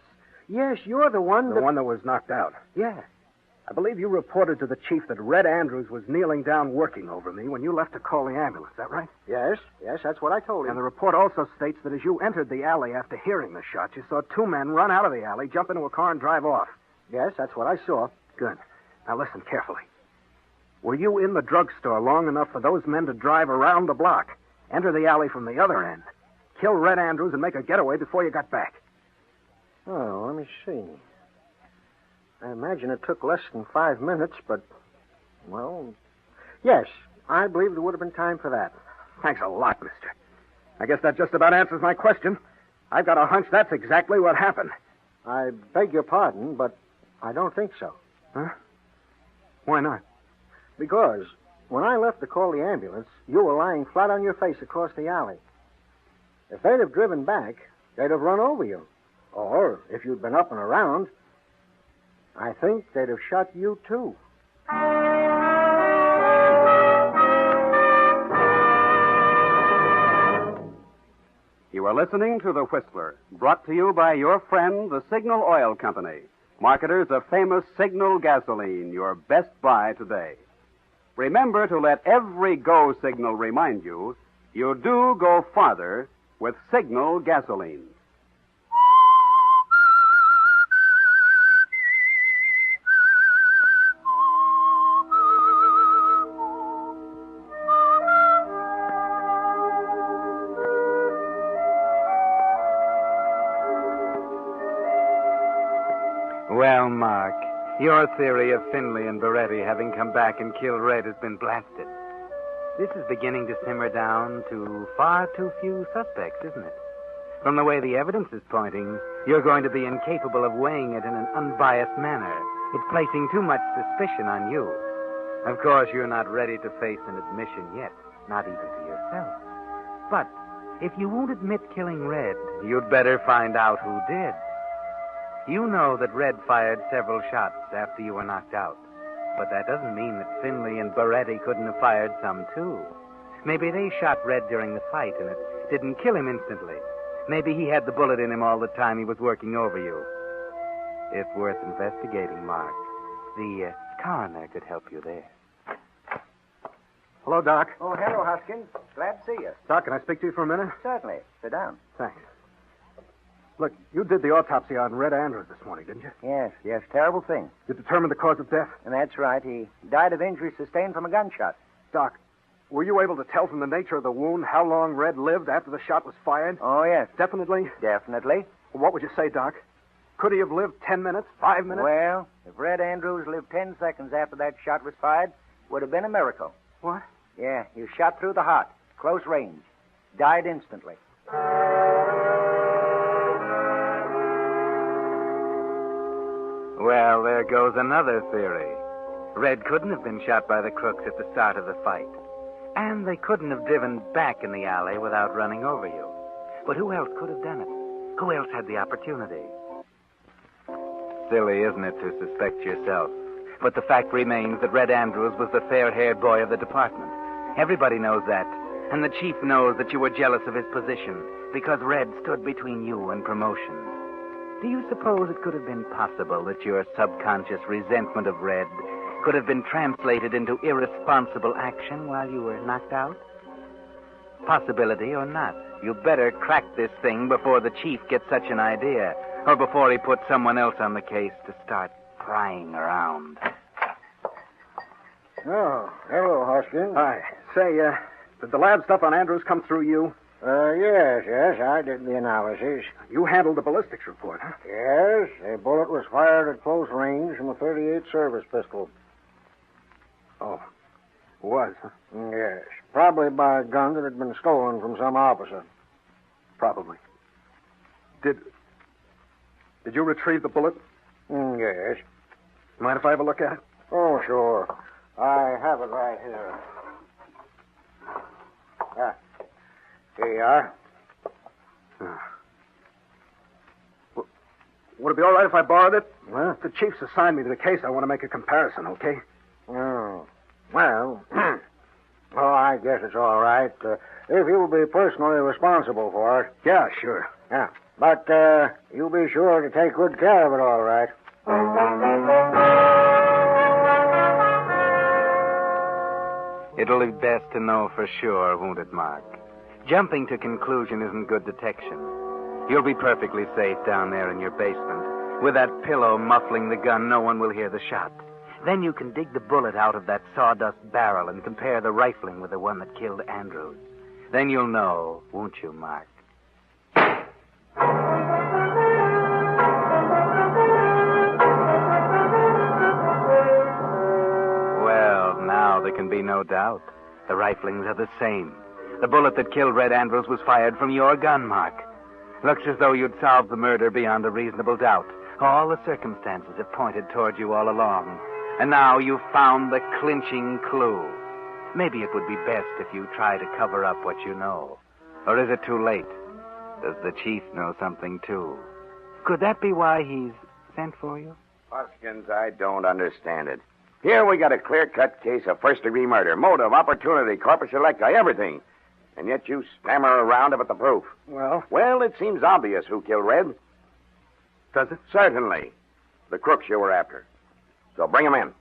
Yes, you're the one The one that was knocked out. Yeah. I believe you reported to the chief that Red Andrews was kneeling down working over me when you left to call the ambulance. Is that right? Yes, that's what I told him. And the report also states that as you entered the alley after hearing the shot, you saw two men run out of the alley, jump into a car, and drive off. Yes, that's what I saw. Good. Now listen carefully. Were you in the drugstore long enough for those men to drive around the block, enter the alley from the other end, kill Red Andrews, and make a getaway before you got back? Oh, let me see. I imagine it took less than 5 minutes, but, well, yes, I believe there would have been time for that. Thanks a lot, mister. I guess that just about answers my question. I've got a hunch that's exactly what happened. I beg your pardon, but I don't think so. Huh? Why not? Because when I left to call the ambulance, you were lying flat on your face across the alley. If they'd have driven back, they'd have run over you. Or, if you'd been up and around, I think they'd have shot you, too. You are listening to The Whistler, brought to you by your friend, the Signal Oil Company, marketers of famous Signal gasoline, your best buy today. Remember to let every go signal remind you, you do go farther with Signal gasoline. Well, Mark, your theory of Finley and Beretti having come back and killed Red has been blasted. This is beginning to simmer down to far too few suspects, isn't it? From the way the evidence is pointing, you're going to be incapable of weighing it in an unbiased manner. It's placing too much suspicion on you. Of course, you're not ready to face an admission yet, not even to yourself. But if you won't admit killing Red, you'd better find out who did. You know that Red fired several shots after you were knocked out. But that doesn't mean that Finley and Beretti couldn't have fired some, too. Maybe they shot Red during the fight, and it didn't kill him instantly. Maybe he had the bullet in him all the time he was working over you. It's worth investigating, Mark. The coroner could help you there. Hello, Doc. Oh, hello, Hoskins. Glad to see you. Doc, can I speak to you for a minute? Certainly. Sit down. Thanks. Look, you did the autopsy on Red Andrews this morning, didn't you? Yes. Terrible thing. You determined the cause of death? And that's right. He died of injuries sustained from a gunshot. Doc, were you able to tell from the nature of the wound how long Red lived after the shot was fired? Oh, yes. Definitely? Definitely. What would you say, Doc? Could he have lived 10 minutes, 5 minutes? Well, if Red Andrews lived 10 seconds after that shot was fired, would have been a miracle. What? Yeah, he was shot through the heart, close range. Died instantly. Well, there goes another theory. Red couldn't have been shot by the crooks at the start of the fight. And they couldn't have driven back in the alley without running over you. But who else could have done it? Who else had the opportunity? Silly, isn't it, to suspect yourself? But the fact remains that Red Andrews was the fair-haired boy of the department. Everybody knows that. And the chief knows that you were jealous of his position because Red stood between you and promotion. Do you suppose it could have been possible that your subconscious resentment of Red could have been translated into irresponsible action while you were knocked out? Possibility or not, you better crack this thing before the chief gets such an idea, or before he puts someone else on the case to start prying around. Oh, hello, Hoskins. Hi. Say, did the lab stuff on Andrews come through you? Yes, I did the analysis. You handled the ballistics report, huh? Yes, a bullet was fired at close range from a .38 service pistol. Oh, was, huh? Yes, probably by a gun that had been stolen from some officer. Probably. Did you retrieve the bullet? Yes. Mind if I have a look at it? Oh, sure. I have it right here. Here you are. Would it be all right if I borrowed it? Huh? The chief's assigned me to the case. I want to make a comparison, okay? Oh. Well, I guess it's all right. If you'll be personally responsible for it. Yeah, sure. Yeah. But you'll be sure to take good care of it, all right. It'll be best to know for sure, won't it, Mark? Jumping to conclusion isn't good detection. You'll be perfectly safe down there in your basement. With that pillow muffling the gun, no one will hear the shot. Then you can dig the bullet out of that sawdust barrel and compare the rifling with the one that killed Andrews. Then you'll know, won't you, Mark? Well, now there can be no doubt. The riflings are the same. The bullet that killed Red Andrews was fired from your gun, Mark. Looks as though you'd solved the murder beyond a reasonable doubt. All the circumstances have pointed toward you all along. And now you've found the clinching clue. Maybe it would be best if you try to cover up what you know. Or is it too late? Does the chief know something, too? Could that be why he's sent for you? Hoskins, I don't understand it. Here we got a clear-cut case of first-degree murder. Motive, opportunity, corpus electi, everything. And yet you stammer around about the proof. Well? Well, it seems obvious who killed Red. Does it? Certainly. The crooks you were after. So bring him in.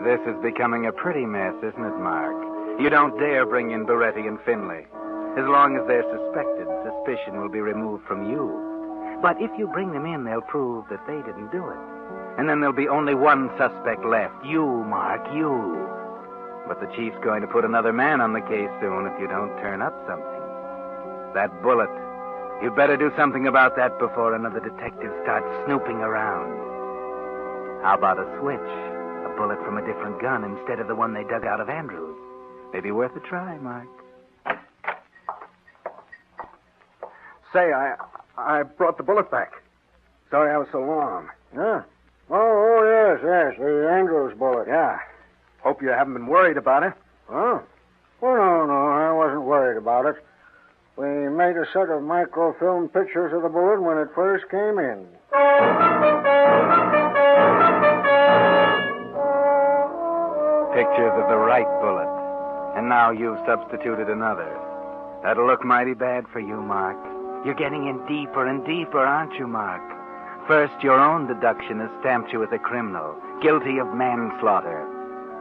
This is becoming a pretty mess, isn't it, Mark? You don't dare bring in Beretti and Finley. As long as they're suspected, suspicion will be removed from you. But if you bring them in, they'll prove that they didn't do it. And then there'll be only one suspect left. You, Mark, you. But the chief's going to put another man on the case soon if you don't turn up something. That bullet. You'd better do something about that before another detective starts snooping around. How about a switch? A bullet from a different gun instead of the one they dug out of Andrews. Maybe worth a try, Mark. Say, I brought the bullet back. Sorry I was so long. Huh? Oh, yes, the Andrews bullet. Yeah. Hope you haven't been worried about it. Huh? Well, no, I wasn't worried about it. We made a set of microfilm pictures of the bullet when it first came in. Pictures of the right bullet. And now you've substituted another. That'll look mighty bad for you, Mark. You're getting in deeper and deeper, aren't you, Mark? First, your own deduction has stamped you as a criminal, guilty of manslaughter.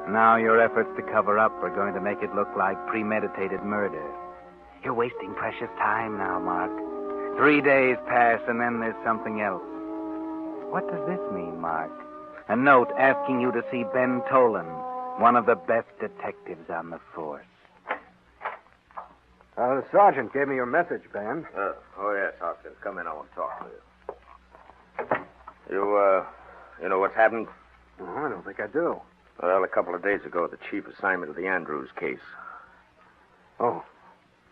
Now your efforts to cover up are going to make it look like premeditated murder. You're wasting precious time now, Mark. 3 days pass, and then there's something else. What does this mean, Mark? A note asking you to see Ben Tolan, one of the best detectives on the force. The sergeant gave me your message, Ben. Oh, yes, Hoskins. Come in. I want to talk to you. You know what's happened? Oh, I don't think I do. Well, a couple of days ago, the chief assigned me to the Andrews case. Oh.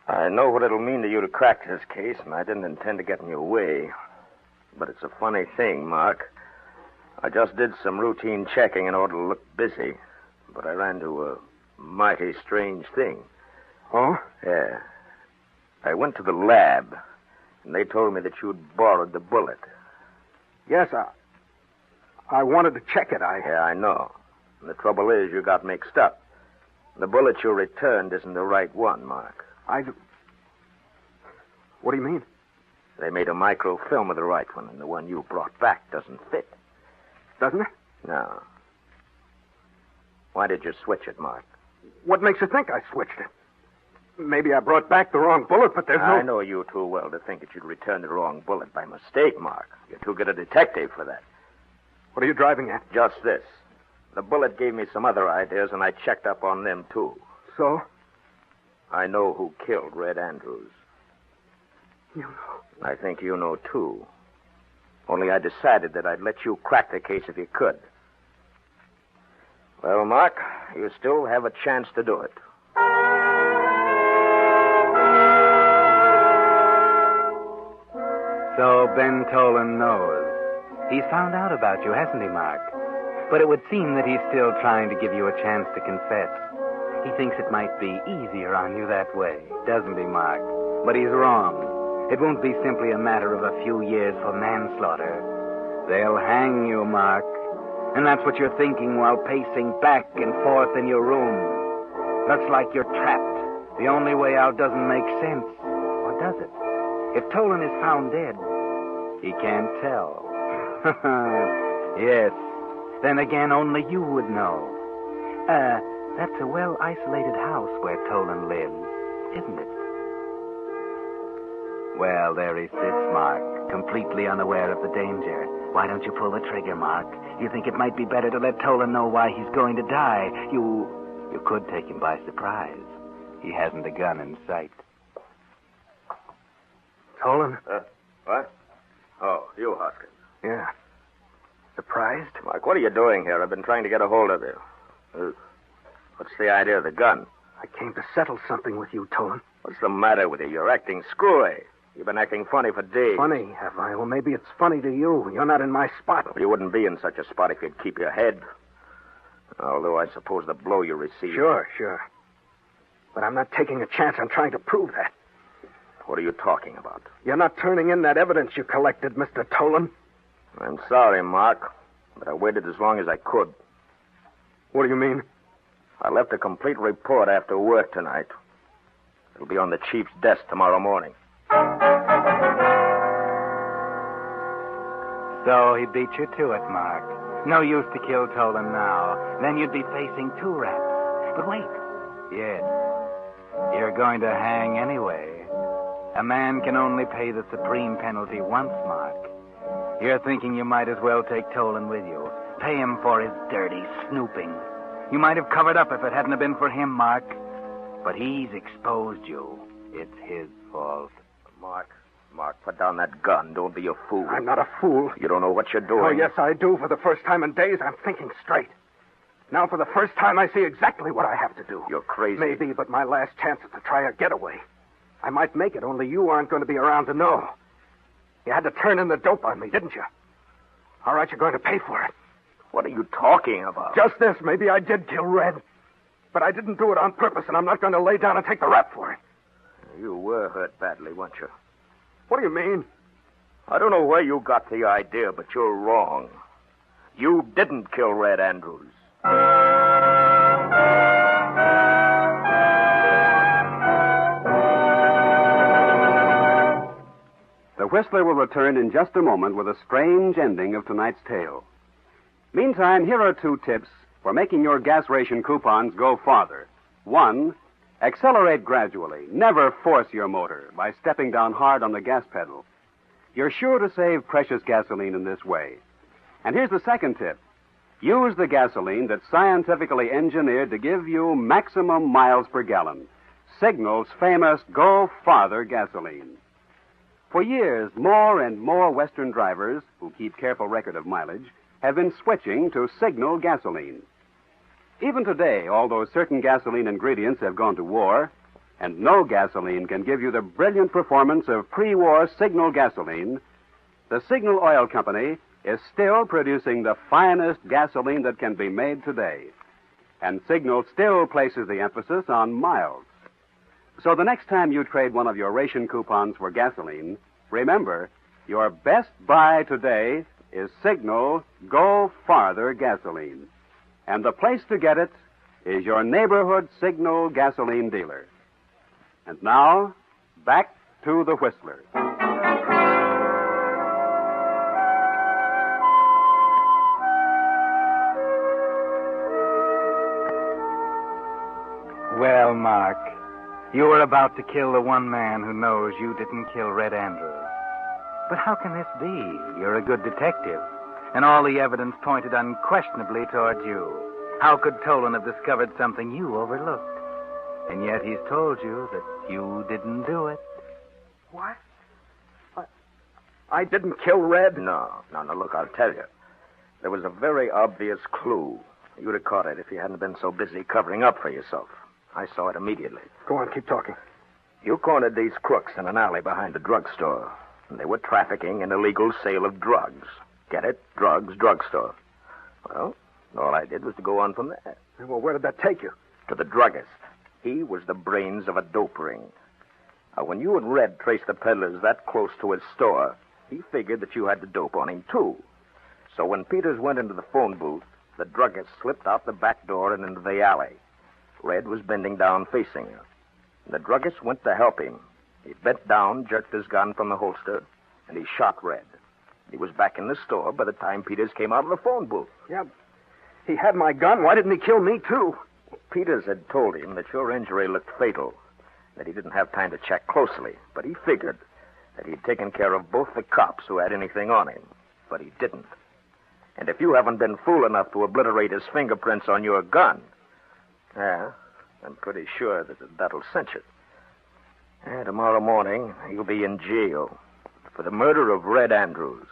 I know what it'll mean to you to crack this case, and I didn't intend to get in your way. But it's a funny thing, Mark. I just did some routine checking in order to look busy, but I ran into a mighty strange thing. Oh? Yeah. I went to the lab, and they told me that you'd borrowed the bullet. Yes, I wanted to check it. Yeah, I know. And the trouble is, you got mixed up. The bullet you returned isn't the right one, Mark. What do you mean? They made a microfilm of the right one, and the one you brought back doesn't fit. Doesn't it? No. Why did you switch it, Mark? What makes you think I switched it? Maybe I brought back the wrong bullet, but there's no... I know you too well to think that you'd return the wrong bullet by mistake, Mark. You're too good a detective for that. What are you driving at? Just this. The bullet gave me some other ideas, and I checked up on them, too. So? I know who killed Red Andrews. You know? I think you know, too. Only I decided that I'd let you crack the case if you could. Well, Mark, you still have a chance to do it. So Ben Tolan knows. He's found out about you, hasn't he, Mark? But it would seem that he's still trying to give you a chance to confess. He thinks it might be easier on you that way, doesn't he, Mark? But he's wrong. It won't be simply a matter of a few years for manslaughter. They'll hang you, Mark. And that's what you're thinking while pacing back and forth in your room. Looks like you're trapped. The only way out doesn't make sense. Or does it? If Tolan is found dead, he can't tell. Yes. Then again, only you would know. That's a well-isolated house where Tolan lives, isn't it? Well, there he sits, Mark, completely unaware of the danger. Why don't you pull the trigger, Mark? You think it might be better to let Tolan know why he's going to die. You could take him by surprise. He hasn't a gun in sight. Tolan? What? Oh, you, Hoskins. Yeah. Surprised? Mark, what are you doing here? I've been trying to get a hold of you. What's the idea of the gun? I came to settle something with you, Tolan. What's the matter with you? You're acting screwy. You've been acting funny for days. Funny, have I? Well, maybe it's funny to you. You're not in my spot. You wouldn't be in such a spot if you'd keep your head. Although I suppose the blow you received... Sure. But I'm not taking a chance on trying to prove that. What are you talking about? You're not turning in that evidence you collected, Mr. Tolan. I'm sorry, Mark, but I waited as long as I could. What do you mean? I left a complete report after work tonight. It'll be on the chief's desk tomorrow morning. So he beat you to it, Mark. No use to kill Tolan now. Then you'd be facing 2 raps. But wait. Yes. You're going to hang anyway. A man can only pay the supreme penalty once, Mark. You're thinking you might as well take Tolan with you. Pay him for his dirty snooping. You might have covered up if it hadn't been for him, Mark. But he's exposed you. It's his fault. Mark, put down that gun. Don't be a fool. I'm not a fool. You don't know what you're doing. Oh, yes, I do. For the first time in days, I'm thinking straight. Now, for the first time, I see exactly what I have to do. You're crazy. Maybe, but my last chance is to try a getaway. I might make it, only you aren't going to be around to know. You had to turn in the dope on me, didn't you? All right, you're going to pay for it. What are you talking about? Just this. Maybe I did kill Red. But I didn't do it on purpose, and I'm not going to lay down and take the rap for it. You were hurt badly, weren't you? What do you mean? I don't know where you got the idea, but you're wrong. You didn't kill Red Andrews. The Whistler will return in just a moment with a strange ending of tonight's tale. Meantime, here are 2 tips for making your gas ration coupons go farther. 1, accelerate gradually. Never force your motor by stepping down hard on the gas pedal. You're sure to save precious gasoline in this way. And here's the second tip. Use the gasoline that's scientifically engineered to give you maximum miles per gallon. Signal's famous Go Farther gasoline. For years, more and more Western drivers who keep careful record of mileage have been switching to Signal gasoline. Even today, although certain gasoline ingredients have gone to war, and no gasoline can give you the brilliant performance of pre-war Signal gasoline, the Signal Oil Company is still producing the finest gasoline that can be made today. And Signal still places the emphasis on miles. So the next time you trade one of your ration coupons for gasoline, remember, your best buy today is Signal Go Farther gasoline. And the place to get it is your neighborhood Signal gasoline dealer. And now, back to the Whistler. Well, Mark, you were about to kill the one man who knows you didn't kill Red Andrews. But how can this be? You're a good detective, and all the evidence pointed unquestionably toward you. How could Tolan have discovered something you overlooked? And yet he's told you that you didn't do it. What? I didn't kill Red? No, look, I'll tell you. There was a very obvious clue. You'd have caught it if you hadn't been so busy covering up for yourself. I saw it immediately. Go on, keep talking. You cornered these crooks in an alley behind the drugstore. And they were trafficking in illegal sale of drugs. Get it? Drugs, drugstore. Well, all I did was to go on from there. Well, where did that take you? To the druggist. He was the brains of a dope ring. Now, when you and Red traced the peddlers that close to his store, he figured that you had the dope on him, too. So when Peters went into the phone booth, the druggist slipped out the back door and into the alley. Red was bending down facing her. The druggist went to help him. He bent down, jerked his gun from the holster, and he shot Red. He was back in the store by the time Peters came out of the phone booth. Yeah, he had my gun. Why didn't he kill me, too? Peters had told him that your injury looked fatal, that he didn't have time to check closely, but he figured that he'd taken care of both the cops who had anything on him, but he didn't. And if you haven't been fool enough to obliterate his fingerprints on your gun, I'm pretty sure that'll cinch it. Tomorrow morning, you'll be in jail for the murder of Red Andrews.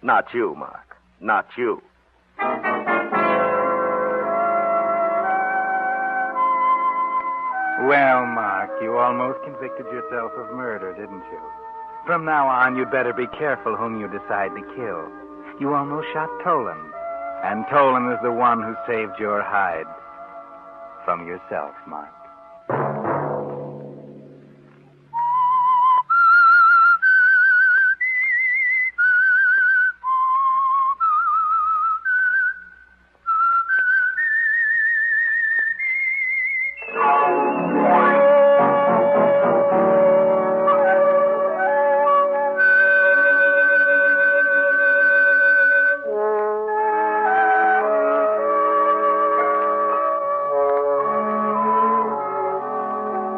Not you, Mark. Not you. Well, Mark, you almost convicted yourself of murder, didn't you? From now on, you'd better be careful whom you decide to kill. You almost shot Tolan, and Tolan is the one who saved your hide from yourself, Mark.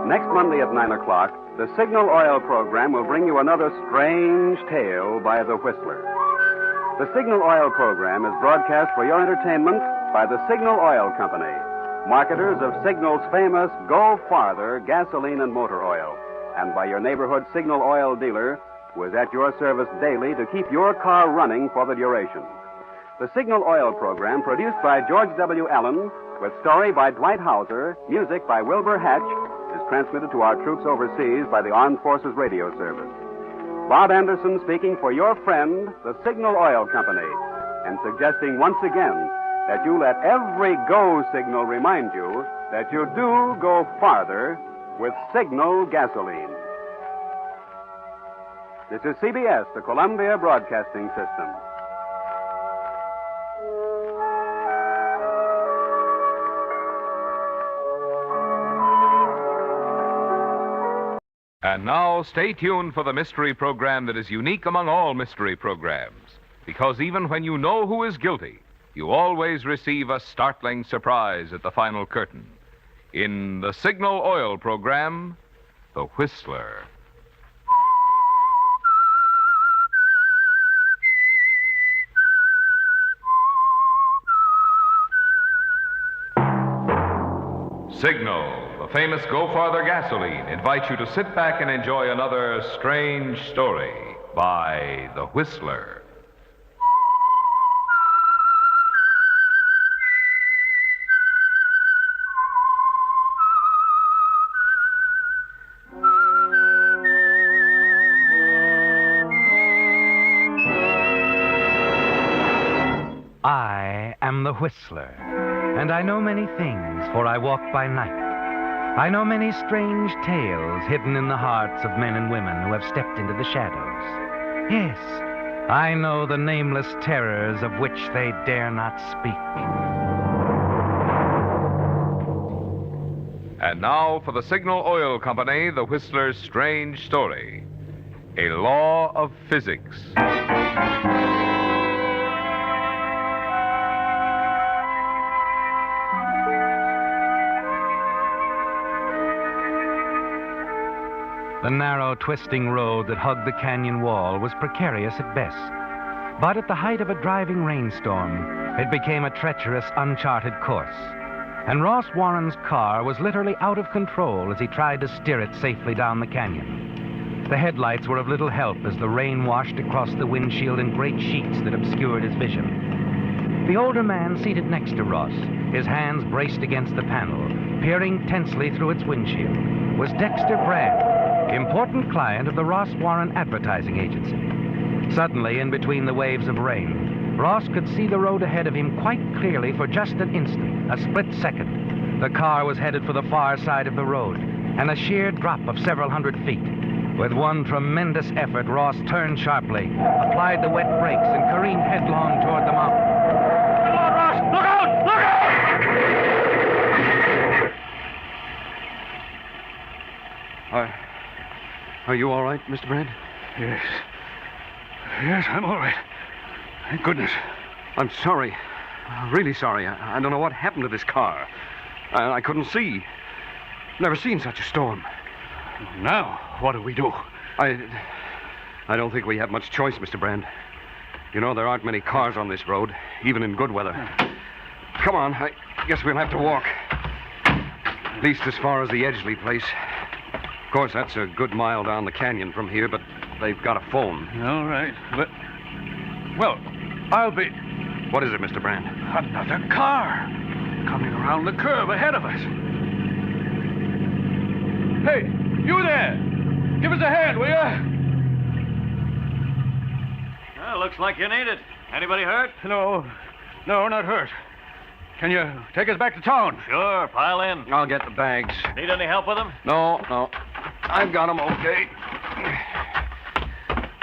Next Monday at 9 o'clock, the Signal Oil program will bring you another strange tale by the Whistler. The Signal Oil program is broadcast for your entertainment by the Signal Oil Company, marketers of Signal's famous Go Farther gasoline and motor oil, and by your neighborhood Signal Oil dealer, who is at your service daily to keep your car running for the duration. The Signal Oil program, produced by George W. Allen, with story by Dwight Hauser, music by Wilbur Hatch, is transmitted to our troops overseas by the Armed Forces Radio Service. Bob Anderson speaking for your friend, the Signal Oil Company, and suggesting once again that you let every go signal remind you that you do go farther with Signal gasoline. This is CBS, the Columbia Broadcasting System. And now, stay tuned for the mystery program that is unique among all mystery programs. Because even when you know who is guilty, you always receive a startling surprise at the final curtain. In the Signal Oil program, The Whistler. Signal, the famous Go Farther gasoline, invites you to sit back and enjoy another strange story by The Whistler. I am the Whistler, and I know many things, for I walk by night. I know many strange tales hidden in the hearts of men and women who have stepped into the shadows. Yes, I know the nameless terrors of which they dare not speak. And now for the Signal Oil Company, The Whistler's strange story. A law of physics. The narrow, twisting road that hugged the canyon wall was precarious at best. But at the height of a driving rainstorm, it became a treacherous, uncharted course. And Ross Warren's car was literally out of control as he tried to steer it safely down the canyon. The headlights were of little help as the rain washed across the windshield in great sheets that obscured his vision. The older man seated next to Ross, his hands braced against the panel, peering tensely through its windshield, was Dexter Brand, important client of the Ross Warren Advertising Agency. Suddenly, in between the waves of rain, Ross could see the road ahead of him quite clearly for just an instant, a split second. The car was headed for the far side of the road, and a sheer drop of several hundred feet. With one tremendous effort, Ross turned sharply, applied the wet brakes, and careened headlong toward the mountain. Come on, Ross! Look out! Look out! Are you all right, Mr. Brand? Yes. Yes, I'm all right. Thank goodness. I'm sorry. Really sorry. I don't know what happened to this car. I couldn't see. Never seen such a storm. Now, what do we do? I don't think we have much choice, Mr. Brand. You know, there aren't many cars on this road, even in good weather. Come on, I guess we'll have to walk. At least as far as the Edgley place. Of course, that's a good mile down the canyon from here, but they've got a phone. All right, but... Well, I'll be... What is it, Mr. Brand? Another car coming around the curve ahead of us. Hey, you there! Give us a hand, will you? Well, looks like you need it. Anybody hurt? No, not hurt. Can you take us back to town? Sure, pile in. I'll get the bags. Need any help with them? No. I've got them okay.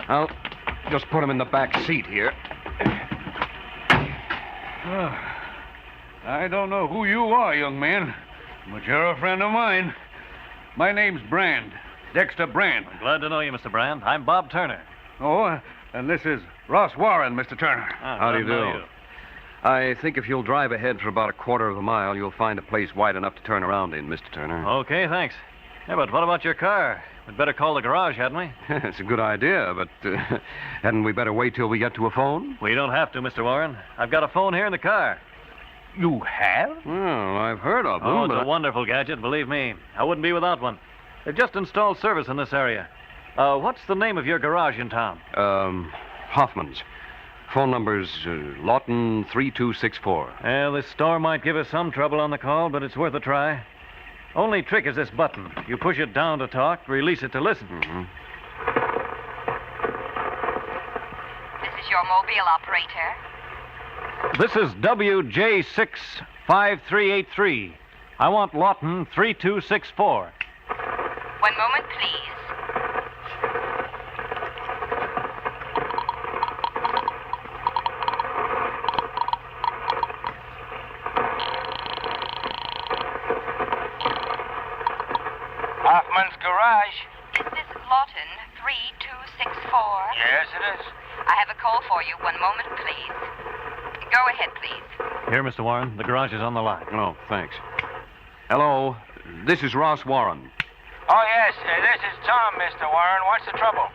I'll just put them in the back seat here. I don't know who you are, young man, but you're a friend of mine. My name's Brand. Dexter Brand. Glad to know you, Mr. Brand. I'm Bob Turner. Oh, and this is Ross Warren, Mr. Turner. How do you do? I think if you'll drive ahead for about a quarter of a mile, you'll find a place wide enough to turn around in, Mr. Turner. Okay, thanks. Yeah, but what about your car? We'd better call the garage, hadn't we? It's a good idea, but hadn't we better wait till we get to a phone? We don't have to, Mr. Warren. I've got a phone here in the car. You have? Well, I've heard of them. Oh, it's a wonderful gadget, believe me. I wouldn't be without one. They've just installed service in this area. What's the name of your garage in town? Hoffman's. Phone number's Lawton 3264. Well, this store might give us some trouble on the call, but it's worth a try. Only trick is this button. You push it down to talk, release it to listen. Mm-hmm. This is your mobile operator. This is WJ65383. I want Lawton 3264. One moment, please. Hoffman's Garage. This is Lawton 3264. Yes, it is. I have a call for you. One moment, please. Go ahead, please. Here, Mr. Warren. The garage is on the line. Oh, thanks. Hello. This is Ross Warren. Oh, yes. This is Tom, Mr. Warren. What's the trouble?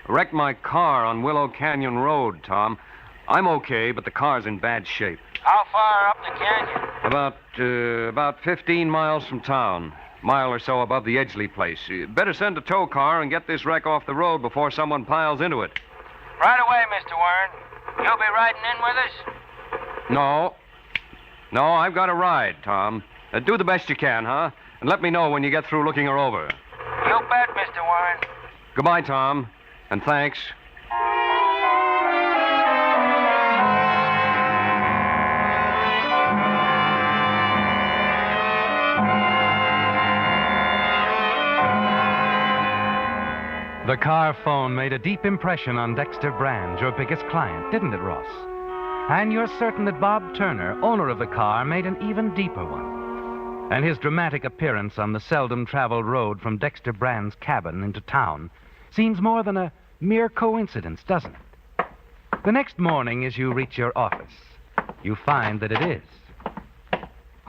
Wrecked my car on Willow Canyon Road, Tom. I'm okay, but the car's in bad shape. How far up the canyon? About 15 miles from town. Mile or so above the Edgley place. You better send a tow car and get this wreck off the road before someone piles into it. Right away, Mr. Warren. You'll be riding in with us? No, I've got a ride, Tom. Do the best you can, huh? And let me know when you get through looking her over. You bet, Mr. Warren. Goodbye, Tom. And thanks. The car phone made a deep impression on Dexter Brand, your biggest client, didn't it, Ross? And you're certain that Bob Turner, owner of the car, made an even deeper one. And his dramatic appearance on the seldom-traveled road from Dexter Brand's cabin into town seems more than a mere coincidence, doesn't it? The next morning, as you reach your office, you find that it is.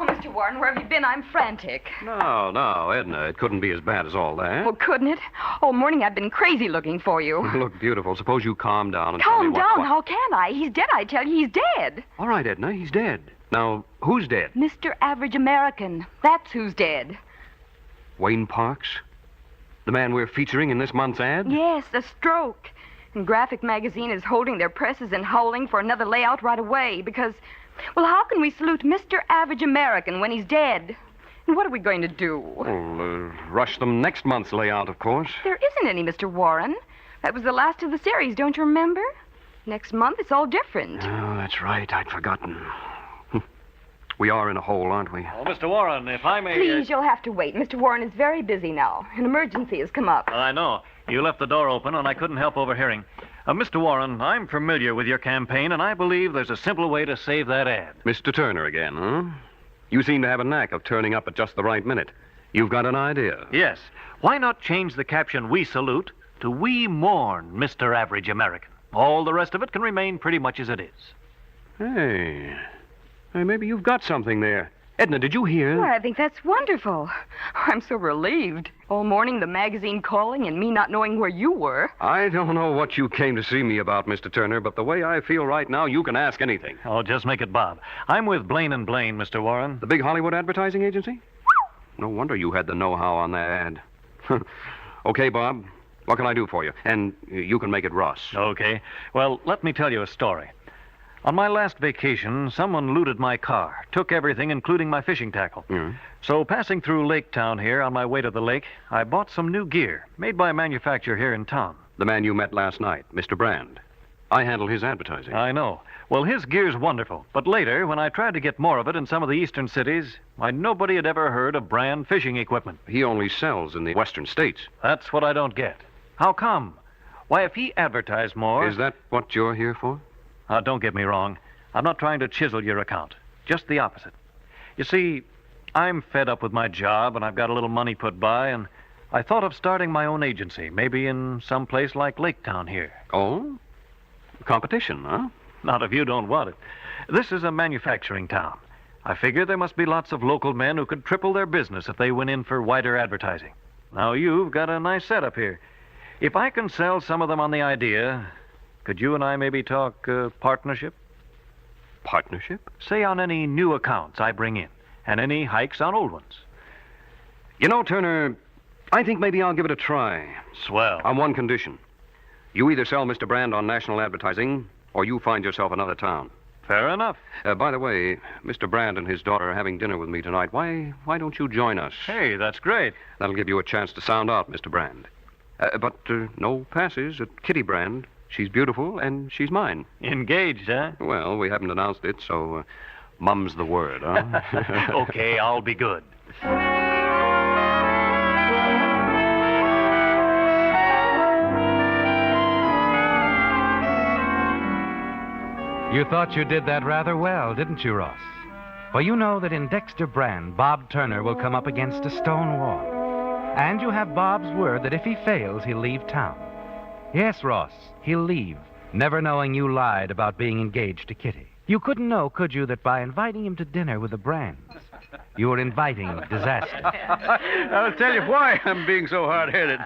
Oh, Mr. Warren, where have you been? I'm frantic. No, Edna, it couldn't be as bad as all that. Well, couldn't it? All morning I've been crazy looking for you. You look beautiful. Suppose you calm down and tell me Calm what... down? How can I? He's dead, I tell you. He's dead. All right, Edna, he's dead. Now, who's dead? Mr. Average American. That's who's dead. Wayne Parks? The man we're featuring in this month's ad? Yes, a stroke. And Graphic Magazine is holding their presses and howling for another layout right away because, well, how can we salute Mr. Average American when he's dead? And what are we going to do? Well, rush them next month's layout, of course. There isn't any, Mr. Warren. That was the last of the series, don't you remember? Next month, it's all different. Oh, that's right. I'd forgotten. We are in a hole, aren't we? Oh, Mr. Warren, if I may... Please, you'll have to wait. Mr. Warren is very busy now. An emergency has come up. I know. You left the door open, and I couldn't help overhearing. Mr. Warren, I'm familiar with your campaign, and I believe there's a simple way to save that ad. Mr. Turner again, huh? You seem to have a knack of turning up at just the right minute. You've got an idea. Yes. Why not change the caption, "We salute," to "We mourn Mr. Average American"? All the rest of it can remain pretty much as it is. Hey, maybe you've got something there. Edna, did you hear? Why, I think that's wonderful. I'm so relieved. All morning the magazine calling and me not knowing where you were. I don't know what you came to see me about, Mr. Turner, but the way I feel right now, you can ask anything. Oh, just make it Bob. I'm with Blaine & Blaine, Mr. Warren. The big Hollywood advertising agency? No wonder you had the know-how on that ad. Okay, Bob. What can I do for you? And you can make it Ross. Okay. Well, let me tell you a story. On my last vacation, someone looted my car, took everything, including my fishing tackle. So, passing through Lake Town here on my way to the lake, I bought some new gear, made by a manufacturer here in town. The man you met last night, Mr. Brand. I handle his advertising. I know. Well, his gear's wonderful. But later, when I tried to get more of it in some of the eastern cities, why, nobody had ever heard of Brand fishing equipment. He only sells in the western states. That's what I don't get. How come? Why, if he advertised more... Is that what you're here for? Don't get me wrong. I'm not trying to chisel your account. Just the opposite. You see, I'm fed up with my job, and I've got a little money put by, and I thought of starting my own agency, maybe in some place like Lake Town here. Oh? Competition, huh? Not if you don't want it. This is a manufacturing town. I figure there must be lots of local men who could triple their business if they went in for wider advertising. Now, you've got a nice setup here. If I can sell some of them on the idea, could you and I maybe talk partnership? Partnership? Say on any new accounts I bring in, and any hikes on old ones. You know, Turner, I think maybe I'll give it a try. Swell. On one condition. You either sell Mr. Brand on national advertising, or you find yourself another town. Fair enough. By the way, Mr. Brand and his daughter are having dinner with me tonight. Why don't you join us? Hey, that's great. That'll give you a chance to sound out, Mr. Brand. But no passes at Kitty Brand. She's beautiful, and she's mine. Engaged, huh? Well, we haven't announced it, so mum's the word, huh? Okay, I'll be good. You thought you did that rather well, didn't you, Ross? Well, you know that in Dexter Brand, Bob Turner will come up against a stone wall. And you have Bob's word that if he fails, he'll leave town. Yes, Ross, he'll leave, never knowing you lied about being engaged to Kitty. You couldn't know, could you, that by inviting him to dinner with the Brands, you were inviting disaster? I'll tell you why I'm being so hard-headed.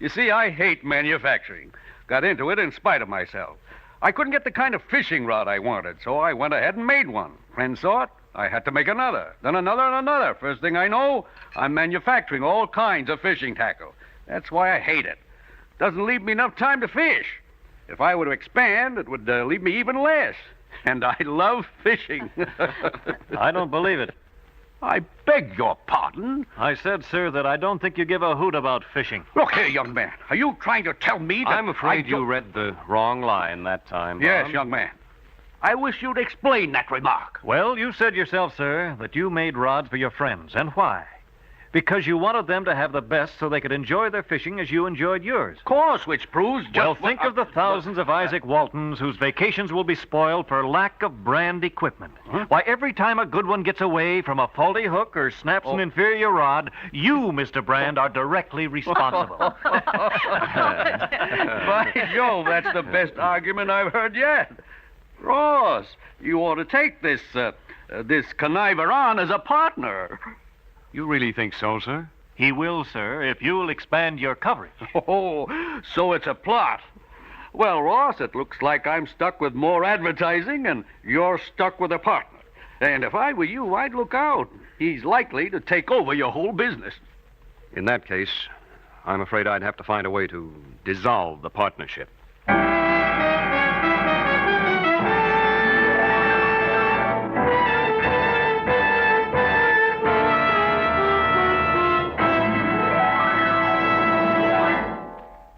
You see, I hate manufacturing. Got into it in spite of myself. I couldn't get the kind of fishing rod I wanted, so I went ahead and made one. Friends saw it. I had to make another, then another and another. First thing I know, I'm manufacturing all kinds of fishing tackle. That's why I hate it. Doesn't leave me enough time to fish. If I were to expand, it would leave me even less. And I love fishing. I don't believe it. I beg your pardon? I said, sir, that I don't think you give a hoot about fishing. Look here, young man. Are you trying to tell me that... I'm afraid you read the wrong line that time, Bob. Yes, young man. I wish you'd explain that remark. Well, you said yourself, sir, that you made rods for your friends. And why? Because you wanted them to have the best so they could enjoy their fishing as you enjoyed yours. Of course, which proves just... Well, think of the thousands of Isaac Waltons whose vacations will be spoiled for lack of Brand equipment. Huh? Why, every time a good one gets away from a faulty hook or snaps an inferior rod, you, Mr. Brand, are directly responsible. By Jove, that's the best argument I've heard yet. Ross, you ought to take this conniver on as a partner. You really think so, sir? He will, sir, if you'll expand your coverage. Oh, so it's a plot. Well, Ross, it looks like I'm stuck with more advertising and you're stuck with a partner. And if I were you, I'd look out. He's likely to take over your whole business. In that case, I'm afraid I'd have to find a way to dissolve the partnership.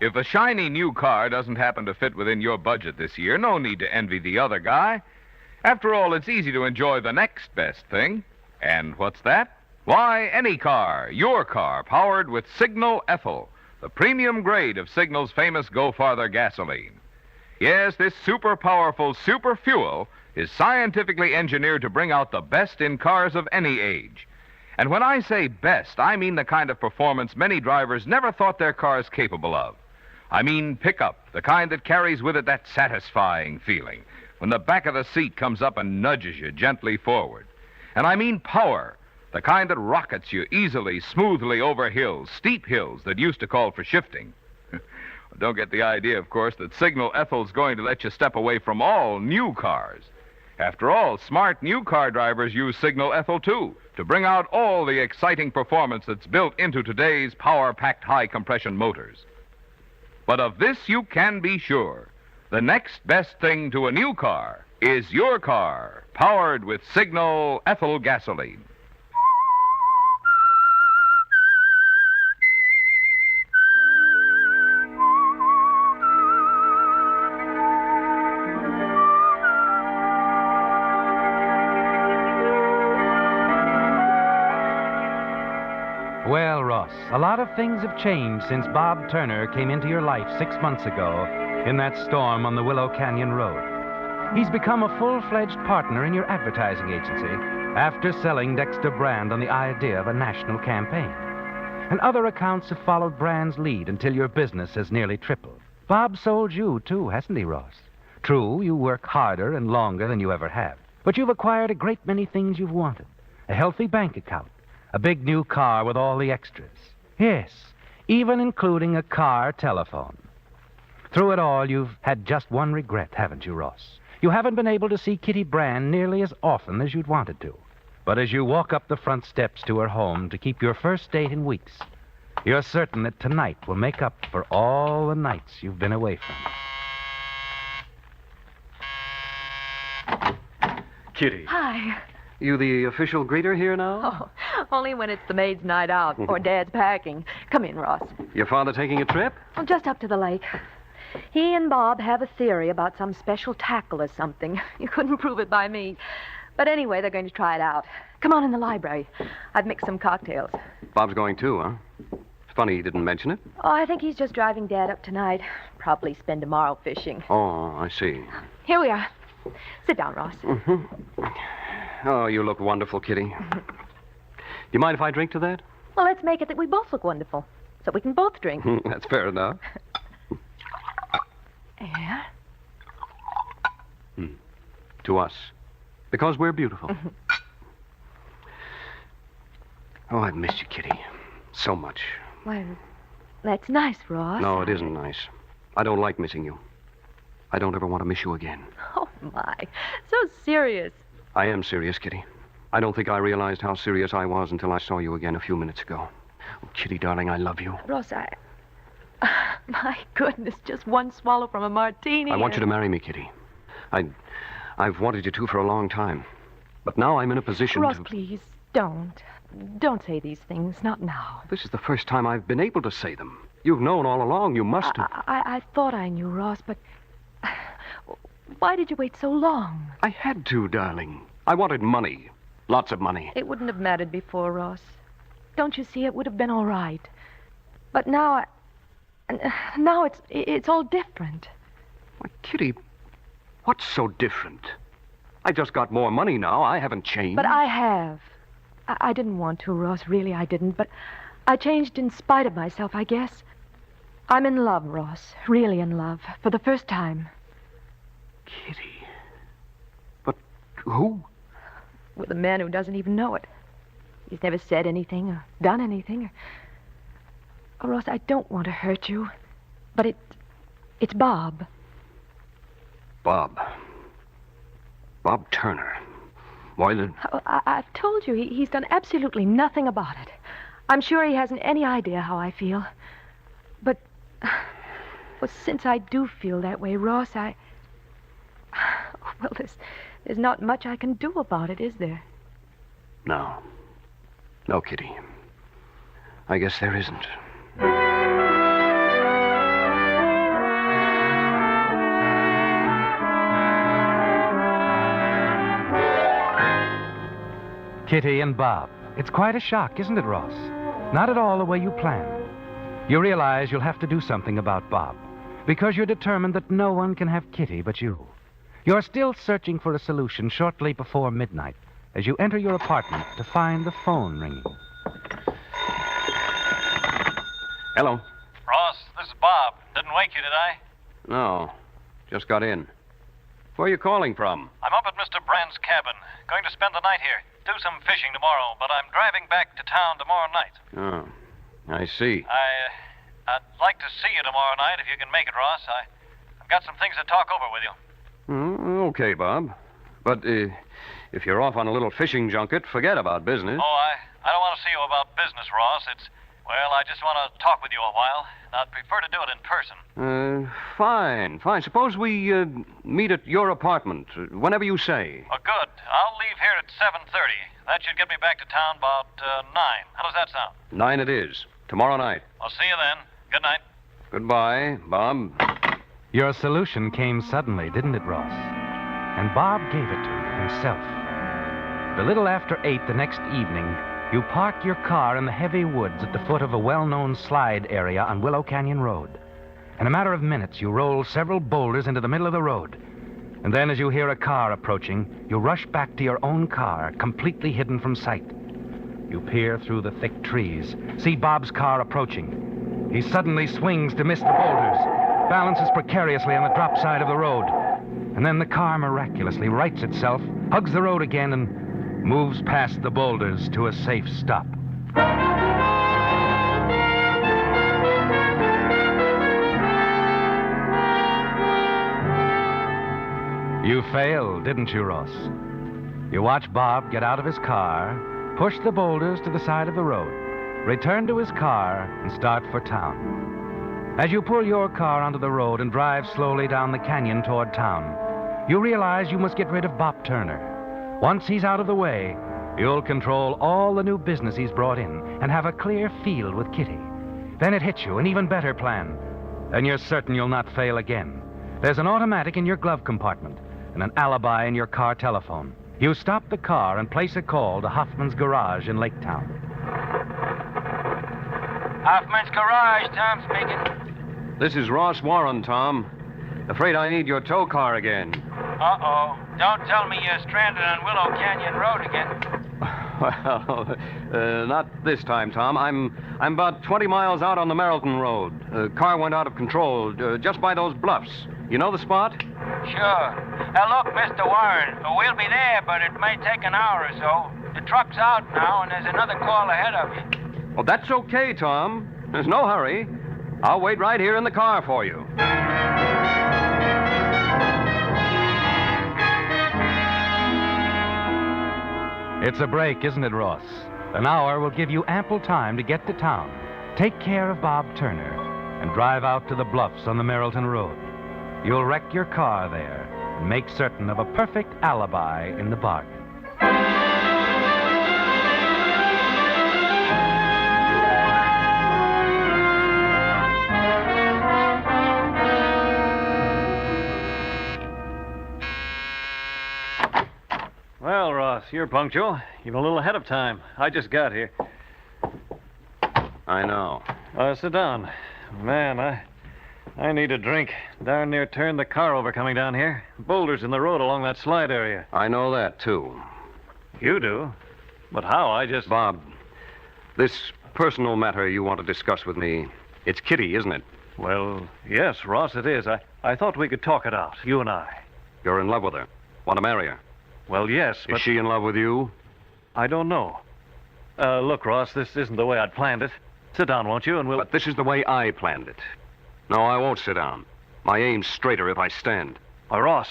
If a shiny new car doesn't happen to fit within your budget this year, no need to envy the other guy. After all, it's easy to enjoy the next best thing. And what's that? Why, any car, your car, powered with Signal Ethyl, the premium grade of Signal's famous Go Farther gasoline. Yes, this super powerful super fuel is scientifically engineered to bring out the best in cars of any age. And when I say best, I mean the kind of performance many drivers never thought their cars capable of. I mean pickup, the kind that carries with it that satisfying feeling when the back of the seat comes up and nudges you gently forward. And I mean power, the kind that rockets you easily, smoothly over hills, steep hills that used to call for shifting. Don't get the idea, of course, that Signal Ethel's going to let you step away from all new cars. After all, smart new car drivers use Signal Ethel, too, to bring out all the exciting performance that's built into today's power-packed high-compression motors. But of this you can be sure. The next best thing to a new car is your car, powered with Signal Ethyl gasoline. Well, Ross, a lot of things have changed since Bob Turner came into your life 6 months ago in that storm on the Willow Canyon Road. He's become a full-fledged partner in your advertising agency after selling Dexter Brand on the idea of a national campaign. And other accounts have followed Brand's lead until your business has nearly tripled. Bob sold you, too, hasn't he, Ross? True, you work harder and longer than you ever have. But you've acquired a great many things you've wanted. A healthy bank account. A big new car with all the extras. Yes, even including a car telephone. Through it all, you've had just one regret, haven't you, Ross? You haven't been able to see Kitty Brand nearly as often as you'd wanted to. But as you walk up the front steps to her home to keep your first date in weeks, you're certain that tonight will make up for all the nights you've been away from. Kitty. Hi. You the official greeter here now? Oh, only when it's the maid's night out or Dad's packing. Come in, Ross. Your father taking a trip? Well, just up to the lake. He and Bob have a theory about some special tackle or something. You couldn't prove it by me. But anyway, they're going to try it out. Come on in the library. I've mixed some cocktails. Bob's going too, huh? It's funny he didn't mention it. Oh, I think he's just driving Dad up tonight. Probably spend tomorrow fishing. Oh, I see. Here we are. Sit down, Ross. Mm-hmm. Oh, you look wonderful, Kitty. Do you mind if I drink to that? Well, let's make it that we both look wonderful, so we can both drink. That's fair enough. Yeah? To us. Because we're beautiful. Oh, I've missed you, Kitty. So much. Well, that's nice, Ross. No, it isn't nice. I don't like missing you. I don't ever want to miss you again. Oh, my. So serious. I am serious, Kitty. I don't think I realized how serious I was until I saw you again a few minutes ago. Oh, Kitty, darling, I love you. Ross, my goodness, just one swallow from a martini. I want you to marry me, Kitty. I've wanted you to for a long time. But now I'm in a position Ross, to... please, don't. Don't say these things, not now. This is the first time I've been able to say them. You've known all along. You must have... I thought I knew, Ross, but... Why did you wait so long? I had to, darling. I wanted money. Lots of money. It wouldn't have mattered before, Ross. Don't you see, it would have been all right. But now it's all different. Why, Kitty, what's so different? I just got more money now. I haven't changed. But I have. I didn't want to, Ross. Really, I didn't. But I changed in spite of myself, I guess. I'm in love, Ross. Really in love. For the first time. Kitty. But who? With a man who doesn't even know it. He's never said anything or done anything. Oh, Ross, I don't want to hurt you. But it's Bob. Bob. Bob Turner. Why the... I've told you, he's done absolutely nothing about it. I'm sure he hasn't any idea how I feel. But, well, since I do feel that way, Ross, well, there's not much I can do about it, is there? No. No, Kitty. I guess there isn't. Kitty and Bob. It's quite a shock, isn't it, Ross? Not at all the way you planned. You realize you'll have to do something about Bob, because you're determined that no one can have Kitty but you. You're still searching for a solution shortly before midnight as you enter your apartment to find the phone ringing. Hello. Ross, this is Bob. Didn't wake you, did I? No. Just got in. Where are you calling from? I'm up at Mr. Brand's cabin. Going to spend the night here. Do some fishing tomorrow, but I'm driving back to town tomorrow night. Oh, I see. I'd like to see you tomorrow night if you can make it, Ross. I've got some things to talk over with you. Okay, Bob. But if you're off on a little fishing junket, forget about business. Oh, I don't want to see you about business, Ross. Well, I just want to talk with you a while. I'd prefer to do it in person. Fine. Suppose we meet at your apartment, whenever you say. Oh, good. I'll leave here at 7:30. That should get me back to town about 9. How does that sound? 9 it is. Tomorrow night. I'll see you then. Good night. Goodbye, Bob. Your solution came suddenly, didn't it, Ross? And Bob gave it to you himself. A little after 8 the next evening, you park your car in the heavy woods at the foot of a well-known slide area on Willow Canyon Road. In a matter of minutes, you roll several boulders into the middle of the road. And then as you hear a car approaching, you rush back to your own car, completely hidden from sight. You peer through the thick trees, see Bob's car approaching. He suddenly swings to miss the boulders, balances precariously on the drop side of the road. And then the car miraculously rights itself, hugs the road again, and moves past the boulders to a safe stop. You failed, didn't you, Ross? You watch Bob get out of his car, push the boulders to the side of the road, return to his car, and start for town. As you pull your car onto the road and drive slowly down the canyon toward town, you realize you must get rid of Bob Turner. Once he's out of the way, you'll control all the new business he's brought in and have a clear field with Kitty. Then it hits you, an even better plan. Then you're certain you'll not fail again. There's an automatic in your glove compartment and an alibi in your car telephone. You stop the car and place a call to Hoffman's Garage in Lake Town. Hoffman's Garage, Tom speaking. This is Ross Warren, Tom. Afraid I need your tow car again. Uh-oh. Don't tell me you're stranded on Willow Canyon Road again. Well, not this time, Tom. I'm about 20 miles out on the Merrilton Road. Car went out of control just by those bluffs. You know the spot? Sure. Look, Mr. Warren, we'll be there, but it may take an hour or so. The truck's out now, and there's another call ahead of you. Well, that's okay, Tom. There's no hurry. I'll wait right here in the car for you. It's a break, isn't it, Ross? An hour will give you ample time to get to town, take care of Bob Turner, and drive out to the bluffs on the Merrilton Road. You'll wreck your car there and make certain of a perfect alibi in the bargain. Well, Ross, you're punctual. Even a little ahead of time. I just got here. I know. Sit down. Man, I need a drink. Darn near turned the car over coming down here. Boulders in the road along that slide area. I know that, too. You do? But how? Bob, this personal matter you want to discuss with me, it's Kitty, isn't it? Well, yes, Ross, it is. I thought we could talk it out, you and I. You're in love with her. Want to marry her? Well, yes, but... Is she in love with you? I don't know. Look, Ross, this isn't the way I'd planned it. Sit down, won't you, and we'll... But this is the way I planned it. No, I won't sit down. My aim's straighter if I stand. Why, Ross,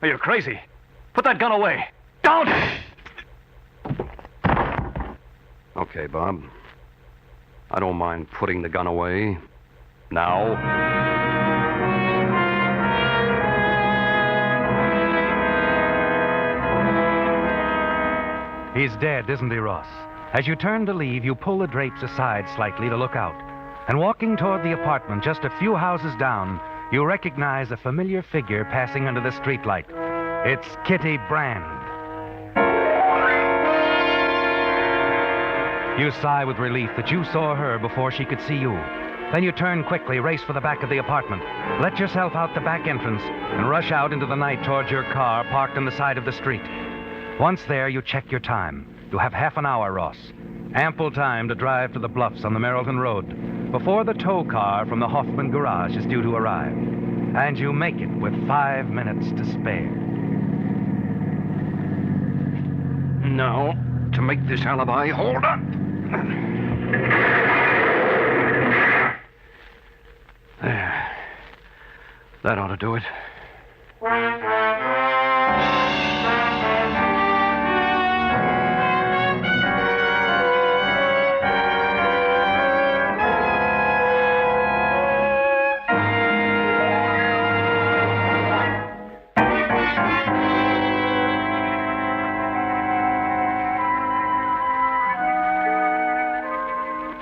are you crazy? Put that gun away. Don't! Okay, Bob. I don't mind putting the gun away. Now. He's dead, isn't he, Ross? As you turn to leave, you pull the drapes aside slightly to look out. And walking toward the apartment just a few houses down, you recognize a familiar figure passing under the streetlight. It's Kitty Brand. You sigh with relief that you saw her before she could see you. Then you turn quickly, race for the back of the apartment, let yourself out the back entrance, and rush out into the night towards your car parked on the side of the street. Once there, you check your time. You have half an hour, Ross. Ample time to drive to the bluffs on the Merrilton Road. before the tow car from the Hoffman garage is due to arrive. And you make it with 5 minutes to spare. Now, to make this alibi, hold on. There. That ought to do it.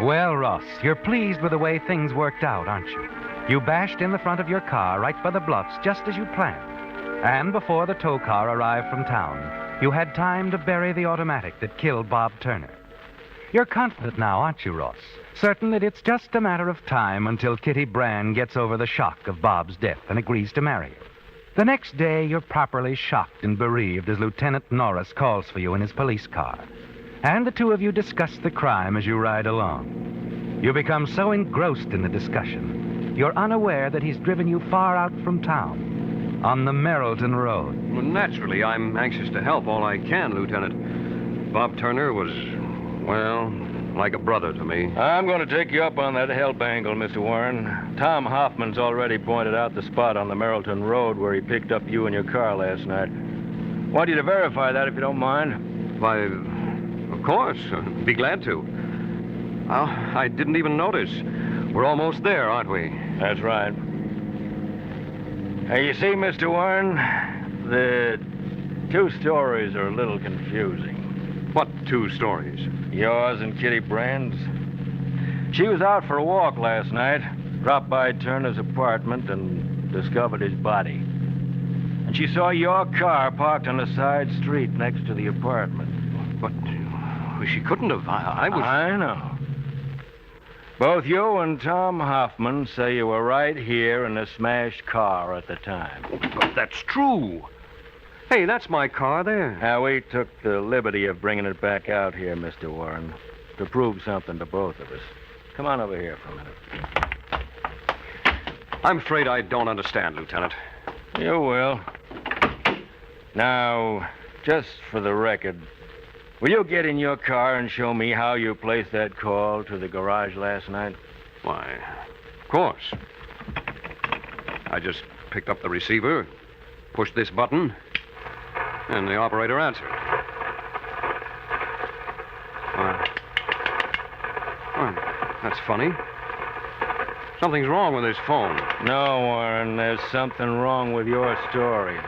Well, Ross, you're pleased with the way things worked out, aren't you? You bashed in the front of your car right by the bluffs just as you planned. And before the tow car arrived from town, you had time to bury the automatic that killed Bob Turner. You're confident now, aren't you, Ross? Certain that it's just a matter of time until Kitty Brand gets over the shock of Bob's death and agrees to marry you. The next day, you're properly shocked and bereaved as Lieutenant Norris calls for you in his police car. And the two of you discuss the crime as you ride along. You become so engrossed in the discussion, you're unaware that he's driven you far out from town, on the Merrilton Road. Well, naturally, I'm anxious to help all I can, Lieutenant. Bob Turner was, well, like a brother to me. I'm going to take you up on that help angle, Mr. Warren. Tom Hoffman's already pointed out the spot on the Merrilton Road where he picked up you in your car last night. Want you to verify that, if you don't mind. Why, of course. Be glad to. I didn't even notice. We're almost there, aren't we? That's right. Hey, you see, Mr. Warren, the two stories are a little confusing. What two stories? Yours and Kitty Brand's. She was out for a walk last night, dropped by Turner's apartment, and discovered his body. And she saw your car parked on a side street next to the apartment. But she couldn't have. I was... I know. Both you and Tom Hoffman say you were right here in the smashed car at the time. But that's true. Hey, that's my car there. Now, we took the liberty of bringing it back out here, Mr. Warren, to prove something to both of us. Come on over here for a minute. I'm afraid I don't understand, Lieutenant. You will. Now, just for the record, will you get in your car and show me how you placed that call to the garage last night? Why, of course. I just picked up the receiver, pushed this button, and the operator answered. That's funny. Something's wrong with his phone. No, Warren, there's something wrong with your story.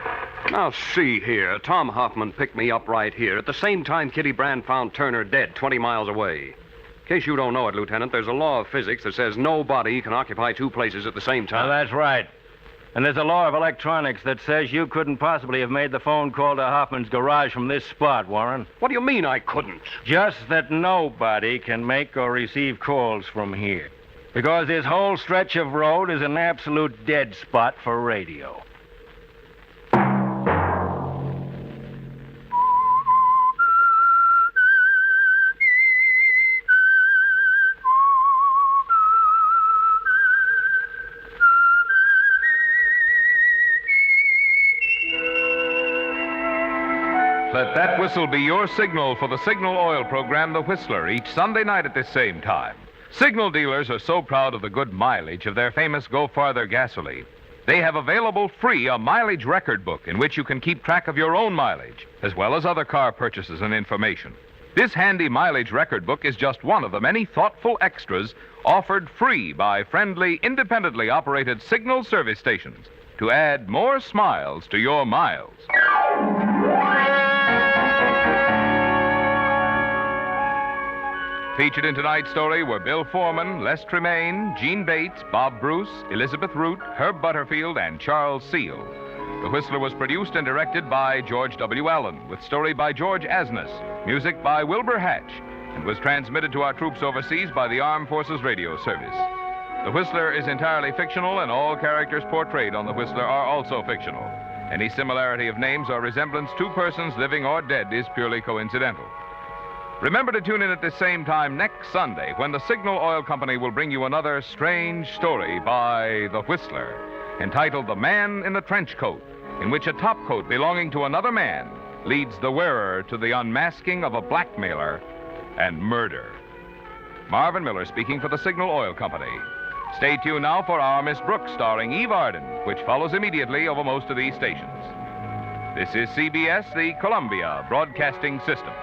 Now, see here. Tom Hoffman picked me up right here at the same time Kitty Brand found Turner dead 20 miles away. In case you don't know it, Lieutenant, there's a law of physics that says no body can occupy two places at the same time. Now, that's right. And there's a law of electronics that says you couldn't possibly have made the phone call to Hoffman's garage from this spot, Warren. What do you mean I couldn't? Just that nobody can make or receive calls from here. Because this whole stretch of road is an absolute dead spot for radio. Let that whistle be your signal for the Signal Oil program, The Whistler, each Sunday night at this same time. Signal dealers are so proud of the good mileage of their famous Go Farther gasoline. They have available free a mileage record book in which you can keep track of your own mileage, as well as other car purchases and information. This handy mileage record book is just one of the many thoughtful extras offered free by friendly, independently operated Signal service stations to add more smiles to your miles. Featured in tonight's story were Bill Foreman, Les Tremaine, Gene Bates, Bob Bruce, Elizabeth Root, Herb Butterfield, and Charles Seal. The Whistler was produced and directed by George W. Allen, with story by George Asness, music by Wilbur Hatch, and was transmitted to our troops overseas by the Armed Forces Radio Service. The Whistler is entirely fictional, and all characters portrayed on The Whistler are also fictional. Any similarity of names or resemblance to persons living or dead is purely coincidental. Remember to tune in at this same time next Sunday when the Signal Oil Company will bring you another strange story by the Whistler, entitled The Man in the Trench Coat, in which a top coat belonging to another man leads the wearer to the unmasking of a blackmailer and murder. Marvin Miller speaking for the Signal Oil Company. Stay tuned now for Our Miss Brooks, starring Eve Arden, which follows immediately over most of these stations. This is CBS, the Columbia Broadcasting System.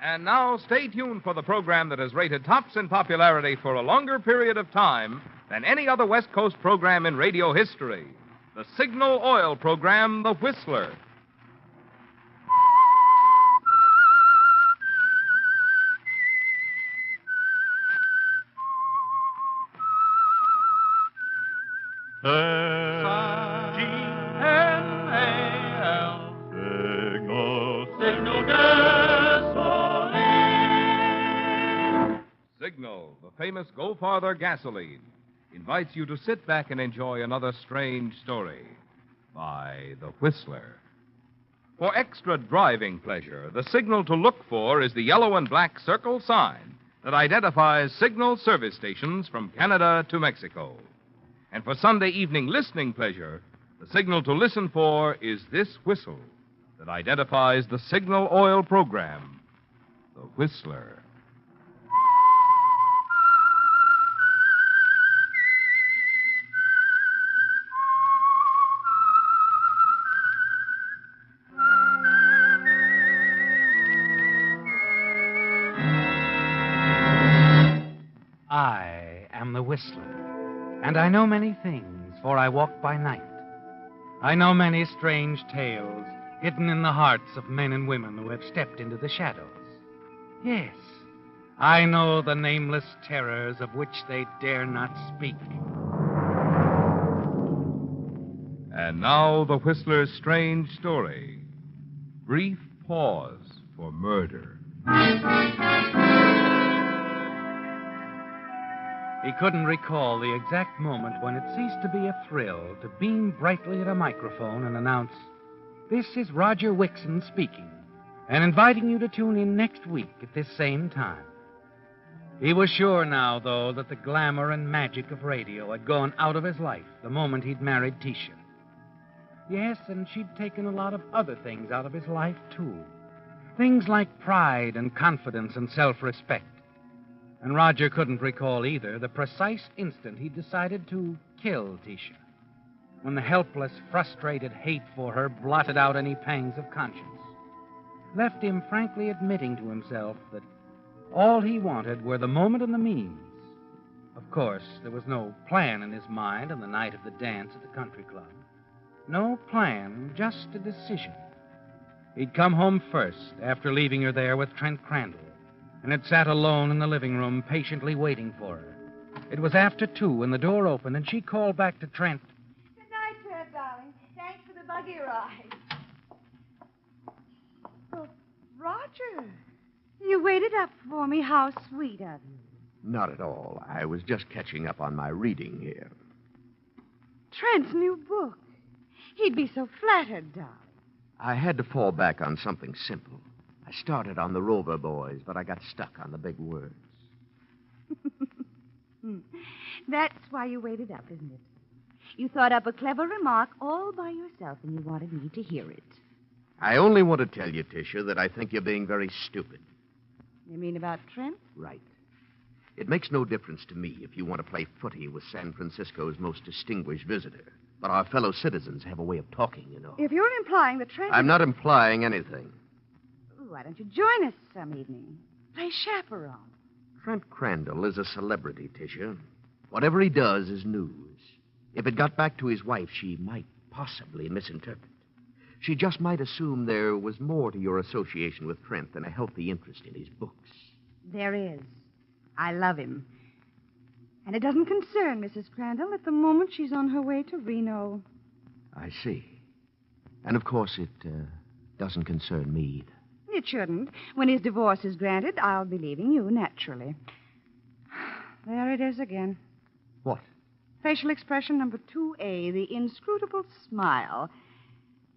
And now, stay tuned for the program that has rated tops in popularity for a longer period of time than any other West Coast program in radio history. The Signal Oil program, The Whistler. Signal, the famous Go Farther gasoline, invites you to sit back and enjoy another strange story by The Whistler. For extra driving pleasure, the signal to look for is the yellow and black circle sign that identifies Signal service stations from Canada to Mexico. And for Sunday evening listening pleasure, the signal to listen for is this whistle that identifies the Signal Oil program, The Whistler. I am the Whistler, and I know many things, for I walk by night. I know many strange tales hidden in the hearts of men and women who have stepped into the shadows. Yes, I know the nameless terrors of which they dare not speak. And now, The Whistler's strange story. Brief pause for murder. He couldn't recall the exact moment when it ceased to be a thrill to beam brightly at a microphone and announce, "This is Roger Wixon speaking, and inviting you to tune in next week at this same time." He was sure now, though, that the glamour and magic of radio had gone out of his life the moment he'd married Tisha. Yes, and she'd taken a lot of other things out of his life, too. Things like pride and confidence and self-respect. And Roger couldn't recall either the precise instant he decided to kill Tisha, when the helpless, frustrated hate for her blotted out any pangs of conscience, left him frankly admitting to himself that all he wanted were the moment and the means. Of course, there was no plan in his mind on the night of the dance at the country club. No plan, just a decision. He'd come home first after leaving her there with Trent Crandall, and had sat alone in the living room, patiently waiting for her. It was after 2 when the door opened, and she called back to Trent. Good night, Trent, darling. Thanks for the buggy ride. Oh, Roger, you waited up for me. How sweet of you. Not at all. I was just catching up on my reading here. Trent's new book. He'd be so flattered, darling. I had to fall back on something simple. I started on the Rover Boys, but I got stuck on the big words. That's why you waited up, isn't it? You thought up a clever remark all by yourself, and you wanted me to hear it. I only want to tell you, Tisha, that I think you're being very stupid. You mean about Trent? Right. It makes no difference to me if you want to play footy with San Francisco's most distinguished visitor. But our fellow citizens have a way of talking, you know. If you're implying that Trent... I'm not implying anything. Why don't you join us some evening? Play chaperone. Trent Crandall is a celebrity, Tisha. Whatever he does is news. If it got back to his wife, she might possibly misinterpret. She just might assume there was more to your association with Trent than a healthy interest in his books. There is. I love him. And it doesn't concern Mrs. Crandall. At the moment, she's on her way to Reno. I see. And of course, it doesn't concern me either. It shouldn't. When his divorce is granted, I'll be leaving you, naturally. There it is again. What? Facial expression number 2A, the inscrutable smile.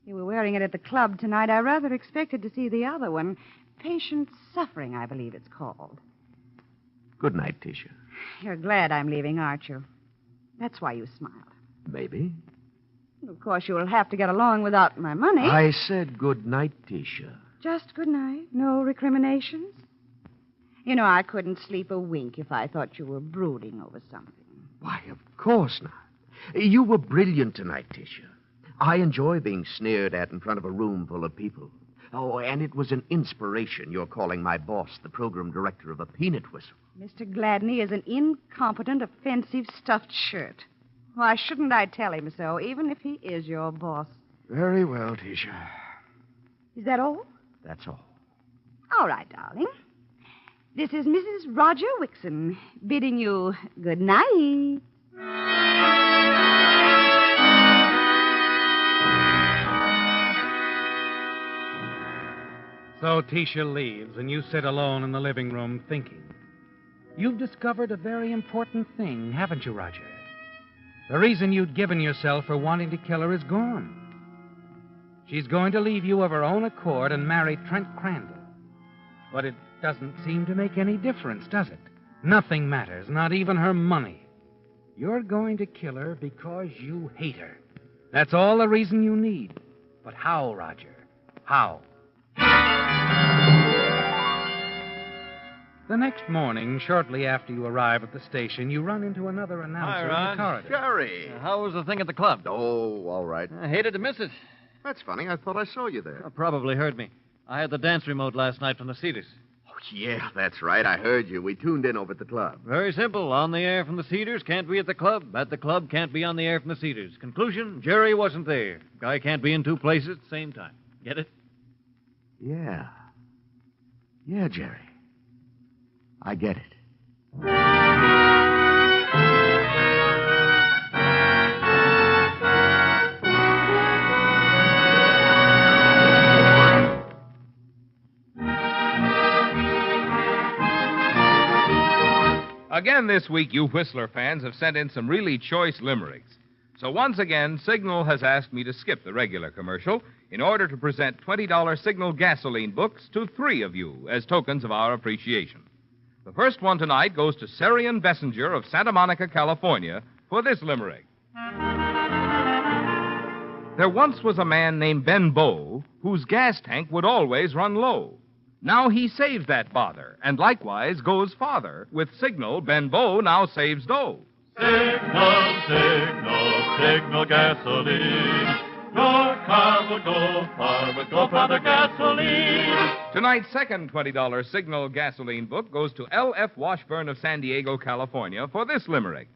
You were wearing it at the club tonight. I rather expected to see the other one. Patient suffering, I believe it's called. Good night, Tisha. You're glad I'm leaving, aren't you? That's why you smiled. Maybe. Of course, you'll have to get along without my money. I said good night, Tisha. Just good night. No recriminations? You know, I couldn't sleep a wink if I thought you were brooding over something. Why, of course not. You were brilliant tonight, Tisha. I enjoy being sneered at in front of a room full of people. Oh, and it was an inspiration, your calling my boss the program director of a peanut whistle. Mr. Gladney is an incompetent, offensive, stuffed shirt. Why shouldn't I tell him so, even if he is your boss? Very well, Tisha. Is that all? That's all. All right, darling. This is Mrs. Roger Wixon bidding you good night. So Tisha leaves, and you sit alone in the living room thinking. You've discovered a very important thing, haven't you, Roger? The reason you'd given yourself for wanting to kill her is gone. She's going to leave you of her own accord and marry Trent Crandall. But it doesn't seem to make any difference, does it? Nothing matters, not even her money. You're going to kill her because you hate her. That's all the reason you need. But how, Roger? How? The next morning, shortly after you arrive at the station, you run into another announcer in the corridor. Jerry. How was the thing at the club? Oh, all right. I hated to miss it. That's funny. I thought I saw you there. Probably heard me. I had the dance remote last night from the Cedars. Oh, yeah, that's right. I heard you. We tuned in over at the club. Very simple. On the air from the Cedars, can't be at the club. At the club, can't be on the air from the Cedars. Conclusion, Jerry wasn't there. Guy can't be in two places at the same time. Get it? Yeah. Yeah, Jerry. I get it. Again this week, you Whistler fans have sent in some really choice limericks. So once again, Signal has asked me to skip the regular commercial in order to present $20 Signal gasoline books to 3 of you as tokens of our appreciation. The first one tonight goes to Serian Bessinger of Santa Monica, California, for this limerick. There once was a man named Ben Bow whose gas tank would always run low. Now he saves that bother, and likewise goes farther. With Signal, Ben Bow now saves dough. Signal, signal, signal gasoline. Your car will go far with Go Father gasoline. Tonight's second $20 Signal gasoline book goes to L.F. Washburn of San Diego, California, for this limerick.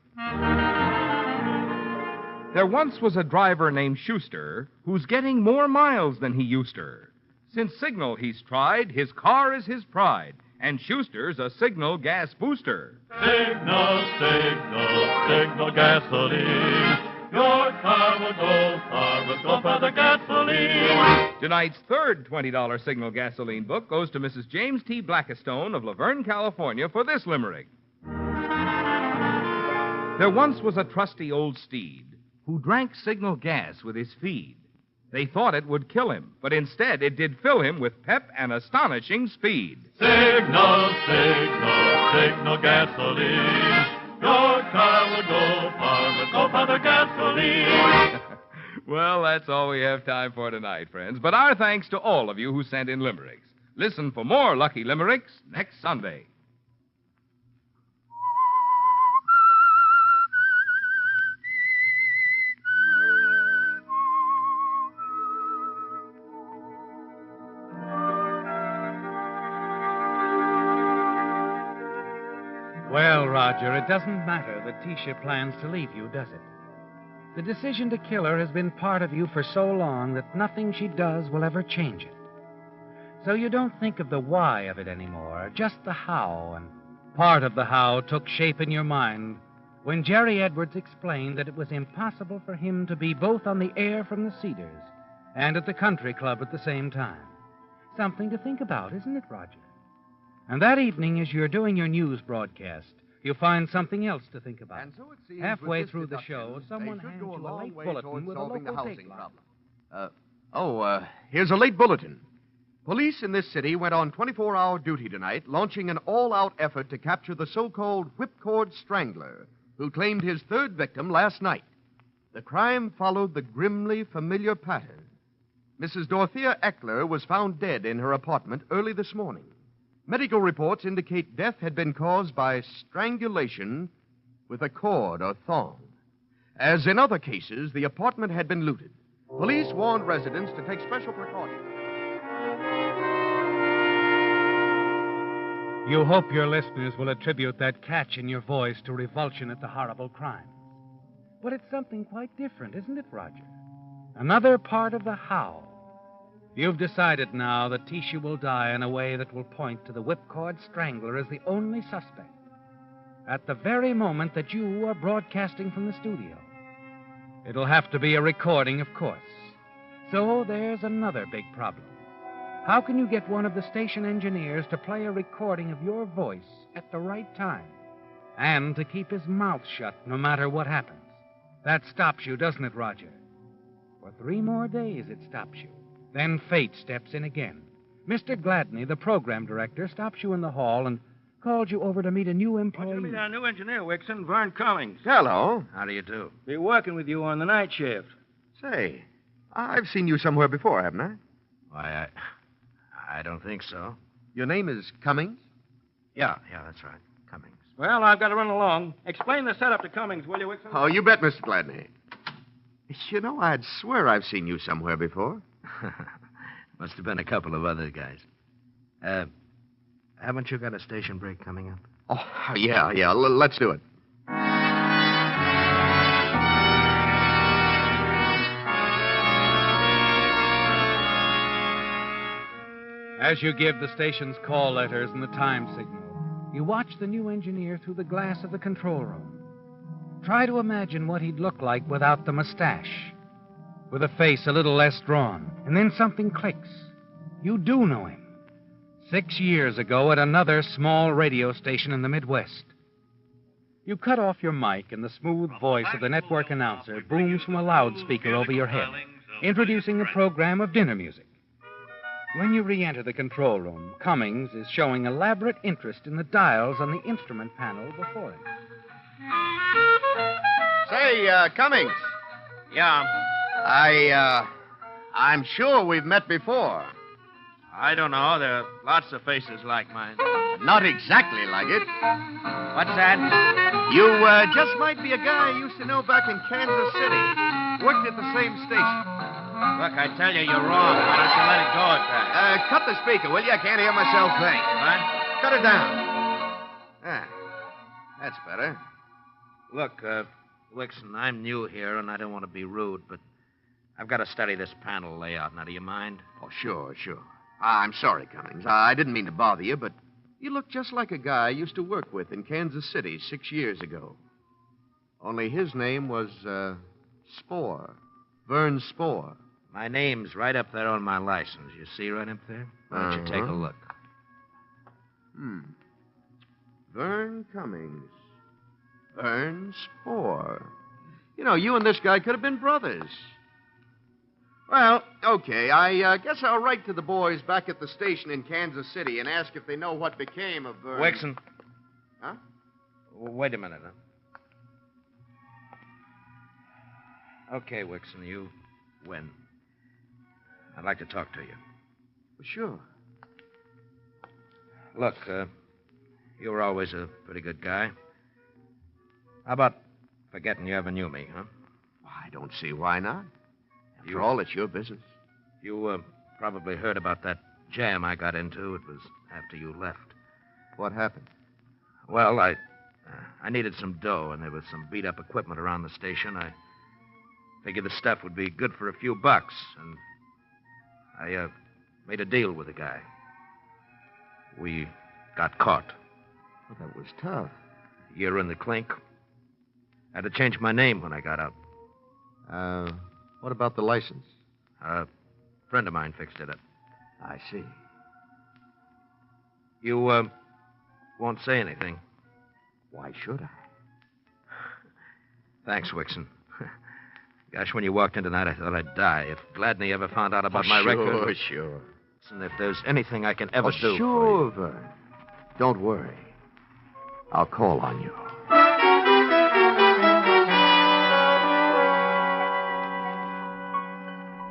There once was a driver named Schuster who's getting more miles than he used to. Since Signal he's tried, his car is his pride, and Schuster's a Signal gas booster. Signal, signal, signal gasoline. Your car will go far with Go Father gasoline. Tonight's third $20 Signal gasoline book goes to Mrs. James T. Blackistone of Laverne, California, for this limerick. There once was a trusty old steed who drank Signal gas with his feed. They thought it would kill him, but instead it did fill him with pep and astonishing speed. Signal, signal, signal gasoline. Your car will go far with Go Father gasoline. Well, that's all we have time for tonight, friends. But our thanks to all of you who sent in limericks. Listen for more lucky limericks next Sunday. Well, Roger, it doesn't matter that Tisha plans to leave you, does it? The decision to kill her has been part of you for so long that nothing she does will ever change it. So you don't think of the why of it anymore, just the how, and part of the how took shape in your mind when Jerry Edwards explained that it was impossible for him to be both on the air from the Cedars and at the country club at the same time. Something to think about, isn't it, Roger? And that evening, as you're doing your news broadcast, you'll find something else to think about. And so it seems halfway with this through the deduction, show, someone they should hands go a you a long late way bulletin towards with a solving the local housing dateline. problem. Here's a late bulletin. Police in this city went on 24-hour duty tonight, launching an all-out effort to capture the so-called whipcord strangler who claimed his third victim last night. The crime followed the grimly familiar pattern. Mrs. Dorothea Eckler was found dead in her apartment early this morning. Medical reports indicate death had been caused by strangulation with a cord or thong. As in other cases, the apartment had been looted. Police warned residents to take special precautions. You hope your listeners will attribute that catch in your voice to revulsion at the horrible crime. But it's something quite different, isn't it, Roger? Another part of the how. You've decided now that Tisha will die in a way that will point to the whipcord strangler as the only suspect. At the very moment that you are broadcasting from the studio. It'll have to be a recording, of course. So there's another big problem. How can you get one of the station engineers to play a recording of your voice at the right time? And to keep his mouth shut no matter what happens? That stops you, doesn't it, Roger? For 3 more days it stops you. Then fate steps in again. Mr. Gladney, the program director, stops you in the hall and calls you over to meet a new employee. Want you to meet our new engineer, Wixon, Vern Cummings. Hello. How do you do? Be working with you on the night shift. Say, I've seen you somewhere before, haven't I? Why, I don't think so. Your name is Cummings? Yeah, that's right. Cummings. Well, I've got to run along. Explain the setup to Cummings, will you, Wixon? Oh, you bet, Mr. Gladney. You know, I'd swear I've seen you somewhere before. Must have been a couple of other guys. Haven't you got a station break coming up? Oh, yeah. Let's do it. As you give the station's call letters and the time signal, you watch the new engineer through the glass of the control room. Try to imagine what he'd look like without the mustache, with a face a little less drawn, and then something clicks. You do know him. 6 years ago at another small radio station in the Midwest. You cut off your mic, and the smooth voice of the network announcer booms from a loudspeaker over your head, introducing a program of dinner music. When you re-enter the control room, Cummings is showing elaborate interest in the dials on the instrument panel before him. Say, Cummings. Yeah. I'm sure we've met before. I don't know. There are lots of faces like mine. Not exactly like it. What's that? You just might be a guy I used to know back in Kansas City. Worked at the same station. Look, I tell you, you're wrong. Why don't you let it go at that? Cut the speaker, will you? I can't hear myself think. What? Cut it down. That's better. Look, Wixon, I'm new here, and I don't want to be rude, but I've got to study this panel layout. Now, do you mind? Oh, sure. I'm sorry, Cummings. I didn't mean to bother you, but you look just like a guy I used to work with in Kansas City 6 years ago. Only his name was, Spore. Vern Spore. My name's right up there on my license. You see right up there? Why don't you take a look? Vern Cummings. Vern Spore. You know, you and this guy could have been brothers. Well, okay. I guess I'll write to the boys back at the station in Kansas City and ask if they know what became of Vern. Wixon. Huh? Wait a minute. Okay, Wixon, you win. I'd like to talk to you. Sure. Look, you were always a pretty good guy. How about forgetting you ever knew me, huh? I don't see why not. After all, it's your business. You probably heard about that jam I got into. It was after you left. What happened? Well, I needed some dough, and there was some beat-up equipment around the station. I figured the stuff would be good for a few bucks, and I made a deal with the guy. We got caught. Well, that was tough. You're in the clink. Had to change my name when I got out. What about the license? A friend of mine fixed it up. I see. You, won't say anything. Why should I? Thanks, Wixon. Gosh, when you walked in tonight, I thought I'd die. If Gladney ever found out about my record... Sure. And if there's anything I can ever do... Sure, Vern. Don't worry. I'll call on you.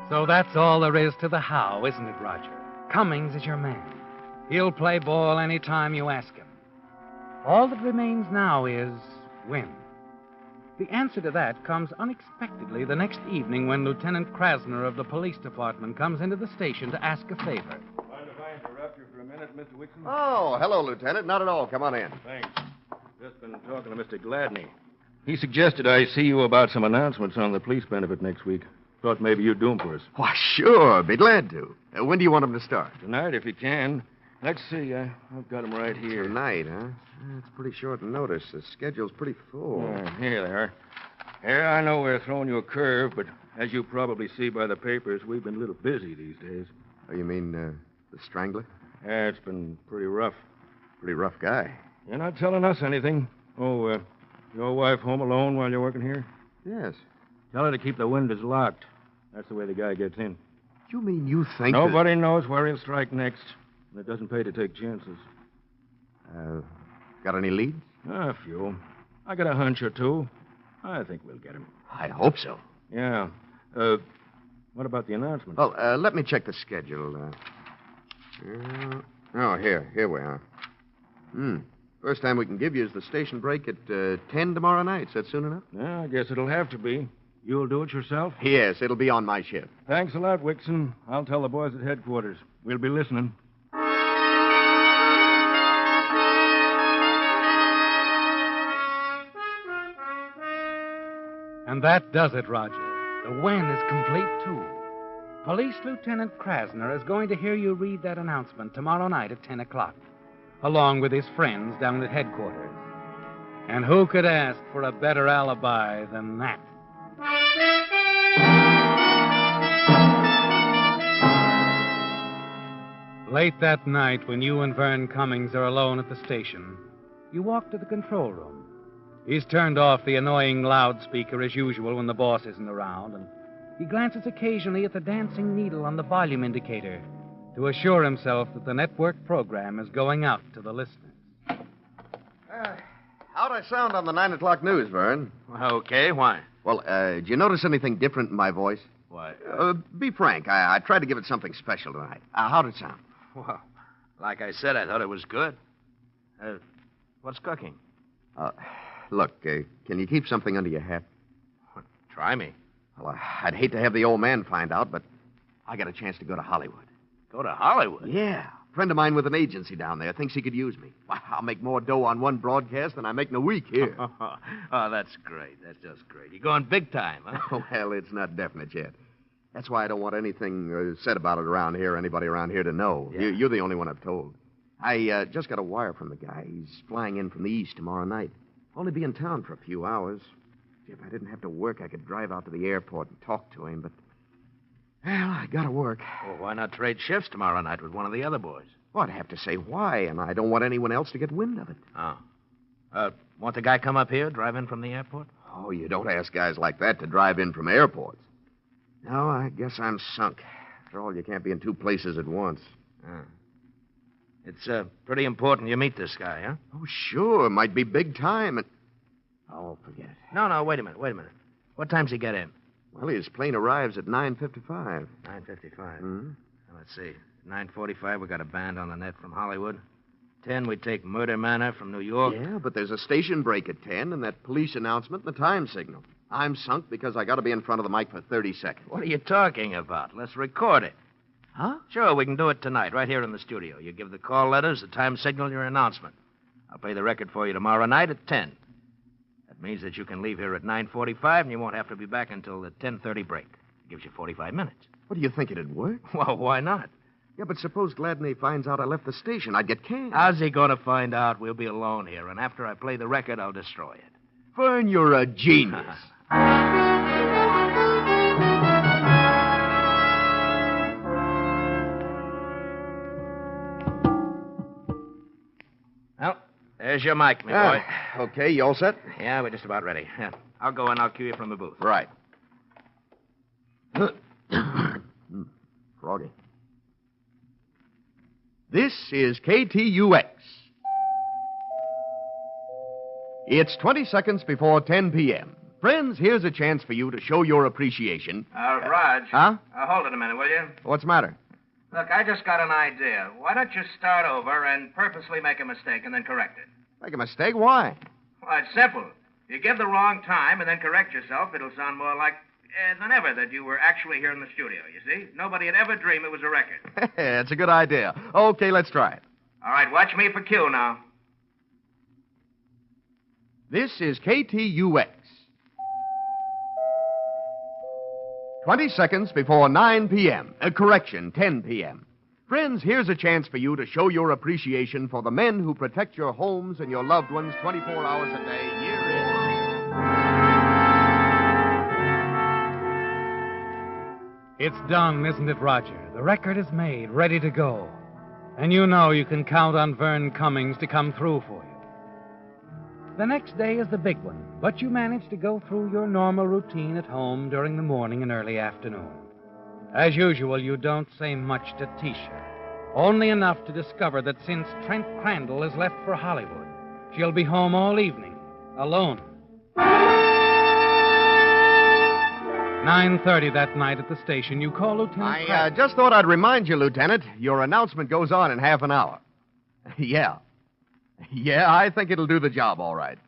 So that's all there is to the how, isn't it, Roger? Cummings is your man. He'll play ball any time you ask him. All that remains now is when. The answer to that comes unexpectedly the next evening when Lieutenant Krasner of the police department comes into the station to ask a favor. Mind if I interrupt you for a minute, Mr. Whitson? Oh, hello, Lieutenant. Not at all. Come on in. Thanks. Just been talking to Mr. Gladney. He suggested I see you about some announcements on the police benefit next week. Thought maybe you'd do them for us. Why, sure. Be glad to. When do you want them to start? Tonight, if you can. Let's see. I've got them right here. Tonight, huh? That's pretty short notice. The schedule's pretty full. Here they are. Here, I know we're throwing you a curve, but as you probably see by the papers, we've been a little busy these days. Oh, you mean the Strangler? Yeah, it's been pretty rough. Pretty rough guy. You're not telling us anything. Oh, your wife home alone while you're working here? Yes. Tell her to keep the windows locked. That's the way the guy gets in. You mean you think Nobody knows where he'll strike next. And it doesn't pay to take chances. Got any leads? A few. I got a hunch or two. I think we'll get him. I hope so. Yeah. What about the announcement? Well, let me check the schedule. Here we are. First time we can give you is the station break at 10 tomorrow night. Is that soon enough? Yeah, I guess it'll have to be. You'll do it yourself? Yes, it'll be on my shift. Thanks a lot, Wixon. I'll tell the boys at headquarters. We'll be listening. And that does it, Roger. The when is complete, too. Police Lieutenant Krasner is going to hear you read that announcement tomorrow night at 10 o'clock, along with his friends down at headquarters. And who could ask for a better alibi than that? Late that night, when you and Vern Cummings are alone at the station, you walk to the control room. He's turned off the annoying loudspeaker as usual when the boss isn't around, and he glances occasionally at the dancing needle on the volume indicator to assure himself that the network program is going out to the listeners. How'd I sound on the 9 o'clock news, Vern? Okay, why? Well, did you notice anything different in my voice? Why? Be frank. I tried to give it something special tonight. How'd it sound? Well, like I said, I thought it was good. What's cooking? Look, can you keep something under your hat? Try me. Well, I'd hate to have the old man find out, but I got a chance to go to Hollywood. Go to Hollywood? Yeah. A friend of mine with an agency down there thinks he could use me. Well, I'll make more dough on one broadcast than I make in a week here. Oh, that's great. That's just great. You're going big time, huh? Well, it's not definite yet. That's why I don't want anything said about it around here, anybody around here to know. Yeah. You're the only one I've told. I just got a wire from the guy. He's flying in from the east tomorrow night. Only be in town for a few hours. If I didn't have to work, I could drive out to the airport and talk to him, but... Well, I gotta work. Well, why not trade shifts tomorrow night with one of the other boys? Well, I'd have to say why, and I don't want anyone else to get wind of it. Oh. Want the guy come up here, drive in from the airport? Oh, you don't ask guys like that to drive in from airports. No, I guess I'm sunk. After all, you can't be in two places at once. It's pretty important you meet this guy, huh? Oh, sure. It might be big time. And... Oh, forget it. No, wait a minute. What time's he get in? Well, his plane arrives at 9:55. 9:55. Let's see. 9:45, we got a band on the net from Hollywood. 10, we take Murder Manor from New York. Yeah, but there's a station break at 10 and that police announcement and the time signal. I'm sunk because I got to be in front of the mic for 30 seconds. What are you talking about? Let's record it. Huh? Sure, we can do it tonight, right here in the studio. You give the call letters, the time signal, your announcement. I'll play the record for you tomorrow night at 10. That means that you can leave here at 9:45 and you won't have to be back until the 10:30 break. It gives you 45 minutes. What do you think, it'd work? Well, why not? Yeah, but suppose Gladney finds out I left the station. I'd get canned. How's he going to find out? We'll be alone here, and after I play the record, I'll destroy it. Vern, you're a genius. Well, there's your mic, my boy. Okay, you all set? Yeah, we're just about ready. Yeah. I'll go and I'll cue you from the booth. Right. Froggy. This is KTUX. It's 20 seconds before 10 p.m. Friends, here's a chance for you to show your appreciation. Raj. Huh? Hold it a minute, will you? What's the matter? Look, I just got an idea. Why don't you start over and purposely make a mistake and then correct it? Make a mistake? Why? Well, it's simple. You give the wrong time and then correct yourself, it'll sound more like than ever that you were actually here in the studio, you see? Nobody would ever dream it was a record. That's a good idea. Okay, let's try it. All right, watch me for cue now. This is KTUX. 20 seconds before 9 p.m. Correction, 10 p.m. Friends, here's a chance for you to show your appreciation for the men who protect your homes and your loved ones 24 hours a day, year in. It's done, isn't it, Roger? The record is made, ready to go. And you know you can count on Vern Cummings to come through for you. The next day is the big one, but you manage to go through your normal routine at home during the morning and early afternoon. As usual, you don't say much to Tisha, only enough to discover that since Trent Crandall has left for Hollywood, she'll be home all evening, alone. 9:30 that night at the station, you call Lieutenant Crandall. I just thought I'd remind you, Lieutenant, your announcement goes on in half an hour. Yeah, I think it'll do the job all right.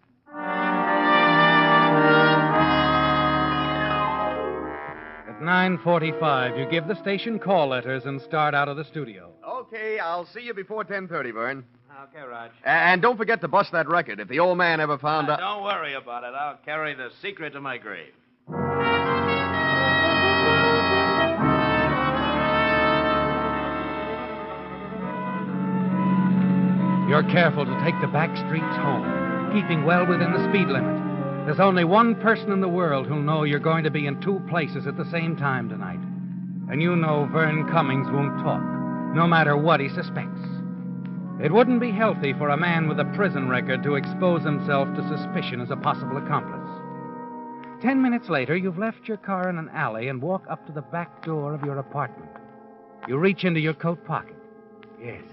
At 9:45, you give the station call letters and start out of the studio. Okay, I'll see you before 10:30, Vern. Okay, Raj. And don't forget to bust that record if the old man ever found out. Don't worry about it. I'll carry the secret to my grave. You're careful to take the back streets home, keeping well within the speed limit. There's only one person in the world who'll know you're going to be in two places at the same time tonight. And you know Vern Cummings won't talk, no matter what he suspects. It wouldn't be healthy for a man with a prison record to expose himself to suspicion as a possible accomplice. 10 minutes later, you've left your car in an alley and walk up to the back door of your apartment. You reach into your coat pocket. Yes.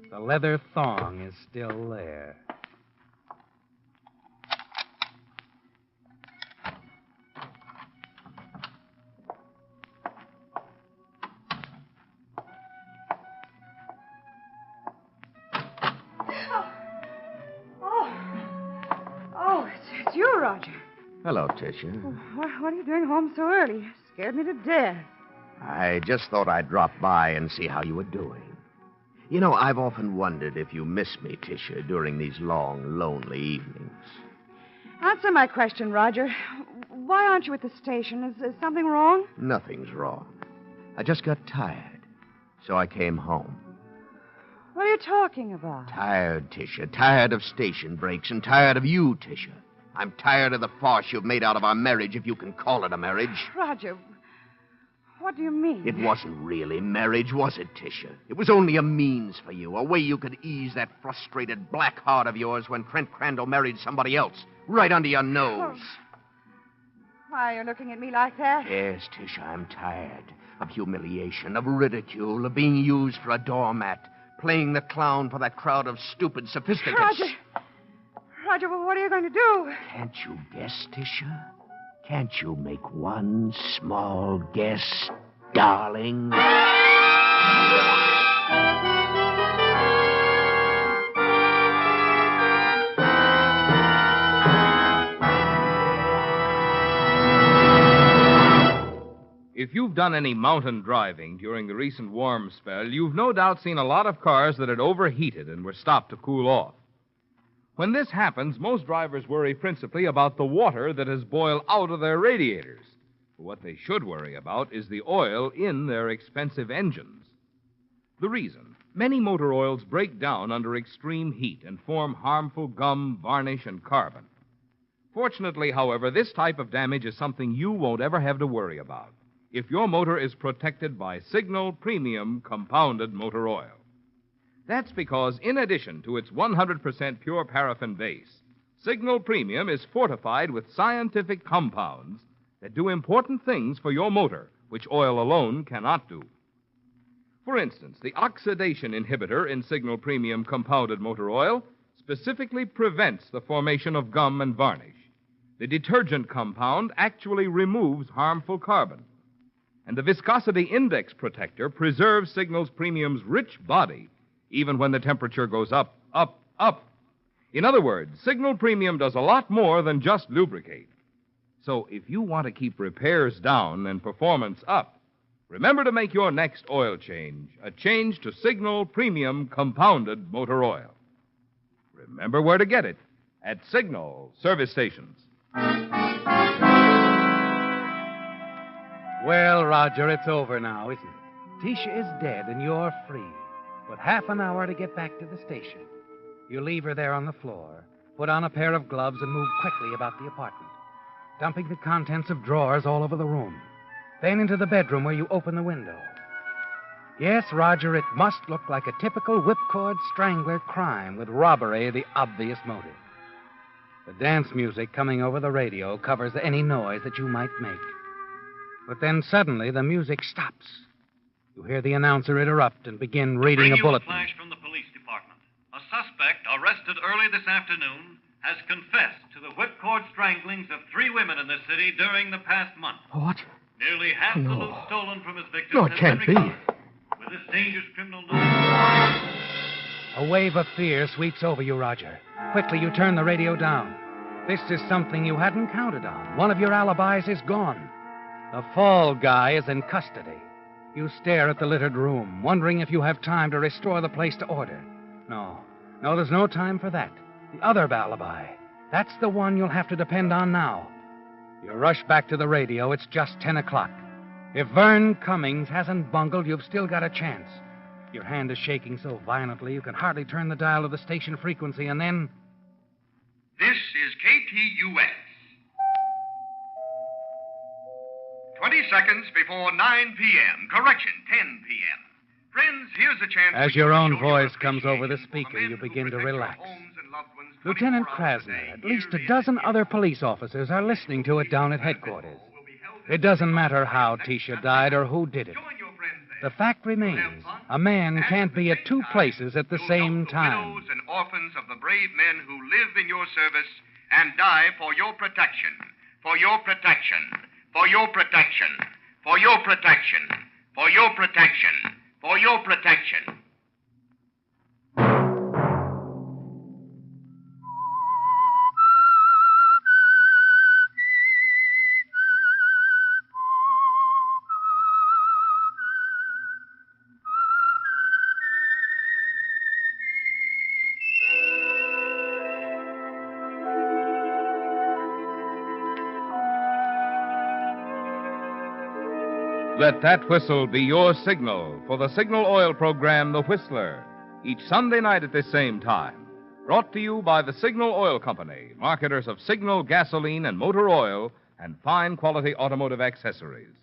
The leather thong is still there. It's you, Roger. Hello, Tisha. What are you doing home so early? You scared me to death. I just thought I'd drop by and see how you were doing. You know, I've often wondered if you miss me, Tisha, during these long, lonely evenings. Answer my question, Roger. Why aren't you at the station? Is something wrong? Nothing's wrong. I just got tired, so I came home. What are you talking about? Tired, Tisha. Tired of station breaks and tired of you, Tisha. I'm tired of the farce you've made out of our marriage, if you can call it a marriage. Roger, what do you mean? It wasn't really marriage, was it, Tisha? It was only a means for you, a way you could ease that frustrated black heart of yours when Trent Crandall married somebody else, right under your nose. Why are you looking at me like that? Yes, Tisha, I'm tired of humiliation, of ridicule, of being used for a doormat, playing the clown for that crowd of stupid sophisticates. Roger, well, what are you going to do? Can't you guess, Tisha? Can't you make one small guess, darling? If you've done any mountain driving during the recent warm spell, you've no doubt seen a lot of cars that had overheated and were stopped to cool off. When this happens, most drivers worry principally about the water that has boiled out of their radiators. What they should worry about is the oil in their expensive engines. The reason: many motor oils break down under extreme heat and form harmful gum, varnish, and carbon. Fortunately, however, this type of damage is something you won't ever have to worry about if your motor is protected by Signal Premium Compounded Motor Oil. That's because, in addition to its 100% pure paraffin base, Signal Premium is fortified with scientific compounds that do important things for your motor, which oil alone cannot do. For instance, the oxidation inhibitor in Signal Premium Compounded Motor Oil specifically prevents the formation of gum and varnish. The detergent compound actually removes harmful carbon. And the viscosity index protector preserves Signal Premium's rich body even when the temperature goes up, up, up. In other words, Signal Premium does a lot more than just lubricate. So if you want to keep repairs down and performance up, remember to make your next oil change a change to Signal Premium Compounded Motor Oil. Remember where to get it: at Signal service stations. Well, Roger, it's over now, isn't it? Tisha is dead and you're free. With half an hour to get back to the station. You leave her there on the floor, put on a pair of gloves, and move quickly about the apartment, dumping the contents of drawers all over the room. Then into the bedroom where you open the window. Yes, Roger, it must look like a typical whipcord strangler crime with robbery the obvious motive. The dance music coming over the radio covers any noise that you might make. But then suddenly the music stops. You hear the announcer interrupt and begin reading a bulletin. Flash from the police department. A suspect arrested early this afternoon has confessed to the whipcord stranglings of 3 women in the city during the past month. What? Nearly half the No. loot stolen from his victims No, it has can't been be. recovered. With this dangerous criminal A wave of fear sweeps over you, Roger. Quickly, you turn the radio down. This is something you hadn't counted on. One of your alibis is gone. The fall guy is in custody. You stare at the littered room, wondering if you have time to restore the place to order. No, there's no time for that. The other alibi. That's the one you'll have to depend on now. You rush back to the radio. It's just 10 o'clock. If Vern Cummings hasn't bungled, you've still got a chance. Your hand is shaking so violently you can hardly turn the dial of the station frequency, and then... This is KTUS. 20 seconds before 9 p.m. Correction, 10 p.m. Friends, here's a chance... As your own voice comes over the speaker, you begin to relax. Lieutenant Krasner, at least a dozen other police officers are listening to it down at headquarters. It doesn't matter how Tisha died or who did it. The fact remains, a man can't be at 2 places at the same time. Widows and orphans of the brave men who live in your service and die for your protection. For your protection. For your protection. For your protection. For your protection. For your protection. Let that whistle be your signal for the Signal Oil program, The Whistler, each Sunday night at this same time. Brought to you by the Signal Oil Company, marketers of Signal gasoline and motor oil and fine quality automotive accessories.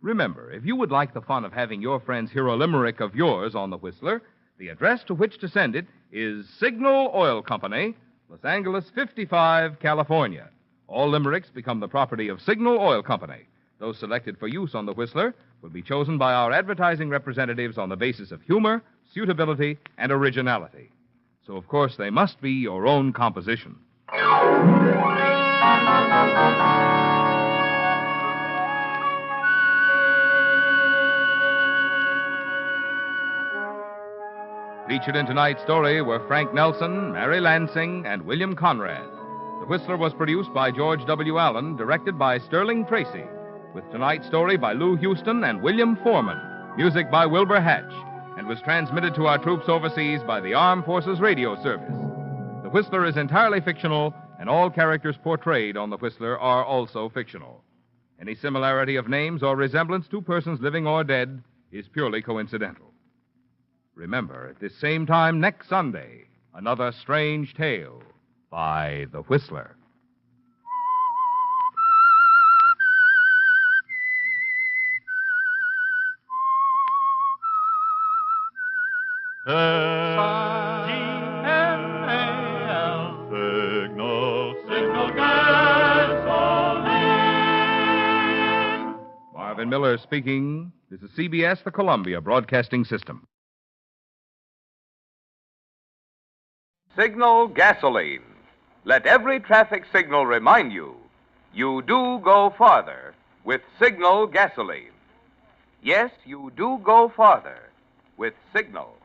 Remember, if you would like the fun of having your friends hear a limerick of yours on The Whistler, the address to which to send it is Signal Oil Company, Los Angeles 55, California. All limericks become the property of Signal Oil Company. Those selected for use on The Whistler will be chosen by our advertising representatives on the basis of humor, suitability, and originality. So, of course, they must be your own composition. Featured in tonight's story were Frank Nelson, Mary Lansing, and William Conrad. The Whistler was produced by George W. Allen, directed by Sterling Tracy, with tonight's story by Lou Houston and William Foreman, music by Wilbur Hatch, and was transmitted to our troops overseas by the Armed Forces Radio Service. The Whistler is entirely fictional, and all characters portrayed on The Whistler are also fictional. Any similarity of names or resemblance to persons living or dead is purely coincidental. Remember, at this same time next Sunday, another strange tale by The Whistler. S-I-G-N-A-L. Signal gasoline. Marvin Miller speaking. This is CBS, the Columbia Broadcasting System. Signal gasoline. Let every traffic signal remind you, you do go farther with Signal gasoline. Yes, you do go farther with Signal.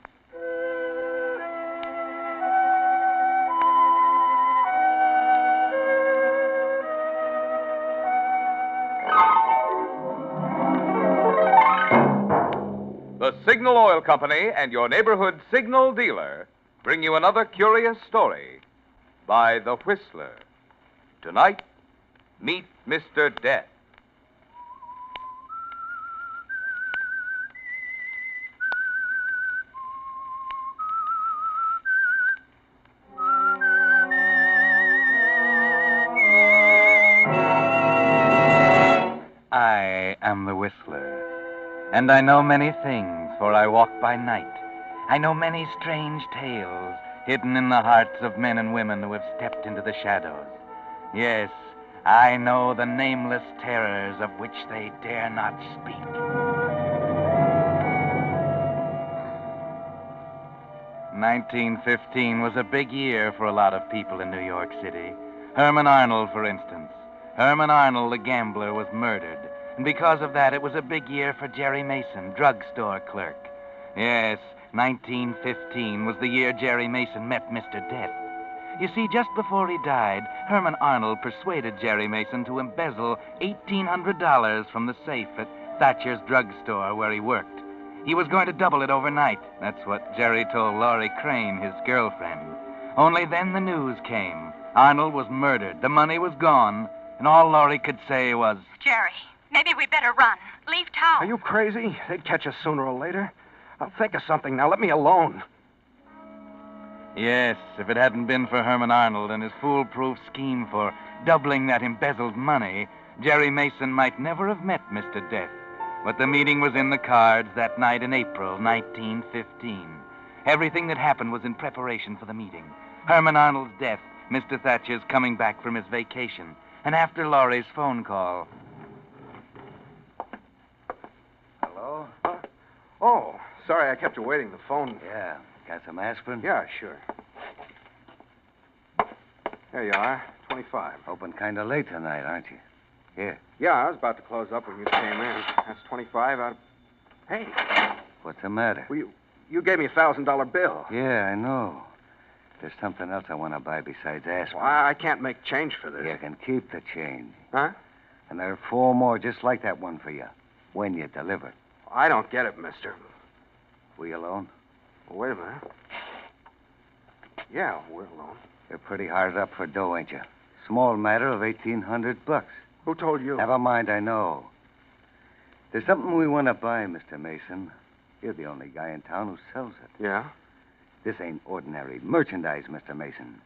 The Signal Oil Company and your neighborhood Signal dealer bring you another curious story by The Whistler. Tonight, meet Mr. Death. I am the Whistler, and I know many things, for I walk by night. I know many strange tales hidden in the hearts of men and women who have stepped into the shadows. Yes, I know the nameless terrors of which they dare not speak. "1915 was a big year for a lot of people in New York City. Herman Arnold, for instance. Herman Arnold, the gambler, was murdered. And because of that, it was a big year for Jerry Mason, drugstore clerk. Yes, 1915 was the year Jerry Mason met Mr. Death. You see, just before he died, Herman Arnold persuaded Jerry Mason to embezzle $1,800 from the safe at Thatcher's drugstore where he worked. He was going to double it overnight. That's what Jerry told Laurie Crane, his girlfriend. Only then the news came. Arnold was murdered. The money was gone. And all Laurie could say was, Jerry, maybe we better run. Leave town. Are you crazy? They'd catch us sooner or later. I'll think of something now. Let me alone. yes, if it hadn't been for Herman Arnold and his foolproof scheme for doubling that embezzled money, Jerry Mason might never have met Mr. Death. But the meeting was in the cards that night in April 1915. Everything that happened was in preparation for the meeting. Herman Arnold's death, Mr. Thatcher's coming back from his vacation, and after Laurie's phone call. Hello? Oh, sorry I kept you waiting. The phone. Yeah. Got some aspirin? Yeah, sure. There you are. 25. Open kind of late tonight, aren't you? Here. Yeah, I was about to close up when you came in. That's 25 out of... Hey. What's the matter? Well, you gave me a $1,000 bill. Yeah, I know. There's something else I want to buy besides aspirin. Well, I can't make change for this. You can keep the change. Huh? And there are 4 more just like that one for you when you deliver. I don't get it, mister. We alone? Well, wait a minute. Yeah, we're alone. You're pretty hard up for dough, ain't you? Small matter of $1,800. Who told you? Never mind, I know. There's something we want to buy, Mr. Mason. You're the only guy in town who sells it. Yeah? This ain't ordinary merchandise, Mr. Mason.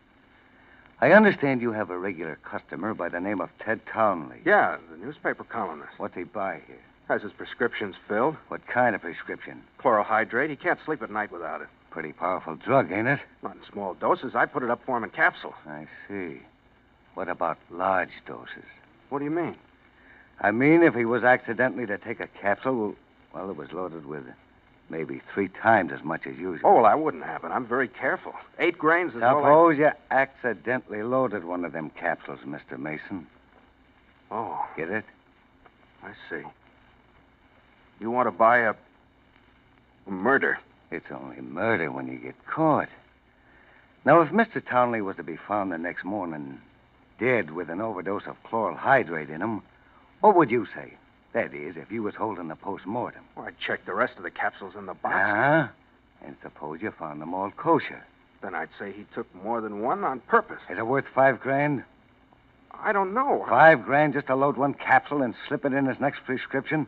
I understand you have a regular customer by the name of Ted Townley. Yeah, the newspaper columnist. What's he buy here? Has his prescriptions filled. What kind of prescription? Chlorohydrate. He can't sleep at night without it. Pretty powerful drug, ain't it? Not in small doses. I put it up for him in capsules. I see. What about large doses? What do you mean? I mean, if he was accidentally to take a capsule, well, it was loaded with maybe 3 times as much as usual. Oh, well, that wouldn't happen. I'm very careful. 8 grains is all Suppose you accidentally loaded one of them capsules, Mr. Mason. Oh. Get it? I see. You want to buy a murder? It's only murder when you get caught. Now, if Mr. Townley was to be found the next morning dead with an overdose of chloral hydrate in him, what would you say? That is, if you was holding the post-mortem. Well, I'd check the rest of the capsules in the box. Uh-huh. And suppose you found them all kosher. Then I'd say he took more than one on purpose. Is it worth $5,000? I don't know. $5,000 just to load one capsule and slip it in his next prescription?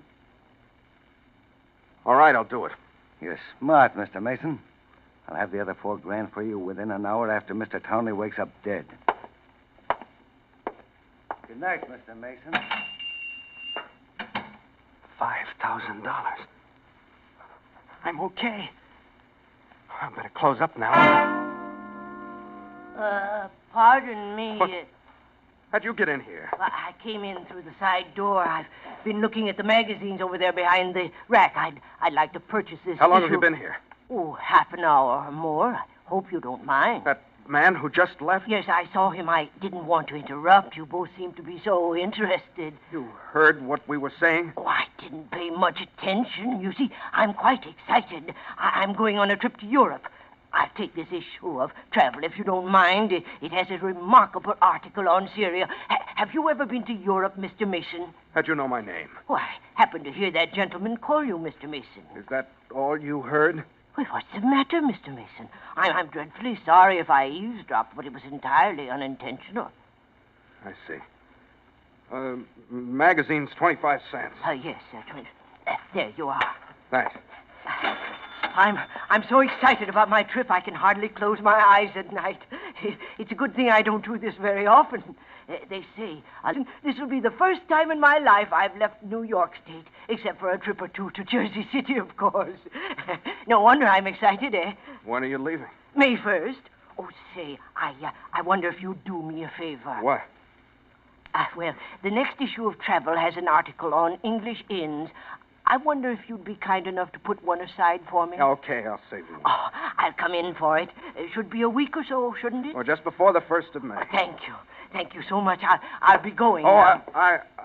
All right, I'll do it. You're smart, Mr. Mason. I'll have the other $4,000 for you within an hour after Mr. Townley wakes up dead. Good night, Mr. Mason. $5,000. I'm okay. I better close up now. Pardon me. How'd you get in here? Well, I came in through the side door. I've been looking at the magazines over there behind the rack. I'd like to purchase this How long issue. have you been here? Oh, half an hour or more. I hope you don't mind. That man who just left? Yes, I saw him. I didn't want to interrupt. You both seem to be so interested. You heard what we were saying? Oh, I didn't pay much attention. You see, I'm quite excited. I'm going on a trip to Europe. I'll take this issue of travel, if you don't mind. It has a remarkable article on Syria. Have you ever been to Europe, Mr. Mason? How'd you know my name? Oh, I happened to hear that gentleman call you Mr. Mason. Is that all you heard? Well, what's the matter, Mr. Mason? I'm dreadfully sorry if I eavesdropped, but it was entirely unintentional. I see. Magazine's 25 cents. Yes, there you are. Thanks. I'm so excited about my trip I can hardly close my eyes at night. It's a good thing I don't do this very often. They say this will be the first time in my life I've left New York State, except for a trip or two to Jersey City, of course. No wonder I'm excited, eh? When are you leaving? May 1st. Oh, say, I wonder if you'd do me a favor. What? Well, the next issue of Travel has an article on English inns. I wonder if you'd be kind enough to put one aside for me. Okay, I'll save you one. Oh, I'll come in for it. Should be a week or so, shouldn't it? Well, just before the 1st of May. Thank you. Thank you so much. I'll be going. Oh,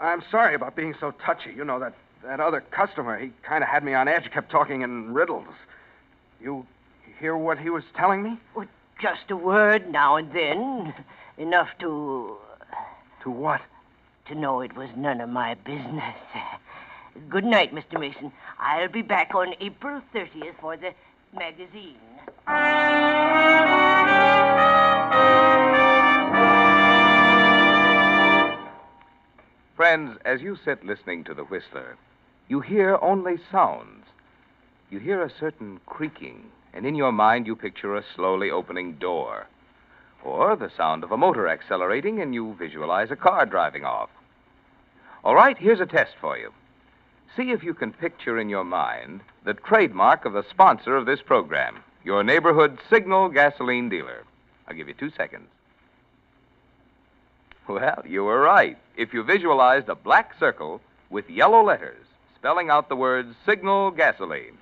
I'm sorry about being so touchy. You know, that other customer, he kind of had me on edge, kept talking in riddles. You hear what he was telling me? Oh, just a word now and then. Enough to... To what? To know it was none of my business. Good night, Mr. Mason. I'll be back on April 30th for the magazine. Friends, as you sit listening to The Whistler, you hear only sounds. You hear a certain creaking, and in your mind you picture a slowly opening door. Or the sound of a motor accelerating, and you visualize a car driving off. All right, here's a test for you. See if you can picture in your mind the trademark of the sponsor of this program, your neighborhood Signal gasoline dealer. I'll give you 2 seconds. Well, you were right. If you visualized a black circle with yellow letters spelling out the words Signal gasoline,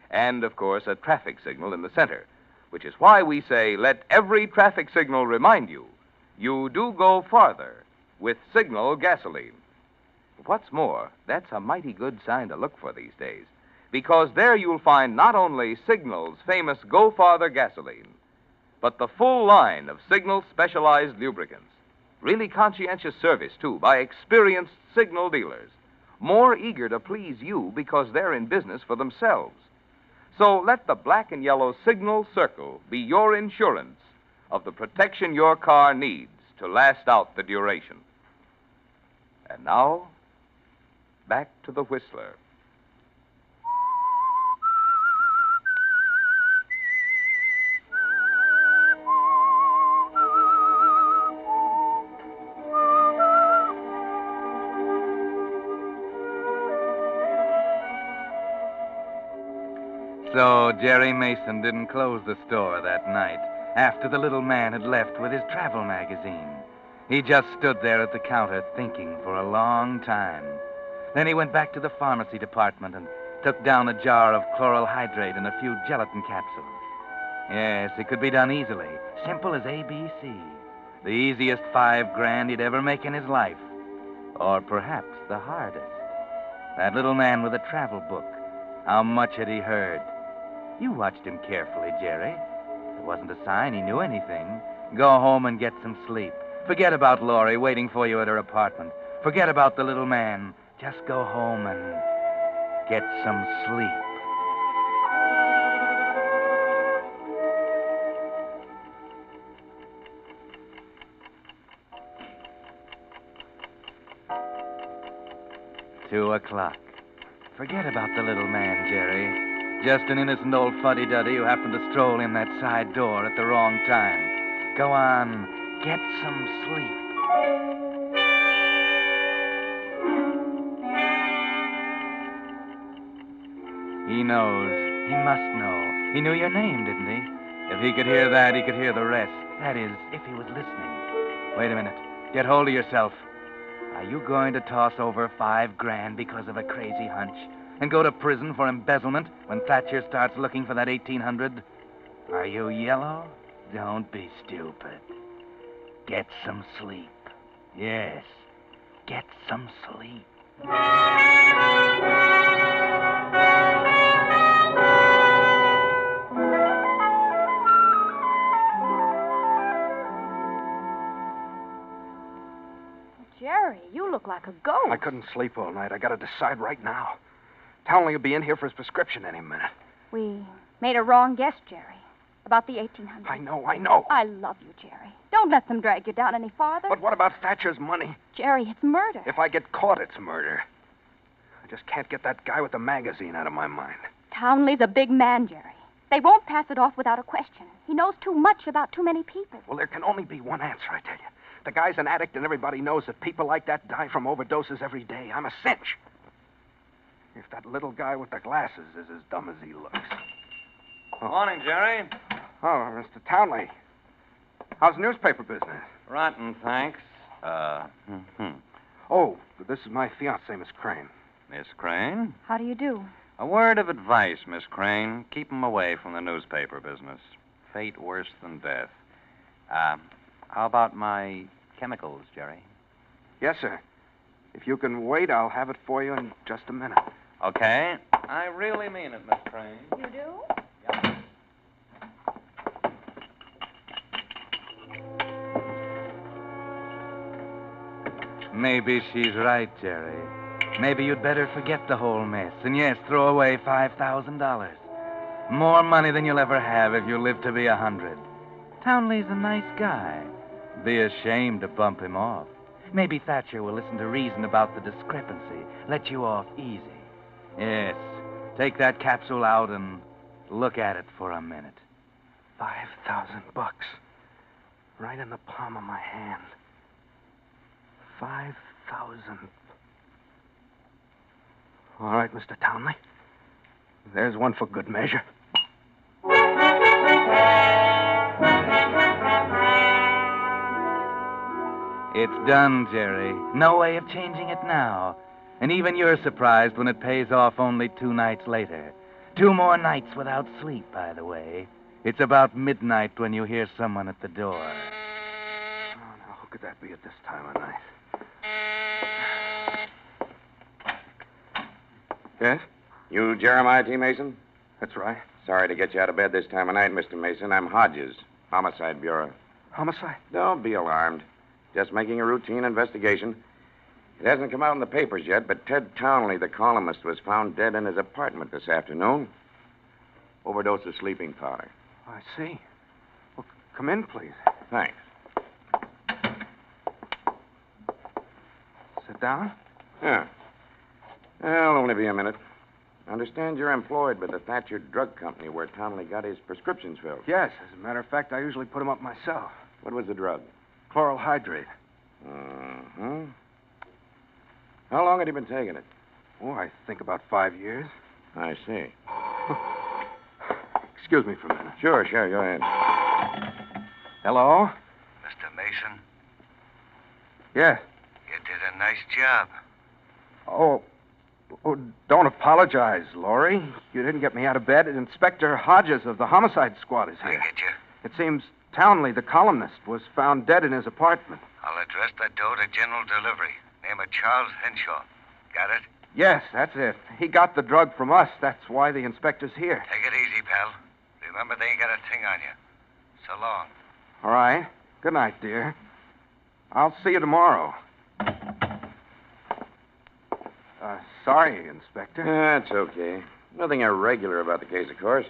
and, of course, a traffic signal in the center, which is why we say let every traffic signal remind you, you do go farther with Signal gasoline. What's more, that's a mighty good sign to look for these days, because there you'll find not only Signal's famous Go Farther gasoline, but the full line of Signal's specialized lubricants. Really conscientious service, too, by experienced Signal dealers, more eager to please you because they're in business for themselves. So let the black and yellow Signal circle be your insurance of the protection your car needs to last out the duration. And now, back to the Whistler. So Jerry Mason didn't close the store that night after the little man had left with his travel magazine. He just stood there at the counter thinking for a long time. Then he went back to the pharmacy department and took down a jar of chloral hydrate and a few gelatin capsules. Yes, it could be done easily. Simple as ABC. The easiest $5,000 he'd ever make in his life. Or perhaps the hardest. That little man with a travel book. How much had he heard? You watched him carefully, Jerry. There wasn't a sign he knew anything. Go home and get some sleep. Forget about Laurie waiting for you at her apartment. Forget about the little man. Just go home and get some sleep. Two o'clock. Forget about the little man, Jerry. Just an innocent old fuddy-duddy who happened to stroll in that side door at the wrong time. Go on, get some sleep. He knows He must know. He knew your name, didn't he? If he could hear that, he could hear the rest. That is, if he was listening. Wait a minute. Get hold of yourself. Are you going to toss over $5,000 because of a crazy hunch and go to prison for embezzlement when Thatcher starts looking for that 1800? Are you yellow? Don't be stupid. Get some sleep. Yes, get some sleep. Jerry, you look like a ghost. I couldn't sleep all night. I got to decide right now. Townley will be in here for his prescription any minute. We made a wrong guess, Jerry, about the 1800. I know. I love you, Jerry. Don't let them drag you down any farther. But what about Thatcher's money? Jerry, it's murder. If I get caught, it's murder. I just can't get that guy with the magazine out of my mind. Townley's a big man, Jerry. They won't pass it off without a question. He knows too much about too many people. Well, there can only be one answer, I tell you. The guy's an addict, and everybody knows that people like that die from overdoses every day. I'm a cinch. If that little guy with the glasses is as dumb as he looks. Morning, Jerry. Oh, Mr. Townley. How's newspaper business? Rotten, thanks. Oh, this is my fiancée, Miss Crane. Miss Crane? How do you do? A word of advice, Miss Crane. Keep 'em away from the newspaper business. Fate worse than death. How about my chemicals, Jerry? Yes, sir. If you can wait, I'll have it for you in just a minute. Okay. I really mean it, Miss Crane. You do? Yep. Maybe she's right, Jerry. Maybe you'd better forget the whole mess. And yes, throw away $5,000. More money than you'll ever have if you live to be 100. Townley's a nice guy. Be ashamed to bump him off. Maybe Thatcher will listen to reason about the discrepancy. Let you off easy. Yes. Take that capsule out and look at it for a minute. $5,000. Right in the palm of my hand. 5,000. All right, Mr. Townley. There's one for good measure. It's done, Jerry. No way of changing it now. And even you're surprised when it pays off only 2 nights later. 2 more nights without sleep, by the way. It's about midnight when you hear someone at the door. Oh, now, who could that be at this time of night? Yes? You Jeremiah T. Mason? That's right. Sorry to get you out of bed this time of night, Mr. Mason. I'm Hodges, Homicide Bureau. Homicide? Don't be alarmed. Just making a routine investigation. It hasn't come out in the papers yet, but Ted Townley, the columnist, was found dead in his apartment this afternoon. Overdose of sleeping powder. I see. Well, come in, please. Thanks. Sit down. Yeah. Well, only be a minute. I understand you're employed by the Thatcher Drug Company where Townley got his prescriptions filled. Yes, as a matter of fact, I usually put them up myself. What was the drug? Chloral hydrate. Mm-hmm. How long had he been taking it? Oh, I think about 5 years. I see. Excuse me for a minute. Sure, go ahead. Hello? Mr. Mason, Yes. you did a nice job. Oh, don't apologize, Laurie. You didn't get me out of bed. Inspector Hodges of the Homicide Squad is here. I get you. It seems Townley, the columnist, was found dead in his apartment. I'll address that dough to General Delivery. Name of Charles Henshaw. Got it? Yes, that's it. He got the drug from us. That's why the inspector's here. Take it easy, pal. Remember, they ain't got a thing on you. So long. All right. Good night, dear. I'll see you tomorrow. Sorry, Inspector. That's okay. Nothing irregular about the case, of course.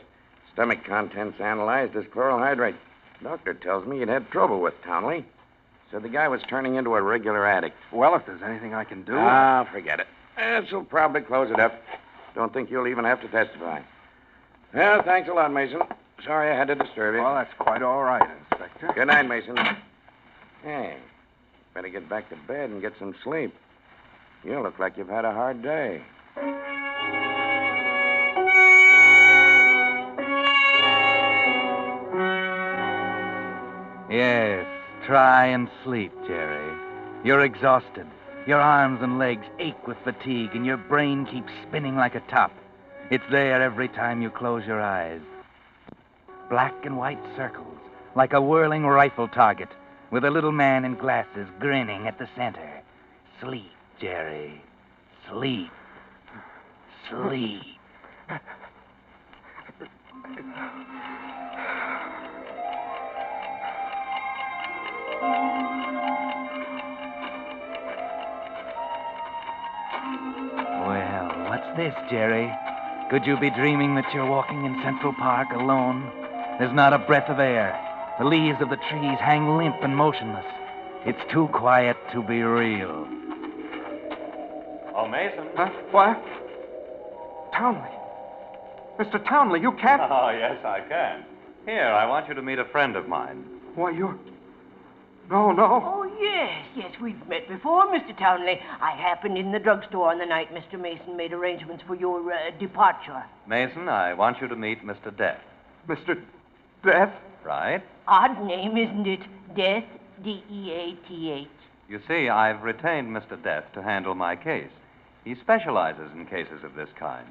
Stomach contents analyzed as chloral hydrate. Doctor tells me he'd had trouble with Townley. Said the guy was turning into a regular addict. Well, if there's anything I can do... Forget it. This'll probably close it up. Don't think you'll even have to testify. Well, thanks a lot, Mason. Sorry I had to disturb you. Well, that's quite all right, Inspector. Good night, Mason. Hey, better get back to bed and get some sleep. You look like you've had a hard day. Yes, try and sleep, Jerry. You're exhausted. Your arms and legs ache with fatigue, and your brain keeps spinning like a top. It's there every time you close your eyes. Black and white circles, like a whirling rifle target, with a little man in glasses grinning at the center. Sleep, Jerry. Sleep. Sleep. Well, what's this, Jerry? Could you be dreaming that you're walking in Central Park alone? There's not a breath of air. The leaves of the trees hang limp and motionless. It's too quiet to be real. Oh, Mason. Huh? What? Townley. Mr. Townley, you can't... Oh, yes, I can. Here, I want you to meet a friend of mine. Why, you're... No. Oh, yes, we've met before, Mr. Townley. I happened in the drugstore on the night Mr. Mason made arrangements for your departure. Mason, I want you to meet Mr. Death. Mr. Death? Right. Odd name, isn't it? Death, D-E-A-T-H. You see, I've retained Mr. Death to handle my case. He specializes in cases of this kind.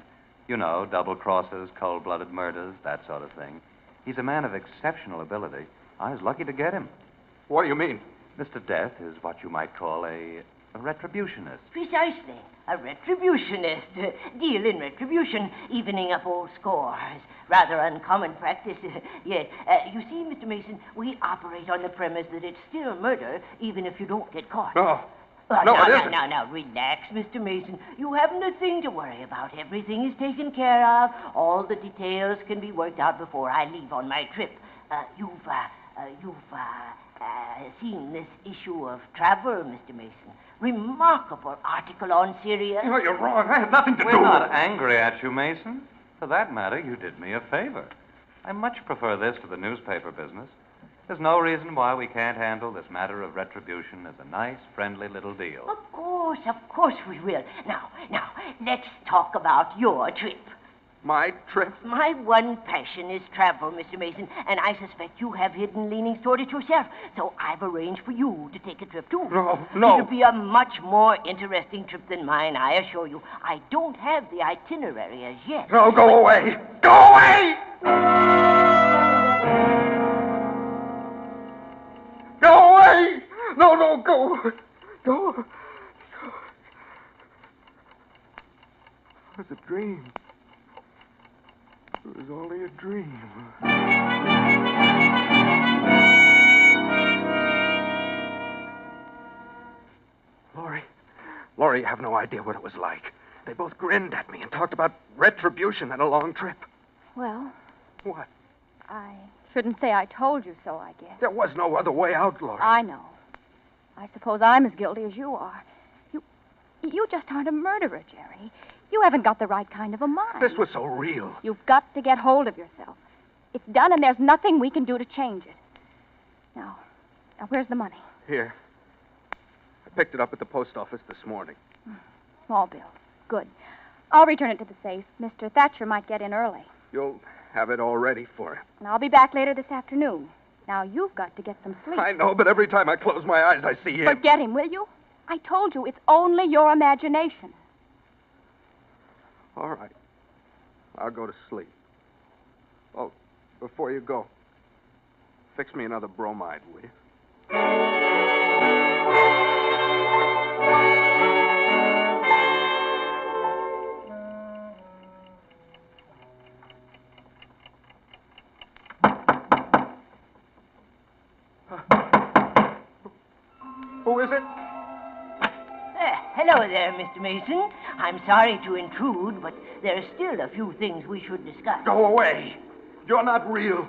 You know, double crosses, cold-blooded murders, that sort of thing. He's a man of exceptional ability. I was lucky to get him. What do you mean? Mr. Death is what you might call a retributionist. Precisely. A retributionist. Deal in retribution, evening up old scores. Rather uncommon practice. Yes. You see, Mr. Mason, we operate on the premise that it's still murder, even if you don't get caught. No. Now, relax, Mr. Mason. You haven't a thing to worry about. Everything is taken care of. All the details can be worked out before I leave on my trip. You've seen this issue of Traveler, Mr. Mason. Remarkable article on Syria. No, you're wrong. I had nothing to do with it. We're not angry at you, Mason. For that matter, you did me a favor. I much prefer this to the newspaper business. There's no reason why we can't handle this matter of retribution as a nice, friendly little deal. Of course we will. Now, let's talk about your trip. My trip? My one passion is travel, Mr. Mason, and I suspect you have hidden leanings toward it yourself. So I've arranged for you to take a trip, too. No. It'll be a much more interesting trip than mine, I assure you. I don't have the itinerary as yet. No, go away. Go away! Go away! No, go. Go. It was a dream. It was only a dream. Laurie, you have no idea what it was like. They both grinned at me and talked about retribution and a long trip. Well... What? I shouldn't say I told you so, I guess. There was no other way out, Laurie. I know. I suppose I'm as guilty as you are. You just aren't a murderer, Jerry. You haven't got the right kind of a mind. This was so real. You've got to get hold of yourself. It's done, and there's nothing we can do to change it. Now, where's the money? Here. I picked it up at the post office this morning. Small bill. Good. I'll return it to the safe. Mr. Thatcher might get in early. You'll have it all ready for him. And I'll be back later this afternoon. Now, you've got to get some sleep. I know, but every time I close my eyes, I see him. Forget him, will you? I told you, it's only your imagination. All right. I'll go to sleep. Oh, before you go, fix me another bromide, will you? Who is it? Hello there, Mr. Mason. I'm sorry to intrude, but there are still a few things we should discuss. Go away. You're not real.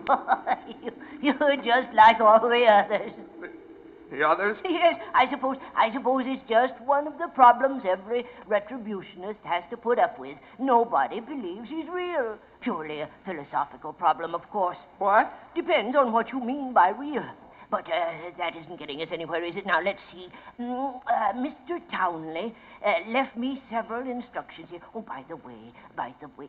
You're just like all the others. The others? Yes, I suppose it's just one of the problems every retributionist has to put up with. Nobody believes he's real. Purely a philosophical problem, of course. What? Depends on what you mean by real. But that isn't getting us anywhere, is it? Now, let's see. Mr. Townley left me several instructions here. Oh, by the way,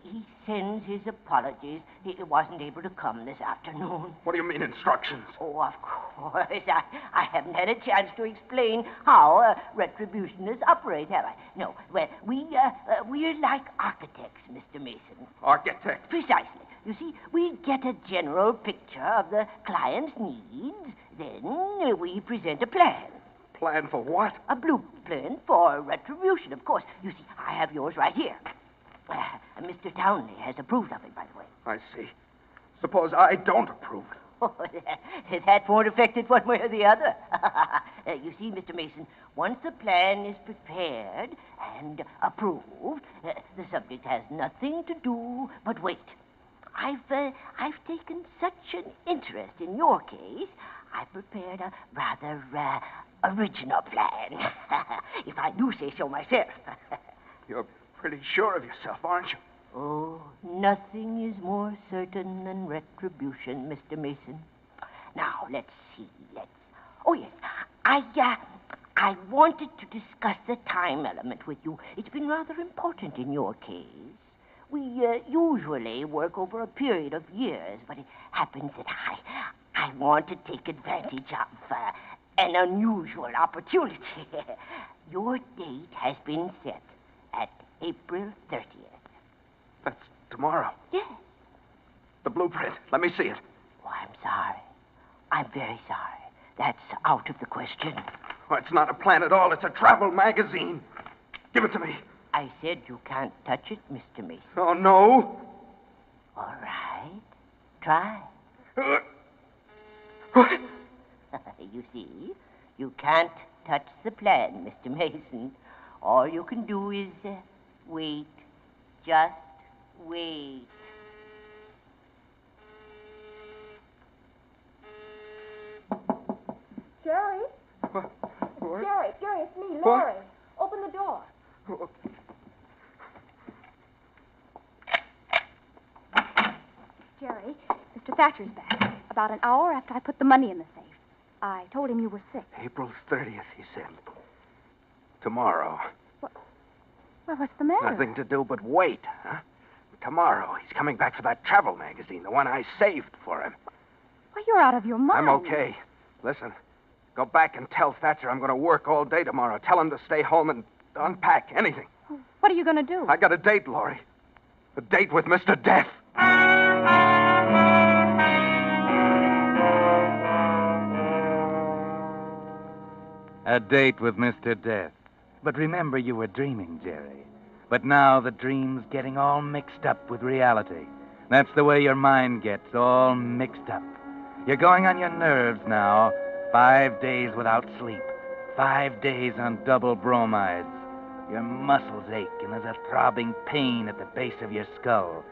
he sends his apologies. He wasn't able to come this afternoon. What do you mean, instructions? Oh, of course. I haven't had a chance to explain how retributionists operate, have I? No. Well, we're like architects, Mr. Mason. Architect? Precisely. You see, we get a general picture of the client's needs, then we present a plan. Plan for what? A blueprint for retribution, of course. You see, I have yours right here. Mr. Townley has approved of it, by the way. I see. Suppose I don't approve it. Oh, that won't affect it one way or the other. You see, Mr. Mason, once the plan is prepared and approved, the subject has nothing to do but wait. I've taken such an interest in your case, I prepared a rather original plan. If I do say so myself. You're pretty sure of yourself, aren't you? Oh, nothing is more certain than retribution, Mr. Mason. Now, let's see. Oh, yes. I wanted to discuss the time element with you. It's been rather important in your case. We usually work over a period of years, but it happens that I want to take advantage of an unusual opportunity. Your date has been set at April 30th. That's tomorrow. Yes. The blueprint. Let me see it. Oh, I'm sorry. I'm very sorry. That's out of the question. Oh, it's not a plan at all. It's a travel magazine. Give it to me. I said you can't touch it, Mr. Mason. Oh, no. All right. Try. What? You see, you can't touch the plan, Mr. Mason. All you can do is wait. Just wait. Jerry? What? Jerry, it's me, Laurie. Open the door. Jerry, Mr. Thatcher's back. About an hour after I put the money in the safe. I told him you were sick. April 30th, he said. Tomorrow. Well, what's the matter? Nothing to do but wait, huh? Tomorrow, he's coming back for that travel magazine, the one I saved for him. Well, you're out of your mind. I'm okay. Listen, go back and tell Thatcher I'm going to work all day tomorrow. Tell him to stay home and unpack anything. What are you going to do? I got a date, Laurie. A date with Mr. Death. A date with Mr. Death. But remember, you were dreaming, Jerry. But now the dream's getting all mixed up with reality. That's the way your mind gets, all mixed up. You're going on your nerves now. 5 days without sleep. 5 days on double bromides. Your muscles ache, and there's a throbbing pain at the base of your skull.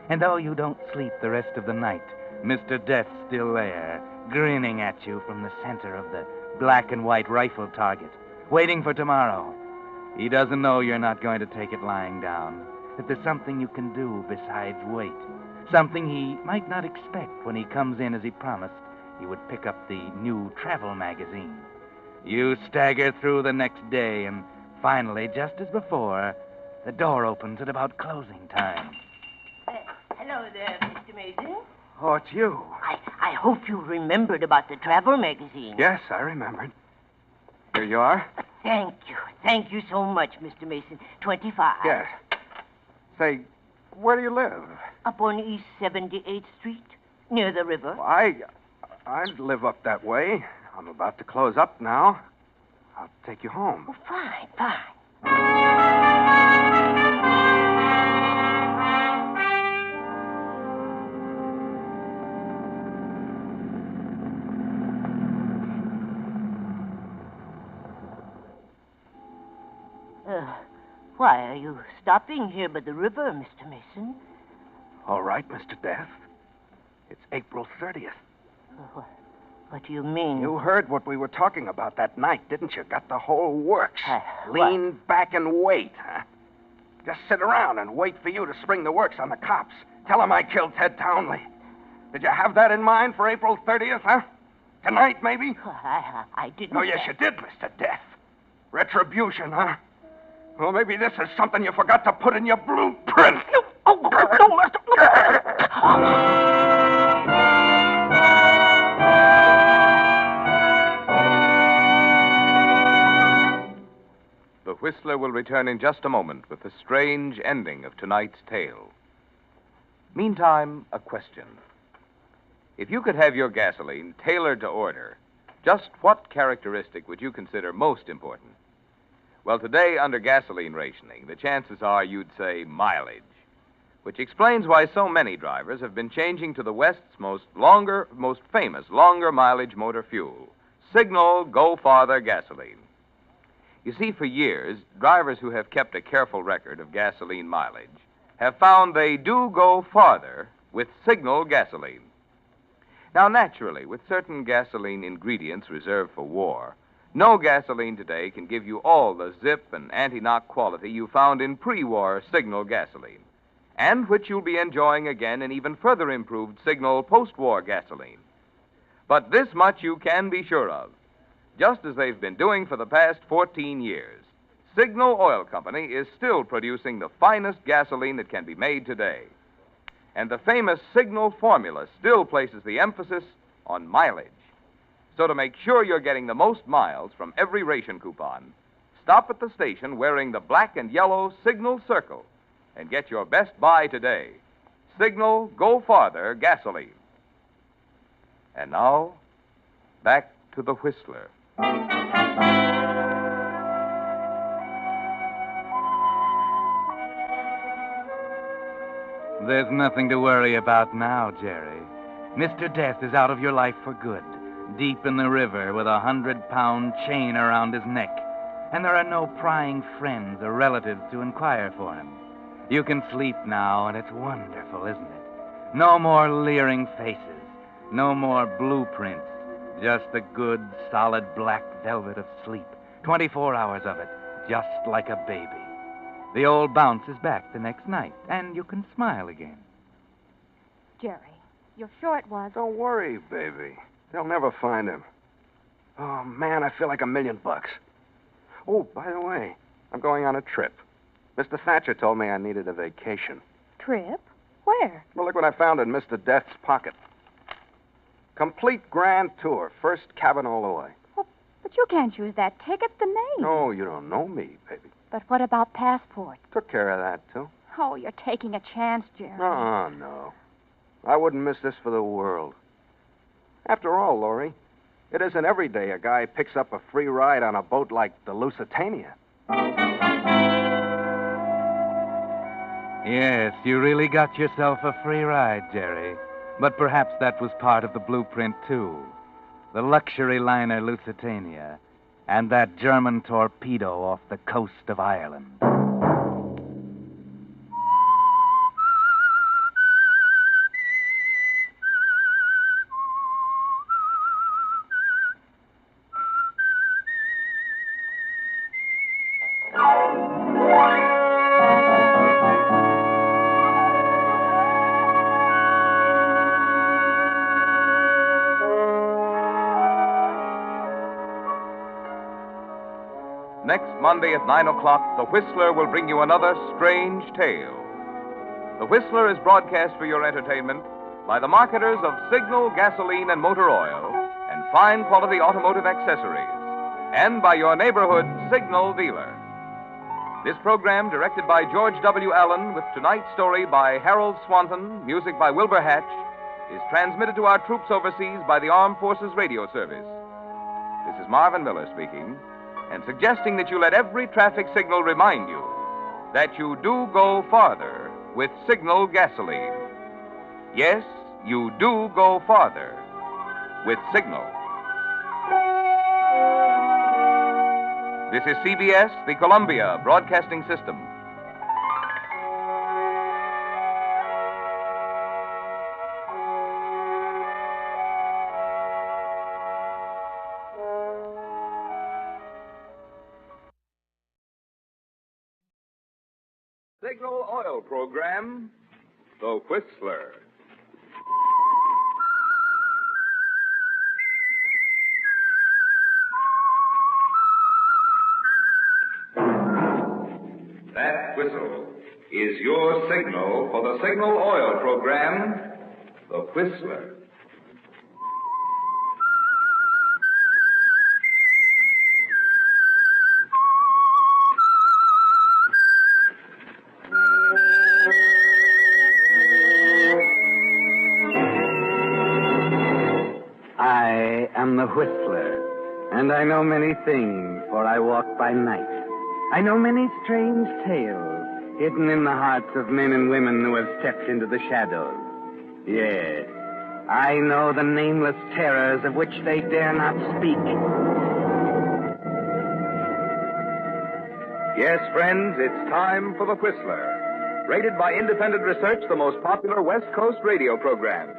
And though you don't sleep the rest of the night, Mr. Death's still there, grinning at you from the center of the black and white rifle target, waiting for tomorrow. He doesn't know you're not going to take it lying down, that there's something you can do besides wait, something he might not expect when he comes in as he promised he would pick up the new travel magazine. You stagger through the next day, and finally, just as before, the door opens at about closing time. Hello there, Mr. Mason. Oh, it's you. I hope you remembered about the travel magazine. Yes, I remembered. Here you are. Thank you. Thank you so much, Mr. Mason. 25. Yes. Say, where do you live? Up on East 78th Street, near the river. Well, I live up that way. I'm about to close up now. I'll take you home. Oh, fine. Why are you stopping here by the river, Mr. Mason? All right, Mr. Death. It's April 30th. What do you mean? You heard what we were talking about that night, didn't you? Got the whole works. Lean back and wait, huh? Just sit around and wait for you to spring the works on the cops. Tell them I killed Ted Townley. Did you have that in mind for April 30th, huh? Tonight, maybe? I didn't. Oh, yes, you did, Mr. Death. Retribution, huh? Well, maybe this is something you forgot to put in your blueprint. No, Master. The Whistler will return in just a moment with the strange ending of tonight's tale. Meantime, a question. If you could have your gasoline tailored to order, just what characteristic would you consider most important? Well, today, under gasoline rationing, the chances are you'd say mileage, which explains why so many drivers have been changing to the West's most famous longer mileage motor fuel, Signal Go Farther gasoline. You see, for years, drivers who have kept a careful record of gasoline mileage have found they do go farther with Signal gasoline. Now, naturally, with certain gasoline ingredients reserved for war, no gasoline today can give you all the zip and anti-knock quality you found in pre-war Signal gasoline, and which you'll be enjoying again in even further improved Signal post-war gasoline. But this much you can be sure of. Just as they've been doing for the past 14 years, Signal Oil Company is still producing the finest gasoline that can be made today. And the famous Signal formula still places the emphasis on mileage. So to make sure you're getting the most miles from every ration coupon, stop at the station wearing the black and yellow Signal circle and get your best buy today. Signal Go Farther gasoline. And now, back to the Whistler. There's nothing to worry about now, Jerry. Mr. Death is out of your life for good, deep in the river with a 100-pound chain around his neck. And there are no prying friends or relatives to inquire for him. You can sleep now, and it's wonderful, isn't it? No more leering faces, no more blueprints, just the good, solid black velvet of sleep. 24 hours of it, just like a baby. The old bounce is back the next night, and you can smile again. Jerry, you're sure it was? Don't worry, baby. They'll never find him. Oh, man, I feel like $1,000,000. Oh, by the way, I'm going on a trip. Mr. Thatcher told me I needed a vacation. Trip? Where? Well, look what I found in Mr. Death's pocket. Complete grand tour, first cabin all the way. Well, but you can't use that ticket, the name. No, you don't know me, baby. But what about passports? Took care of that, too. Oh, you're taking a chance, Jerry. Oh, no. I wouldn't miss this for the world. After all, Laurie, it isn't every day a guy picks up a free ride on a boat like the Lusitania. Yes, you really got yourself a free ride, Jerry. But perhaps that was part of the blueprint, too. The luxury liner Lusitania and that German torpedo off the coast of Ireland. Next Monday at 9 o'clock, The Whistler will bring you another strange tale. The Whistler is broadcast for your entertainment by the marketers of Signal gasoline and motor oil and fine quality automotive accessories, and by your neighborhood Signal dealer. This program, directed by George W. Allen, with tonight's story by Harold Swanton, music by Wilbur Hatch, is transmitted to our troops overseas by the Armed Forces Radio Service. This is Marvin Miller speaking, and suggesting that you let every traffic signal remind you that you do go farther with Signal gasoline. Yes, you do go farther with Signal. This is CBS, the Columbia Broadcasting System. Signal Oil Program, The Whistler. That whistle is your signal for the Signal Oil program, The Whistler. I am the Whistler, and I know many things, for I walk by night. I know many strange tales hidden in the hearts of men and women who have stepped into the shadows. Yes, I know the nameless terrors of which they dare not speak. Yes, friends, it's time for The Whistler. Rated by independent research, the most popular West Coast radio program.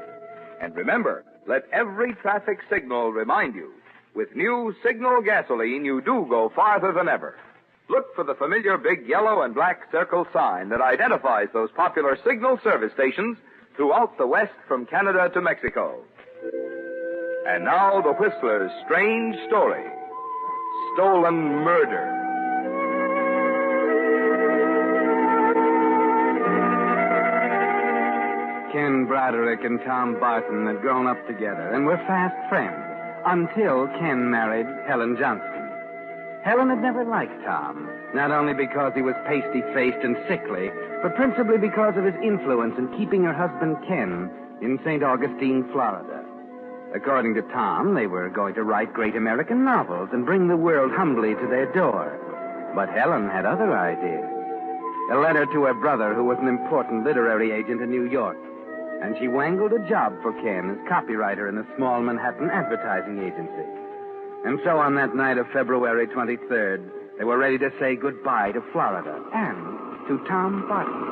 And remember, let every traffic signal remind you, with new Signal gasoline, you do go farther than ever. Look for the familiar big yellow and black circle sign that identifies those popular Signal service stations throughout the West from Canada to Mexico. And now, The Whistler's strange story, Stolen Murder. Ken Broderick and Tom Barton had grown up together and were fast friends until Ken married Helen Johnson. Helen had never liked Tom, not only because he was pasty-faced and sickly, but principally because of his influence in keeping her husband Ken in St. Augustine, Florida. According to Tom, they were going to write great American novels and bring the world humbly to their door. But Helen had other ideas. A letter to her brother, who was an important literary agent in New York, and she wangled a job for Ken as copywriter in a small Manhattan advertising agency. And so on that night of February 23rd, they were ready to say goodbye to Florida and to Tom Barton.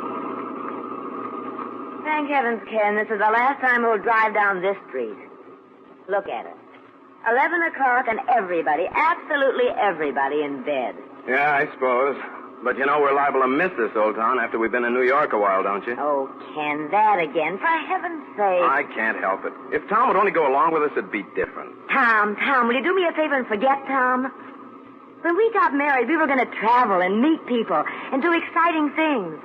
Thank heavens, Ken, this is the last time we'll drive down this street. Look at it. 11 o'clock and everybody, absolutely everybody in bed. Yeah, I suppose. But you know, we're liable to miss this old town after we've been in New York a while, don't you? Oh, Ken, that again, for heaven's sake. I can't help it. If Tom would only go along with us, it'd be different. Tom, will you do me a favor and forget Tom? When we got married, we were going to travel and meet people and do exciting things.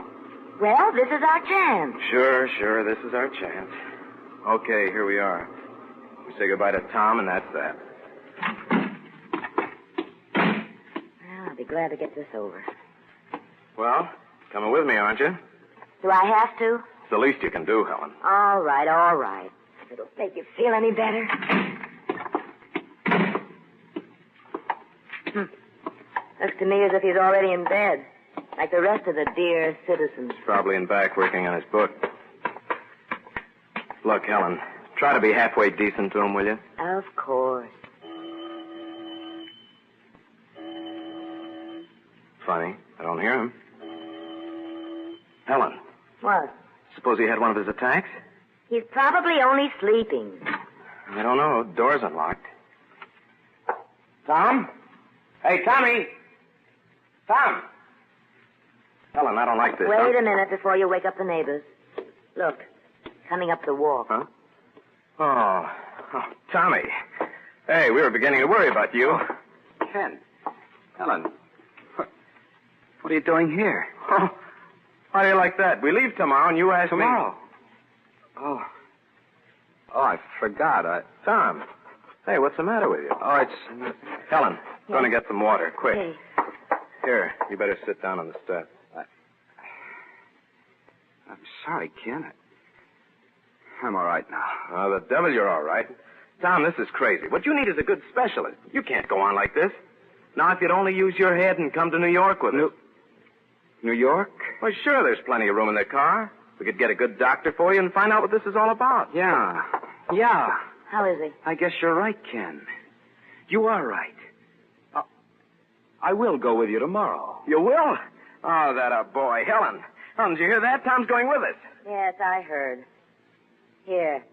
Well, this is our chance. Sure, this is our chance. Okay, here we are. We say goodbye to Tom, and that's that. Well, I'll be glad to get this over. Well, coming with me, aren't you? Do I have to? It's the least you can do, Helen. All right. If it'll make you feel any better. Looks to me as if he's already in bed, like the rest of the dear citizens. He's probably in back working on his book. Look, Helen, try to be halfway decent to him, will you? Of course. Funny, I don't hear him. Helen. What? Suppose he had one of his attacks? He's probably only sleeping. I don't know. Door's unlocked. Tom? Hey, Tommy! Tom! Helen, I don't like this. Wait a minute before you wake up the neighbors. Look, coming up the walk. Huh? Oh, Tommy. Hey, we were beginning to worry about you. Ken. Helen. What are you doing here? Oh, why do you like that? We leave tomorrow, and you ask me... Tomorrow? Oh, I forgot. Tom. Hey, what's the matter with you? Oh, it's... Helen, going to get some water, quick. Hey. Here, you better sit down on the step. I'm sorry, Ken. I'm all right now. Oh, the devil, you're all right. Tom, this is crazy. What you need is a good specialist. You can't go on like this. Now, if you'd only use your head and come to New York with us. New York? Well, sure, there's plenty of room in the car. We could get a good doctor for you and find out what this is all about. Yeah. How is he? I guess you're right, Ken. You are right. I will go with you tomorrow. You will? Oh, that a boy. Helen, did you hear that? Tom's going with us. Yes, I heard. Here,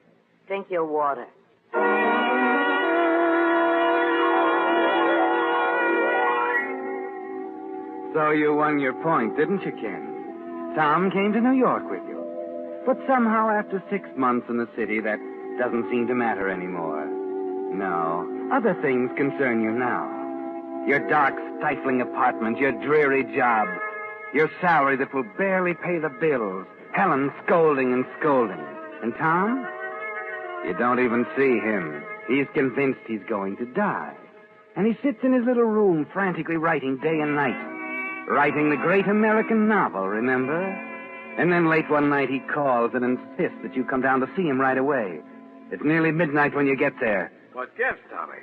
drink your water. So you won your point, didn't you, Ken? Tom came to New York with you. But somehow, after 6 months in the city, that doesn't seem to matter anymore. No, other things concern you now. Your dark, stifling apartment, your dreary job, Your salary that will barely pay the bills. Helen scolding and scolding. And Tom? You don't even see him. He's convinced he's going to die. And he sits in his little room frantically writing day and night. Writing the great American novel, remember? And then late one night he calls and insists that you come down to see him right away. It's nearly midnight when you get there. What gives, Tommy?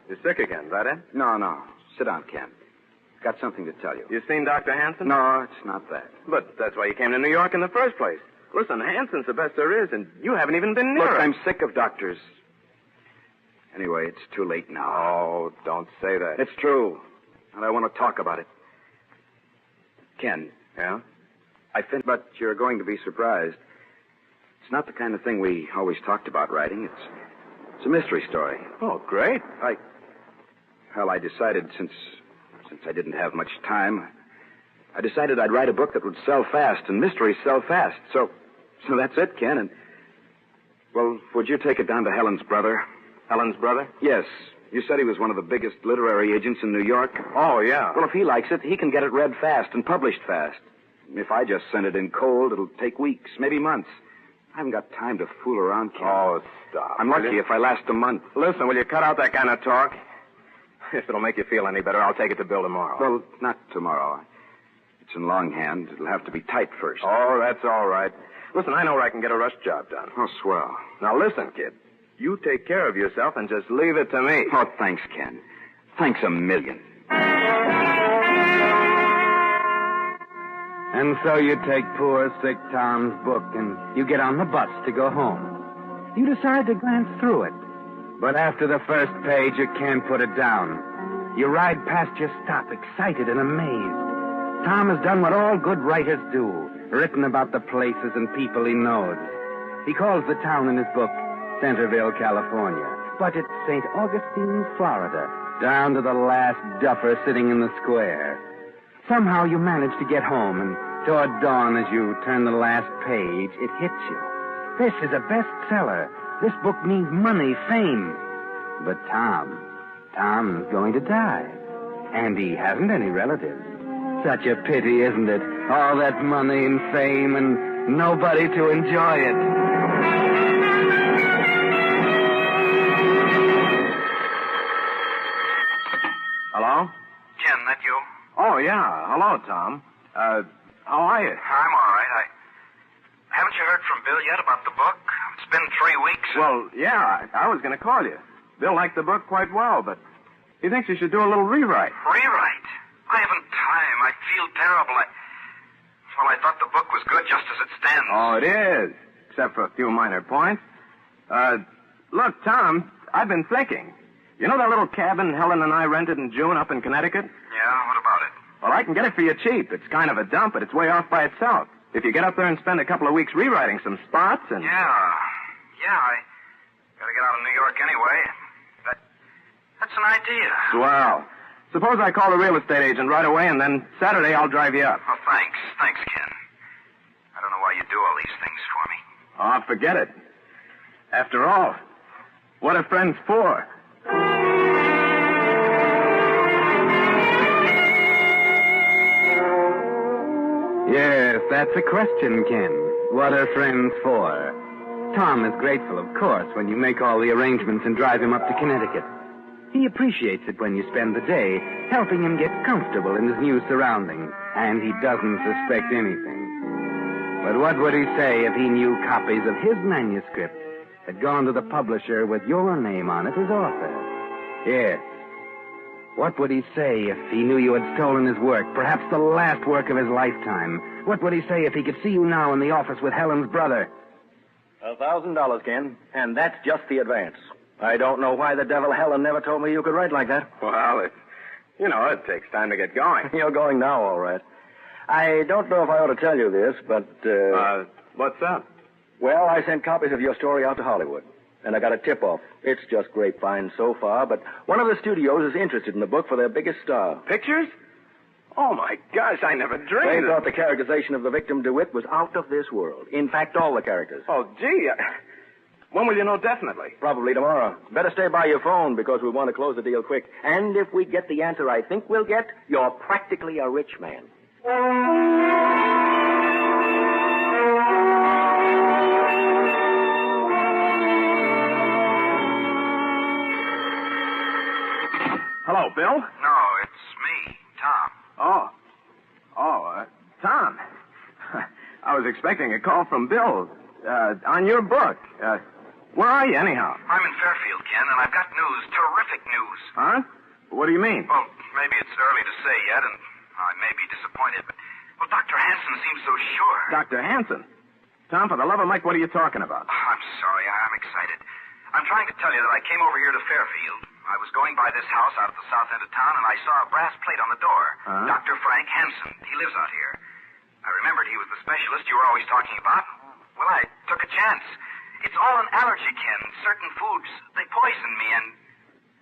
You're sick again, is that it? No. Sit down, Ken. Got something to tell you. You seen Dr. Hanson? No, it's not that. But that's why you came to New York in the first place. Listen, Hanson's the best there is, and you haven't even been near Look, him. I'm sick of doctors. Anyway, it's too late now. Oh, don't say that. It's true. And I want to talk about it. Ken. Yeah? But you're going to be surprised. It's not the kind of thing we always talked about writing. It's a mystery story. Oh, great. I decided since I didn't have much time, I decided I'd write a book that would sell fast, and mysteries sell fast. So that's it, Ken. And, well, would you take it down to Helen's brother? Helen's brother? Yes. You said he was one of the biggest literary agents in New York. Oh, yeah. Well, if he likes it, he can get it read fast and published fast. If I just send it in cold, it'll take weeks, maybe months. I haven't got time to fool around, Ken. Oh, stop. I'm lucky if I last a month. Listen, will you cut out that kind of talk? If it'll make you feel any better, I'll take it to Bill tomorrow. Well, not tomorrow. It's in longhand. It'll have to be typed first. Oh, that's all right. Listen, I know where I can get a rush job done. Oh, swell. Now, listen, kid. You take care of yourself and just leave it to me. Oh, thanks, Ken. Thanks a million. And so you take poor, sick Tom's book and you get on the bus to go home. You decide to glance through it. But after the first page, you can't put it down. You ride past your stop, excited and amazed. Tom has done what all good writers do, written about the places and people he knows. He calls the town in his book Centerville, California. But it's St. Augustine, Florida, down to the last duffer sitting in the square. Somehow you manage to get home, and toward dawn as you turn the last page, it hits you. This is a bestseller. This book means money, fame. But Tom's going to die. And he hasn't any relatives. Such a pity, isn't it? All that money and fame and nobody to enjoy it. Hello? Ken, that you? Oh, yeah. Hello, Tom. How are you? I'm all right. Haven't you heard from Bill yet about the book? It's been 3 weeks. Well, yeah, I was going to call you. Bill liked the book quite well, but he thinks you should do a little rewrite. Rewrite? I haven't time. I feel terrible. I thought the book was good just as it stands. Oh, it is, except for a few minor points. Look, Tom, I've been thinking. You know that little cabin Helen and I rented in June up in Connecticut? Yeah, what about it? Well, I can get it for you cheap. It's kind of a dump, but it's way off by itself. If you get up there and spend a couple of weeks rewriting some spots and... Yeah, I gotta get out of New York anyway. That's an idea. Swell. Suppose I call the real estate agent right away, and then Saturday I'll drive you up. Oh, thanks. Thanks, Ken. I don't know why you do all these things for me. Oh, forget it. After all, what are friends for? Yes, that's a question, Ken. What are friends for? Tom is grateful, of course, when you make all the arrangements and drive him up to Connecticut. He appreciates it when you spend the day helping him get comfortable in his new surroundings, and he doesn't suspect anything. But what would he say if he knew copies of his manuscript had gone to the publisher with your name on it as author? Yes. What would he say if he knew you had stolen his work, perhaps the last work of his lifetime? What would he say if he could see you now in the office with Helen's brother? $1,000, Ken, and that's just the advance. I don't know why the devil Helen never told me you could write like that. Well, it takes time to get going. You're going now, all right. I don't know if I ought to tell you this, but... what's up? Well, I sent copies of your story out to Hollywood, and I got a tip-off. It's just grapevine so far, but one of the studios is interested in the book for their biggest star. Pictures? Oh, my gosh, I never dreamed They thought the characterization of the victim DeWitt was out of this world. In fact, all the characters. Oh, gee, when will you know definitely? Probably tomorrow. Better stay by your phone because we want to close the deal quick. And if we get the answer I think we'll get, you're practically a rich man. Hello, Bill? No, it's me, Tom. Tom. I was expecting a call from Bill on your book. Where are you, anyhow? I'm in Fairfield, Ken, and I've got news, terrific news. Huh? What do you mean? Well, maybe it's early to say yet, and I may be disappointed, but, well, Dr. Hanson seems so sure. Dr. Hanson? Tom, for the love of Mike, what are you talking about? Oh, I'm sorry, I'm excited. I'm trying to tell you that I came over here to Fairfield. I was going by this house out at the south end of town, and I saw a brass plate on the door. Huh? Dr. Frank Hanson. He lives out here. I remembered he was the specialist you were always talking about. Well, I took a chance. It's all an allergy, Ken. Certain foods, they poison me,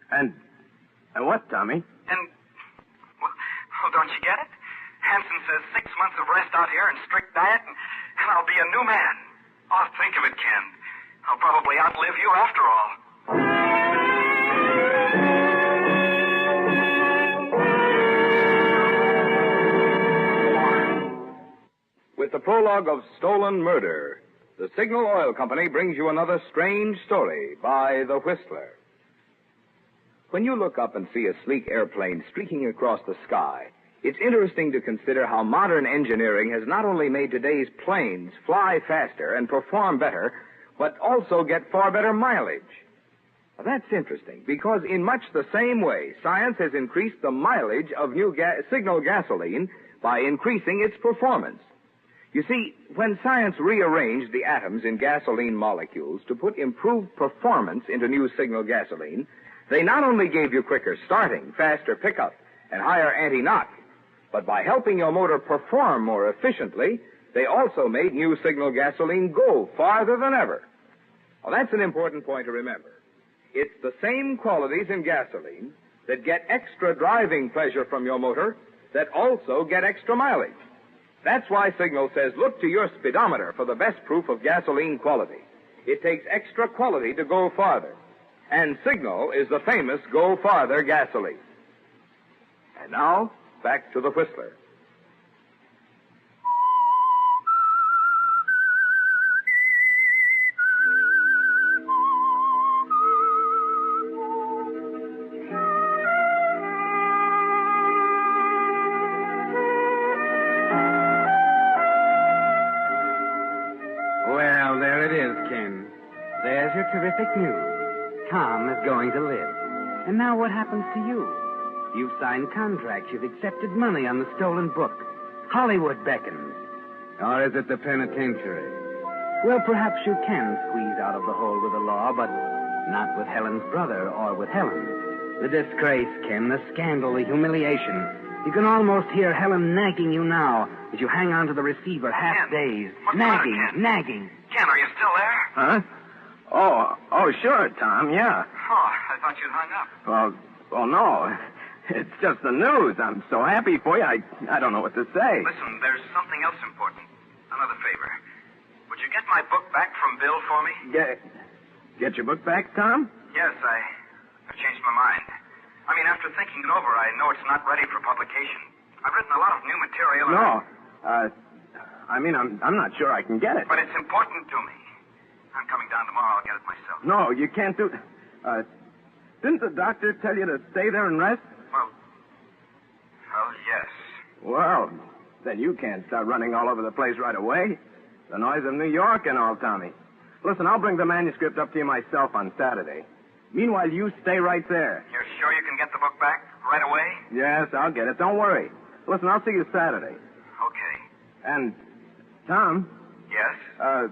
And what, Tommy? And, well, don't you get it? Hanson says 6 months of rest out here and strict diet, and I'll be a new man. Oh, think of it, Ken. I'll probably outlive you after all. With the prologue of Stolen Murder, the Signal Oil Company brings you another strange story by The Whistler. When you look up and see a sleek airplane streaking across the sky, it's interesting to consider how modern engineering has not only made today's planes fly faster and perform better, but also get far better mileage. Now, that's interesting, because in much the same way, science has increased the mileage of new Signal gasoline by increasing its performance. You see, when science rearranged the atoms in gasoline molecules to put improved performance into new Signal gasoline, they not only gave you quicker starting, faster pickup, and higher anti-knock, but by helping your motor perform more efficiently, they also made new Signal gasoline go farther than ever. Well, that's an important point to remember. It's the same qualities in gasoline that get extra driving pleasure from your motor that also get extra mileage. That's why Signal says look to your speedometer for the best proof of gasoline quality. It takes extra quality to go farther. And Signal is the famous Go Farther gasoline. And now, back to the Whistler. Well, there it is, Ken. There's your terrific news. Tom is going to live. And now what happens to you? You've signed contracts. You've accepted money on the stolen book. Hollywood beckons. Or is it the penitentiary? Well, perhaps you can squeeze out of the hole with the law, but not with Helen's brother or with Helen. The disgrace, Ken, the scandal, the humiliation. You can almost hear Helen nagging you now as you hang on to the receiver half-dazed. Nagging, nagging. Ken, are you still there? Huh? Oh, sure, Tom, yeah. Oh, I thought you'd hung up. Well, no. It's just the news. I'm so happy for you, I don't know what to say. Listen, there's something else important. Another favor. Would you get my book back from Bill for me? Get your book back, Tom? Yes, I've changed my mind. I mean, after thinking it over, I know it's not ready for publication. I've written a lot of new material. No. I'm not sure I can get it. But it's important to me. I'm coming down tomorrow. I'll get it myself. No, you can't do... didn't the doctor tell you to stay there and rest? Well, yes. Well, then you can't start running all over the place right away. The noise of New York and all, Tommy. Listen, I'll bring the manuscript up to you myself on Saturday. Meanwhile, you stay right there. You're sure you can get the book back right away? Yes, I'll get it. Don't worry. Listen, I'll see you Saturday. Okay. And, Tom... Yes?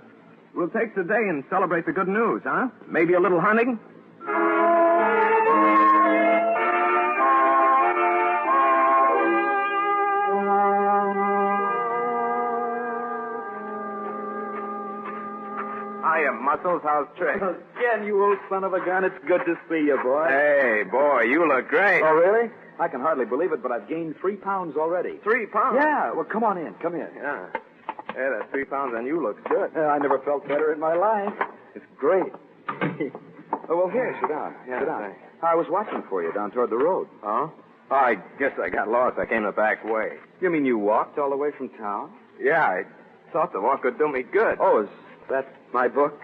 We'll take today and celebrate the good news, huh? Maybe a little hunting? Hiya, Muscles. How's Trick? Ken, you old son of a gun, it's good to see you, boy. Hey, boy, you look great. Oh, really? I can hardly believe it, but I've gained 3 pounds already. 3 pounds? Yeah, well, come on in. Come in. Yeah. Hey, that 3 pounds on you looks good. I never felt better in my life. It's great. Oh, well, here, sit down. Yeah, sit down. thanks. I was watching for you down toward the road. Oh? Oh, I guess I got lost. I came the back way. You mean you walked all the way from town? Yeah, I thought the walk would do me good. Oh, is that my book?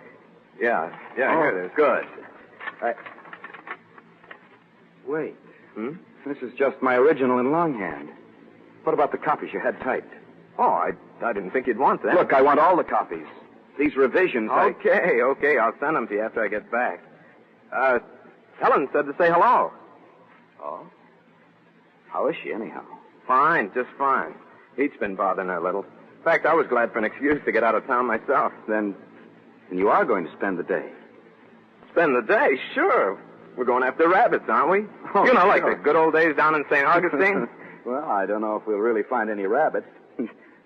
Yeah, Oh, here it is. Good. Wait. This is just my original in longhand. What about the copies you had typed? Oh, I didn't think you'd want that. Look, I want all the copies. These revisions, Okay. I'll send them to you after I get back. Helen said to say hello. Oh? How is she, anyhow? Fine, just fine. Pete's been bothering her a little. In fact, I was glad for an excuse to get out of town myself. Then you are going to spend the day. Spend the day? Sure. We're going after rabbits, aren't we? Oh, you know, like sure. the good old days down in St. Augustine. Well, I don't know if we'll really find any rabbits.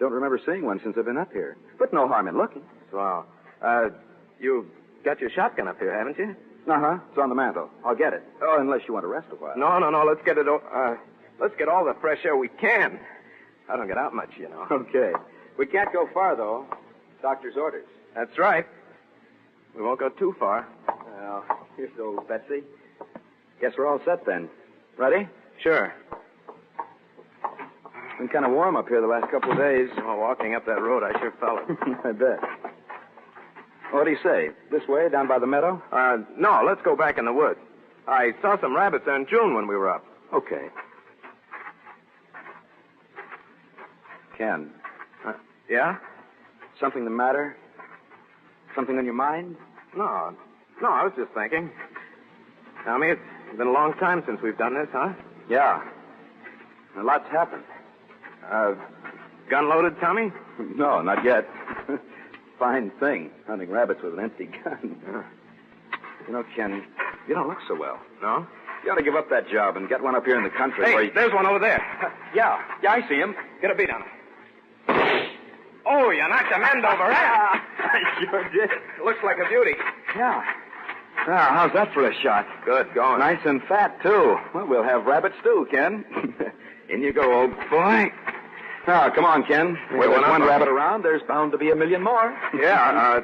Don't remember seeing one since I've been up here. But no harm in looking. Swell. You've got your shotgun up here, haven't you? Uh-huh. It's on the mantel. I'll get it. Oh, unless you want to rest a while. No. Let's get it. Let's get all the fresh air we can. I don't get out much, you know. Okay. We can't go far, though. Doctor's orders. That's right. We won't go too far. Well, here's to old Betsy. Guess we're all set then. Ready? Sure. Been kind of warm up here the last couple of days. Well, walking up that road, I sure felt it. I bet. What do you say? This way, down by the meadow? No, let's go back in the woods. I saw some rabbits there in June when we were up. Okay. Ken. Yeah? Something the matter? Something on your mind? No, I was just thinking. Tommy, it's been a long time since we've done this, huh? Yeah. A lot's happened. Gun loaded, Tommy? No, not yet. Fine thing, hunting rabbits with an empty gun. You know, Ken, you don't look so well. No? You ought to give up that job and get one up here in the country Hey, where you... there's one over there. Yeah, I see him. Get a beat on him. Oh, you knocked him end over end. I sure did. Looks like a beauty. Yeah. Now, how's that for a shot? Good going. Nice and fat, too. Well, we'll have rabbit stew, Ken. In you go, old boy. Now, come on, Ken. If there's one rabbit around, there's bound to be a million more. Yeah,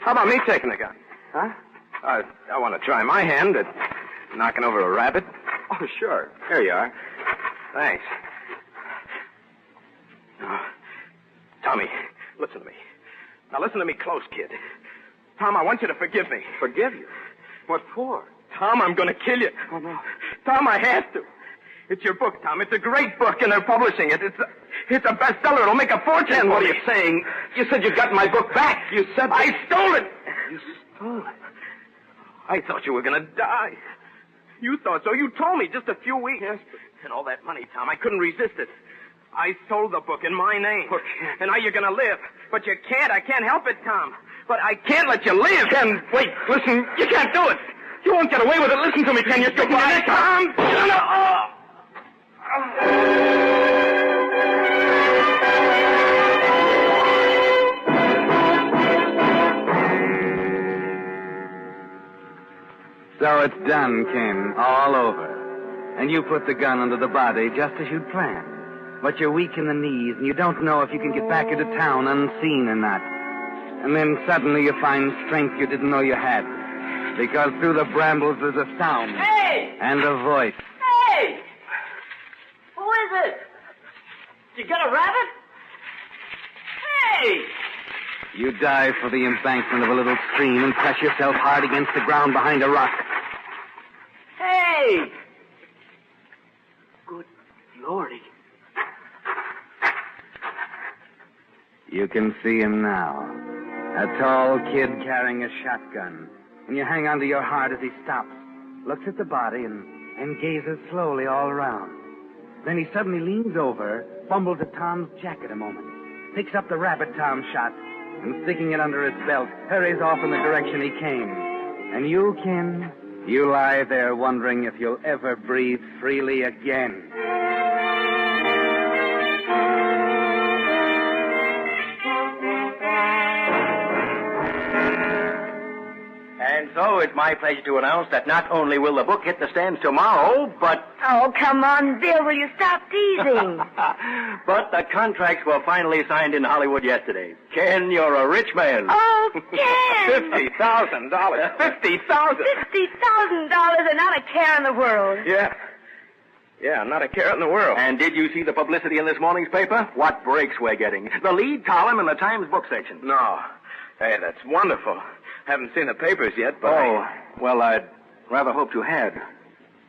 how about me taking the gun? Huh? I want to try my hand at knocking over a rabbit. Oh, sure. Here you are. Thanks. Tommy, listen to me. Now, listen to me close, kid. Tom, I want you to forgive me. Forgive you? What for? Tom, I'm going to kill you. Oh, no. Tom, I have to. It's your book, Tom. It's a great book, and they're publishing it. It's a bestseller. It'll make a fortune. And what are you saying? You said you got my book back. You said... I stole it. You stole it? I thought you were going to die. You thought so. You told me just a few weeks. Yes, And all that money, Tom, I couldn't resist it. I sold the book in my name. Look. And now you're going to live. But you can't. I can't help it, Tom. But I can't let you live. Ken, wait. Listen. You can't do it. You won't get away with it. Listen to me, Ken. You're sticking your neck out. Tom! So it's done, Ken. All over. And you put the gun under the body just as you'd planned. But you're weak in the knees, and you don't know if you can get back into town unseen or not. And then suddenly you find strength you didn't know you had. Because through the brambles there's a sound. Hey! And a voice. Hey! Who is it? You got a rabbit? Hey! You dive for the embankment of a little stream and press yourself hard against the ground behind a rock. Hey! Good Lordy. You can see him now. A tall kid carrying a shotgun. And you hang onto your heart as he stops, looks at the body, and gazes slowly all around. Then he suddenly leans over, fumbles at Tom's jacket a moment, picks up the rabbit Tom shot, and sticking it under his belt, hurries off in the direction he came. And you, Ken, you lie there wondering if you'll ever breathe freely again. And so it's my pleasure to announce that not only will the book hit the stands tomorrow, but... Oh, come on, Bill, will you stop teasing? but the contracts were finally signed in Hollywood yesterday. Ken, you're a rich man. Oh, Ken! $50,000. $50,000. $50,000 and not a care in the world. Yeah. Yeah, not a care in the world. And did you see the publicity in this morning's paper? What breaks we're getting. The lead column in the Times book section. No. Hey, that's wonderful. Haven't seen the papers yet, but well, I'd rather hoped you had.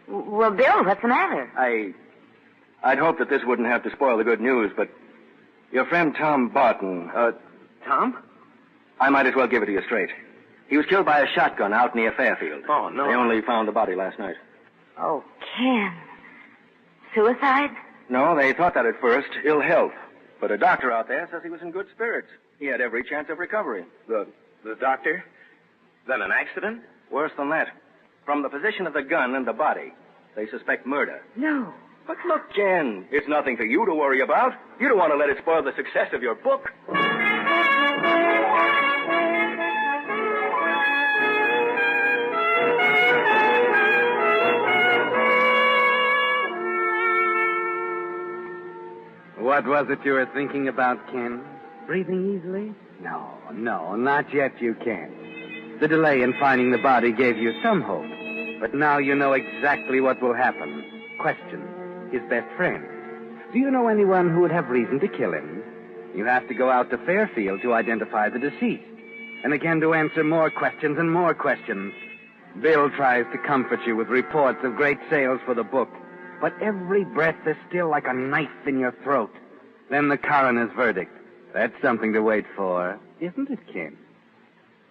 Well, Bill, what's the matter? I'd hoped that this wouldn't have to spoil the good news, but your friend Tom Barton... Tom? I might as well give it to you straight. He was killed by a shotgun out near Fairfield. Oh, no. They only found the body last night. Oh, Ken. Suicide? No, they thought that at first. Ill health. But a doctor out there says he was in good spirits. He had every chance of recovery. The doctor? Then an accident? Worse than that. From the position of the gun and the body, they suspect murder. No. But look, Jen, it's nothing for you to worry about. You don't want to let it spoil the success of your book. What was it you were thinking about, Ken? Breathing easily? No, not yet you can. The delay in finding the body gave you some hope. But now you know exactly what will happen. Question. His best friend. Do you know anyone who would have reason to kill him? You have to go out to Fairfield to identify the deceased. And again to answer more questions and more questions. Bill tries to comfort you with reports of great sales for the book. But every breath is still like a knife in your throat. Then the coroner's verdict. That's something to wait for, isn't it, Ken?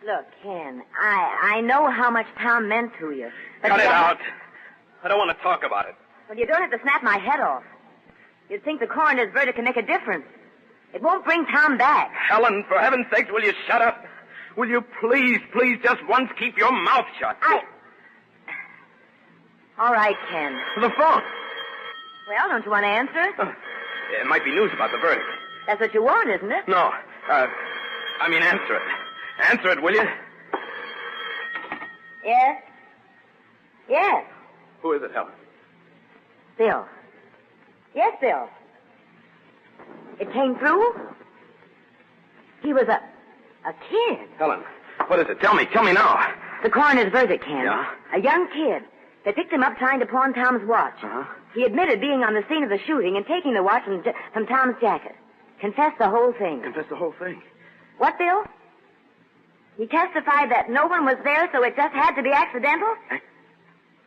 Look, Ken, I know how much Tom meant to you. But Cut it out. I don't want to talk about it. Well, you don't have to snap my head off. You'd think the coroner's verdict can make a difference. It won't bring Tom back. Helen, for heaven's sake, will you shut up? Will you please, just once keep your mouth shut? All right, Ken. The phone. Well, don't you want to answer it? It might be news about the verdict. That's what you want, isn't it? No. Answer it. Answer it, will you? Yes? Yes. Who is it, Helen? Bill. Yes, Bill. It came through? He was a kid. Helen, what is it? Tell me now. The coroner's verdict, Ken. Yeah? A young kid. They picked him up trying to pawn Tom's watch. Uh-huh. He admitted being on the scene of the shooting and taking the watch from Tom's jacket. Confessed the whole thing. Confessed the whole thing? What, Bill? He testified that no one was there, so it just had to be accidental?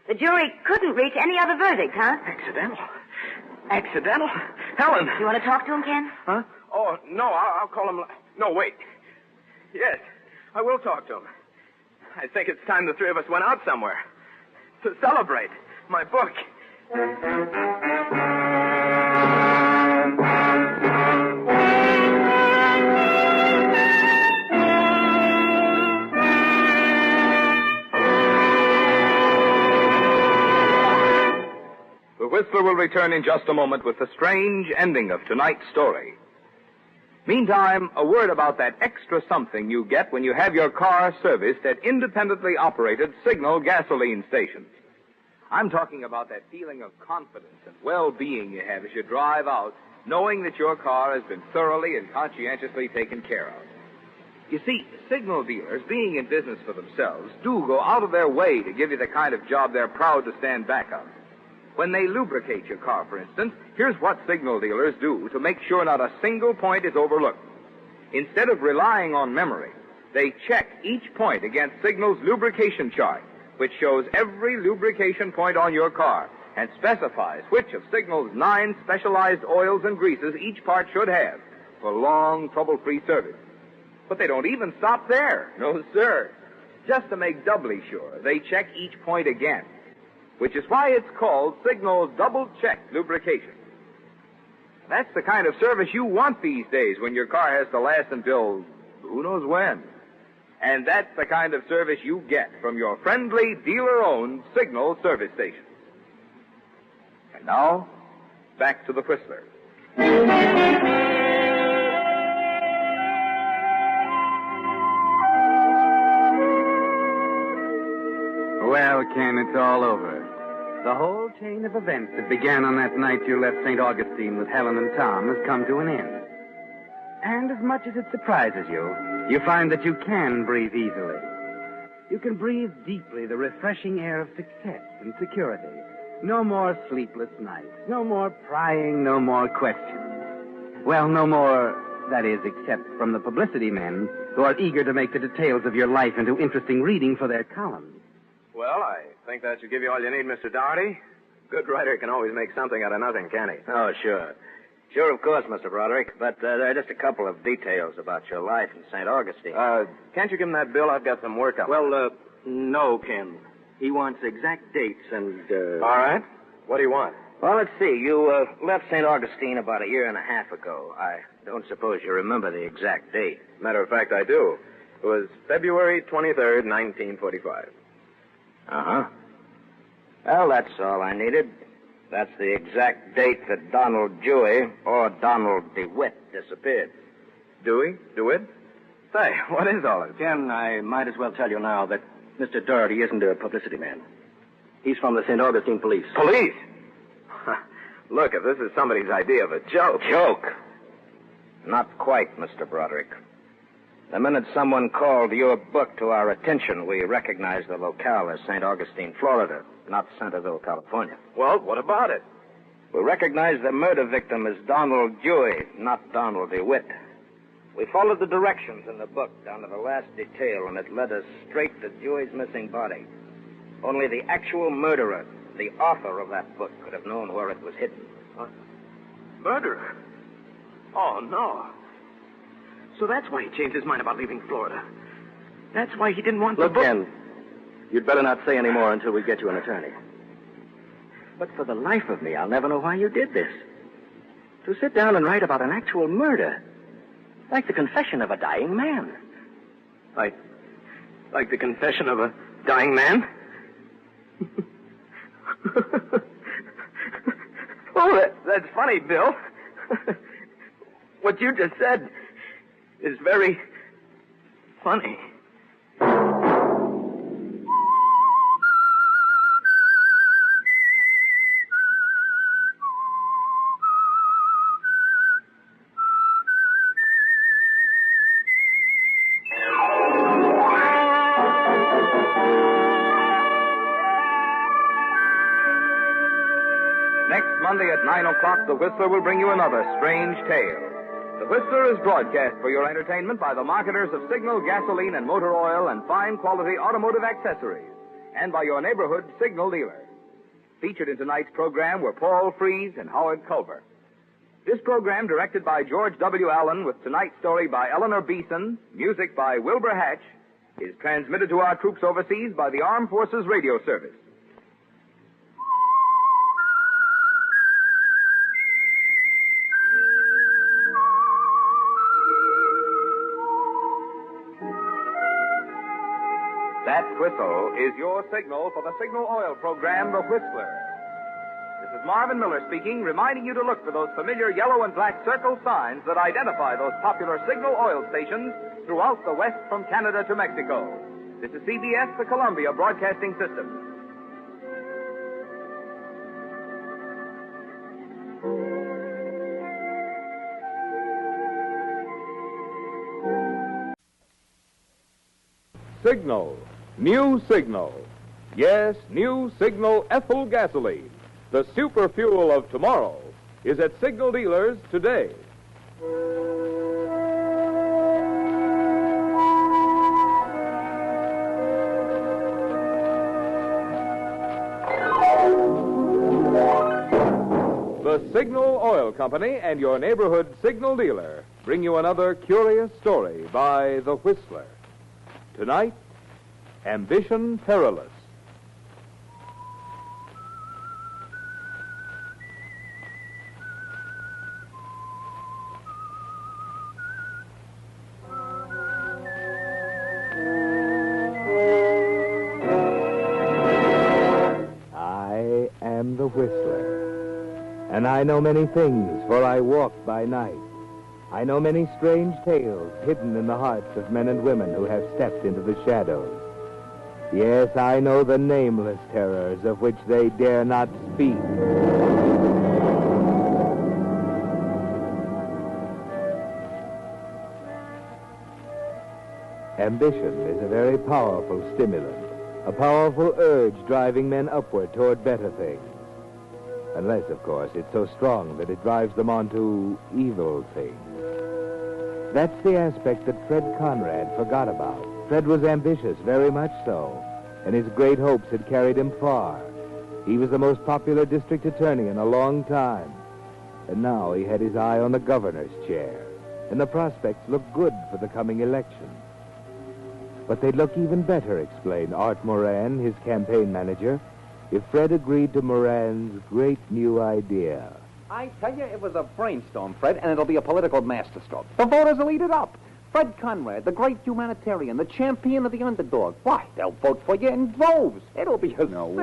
The jury couldn't reach any other verdict, huh? Accidental? Accidental? Helen! You want to talk to him, Ken? Huh? Oh, no, I'll call him... No, wait. Yes, I will talk to him. I think it's time the three of us went out somewhere. To celebrate my book. The Whistler will return in just a moment with the strange ending of tonight's story. Meantime, a word about that extra something you get when you have your car serviced at independently operated Signal gasoline stations. I'm talking about that feeling of confidence and well-being you have as you drive out, knowing that your car has been thoroughly and conscientiously taken care of. You see, Signal dealers, being in business for themselves, do go out of their way to give you the kind of job they're proud to stand back of. When they lubricate your car, for instance, here's what Signal dealers do to make sure not a single point is overlooked. Instead of relying on memory, they check each point against Signal's lubrication chart, which shows every lubrication point on your car and specifies which of Signal's 9 specialized oils and greases each part should have for long, trouble-free service. But they don't even stop there. No, sir. Just to make doubly sure, they check each point again, which is why it's called Signal's double-check lubrication. That's the kind of service you want these days when your car has to last until who knows when. And that's the kind of service you get from your friendly, dealer-owned Signal service station. And now, back to the Whistler. Well, Ken, it's all over. The whole chain of events that began on that night you left St. Augustine with Helen and Tom has come to an end. And as much as it surprises you, you find that you can breathe easily. You can breathe deeply the refreshing air of success and security, No more sleepless nights. No more prying. No more questions. Well, no more, that is, except from the publicity men who are eager to make the details of your life into interesting reading for their columns. Well, I think that should give you all you need, Mr. Doherty. Good writer can always make something out of nothing, can he? Oh, sure. Sure, of course, Mr. Broderick. But there are just a couple of details about your life in St. Augustine. Can't you give him that bill? I've got some work up. Well, no, Ken. He wants exact dates and, All right. What do you want? Well, let's see. You left St. Augustine about a year and a half ago. I don't suppose you remember the exact date. Matter of fact, I do. It was February 23rd, 1945. Uh-huh. Well, that's all I needed. That's the exact date that Donald Dewey, or Donald DeWitt, disappeared. Dewey? DeWitt? Say, what is all this? Ken, I might as well tell you now that Mr. Doherty isn't a publicity man. He's from the St. Augustine Police. Police? Look, if this is somebody's idea of a joke. Joke? Not quite, Mr. Broderick. The minute someone called your book to our attention, we recognized the locale as St. Augustine, Florida, not Centerville, California. Well, what about it? We recognized the murder victim as Donald Dewey, not Donald DeWitt. We followed the directions in the book down to the last detail, and it led us straight to Dewey's missing body. Only the actual murderer, the author of that book, could have known where it was hidden. Murderer? Oh, no. So that's why he changed his mind about leaving Florida. That's why he didn't want the book. Look, Ken, you'd better not say any more until we get you an attorney. But for the life of me, I'll never know why you did this. To sit down and write about an actual murder, like the confession of a dying man. Like the confession of a dying man? Oh, that's funny, Bill. What you just said is very funny. Next Monday at 9 o'clock, The Whistler will bring you another strange tale. The Whistler is broadcast for your entertainment by the marketers of Signal gasoline and motor oil and fine quality automotive accessories, and by your neighborhood Signal dealer. Featured in tonight's program were Paul Frees and Howard Culver. This program, directed by George W. Allen, with tonight's story by Eleanor Beeson, music by Wilbur Hatch, is transmitted to our troops overseas by the Armed Forces Radio Service. That whistle is your signal for the Signal Oil program, The Whistler. This is Marvin Miller speaking, reminding you to look for those familiar yellow and black circle signs that identify those popular Signal Oil stations throughout the West from Canada to Mexico. This is CBS, the Columbia Broadcasting System. Signal. New Signal. Yes, new Signal ethyl gasoline. The super fuel of tomorrow is at Signal dealers today. The Signal Oil Company and your neighborhood Signal dealer bring you another curious story by The Whistler. Tonight, Ambition Perilous. I am the Whistler, and I know many things, for I walk by night. I know many strange tales hidden in the hearts of men and women who have stepped into the shadows. Yes, I know the nameless terrors of which they dare not speak. Ambition is a very powerful stimulant, a powerful urge driving men upward toward better things. Unless, of course, it's so strong that it drives them on to evil things. That's the aspect that Fred Conrad forgot about. Fred was ambitious, very much so, and his great hopes had carried him far. He was the most popular district attorney in a long time. And now he had his eye on the governor's chair, and the prospects looked good for the coming election. But they'd look even better, explained Art Moran, his campaign manager, if Fred agreed to Moran's great new idea. I tell you, it was a brainstorm, Fred, and it'll be a political masterstroke. The voters will eat it up. Fred Conrad, the great humanitarian, the champion of the underdog. Why, they'll vote for you in droves. It'll be a Now, cinch.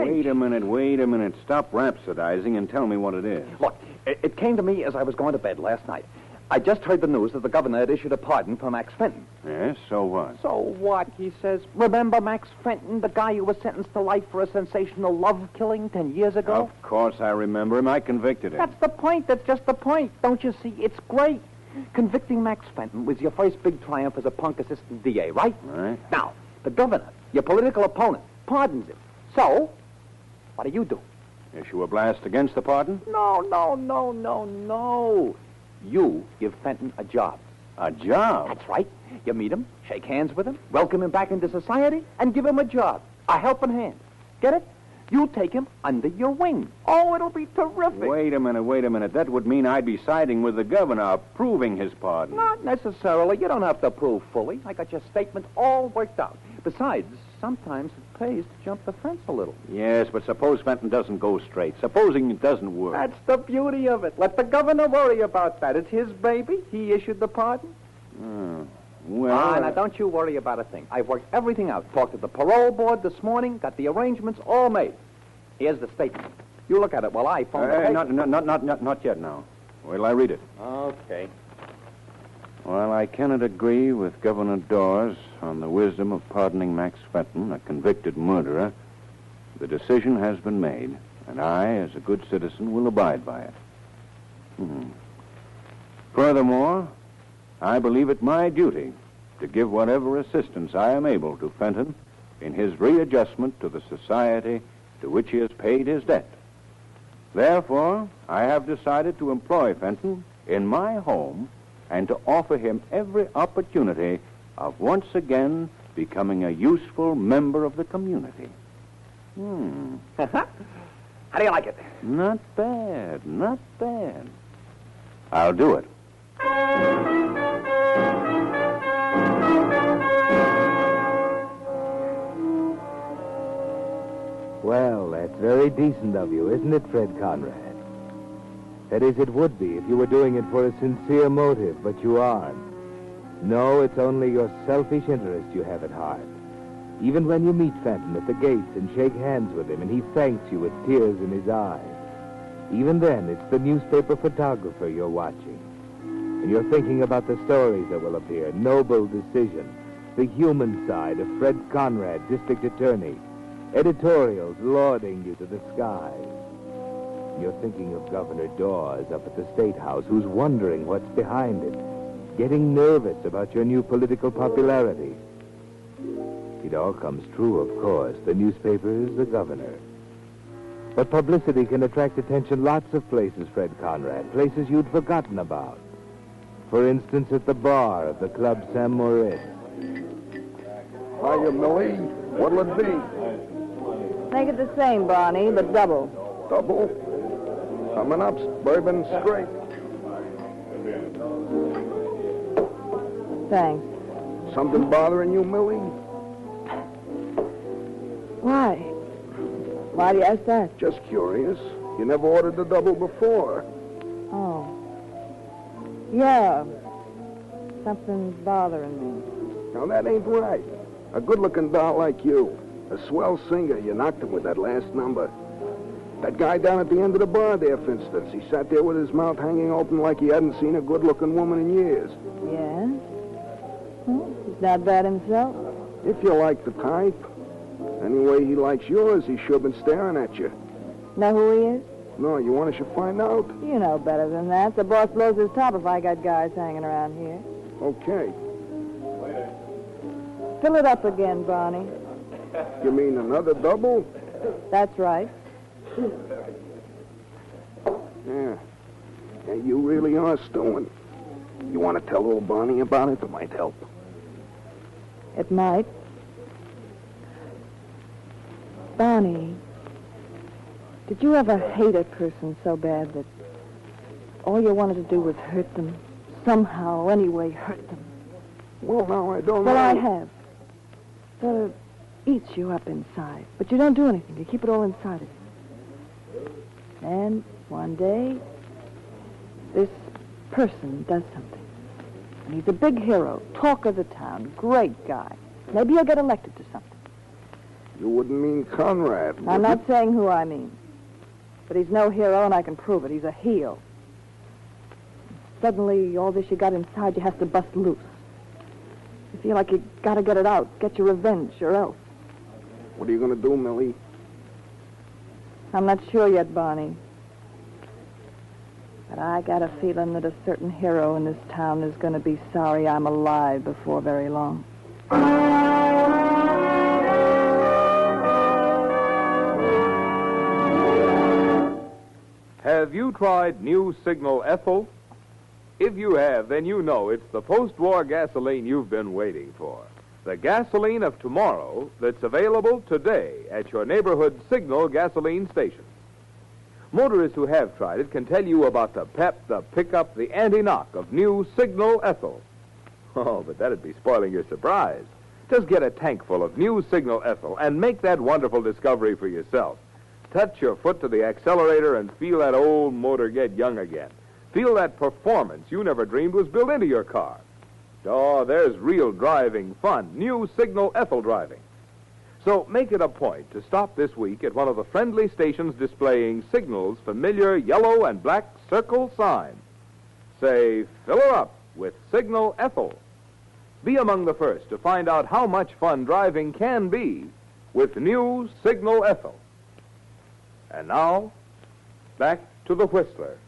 wait a minute. Stop rhapsodizing and tell me what it is. Look, it came to me as I was going to bed last night. I just heard the news that the governor had issued a pardon for Max Fenton. Yes, so what? So what, he says. Remember Max Fenton, the guy who was sentenced to life for a sensational love killing 10 years ago? Of course I remember him. I convicted him. That's the point. That's just the point. Don't you see? It's great. Convicting Max Fenton was your first big triumph as a punk assistant DA, right? Right. Now, the governor, your political opponent, pardons him. So, what do? Issue a blast against the pardon? No. You give Fenton a job. A job? That's right. You meet him, shake hands with him, welcome him back into society, and give him a job. A helping hand. Get it? You take him under your wing. Oh, it'll be terrific. Wait a minute. That would mean I'd be siding with the governor, approving his pardon. Not necessarily. You don't have to prove fully. I got your statement all worked out. Besides, sometimes it pays to jump the fence a little. Yes, but suppose Fenton doesn't go straight. Supposing it doesn't work. That's the beauty of it. Let the governor worry about that. It's his baby. He issued the pardon. Well... now don't you worry about a thing. I've worked everything out. Talked to the parole board this morning. Got the arrangements all made. Here's the statement. You look at it while I phone the paper. Not yet now. Wait till I read it. Okay. While I cannot agree with Governor Dawes on the wisdom of pardoning Max Fenton, a convicted murderer, the decision has been made, and I, as a good citizen, will abide by it. Furthermore, I believe it my duty to give whatever assistance I am able to Fenton in his readjustment to the society to which he has paid his debt. Therefore, I have decided to employ Fenton in my home and to offer him every opportunity of once again becoming a useful member of the community. How do you like it? Not bad. I'll do it. Well, that's very decent of you, isn't it, Fred Conrad? That is, it would be if you were doing it for a sincere motive, but you aren't. No, it's only your selfish interest you have at heart. Even when you meet Fenton at the gates and shake hands with him and he thanks you with tears in his eyes, even then it's the newspaper photographer you're watching. And you're thinking about the stories that will appear, Noble Decision, the human side of Fred Conrad, district attorney, editorials lauding you to the skies. You're thinking of Governor Dawes up at the State House, who's wondering what's behind it, getting nervous about your new political popularity. It all comes true, of course. The newspapers, the governor. But publicity can attract attention lots of places, Fred Conrad, places you'd forgotten about. For instance, at the bar of the Club Saint Moritz. Hiya, Millie. What'll it be? Make it the same, Barney, but double. Double? Coming up, bourbon straight. Thanks. Something bothering you, Millie? Why? Why do you ask that? Just curious. You never ordered the double before. Oh. Yeah. Something's bothering me. Now, that ain't right. A good-looking doll like you. A swell singer. You knocked him with that last number. That guy down at the end of the bar there, for instance. He sat there with his mouth hanging open like he hadn't seen a good-looking woman in years. Yeah? He's not bad himself. If you like the type. Anyway, he likes yours. He's sure been staring at you. Know who he is? No, you want us to find out? You know better than that. The boss blows his top if I got guys hanging around here. Okay. Fill it up again, Barney. You mean another double? That's right. Yeah. Yeah, you really are stewing. You want to tell old Barney about it? It might help. It might. Barney, did you ever hate a person so bad that all you wanted to do was hurt them? Somehow, anyway, hurt them? Well, now, I don't Well, know. I have. Sort of eats you up inside. But you don't do anything. You keep it all inside of you. And one day, this person does something. And he's a big hero, talk of the town, great guy. Maybe he'll get elected to something. You wouldn't mean Conrad, would I'm you? not saying who I mean. But he's no hero, and I can prove it. He's a heel. Suddenly, all this you got inside you has to bust loose. You feel like you got to get it out, get your revenge, or else. What are you going to do, Millie? I'm not sure yet, Barney. But I got a feeling that a certain hero in this town is going to be sorry I'm alive before very long. Have you tried new Signal Ethyl? If you have, then you know it's the post-war gasoline you've been waiting for. The gasoline of tomorrow that's available today at your neighborhood Signal gasoline station. Motorists who have tried it can tell you about the pep, the pickup, the anti-knock of new Signal Ethyl. Oh, but that'd be spoiling your surprise. Just get a tank full of new Signal Ethyl and make that wonderful discovery for yourself. Touch your foot to the accelerator and feel that old motor get young again. Feel that performance you never dreamed was built into your car. Oh, there's real driving fun. New Signal Ethyl driving. So make it a point to stop this week at one of the friendly stations displaying Signal's familiar yellow and black circle sign. Say, fill her up with Signal Ethyl. Be among the first to find out how much fun driving can be with new Signal Ethyl. And now, back to the Whistler.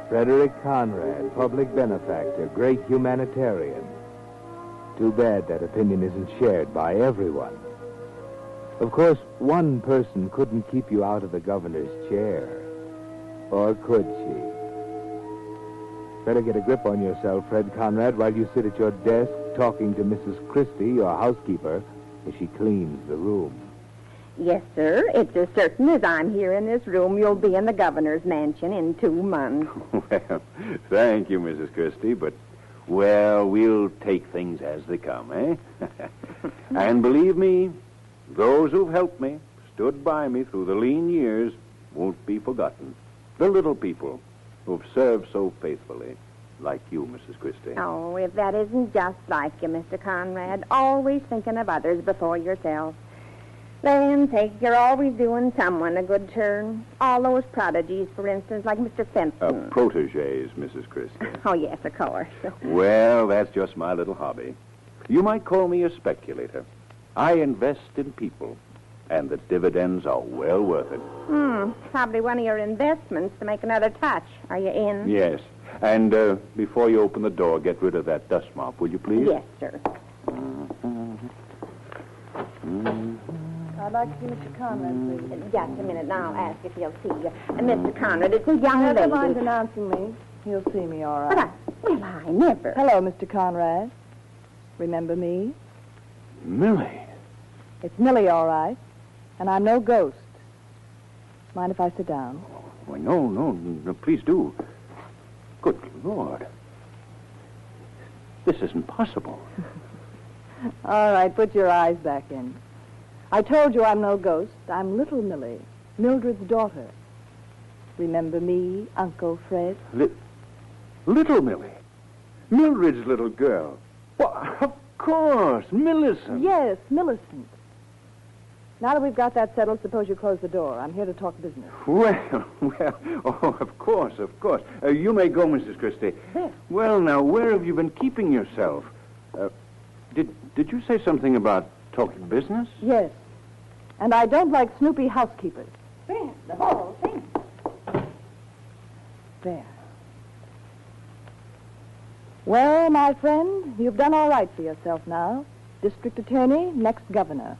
Frederick Conrad, public benefactor, great humanitarian. Too bad that opinion isn't shared by everyone. Of course, one person couldn't keep you out of the governor's chair. Or could she? Better get a grip on yourself, Fred Conrad, while you sit at your desk talking to Mrs. Christie, your housekeeper, as she cleans the room. Yes, sir. It's as certain as I'm here in this room, you'll be in the governor's mansion in 2 months. Well, thank you, Mrs. Christie, but, well, we'll take things as they come, eh? And believe me, those who've helped me, stood by me through the lean years, won't be forgotten. The little people who've served so faithfully, like you, Mrs. Christie. Oh, if that isn't just like you, Mr. Conrad, always thinking of others before yourself. Land's sake, you're always doing someone a good turn. All those prodigies, for instance, like Mr. Fenton. Protégés, Mrs. Christie. Oh, yes, of course. Well, that's just my little hobby. You might call me a speculator. I invest in people, and the dividends are well worth it. Probably one of your investments to make another touch. Are you in? Yes. And before you open the door, get rid of that dust mop, will you please? Yes, sir. I'd like to see Mr. Conrad, please. Just a minute, now I'll ask if he'll see you. Mr. Conrad, it's a young Never lady. mind announcing me. He'll see me all right. Well, I never. Hello, Mr. Conrad. Remember me? Millie. It's Millie, all right. And I'm no ghost. Mind if I sit down? Oh, no, please do. Good Lord. This isn't possible. All right, put your eyes back in. I told you I'm no ghost. I'm little Millie, Mildred's daughter. Remember me, Uncle Fred? Little Millie? Mildred's little girl? Well, of course, Millicent. Yes, Millicent. Now that we've got that settled, suppose you close the door. I'm here to talk business. Well, oh, of course. You may go, Mrs. Christie. Well, now, where have you been keeping yourself? Did you say something about Talking business? Yes. And I don't like snoopy housekeepers. The whole thing. There. Well, my friend, you've done all right for yourself now. District attorney, next governor.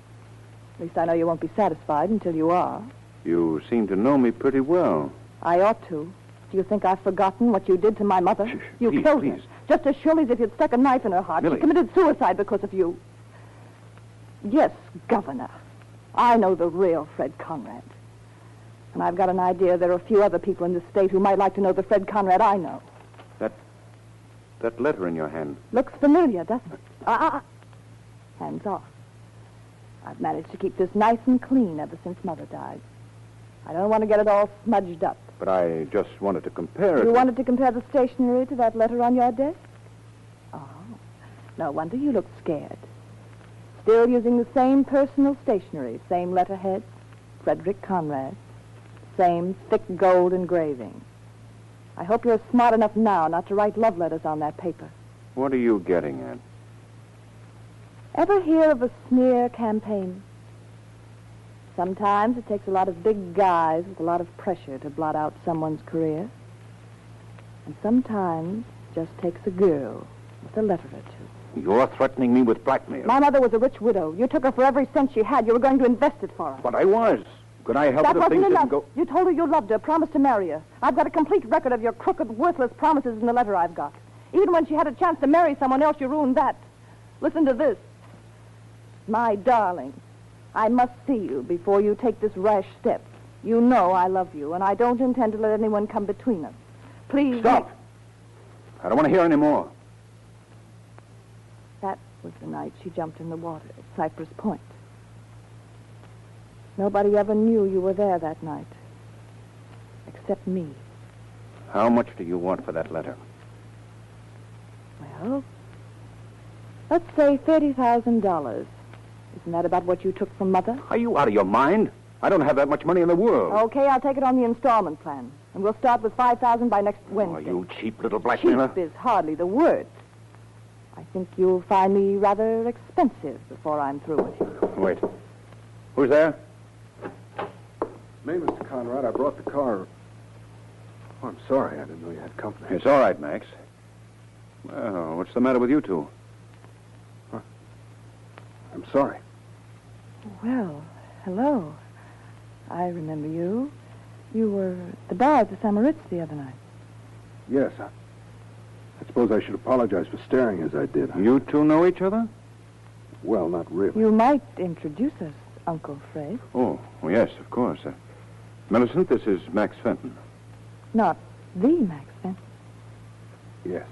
At least I know you won't be satisfied until you are. You seem to know me pretty well. I ought to. Do you think I've forgotten what you did to my mother? You please, killed please. her. Just as surely as if you'd stuck a knife in her heart. Millie. She committed suicide because of you. Yes, governor. I know the real Fred Conrad. And I've got an idea there are a few other people in this state who might like to know the Fred Conrad I know. That letter in your hand. Looks familiar, doesn't it? Hands off. I've managed to keep this nice and clean ever since Mother died. I don't want to get it all smudged up. But I just wanted to compare it. You wanted to compare the stationery to that letter on your desk? Oh, no wonder you looked scared. Still using the same personal stationery, same letterhead, Frederick Conrad, same thick gold engraving. I hope you're smart enough now not to write love letters on that paper. What are you getting at? Ever hear of a smear campaign? Sometimes it takes a lot of big guys with a lot of pressure to blot out someone's career. And sometimes it just takes a girl with a letter or two. You're threatening me with blackmail. My mother was a rich widow. You took her for every cent she had. You were going to invest it for her. But I was. Could I help That it if wasn't things enough. didn't go... You told her you loved her, promised to marry her. I've got a complete record of your crooked, worthless promises in the letter I've got. Even when she had a chance to marry someone else, you ruined that. Listen to this. My darling, I must see you before you take this rash step. You know I love you, and I don't intend to let anyone come between us. Please... Stop! I don't want to hear any more. That was the night she jumped in the water at Cypress Point. Nobody ever knew you were there that night. Except me. How much do you want for that letter? Well, let's say $30,000. Isn't that about what you took from Mother? Are you out of your mind? I don't have that much money in the world. Okay, I'll take it on the installment plan. And we'll start with $5,000 by next Wednesday. Oh, you cheap little blackmailer. Cheap is hardly the word. I think you'll find me rather expensive before I'm through with you. Wait. Who's there? Me, Mr. Conrad. I brought the car. Oh, I'm sorry. I didn't know you had company. It's all right, Max. Well, what's the matter with you two? I'm sorry. Well, hello. I remember you. You were at the bar at the Samaritz the other night. Yes, I suppose I should apologize for staring as I did. You two know each other? Well, not really. You might introduce us, Uncle Fred. Oh, well, yes, of course. Millicent, this is Max Fenton. Not the Max Fenton. Yes.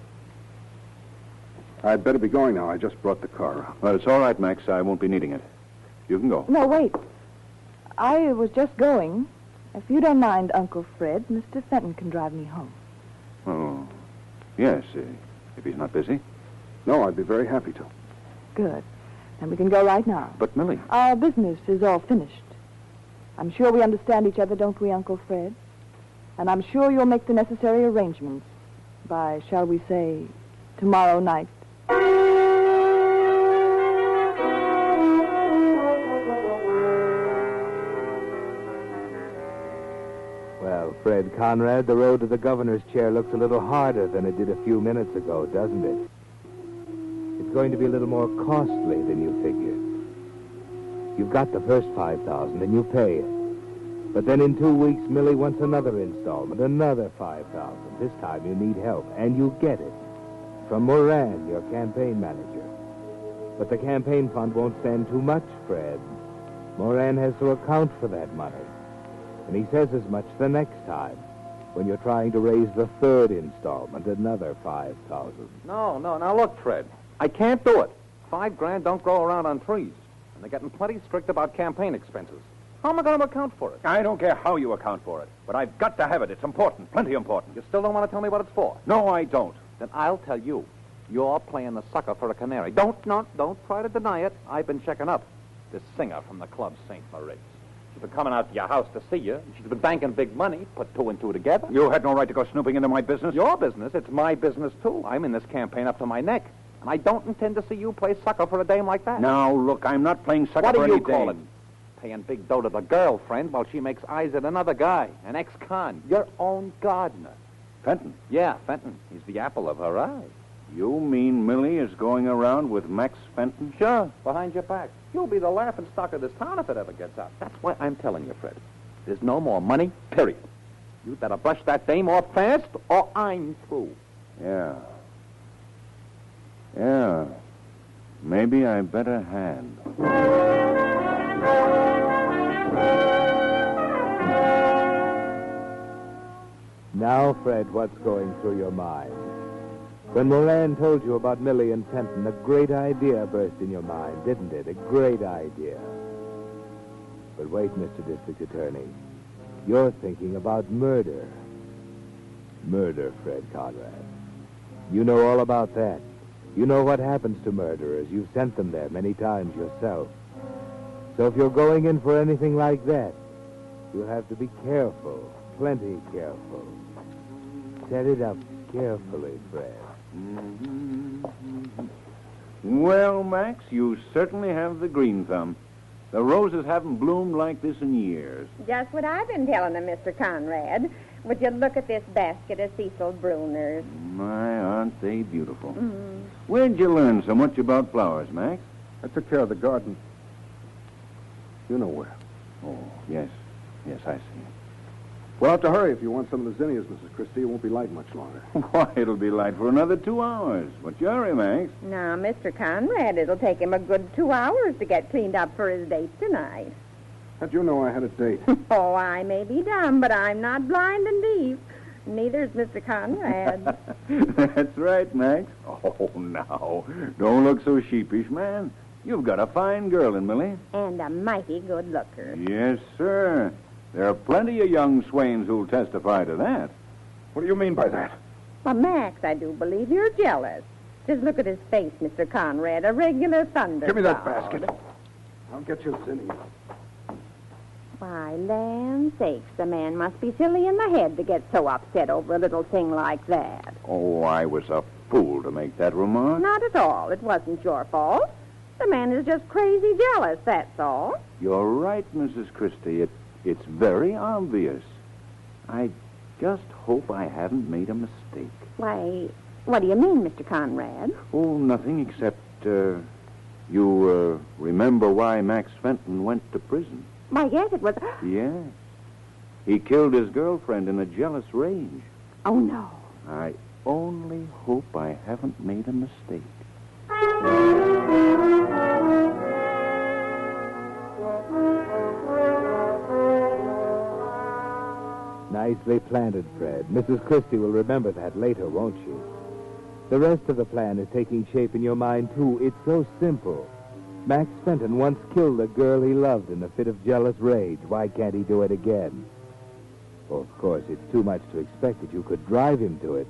I'd better be going now. I just brought the car out. Well, it's all right, Max. I won't be needing it. You can go. No, wait. I was just going. If you don't mind, Uncle Fred, Mr. Fenton can drive me home. Oh, yes, if he's not busy. No, I'd be very happy to. Good. Then we can go right now. But, Millie... Our business is all finished. I'm sure we understand each other, don't we, Uncle Fred? And I'm sure you'll make the necessary arrangements by, shall we say, tomorrow night. Well, Fred Conrad, the road to the governor's chair looks a little harder than it did a few minutes ago, doesn't it? It's going to be a little more costly than you figured. You've got the first $5,000 and you pay it. But then in 2 weeks, Millie wants another installment, another $5,000. This time you need help, and you get it. From Moran, your campaign manager. But the campaign fund won't stand too much, Fred. Moran has to account for that money. And he says as much the next time, when you're trying to raise the third installment, another $5,000. No, now look, Fred. I can't do it. $5,000 don't grow around on trees. And they're getting plenty strict about campaign expenses. How am I going to account for it? I don't care how you account for it, but I've got to have it. It's important, plenty important. You still don't want to tell me what it's for? No, I don't. Then I'll tell you. You're playing the sucker for a canary. Don't try to deny it. I've been checking up. This singer from the club, St. Moritz. She's been coming out to your house to see you. She's been banking big money. Put two and two together. You had no right to go snooping into my business. Your business? It's my business, too. I'm in this campaign up to my neck. And I don't intend to see you play sucker for a dame like that. Now, look, I'm not playing sucker What for do any you call dame. it? Paying big dough to the girlfriend while she makes eyes at another guy, an ex-con, your own gardener. Fenton? Yeah, Fenton. He's the apple of her eye. You mean Millie is going around with Max Fenton? Sure, behind your back. You'll be the laughing stock of this town if it ever gets out. That's why I'm telling you, Fred. There's no more money, period. You better brush that dame off fast, or I'm through. Yeah. Yeah. Maybe I better hand. Now, Fred, what's going through your mind? When Moran told you about Millie and Fenton, a great idea burst in your mind, didn't it? A great idea. But wait, Mr. District Attorney. You're thinking about murder. Murder, Fred Conrad. You know all about that. You know what happens to murderers. You've sent them there many times yourself. So if you're going in for anything like that, you'll have to be careful, plenty careful. Set it up carefully, Fred. Well, Max, you certainly have the green thumb. The roses haven't bloomed like this in years. Just what I've been telling them, Mr. Conrad. Would you look at this basket of Cecil Brunner's? My, aren't they beautiful? Where'd you learn so much about flowers, Max? I took care of the garden. You know where. Oh, yes. Yes, I see. We'll have to hurry if you want some of the zinnias, Mrs. Christie. It won't be light much longer. Why, it'll be light for another 2 hours. What's your hurry, Max? Now, Mr. Conrad, it'll take him a good 2 hours to get cleaned up for his date tonight. How'd you know I had a date? Oh, I may be dumb, but I'm not blind and deaf. Neither's Mr. Conrad. That's right, Max. Oh, now, don't look so sheepish, man. You've got a fine girl in Millie. And a mighty good looker. Yes, sir. There are plenty of young swains who'll testify to that. What do you mean by that? Well, Max, I do believe you're jealous. Just look at his face, Mr. Conrad. A regular thunder Give me that cloud. basket. I'll get you zinnias. Why, land sakes, the man must be silly in the head to get so upset over a little thing like that. Oh, I was a fool to make that remark. Not at all. It wasn't your fault. The man is just crazy jealous, that's all. You're right, Mrs. Christie. It's very obvious. I just hope I haven't made a mistake. Why, what do you mean, Mr. Conrad? Oh, nothing except, you remember why Max Fenton went to prison? Why, yes, it was... Yeah. He killed his girlfriend in a jealous rage. Oh, no. I only hope I haven't made a mistake. Nicely planted, Fred. Mrs. Christie will remember that later, won't she? The rest of the plan is taking shape in your mind, too. It's so simple. Max Fenton once killed a girl he loved in a fit of jealous rage. Why can't he do it again? Well, of course, it's too much to expect that you could drive him to it.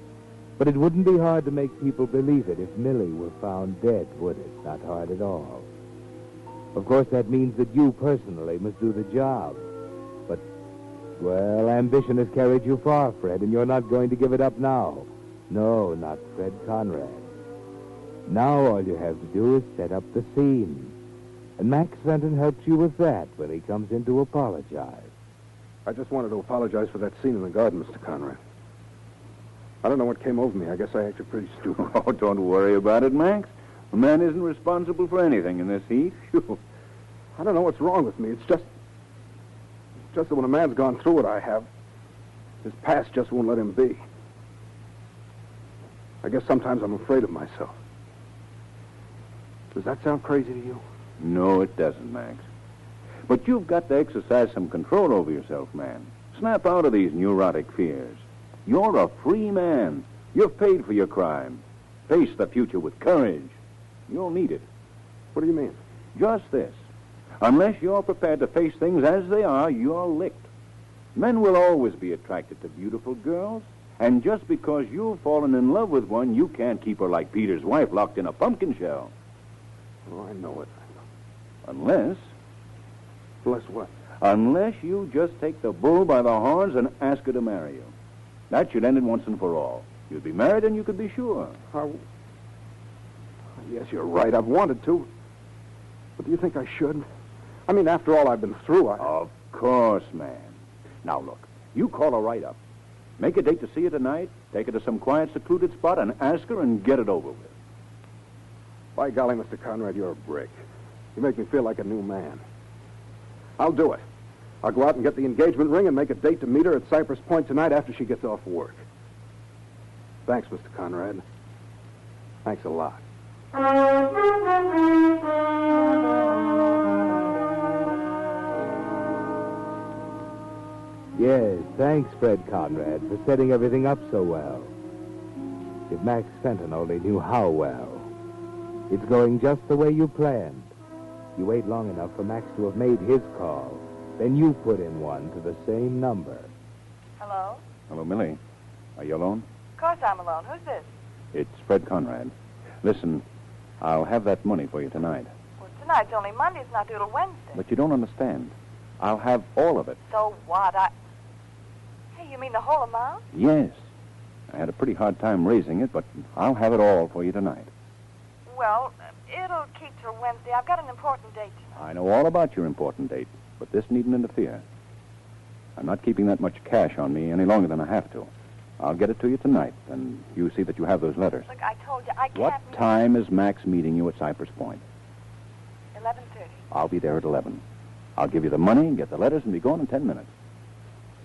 But it wouldn't be hard to make people believe it if Millie were found dead, would it? Not hard at all. Of course, that means that you personally must do the job. But, well, ambition has carried you far, Fred, and you're not going to give it up now. No, not Fred Conrad. Now all you have to do is set up the scene. And Max Fenton helps you with that when he comes in to apologize. I just wanted to apologize for that scene in the garden, Mr. Conrad. I don't know what came over me. I guess I acted pretty stupid. Oh, don't worry about it, Max. A man isn't responsible for anything in this heat. I don't know what's wrong with me. It's just that when a man's gone through what I have, his past just won't let him be. I guess sometimes I'm afraid of myself. Does that sound crazy to you? No, it doesn't, Max. But you've got to exercise some control over yourself, man. Snap out of these neurotic fears. You're a free man. You've paid for your crime. Face the future with courage. You'll need it. What do you mean? Just this. Unless you're prepared to face things as they are, you're licked. Men will always be attracted to beautiful girls. And just because you've fallen in love with one, you can't keep her like Peter's wife locked in a pumpkin shell. Oh, I know it. Unless... Unless what? Unless you just take the bull by the horns and ask her to marry you. That should end it once and for all. You'd be married and you could be sure. How Yes, you're right. I've wanted to. But do you think I should? I mean, after all I've been through, Of course, man. Now, look, you call her right up. Make a date to see her tonight, take her to some quiet, secluded spot, and ask her and get it over with. By golly, Mr. Conrad, you're a brick. You make me feel like a new man. I'll do it. I'll go out and get the engagement ring and make a date to meet her at Cypress Point tonight after she gets off work. Thanks, Mr. Conrad. Thanks a lot. Yes, thanks, Fred Conrad, for setting everything up so well. If Max Fenton only knew how well. It's going just the way you planned. You wait long enough for Max to have made his call. Then you put in one to the same number. Hello? Hello, Millie. Are you alone? Of course I'm alone. Who's this? It's Fred Conrad. Listen, I'll have that money for you tonight. Well, tonight's only Monday. It's not due till Wednesday. But you don't understand. I'll have all of it. So what? Hey, you mean the whole amount? Yes. I had a pretty hard time raising it, but I'll have it all for you tonight. Well, it'll keep till Wednesday. I've got an important date tonight. I know all about your important date, but this needn't interfere. I'm not keeping that much cash on me any longer than I have to. I'll get it to you tonight, and you see that you have those letters. Look, I told you, I can't... What time is Max meeting you at Cypress Point? 11:30. I'll be there at 11. I'll give you the money and get the letters and be gone in 10 minutes.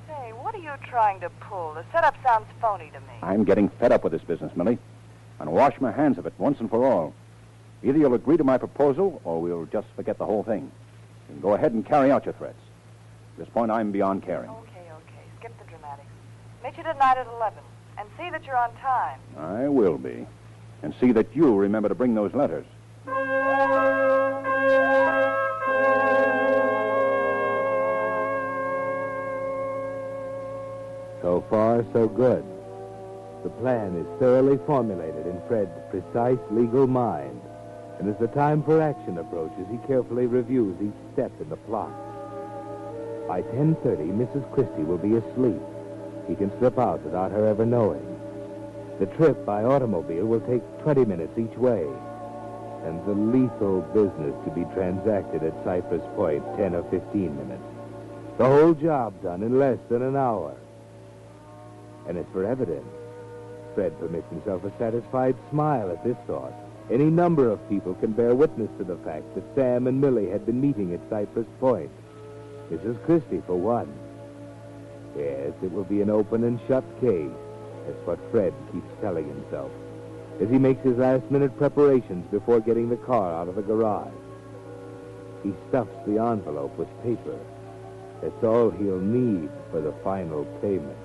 Say, what are you trying to pull? The setup sounds phony to me. I'm getting fed up with this business, Millie. And wash my hands of it once and for all. Either you'll agree to my proposal, or we'll just forget the whole thing. You can go ahead and carry out your threats. At this point, I'm beyond caring. Okay. Skip the dramatics. Meet you tonight at 11. And see that you're on time. I will be. And see that you remember to bring those letters. So far, so good. The plan is thoroughly formulated in Fred's precise legal mind. And as the time for action approaches, he carefully reviews each step in the plot. By 10:30, Mrs. Christie will be asleep. He can slip out without her ever knowing. The trip by automobile will take 20 minutes each way. And the lethal business to be transacted at Cypress Point, 10 or 15 minutes. The whole job done in less than an hour. And as for evidence, Fred permits himself a satisfied smile at this thought. Any number of people can bear witness to the fact that Sam and Millie had been meeting at Cypress Point. Mrs. Christie, for one. Yes, it will be an open and shut case. That's what Fred keeps telling himself as he makes his last-minute preparations before getting the car out of the garage. He stuffs the envelope with paper. That's all he'll need for the final payment.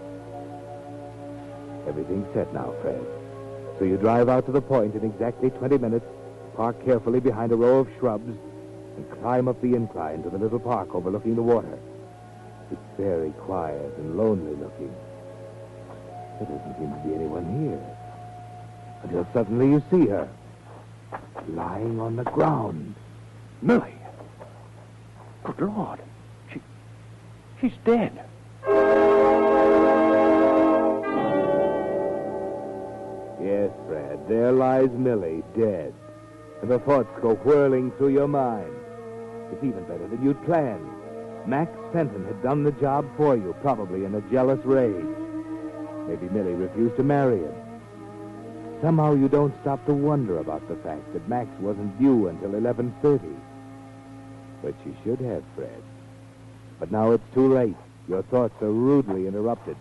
Everything's set now, Fred. So you drive out to the point in exactly 20 minutes, park carefully behind a row of shrubs, and climb up the incline to the little park overlooking the water. It's very quiet and lonely looking. There doesn't seem to be anyone here. Until suddenly you see her, lying on the ground. Millie! Good Lord. She's dead. Yes, Fred, there lies Millie, dead. And the thoughts go whirling through your mind. It's even better than you'd planned. Max Fenton had done the job for you, probably in a jealous rage. Maybe Millie refused to marry him. Somehow you don't stop to wonder about the fact that Max wasn't due until 11:30. But you should have, Fred. But now it's too late. Your thoughts are rudely interrupted.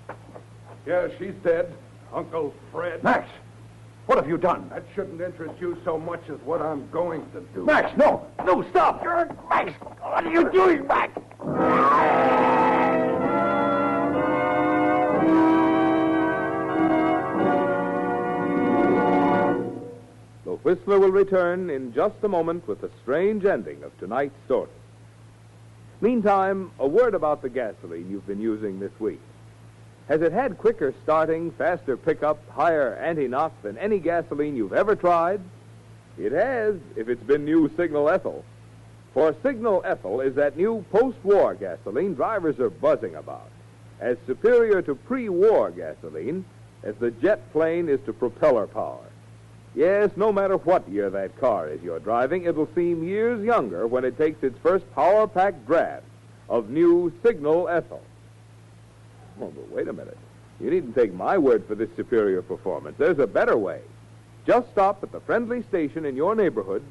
Yeah, she's dead. Uncle Fred. Max! What have you done? That shouldn't interest you so much as what I'm going to do. Max, no! No, stop! Max! What are you doing, Max? The Whistler will return in just a moment with the strange ending of tonight's story. Meantime, a word about the gasoline you've been using this week. Has it had quicker starting, faster pickup, higher anti-knock than any gasoline you've ever tried? It has, if it's been new Signal Ethyl. For Signal Ethyl is that new post-war gasoline drivers are buzzing about, as superior to pre-war gasoline as the jet plane is to propeller power. Yes, no matter what year that car is you're driving, it'll seem years younger when it takes its first power-packed draft of new Signal Ethyl. Oh, but wait a minute. You needn't take my word for this superior performance. There's a better way. Just stop at the friendly station in your neighborhood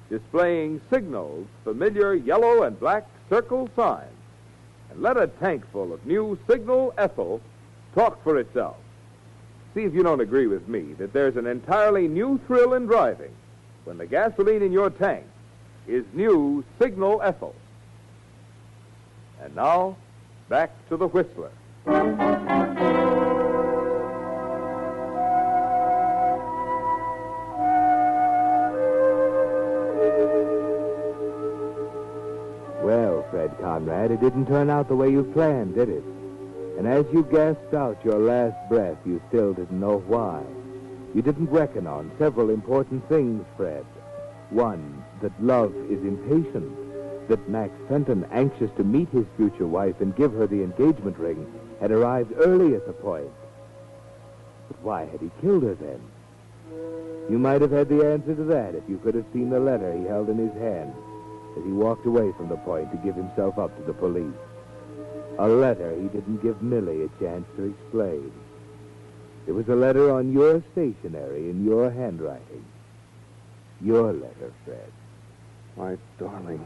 displaying Signal's familiar yellow and black circle sign, and let a tank full of new Signal Ethyl talk for itself. See if you don't agree with me that there's an entirely new thrill in driving when the gasoline in your tank is new Signal Ethyl. And now, back to the Whistler. Well, Fred Conrad, it didn't turn out the way you planned, did it? And as you gasped out your last breath, you still didn't know why. You didn't reckon on several important things, Fred. One, that love is impatient. That Max Fenton, anxious to meet his future wife and give her the engagement ring, had arrived early at the point. But why had he killed her then? You might have had the answer to that if you could have seen the letter he held in his hand as he walked away from the point to give himself up to the police. A letter he didn't give Millie a chance to explain. It was a letter on your stationery in your handwriting. Your letter, Fred. My darling,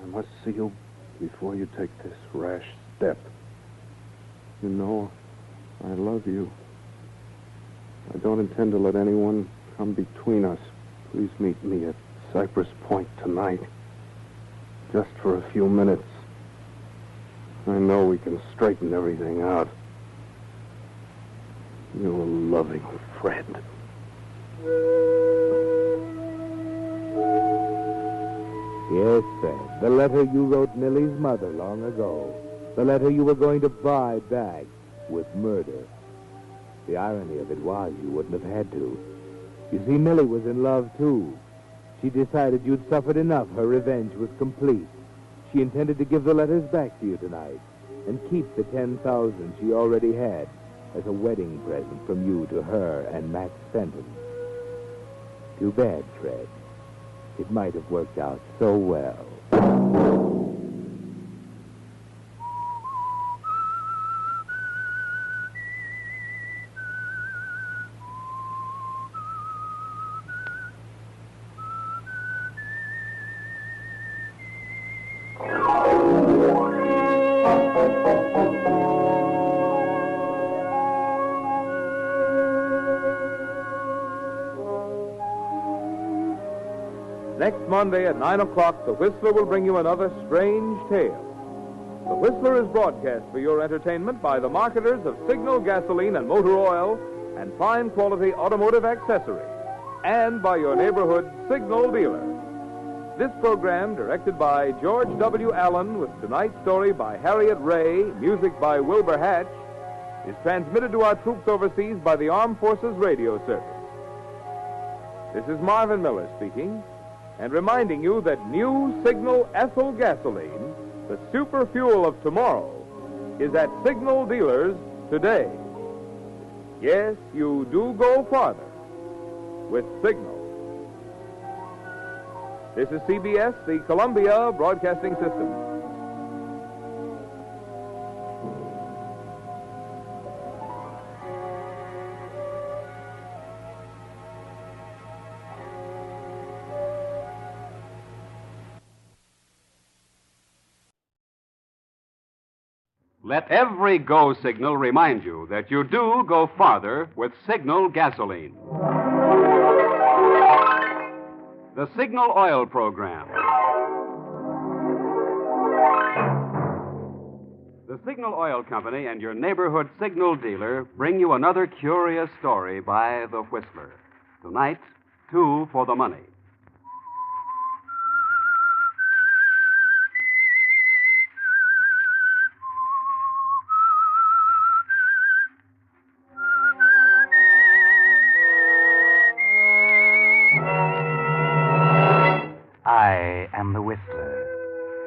I must see you before you take this rash step. You know, I love you. I don't intend to let anyone come between us. Please meet me at Cypress Point tonight. Just for a few minutes. I know we can straighten everything out. Your loving friend. Yes, Fred, the letter you wrote Millie's mother long ago. The letter you were going to buy back with murder. The irony of it was you wouldn't have had to. You see, Millie was in love, too. She decided you'd suffered enough. Her revenge was complete. She intended to give the letters back to you tonight and keep the $10,000 she already had as a wedding present from you to her and Max Fenton. Too bad, Fred. It might have worked out so well. Next Monday at 9 o'clock, The Whistler will bring you another strange tale. The Whistler is broadcast for your entertainment by the marketers of Signal gasoline and motor oil and fine quality automotive accessories, and by your neighborhood Signal dealer. This program, directed by George W. Allen, with tonight's story by Harriet Ray, music by Wilbur Hatch, is transmitted to our troops overseas by the Armed Forces Radio Service. This is Marvin Miller speaking, and reminding you that new Signal Ethyl gasoline, the super fuel of tomorrow, is at Signal dealers today. Yes, you do go farther with Signal. This is CBS, the Columbia Broadcasting System. Let every go signal remind you that you do go farther with Signal gasoline. The Signal Oil Program. The Signal Oil Company and your neighborhood Signal dealer bring you another curious story by The Whistler. Tonight, 2 for the money. I am the Whistler,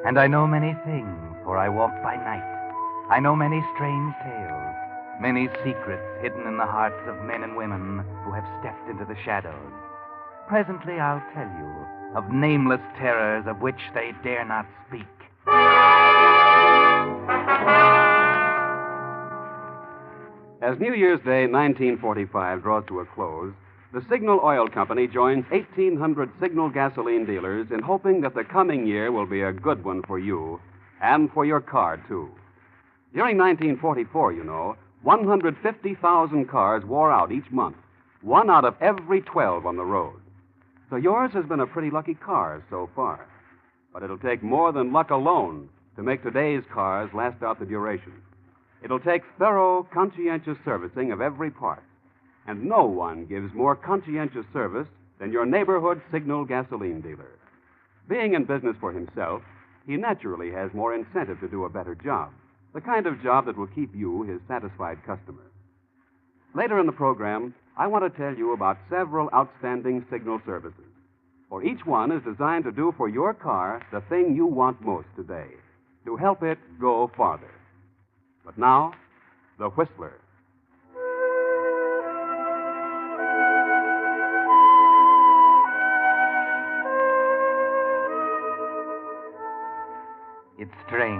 and I know many things, for I walk by night. I know many strange tales, many secrets hidden in the hearts of men and women who have stepped into the shadows. Presently I'll tell you of nameless terrors of which they dare not speak. As New Year's Day 1945 draws to a close, the Signal Oil Company joins 1,800 Signal gasoline dealers in hoping that the coming year will be a good one for you and for your car, too. During 1944, you know, 150,000 cars wore out each month, 1 out of every 12 on the road. So yours has been a pretty lucky car so far. But it'll take more than luck alone to make today's cars last out the duration. It'll take thorough, conscientious servicing of every part. And no one gives more conscientious service than your neighborhood Signal gasoline dealer. Being in business for himself, he naturally has more incentive to do a better job, the kind of job that will keep you his satisfied customer. Later in the program, I want to tell you about several outstanding Signal services. For each one is designed to do for your car the thing you want most today, to help it go farther. But now, the Whistler. It's strange.